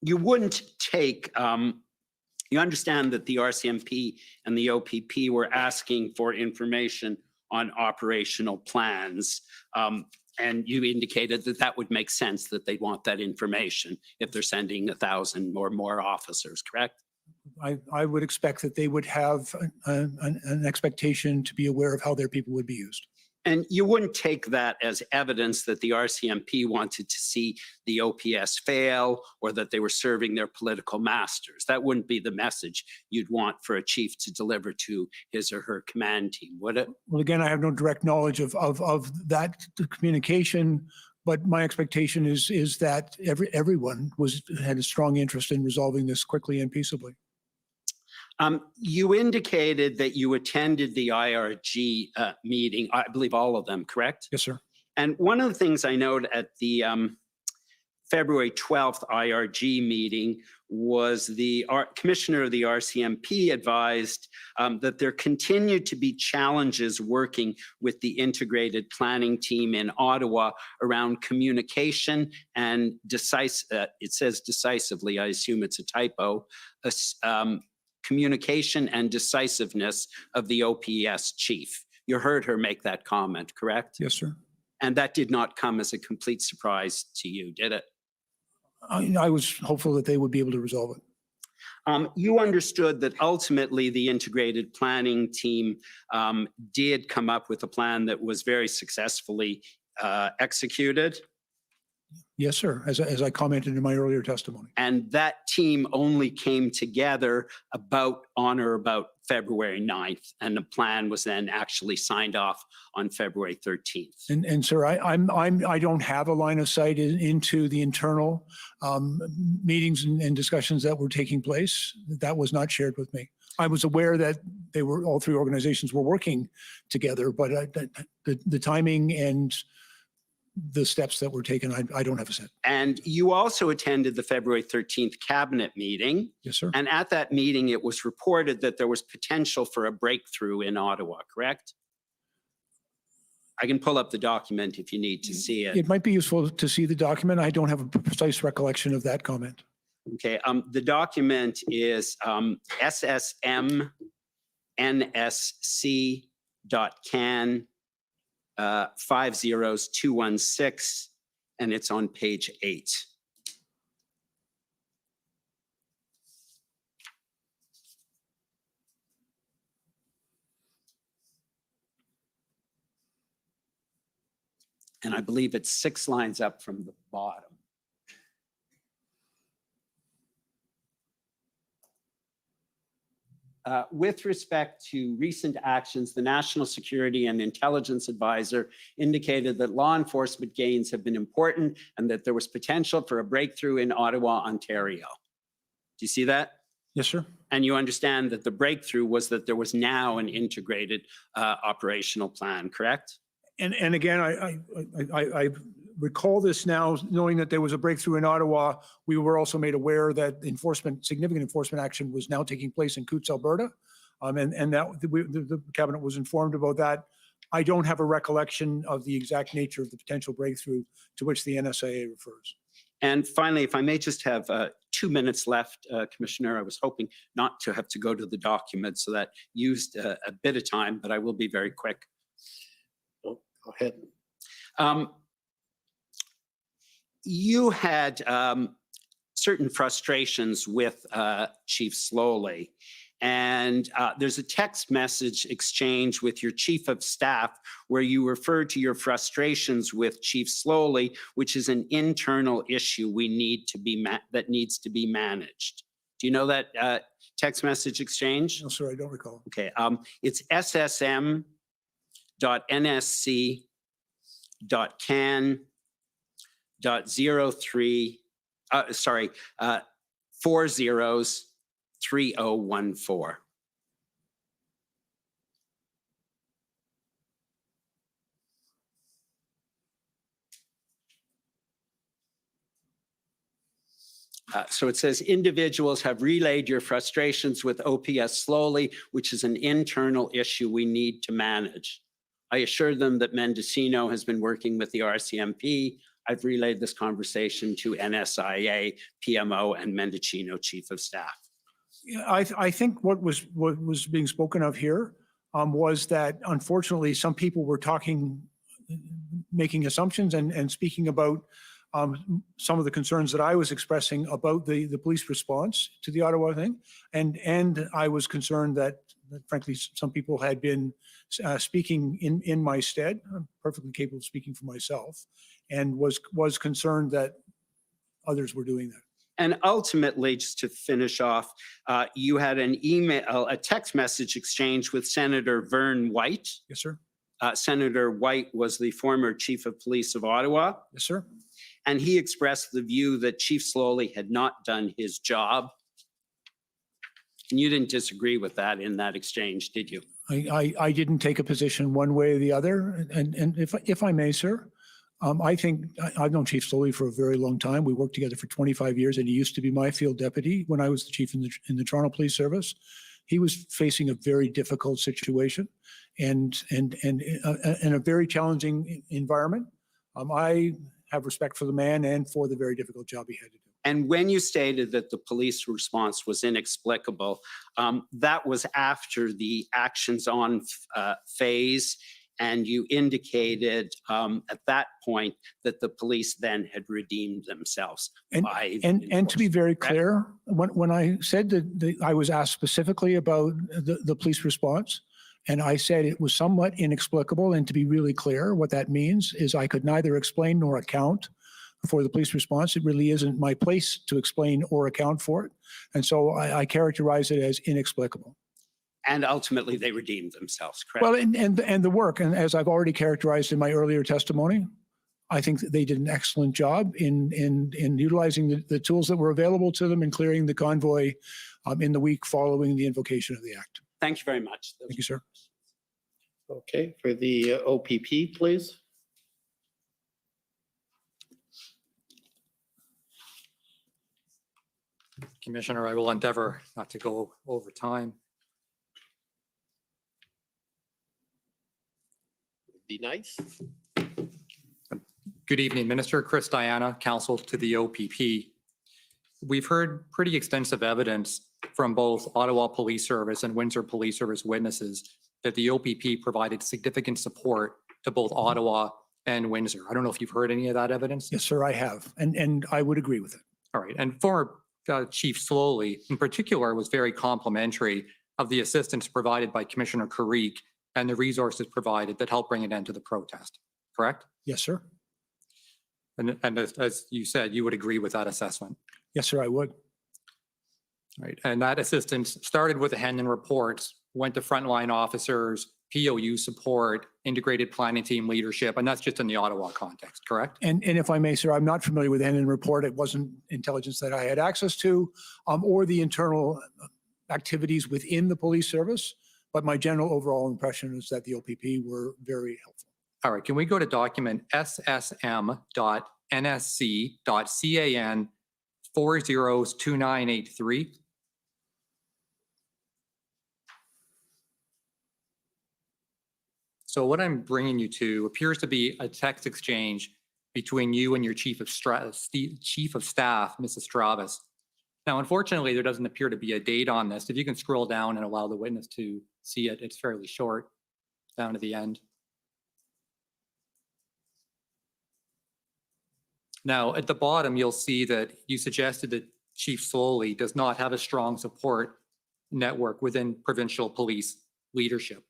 wouldn't take, you understand that the RCMP and the OPP were asking for information on operational plans. And you indicated that that would make sense, that they want that information if they're sending 1,000 or more officers, correct? I would expect that they would have an expectation to be aware of how their people would be used. And you wouldn't take that as evidence that the RCMP wanted to see the OPS fail or that they were serving their political masters. That wouldn't be the message you'd want for a chief to deliver to his or her command team, would it? Well, again, I have no direct knowledge of that communication, but my expectation is that everyone had a strong interest in resolving this quickly and peaceably. You indicated that you attended the IRG meeting, I believe all of them, correct? Yes, sir. And one of the things I noted at the February 12th IRG meeting was the commissioner of the RCMP advised that there continued to be challenges working with the integrated planning team in Ottawa around communication and it says decisively, I assume it's a typo, communication and decisiveness of the OPS chief. You heard her make that comment, correct? Yes, sir. And that did not come as a complete surprise to you, did it? I was hopeful that they would be able to resolve it. You understood that ultimately the integrated planning team did come up with a plan that was very successfully executed. Yes, sir, as I commented in my earlier testimony. And that team only came together on or about February 9th, and the plan was then actually signed off on February 13th. And sir, I don't have a line of sight into the internal meetings and discussions that were taking place. That was not shared with me. I was aware that all three organizations were working together, but the timing and the steps that were taken, I don't have a sense. And you also attended the February 13th cabinet meeting. Yes, sir. And at that meeting, it was reported that there was potential for a breakthrough in Ottawa, correct? I can pull up the document if you need to see it. It might be useful to see the document. I don't have a precise recollection of that comment. Okay, the document is SSM NSC.can 50216, and it's on page 8. And I believe it's 6 lines up from the bottom. With respect to recent actions, the National Security and Intelligence Advisor indicated that law enforcement gains have been important and that there was potential for a breakthrough in Ottawa, Ontario. Do you see that? Yes, sir. And you understand that the breakthrough was that there was now an integrated operational plan, correct? And again, I recall this now, knowing that there was a breakthrough in Ottawa. We were also made aware that significant enforcement action was now taking place in Coutts, Alberta, and that the cabinet was informed about that. I don't have a recollection of the exact nature of the potential breakthrough to which the NSIA refers. And finally, if I may just have 2 minutes left, Commissioner, I was hoping not to have to go to the document, so that used a bit of time, but I will be very quick. Go ahead. You had certain frustrations with Chief Slowly, and there's a text message exchange with your Chief of Staff where you refer to your frustrations with Chief Slowly, which is an internal issue that needs to be managed. Do Do you know that text message exchange? No, sir, I don't recall. Okay, it's ssm.nsc.can.03, 403014. So it says individuals have relayed your frustrations with OPS slowly, which is an internal issue we need to manage. I assured them that Mendocino has been working with the RCMP. I've relayed this conversation to NSIA, PMO, and Mendocino Chief of Staff. Yeah, I think what was being spoken of here was that unfortunately some people were making assumptions and speaking about some of the concerns that I was expressing about the police response to the Ottawa thing. And I was concerned that frankly, some people had been speaking in my stead. I'm perfectly capable of speaking for myself, and was concerned that others were doing that. And ultimately, just to finish off, you had an email, a text message exchange with Senator Vern White. Yes, sir. Senator White was the former chief of police of Ottawa. Yes, sir. And he expressed the view that Chief Slowly had not done his job. And you didn't disagree with that in that exchange, did you? I didn't take a position one way or the other. And if I may, sir, I think I've known Chief Slowly for a very long time. We worked together for 25 years, and he used to be my field deputy when I was the chief in the Toronto Police Service. He was facing a very difficult situation and a very challenging environment. I have respect for the man and for the very difficult job he had to do. And when you stated that the police response was inexplicable, that was after the actions on phase, and you indicated at that point that the police then had redeemed themselves. And to be very clear, when I said that I was asked specifically about the police response, and I said it was somewhat inexplicable, and to be really clear, what that means is I could neither explain nor account for the police response. It really isn't my place to explain or account for it. And so I characterize it as inexplicable. And ultimately they redeemed themselves, correct? Well, and the work, and as I've already characterized in my earlier testimony, I think that they did an excellent job in utilizing the tools that were available to them and clearing the convoy in the week following the invocation of the act. Thank you very much. Thank you, sir. Okay, for the OPP, please. Commissioner, I will endeavor not to go over time. Be nice. Good evening, Minister. Chris Diana, counsel to the OPP. We've heard pretty extensive evidence from both Ottawa Police Service and Windsor Police Service witnesses that the OPP provided significant support to both Ottawa and Windsor. I don't know if you've heard any of that evidence. Yes, sir, I have, and I would agree with it. All right, and former Chief Slowly in particular was very complimentary of the assistance provided by Commissioner Carrick and the resources provided that helped bring an end to the protest, correct? Yes, sir. And as you said, you would agree with that assessment? Yes, sir, I would. Right, and that assistance started with the Hendon reports, went to frontline officers, POU support, integrated planning team leadership, and that's just in the Ottawa context, correct? And if I may, sir, I'm not familiar with the Hendon report. It wasn't intelligence that I had access to, or the internal activities within the police service. But my general overall impression is that the OPP were very helpful. All right, can we go to document ssm.nsc.can 402983? So what I'm bringing you to appears to be a text exchange between you and your Chief of Staff, Mrs. Stravis. Now, unfortunately, there doesn't appear to be a date on this. If you can scroll down and allow the witness to see it, it's fairly short down to the end. Now, at the bottom, you'll see that you suggested that Chief Slowly does not have a strong support network within provincial police leadership.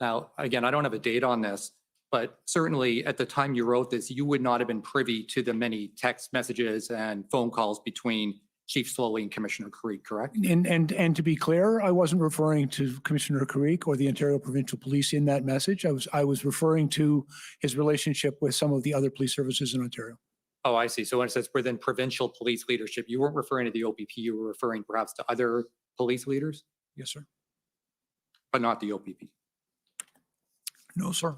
Now, again, I don't have a date on this, but certainly at the time you wrote this, you would not have been privy to the many text messages and phone calls between Chief Slowey and Commissioner Creek, correct? And to be clear, I wasn't referring to Commissioner Creek or the Ontario Provincial Police in that message. I was referring to his relationship with some of the other police services in Ontario. Oh, I see. So when it says within provincial police leadership, you weren't referring to the OPP, you were referring perhaps to other police leaders, Yes, sir. but not the OPP. No, sir.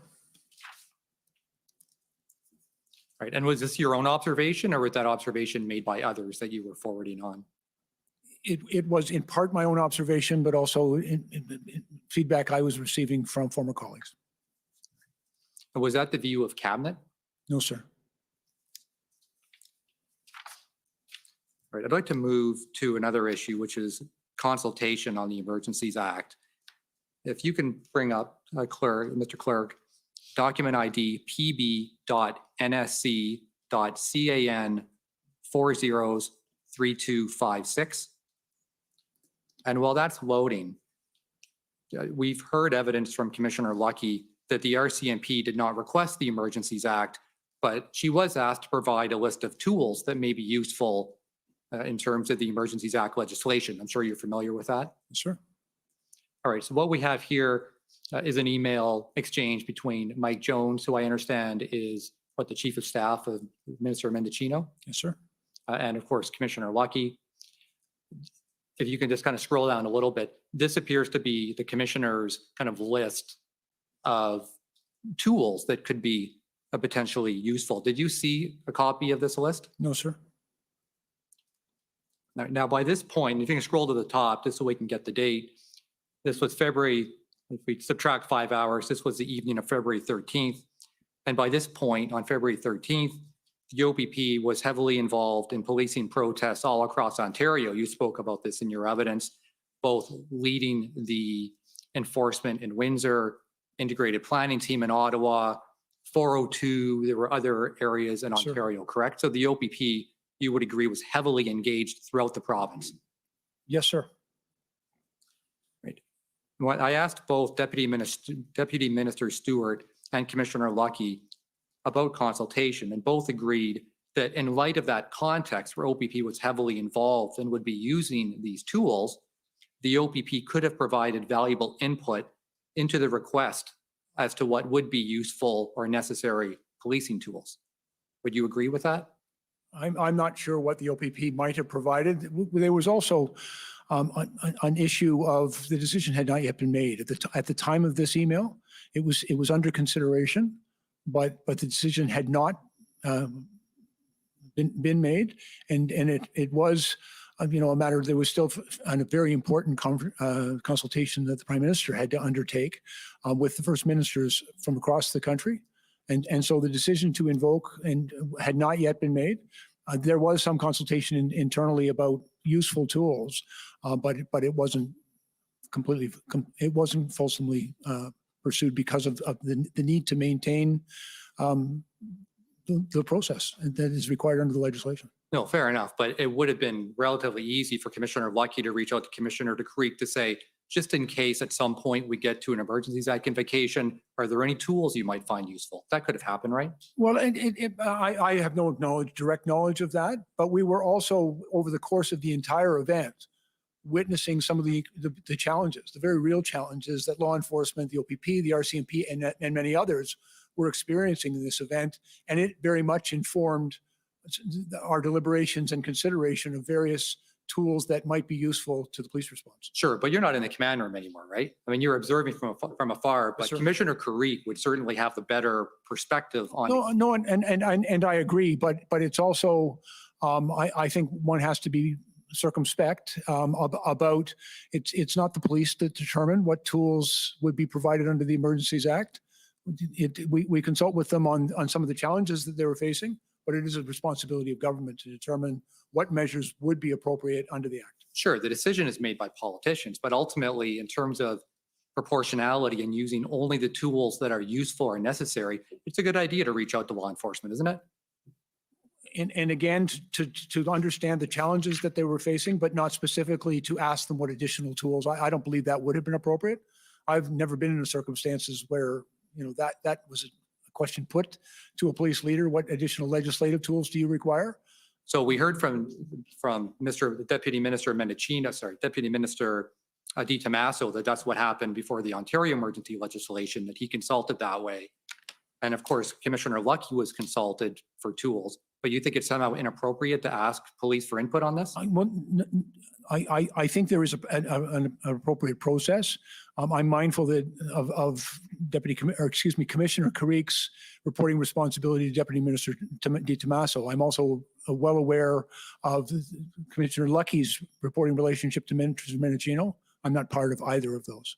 Right. And was this your own observation or was that observation made by others that you were forwarding on? It was in part my own observation, but also in feedback I was receiving from former colleagues. And was that the view of cabinet? No, sir. All right. I'd like to move to another issue, which is consultation on the Emergencies Act. If you can bring up, Clerk, Mr. Clerk, document ID pb.nsc.can 403256. And while that's loading, we've heard evidence from Commissioner Lucky that the RCMP did not request the Emergencies Act, but she was asked to provide a list of tools that may be useful in terms of the Emergencies Act legislation. I'm sure you're familiar with that. Sure. All right, so what we have here is an email exchange between Mike Jones, who I understand is the Chief of Staff of Minister Mendicino. Yes, sir. And of course, Commissioner Lucky. If you can just kind of scroll down a little bit, this appears to be the commissioner's kind of list of tools that could be potentially useful. Did you see a copy of this list? No, sir. Now, by this point, if you can scroll to the top, just so we can get the date, this was February, if we subtract 5 hours, this was the evening of February 13th. And by this point, on February 13th, the OPP was heavily involved in policing protests all across Ontario. You spoke about this in your evidence, both leading the enforcement in Windsor, integrated planning team in Ottawa, 402, there were other areas in Ontario, correct? So the OPP, you would agree, was heavily engaged throughout the province. Yes, sir. Right. What I asked both Deputy Minister Stewart and Commissioner Lucky about consultation, and both agreed that in light of that context where OPP was heavily involved and would be using these tools, the OPP could have provided valuable input into the request as to what would be useful or necessary policing tools. Would you agree with that? I'm not sure what the OPP might have provided. There was also an issue of the decision had not yet been made at the time of this email. It was under consideration, but the decision had not been made, and it was a matter. There was still a very important consultation that the Prime Minister had to undertake with the First Ministers from across the country. And so the decision to invoke had not yet been made. There was some consultation internally about useful tools, but it wasn't fulsomely pursued because of the need to maintain the process that is required under the legislation. No, fair enough. But it would have been relatively easy for Commissioner Lucky to reach out to Commissioner Creek to say, just in case at some point we get to an Emergencies Act invocation, are there any tools you might find useful? That could have happened, right? Well, I have no direct knowledge of that, but we were also, over the course of the entire event, witnessing some of the challenges, the very real challenges that law enforcement, the OPP, the RCMP, and many others were experiencing in this event. And it very much informed our deliberations and consideration of various tools that might be useful to the police response. Sure, but you're not in the command room anymore, right? I mean, you're observing from afar, but Commissioner Creek would certainly have the better perspective on it. No, and I agree, but it's also, I think one has to be circumspect about it's not the police that determine what tools would be provided under the Emergencies Act. We consult with them on some of the challenges that they were facing, but it is a responsibility of government to determine what measures would be appropriate under the Act. Sure, the decision is made by politicians, but ultimately in terms of proportionality and using only the tools that are useful or necessary, it's a good idea to reach out to law enforcement, isn't it? And again, to understand the challenges that they were facing, but not specifically to ask them what additional tools. I don't believe that would have been appropriate. I've never been in circumstances where that was a question put to a police leader. What additional legislative tools do you require? So we heard from Deputy Minister Deputy Minister Di Tommaso, that that's what happened before the Ontario emergency legislation, that he consulted that way. And of course, Commissioner Lucky was consulted for tools, but you think it's somehow inappropriate to ask police for input on this? I think there is an appropriate process. I'm mindful that of Commissioner Carrique's reporting responsibility to Deputy Minister Di Tommaso. I'm also well aware of Commissioner Lucky's reporting relationship to Minister Mendicino. I'm not part of either of those.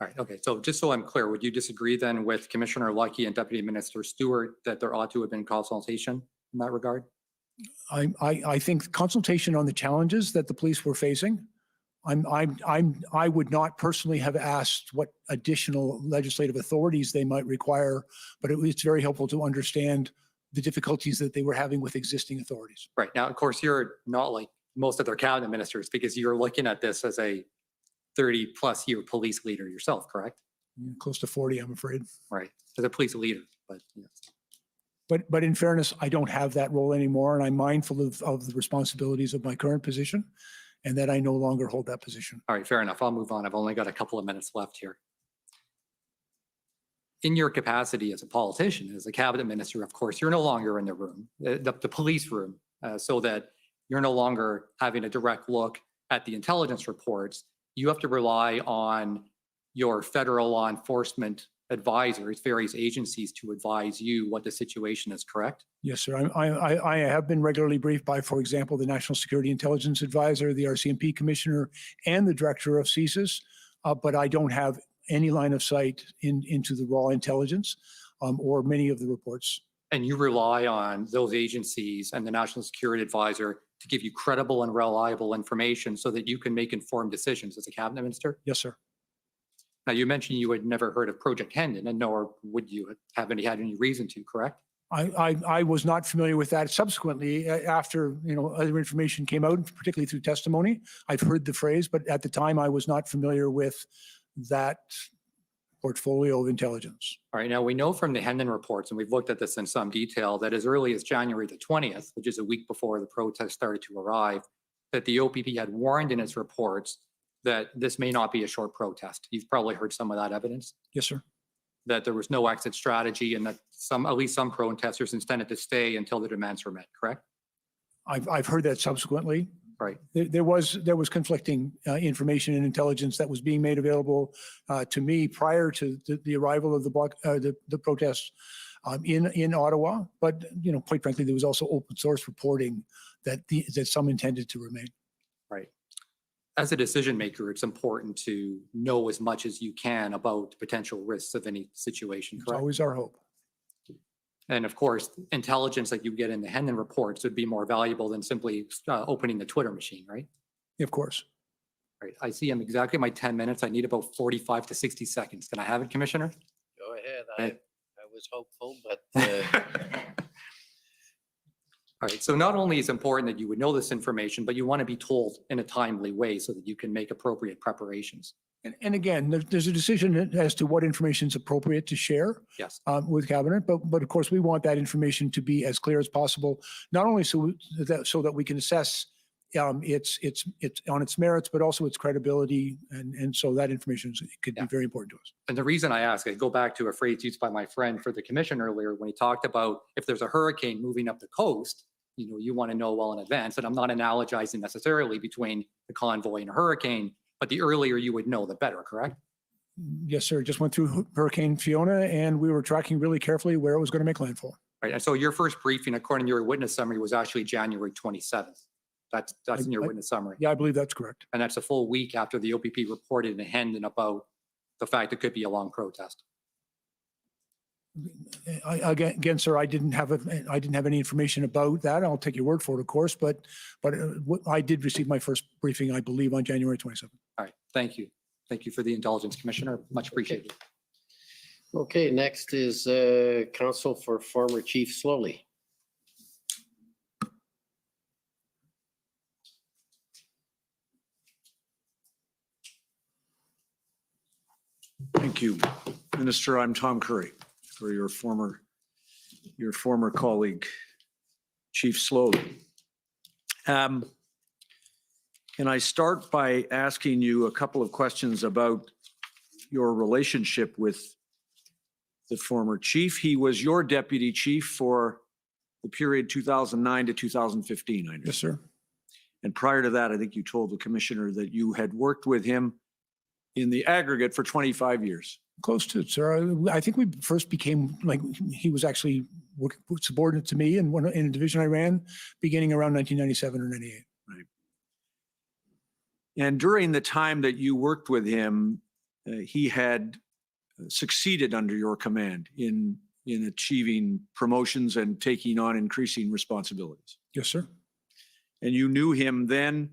All right, okay, so just so I'm clear, would you disagree then with Commissioner Lucky and Deputy Minister Stewart that there ought to have been consultation in that regard? I think consultation on the challenges that the police were facing. I would not personally have asked what additional legislative authorities they might require, but it's very helpful to understand the difficulties that they were having with existing authorities. Right, now, of course, you're not like most other cabinet ministers because you're looking at this as a 30-plus year police leader yourself, correct? Close to 40, I'm afraid. Right, as a police leader, but yes. But in fairness, I don't have that role anymore, and I'm mindful of the responsibilities of my current position, and that I no longer hold that position. All right, fair enough. I'll move on. I've only got a couple of minutes left here. In your capacity as a politician, as a cabinet minister, of course, you're no longer in the room, the police room, so that you're no longer having a direct look at the intelligence reports. You have to rely on your federal law enforcement advisors, various agencies, to advise you what the situation is, correct? Yes, sir. I have been regularly briefed by, for example, the National Security Intelligence Advisor, the RCMP Commissioner, and the Director of CSIS, but I don't have any line of sight into the raw intelligence or many of the reports. And you rely on those agencies and the National Security Advisor to give you credible and reliable information so that you can make informed decisions as a cabinet minister? Yes, sir. Now, you mentioned you had never heard of Project Hendon, and nor would you have had any reason to, correct? I was not familiar with that. Subsequently, after other information came out, particularly through testimony, I've heard the phrase, but at the time I was not familiar with that portfolio of intelligence. All right, now we know from the Hendon reports, and we've looked at this in some detail, that as early as January the 20th, which is a week before the protests started to arrive, that the OPP had warned in its reports that this may not be a short protest. You've probably heard some of that evidence. Yes, sir. That there was no exit strategy and that at least some protesters intended to stay until the demands were met, correct? I've heard that subsequently. Right. There was conflicting information and intelligence that was being made available to me prior to the arrival of the protests in Ottawa. But quite frankly, there was also open source reporting that some intended to remain. Right. As a decision maker, it's important to know as much as you can about the potential risks of any situation, correct? It's always our hope. And of course, intelligence that you get in the Hendon reports would be more valuable than simply opening the Twitter machine, right? Of course. Right. I see I'm exactly my 10 minutes. I need about 45 to 60 seconds. Can I have it, Commissioner? Go ahead. I was hopeful, but all right. So not only is it important that you would know this information, but you want to be told in a timely way so that you can make appropriate preparations. And again, there's a decision as to what information is appropriate to share with Cabinet, but of course we want that information to be as clear as possible, not only so that we can assess its on its merits, but also its credibility, and so that information could be very important to us. And the reason I ask, I go back to a phrase used by my friend for the commission earlier when he talked about if there's a hurricane moving up the coast, you want to know well in advance. And I'm not analogizing necessarily between the convoy and a hurricane, but the earlier you would know, the better, correct? Yes, sir. Just went through Hurricane Fiona, and we were tracking really carefully where it was going to make landfall. Right. And so your first briefing, according to your witness summary, was actually January 27th. That's in your witness summary. Yeah, I believe that's correct. And that's a full week after the OPP reported in Hendon about the fact it could be a long protest. Again, sir, I didn't have any information about that. I'll take your word for it, of course, but I did receive my first briefing, I believe, on January 27th. All right, thank you. Thank you for the indulgence, Commissioner. Much appreciated. Okay, next is counsel for former Chief Slowly. Thank you, Minister. I'm Tom Curry, for your former colleague, Chief Slowly. Can I start by asking you a couple of questions about your relationship with the former chief? He was your deputy chief for the period 2009 to 2015, I understand. Yes, sir. And prior to that, I think you told the commissioner that you had worked with him in the aggregate for 25 years. Close to it, sir. I think we first became, like, he was actually subordinate to me in a division I ran beginning around 1997 or 98. Right. And during the time that you worked with him, he had succeeded under your command in achieving promotions and taking on increasing responsibilities. Yes, sir. And you knew him then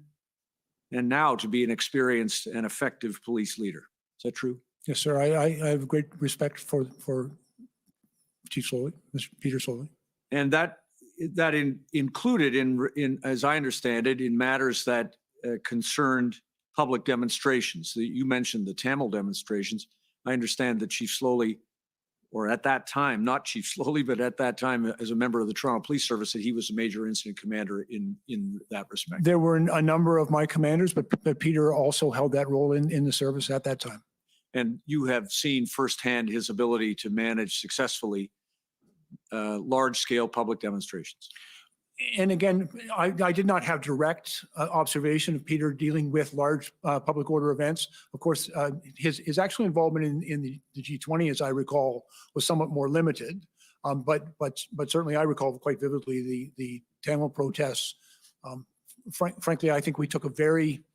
and now to be an experienced and effective police leader. Is that true? Yes, sir. I have great respect for Chief Slowly, Mr. Peter Slowly. And that included in, as I understand it, in matters that concerned public demonstrations. You mentioned the Tamil demonstrations. I understand that Chief Slowly, or at that time, not Chief Slowly, but at that time as a member of the Toronto Police Service, that he was a major incident commander in that respect. There were a number of my commanders, but Peter also held that role in the service at that time. And you have seen firsthand his ability to manage successfully large-scale public demonstrations. And again, I did not have direct observation of Peter dealing with large public order events. Of course, his actual involvement in the G20, as I recall, was somewhat more limited. But certainly I recall quite vividly the Tamil protests. Frankly, I think we took a very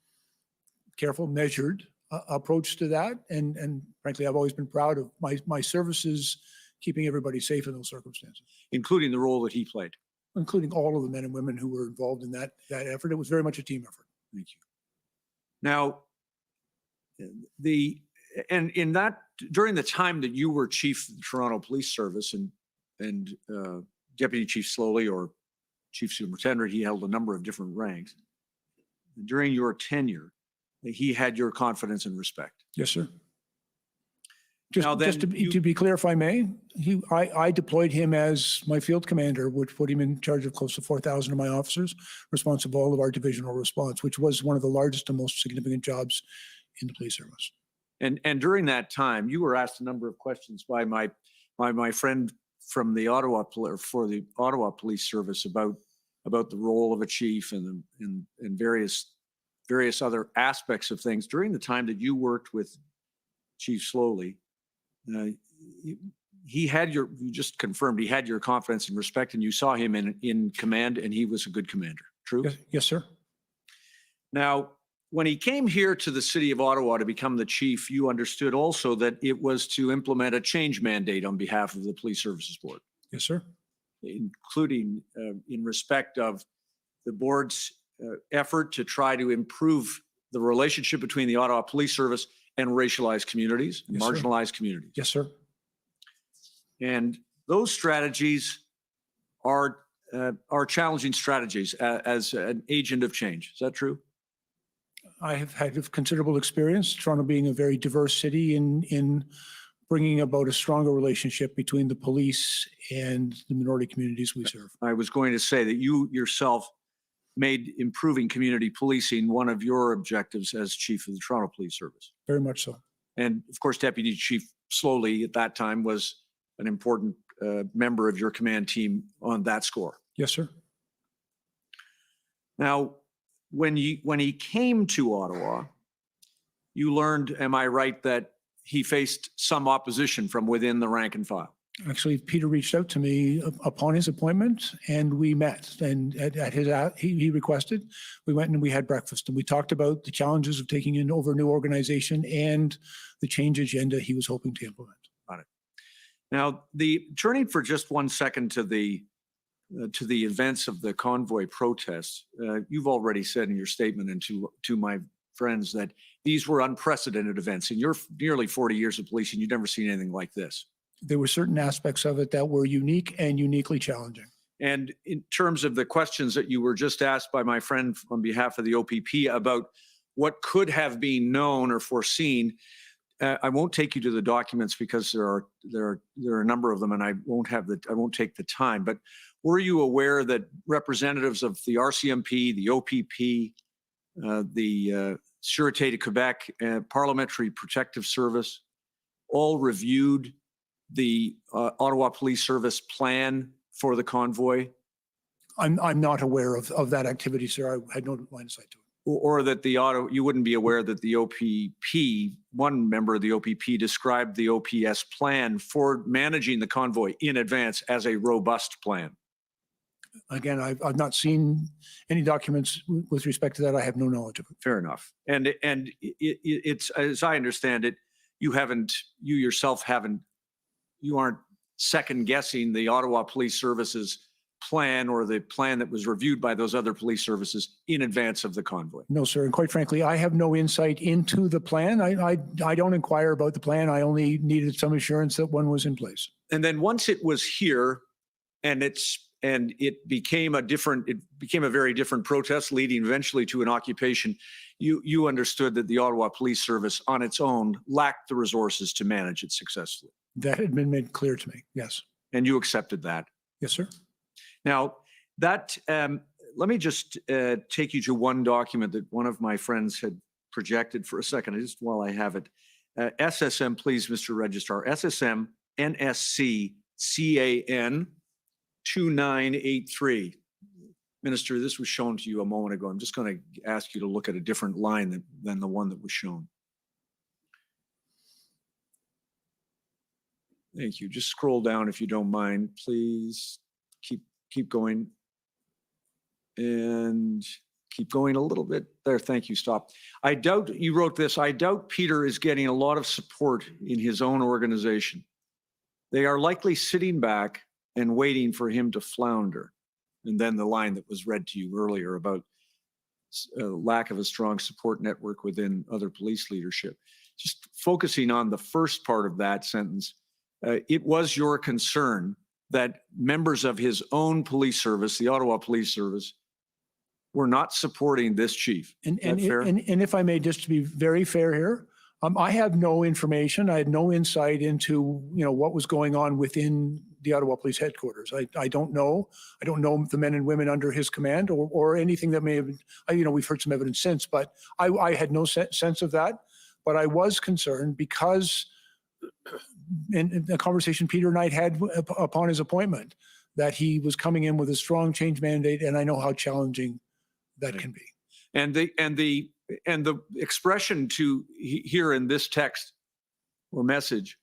careful, measured approach to that. And frankly, I've always been proud of my services keeping everybody safe in those circumstances. Including the role that he played. Including all of the men and women who were involved in that effort. It was very much a team effort. Thank you. Now, during the time that you were chief of the Toronto Police Service and Deputy Chief Slowly or Chief Superintendent, he held a number of different ranks. During your tenure, he had your confidence and respect. Yes, sir. Just to be clear, if I may, I deployed him as my field commander, which put him in charge of close to 4,000 of my officers, responsible for all of our divisional response, which was one of the largest and most significant jobs in the police service. And during that time, you were asked a number of questions by my friend from the Ottawa Police Service about the role of a chief and various other aspects of things. During the time that you worked with Chief Slowly, you just confirmed he had your confidence and respect, and you saw him in command, and he was a good commander. True? Yes, sir. Now, when he came here to the city of Ottawa to become the chief, you understood also that it was to implement a change mandate on behalf of the Police Services Board. Yes, sir. Including in respect of the board's effort to try to improve the relationship between the Ottawa Police Service and racialized communities, Yes, marginalized communities. Yes, sir. And those strategies are challenging strategies as an agent of change. Is that true? I have had considerable experience, Toronto being a very diverse city, in bringing about a stronger relationship between the police and the minority communities we serve. I was going to say that you yourself made improving community policing one of your objectives as chief of the Toronto Police Service. Very much so. And of course, Deputy Chief Slowly at that time was an important member of your command team on that score. Yes, sir. Now, when he came to Ottawa, you learned, am I right, that he faced some opposition from within the rank and file? Actually, Peter reached out to me upon his appointment, and we met. And he requested, we went and we had breakfast, and we talked about the challenges of taking over a new organization and the change agenda he was hoping to implement. Got it. Now, turning for just 1 second to the events of the convoy protests, you've already said in your statement and to my friends that these were unprecedented events. In your nearly 40 years of policing, you've never seen anything like this. There were certain aspects of it that were unique and uniquely challenging. And in terms of the questions that you were just asked by my friend on behalf of the OPP about what could have been known or foreseen, I won't take you to the documents because there are a number of them, and I won't take the time. But were you aware that representatives of the RCMP, the OPP, the Sûreté de Quebec, Parliamentary Protective Service, all reviewed the Ottawa Police Service plan for the convoy? I'm not aware of that activity, sir. I had no line of sight to it. Or that you wouldn't be aware that the OPP, one member of the OPP described the OPS plan for managing the convoy in advance as a robust plan? Again, I've not seen any documents with respect to that. I have no knowledge of it. Fair enough. And it's, as I understand it, you aren't second guessing the Ottawa Police Service's plan or the plan that was reviewed by those other police services in advance of the convoy? No, sir. And quite frankly, I have no insight into the plan. I don't inquire about the plan. I only needed some assurance that one was in place. And then once it was here and it became a very different protest leading eventually to an occupation, you understood that the Ottawa Police Service on its own lacked the resources to manage it successfully. That had been made clear to me. Yes. And you accepted that? Yes, sir. Now, let me just take you to one document that one of my friends had projected for a second, just while I have it. SSM, please, Mr. Registrar. SSM NSC CAN 2983. Minister, this was shown to you a moment ago. I'm just going to ask you to look at a different line than the one that was shown. Thank you. Just scroll down if you don't mind, please. Keep going. And keep going a little bit. There, thank you, stop. I doubt, you wrote this, I doubt Peter is getting a lot of support in his own organization. They are likely sitting back and waiting for him to flounder. And then the line that was read to you earlier about lack of a strong support network within other police leadership. Just focusing on the first part of that sentence, it was your concern that members of his own police service, the Ottawa Police Service, were not supporting this chief. And if I may, just to be very fair here, I have no information. I had no insight into what was going on within the Ottawa Police Headquarters. I don't know. I don't know the men and women under his command or anything that may have been. We've heard some evidence since, but I had no sense of that. But I was concerned because in the conversation Peter and I had upon his appointment, that he was coming in with a strong change mandate, and I know how challenging that can be. And the expression to here in this text or message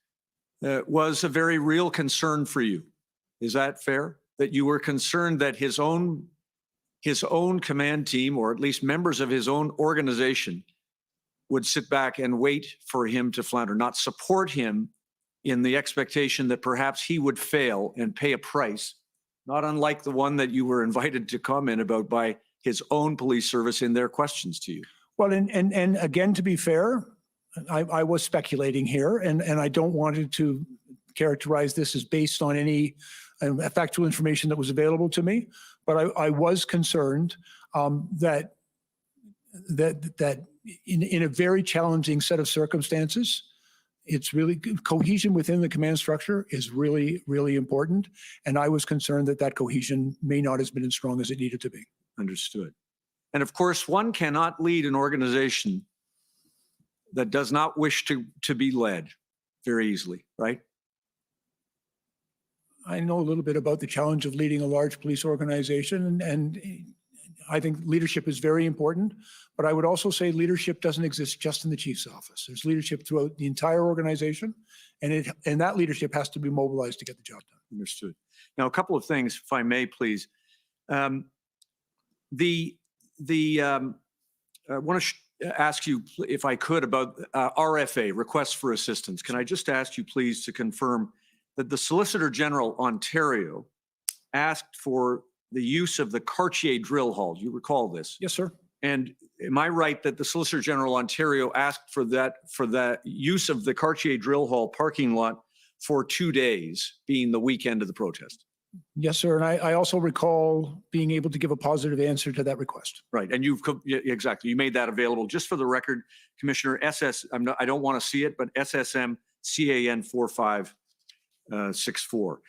was a very real concern for you. Is that fair? That you were concerned that his own command team, or at least members of his own organization, would sit back and wait for him to flounder, not support him in the expectation that perhaps he would fail and pay a price, not unlike the one that you were invited to comment about by his own police service in their questions to you. Well, and again, to be fair, I was speculating here, and I don't want to characterize this as based on any factual information that was available to me, but I was concerned that in a very challenging set of circumstances, it's really cohesion within the command structure is really, really important. And I was concerned that cohesion may not have been as strong as it needed to be. Understood. And of course, one cannot lead an organization that does not wish to be led very easily, right? I know a little bit about the challenge of leading a large police organization, and I think leadership is very important, but I would also say leadership doesn't exist just in the chief's office. There's leadership throughout the entire organization, and that leadership has to be mobilized to get the job done. Understood. Now, a couple of things, if I may, please. I want to ask you, if I could, about RFA, requests for assistance. Can I just ask you, please, to confirm that the Solicitor General Ontario asked for the use of the Cartier drill hall? Do you recall this? Yes, sir. And am I right that the Solicitor General Ontario asked for that use of the Cartier drill hall parking lot for 2 days, being the weekend of the protest? Yes, sir. And I also recall being able to give a positive answer to that request. Right. And exactly. You made that available. Just for the record, Commissioner, I don't want to see it, but SSM CAN 4564.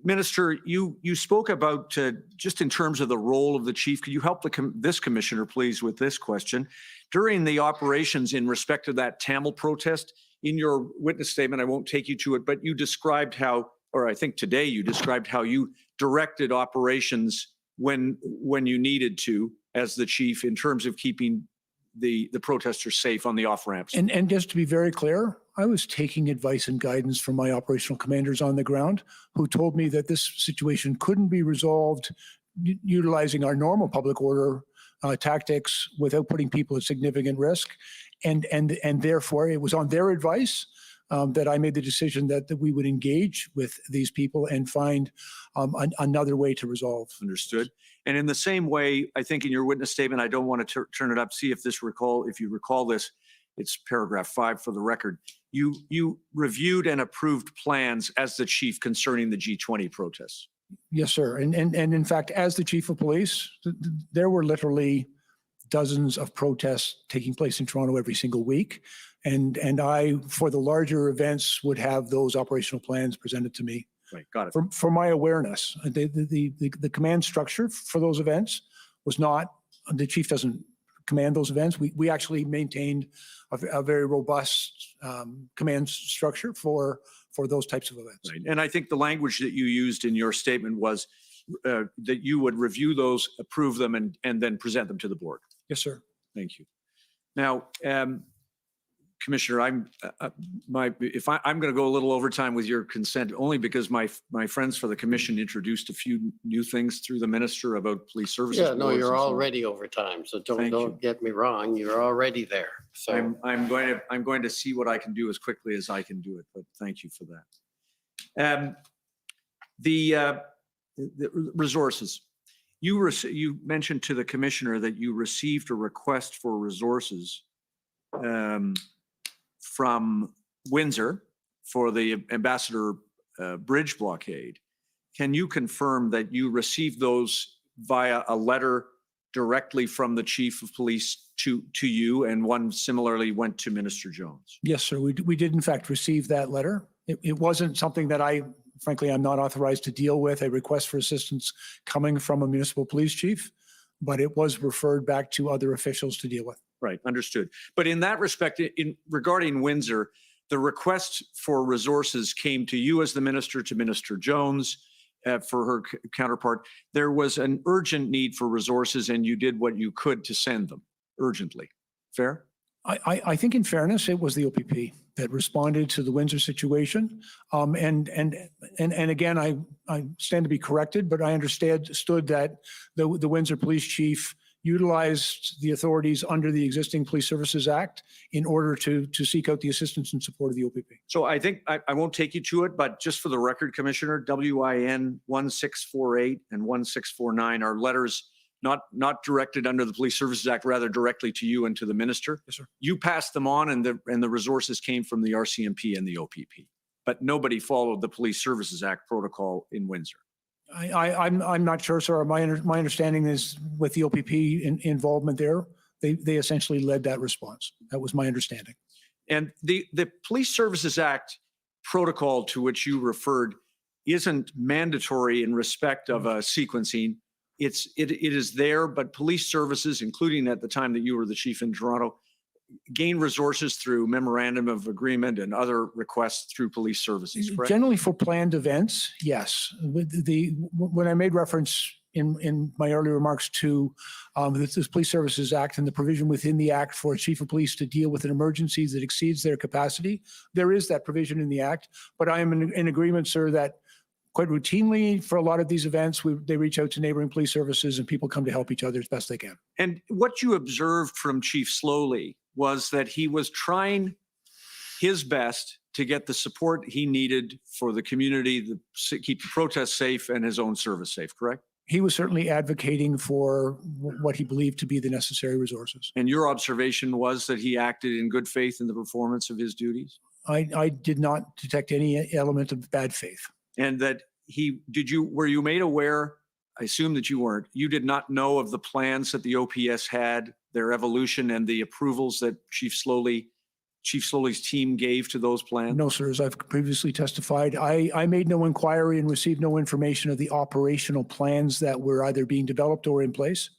Minister, you spoke about just in terms of the role of the chief. Could you help this commissioner, please, with this question? During the operations in respect to that Tamil protest, in your witness statement, I won't take you to it, but you described how, or I think today you described how you directed operations when you needed to as the chief in terms of keeping the protesters safe on the off ramps. And just to be very clear, I was taking advice and guidance from my operational commanders on the ground who told me that this situation couldn't be resolved utilizing our normal public order tactics without putting people at significant risk. And therefore, it was on their advice that I made the decision that we would engage with these people and find another way to resolve. Understood. And in the same way, I think in your witness statement, I don't want to turn it up, see if you recall this, it's paragraph 5 for the record. You reviewed and approved plans as the chief concerning the G20 protests. Yes, sir. And in fact, as the chief of police, there were literally dozens of protests taking place in Toronto every single week. And I, for the larger events, would have those operational plans presented to me. Right, got it. For my awareness, the command structure for those events was not, the chief doesn't command those events. We actually maintained a very robust command structure for those types of events. Right. And I think the language that you used in your statement was that you would review those, approve them, and then present them to the board. Yes, sir. Thank you. Now, Commissioner, I'm going to go a little overtime with your consent, only because my friends for the commission introduced a few new things through the minister about police services. Yeah, no, boards you're and so on. already over time, so Thank don't get me wrong. You're already there. So I'm going to see what I can do as quickly as I can do it, but thank you for that. The resources. You mentioned to the commissioner that you received a request for resources from Windsor for the Ambassador Bridge blockade. Can you confirm that you received those via a letter directly from the chief of police to you, and one similarly went to Minister Jones? Yes, sir. We did in fact receive that letter. It wasn't something that frankly, I'm not authorized to deal with, a request for assistance coming from a municipal police chief, but it was referred back to other officials to deal with. Right, understood. But in that respect, regarding Windsor, the request for resources came to you as the minister, to Minister Jones for her counterpart. There was an urgent need for resources, and you did what you could to send them urgently. Fair? I think in fairness, it was the OPP that responded to the Windsor situation. And again, I stand to be corrected, but I understood that the Windsor police chief utilized the authorities under the existing Police Services Act in order to seek out the assistance and support of the OPP. So I think I won't take you to it, but just for the record, Commissioner, WIN 1648 and 1649 are letters not directed under the Police Services Act, rather directly to you and to the minister. Yes, sir. You passed them on, and the resources came from the RCMP and the OPP, but nobody followed the Police Services Act protocol in Windsor. I'm not sure, sir. My understanding is with the OPP involvement there, they essentially led that response. That was my understanding. And the Police Services Act protocol to which you referred isn't mandatory in respect of a sequencing. It is there, but police services, including at the time that you were the chief in Toronto, gain resources through memorandum of agreement and other requests through police services, correct? Generally for planned events, yes. When I made reference in my earlier remarks to this Police Services Act and the provision within the Act for a chief of police to deal with an emergency that exceeds their capacity, there is that provision in the Act, but I am in agreement, sir, that quite routinely for a lot of these events, they reach out to neighboring police services and people come to help each other as best they can. And what you observed from Chief Slowly was that he was trying his best to get the support he needed for the community, to keep the protests safe and his own service safe, correct? He was certainly advocating for what he believed to be the necessary resources. And your observation was that he acted in good faith in the performance of his duties? I did not detect any element of bad faith. And that were you made aware, I assume that you weren't, you did not know of the plans that the OPS had, their evolution and the approvals that Chief Slowly Chief Slowly's team gave to those plans? No, sir. As I've previously testified, I made no inquiry and received no information of the operational plans that were either being developed or in place.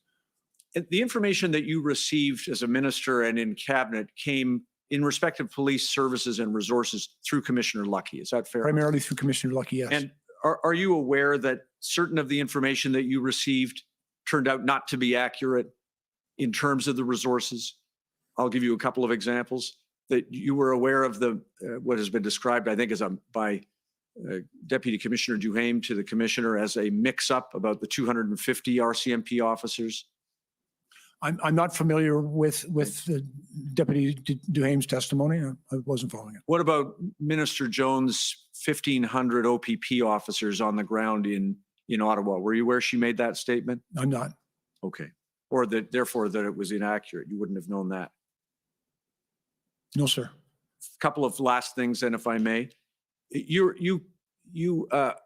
The information that you received as a minister and in cabinet came in respect of police services and resources through Commissioner Lucky. Is that fair? Primarily through Commissioner Lucky, yes. And are you aware that certain of the information that you received turned out not to be accurate in terms of the resources? I'll give you a couple of examples. That you were aware of the what has been described, I think, as by Deputy Commissioner Duhaime to the Commissioner as a mix-up about the 250 RCMP officers. I'm not familiar with the Deputy Duhaime's testimony. I wasn't following it. What about Minister Jones' 1,500 OPP officers on the ground in Ottawa? Were you aware she made that statement? I'm not. Okay. Or that therefore that it was inaccurate. You wouldn't have known that. No, sir. A couple of last things, then, if I may. You,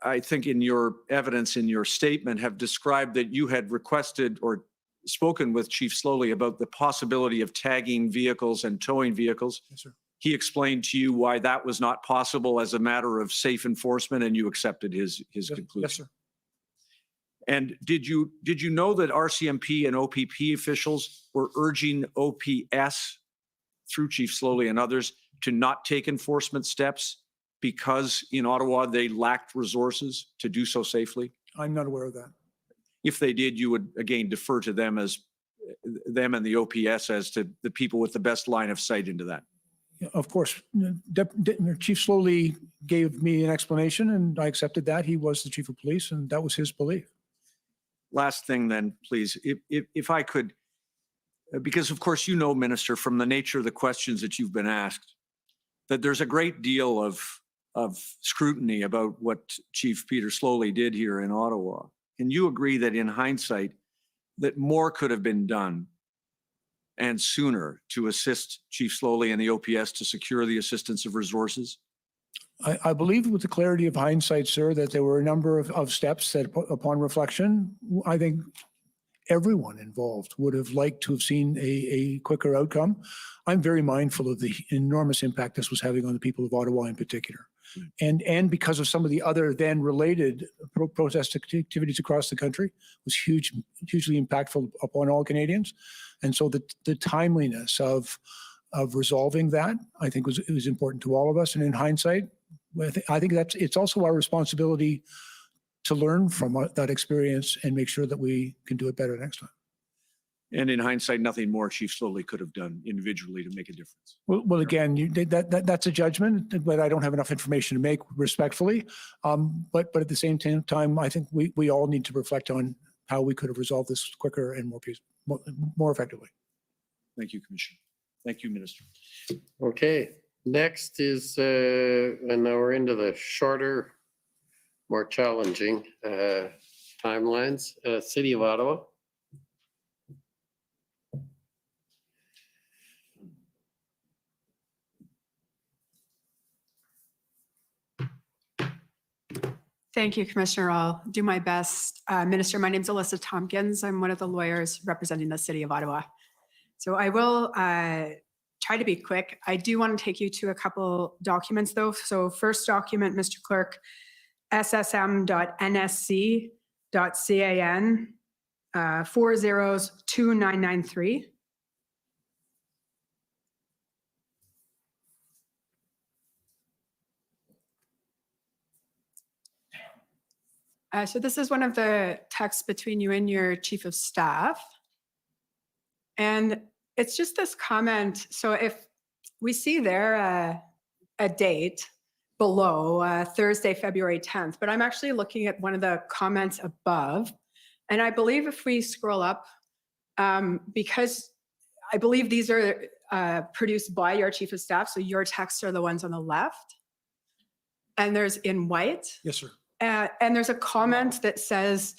I think in your evidence in your statement have described that you had requested or spoken with Chief Slowly about the possibility of tagging vehicles and towing vehicles. Yes, sir. He explained to you why that was not possible as a matter of safe enforcement, and you accepted his conclusion. Yes, sir. And did you know that RCMP and OPP officials were urging OPS through Chief Slowly and others to not take enforcement steps because in Ottawa they lacked resources to do so safely? I'm not aware of that. If they did, you would again defer to them and the OPS as to the people with the best line of sight into that. Of course, Chief Slowly gave me an explanation and I accepted that. He was the chief of police and that was his belief. Last thing then, please, if I could, because of course, you know, Minister, from the nature of the questions that you've been asked, that there's a great deal of scrutiny about what Chief Peter Slowly did here in Ottawa. And you agree that in hindsight, that more could have been done and sooner to assist Chief Slowly and the OPS to secure the assistance of resources? I believe with the clarity of hindsight, sir, that there were a number of steps that upon reflection, I think everyone involved would have liked to have seen a quicker outcome. I'm very mindful of the enormous impact this was having on the people of Ottawa in particular. And because of some of the other then related protest activities across the country was hugely impactful upon all Canadians. And so the timeliness of resolving that, I think was important to all of us. And in hindsight, I think it's also our responsibility to learn from that experience and make sure that we can do it better next time. And in hindsight, nothing more Chief Slowly could have done individually to make a difference. Well, again, that's a judgment, but I don't have enough information to make respectfully. But at the same time, I think we all need to reflect on how we could have resolved this quicker and more effectively. Thank you, Commissioner. Thank you, Minister. Okay, next is, and now we're into the shorter, more challenging timelines. City of Ottawa. Thank you, Commissioner. I'll do my best. Minister, my name is Alyssa Tompkins. I'm one of the lawyers representing the City of Ottawa. So I will try to be quick. I do want to take you to a couple documents though. So first document, Mr. Clerk, ssm.nsc.can 402993. So this is one of the texts between you and your chief of staff. And it's just this comment. So if we see there a date below Thursday, February 10th, but I'm actually looking at one of the comments above. And I believe if we scroll up, because I believe these are produced by your chief of staff. So your texts are the ones on the left. And there's in white. Yes, sir. And there's a comment that says,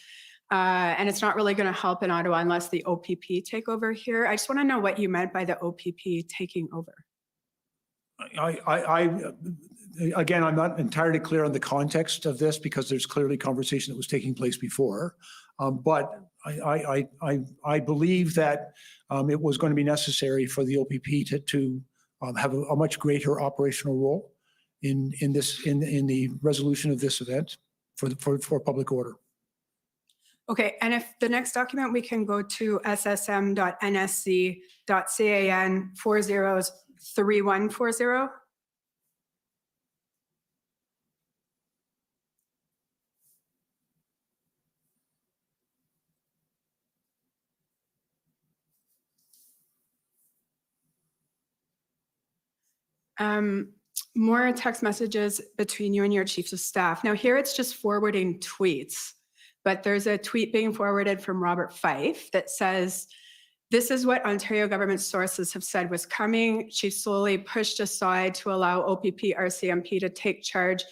and it's not really going to help in Ottawa unless the OPP take over here. I just want to know what you meant by the OPP taking over. Again, I'm not entirely clear on the context of this because there's clearly conversation that was taking place before. But I believe that it was going to be necessary for the OPP to have a much greater operational role in the resolution of this event for public order. Okay, and if the next document, we can go to ssm.nsc.can 403140. More text messages between you and your chiefs of staff. Now here it's just forwarding tweets, but there's a tweet being forwarded from Robert Fife that says, "This is what Ontario government sources have said was coming. Chief Slowly pushed aside to allow OPP RCMP to take charge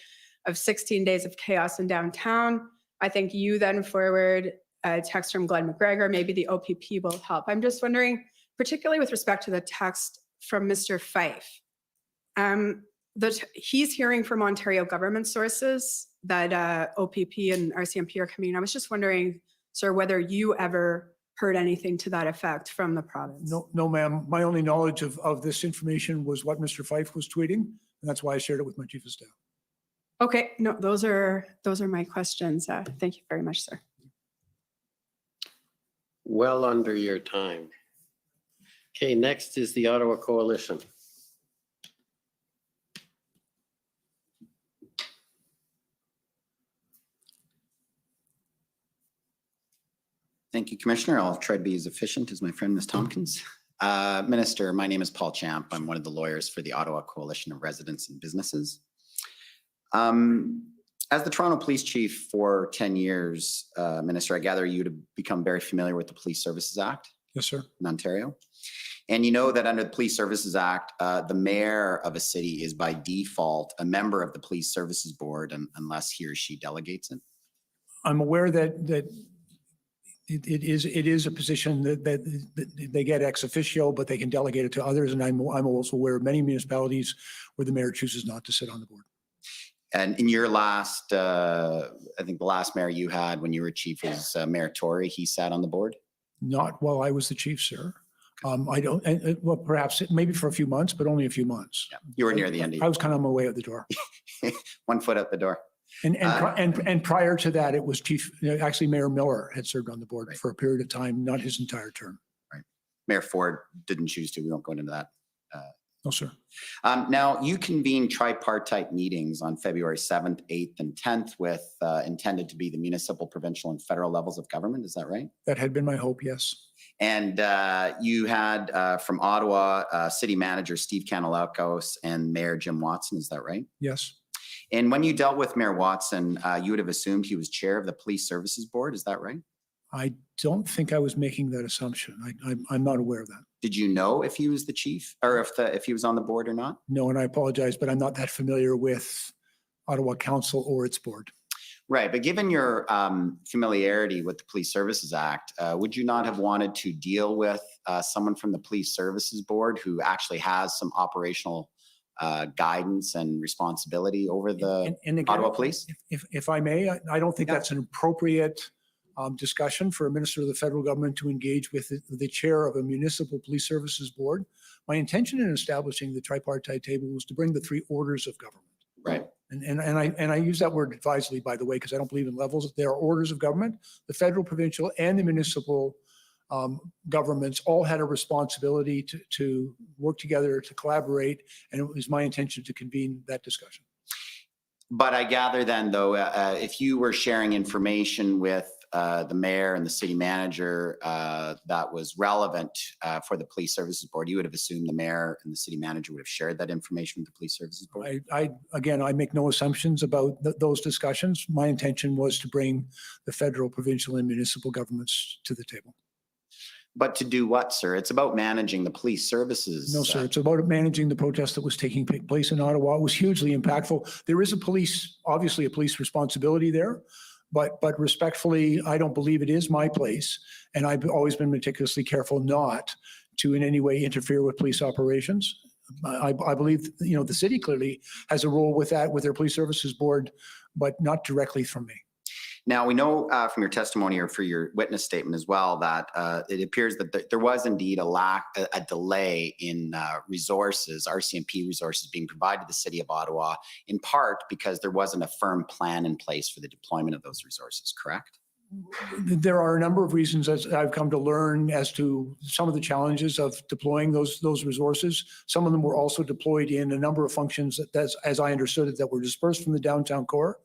of 16 days of chaos in downtown." I think you then forward a text from Glenn McGregor. Maybe the OPP will help. I'm just wondering, particularly with respect to the text from Mr. Fife, that he's hearing from Ontario government sources that OPP and RCMP are coming. I was just wondering, sir, whether you ever heard anything to that effect from the province. No, ma'am. My only knowledge of this information was what Mr. Fife was tweeting, and that's why I shared it with my chief of staff. Okay, no, those are my questions. Thank you very much, sir. Well under your time. Okay, next is the Ottawa Coalition. Thank you, Commissioner. I'll try to be as efficient as my friend, Ms. Tompkins. Minister, my name is Paul Champ. I'm one of the lawyers for the Ottawa Coalition of Residents and Businesses. As the Toronto Police Chief for 10 years, Minister, I gather you to become very familiar with the Police Services Act. Yes, sir. In Ontario. And you know that under the Police Services Act, the mayor of a city is by default a member of the Police Services Board unless he or she delegates it. I'm aware that it is a position that they get ex officio, but they can delegate it to others. And I'm also aware of many municipalities where the mayor chooses not to sit on the board. And in your last, I think the last mayor you had when you were chief was Mayor Tory. He sat on the board? Not while I was the chief, sir. I don't, well, perhaps maybe for a few months, but only a few months. Yeah, you were near the end. I was kind of on my way out the door. 1 foot out the door. And prior to that, it was actually Mayor Miller had served on the board for a period of time, not his entire term. Right. Mayor Ford didn't choose to. We won't go into that. No, sir. Now, you convened tripartite meetings on February 7th, 8th, and 10th with intended to be the municipal, provincial, and federal levels of government. Is that right? That had been my hope, yes. And you had from Ottawa, City Manager Steve Kanalakos and Mayor Jim Watson. Is that right? Yes. And when you dealt with Mayor Watson, you would have assumed he was chair of the Police Services Board. Is that right? I don't think I was making that assumption. I'm not aware of that. Did you know if he was the chief or if he was on the board or not? No, and I apologize, but I'm not that familiar with Ottawa Council or its board. Right, but given your familiarity with the Police Services Act, would you not have wanted to deal with someone from the Police Services Board who actually has some operational guidance and responsibility over the again, Ottawa Police? If I may, I don't think that's an appropriate discussion for a minister of the federal government to engage with the chair of a municipal police services board. My intention in establishing the tripartite table was to bring the three orders of government. Right. And I use that word advisedly, by the way, because I don't believe in levels. There are orders of government. The federal, provincial, and the municipal governments all had a responsibility to work together, to collaborate, and it was my intention to convene that discussion. But I gather then, though, if you were sharing information with the mayor and the city manager that was relevant for the Police Services Board, you would have assumed the mayor and the city manager would have shared that information with the Police Services Board? Again, I make no assumptions about those discussions. My intention was to bring the federal, provincial, and municipal governments to the table. But to do what, sir? It's about managing the police services. No, sir. It's about managing the protest that was taking place in Ottawa. It was hugely impactful. There is obviously a police responsibility there, but respectfully, I don't believe it is my place. And I've always been meticulously careful not to in any way interfere with police operations. I believe, the city clearly has a role with that, with their Police Services Board, but not directly from me. Now, we know from your testimony or for your witness statement as well that it appears that there was indeed a delay in resources, RCMP resources being provided to the City of Ottawa, in part because there wasn't a firm plan in place for the deployment of those resources, correct? There are a number of reasons, as I've come to learn, as to some of the challenges of deploying those resources. Some of them were also deployed in a number of functions that, as I understood it, that were dispersed from the downtown core.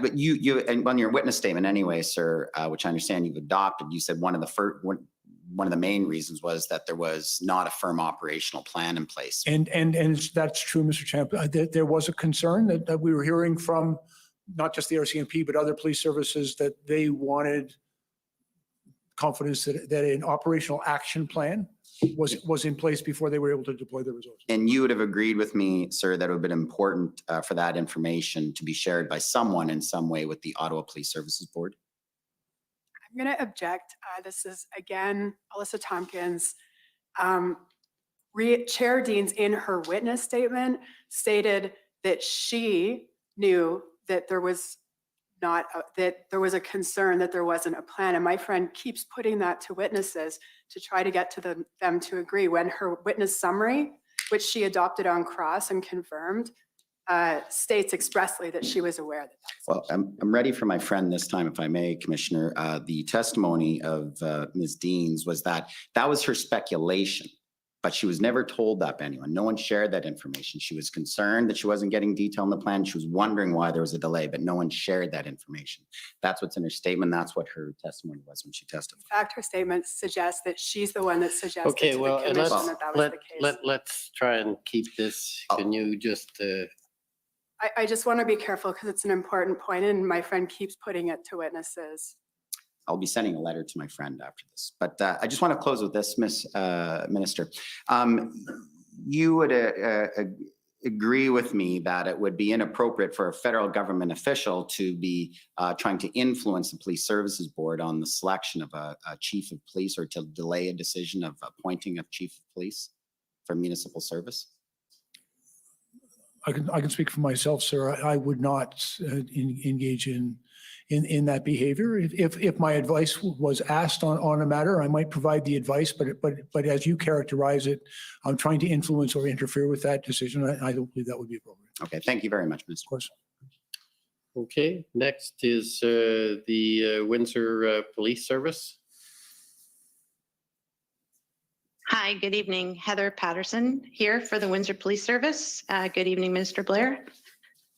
But you and on your witness statement anyway, sir, which I understand you've adopted, you said one of the main reasons was that there was not a firm operational plan in place. And that's true, Mr. Champ. There was a concern that we were hearing from not just the RCMP, but other police services, that they wanted confidence that an operational action plan was in place before they were able to deploy the resources. And you would have agreed with me, sir, that it would have been important for that information to be shared by someone in some way with the Ottawa Police Services Board? I'm going to object. This is, again, Alyssa Tompkins. Chair Deans, in her witness statement, stated that she knew that there was a concern that there wasn't a plan. And my friend keeps putting that to witnesses to try to get to them to agree, when her witness summary, which she adopted on cross and confirmed, states expressly that she was aware that that was. Well, I'm ready for my friend this time, if I may, Commissioner. The testimony of Ms. Deans was that was her speculation, but she was never told that by anyone. No one shared that information. She was concerned that she wasn't getting detail in the plan. She was wondering why there was a delay, but no one shared that information. That's what's in her statement. That's what her testimony was when she testified. In fact, her statement suggests that she's the one that suggested Okay, to well, the commission that was the case. let's try and keep this. Can you just? I just want to be careful because it's an important point, and my friend keeps putting it to witnesses. I'll be sending a letter to my friend after this. But I just want to close with this, Ms. Minister. You would agree with me that it would be inappropriate for a federal government official to be trying to influence the Police Services Board on the selection of a chief of police, or to delay a decision of appointing a chief of police for municipal service? I can speak for myself, sir. I would not engage in that behavior. If my advice was asked on a matter, I might provide the advice, but as you characterize it, I'm trying to influence or interfere with that decision. I don't believe that would be appropriate. Okay, thank you very much, Mr. Of course. Okay, next is the Windsor Police Service. Hi, good evening. Heather Patterson here for the Windsor Police Service. Good evening, Minister Blair.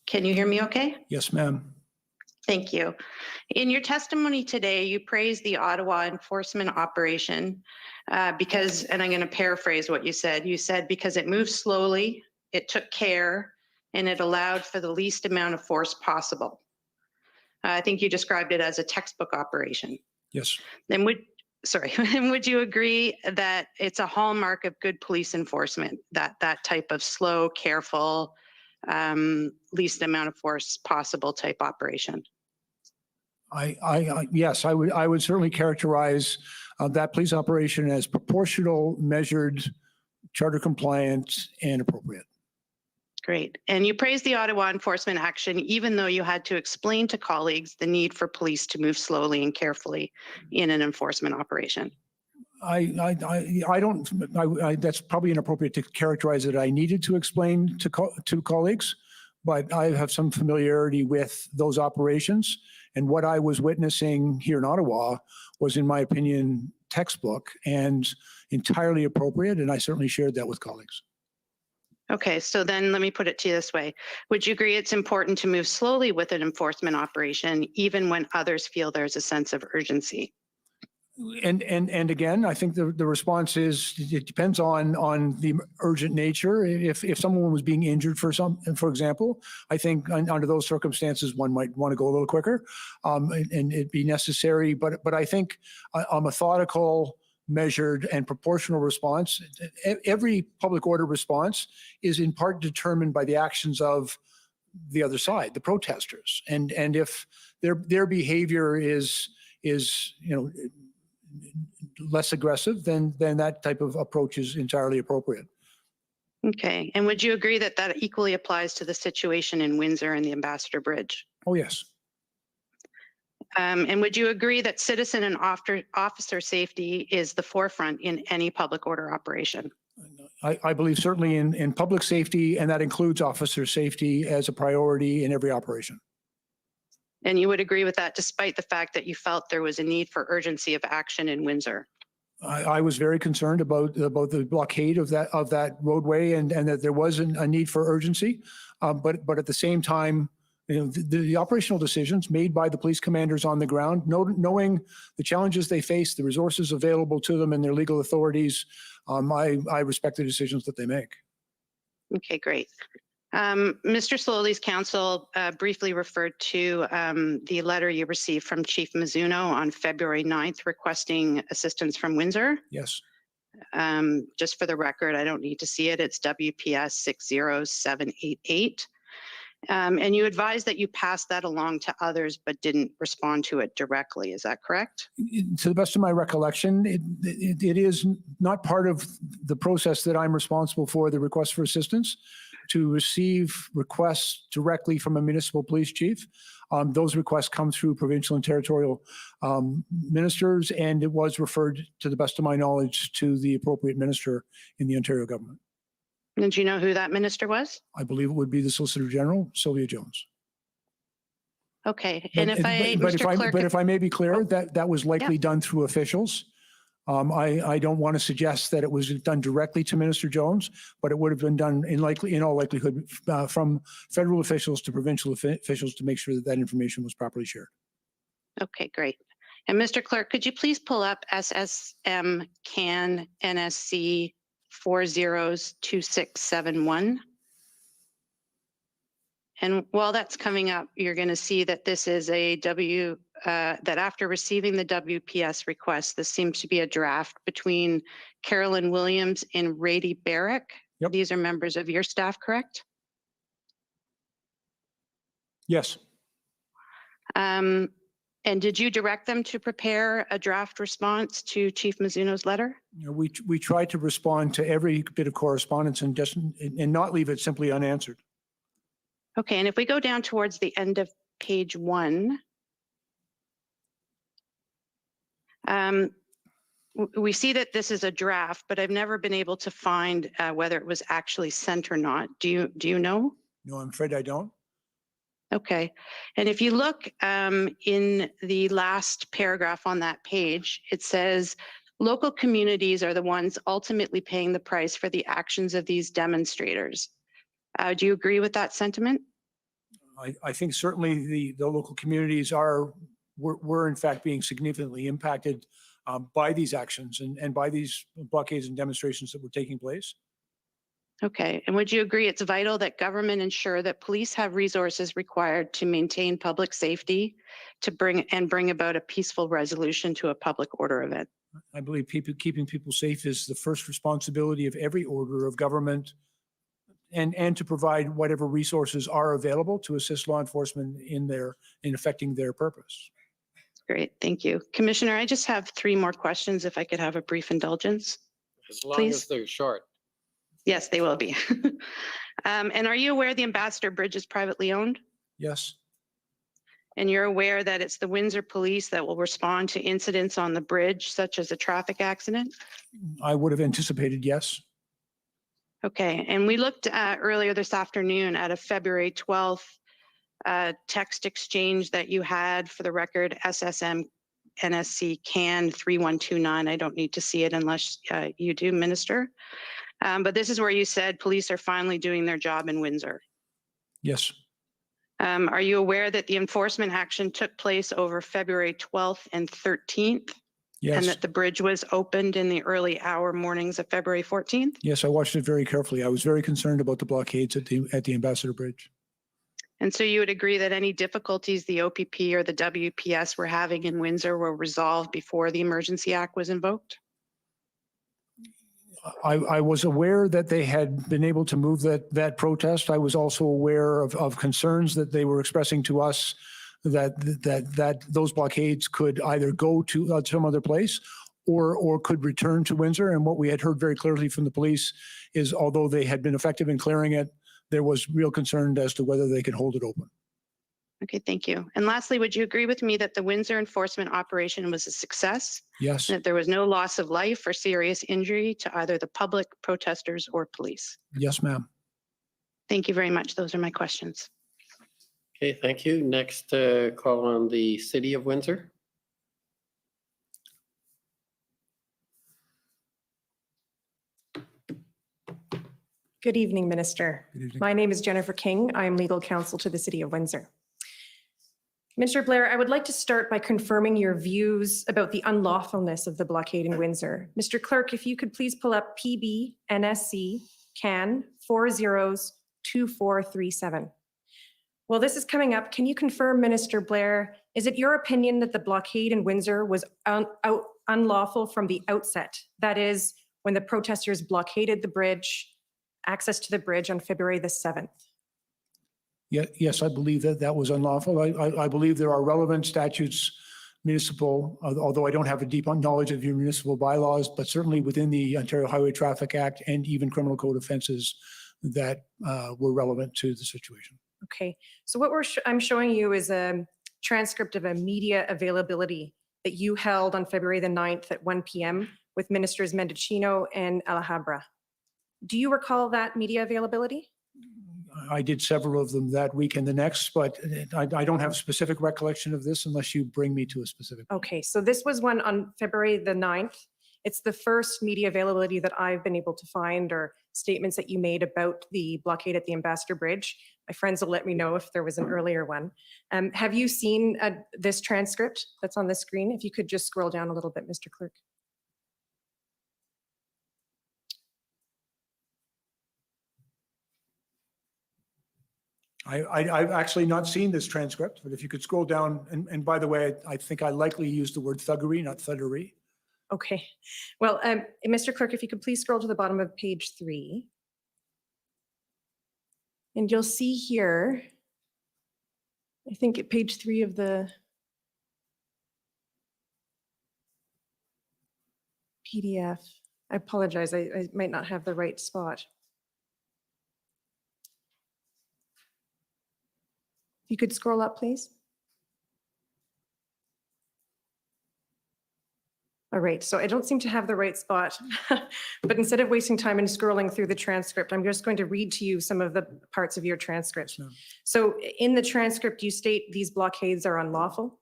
Can you hear me okay? Yes, ma'am. Thank you. In your testimony today, you praised the Ottawa enforcement operation because, and I'm going to paraphrase what you said, because it moved slowly, it took care, and it allowed for the least amount of force possible. I think you described it as a textbook operation. Yes. Then would you agree that it's a hallmark of good police enforcement, that type of slow, careful, least amount of force possible type operation? Yes, I would certainly characterize that police operation as proportional, measured, charter compliant, and appropriate. Great. And you praised the Ottawa enforcement action, even though you had to explain to colleagues the need for police to move slowly and carefully in an enforcement operation. That's probably inappropriate to characterize it. I needed to explain to colleagues, but I have some familiarity with those operations. And what I was witnessing here in Ottawa was, in my opinion, textbook and entirely appropriate. And I certainly shared that with colleagues. Okay, so then let me put it to you this way. Would you agree it's important to move slowly with an enforcement operation, even when others feel there's a sense of urgency? And again, I think the response is it depends on the urgent nature. If someone was being injured for example, I think under those circumstances one might want to go a little quicker, and it'd be necessary. But I think a methodical, measured, and proportional response. Every public order response is in part determined by the actions of the other side, the protesters, and if their behavior is less aggressive, then that type of approach is entirely appropriate. Okay, and would you agree that equally applies to the situation in Windsor and the Ambassador Bridge? Oh, yes. And would you agree that citizen and officer safety is the forefront in any public order operation? I believe certainly in public safety, and that includes officer safety as a priority in every operation. And you would agree with that despite the fact that you felt there was a need for urgency of action in Windsor? I was very concerned about the blockade of that roadway and that there was a need for urgency. But at the same time, you know, the operational decisions made by the police commanders on the ground, knowing the challenges they face, the resources available to them and their legal authorities, I respect the decisions that they make. Okay, great. Mr. Slowly's counsel briefly referred to the letter you received from Chief Mizuno on February 9th requesting assistance from Windsor. Yes. Just for the record, I don't need to see it. It's WPS 60788. And you advised that you passed that along to others, but didn't respond to it directly. Is that correct? To the best of my recollection, it is not part of the process that I'm responsible for, the request for assistance, to receive requests directly from a municipal police chief. Those requests come through provincial and territorial ministers, and it was referred, to the best of my knowledge, to the appropriate minister in the Ontario government. And do you know who that minister was? I believe it would be the Solicitor General, Sylvia Jones. Okay, and if if I may be clear, that was likely done through officials. I don't want to suggest that it was done directly to Minister Jones, but it would have been done in all likelihood from federal officials to provincial officials to make sure that that information was properly shared. Okay, great. And Mr. Clerk, could you please pull up SSM CAN NSC 402671? And while that's coming up, you're going to see that this is a that after receiving the WPS request, this seems to be a draft between Carolyn Williams and Rady Barrick. Yep. These are members of your staff, correct? Yes. And did you direct them to prepare a draft response to Chief Mizuno's letter? You know, we tried to respond to every bit of correspondence and not leave it simply unanswered. Okay, and if we go down towards the end of page 1, we see that this is a draft, but I've never been able to find whether it was actually sent or not. Do you know? No, I'm afraid I don't. Okay, and if you look in the last paragraph on that page, it says local communities are the ones ultimately paying the price for the actions of these demonstrators. Do you agree with that sentiment? I think certainly the local communities were in fact being significantly impacted by these actions and by these blockades and demonstrations that were taking place. Okay, and would you agree it's vital that government ensure that police have resources required to maintain public safety to bring about a peaceful resolution to a public order event? I believe keeping people safe is the first responsibility of every order of government, and to provide whatever resources are available to assist law enforcement in effecting their purpose. Great, thank you. Commissioner, I just have 3 more questions if I could have a brief indulgence. As long Please. as they're short. Yes, they will be. And are you aware the Ambassador Bridge is privately owned? Yes. And you're aware that it's the Windsor Police that will respond to incidents on the bridge, such as a traffic accident? I would have anticipated yes. Okay, and we looked earlier this afternoon at a February 12th text exchange that you had, for the record, SSM NSC CAN 3129. I don't need to see it unless you do, Minister. But this is where you said police are finally doing their job in Windsor. Yes. Are you aware that the enforcement action took place over February 12th and 13th? Yes. And that the bridge was opened in the early mornings of February 14th? Yes, I watched it very carefully. I was very concerned about the blockades at the Ambassador Bridge. And so you would agree that any difficulties the OPP or the WPS were having in Windsor were resolved before the Emergency Act was invoked? I was aware that they had been able to move that protest. I was also aware of concerns that they were expressing to us that those blockades could either go to some other place or could return to Windsor. And what we had heard very clearly from the police is, although they had been effective in clearing it, there was real concern as to whether they could hold it open. Okay, thank you. And lastly, would you agree with me that the Windsor enforcement operation was a success? Yes. And that there was no loss of life or serious injury to either the public, protesters, or police? Yes, ma'am. Thank you very much. Those are my questions. Okay, thank you. Next call on the City of Windsor. Good evening, Minister. Good evening. My name is Jennifer King. I am legal counsel to the City of Windsor. Minister Blair, I would like to start by confirming your views about the unlawfulness of the blockade in Windsor. Mr. Clerk, if you could please pull up PB NSC CAN 402437. Well, this is coming up. Can you confirm, Minister Blair, is it your opinion that the blockade in Windsor was unlawful from the outset? That is, when the protesters blockaded the bridge, access to the bridge on February the 7th? Yes, I believe that that was unlawful. I believe there are relevant statutes, municipal, although I don't have a deep knowledge of your municipal bylaws, but certainly within the Ontario Highway Traffic Act and even criminal code offenses that were relevant to the situation. Okay, so what I'm showing you is a transcript of a media availability that you held on February the 9th at 1 p.m. with Ministers Mendocino and Alhambra. Do you recall that media availability? I did several of them that week and the next, but I don't have a specific recollection of this unless you bring me to a specific. Okay, so this was one on February the 9th. It's the first media availability that I've been able to find, or statements that you made about the blockade at the Ambassador Bridge. My friends will let me know if there was an earlier one. Have you seen this transcript that's on the screen? If you could just scroll down a little bit, Mr. Clerk. I've actually not seen this transcript, but if you could scroll down, and by the way, I think I likely used the word thuggery, not thuggery. Okay, well, Mr. Clerk, if you could please scroll to the bottom of page 3. And you'll see here, I think at page 3 of the PDF, I apologize, I might not have the right spot. If you could scroll up, please. All right, so I don't seem to have the right spot, but instead of wasting time and scrolling through the transcript, I'm just going to read to you some of the parts of your transcript. So in the transcript, you state these blockades are unlawful.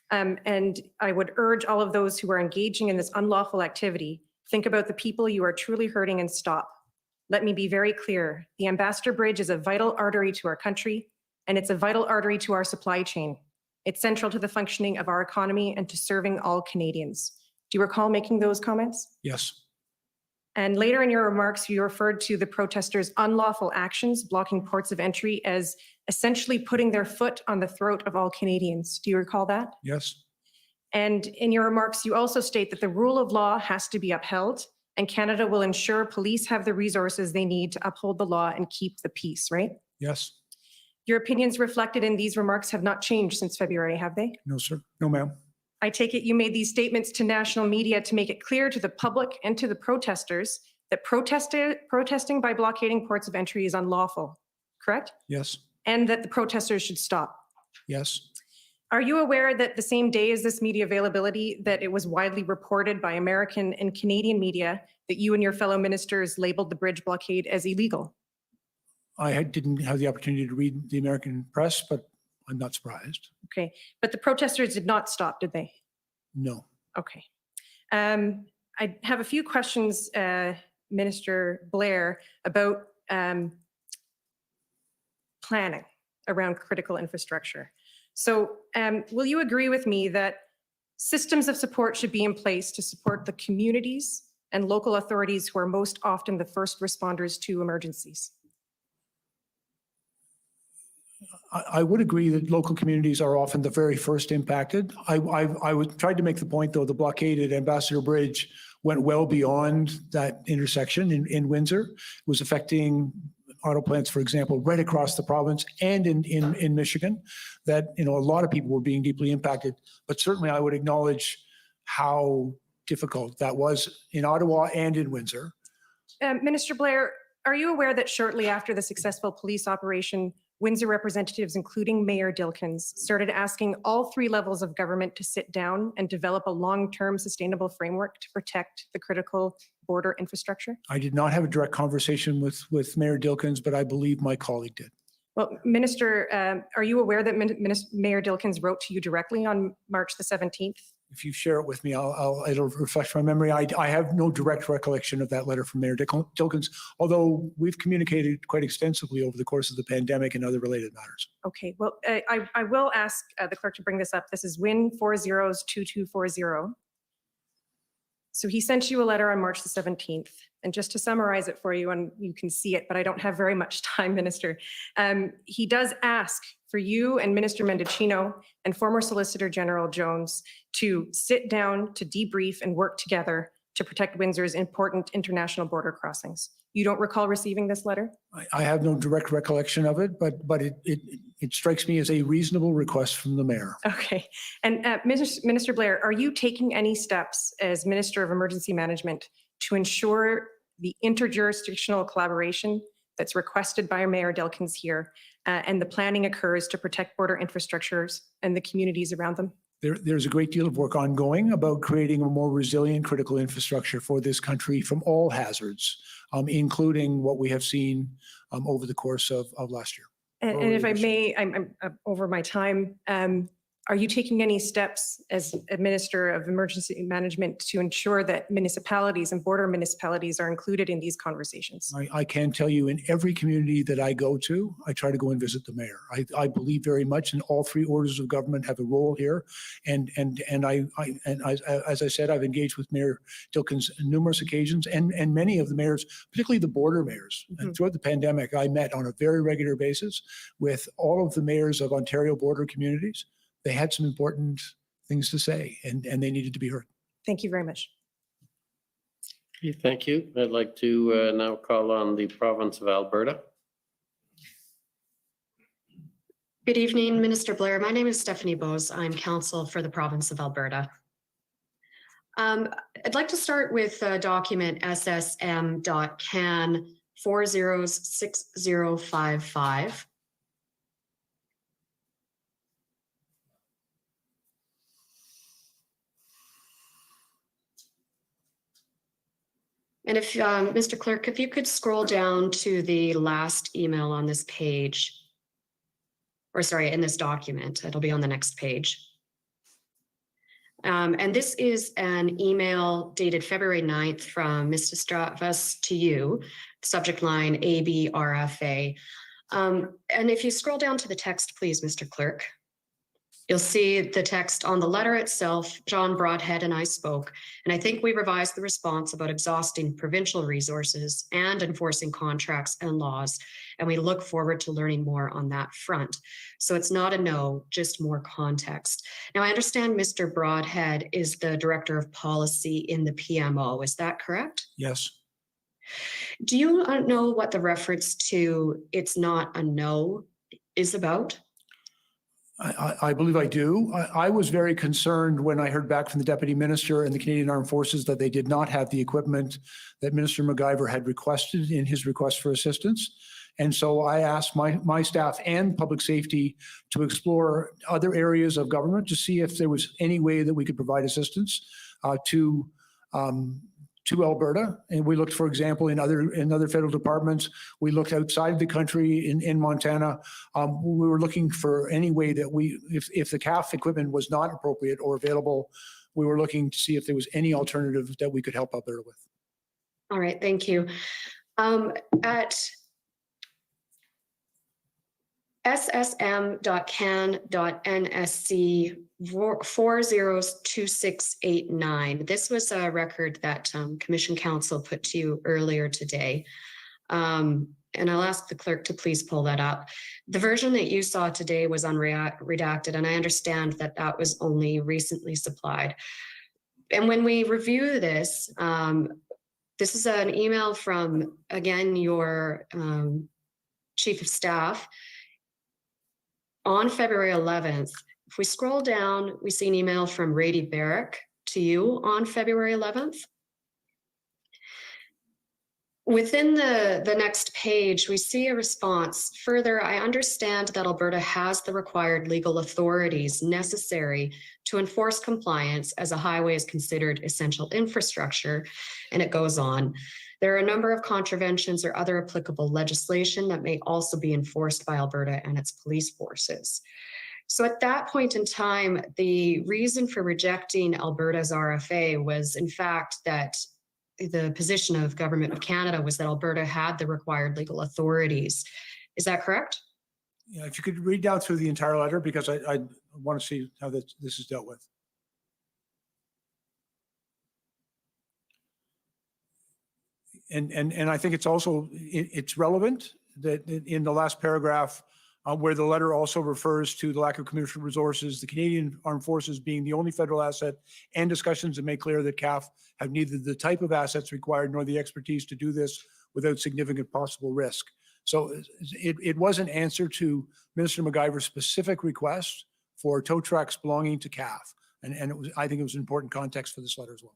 And I would urge all of those who are engaging in this unlawful activity, think about the people you are truly hurting and stop. Let me be very clear. The Ambassador Bridge is a vital artery to our country, and it's a vital artery to our supply chain. It's central to the functioning of our economy and to serving all Canadians. Do you recall making those comments? Yes. And later in your remarks, you referred to the protesters' unlawful actions blocking ports of entry as essentially putting their foot on the throat of all Canadians. Do you recall that? Yes. And in your remarks, you also state that the rule of law has to be upheld, and Canada will ensure police have the resources they need to uphold the law and keep the peace, right? Yes. Your opinions reflected in these remarks have not changed since February, have they? No, sir. No, ma'am. I take it you made these statements to national media to make it clear to the public and to the protesters that protesting by blockading ports of entry is unlawful, correct? Yes. And that the protesters should stop. Yes. Are you aware that the same day as this media availability, that it was widely reported by American and Canadian media that you and your fellow ministers labeled the bridge blockade as illegal? I didn't have the opportunity to read the American press, but I'm not surprised. Okay, but the protesters did not stop, did they? No. Okay. I have a few questions, Minister Blair, about planning around critical infrastructure. So will you agree with me that systems of support should be in place to support the communities and local authorities who are most often the first responders to emergencies? I would agree that local communities are often the very first impacted. I tried to make the point, though, the blockade at Ambassador Bridge went well beyond that intersection in Windsor. It was affecting auto plants, for example, right across the province and in Michigan, that, you know, a lot of people were being deeply impacted. But certainly I would acknowledge how difficult that was in Ottawa and in Windsor. Minister Blair, are you aware that shortly after the successful police operation, Windsor representatives, including Mayor Dilkins, started asking all three levels of government to sit down and develop a long-term sustainable framework to protect the critical border infrastructure? I did not have a direct conversation with Mayor Dilkins, but I believe my colleague did. Well, Minister, are you aware that Mayor Dilkins wrote to you directly on March the 17th? If you share it with me, it'll refresh my memory. I have no direct recollection of that letter from Mayor Dilkins, although we've communicated quite extensively over the course of the pandemic and other related matters. Okay, well, I will ask the clerk to bring this up. This is Win 402240. So he sent you a letter on March the 17th. And just to summarize it for you, and you can see it, but I don't have very much time, Minister. He does ask for you and Minister Mendicino and former Solicitor General Jones to sit down, to debrief and work together to protect Windsor's important international border crossings. You don't recall receiving this letter? I have no direct recollection of it, but it strikes me as a reasonable request from the mayor. Okay. And Minister Blair, are you taking any steps as Minister of Emergency Management to ensure the interjurisdictional collaboration that's requested by Mayor Dilkins here and the planning occurs to protect border infrastructures and the communities around them? There's a great deal of work ongoing about creating a more resilient critical infrastructure for this country from all hazards, including what we have seen over the course of last year. And if I may, I'm over my time. Are you taking any steps as a Minister of Emergency Management to ensure that municipalities and border municipalities are included in these conversations? I can tell you in every community that I go to, I try to go and visit the mayor. I believe very much in all three orders of government have a role here. And as I said, I've engaged with Mayor Dilkins on numerous occasions and many of the mayors, particularly the border mayors. Mm-hmm. And throughout the pandemic, I met on a very regular basis with all of the mayors of Ontario border communities. They had some important things to say and they needed to be heard. Thank you very much. Okay, thank you. I'd like to now call on the province of Alberta. Good evening, Minister Blair. My name is Stephanie Bose. I'm counsel for the province of Alberta. I'd like to start with document SSM.can 406055. And if, Mr. Clerk, if you could scroll down to the last email on this page, or sorry, in this document, it'll be on the next page. And this is an email dated February 9th from Mr. Stravas to you, subject line ABRFA. And if you scroll down to the text, please, Mr. Clerk. You'll see the text on the letter itself. John Broadhead and I spoke, and I think we revised the response about exhausting provincial resources and enforcing contracts and laws. And we look forward to learning more on that front. So it's not a no, just more context. Now, I understand Mr. Broadhead is the Director of Policy in the PMO. Is that correct? Yes. Do you know what the reference to "it's not a no" is about? I believe I do. I was very concerned when I heard back from the Deputy Minister and the Canadian Armed Forces that they did not have the equipment that Minister MacGyver had requested in his request for assistance. And so I asked my staff and public safety to explore other areas of government to see if there was any way that we could provide assistance to Alberta. And we looked, for example, in other federal departments. We looked outside the country in Montana. We were looking for any way that if the CAF equipment was not appropriate or available, we were looking to see if there was any alternative that we could help Alberta with. All right, thank you. At ssm.can.nsc 402689. This was a record that Commission Counsel put to you earlier today. And I'll ask the clerk to please pull that up. The version that you saw today was unredacted, and I understand that that was only recently supplied. And when we review this, this is an email from, again, your Chief of Staff on February 11th. If we scroll down, we see an email from Rady Barrick to you on February 11th. Within the next page, we see a response. Further, I understand that Alberta has the required legal authorities necessary to enforce compliance as a highway is considered essential infrastructure. And it goes on. There are a number of contraventions or other applicable legislation that may also be enforced by Alberta and its police forces. So at that point in time, the reason for rejecting Alberta's RFA was in fact that the position of Government of Canada was that Alberta had the required legal authorities. Is that correct? Yeah, if you could read down through the entire letter, because I want to see how this is dealt with. And I think it's also, it's relevant that in the last paragraph, where the letter also refers to the lack of commercial resources, the Canadian Armed Forces being the only federal asset, and discussions that make clear that CAF have neither the type of assets required nor the expertise to do this without significant possible risk. So it was an answer to Minister MacGyver's specific request for tow trucks belonging to CAF. And it was, I think it was an important context for this letter as well.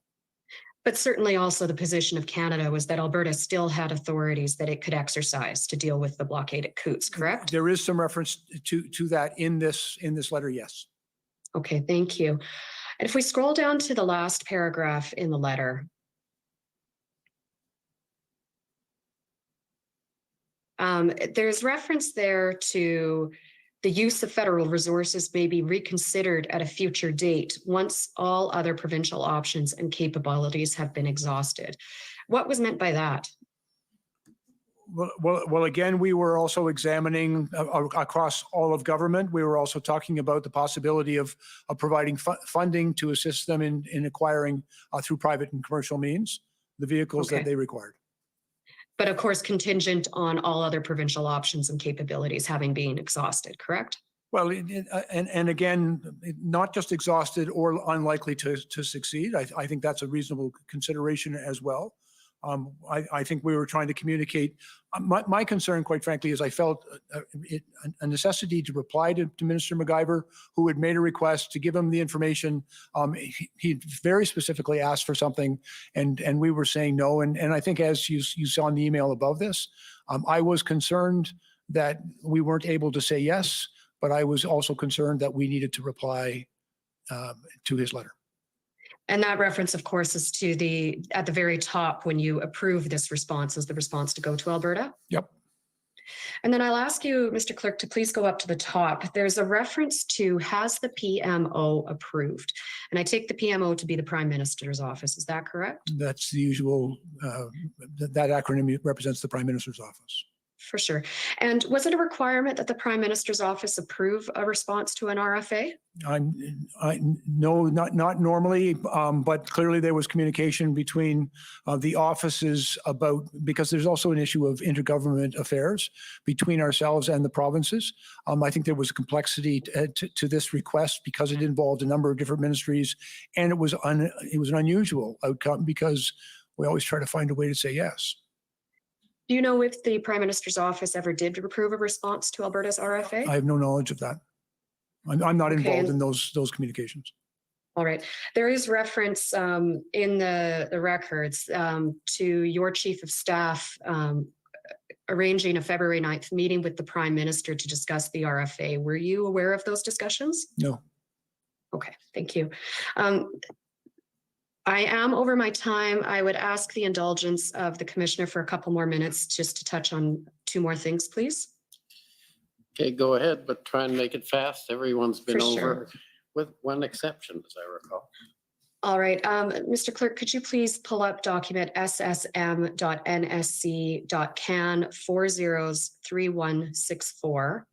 But certainly also the position of Canada was that Alberta still had authorities that it could exercise to deal with the blockade at Coots, correct? There is some reference to that in this letter, yes. Okay, thank you. And if we scroll down to the last paragraph in the letter, there's reference there to the use of federal resources may be reconsidered at a future date once all other provincial options and capabilities have been exhausted. What was meant by that? Well, again, we were also examining across all of government. We were also talking about the possibility of providing funding to assist them in acquiring through private and commercial means the vehicles that they required. But of course, contingent on all other provincial options and capabilities having been exhausted, correct? Well, and again, not just exhausted or unlikely to succeed. I think that's a reasonable consideration as well. I think we were trying to communicate. My concern, quite frankly, is I felt a necessity to reply to Minister MacGyver, who had made a request to give him the information. He very specifically asked for something, and we were saying no. And I think, as you saw in the email above this, I was concerned that we weren't able to say yes, but I was also concerned that we needed to reply to his letter. And that reference, of course, is to at the very top when you approve this response is the response to go to Alberta. Yep. And then I'll ask you, Mr. Clerk, to please go up to the top. There's a reference to has the PMO approved? And I take the PMO to be the Prime Minister's office. Is that correct? That's the usual, that acronym represents the Prime Minister's office. For sure. And was it a requirement that the Prime Minister's office approve a response to an RFA? No, not normally, but clearly there was communication between the offices about, because there's also an issue of intergovernment affairs between ourselves and the provinces. I think there was a complexity to this request because it involved a number of different ministries, and it was an unusual outcome because we always try to find a way to say yes. Do you know if the Prime Minister's office ever did approve a response to Alberta's RFA? I have no knowledge of that. I'm not involved in those communications. All right. There is reference in the records to your Chief of Staff arranging a February 9th meeting with the Prime Minister to discuss the RFA. Were you aware of those discussions? No. Okay, thank you. I am over my time. I would ask the indulgence of the Commissioner for a couple more minutes just to touch on two more things, please. Okay, go ahead, but try and make it fast. Everyone's been For over, sure. with one exception, as I recall. All right, Mr. Clerk, could you please pull up document ssm.nsc.can 403164?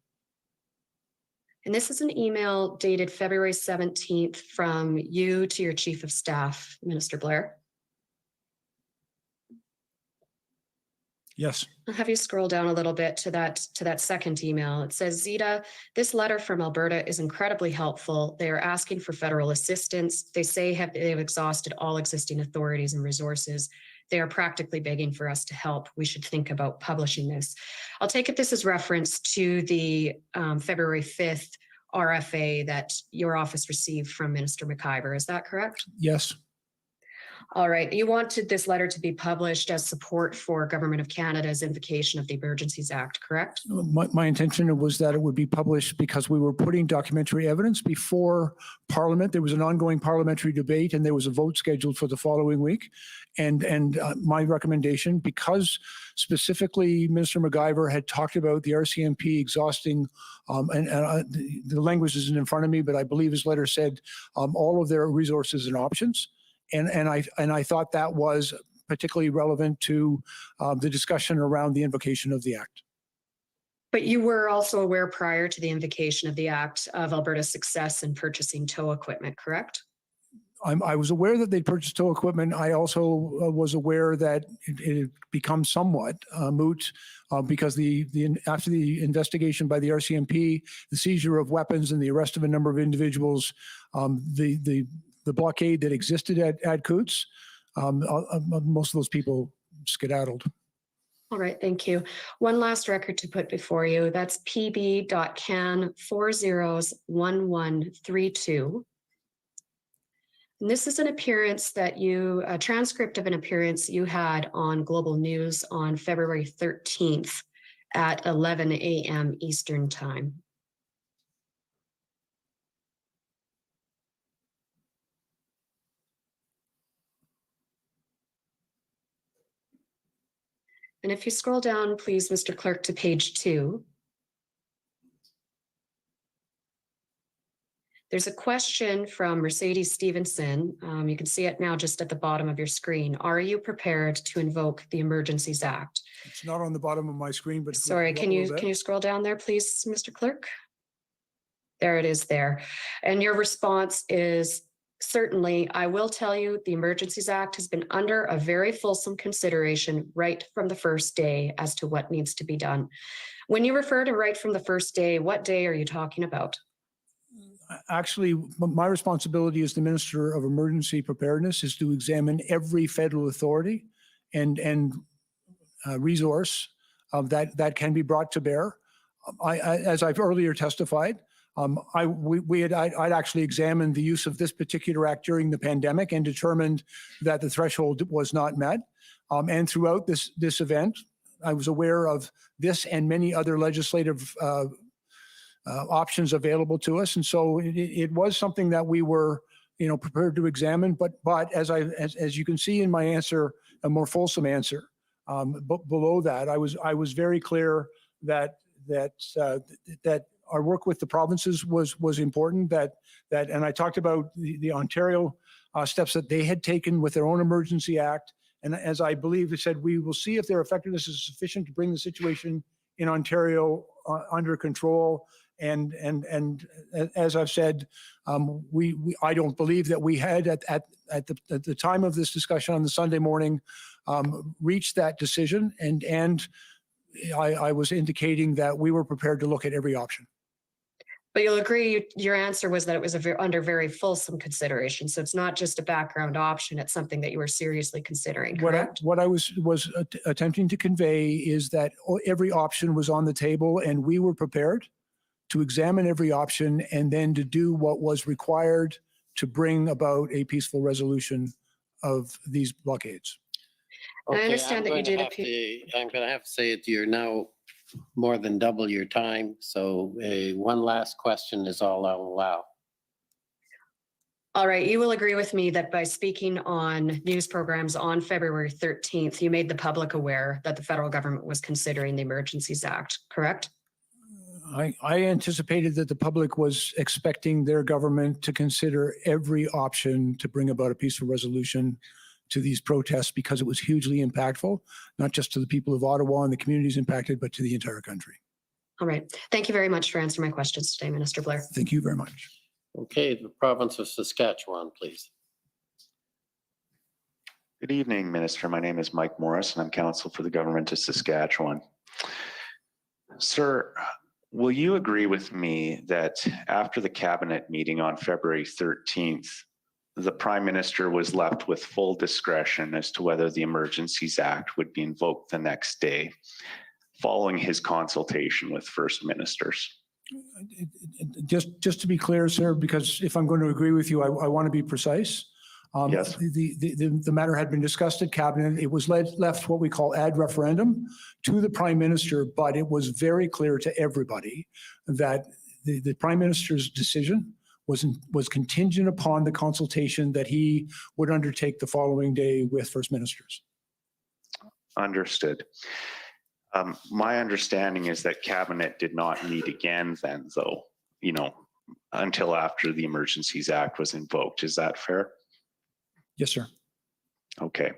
And this is an email dated February 17th from you to your Chief of Staff, Minister Blair. Yes. I'll have you scroll down a little bit to that second email. It says, Zita, this letter from Alberta is incredibly helpful. They are asking for federal assistance. They say they've exhausted all existing authorities and resources. They are practically begging for us to help. We should think about publishing this. I'll take it this is reference to the February 5th RFA that your office received from Minister MacIver. Is that correct? Yes. All right. You wanted this letter to be published as support for Government of Canada's invocation of the Emergencies Act, correct? My intention was that it would be published because we were putting documentary evidence before Parliament. There was an ongoing parliamentary debate and there was a vote scheduled for the following week. And my recommendation, because specifically Minister MacGyver had talked about the RCMP exhausting, the language isn't in front of me, but I believe his letter said all of their resources and options. And I thought that was particularly relevant to the discussion around the invocation of the Act. But you were also aware prior to the invocation of the Act of Alberta's success in purchasing tow equipment, correct? I was aware that they'd purchased tow equipment. I also was aware that it had become somewhat moot because after the investigation by the RCMP, the seizure of weapons and the arrest of a number of individuals, the blockade that existed at Coots, most of those people skedaddled. All right, thank you. One last record to put before you. That's PB.CAN 401132. And this is an appearance that a transcript of an appearance you had on Global News on February 13th at 11 a.m. Eastern Time. And if you scroll down, please, Mr. Clerk, to page 2. There's a question from Mercedes Stevenson. You can see it now just at the bottom of your screen. Are you prepared to invoke the Emergencies Act? It's not on the bottom of my screen, but sorry, can you scroll down there, please, Mr. Clerk? There it is there. And your response is, certainly, I will tell you the Emergencies Act has been under a very fulsome consideration right from the first day as to what needs to be done. When you refer to right from the first day, what day are you talking about? Actually, my responsibility as the Minister of Emergency Preparedness is to examine every federal authority and resource that can be brought to bear. As I've earlier testified, I'd actually examined the use of this particular act during the pandemic and determined that the threshold was not met. And throughout this event, I was aware of this and many other legislative options available to us. And so it was something that we were, prepared to examine. But as you can see in my answer, a more fulsome answer, below that, I was very clear that our work with the provinces was important, and I talked about the Ontario steps that they had taken with their own emergency act. And as I believe it said, we will see if their effectiveness is sufficient to bring the situation in Ontario under control. And as I've said, I don't believe that we had at the time of this discussion on the Sunday morning reached that decision. And I was indicating that we were prepared to look at every option. But you'll agree, your answer was that it was under very fulsome consideration. So it's not just a background option, it's something that you were seriously considering, correct? What I was attempting to convey is that every option was on the table and we were prepared to examine every option and then to do what was required to bring about a peaceful resolution of these blockades. Okay, I understand that you did I'm going to have to say that you're now more than double your time. So one last question is all I'll allow. All right, you will agree with me that by speaking on news programs on February 13th, you made the public aware that the federal government was considering the Emergencies Act, correct? I anticipated that the public was expecting their government to consider every option to bring about a peaceful resolution to these protests because it was hugely impactful, not just to the people of Ottawa and the communities impacted, but to the entire country. All right. Thank you very much for answering my questions today, Minister Blair. Thank you very much. Okay, the province of Saskatchewan, please. Good evening, Minister. My name is Mike Morris, and I'm counsel for the government of Saskatchewan. Sir, will you agree with me that after the cabinet meeting on February 13th, the Prime Minister was left with full discretion as to whether the Emergencies Act would be invoked the next day, following his consultation with First Ministers? Just to be clear, sir, because if I'm going to agree with you, I want to be precise. Yes. The matter had been discussed at cabinet. It was left what we call ad referendum to the prime minister, but it was very clear to everybody that the prime minister's decision was contingent upon the consultation that he would undertake the following day with first ministers. Understood. My understanding is that cabinet did not meet again then, though, until after the Emergencies Act was invoked. Is that fair? Yes, sir. Okay.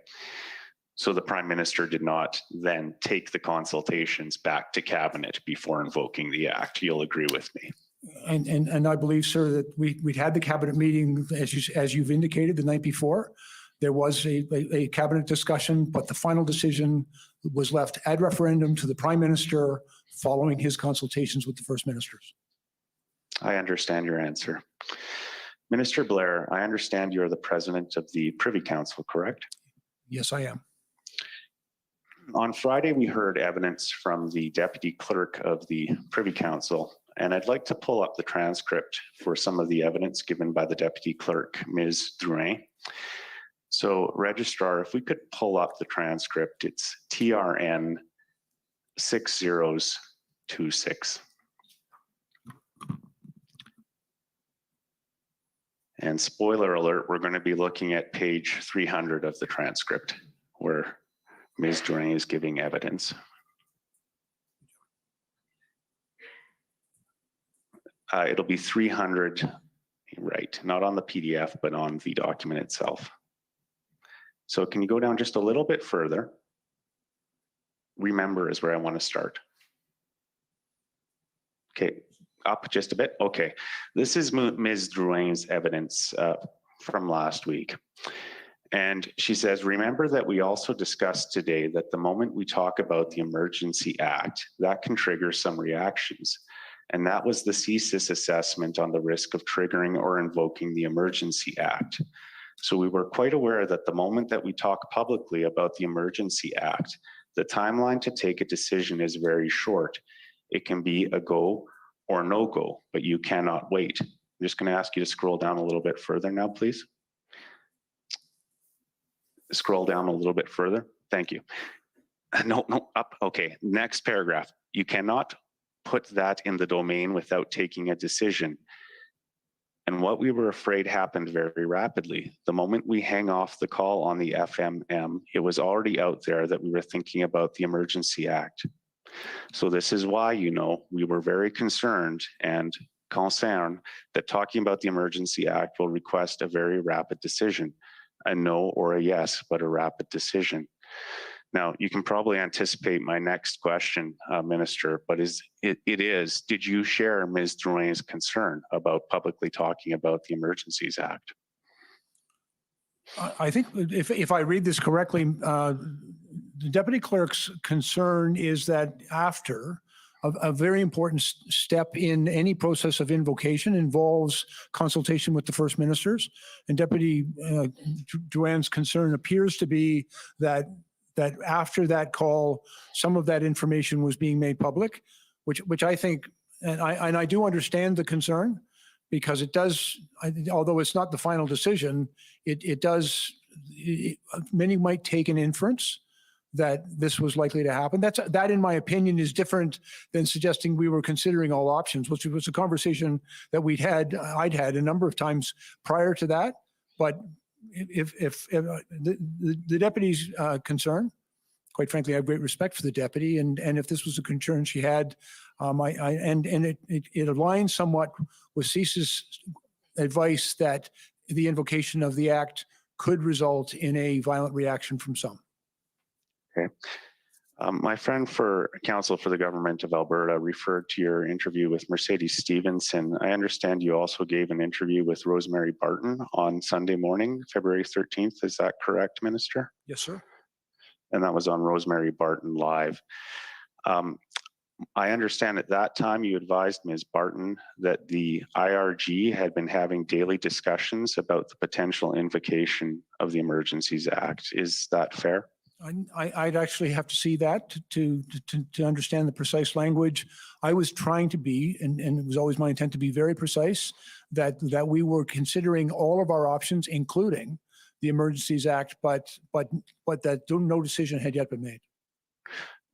So the prime minister did not then take the consultations back to cabinet before invoking the act. You'll agree with me. And I believe, sir, that we'd had the cabinet meeting, as you've indicated, the night before. There was a cabinet discussion, but the final decision was left ad referendum to the prime minister following his consultations with the first ministers. I understand your answer. Minister Blair, I understand you're the president of the Privy Council, correct? Yes, I am. On Friday, we heard evidence from the deputy clerk of the Privy Council, and I'd like to pull up the transcript for some of the evidence given by the deputy clerk, Ms. Drouin. So, Registrar, if we could pull up the transcript, it's TRN 6026. And spoiler alert, we're going to be looking at page 300 of the transcript where Ms. Drouin is giving evidence. It'll be 300, right, not on the PDF, but on the document itself. So can you go down just a little bit further? Remember is where I want to start. Okay, up just a bit. Okay, this is Ms. Drouin's evidence from last week. And she says, remember that we also discussed today that the moment we talk about the Emergency Act, that can trigger some reactions. And that was the CSIS assessment on the risk of triggering or invoking the Emergency Act. So we were quite aware that the moment that we talk publicly about the Emergency Act, the timeline to take a decision is very short. It can be a go or no go, but you cannot wait. I'm just going to ask you to scroll down a little bit further now, please. Scroll down a little bit further. Thank you. No, up. Okay, next paragraph. You cannot put that in the domain without taking a decision. And what we were afraid happened very rapidly. The moment we hang off the call on the FMM, it was already out there that we were thinking about the Emergency Act. So this is why, we were very concerned and concerned that talking about the Emergency Act will request a very rapid decision, a no or a yes, but a rapid decision. Now, you can probably anticipate my next question, Minister, but did you share Ms. Drouin's concern about publicly talking about the Emergencies Act? I think if I read this correctly, the deputy clerk's concern is that after a very important step in any process of invocation involves consultation with the first ministers, and Deputy Drouin's concern appears to be that after that call, some of that information was being made public, which I think, and I do understand the concern, because it does, although it's not the final decision, it does, many might take an inference that this was likely to happen. That, in my opinion, is different than suggesting we were considering all options, which was a conversation that I'd had a number of times prior to that. But if the deputy's concern, quite frankly, I have great respect for the deputy, and if this was a concern she had, it aligns somewhat with CSIS advice that the invocation of the act could result in a violent reaction from some. Okay. My friend for Council for the Government of Alberta referred to your interview with Mercedes Stevenson. I understand you also gave an interview with Rosemary Barton on Sunday morning, February 13th. Is that correct, Minister? Yes, sir. And that was on Rosemary Barton Live. I understand at that time you advised Ms. Barton that the IRG had been having daily discussions about the potential invocation of the Emergencies Act. Is that fair? I'd actually have to see that to understand the precise language. I was trying to be, and it was always my intent to be very precise, that we were considering all of our options, including the Emergencies Act, but that no decision had yet been made.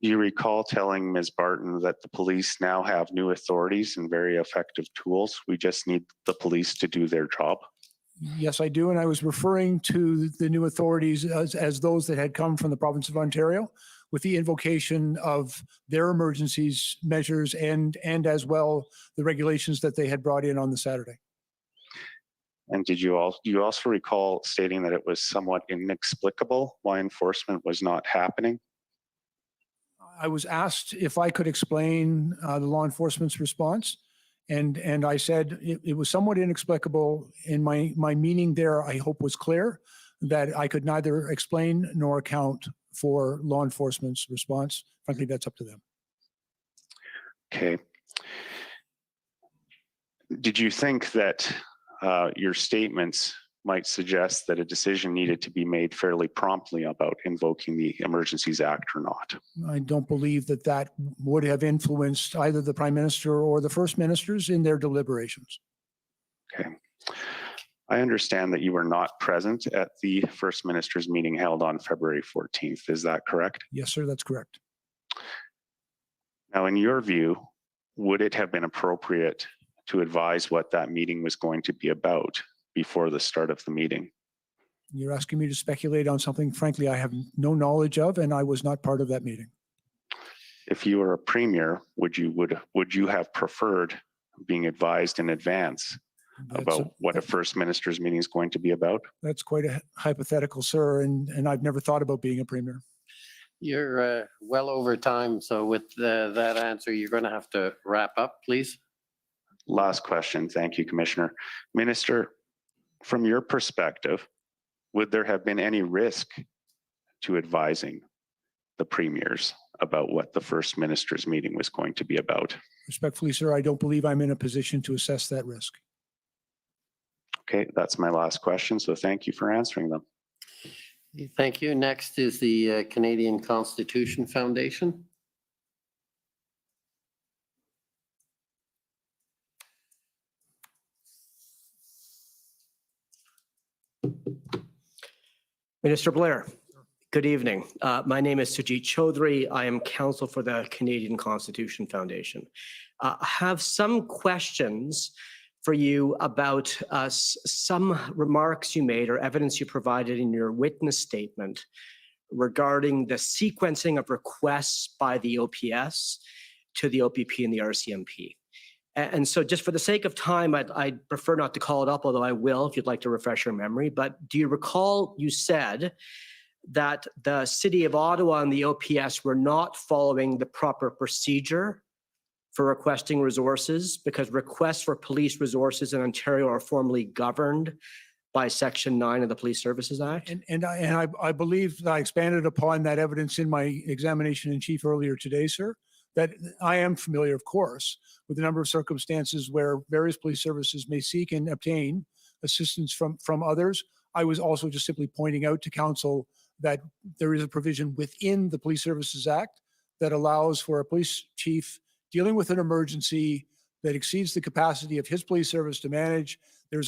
You recall telling Ms. Barton that the police now have new authorities and very effective tools. We just need the police to do their job. Yes, I do. And I was referring to the new authorities as those that had come from the province of Ontario with the invocation of their emergencies measures and as well the regulations that they had brought in on the Saturday. And do you also recall stating that it was somewhat inexplicable why enforcement was not happening? I was asked if I could explain the law enforcement's response. And I said it was somewhat inexplicable, and my meaning there, I hope, was clear, that I could neither explain nor account for law enforcement's response. Frankly, that's up to them. Okay. Did you think that your statements might suggest that a decision needed to be made fairly promptly about invoking the Emergencies Act or not? I don't believe that would have influenced either the Prime Minister or the First Ministers in their deliberations. Okay. I understand that you were not present at the First Minister's meeting held on February 14th. Is that correct? Yes, sir, that's correct. Now, in your view, would it have been appropriate to advise what that meeting was going to be about before the start of the meeting? You're asking me to speculate on something, frankly, I have no knowledge of, and I was not part of that meeting. If you were a premier, would you have preferred being advised in advance about what a First Minister's meeting is going to be about? That's quite a hypothetical, sir, and I've never thought about being a premier. You're well over time, so with that answer, you're going to have to wrap up, please. Last question. Thank you, Commissioner. Minister, from your perspective, would there have been any risk to advising the premiers about what the First Minister's meeting was going to be about? Respectfully, sir, I don't believe I'm in a position to assess that risk. Okay, that's my last question, so thank you for answering them. Thank you. Next is the Canadian Constitution Foundation. Minister Blair, good evening. My name is Sujit Chaudhry. I am counsel for the Canadian Constitution Foundation. I have some questions for you about some remarks you made or evidence you provided in your witness statement regarding the sequencing of requests by the OPS to the OPP and the RCMP. And so just for the sake of time, I'd prefer not to call it up, although I will if you'd like to refresh your memory. But do you recall you said that the City of Ottawa and the OPS were not following the proper procedure for requesting resources because requests for police resources in Ontario are formally governed by Section 9 of the Police Services Act? And I believe that I expanded upon that evidence in my examination in chief earlier today, sir, that I am familiar, of course, with a number of circumstances where various police services may seek and obtain assistance from others. I was also just simply pointing out to council that there is a provision within the Police Services Act that allows for a police chief dealing with an emergency that exceeds the capacity of his police service to manage. There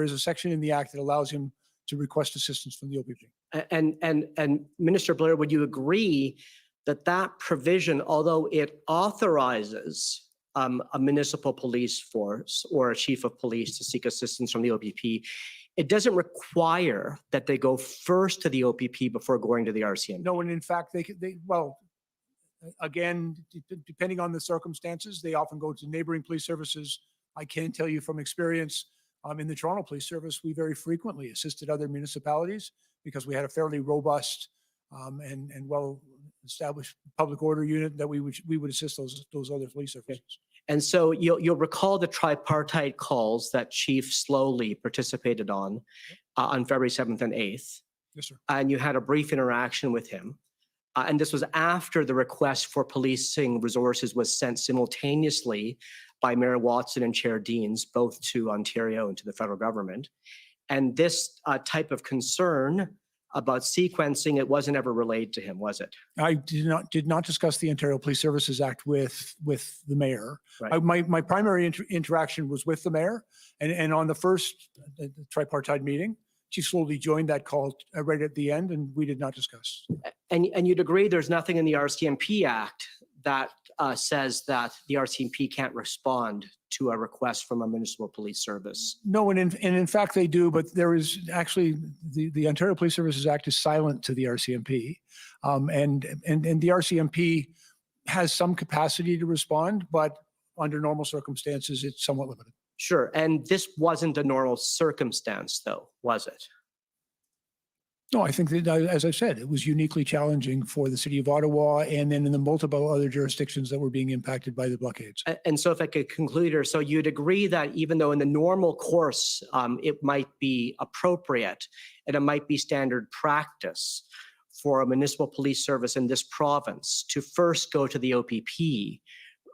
is a section in the act that allows him to request assistance from the OPP. And Minister Blair, would you agree that that provision, although it authorizes a municipal police force or a chief of police to seek assistance from the OPP, it doesn't require that they go first to the OPP before going to the RCMP? No, and in fact, well, again, depending on the circumstances, they often go to neighboring police services. I can tell you from experience in the Toronto Police Service, we very frequently assisted other municipalities because we had a fairly robust and well-established public order unit that we would assist those other police services. And so you'll recall the tripartite calls that Chief Slowly participated on February 7th and 8th. Yes, sir. And you had a brief interaction with him. And this was after the request for policing resources was sent simultaneously by Mayor Watson and Chair Deans, both to Ontario and to the federal government. And this type of concern about sequencing, it wasn't ever relayed to him, was it? I did not discuss the Ontario Police Services Act with the mayor. Right. My primary interaction was with the mayor, and on the first tripartite meeting, Chief Slowly joined that call right at the end, and we did not discuss. And you'd agree there's nothing in the RCMP Act that says that the RCMP can't respond to a request from a municipal police service? No, and in fact they do, but there is actually, the Ontario Police Services Act is silent to the RCMP. And the RCMP has some capacity to respond, but under normal circumstances, it's somewhat limited. Sure. And this wasn't a normal circumstance, though, was it? No, I think that, as I said, it was uniquely challenging for the city of Ottawa and then in the multiple other jurisdictions that were being impacted by the blockades. And so if I could conclude here, so you'd agree that even though in the normal course, it might be appropriate and it might be standard practice for a municipal police service in this province to first go to the OPP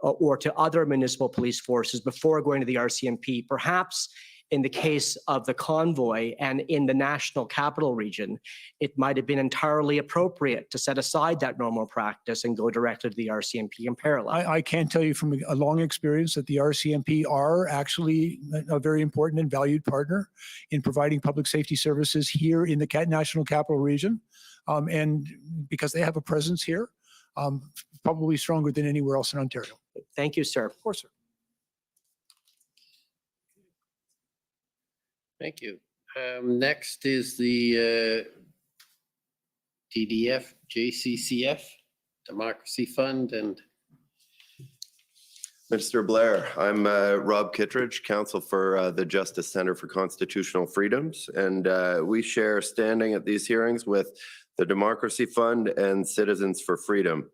or to other municipal police forces before going to the RCMP, perhaps in the case of the convoy and in the national capital region, it might have been entirely appropriate to set aside that normal practice and go directly to the RCMP in parallel. I can tell you from a long experience that the RCMP are actually a very important and valued partner in providing public safety services here in the national capital region. And because they have a presence here, probably stronger than anywhere else in Ontario. Thank you, sir. Of course, sir. Thank you. Next is the DDF, JCCF, Democracy Fund, and Mr. Blair, I'm Rob Kittredge, counsel for the Justice Center for Constitutional Freedoms, and we share standing at these hearings with the Democracy Fund and Citizens for Freedom.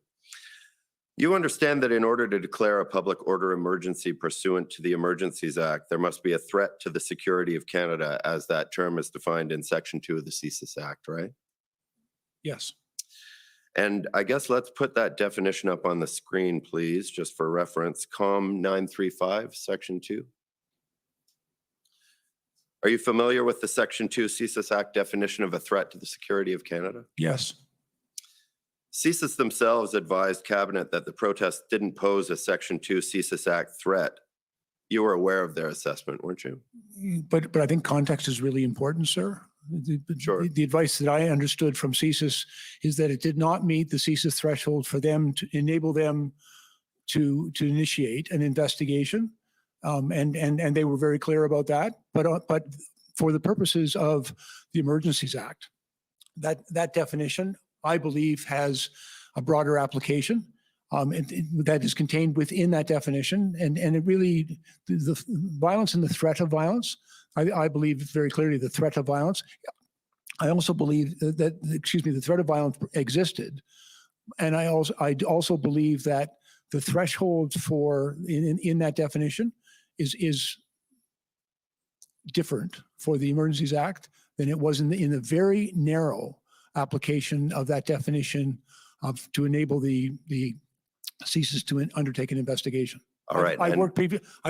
You understand that in order to declare a public order emergency pursuant to the Emergencies Act, there must be a threat to the security of Canada, as that term is defined in Section 2 of the CSIS Act, right? Yes. And I guess let's put that definition up on the screen, please, just for reference. COM 935, Section 2. Are you familiar with the Section 2 CSIS Act definition of a threat to the security of Canada? Yes. CSIS themselves advised Cabinet that the protests didn't pose a Section 2 CSIS Act threat. You were aware of their assessment, weren't you? But I think context is really important, sir. Sure. The advice that I understood from CSIS is that it did not meet the CSIS threshold for them to enable them to initiate an investigation. And they were very clear about that. But for the purposes of the Emergencies Act, that definition, I believe, has a broader application that is contained within that definition. And it really, the violence and the threat of violence, I believe very clearly the threat of violence. I also believe that, the threat of violence existed. And I also believe that the threshold for, in that definition is different for the Emergencies Act than it was in the very narrow application of that definition to enable the CSIS to undertake an investigation. All right. I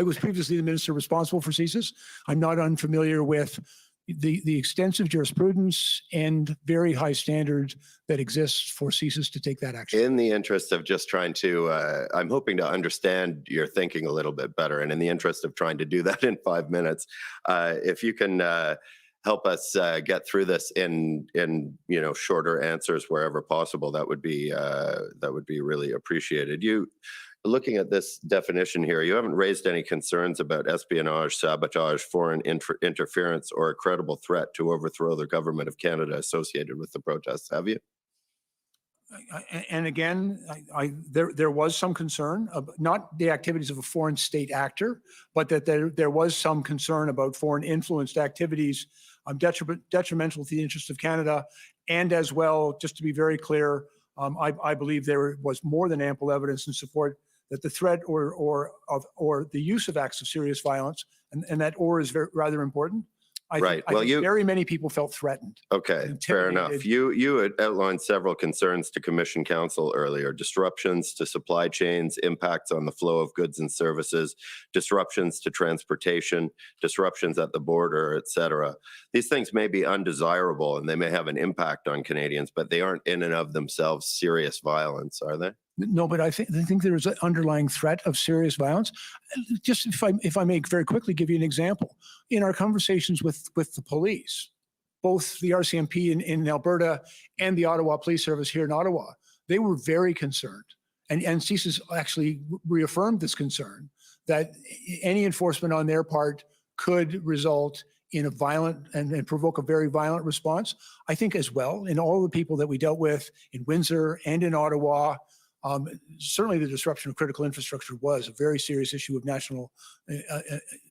was previously the minister responsible for CSIS. I'm not unfamiliar with the extensive jurisprudence and very high standards that exists for CSIS to take that action. In the interest of just trying to, I'm hoping to understand your thinking a little bit better. And in the interest of trying to do that in 5 minutes, if you can help us get through this in shorter answers wherever possible, that would be really appreciated. Looking at this definition here, you haven't raised any concerns about espionage, sabotage, foreign interference, or a credible threat to overthrow the government of Canada associated with the protests, have you? And again, there was some concern of not the activities of a foreign state actor, but that there was some concern about foreign influenced activities detrimental to the interest of Canada. And as well, just to be very clear, I believe there was more than ample evidence in support that the threat or the use of acts of serious violence, and that or is rather important. I think very many people felt threatened. Okay, fair enough. You had outlined several concerns to Commission Council earlier: disruptions to supply chains, impacts on the flow of goods and services, disruptions to transportation, disruptions at the border, etc. These things may be undesirable and they may have an impact on Canadians, but they aren't in and of themselves serious violence, are they? No, but I think there is an underlying threat of serious violence. Just if I may very quickly give you an example. In our conversations with the police, both the RCMP in Alberta and the Ottawa Police Service here in Ottawa, they were very concerned. And CSIS actually reaffirmed this concern that any enforcement on their part could result in a violent and provoke a very violent response. I think as well, in all the people that we dealt with in Windsor and in Ottawa, certainly the disruption of critical infrastructure was a very serious issue of national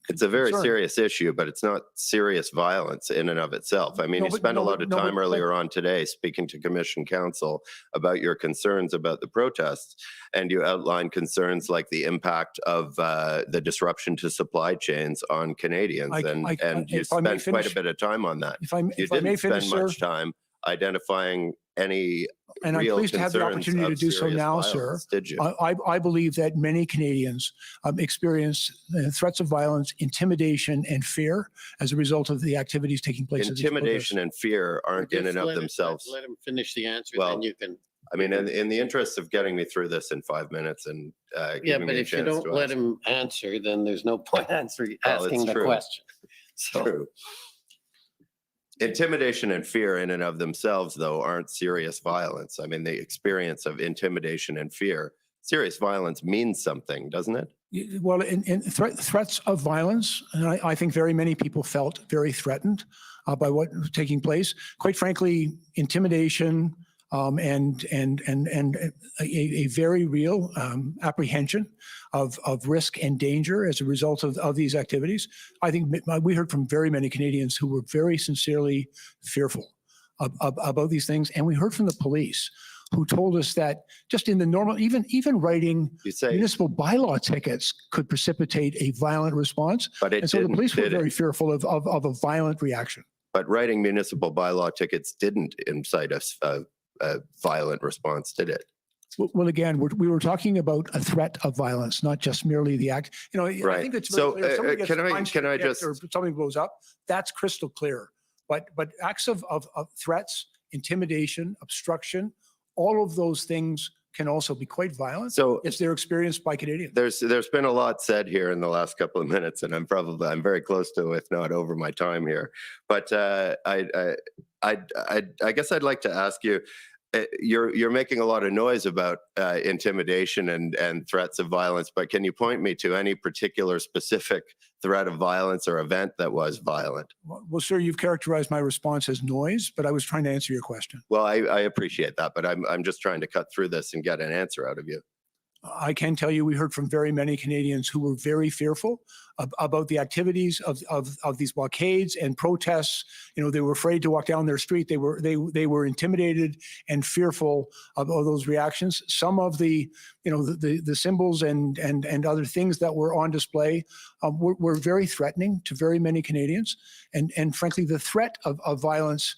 It's a very concern. serious issue, but it's not serious violence in and of itself. I mean, No, you but- spent no, a lot but- of no, time but- earlier on today speaking to Commission Council about your concerns about the protests, and you outlined concerns like the impact of the disruption to supply chains on Canadians, and you if I may spent quite a finish- bit of time on that. If I You may didn't finish, spend much sir. time identifying any And I'm real pleased to have the concerns opportunity to of do so serious now, sir. violence, did you? I believe that many Canadians experience threats of violence, intimidation, and fear as a result of the activities taking place. at these Intimidation and fear aren't in and of themselves. Let him finish the answer, Well, then you can. I mean, in the interest of getting me through this in 5 minutes and Yeah, giving but me a if you chance don't to let ask. him answer, then there's no point asking Well, it's the true. question. So, True. Intimidation and fear in and of themselves, though, aren't serious violence. I mean, the experience of intimidation and fear, serious violence means something, doesn't it? Well, in threats of violence, and I think very many people felt very threatened by what was taking place. Quite frankly, intimidation and a very real apprehension of risk and danger as a result of these activities. I think we heard from very many Canadians who were very sincerely fearful about these things, and we heard from the police who told us that just in the normal, even writing municipal bylaw tickets could precipitate a violent response. But it and so the didn't, police were did it? very fearful of a violent reaction. But writing municipal bylaw tickets didn't incite a violent response, did it? Well, again, we were talking about a threat of violence, not just merely the act. You know, I Right. think it's So, very clear. If somebody gets punched can I or just- or something blows up, that's crystal clear. But acts of threats, intimidation, obstruction, all of those things can also be quite violent. So if they're experienced by Canadians. There's been a lot said here in the last couple of minutes, and I'm very close to, if not over my time here. But I guess I'd like to ask you. You're making a lot of noise about intimidation and threats of violence, but can you point me to any particular specific threat of violence or event that was violent? Well, sir, you've characterized my response as noise, but I was trying to answer your question. Well, I appreciate that, but I'm just trying to cut through this and get an answer out of you. I can tell you we heard from very many Canadians who were very fearful about the activities of these blockades and protests. You know, they were afraid to walk down their street. They were intimidated and fearful of those reactions. Some of the symbols and other things that were on display were very threatening to very many Canadians. And frankly, the threat of violence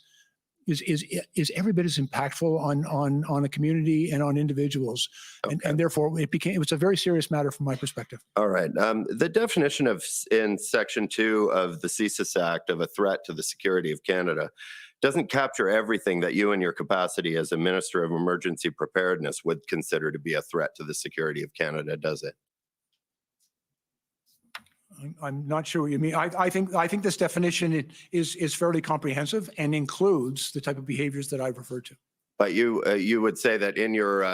is every bit as impactful on a community and on individuals. Okay. And therefore it was a very serious matter from my perspective. All right. The definition in Section 2 of the CSIS Act of a threat to the security of Canada doesn't capture everything that you in your capacity as a Minister of Emergency Preparedness would consider to be a threat to the security of Canada, does it? I'm not sure what you mean. I think this definition is fairly comprehensive and includes the type of behaviors that I've referred to. But you would say that in your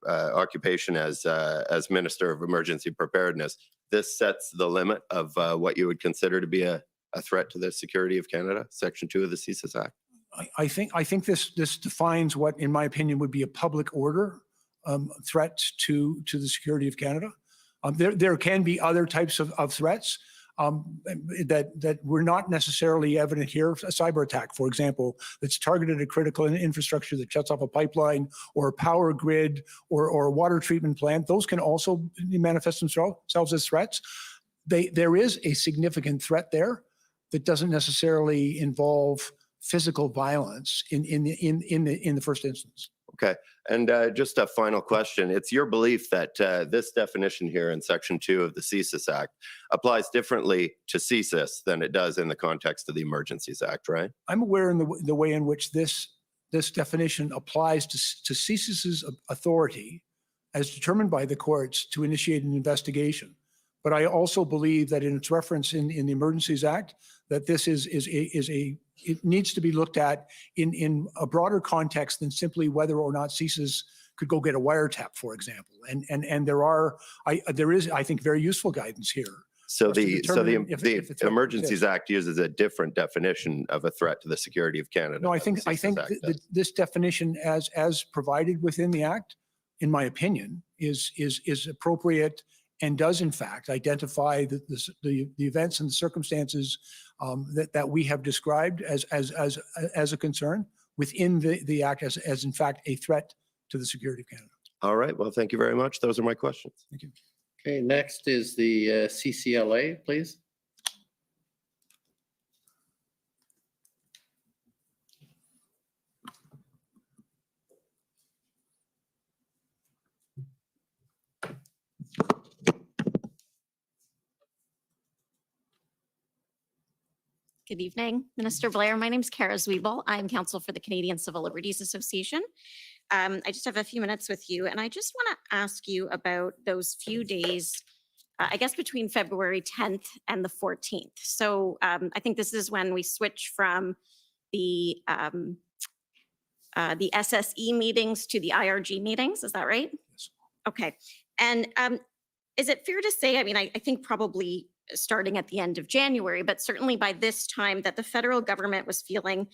occupation as Minister of Emergency Preparedness, this sets the limit of what you would consider to be a threat to the security of Canada, Section 2 of the CSIS Act. I think this defines what, in my opinion, would be a public order threat to the security of Canada. There can be other types of threats that were not necessarily evident here. A cyber attack, for example, that's targeted at critical infrastructure that shuts off a pipeline or a power grid or a water treatment plant. Those can also manifest themselves as threats. There is a significant threat there that doesn't necessarily involve physical violence in the first instance. Okay. And just a final question. It's your belief that this definition here in Section 2 of the CSIS Act applies differently to CSIS than it does in the context of the Emergencies Act, right? I'm aware in the way in which this definition applies to CSIS's authority as determined by the courts to initiate an investigation. But I also believe that in its reference in the Emergencies Act, that this it needs to be looked at in a broader context than simply whether or not CSIS could go get a wiretap, for example. And there is, I think, very useful guidance here. So for us to the determine if a threat Emergencies exists. Act uses a different definition of a threat to the security of Canada. No, I than think the CSIS Act does. this definition as provided within the Act, in my opinion, is appropriate and does in fact identify the events and the circumstances that we have described as a concern within the Act as in fact a threat to the security of Canada. All right. Well, thank you very much. Those are my questions. Thank you. Okay, next is the CCLA, please. Good evening, Minister Blair. My name is Kara Zwiebel. I'm counsel for the Canadian Civil Liberties Association. I just have a few minutes with you, and I just want to ask you about those few days, I guess between February 10th and the 14th. So I think this is when we switch from the SSE meetings to the IRG meetings. Is that right? Yes. Okay. And is it fair to say, I mean, I think probably starting at the end of January, but certainly by this time that the federal government was feeling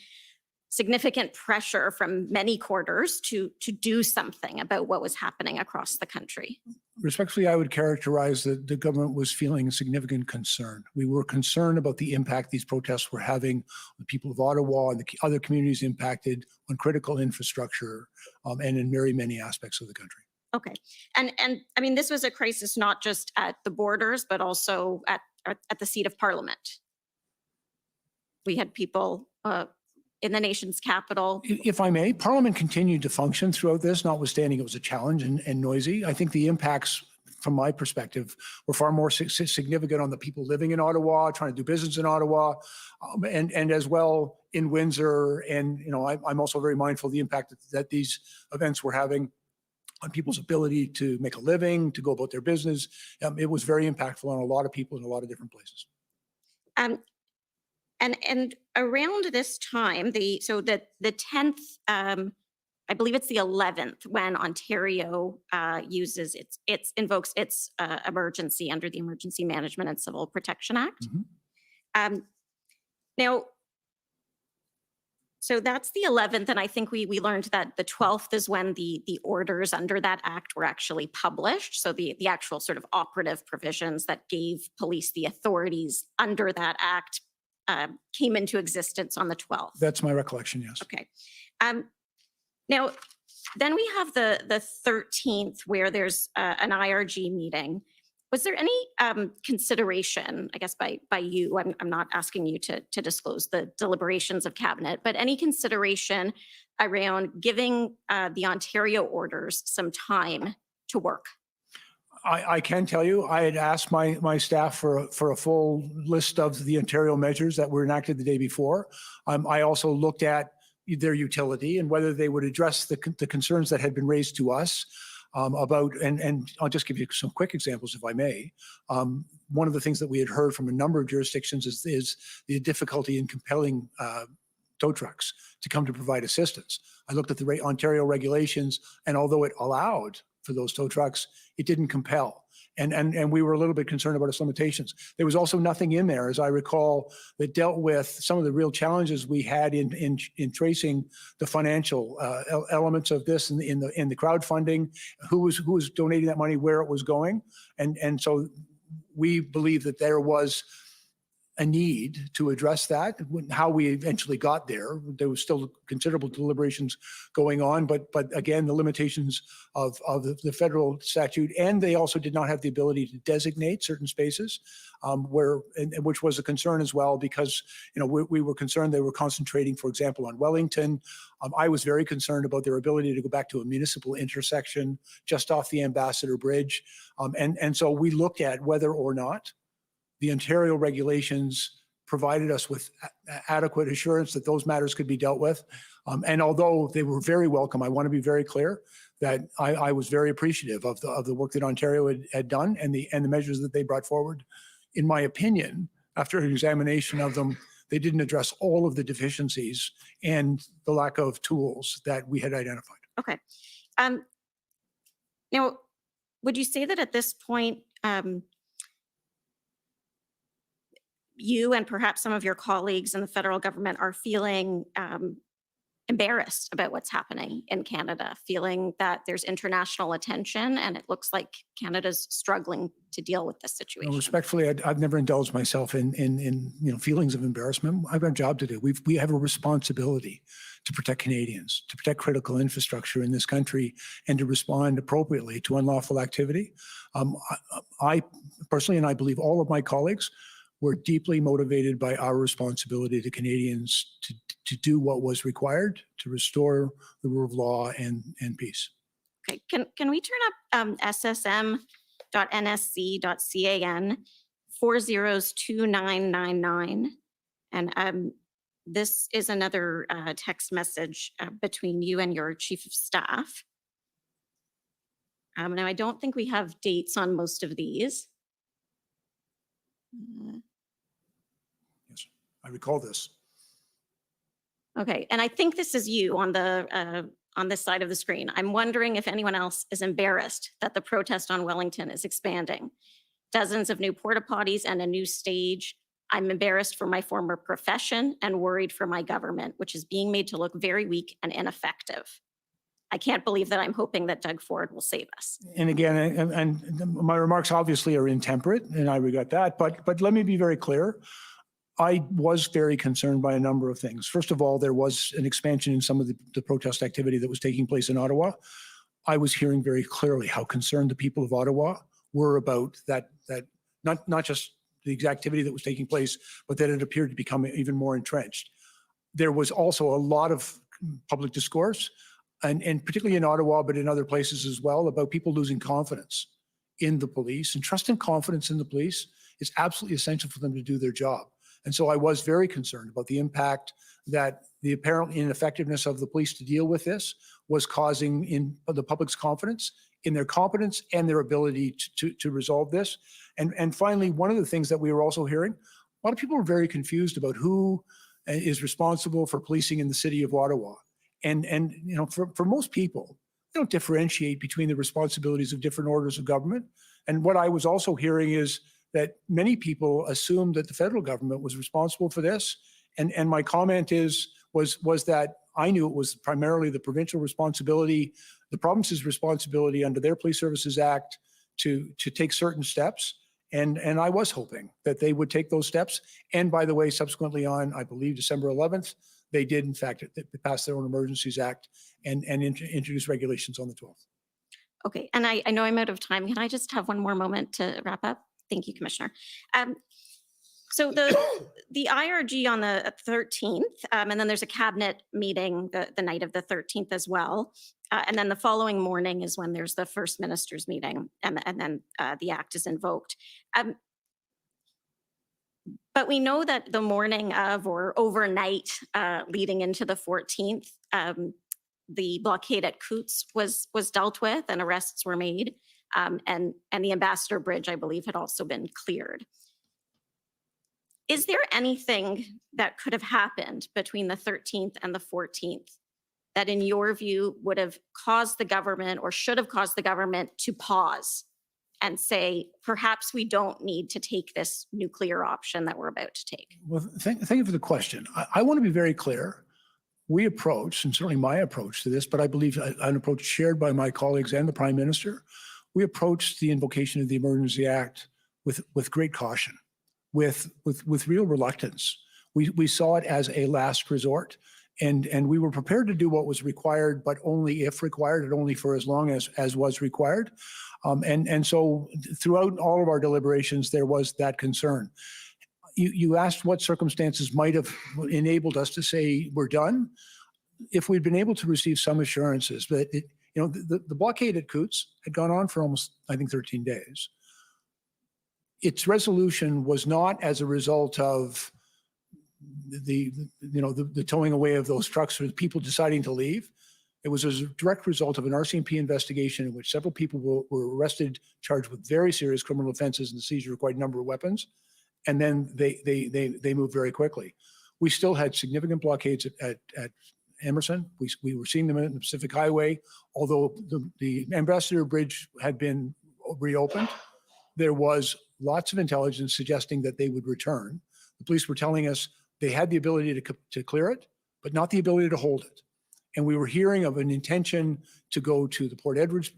significant pressure from many quarters to do something about what was happening across the country? Respectfully, I would characterize that the government was feeling significant concern. We were concerned about the impact these protests were having on the people of Ottawa and the other communities impacted on critical infrastructure and in very many aspects of the country. Okay. And I mean, this was a crisis not just at the borders, but also at the seat of Parliament. We had people in the nation's capital. If I may, Parliament continued to function throughout this, notwithstanding it was a challenge and noisy. I think the impacts, from my perspective, were far more significant on the people living in Ottawa, trying to do business in Ottawa, and as well in Windsor. And, you know, I'm also very mindful of the impact that these events were having on people's ability to make a living, to go about their business. It was very impactful on a lot of people in a lot of different places. And around this time, the 10th, I believe it's the 11th, when Ontario uses invokes its emergency under the Emergency Management and Civil Protection Act. Now, so that's the 11th, and I think we learned that the 12th is when the orders under that act were actually published. So the actual sort of operative provisions that gave police the authorities under that act came into existence on the 12th. That's my recollection, yes. Okay. Now, then we have the 13th, where there's an IRG meeting. Was there any consideration, I guess by you, I'm not asking you to disclose the deliberations of cabinet, but any consideration around giving the Ontario orders some time to work? I can tell you, I had asked my staff for a full list of the Ontario measures that were enacted the day before. I also looked at their utility and whether they would address the concerns that had been raised to us about, and I'll just give you some quick examples if I may. One of the things that we had heard from a number of jurisdictions is the difficulty in compelling tow trucks to come to provide assistance. I looked at the Ontario regulations, and although it allowed for those tow trucks, it didn't compel. And we were a little bit concerned about its limitations. There was also nothing in there, as I recall, that dealt with some of the real challenges we had in tracing the financial elements of this in the crowdfunding, who was donating that money, where it was going. And so we believe that there was a need to address that. How we eventually got there, there was still considerable deliberations going on, but again, the limitations of the federal statute, and they also did not have the ability to designate certain spaces, which was a concern as well, because we were concerned they were concentrating, for example, on Wellington. I was very concerned about their ability to go back to a municipal intersection just off the Ambassador Bridge, and so we looked at whether or not the Ontario regulations provided us with adequate assurance that those matters could be dealt with. And although they were very welcome, I want to be very clear that I was very appreciative of the work that Ontario had done and the measures that they brought forward. In my opinion, after an examination of them, they didn't address all of the deficiencies and the lack of tools that we had identified. Okay. Now, would you say that at this point, you and perhaps some of your colleagues in the federal government are feeling embarrassed about what's happening in Canada, feeling that there's international attention and it looks like Canada's struggling to deal with this situation? Respectfully, I've never indulged myself in feelings of embarrassment. I've got a job to do. We have a responsibility to protect Canadians, to protect critical infrastructure in this country, and to respond appropriately to unlawful activity. I personally, and I believe all of my colleagues, were deeply motivated by our responsibility to Canadians to do what was required to restore the rule of law and peace. Okay, can we turn up ssm.nsc.can 402999? And this is another text message between you and your chief of staff. Now, I don't think we have dates on most of these. Yes, I recall this. Okay, and I think this is you on this side of the screen. I'm wondering if anyone else is embarrassed that the protest on Wellington is expanding. Dozens of new porta potties and a new stage. I'm embarrassed for my former profession and worried for my government, which is being made to look very weak and ineffective. I can't believe that I'm hoping that Doug Ford will save us. And again, and my remarks obviously are intemperate, and I regret that, but let me be very clear. I was very concerned by a number of things. First of all, there was an expansion in some of the protest activity that was taking place in Ottawa. I was hearing very clearly how concerned the people of Ottawa were about that not just the activity that was taking place, but that it appeared to become even more entrenched. There was also a lot of public discourse, and particularly in Ottawa, but in other places as well, about people losing confidence in the police, and trust and confidence in the police is absolutely essential for them to do their job. And so I was very concerned about the impact that the apparent ineffectiveness of the police to deal with this was causing in the public's confidence, in their competence and their ability to resolve this. And finally, one of the things that we were also hearing, a lot of people were very confused about who is responsible for policing in the city of Ottawa. And you know, for most people, they don't differentiate between the responsibilities of different orders of government. And what I was also hearing is that many people assumed that the federal government was responsible for this. And my comment was that I knew it was primarily the provincial responsibility, the province's responsibility under their Police Services Act to take certain steps. And I was hoping that they would take those steps. And by the way, subsequently on, I believe, December 11th, they did, in fact, pass their own Emergencies Act and introduce regulations on the 12th. Okay, and I know I'm out of time. Can I just have one more moment to wrap up? Thank you, Commissioner. So the IRG on the 13th, and then there's a cabinet meeting the night of the 13th as well. And then the following morning is when there's the first minister's meeting, and then the act is invoked. But we know that the morning of or overnight leading into the 14th, the blockade at Coots was dealt with and arrests were made. And the Ambassador Bridge, I believe, had also been cleared. Is there anything that could have happened between the 13th and the 14th that in your view would have caused the government or should have caused the government to pause and say, perhaps we don't need to take this nuclear option that we're about to take? Well, thank you for the question. I want to be very clear. We approach, and certainly my approach to this, but I believe an approach shared by my colleagues and the Prime Minister, we approached the invocation of the Emergency Act with great caution, with real reluctance. We saw it as a last resort, and we were prepared to do what was required, but only if required, and only for as long as was required. And so throughout all of our deliberations, there was that concern. You asked what circumstances might have enabled us to say we're done. If we'd been able to receive some assurances that the blockade at Coots had gone on for almost, I think, 13 days. Its resolution was not as a result of the towing away of those trucks or people deciding to leave. It was a direct result of an RCMP investigation in which several people were arrested, charged with very serious criminal offenses and the seizure of quite a number of weapons. and then they moved very quickly. We still had significant blockades at Emerson. We were seeing them in the Pacific Highway, although the Ambassador Bridge had been reopened. There was lots of intelligence suggesting that they would return. The police were telling us they had the ability to clear it, but not the ability to hold it. And we were hearing of an intention to go to the Point Edwards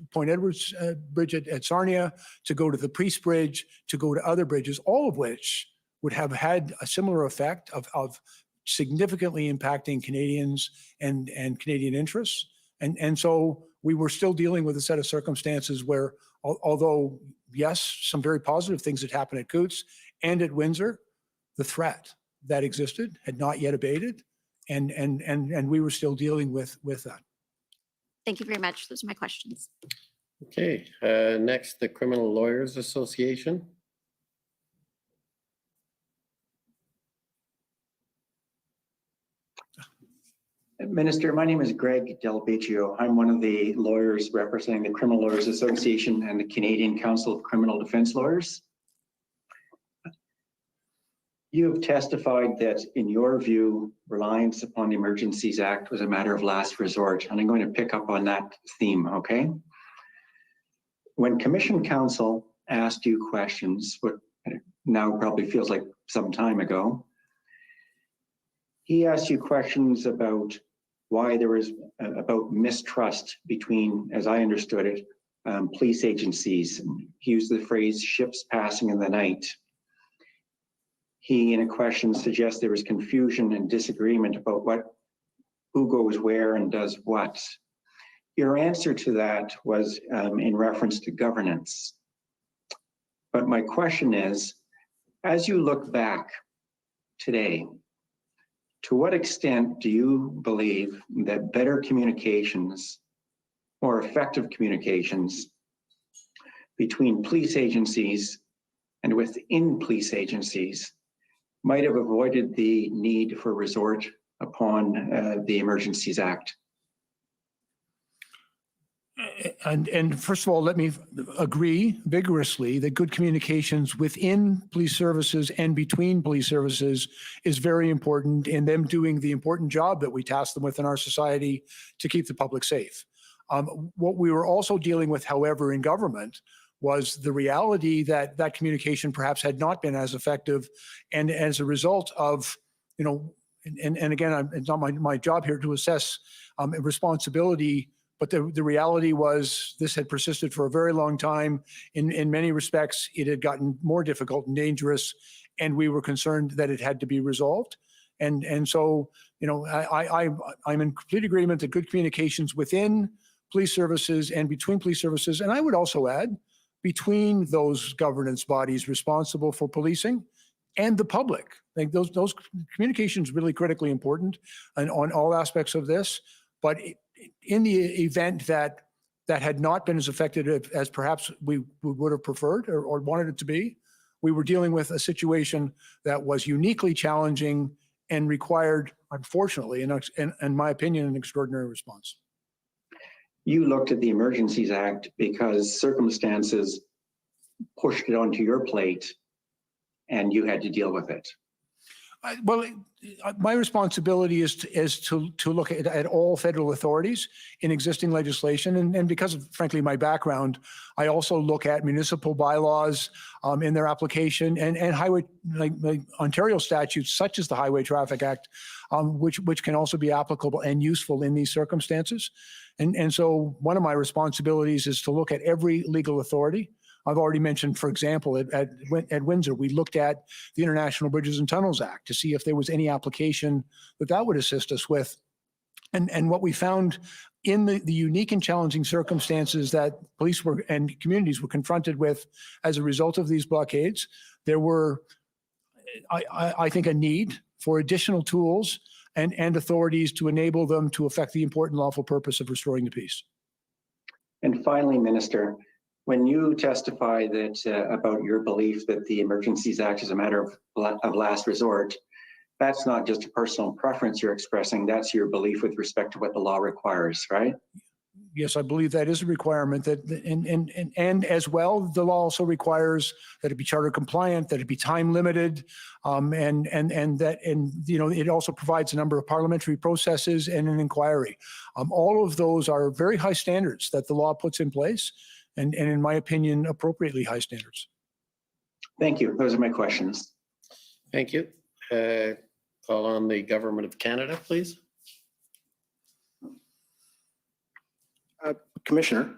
Bridge at Sarnia, to go to the Priest Bridge, to go to other bridges, all of which would have had a similar effect of significantly impacting Canadians and Canadian interests. And so we were still dealing with a set of circumstances where, although, yes, some very positive things had happened at Coutts and at Windsor, the threat that existed had not yet abated. And we were still dealing with that. Thank you very much. Those are my questions. Okay, next, the Criminal Lawyers Association. Minister, my name is Greg Del Beccio. I'm one of the lawyers representing the Criminal Lawyers Association and the Canadian Council of Criminal Defense Lawyers. You have testified that, in your view, reliance upon the Emergencies Act was a matter of last resort, and I'm going to pick up on that theme, okay? When Commission Counsel asked you questions, what now probably feels like some time ago, he asked you questions about why there was about mistrust between, as I understood it, police agencies. He used the phrase ships passing in the night. He, in a question, suggests there was confusion and disagreement about who goes where and does what. Your answer to that was in reference to governance. But my question is, as you look back today, to what extent do you believe that better communications, more effective communications between police agencies and within police agencies might have avoided the need for resort upon the Emergencies Act? And first of all, let me agree vigorously that good communications within police services and between police services is very important in them doing the important job that we task them with in our society to keep the public safe. What we were also dealing with, however, in government was the reality that that communication perhaps had not been as effective. And as a result of, and again, it's not my job here to assess responsibility, but the reality was this had persisted for a very long time. In many respects, it had gotten more difficult and dangerous, and we were concerned that it had to be resolved. And so, I'm in complete agreement that good communications within police services and between police services, and I would also add, between those governance bodies responsible for policing and the public. Like those communications really critically important and on all aspects of this. But in the event that had not been as effective as perhaps we would have preferred or wanted it to be, we were dealing with a situation that was uniquely challenging and required, unfortunately, in my opinion, an extraordinary response. You looked at the Emergencies Act because circumstances pushed it onto your plate and you had to deal with it. Well, my responsibility is to look at all federal authorities in existing legislation. And because of, frankly, my background, I also look at municipal bylaws in their application and highway, like Ontario statutes, such as the Highway Traffic Act, which can also be applicable and useful in these circumstances. And so one of my responsibilities is to look at every legal authority. I've already mentioned, for example, at Windsor, we looked at the International Bridges and Tunnels Act to see if there was any application that would assist us with. And what we found in the unique and challenging circumstances that police and communities were confronted with as a result of these blockades, there were, I think, a need for additional tools and authorities to enable them to affect the important lawful purpose of restoring the peace. And finally, Minister, when you testify that about your belief that the Emergencies Act is a matter of last resort, that's not just a personal preference you're expressing, that's your belief with respect to what the law requires, right? yes, I believe that is a requirement that, and as well, the law also requires that it be charter compliant, that it be time limited, and it also provides a number of parliamentary processes and an inquiry. All of those are very high standards that the law puts in place, and in my opinion, appropriately high standards. Thank you. Those are my questions. Thank you. Call on the Government of Canada, please. Commissioner?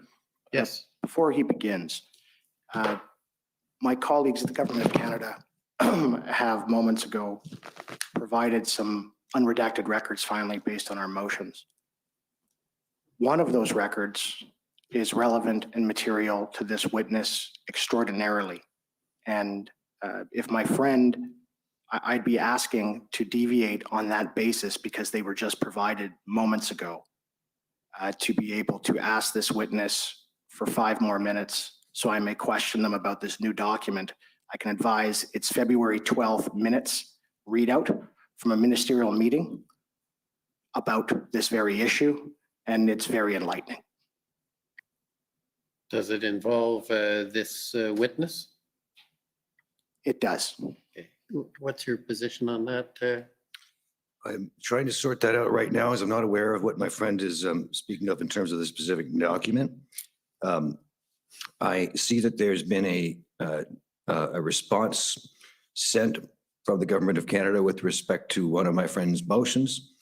Yes. Before he begins, my colleagues at the Government of Canada have moments ago provided some unredacted records finally based on our motions. One of those records is relevant and material to this witness extraordinarily. And if my friend, I'd be asking to deviate on that basis because they were just provided moments ago. To be able to ask this witness for 5 more minutes so I may question them about this new document. I can advise it's February 12th minutes readout from a ministerial meeting about this very issue, and it's very enlightening. Does it involve this witness? It does. Okay. What's your position on that? I'm trying to sort that out right now as I'm not aware of what my friend is speaking of in terms of the specific document. I see that there's been a response sent from the Government of Canada with respect to one of my friend's motions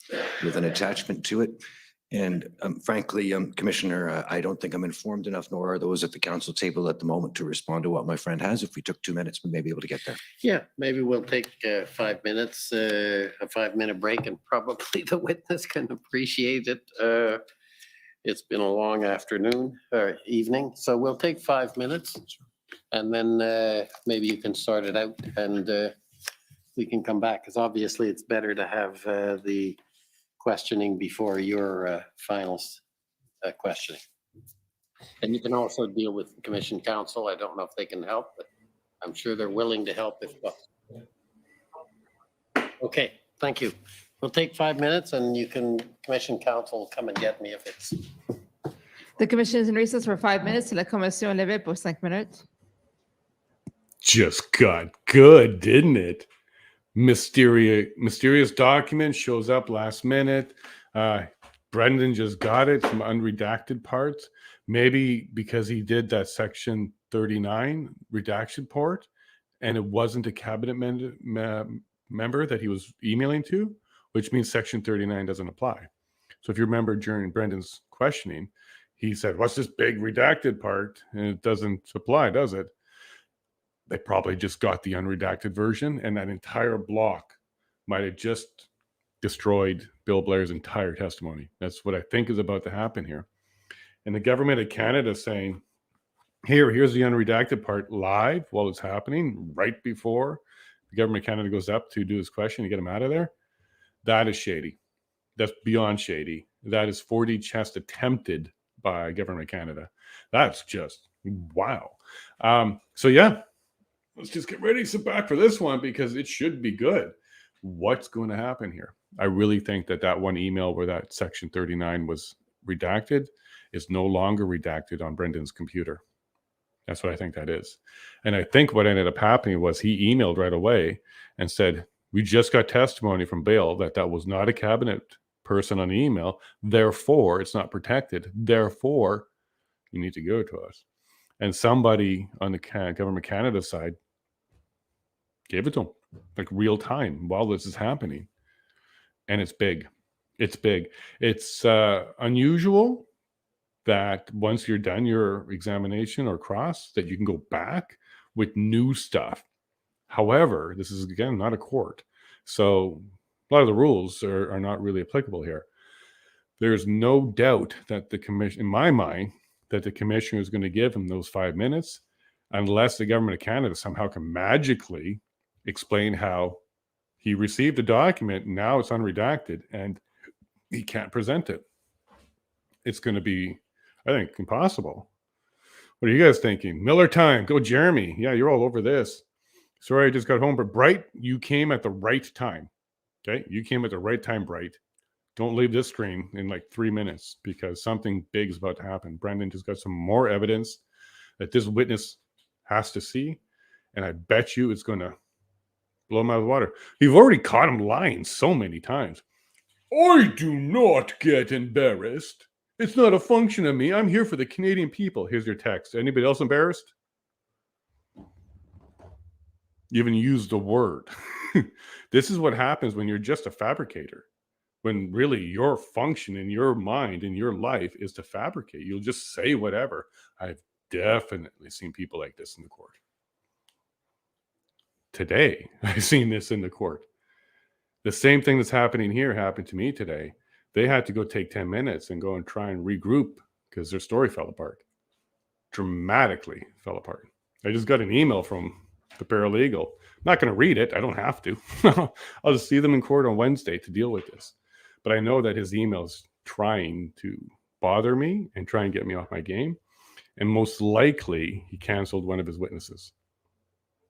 with an attachment to it. And frankly, Commissioner, I don't think I'm informed enough, nor are those at the council table at the moment to respond to what my friend has. If we took 2 minutes, we may be able to get there. Yeah, maybe we'll take 5 minutes, a 5-minute break, and probably the witness can appreciate it. It's been a long afternoon or evening, so we'll take 5 minutes and then maybe you can sort it out and we can come back, because obviously it's better to have the questioning before your final questioning. And you can also deal with Commission Counsel. I don't know if they can help, but I'm sure they're willing to help if possible. Okay, thank you. We'll take 5 minutes and you can, Commission Counsel, come and get me if it's. The commission is in recess for 5 minutes. La commission est levée pour 5 minutes. Just got good, didn't it? Mysterious document shows up last minute. Brendan just got it, some unredacted parts. Maybe because he did that section 39 redaction port and it wasn't a cabinet member that he was emailing to, which means section 39 doesn't apply. So if you remember during Brendan's questioning, he said, what's this big redacted part? And it doesn't apply, does it? They probably just got the unredacted version, and that entire block might have just destroyed Bill Blair's entire testimony. That's what I think is about to happen here. And the Government of Canada saying, here's the unredacted part live while it's happening, right before the Government of Canada goes up to do his question to get him out of there. That is shady. That's beyond shady. That is 4D chest attempted by Government of Canada. That's just wow. So yeah, let's just get ready to sit back for this one because it should be good. What's going to happen here? I really think that one email where that section 39 was redacted is no longer redacted on Brendan's computer. That's what I think that is. And I think what ended up happening was he emailed right away and said, we just got testimony from Bill that was not a cabinet person on the email. Therefore, it's not protected. Therefore, you need to go to us. And somebody on the Government of Canada side gave it to him, like real time while this is happening. And it's big. It's big. It's unusual that once you're done your examination or cross, that you can go back with new stuff. However, this is, again, not a court. So a lot of the rules are not really applicable here. There's no doubt that the commission, in my mind, that the commissioner is going to give him those 5 minutes unless the Government of Canada somehow can magically explain how he received a document, now it's unredacted, and he can't present it. It's going to be, I think, impossible. What are you guys thinking? Miller time. Go, Jeremy. Yeah, you're all over this. Sorry, I just got home, but Bright, you came at the right time. Okay, you came at the right time, Bright. Don't leave this screen in like 3 minutes because something big is about to happen. Brendan just got some more evidence that this witness has to see. And I bet you it's going to blow him out of the water. You've already caught him lying so many times. I do not get embarrassed. It's not a function of me. I'm here for the Canadian people. Here's your text. Anybody else embarrassed? You even used the word. This is what happens when you're just a fabricator. When really your function in your mind, in your life, is to fabricate. You'll just say whatever. I've definitely seen people like this in the court. Today, I've seen this in the court. The same thing that's happening here happened to me today. They had to go take 10 minutes and go and try and regroup because their story fell apart. Dramatically fell apart. I just got an email from the paralegal. I'm not going to read it. I don't have to. I'll just see them in court on Wednesday to deal with this. But I know that his email's trying to bother me and try and get me off my game. And most likely, he canceled one of his witnesses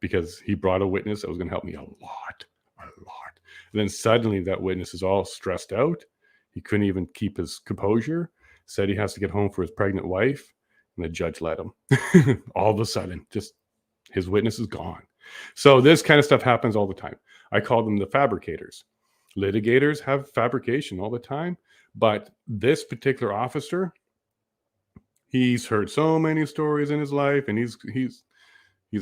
because he brought a witness that was going to help me a lot. And then suddenly that witness is all stressed out. He couldn't even keep his composure, said he has to get home for his pregnant wife, and the judge let him. All of a sudden, just his witness is gone. So this kind of stuff happens all the time. I call them the fabricators. Litigators have fabrication all the time, but this particular officer, he's heard so many stories in his life, and he's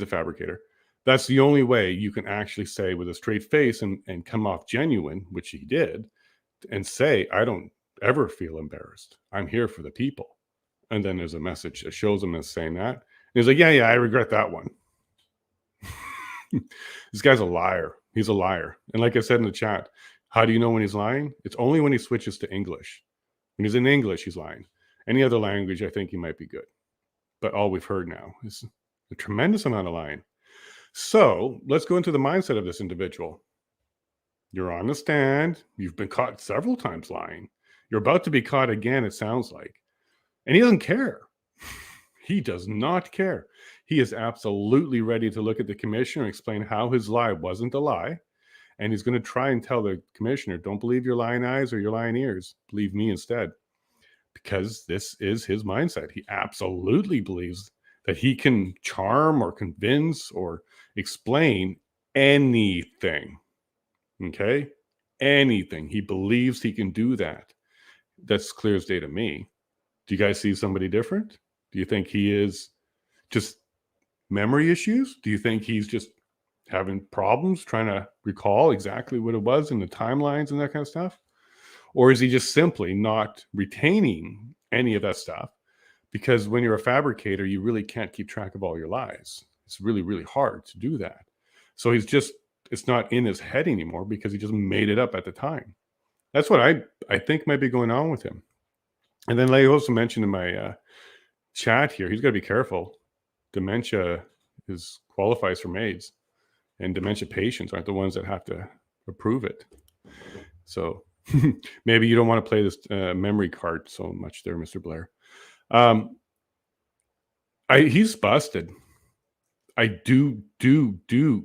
a fabricator. That's the only way you can actually say with a straight face and come off genuine, which he did, and say, I don't ever feel embarrassed. I'm here for the people. And then there's a message that shows him as saying that. And he's like, yeah, I regret that one. This guy's a liar. He's a liar. And like I said in the chat, how do you know when he's lying? It's only when he switches to English. When he's in English, he's lying. Any other language, I think he might be good. But all we've heard now is a tremendous amount of lying. So let's go into the mindset of this individual. You're on the stand. You've been caught several times lying. You're about to be caught again, it sounds like. And he doesn't care. He does not care. He is absolutely ready to look at the commissioner and explain how his lie wasn't a lie. And he's going to try and tell the commissioner, don't believe your lying eyes or your lying ears. Believe me instead. Because this is his mindset. He absolutely believes that he can charm or convince or explain anything. Okay? Anything. He believes he can do that. That's clear as day to me. Do you guys see somebody different? Do you think he is just memory issues? Do you think he's just having problems trying to recall exactly what it was in the timelines and that kind of stuff? Or is he just simply not retaining any of that stuff? Because when you're a fabricator, you really can't keep track of all your lies. It's really, really hard to do that. So it's not in his head anymore because he just made it up at the time. That's what I think might be going on with him. And then I also mentioned in my chat here, he's got to be careful. Dementia qualifies for MAIDs, and dementia patients aren't the ones that have to approve it. So maybe you don't want to play this memory card so much there, Mr. Blair. He's busted. I do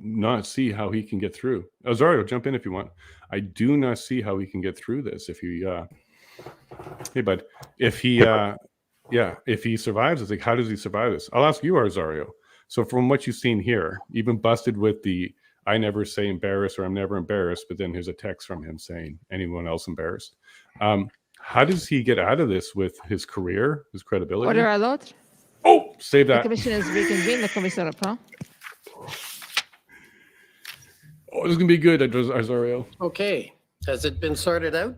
not see how he can get through. Azario, jump in if you want. I do not see how he can get through this. If you, hey bud, if he survives, it's like, how does he survive this? I'll ask you, Azario. So from what you've seen here, even busted with the, I never say embarrassed or I'm never embarrassed, but then here's a text from him saying, anyone else embarrassed? How does he get out of this with his career, his credibility? Order à l'autre. Oh, save that. The commission is reconvened. The commission reprend. Oh, this is going to be good, Azario. Okay, has it been sorted out?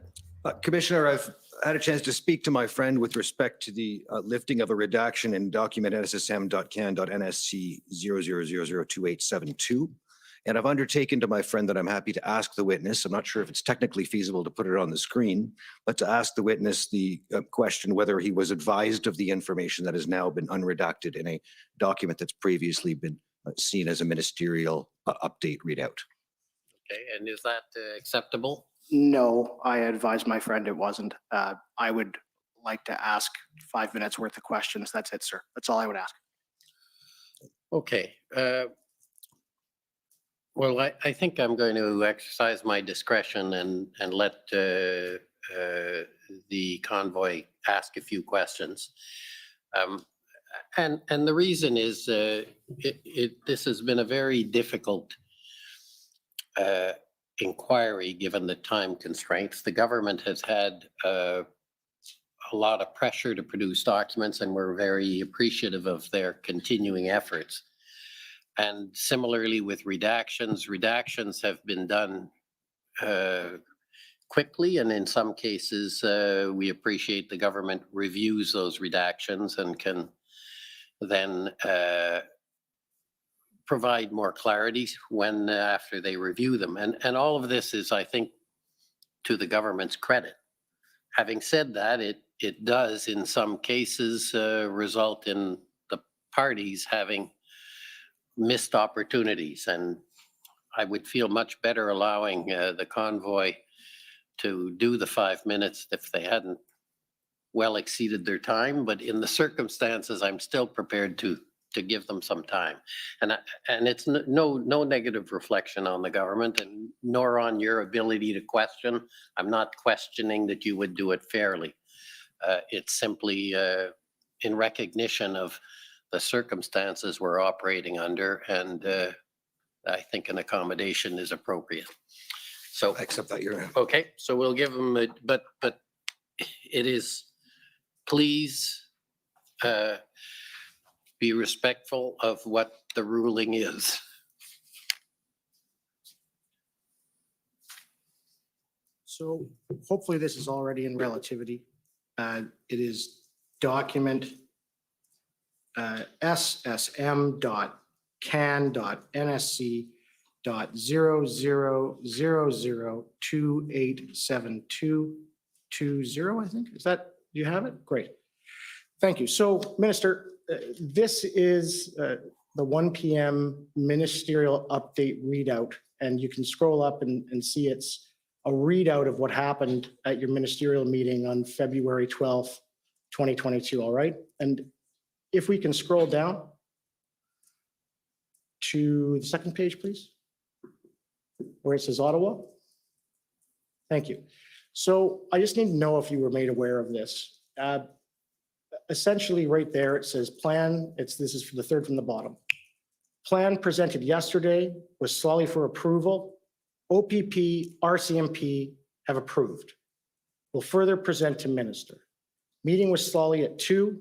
Commissioner, I've had a chance to speak to my friend with respect to the lifting of a redaction in document SSM.can.NSC 00002872. And I've undertaken to my friend that I'm happy to ask the witness, I'm not sure if it's technically feasible to put it on the screen, but to ask the witness the question whether he was advised of the information that has now been unredacted in a document that's previously been seen as a ministerial update readout. Okay, and is that acceptable? No, I advised my friend it wasn't. I would like to ask 5 minutes worth of questions. That's it, sir. That's all I would ask. Okay. Well, I think I'm going to exercise my discretion and let the convoy ask a few questions. And the reason is this has been a very difficult inquiry given the time constraints. The government has had a lot of pressure to produce documents, and we're very appreciative of their continuing efforts. And similarly with redactions have been done quickly, and in some cases, we appreciate the government reviews those redactions and can then provide more clarity when after they review them. And all of this is, I think, to the government's credit. Having said that, it does in some cases result in the parties having missed opportunities. And I would feel much better allowing the convoy to do the 5 minutes if they hadn't well exceeded their time. But in the circumstances, I'm still prepared to give them some time. And it's no negative reflection on the government, and nor on your ability to question. I'm not questioning that you would do it fairly. It's simply in recognition of the circumstances we're operating under, and I think an accommodation is appropriate. So Except that you're okay. So we'll give them, but it is, please be respectful of what the ruling is. So hopefully this is already in relativity. It is document ssm.can.nsc.0000287220, I think. Is that, do you have it? Great. Thank you. So, Minister, this is the 1 p.m. ministerial update readout, and you can scroll up and see it's a readout of what happened at your ministerial meeting on February 12th, 2022, all right? And if we can scroll down to the second page, please, where it says Ottawa. Thank you. So I just need to know if you were made aware of this. Essentially right there, it says plan, this is for the third from the bottom. Plan presented yesterday was slowly for approval. OPP, RCMP have approved. Will further present to minister. Meeting with Slawley at 2.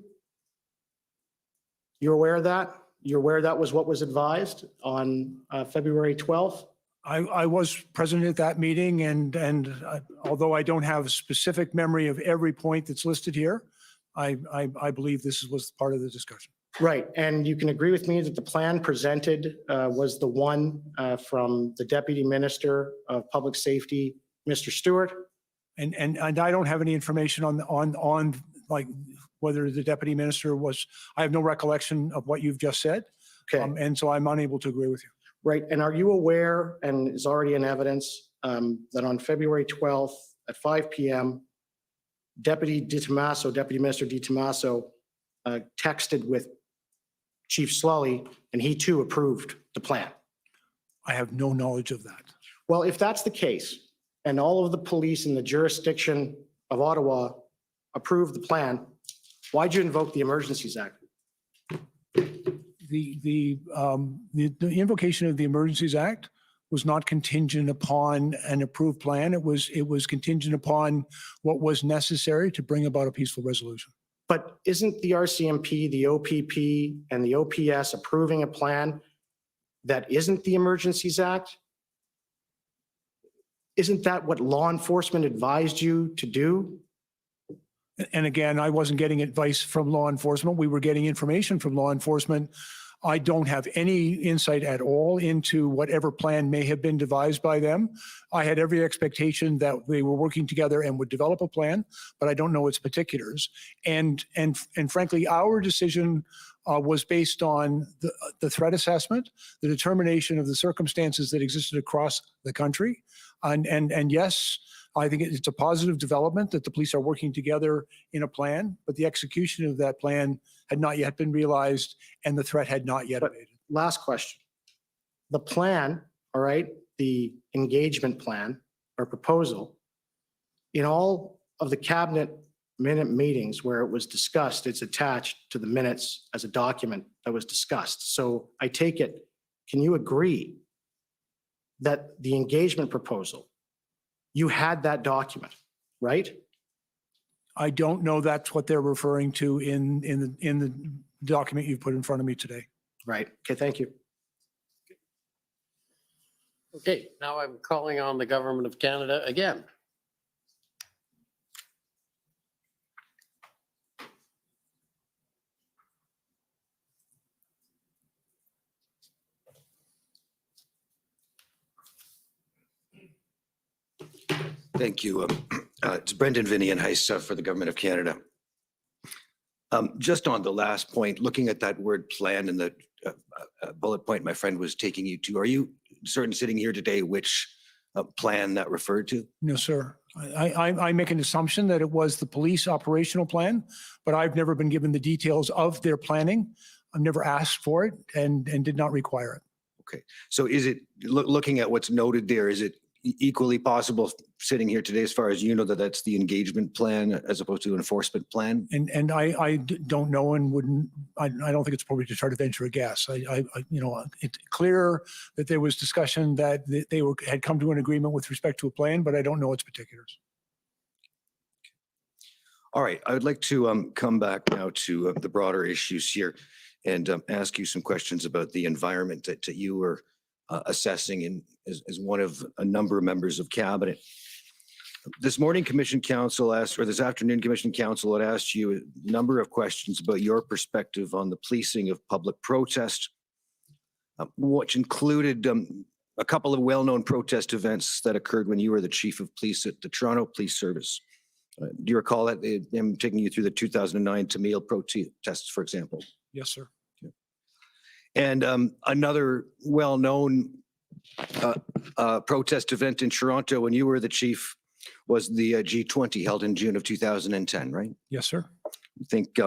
You're aware of that? You're aware that was what was advised on February 12th? I was present at that meeting, and although I don't have a specific memory of every point that's listed here, I believe this was part of the discussion. Right, and you can agree with me that the plan presented was the one from the Deputy Minister of Public Safety, Mr. Stewart. And I don't have any information on like whether the Deputy Minister was, I have no recollection of what you've just said. Okay. And so I'm unable to agree with you. Right, and are you aware, and is already in evidence, that on February 12th at 5 p.m., Deputy Minister Di Tommaso texted with Chief Slawley, and he too approved the plan? I have no knowledge of that. Well, if that's the case, and all of the police in the jurisdiction of Ottawa approved the plan, why'd you invoke the Emergencies Act? The invocation of the Emergencies Act was not contingent upon an approved plan. It was contingent upon what was necessary to bring about a peaceful resolution. But isn't the RCMP, the OPP, and the OPS approving a plan that isn't the Emergencies Act? Isn't that what law enforcement advised you to do? And again, I wasn't getting advice from law enforcement. We were getting information from law enforcement. I don't have any insight at all into whatever plan may have been devised by them. I had every expectation that they were working together and would develop a plan, but I don't know its particulars. And frankly, our decision was based on the threat assessment, the determination of the circumstances that existed across the country. And yes, I think it's a positive development that the police are working together in a plan, but the execution of that plan had not yet been realized and the threat had not yet abated. Last question. The plan, all right, the engagement plan or proposal, in all of the cabinet minute meetings where it was discussed, it's attached to the minutes as a document that was discussed. So I take it, can you agree that the engagement proposal, you had that document, right? I don't know that's what they're referring to in the document you've put in front of me today. Right. Okay, thank you. Okay, now I'm calling on the Government of Canada again. Thank you. It's Brendan Vinny and Heiss for the Government of Canada. Just on the last point, looking at that word plan and the bullet point my friend was taking you to, are you certain sitting here today which plan that referred to? No, sir. I make an assumption that it was the police operational plan, but I've never been given the details of their planning. I've never asked for it and did not require it. Okay. So is it, looking at what's noted there, is it equally possible sitting here today, as far as you know, that that's the engagement plan as opposed to enforcement plan? And I don't know and wouldn't, I don't think it's appropriate to try to venture a guess. You know, it's clear that there was discussion that they had come to an agreement with respect to a plan, but I don't know its particulars. All right. I would like to come back now to the broader issues here and ask you some questions about the environment that you were assessing as one of a number of members of cabinet. This morning, Commission Council asked, or this afternoon, Commission Council had asked you a number of questions about your perspective on the policing of public protest, which included a couple of well-known protest events that occurred when you were the Chief of Police at the Toronto Police Service. Do you recall that? I'm taking you through the 2009 Tamil protests, for example. Yes, sir. And another well-known protest event in Toronto when you were the chief was the G20 held in June of 2010, right? Yes, sir. I think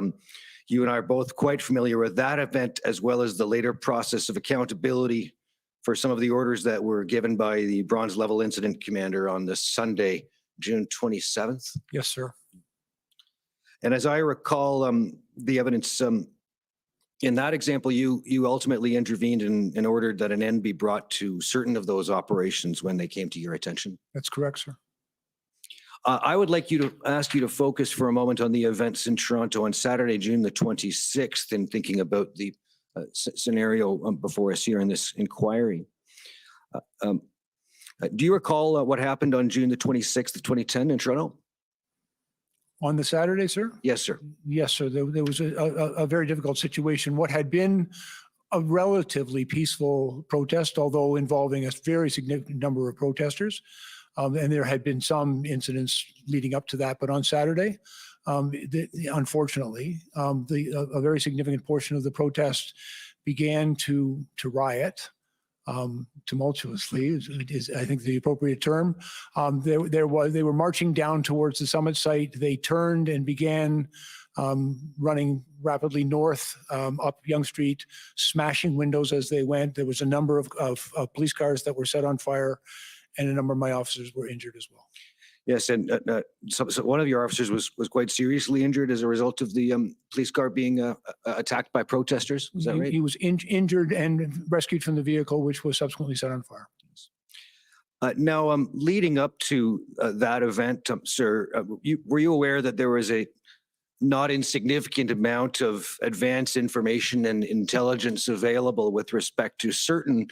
you and I are both quite familiar with that event, as well as the later process of accountability for some of the orders that were given by the Bronze Level Incident Commander on the Sunday, June 27th. Yes, sir. And as I recall, the evidence in that example, you ultimately intervened and ordered that an end be brought to certain of those operations when they came to your attention. That's correct, sir. I would like to ask you to focus for a moment on the events in Toronto on Saturday, June the 26th, and thinking about the scenario before us here in this inquiry. Do you recall what happened on June the 26th of 2010 in Toronto? On the Saturday, sir? Yes, sir. Yes, sir. There was a very difficult situation. What had been a relatively peaceful protest, although involving a very significant number of protesters, and there had been some incidents leading up to that. But on Saturday, unfortunately, a very significant portion of the protest began to riot. Tumultuously is I think the appropriate term. They were marching down towards the summit site. They turned and began running rapidly north up Yonge Street, smashing windows as they went. There was a number of police cars that were set on fire, and a number of my officers were injured as well. Yes, and so one of your officers was quite seriously injured as a result of the police car being attacked by protesters. Is that right? He was injured and rescued from the vehicle, which was subsequently set on fire. Now, leading up to that event, sir, were you aware that there was a not insignificant amount of advanced information and intelligence available with respect to certain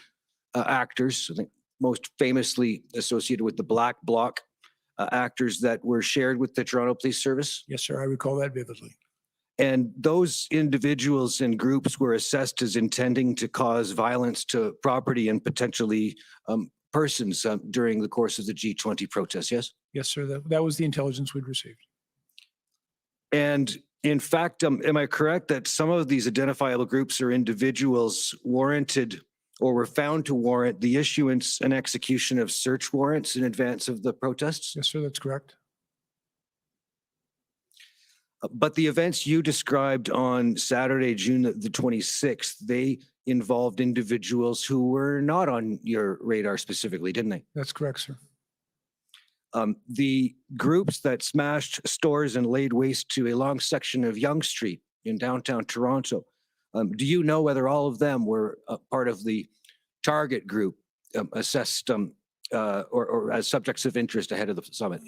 actors, I think most famously associated with the Black Bloc, actors that were shared with the Toronto Police Service? Yes, sir. I recall that vividly. And those individuals and groups were assessed as intending to cause violence to property and potentially persons during the course of the G20 protests, yes? Yes, sir. That was the intelligence we'd received. And in fact, am I correct that some of these identifiable groups or individuals warranted or were found to warrant the issuance and execution of search warrants in advance of the protests? Yes, sir, that's correct. But the events you described on Saturday, June the 26th, they involved individuals who were not on your radar specifically, didn't they? That's correct, sir. The groups that smashed stores and laid waste to a long section of Yonge Street in downtown Toronto, do you know whether all of them were part of the target group assessed or as subjects of interest ahead of the summit?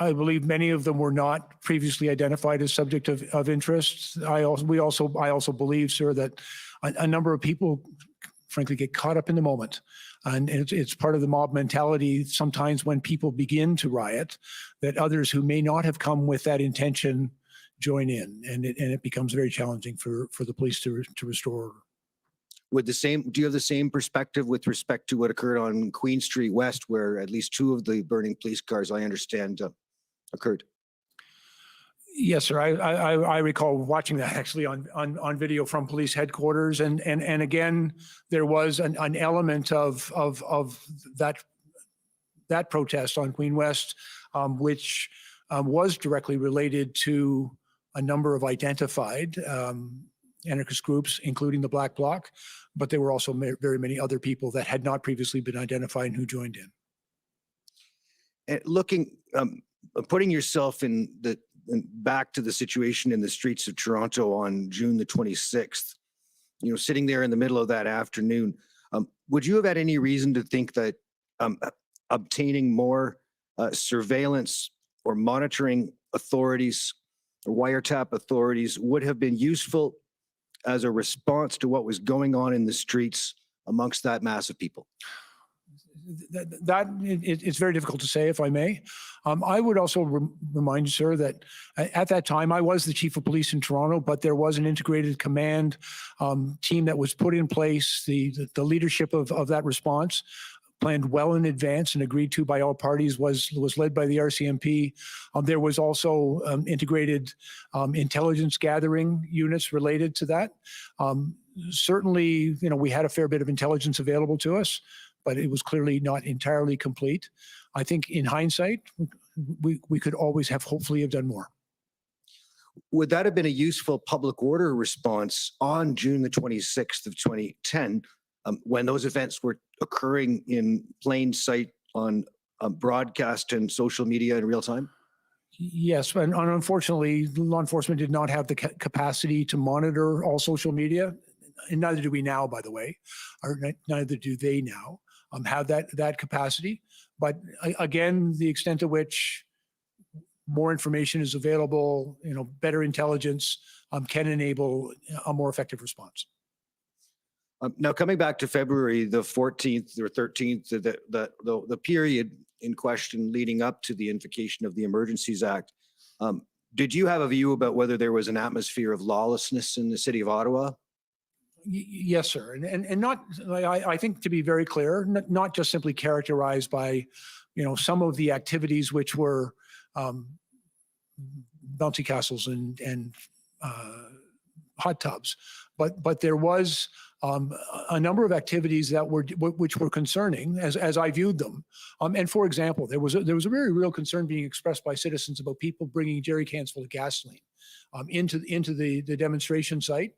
I believe many of them were not previously identified as subject of interest. I also believe, sir, that a number of people, frankly, get caught up in the moment. And it's part of the mob mentality sometimes when people begin to riot, that others who may not have come with that intention join in, and it becomes very challenging for the police to restore order. Do you have the same perspective with respect to what occurred on Queen Street West, where at least 2 of the burning police cars, I understand, occurred? Yes, sir. I recall watching that actually on video from police headquarters, and again, there was an element of that protest on Queen West, which was directly related to a number of identified anarchist groups, including the Black Bloc, but there were also very many other people that had not previously been identified and who joined in. And putting yourself back to the situation in the streets of Toronto on June the 26th, sitting there in the middle of that afternoon, would you have had any reason to think that obtaining more surveillance or monitoring authorities or wiretap authorities would have been useful as a response to what was going on in the streets amongst that mass of people? It's very difficult to say, if I may. I would also remind you, sir, that at that time I was the chief of police in Toronto, but there was an integrated command team that was put in place. The leadership of that response, planned well in advance and agreed to by all parties, was led by the RCMP. There was also integrated intelligence gathering units related to that. Certainly, we had a fair bit of intelligence available to us, but it was clearly not entirely complete. I think in hindsight, we could always hopefully have done more. Would that have been a useful public order response on June the 26th of 2010, when those events were occurring in plain sight on broadcast and social media in real time? Yes, and unfortunately, law enforcement did not have the capacity to monitor all social media, and neither do we now, by the way, or neither do they now have that capacity. But again, the extent to which more information is available, better intelligence can enable a more effective response. Now, coming back to February the 14th or 13th, the period in question leading up to the invocation of the Emergencies Act, did you have a view about whether there was an atmosphere of lawlessness in the city of Ottawa? Yes, sir. And not, I think, to be very clear, not just simply characterized by, some of the activities which were bouncy castles and hot tubs, but there was a number of activities which were concerning as I viewed them. And for example, there was a very real concern being expressed by citizens about people bringing jerry cans full of gasoline into the demonstration site.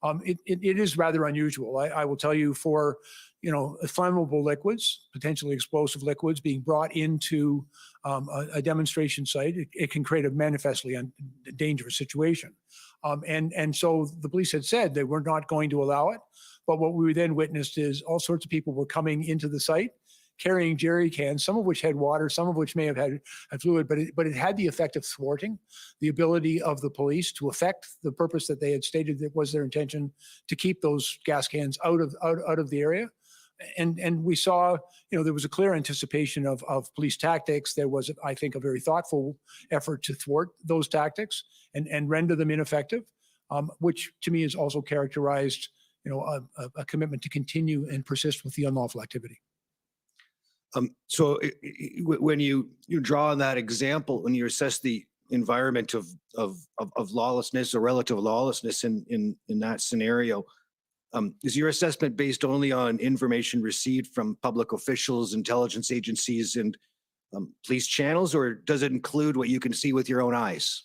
It is rather unusual. I will tell you, for flammable liquids, potentially explosive liquids being brought into a demonstration site, it can create a manifestly dangerous situation. And so the police had said they were not going to allow it. But what we then witnessed is all sorts of people were coming into the site carrying jerry cans, some of which had water, some of which may have had fluid, but it had the effect of thwarting the ability of the police to affect the purpose that they had stated that was their intention, to keep those gas cans out of the area. And we saw, there was a clear anticipation of police tactics. There was, I think, a very thoughtful effort to thwart those tactics and render them ineffective, which to me is also characterized, a commitment to continue and persist with the unlawful activity. So when you draw on that example, when you assess the environment of lawlessness or relative lawlessness in that scenario, is your assessment based only on information received from public officials, intelligence agencies, and police channels, or does it include what you can see with your own eyes?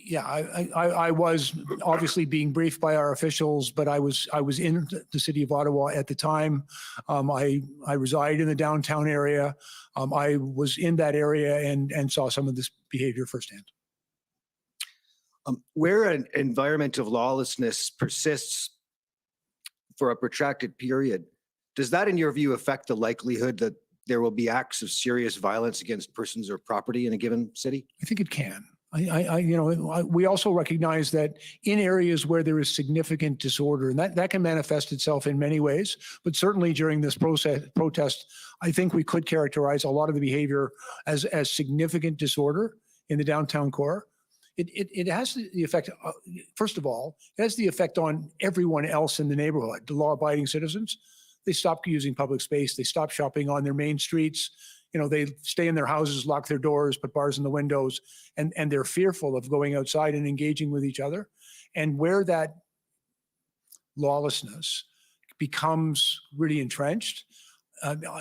Yeah, I was obviously being briefed by our officials, but I was in the city of Ottawa at the time. I reside in the downtown area. I was in that area and saw some of this behavior firsthand. Where an environment of lawlessness persists for a protracted period, does that, in your view, affect the likelihood that there will be acts of serious violence against persons or property in a given city? I think it can. We also recognize that in areas where there is significant disorder, and that can manifest itself in many ways, but certainly during this protest, I think we could characterize a lot of the behavior as significant disorder in the downtown core. It has the effect, first of all, it has the effect on everyone else in the neighborhood, the law-abiding citizens. They stop using public space. They stop shopping on their main streets. They stay in their houses, lock their doors, put bars in the windows, and they're fearful of going outside and engaging with each other. And where that lawlessness becomes really entrenched,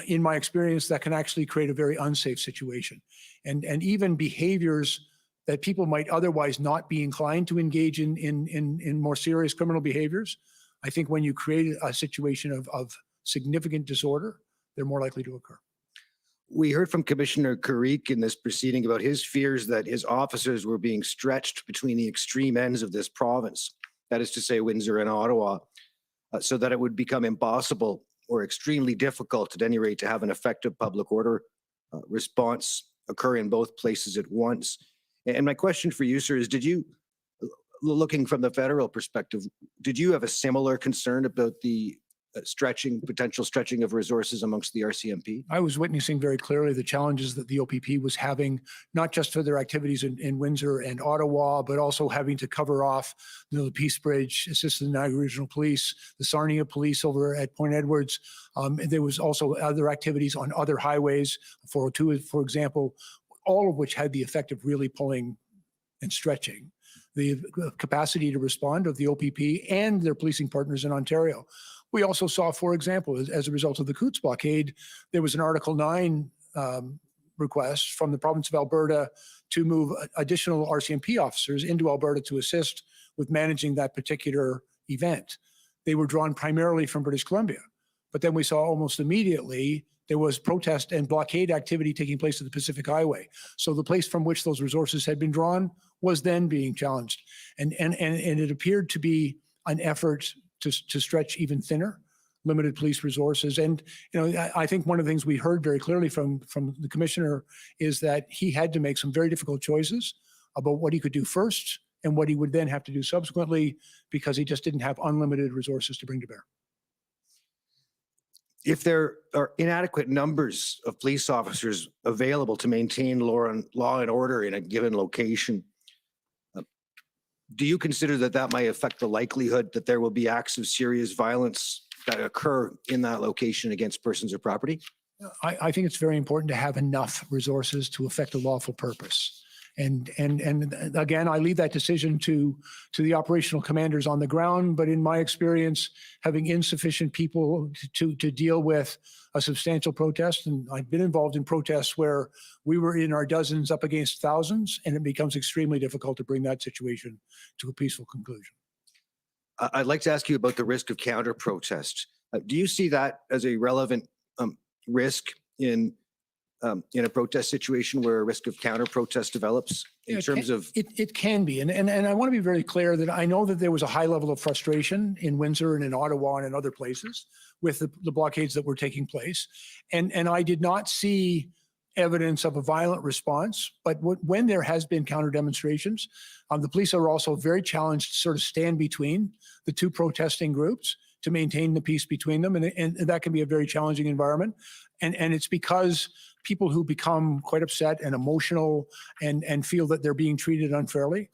in my experience, that can actually create a very unsafe situation. And even behaviors that people might otherwise not be inclined to engage in more serious criminal behaviors, I think when you create a situation of significant disorder, they're more likely to occur. We heard from Commissioner Karik in this proceeding about his fears that his officers were being stretched between the extreme ends of this province, that is to say Windsor and Ottawa, so that it would become impossible or extremely difficult at any rate to have an effective public order response occur in both places at once. And my question for you, sir, is looking from the federal perspective, did you have a similar concern about the potential stretching of resources amongst the RCMP? I was witnessing very clearly the challenges that the OPP was having, not just for their activities in Windsor and Ottawa, but also having to cover off the Peace Bridge, assist the Niagara Regional Police, the Sarnia Police over at Point Edwards. There was also other activities on other highways, 402, for example, all of which had the effect of really pulling and stretching the capacity to respond of the OPP and their policing partners in Ontario. We also saw, for example, as a result of the Coots blockade, there was an Article 9 request from the province of Alberta to move additional RCMP officers into Alberta to assist with managing that particular event. They were drawn primarily from British Columbia, but then we saw almost immediately there was protest and blockade activity taking place at the Pacific Highway. So the place from which those resources had been drawn was then being challenged. And it appeared to be an effort to stretch even thinner, limited police resources. And I think one of the things we heard very clearly from the commissioner is that he had to make some very difficult choices about what he could do first and what he would then have to do subsequently, because he just didn't have unlimited resources to bring to bear. If there are inadequate numbers of police officers available to maintain law and order in a given location, do you consider that might affect the likelihood that there will be acts of serious violence that occur in that location against persons or property? I think it's very important to have enough resources to effect a lawful purpose. And again, I leave that decision to the operational commanders on the ground. But in my experience, having insufficient people to deal with a substantial protest, and I've been involved in protests where we were in our dozens up against thousands, and it becomes extremely difficult to bring that situation to a peaceful conclusion. I'd like to ask you about the risk of counter protest. Do you see that as a relevant risk in a protest situation where a risk of counter protest develops in terms of? It can be. And I want to be very clear that I know that there was a high level of frustration in Windsor and in Ottawa and in other places with the blockades that were taking place. And I did not see evidence of a violent response. But when there has been counter demonstrations, the police are also very challenged to sort of stand between the two protesting groups to maintain the peace between them. And that can be a very challenging environment. And it's because people who become quite upset and emotional and feel that they're being treated unfairly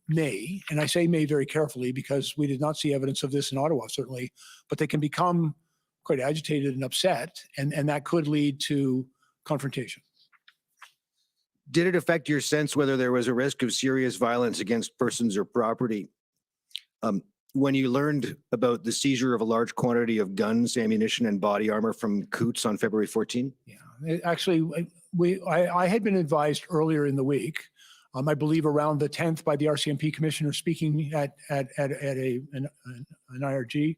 may, and I say may very carefully because we did not see evidence of this in Ottawa, certainly, but they can become quite agitated and upset, and that could lead to confrontation. Did it affect your sense whether there was a risk of serious violence against persons or property when you learned about the seizure of a large quantity of guns, ammunition, and body armor from Coots on February 14? Yeah, actually, I had been advised earlier in the week I believe around the 10th by the RCMP commissioner speaking at an IRG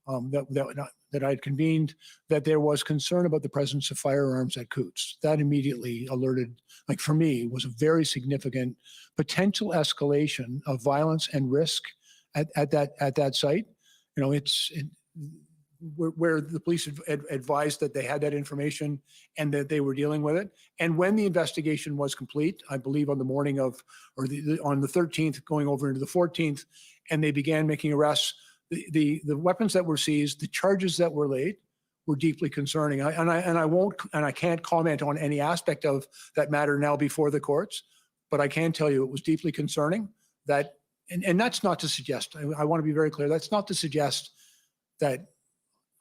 that I had convened, that there was concern about the presence of firearms at Coots. That immediately alerted, like for me, was a very significant potential escalation of violence and risk at that site. You know, where the police advised that they had that information and that they were dealing with it. And when the investigation was complete, I believe on the morning of, or on the 13th, going over into the 14th, and they began making arrests, the weapons that were seized, the charges that were laid were deeply concerning. I can't comment on any aspect of that matter now before the courts, but I can tell you it was deeply concerning that, and that's not to suggest, I want to be very clear, that's not to suggest that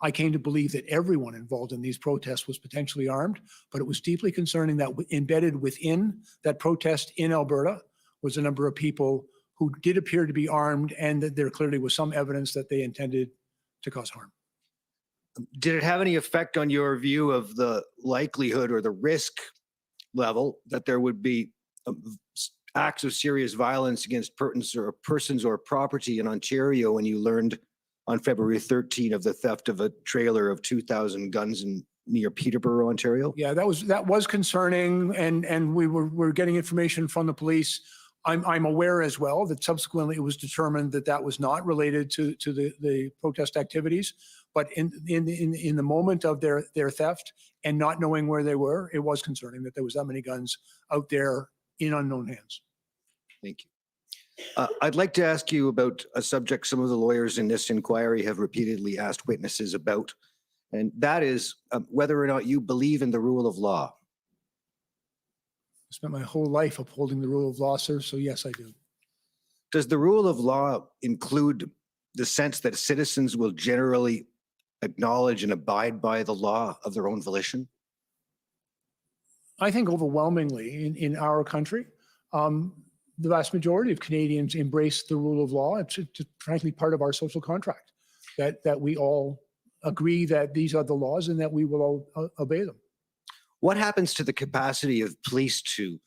I came to believe that everyone involved in these protests was potentially armed, but it was deeply concerning that embedded within that protest in Alberta was a number of people who did appear to be armed, and that there clearly was some evidence that they intended to cause harm. Did it have any effect on your view of the likelihood or the risk level that there would be acts of serious violence against persons or property in Ontario when you learned on February 13 of the theft of a trailer of 2,000 guns near Peterborough, Ontario? Yeah, that was concerning, and we were getting information from the police. I'm aware as well that subsequently it was determined that that was not related to the protest activities, but in the moment of their theft and not knowing where they were, it was concerning that there was that many guns out there in unknown hands. Thank you. I'd like to ask you about a subject some of the lawyers in this inquiry have repeatedly asked witnesses about, and that is whether or not you believe in the rule of law. I spent my whole life upholding the rule of law, sir, so yes, I do. Does the rule of law include the sense that citizens will generally acknowledge and abide by the law of their own volition? I think overwhelmingly in our country, the vast majority of Canadians embrace the rule of law. It's frankly part of our social contract, that we all agree that these are the laws and that we will all obey them. What happens to the capacity of police to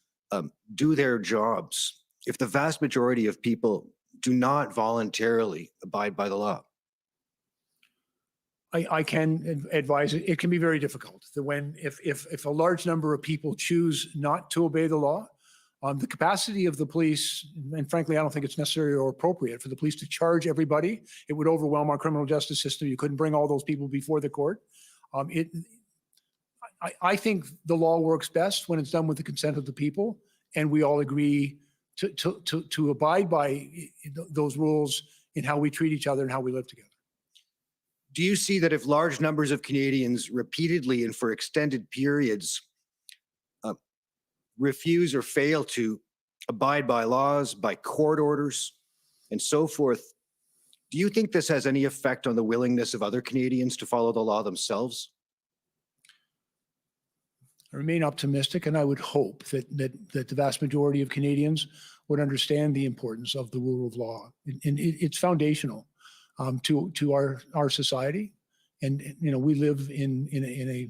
do their jobs if the vast majority of people do not voluntarily abide by the law? I can advise it can be very difficult. If a large number of people choose not to obey the law, the capacity of the police, and frankly, I don't think it's necessary or appropriate for the police to charge everybody. It would overwhelm our criminal justice system. You couldn't bring all those people before the court. I think the law works best when it's done with the consent of the people, and we all agree to abide by those rules in how we treat each other and how we live together. Do you see that if large numbers of Canadians repeatedly and for extended periods refuse or fail to abide by laws, by court orders, and so forth, do you think this has any effect on the willingness of other Canadians to follow the law themselves? I remain optimistic, and I would hope that the vast majority of Canadians would understand the importance of the rule of law. And it's foundational to our society. And you know, we live in a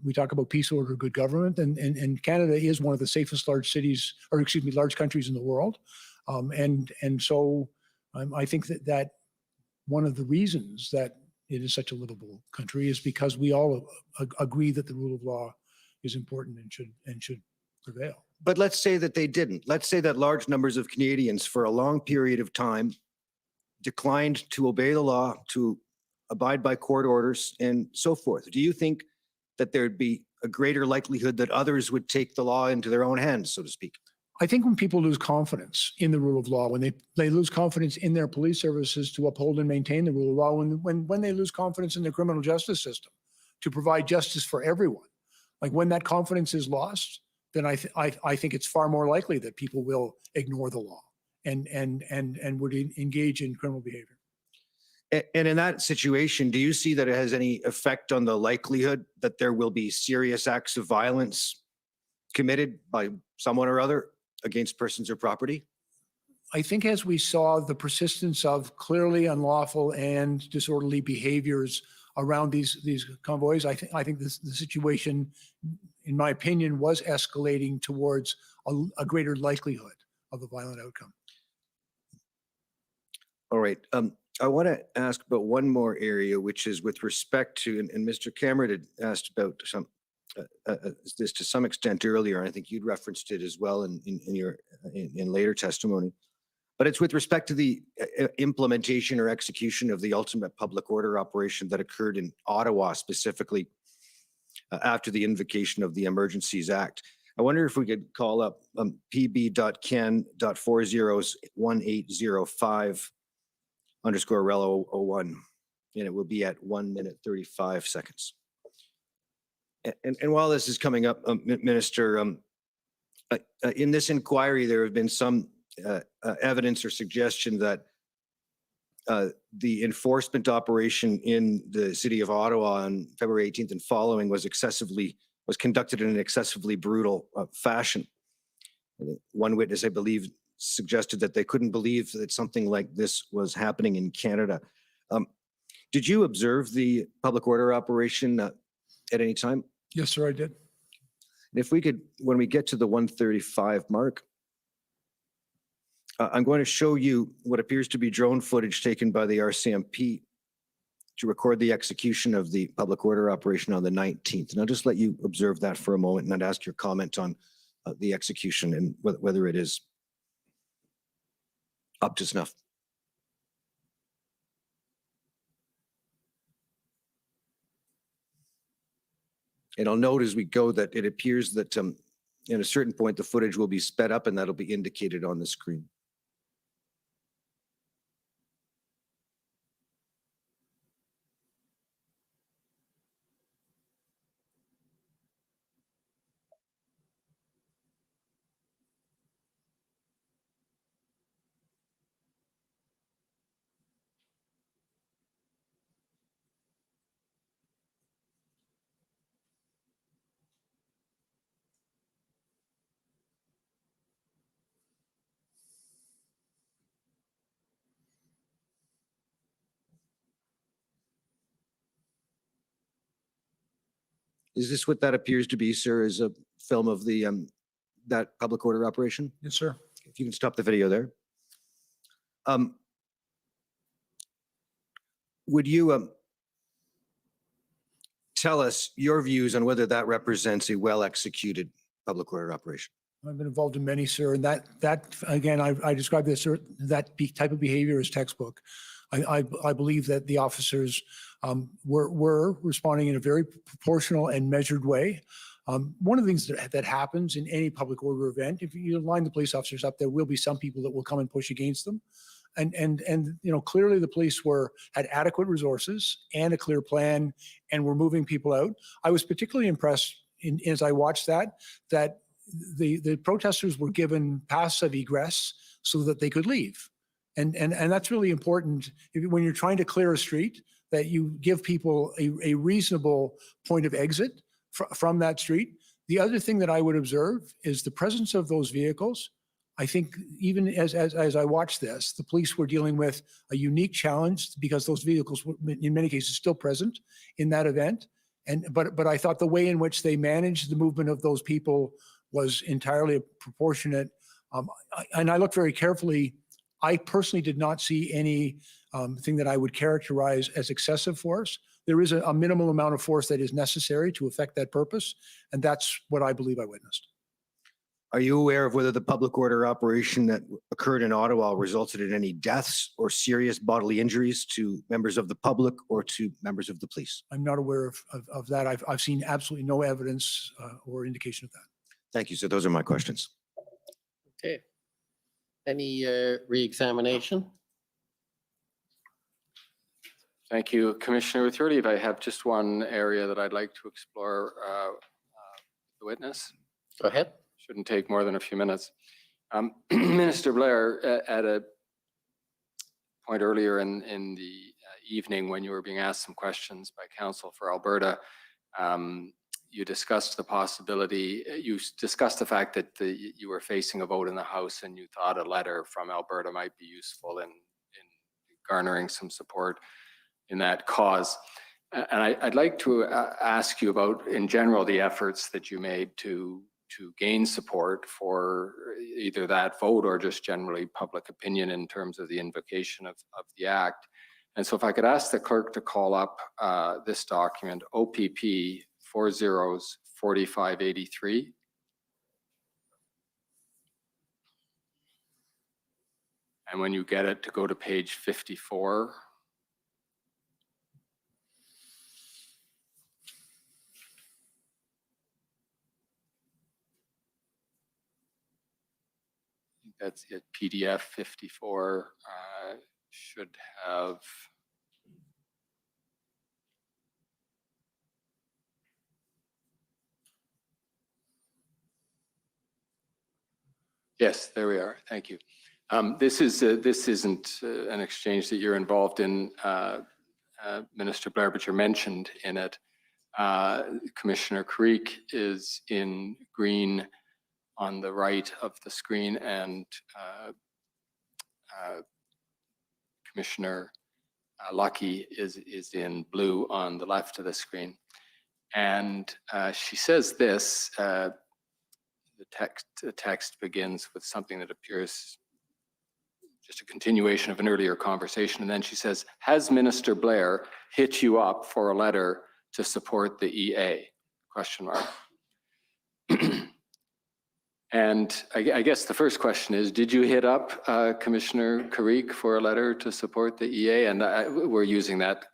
we talk about peace, order, good government, and Canada is one of the safest large countries in the world. And so I think that one of the reasons that it is such a livable country is because we all agree that the rule of law is important and should prevail. But let's say that they didn't. Let's say that large numbers of Canadians for a long period of time declined to obey the law, to abide by court orders, and so forth. Do you think that there'd be a greater likelihood that others would take the law into their own hands, so to speak? I think when people lose confidence in the rule of law, when they lose confidence in their police services to uphold and maintain the rule of law, when they lose confidence in the criminal justice system to provide justice for everyone, like when that confidence is lost, then I think it's far more likely that people will ignore the law and would engage in criminal behavior. And in that situation, do you see that it has any effect on the likelihood that there will be serious acts of violence committed by someone or other against persons or property? I think as we saw the persistence of clearly unlawful and disorderly behaviors around these convoys, I think the situation in my opinion, was escalating towards a greater likelihood of a violent outcome. All right. I want to ask about one more area, which is with respect to, and Mr. Cameron had asked about some this to some extent earlier, and I think you'd referenced it as well in your in later testimony. But it's with respect to the implementation or execution of the ultimate public order operation that occurred in Ottawa, specifically after the invocation of the Emergencies Act. I wonder if we could call up pb.ken.401805 _rel 01, and it will be at 1 minute 35 seconds. And while this is coming up, Minister, in this inquiry, there have been some evidence or suggestion that the enforcement operation in the city of Ottawa on February 18th and following was conducted in an excessively brutal fashion. One witness, I believe, suggested that they couldn't believe that something like this was happening in Canada. Did you observe the public order operation at any time? Yes, sir, I did. And if we could, when we get to the 1:35 mark, I'm going to show you what appears to be drone footage taken by the RCMP to record the execution of the public order operation on the 19th. And I'll just let you observe that for a moment, and I'd ask your comment on the execution and whether it is up to snuff. And I'll note as we go that it appears that at a certain point, the footage will be sped up and that'll be indicated on the screen. Is this what that appears to be, sir, is a film of the that public order operation? Yes, sir. If you can stop the video there. Would you tell us your views on whether that represents a well-executed public order operation? I've been involved in many, sir, and that again, I describe this, sir, that type of behavior as textbook. I believe that the officers were responding in a very proportional and measured way. One of the things that happens in any public order event, if you line the police officers up, there will be some people that will come and push against them. And you know, clearly the police had adequate resources and a clear plan and were moving people out. I was particularly impressed as I watched that the protesters were given passive egress so that they could leave. And that's really important when you're trying to clear a street, that you give people a reasonable point of exit from that street. The other thing that I would observe is the presence of those vehicles. I think even as I watched this, the police were dealing with a unique challenge because those vehicles were in many cases still present in that event. But I thought the way in which they managed the movement of those people was entirely proportionate. And I looked very carefully. I personally did not see any thing that I would characterize as excessive force. There is a minimal amount of force that is necessary to effect that purpose, and that's what I believe I witnessed. Are you aware of whether the public order operation that occurred in Ottawa resulted in any deaths or serious bodily injuries to members of the public or to members of the police? I'm not aware of that. I've seen absolutely no evidence or indication of that. Thank you, sir. Those are my questions. Okay. Any re-examination? Thank you, Commissioner. With your leave, I have just one area that I'd like to explore the witness. Go ahead. Shouldn't take more than a few minutes. Minister Blair, at a point earlier in the evening when you were being asked some questions by counsel for Alberta, you discussed the possibility, you discussed the fact that you were facing a vote in the House and you thought a letter from Alberta might be useful in garnering some support in that cause. And I'd like to ask you about, in general, the efforts that you made to gain support for either that vote or just generally public opinion in terms of the invocation of the Act. And so if I could ask the clerk to call up this document, OPP 404583. And when you get it, to go to page 54. That's it, PDF 54 should have. Yes, there we are. Thank you. This isn't an exchange that you're involved in, Minister Blair, but you're mentioned in it. Commissioner Creek is in green on the right of the screen, and Commissioner Lucky is in blue on the left of the screen. And she says this, the text begins with something that appears just a continuation of an earlier conversation. And then she says, has Minister Blair hit you up for a letter to support the EA? Question mark. And I guess the first question is, did you hit up Commissioner Carrick for a letter to support the EA? And we're using that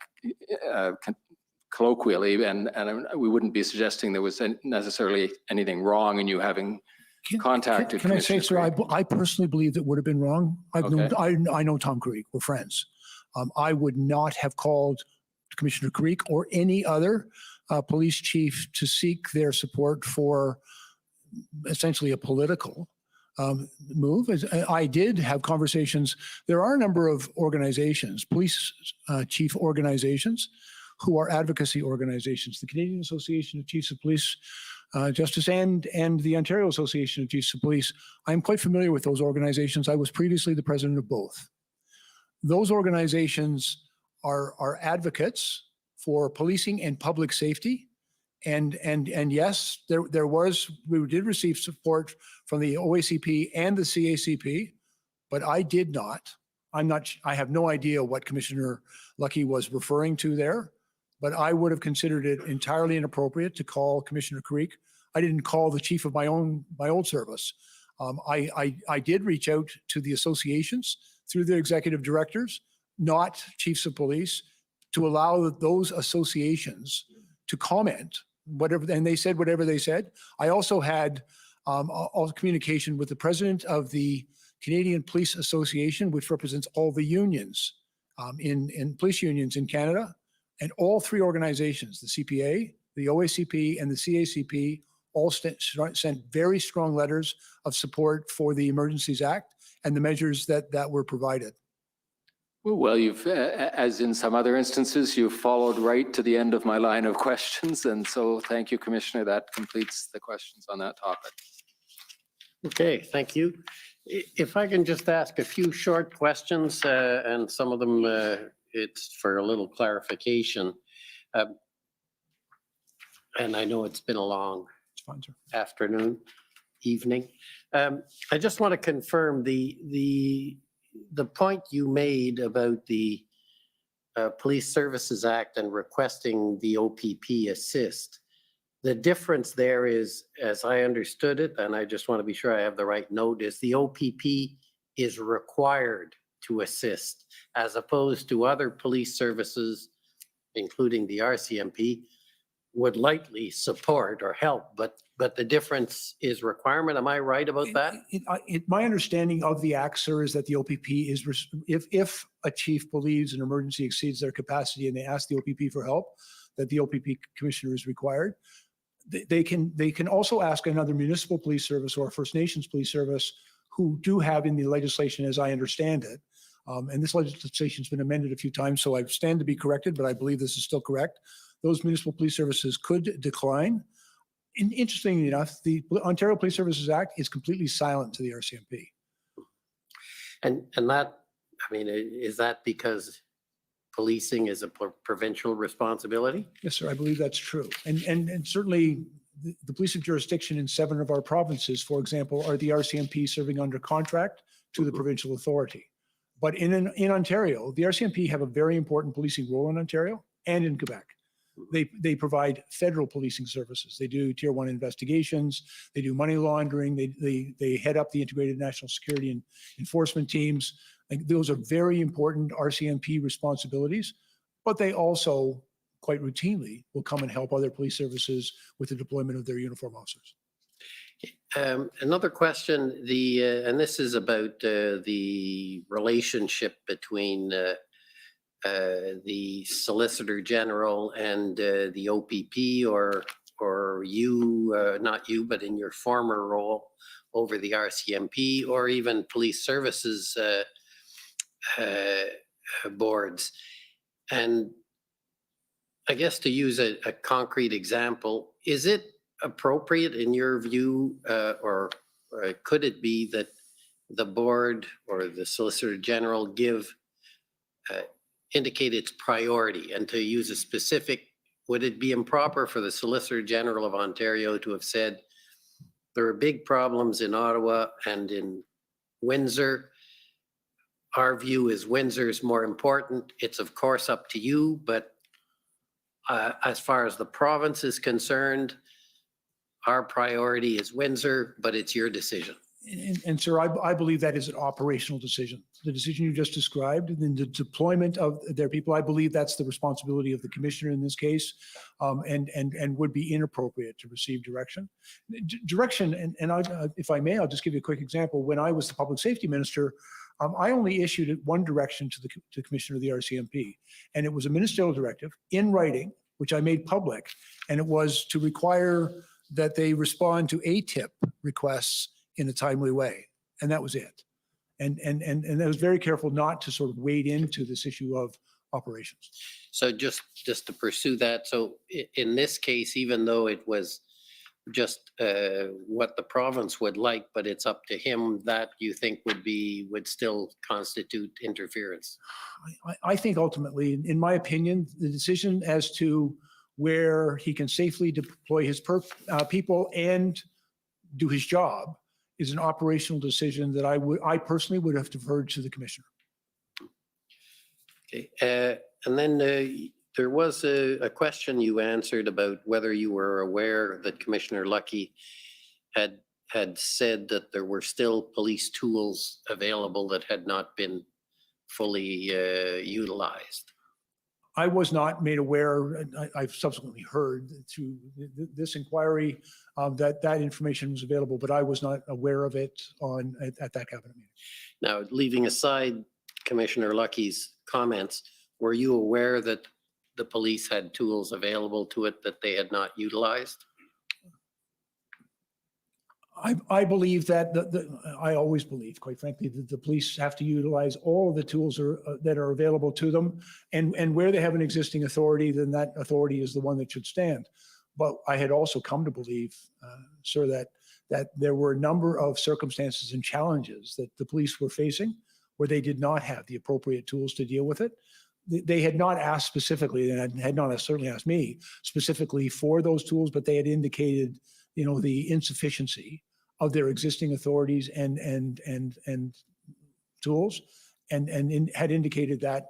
colloquially, and we wouldn't be suggesting there was necessarily anything wrong in you having contacted. Can I say, sir, I personally believe it would have been wrong. I know Tom Carrick, we're friends. I would not have called Commissioner Carrick or any other police chief to seek their support for essentially a political move. I did have conversations. There are a number of organizations, police chief organizations, who are advocacy organizations. The Canadian Association of Chiefs of Police Justice and the Ontario Association of Chiefs of Police. I'm quite familiar with those organizations. I was previously the president of both. Those organizations are advocates for policing and public safety. And yes, we did receive support from the OACP and the CACP, but I did not. I have no idea what Commissioner Lucky was referring to there, but I would have considered it entirely inappropriate to call Commissioner Creek. I didn't call the chief of my old service. I did reach out to the associations through the executive directors, not chiefs of police, to allow those associations to comment whatever, and they said whatever they said. I also had all communication with the president of the Canadian Police Association, which represents all the unions in police unions in Canada, and all three organizations, the CPA, the OACP, and the CACP, all sent very strong letters of support for the Emergencies Act and the measures that were provided. Well, you've, as in some other instances, you've followed right to the end of my line of questions. And so thank you, Commissioner. That completes the questions on that topic. Okay, thank you. If I can just ask a few short questions, and some of them it's for a little clarification. And I know it's been a long afternoon, evening. I just want to confirm the point you made about the Police Services Act and requesting the OPP assist. The difference there is, as I understood it, and I just want to be sure I have the right note, is the OPP is required to assist, as opposed to other police services, including the RCMP, would likely support or help, but the difference is requirement. Am I right about that? My understanding of the Act, sir, is that the OPP is, if a chief believes an emergency exceeds their capacity and they ask the OPP for help, that the OPP commissioner is required. They can also ask another municipal police service or a First Nations police service who do have in the legislation, as I understand it, and this legislation has been amended a few times, so I stand to be corrected, but I believe this is still correct. Those municipal police services could decline. Interestingly enough, the Ontario Police Services Act is completely silent to the RCMP. And that, I mean, is that because policing is a provincial responsibility? Yes, sir, I believe that's true. And certainly the police of jurisdiction in 7 of our provinces, for example, are the RCMP serving under contract to the provincial authority. But in Ontario, the RCMP have a very important policing role in Ontario and in Quebec. They provide federal policing services. They do tier 1 investigations. They do money laundering. They head up the integrated national security and enforcement teams. Like, those are very important RCMP responsibilities, but they also quite routinely will come and help other police services with the deployment of their uniform officers. Another question, and this is about the relationship between the Solicitor General and the OPP, or you, not you, but in your former role over the RCMP, or even police services boards. And I guess, to use a concrete example, is it appropriate in your view, or could it be that the board or the Solicitor General indicate its priority? And to use a specific, would it be improper for the Solicitor General of Ontario to have said, there are big problems in Ottawa and in Windsor. Our view is Windsor is more important. It's of course up to you, but as far as the province is concerned, our priority is Windsor, but it's your decision. And sir, I believe that is an operational decision. The decision you just described, and then the deployment of their people, I believe that's the responsibility of the commissioner in this case, and would be inappropriate to receive direction. Direction, if I may, I'll just give you a quick example. When I was the public safety minister, I only issued one direction to the commissioner of the RCMP, and it was a ministerial directive in writing, which I made public, and it was to require that they respond to ATIP requests in a timely way, and that was it. And I was very careful not to sort of wade into this issue of operations. So just to pursue that, so in this case, even though it was just what the province would like, but it's up to him, that you think would still constitute interference? I think ultimately, in my opinion, the decision as to where he can safely deploy his people and do his job is an operational decision that I personally would have deferred to the commissioner. Okay, and then there was a question you answered about whether you were aware that Commissioner Lucky had said that there were still police tools available that had not been fully utilized. I was not made aware, and I've subsequently heard through this inquiry that information was available, but I was not aware of it at that cabinet meeting. Now, leaving aside Commissioner Lucky's comments, were you aware that the police had tools available to it that they had not utilized? I believe that I always believe, quite frankly, that the police have to utilize all of the tools that are available to them, and where they have an existing authority, then that authority is the one that should stand. But I had also come to believe, sir, that there were a number of circumstances and challenges that the police were facing where they did not have the appropriate tools to deal with it. They had not asked specifically, and had not certainly asked me specifically for those tools, but they had indicated, the insufficiency of their existing authorities and tools, and had indicated that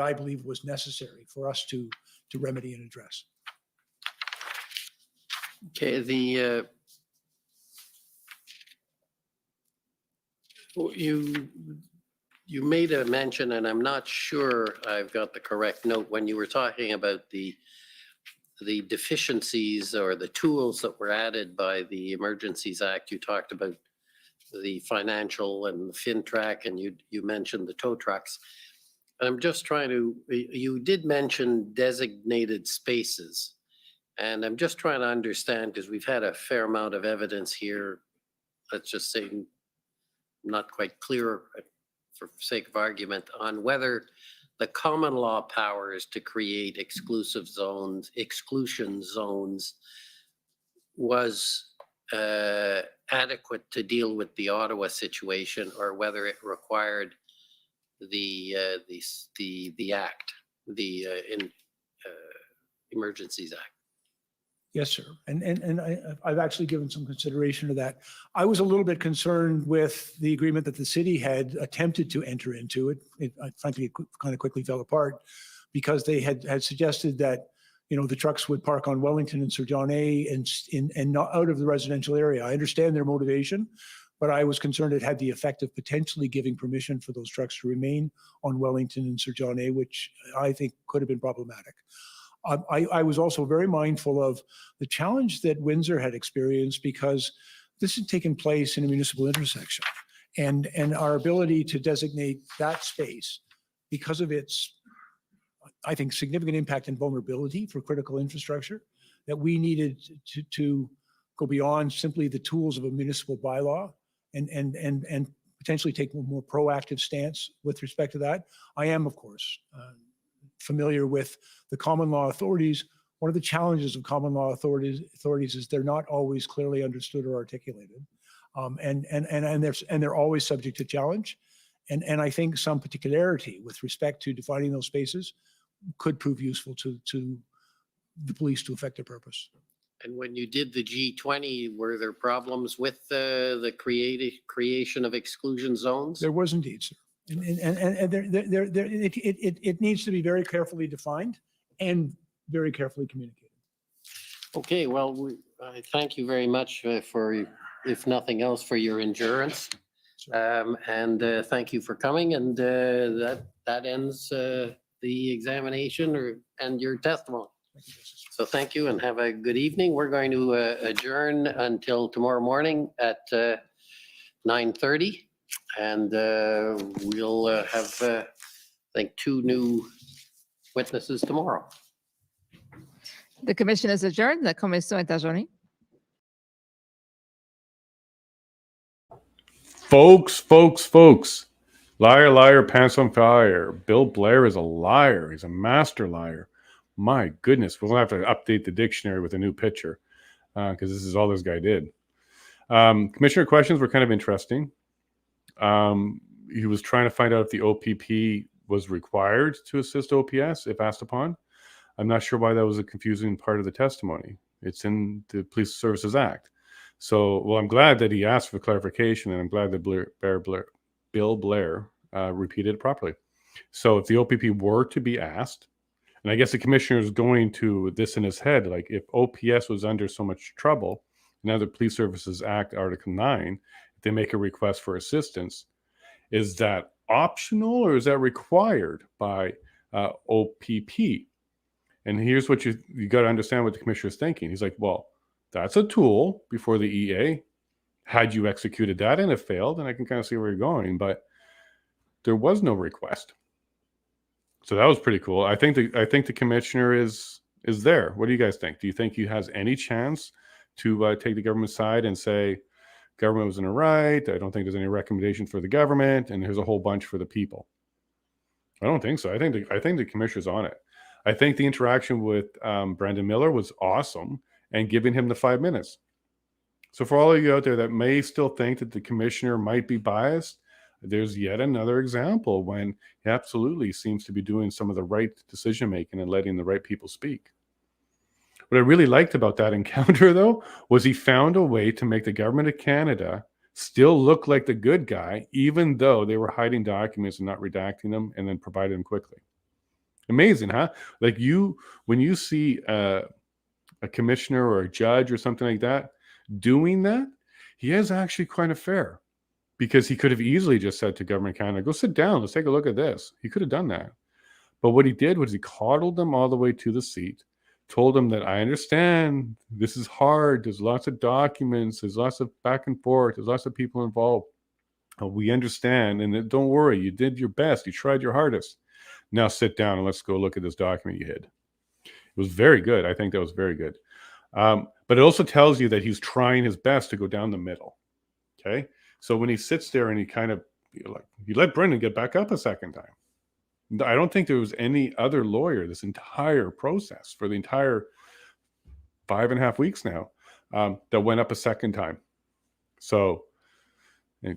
I believe was necessary for us to remedy and address. Okay, you made a mention, and I'm not sure I've got the correct note, when you were talking about the deficiencies or the tools that were added by the Emergencies Act. You talked about the financial and the FinTrack, and you mentioned the tow trucks. I'm just you did mention designated spaces, and I'm just trying to understand, because we've had a fair amount of evidence here, let's just say not quite clear for sake of argument, on whether the common law powers to create exclusion zones was adequate to deal with the Ottawa situation, or whether it required the act. the Emergencies Act. Yes, sir. And I've actually given some consideration to that. I was a little bit concerned with the agreement that the city had attempted to enter into. Frankly, it kind of quickly fell apart because they had suggested that, the trucks would park on Wellington and Sir John A and not out of the residential area. I understand their motivation, but I was concerned it had the effect of potentially giving permission for those trucks to remain on Wellington and Sir John A, which I think could have been problematic. I was also very mindful of the challenge that Windsor had experienced because this had taken place in a municipal intersection, and our ability to designate that space because of its, I think, significant impact and vulnerability for critical infrastructure, that we needed to go beyond simply the tools of a municipal bylaw and potentially take a more proactive stance with respect to that. I am, of course, familiar with the common law authorities. One of the challenges of common law authorities is they're not always clearly understood or articulated, and they're always subject to challenge. And I think some particularity with respect to defining those spaces could prove useful to the police to effect their purpose. And when you did the G20, were there problems with the creation of exclusion zones? There was indeed, sir. And it needs to be very carefully defined and very carefully communicated. Okay, well, I thank you very much for, if nothing else, for your endurance. And thank you for coming. And that ends the examination and your testimony. So thank you and have a good evening. We're going to adjourn until tomorrow morning at 9:30. And we'll have, I think, 2 new witnesses tomorrow. The commission is adjourned. La commission est adjournée. Folks. Liar, liar, pants on fire. Bill Blair is a liar. He's a master liar. My goodness, we'll have to update the dictionary with a new picture because this is all this guy did. Commissioner questions were kind of interesting. He was trying to find out if the OPP was required to assist OPS if asked upon. I'm not sure why that was a confusing part of the testimony. It's in the Police Services Act. So, well, I'm glad that he asked for clarification, and I'm glad that Bill Blair repeated it properly. So if the OPP were to be asked, and I guess the commissioner is going to this in his head, like if OPS was under so much trouble, now the Police Services Act, Article 9, if they make a request for assistance, is that optional or is that required by OPP? And here's what you got to understand what the commissioner is thinking. He's like, well, that's a tool before the EA. Had you executed that and it failed, and I can kind of see where you're going, but there was no request. So that was pretty cool. I think the commissioner is there. What do you guys think? Do you think he has any chance to take the government side and say, government was in the right, I don't think there's any recommendation for the government, and there's a whole bunch for the people? I don't think so. I think the commissioner's on it. I think the interaction with Brandon Miller was awesome and giving him the 5 minutes. So for all of you out there that may still think that the commissioner might be biased, there's yet another example when he absolutely seems to be doing some of the right decision-making and letting the right people speak. What I really liked about that encounter, though, was he found a way to make the government of Canada still look like the good guy, even though they were hiding documents and not redacting them and then providing them quickly. Amazing, huh? Like when you see a commissioner or a judge or something like that doing that, he is actually kind of fair, because he could have easily just said to government of Canada, go sit down, let's take a look at this. He could have done that. But what he did was he coddled them all the way to the seat, told them that I understand this is hard. There's lots of documents. There's lots of back and forth. There's lots of people involved. We understand. And don't worry, you did your best. You tried your hardest. Now sit down and let's go look at this document you hid. It was very good. I think that was very good. But it also tells you that he's trying his best to go down the middle. Okay. So when he sits there and he kind of, he let Brendan get back up a second time. I don't think there was any other lawyer this entire process for the entire 5.5 weeks now that went up a second time. So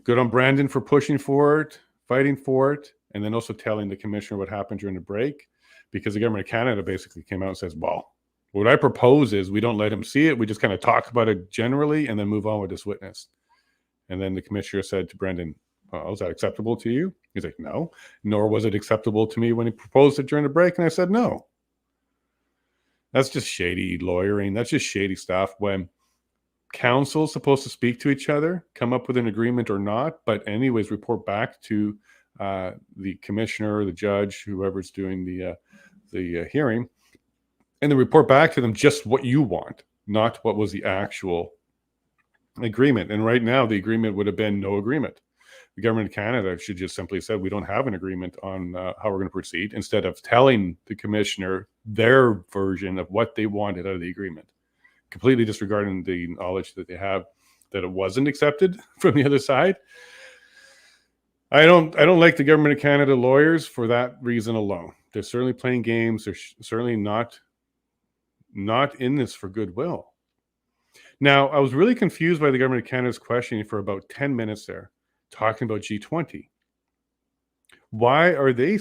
good on Brandon for pushing for it, fighting for it, and then also telling the commissioner what happened during the break, because the government of Canada basically came out and says, well, what I propose is we don't let him see it. We just kind of talk about it generally and then move on with this witness. And then the commissioner said to Brendan, well, is that acceptable to you? He's like, no, nor was it acceptable to me when he proposed it during the break. And I said, no. That's just shady lawyering. That's just shady stuff when counsel is supposed to speak to each other, come up with an agreement or not, but anyways, report back to the commissioner, the judge, whoever's doing the hearing, and then report back to them just what you want, not what was the actual agreement. And right now, the agreement would have been no agreement. The government of Canada should just simply said, we don't have an agreement on how we're going to proceed, instead of telling the commissioner their version of what they wanted out of the agreement, completely disregarding the knowledge that they have that it wasn't accepted from the other side. I don't like the government of Canada lawyers for that reason alone. They're certainly playing games. They're certainly not in this for goodwill. Now, I was really confused by the government of Canada's questioning for about 10 minutes there, talking about G20. Why are they,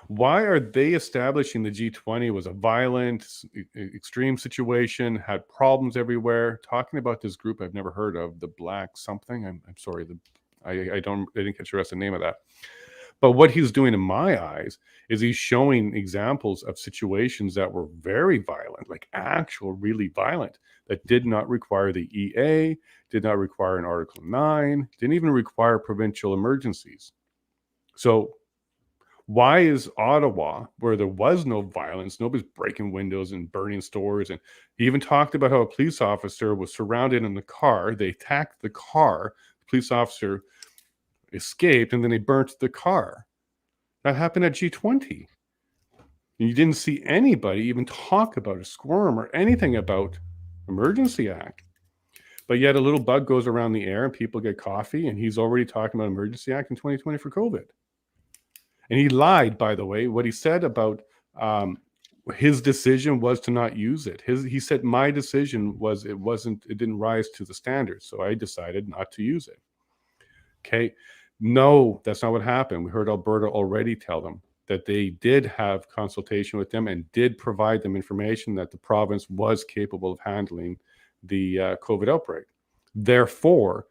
why are they establishing the G20 was a violent, extreme situation, had problems everywhere, talking about this group I've never heard of, the Black something? I'm sorry, I didn't catch the rest of the name of that. But what he's doing in my eyes is he's showing examples of situations that were very violent, like actual really violent, that did not require the EA, did not require an Article 9, didn't even require provincial emergencies. So why is Ottawa, where there was no violence, nobody's breaking windows and burning stores, and he even talked about how a police officer was surrounded in the car, they attacked the car, the police officer escaped, and then they burnt the car. That happened at G20. And you didn't see anybody even talk about a squirm or anything about Emergency Act. But yet a little bug goes around the air and people get coffee, and he's already talking about Emergency Act in 2020 for COVID. And he lied, by the way. What he said about his decision was to not use it. He said, my decision was it didn't rise to the standards, so I decided not to use it. Okay. No, that's not what happened. We heard Alberta already tell them that they did have consultation with them and did provide them information that the province was capable of handling the COVID outbreak. Therefore,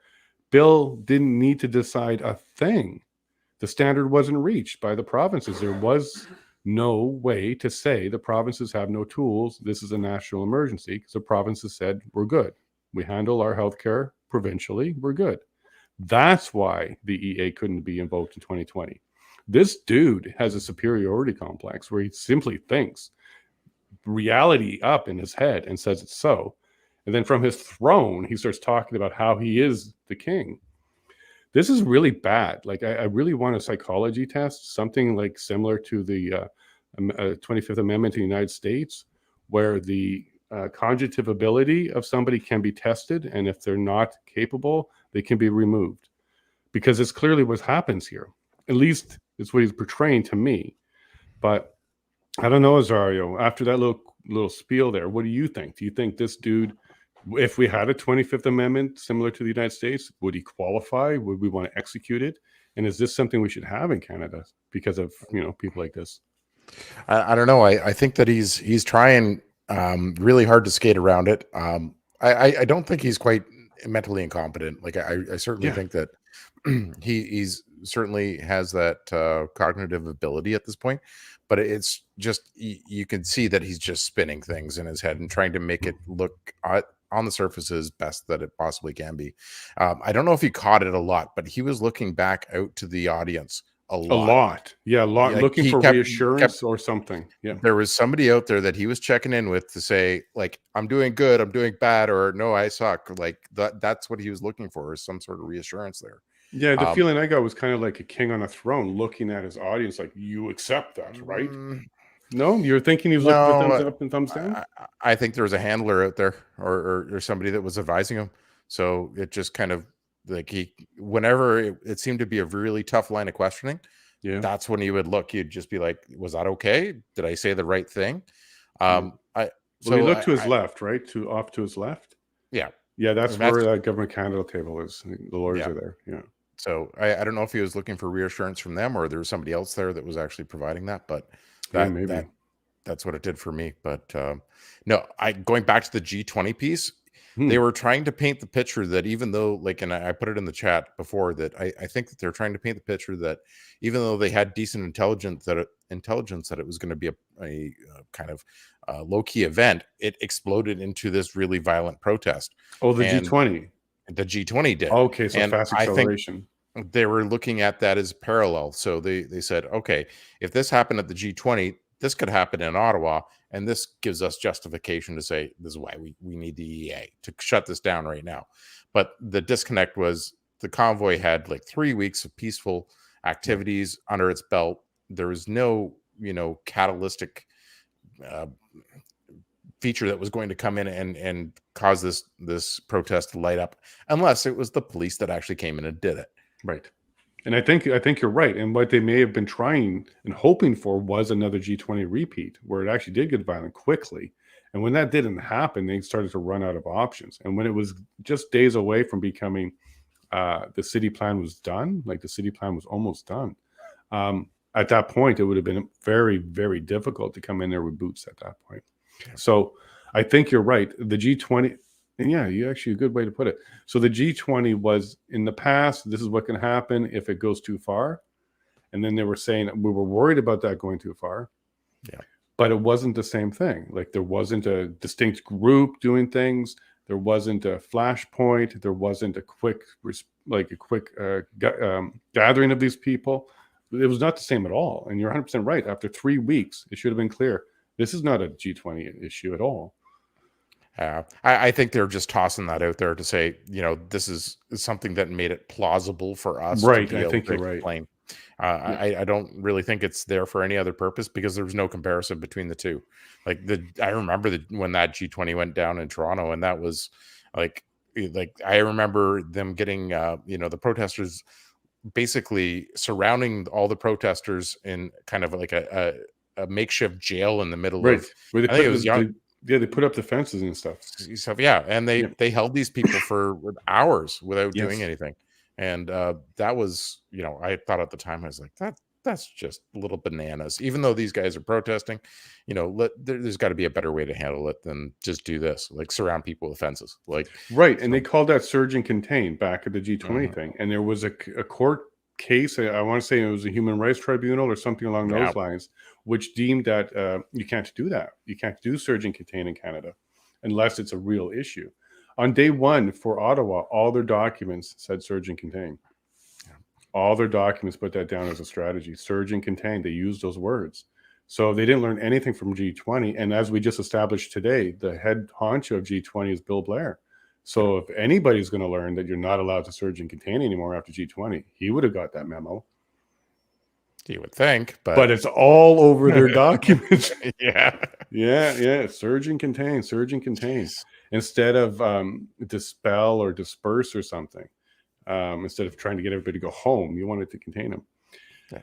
Bill didn't need to decide a thing. The standard wasn't reached by the provinces. There was no way to say the provinces have no tools. This is a national emergency, because the provinces said, we're good. We handle our healthcare provincially. We're good. That's why the EA couldn't be invoked in 2020. This dude has a superiority complex where he simply thinks reality up in his head and says it's so. And then from his throne, he starts talking about how he is the king. This is really bad. Like, I really want a psychology test, something like similar to the 25th Amendment in the United States, where the conjugative ability of somebody can be tested. And if they're not capable, they can be removed, because it's clearly what happens here. At least it's what he's portraying to me. But I don't know, Azario, after that little spiel there, what do you think? Do you think this dude, if we had a 25th Amendment similar to the United States, would he qualify? Would we want to execute it? And is this something we should have in Canada because of, people like this? I don't know. I think that he's trying really hard to skate around it. I don't think he's quite mentally incompetent. Like, I certainly think that he's certainly has that cognitive ability at this point, but it's just, you can see that he's just spinning things in his head and trying to make it look on the surface as best that it possibly can be. I don't know if he caught it a lot, but he was looking back out to the audience a lot. Yeah, a lot. Like, looking for reassurance or something. Yeah. There was somebody out there that he was checking in with to say, like, I'm doing good, I'm doing bad, or no, I suck. Like, that's what he was looking for, is some sort of reassurance there. Yeah, the feeling I got was kind of like a king on a throne looking at his audience like, you accept that, right? No, you're thinking he was looking for thumbs up and thumbs down? I think there was a handler out there or somebody that was advising him. So it just kind of like whenever it seemed to be a really tough line of questioning, that's when he would look. He'd just be like, was that okay? Did I say the right thing? So he looked to his left, right? Off to his left? Yeah. Yeah, that's where that Government Canada table is. The lawyers are there. Yeah. So I don't know if he was looking for reassurance from them or there was somebody else there that was actually providing that, but Yeah, maybe. that's what it did for me. But no, going back to the G20 piece, Hmm. they were trying to paint the picture that even though, like, and I put it in the chat before, that I think that they're trying to paint the picture that even though they had decent intelligence that it was going to be a kind of low-key event, it exploded into this really violent protest. Oh, the And G20. the G20 did. Okay, so And fast I think acceleration. they were looking at that as parallel. So they said, okay, if this happened at the G20, this could happen in Ottawa, and this gives us justification to say this is why we need the EA to shut this down right now. But the disconnect was the convoy had like 3 weeks of peaceful activities under its belt. There was no, catalytic feature that was going to come in and cause this protest to light up, unless it was the police that actually came in and did it. Right. And I think you're right. And what they may have been trying and hoping for was another G20 repeat, where it actually did get violent quickly. And when that didn't happen, they started to run out of options. And when it was just days away from becoming the city plan was done, like the city plan was almost done. At that point, it would have been very, very difficult to come in there with boots at that point. Yeah. So I think you're right. The G20, and yeah, you actually a good way to put it. So the G20 was in the past, this is what can happen if it goes too far. And then they were saying we were worried about that going too far. Yeah. But it wasn't the same thing. Like there wasn't a distinct group doing things. There wasn't a flashpoint. There wasn't a quick gathering of these people. It was not the same at all. And you're 100% right. After 3 weeks, it should have been clear. This is not a G20 issue at all. I think they're just tossing that out there to say, this is something that made it plausible for us. Right. To be I able think to you're right. Explain. I don't really think it's there for any other purpose because there was no comparison between the two. Like I remember when that G20 went down in Toronto, and that was like I remember them getting the protesters basically surrounding all the protesters in kind of like a makeshift jail in the middle right. of. Where they I think it was young. They put up the fences and stuff. Yeah, and they held these people for hours without doing anything. And that was, I thought at the time, I was like, that's just a little bananas. Even though these guys are protesting, there's got to be a better way to handle it than just do this, like surround people with fences. Right. And they called that surge and contain back at the G20 thing. And there was a court case, I want to say it was a human rights tribunal or something along those lines, which deemed that you can't do that. You can't do surge and contain in Canada unless it's a real issue. On day one for Ottawa, all their documents said surge and contain. Yeah. All their documents put that down as a strategy. Surge and contain, they used those words. So they didn't learn anything from G20. And as we just established today, the head honcho of G20 is Bill Blair. So if anybody's going to learn that you're not allowed to surge and contain anymore after G20, he would have got that memo. You would think, but it's all over their documents. Yeah. Surge and contain, instead of dispel or disperse or something. Instead of trying to get everybody to go home, you wanted to contain them. Yeah.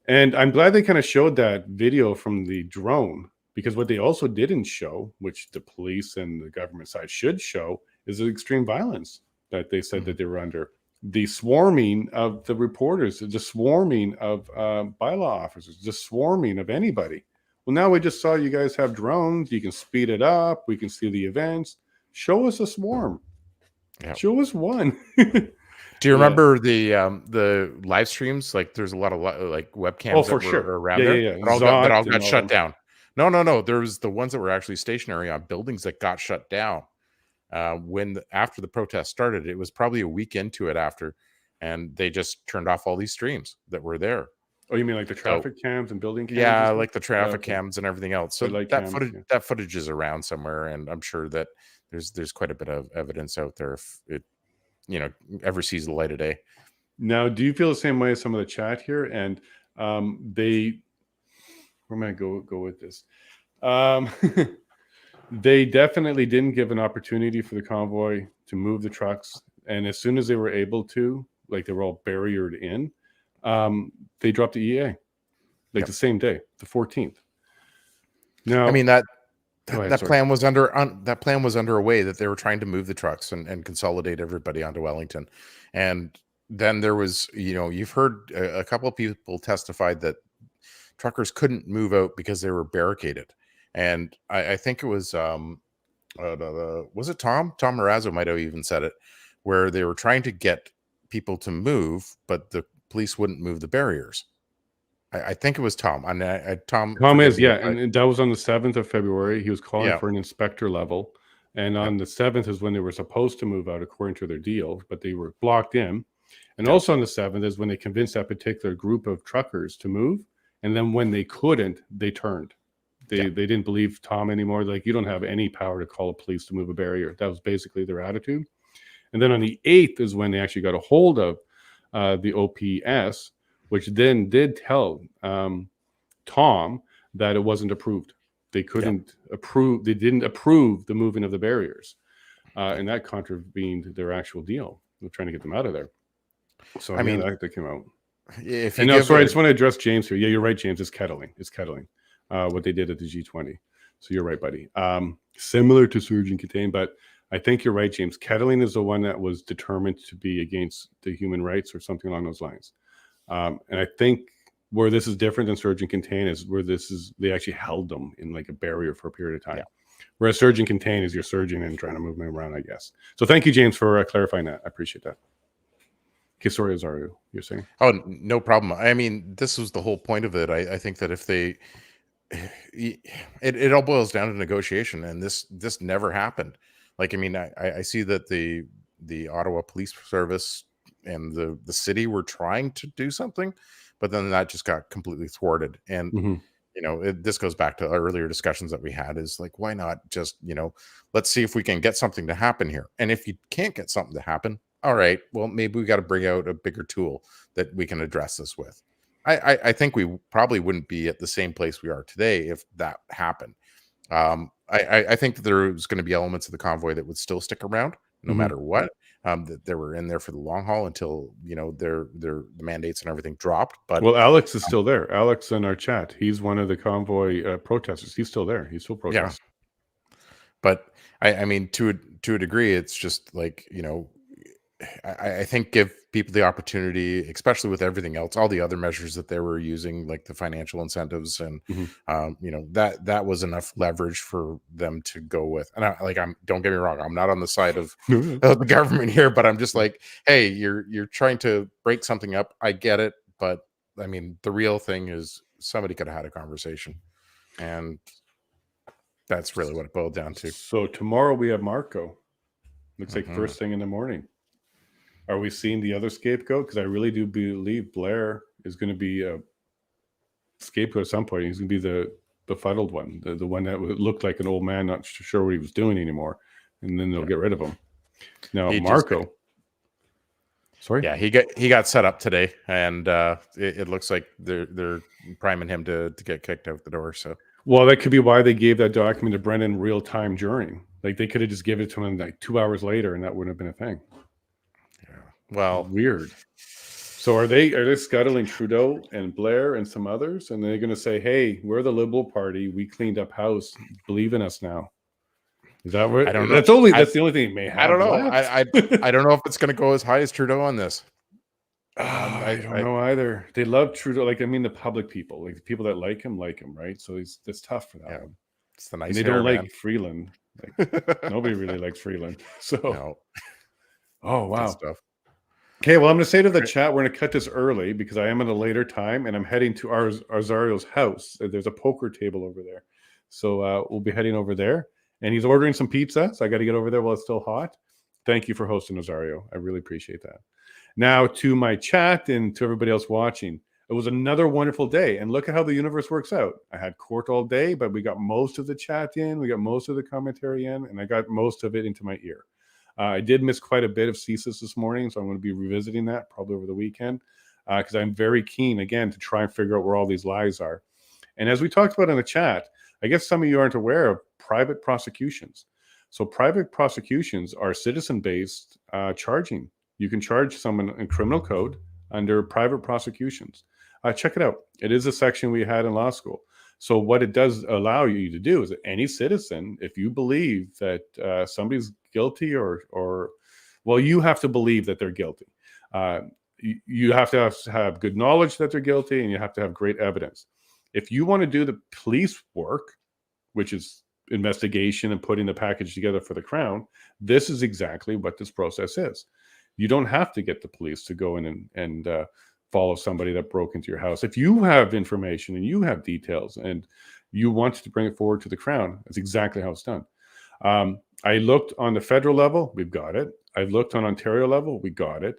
And I'm glad they kind of showed that video from the drone, because what they also didn't show, which the police and the government side should show, is the extreme violence that they said that they were under. The swarming of the reporters, the swarming of bylaw officers, the swarming of anybody. Well, now we just saw you guys have drones. You can speed it up. We can see the events. Show us a swarm. Yeah. Show us one. Do you remember the live streams? Like, there's a lot of webcams for that sure. were around there. Yeah. That all got shut down. No. There was the ones that were actually stationary on buildings that got shut down. After the protest started, it was probably a week into it after, and they just turned off all these streams that were there. Oh, you mean like the traffic cams and building cams? Yeah, like the traffic cams and everything else. So that footage is around somewhere, and I'm sure that there's quite a bit of evidence out there if it ever sees the light of day. Now, do you feel the same way as some of the chat here? And where am I go with this? They definitely didn't give an opportunity for the convoy to move the trucks. And as soon as they were able to, like they were all barriered in, they dropped the EA the same day, the 14th. Now, I mean, that plan was underway, that they were trying to move the trucks and consolidate everybody onto Wellington. And then there was, you've heard a couple of people testified that truckers couldn't move out because they were barricaded. And I think it was, was it Tom? Tom Marazzo might have even said it, where they were trying to get people to move, but the police wouldn't move the barriers. I think it was Tom. And Tom is, me yeah. if And that was on the 7th of February. He was calling Yeah. for an inspector level. And on the 7th is when they were supposed to move out according to their deal, but they were blocked in. And also on the 7th is when they convinced that particular group of truckers to move. And then when they couldn't, they turned. They didn't believe Tom anymore. Like, you don't have any power to call the police to move a barrier. That was basically their attitude. And then on the 8th is when they actually got a hold of the OPS, which then did tell Tom that it wasn't approved. They couldn't approve. They didn't approve the moving of the barriers. And that contravened their actual deal. We're trying to get them out of there. So, I mean, that came out. If I just want to address James here. Yeah, you're right, James. It's kettling. It's kettling. What they did at the G20. So you're right, buddy. Similar to surge and contain, but I think you're right, James. Kettling is the one that was determined to be against the human rights or something along those lines. And I think where this is different than surge and contain is where they actually held them in like a barrier for a period of time. Yeah. Whereas surge and contain is you're surging and trying to move them around, I guess. So thank you, James, for clarifying that. I appreciate that. Okay, sorry, Azario, you're saying? Oh, no problem. I mean, this was the whole point of it. I think that if they, it all boils down to negotiation, and this never happened. Like, I mean, I see that the Ottawa Police Service and the city were trying to do something, but then that just got completely thwarted. And this goes back to our earlier discussions that we had, is like, why not just, let's see if we can get something to happen here. And if you can't get something to happen, all right, well, maybe we got to bring out a bigger tool that we can address this with. I think we probably wouldn't be at the same place we are today if that happened. I think that there's going to be elements of the convoy that would still stick around no matter what. That they were in there for the long haul until the mandates and everything dropped. But Alex is still there. Alex in our chat, he's one of the convoy protesters. He's still there. He's still protesting. Yeah. But I mean, to a degree, it's just like, I think give people the opportunity, especially with everything else, all the other measures that they were using, like the financial incentives, and that was enough leverage for them to go with. And don't get me wrong, I'm not on the side of the government here, but I'm just like, hey, you're trying to break something up. I get it, but I mean, the real thing is somebody could have had a conversation, and that's really what it boiled down to. So tomorrow we have Marco. Looks like first thing in the morning. Are we seeing the other scapegoat? Because I really do believe Blair is going to be a scapegoat at some point. He's going to be the befuddled one, the one that looked like an old man, not sure what he was doing anymore, and then they'll get rid of him. Now, Marco. Sorry. Yeah, he got set up today, and it looks like they're priming him to get kicked out the door. So, well, that could be why they gave that document to Brendan real time during. Like, they could have just given it to him like 2 hours later, and that wouldn't have been a thing. Well, weird. So are they scuttling Trudeau and Blair and some others, and they're going to say, "Hey, we're the Liberal Party. We cleaned up house. Believe in us now." Is that what? I don't know. That's the only thing it may have. I don't know. Left. I don't know if it's going to go as high as Trudeau on this. I don't know either. They love Trudeau. Like, I mean, the public people, like the people that like him, right? So it's tough for that one. It's the nice. And they don't like Freeland. Like, nobody really likes Freeland. So. No. Oh wow. Okay, well, I'm going to say to the chat, we're going to cut this early because I am at a later time, and I'm heading to Arzario's house. There's a poker table over there. So we'll be heading over there, and he's ordering some pizza, so I got to get over there while it's still hot. Thank you for hosting, Azario. I really appreciate that. Now, to my chat and to everybody else watching, it was another wonderful day, and look at how the universe works out. I had court all day, but we got most of the chat in, we got most of the commentary in, and I got most of it into my ear. I did miss quite a bit of CSIS this morning, so I'm going to be revisiting that probably over the weekend because I'm very keen, again, to try and figure out where all these lies are. And as we talked about in the chat, I guess some of you aren't aware of private prosecutions. So private prosecutions are citizen-based charging. You can charge someone in criminal code under private prosecutions. Check it out. It is a section we had in law school. So what it does allow you to do is that any citizen, if you believe that somebody's guilty or well, you have to believe that they're guilty. You have to have good knowledge that they're guilty, and you have to have great evidence. If you want to do the police work, which is investigation and putting the package together for the Crown, this is exactly what this process is. You don't have to get the police to go in and follow somebody that broke into your house. If you have information and you have details and you want to bring it forward to the Crown, that's exactly how it's done. I looked on the federal level, we've got it. I looked on Ontario level, we got it.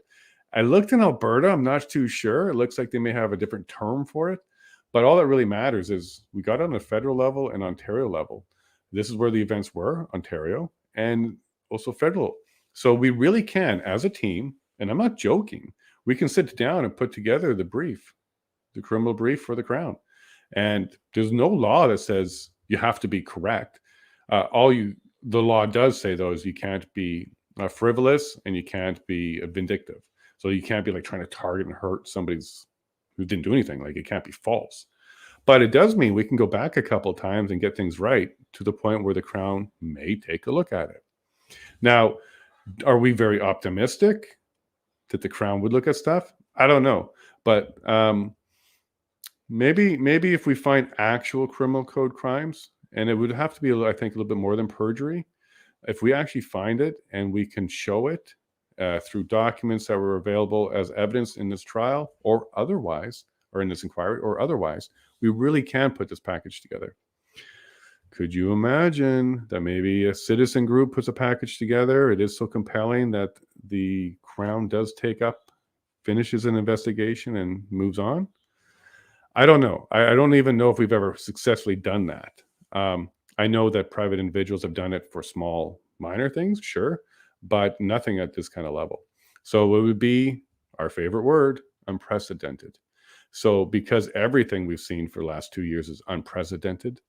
I looked in Alberta, I'm not too sure. It looks like they may have a different term for it. But all that really matters is we got it on the federal level and Ontario level. This is where the events were, Ontario, and also federal. So we really can, as a team, and I'm not joking, we can sit down and put together the brief, the criminal brief for the Crown. And there's no law that says you have to be correct. The law does say, though, is you can't be frivolous and you can't be vindictive. So you can't be like trying to target and hurt somebody's who didn't do anything. Like, it can't be false. But it does mean we can go back a couple of times and get things right to the point where the Crown may take a look at it. Now, are we very optimistic that the Crown would look at stuff? I don't know. But maybe if we find actual criminal code crimes, and it would have to be, I think, a little bit more than perjury. If we actually find it and we can show it through documents that were available as evidence in this trial or otherwise, or in this inquiry or otherwise, we really can put this package together. Could you imagine that maybe a citizen group puts a package together? It is so compelling that the Crown does finishes an investigation and moves on. I don't know. I don't even know if we've ever successfully done that. I know that private individuals have done it for small, minor things, sure, but nothing at this kind of level. So it would be our favorite word, unprecedented. So because everything we've seen for the last 2 years is unprecedented,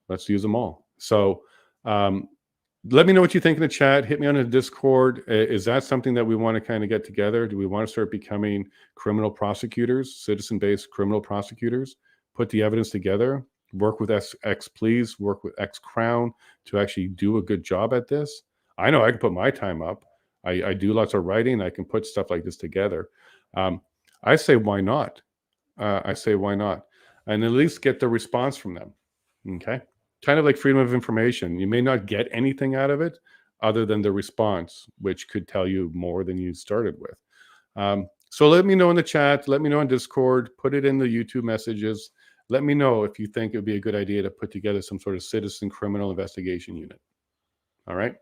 let's use them all. So let me know what you think in the chat. Hit me on the Discord. Is that something that we want to kind of get together? Do we want to start becoming criminal prosecutors, citizen-based criminal prosecutors? Put the evidence together, work with ex-pleas, work with ex-Crown to actually do a good job at this. I know I can put my time up. I do lots of writing. I can put stuff like this together. I say, why not? I say, why not? And at least get the response from them. Okay. Kind of like freedom of information. You may not get anything out of it other than the response, which could tell you more than you started with. So let me know in the chat. Let me know on Discord. Put it in the YouTube messages. Let me know if you think it would be a good idea to put together some sort of citizen criminal investigation unit. All right.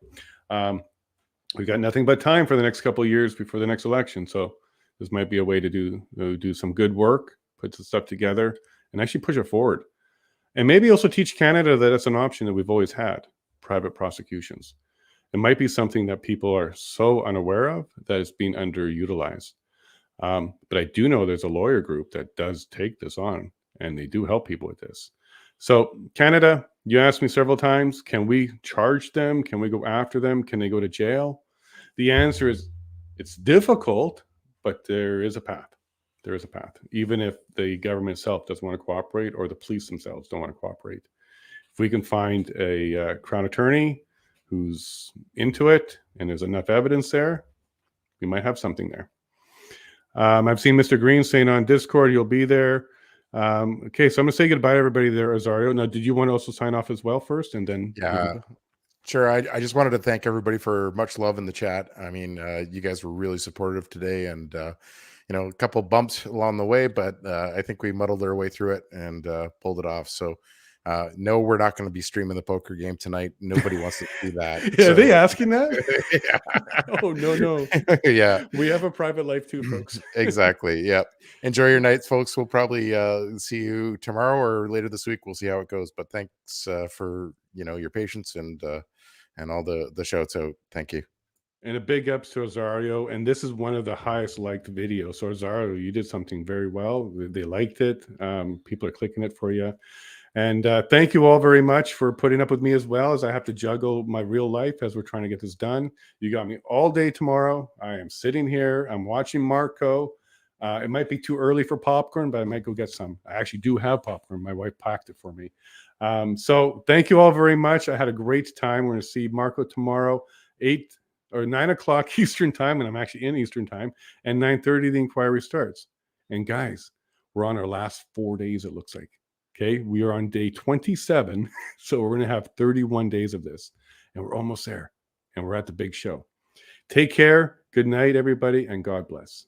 We've got nothing but time for the next couple of years before the next election. So this might be a way to do some good work, put some stuff together, and actually push it forward. And maybe also teach Canada that it's an option that we've always had, private prosecutions. It might be something that people are so unaware of that it's being underutilized. But I do know there's a lawyer group that does take this on, and they do help people with this. So Canada, you asked me several times, can we charge them? Can we go after them? Can they go to jail? The answer is it's difficult, but there is a path. There is a path, even if the government itself doesn't want to cooperate or the police themselves don't want to cooperate. If we can find a Crown attorney who's into it and there's enough evidence there, we might have something there. I've seen Mr. Green saying on Discord, you'll be there. Okay, so I'm going to say goodbye to everybody there, Azario. Now, did you want to also sign off as well first? And then... Yeah, sure. I just wanted to thank everybody for much love in the chat. I mean, you guys were really supportive today, and a couple bumps along the way, but I think we muddled our way through it and pulled it off. So no, we're not going to be streaming the poker game tonight. Nobody wants to see that. Yeah, so. Are they asking that? Yeah. Oh, no. Yeah. We have a private life too, folks. Exactly. Yep. Enjoy your nights, folks. We'll probably see you tomorrow or later this week. We'll see how it goes. But thanks for your patience and all the shouts out. Thank you. And a big ups to Azario. And this is one of the highest liked videos. So Azario, you did something very well. They liked it. People are clicking it for you. And thank you all very much for putting up with me as well, as I have to juggle my real life as we're trying to get this done. You got me all day tomorrow. I am sitting here. I'm watching Marco. It might be too early for popcorn, but I might go get some. I actually do have popcorn. My wife packed it for me. So thank you all very much. I had a great time. We're going to see Marco tomorrow, 8 or 9 o'clock Eastern time, and I'm actually in Eastern time, and 9:30 the inquiry starts. And guys, we're on our last 4 days, it looks like. Okay, we are on day 27, so we're going to have 31 days of this, and we're almost there, and we're at the big show. Take care. Good night, everybody, and God bless.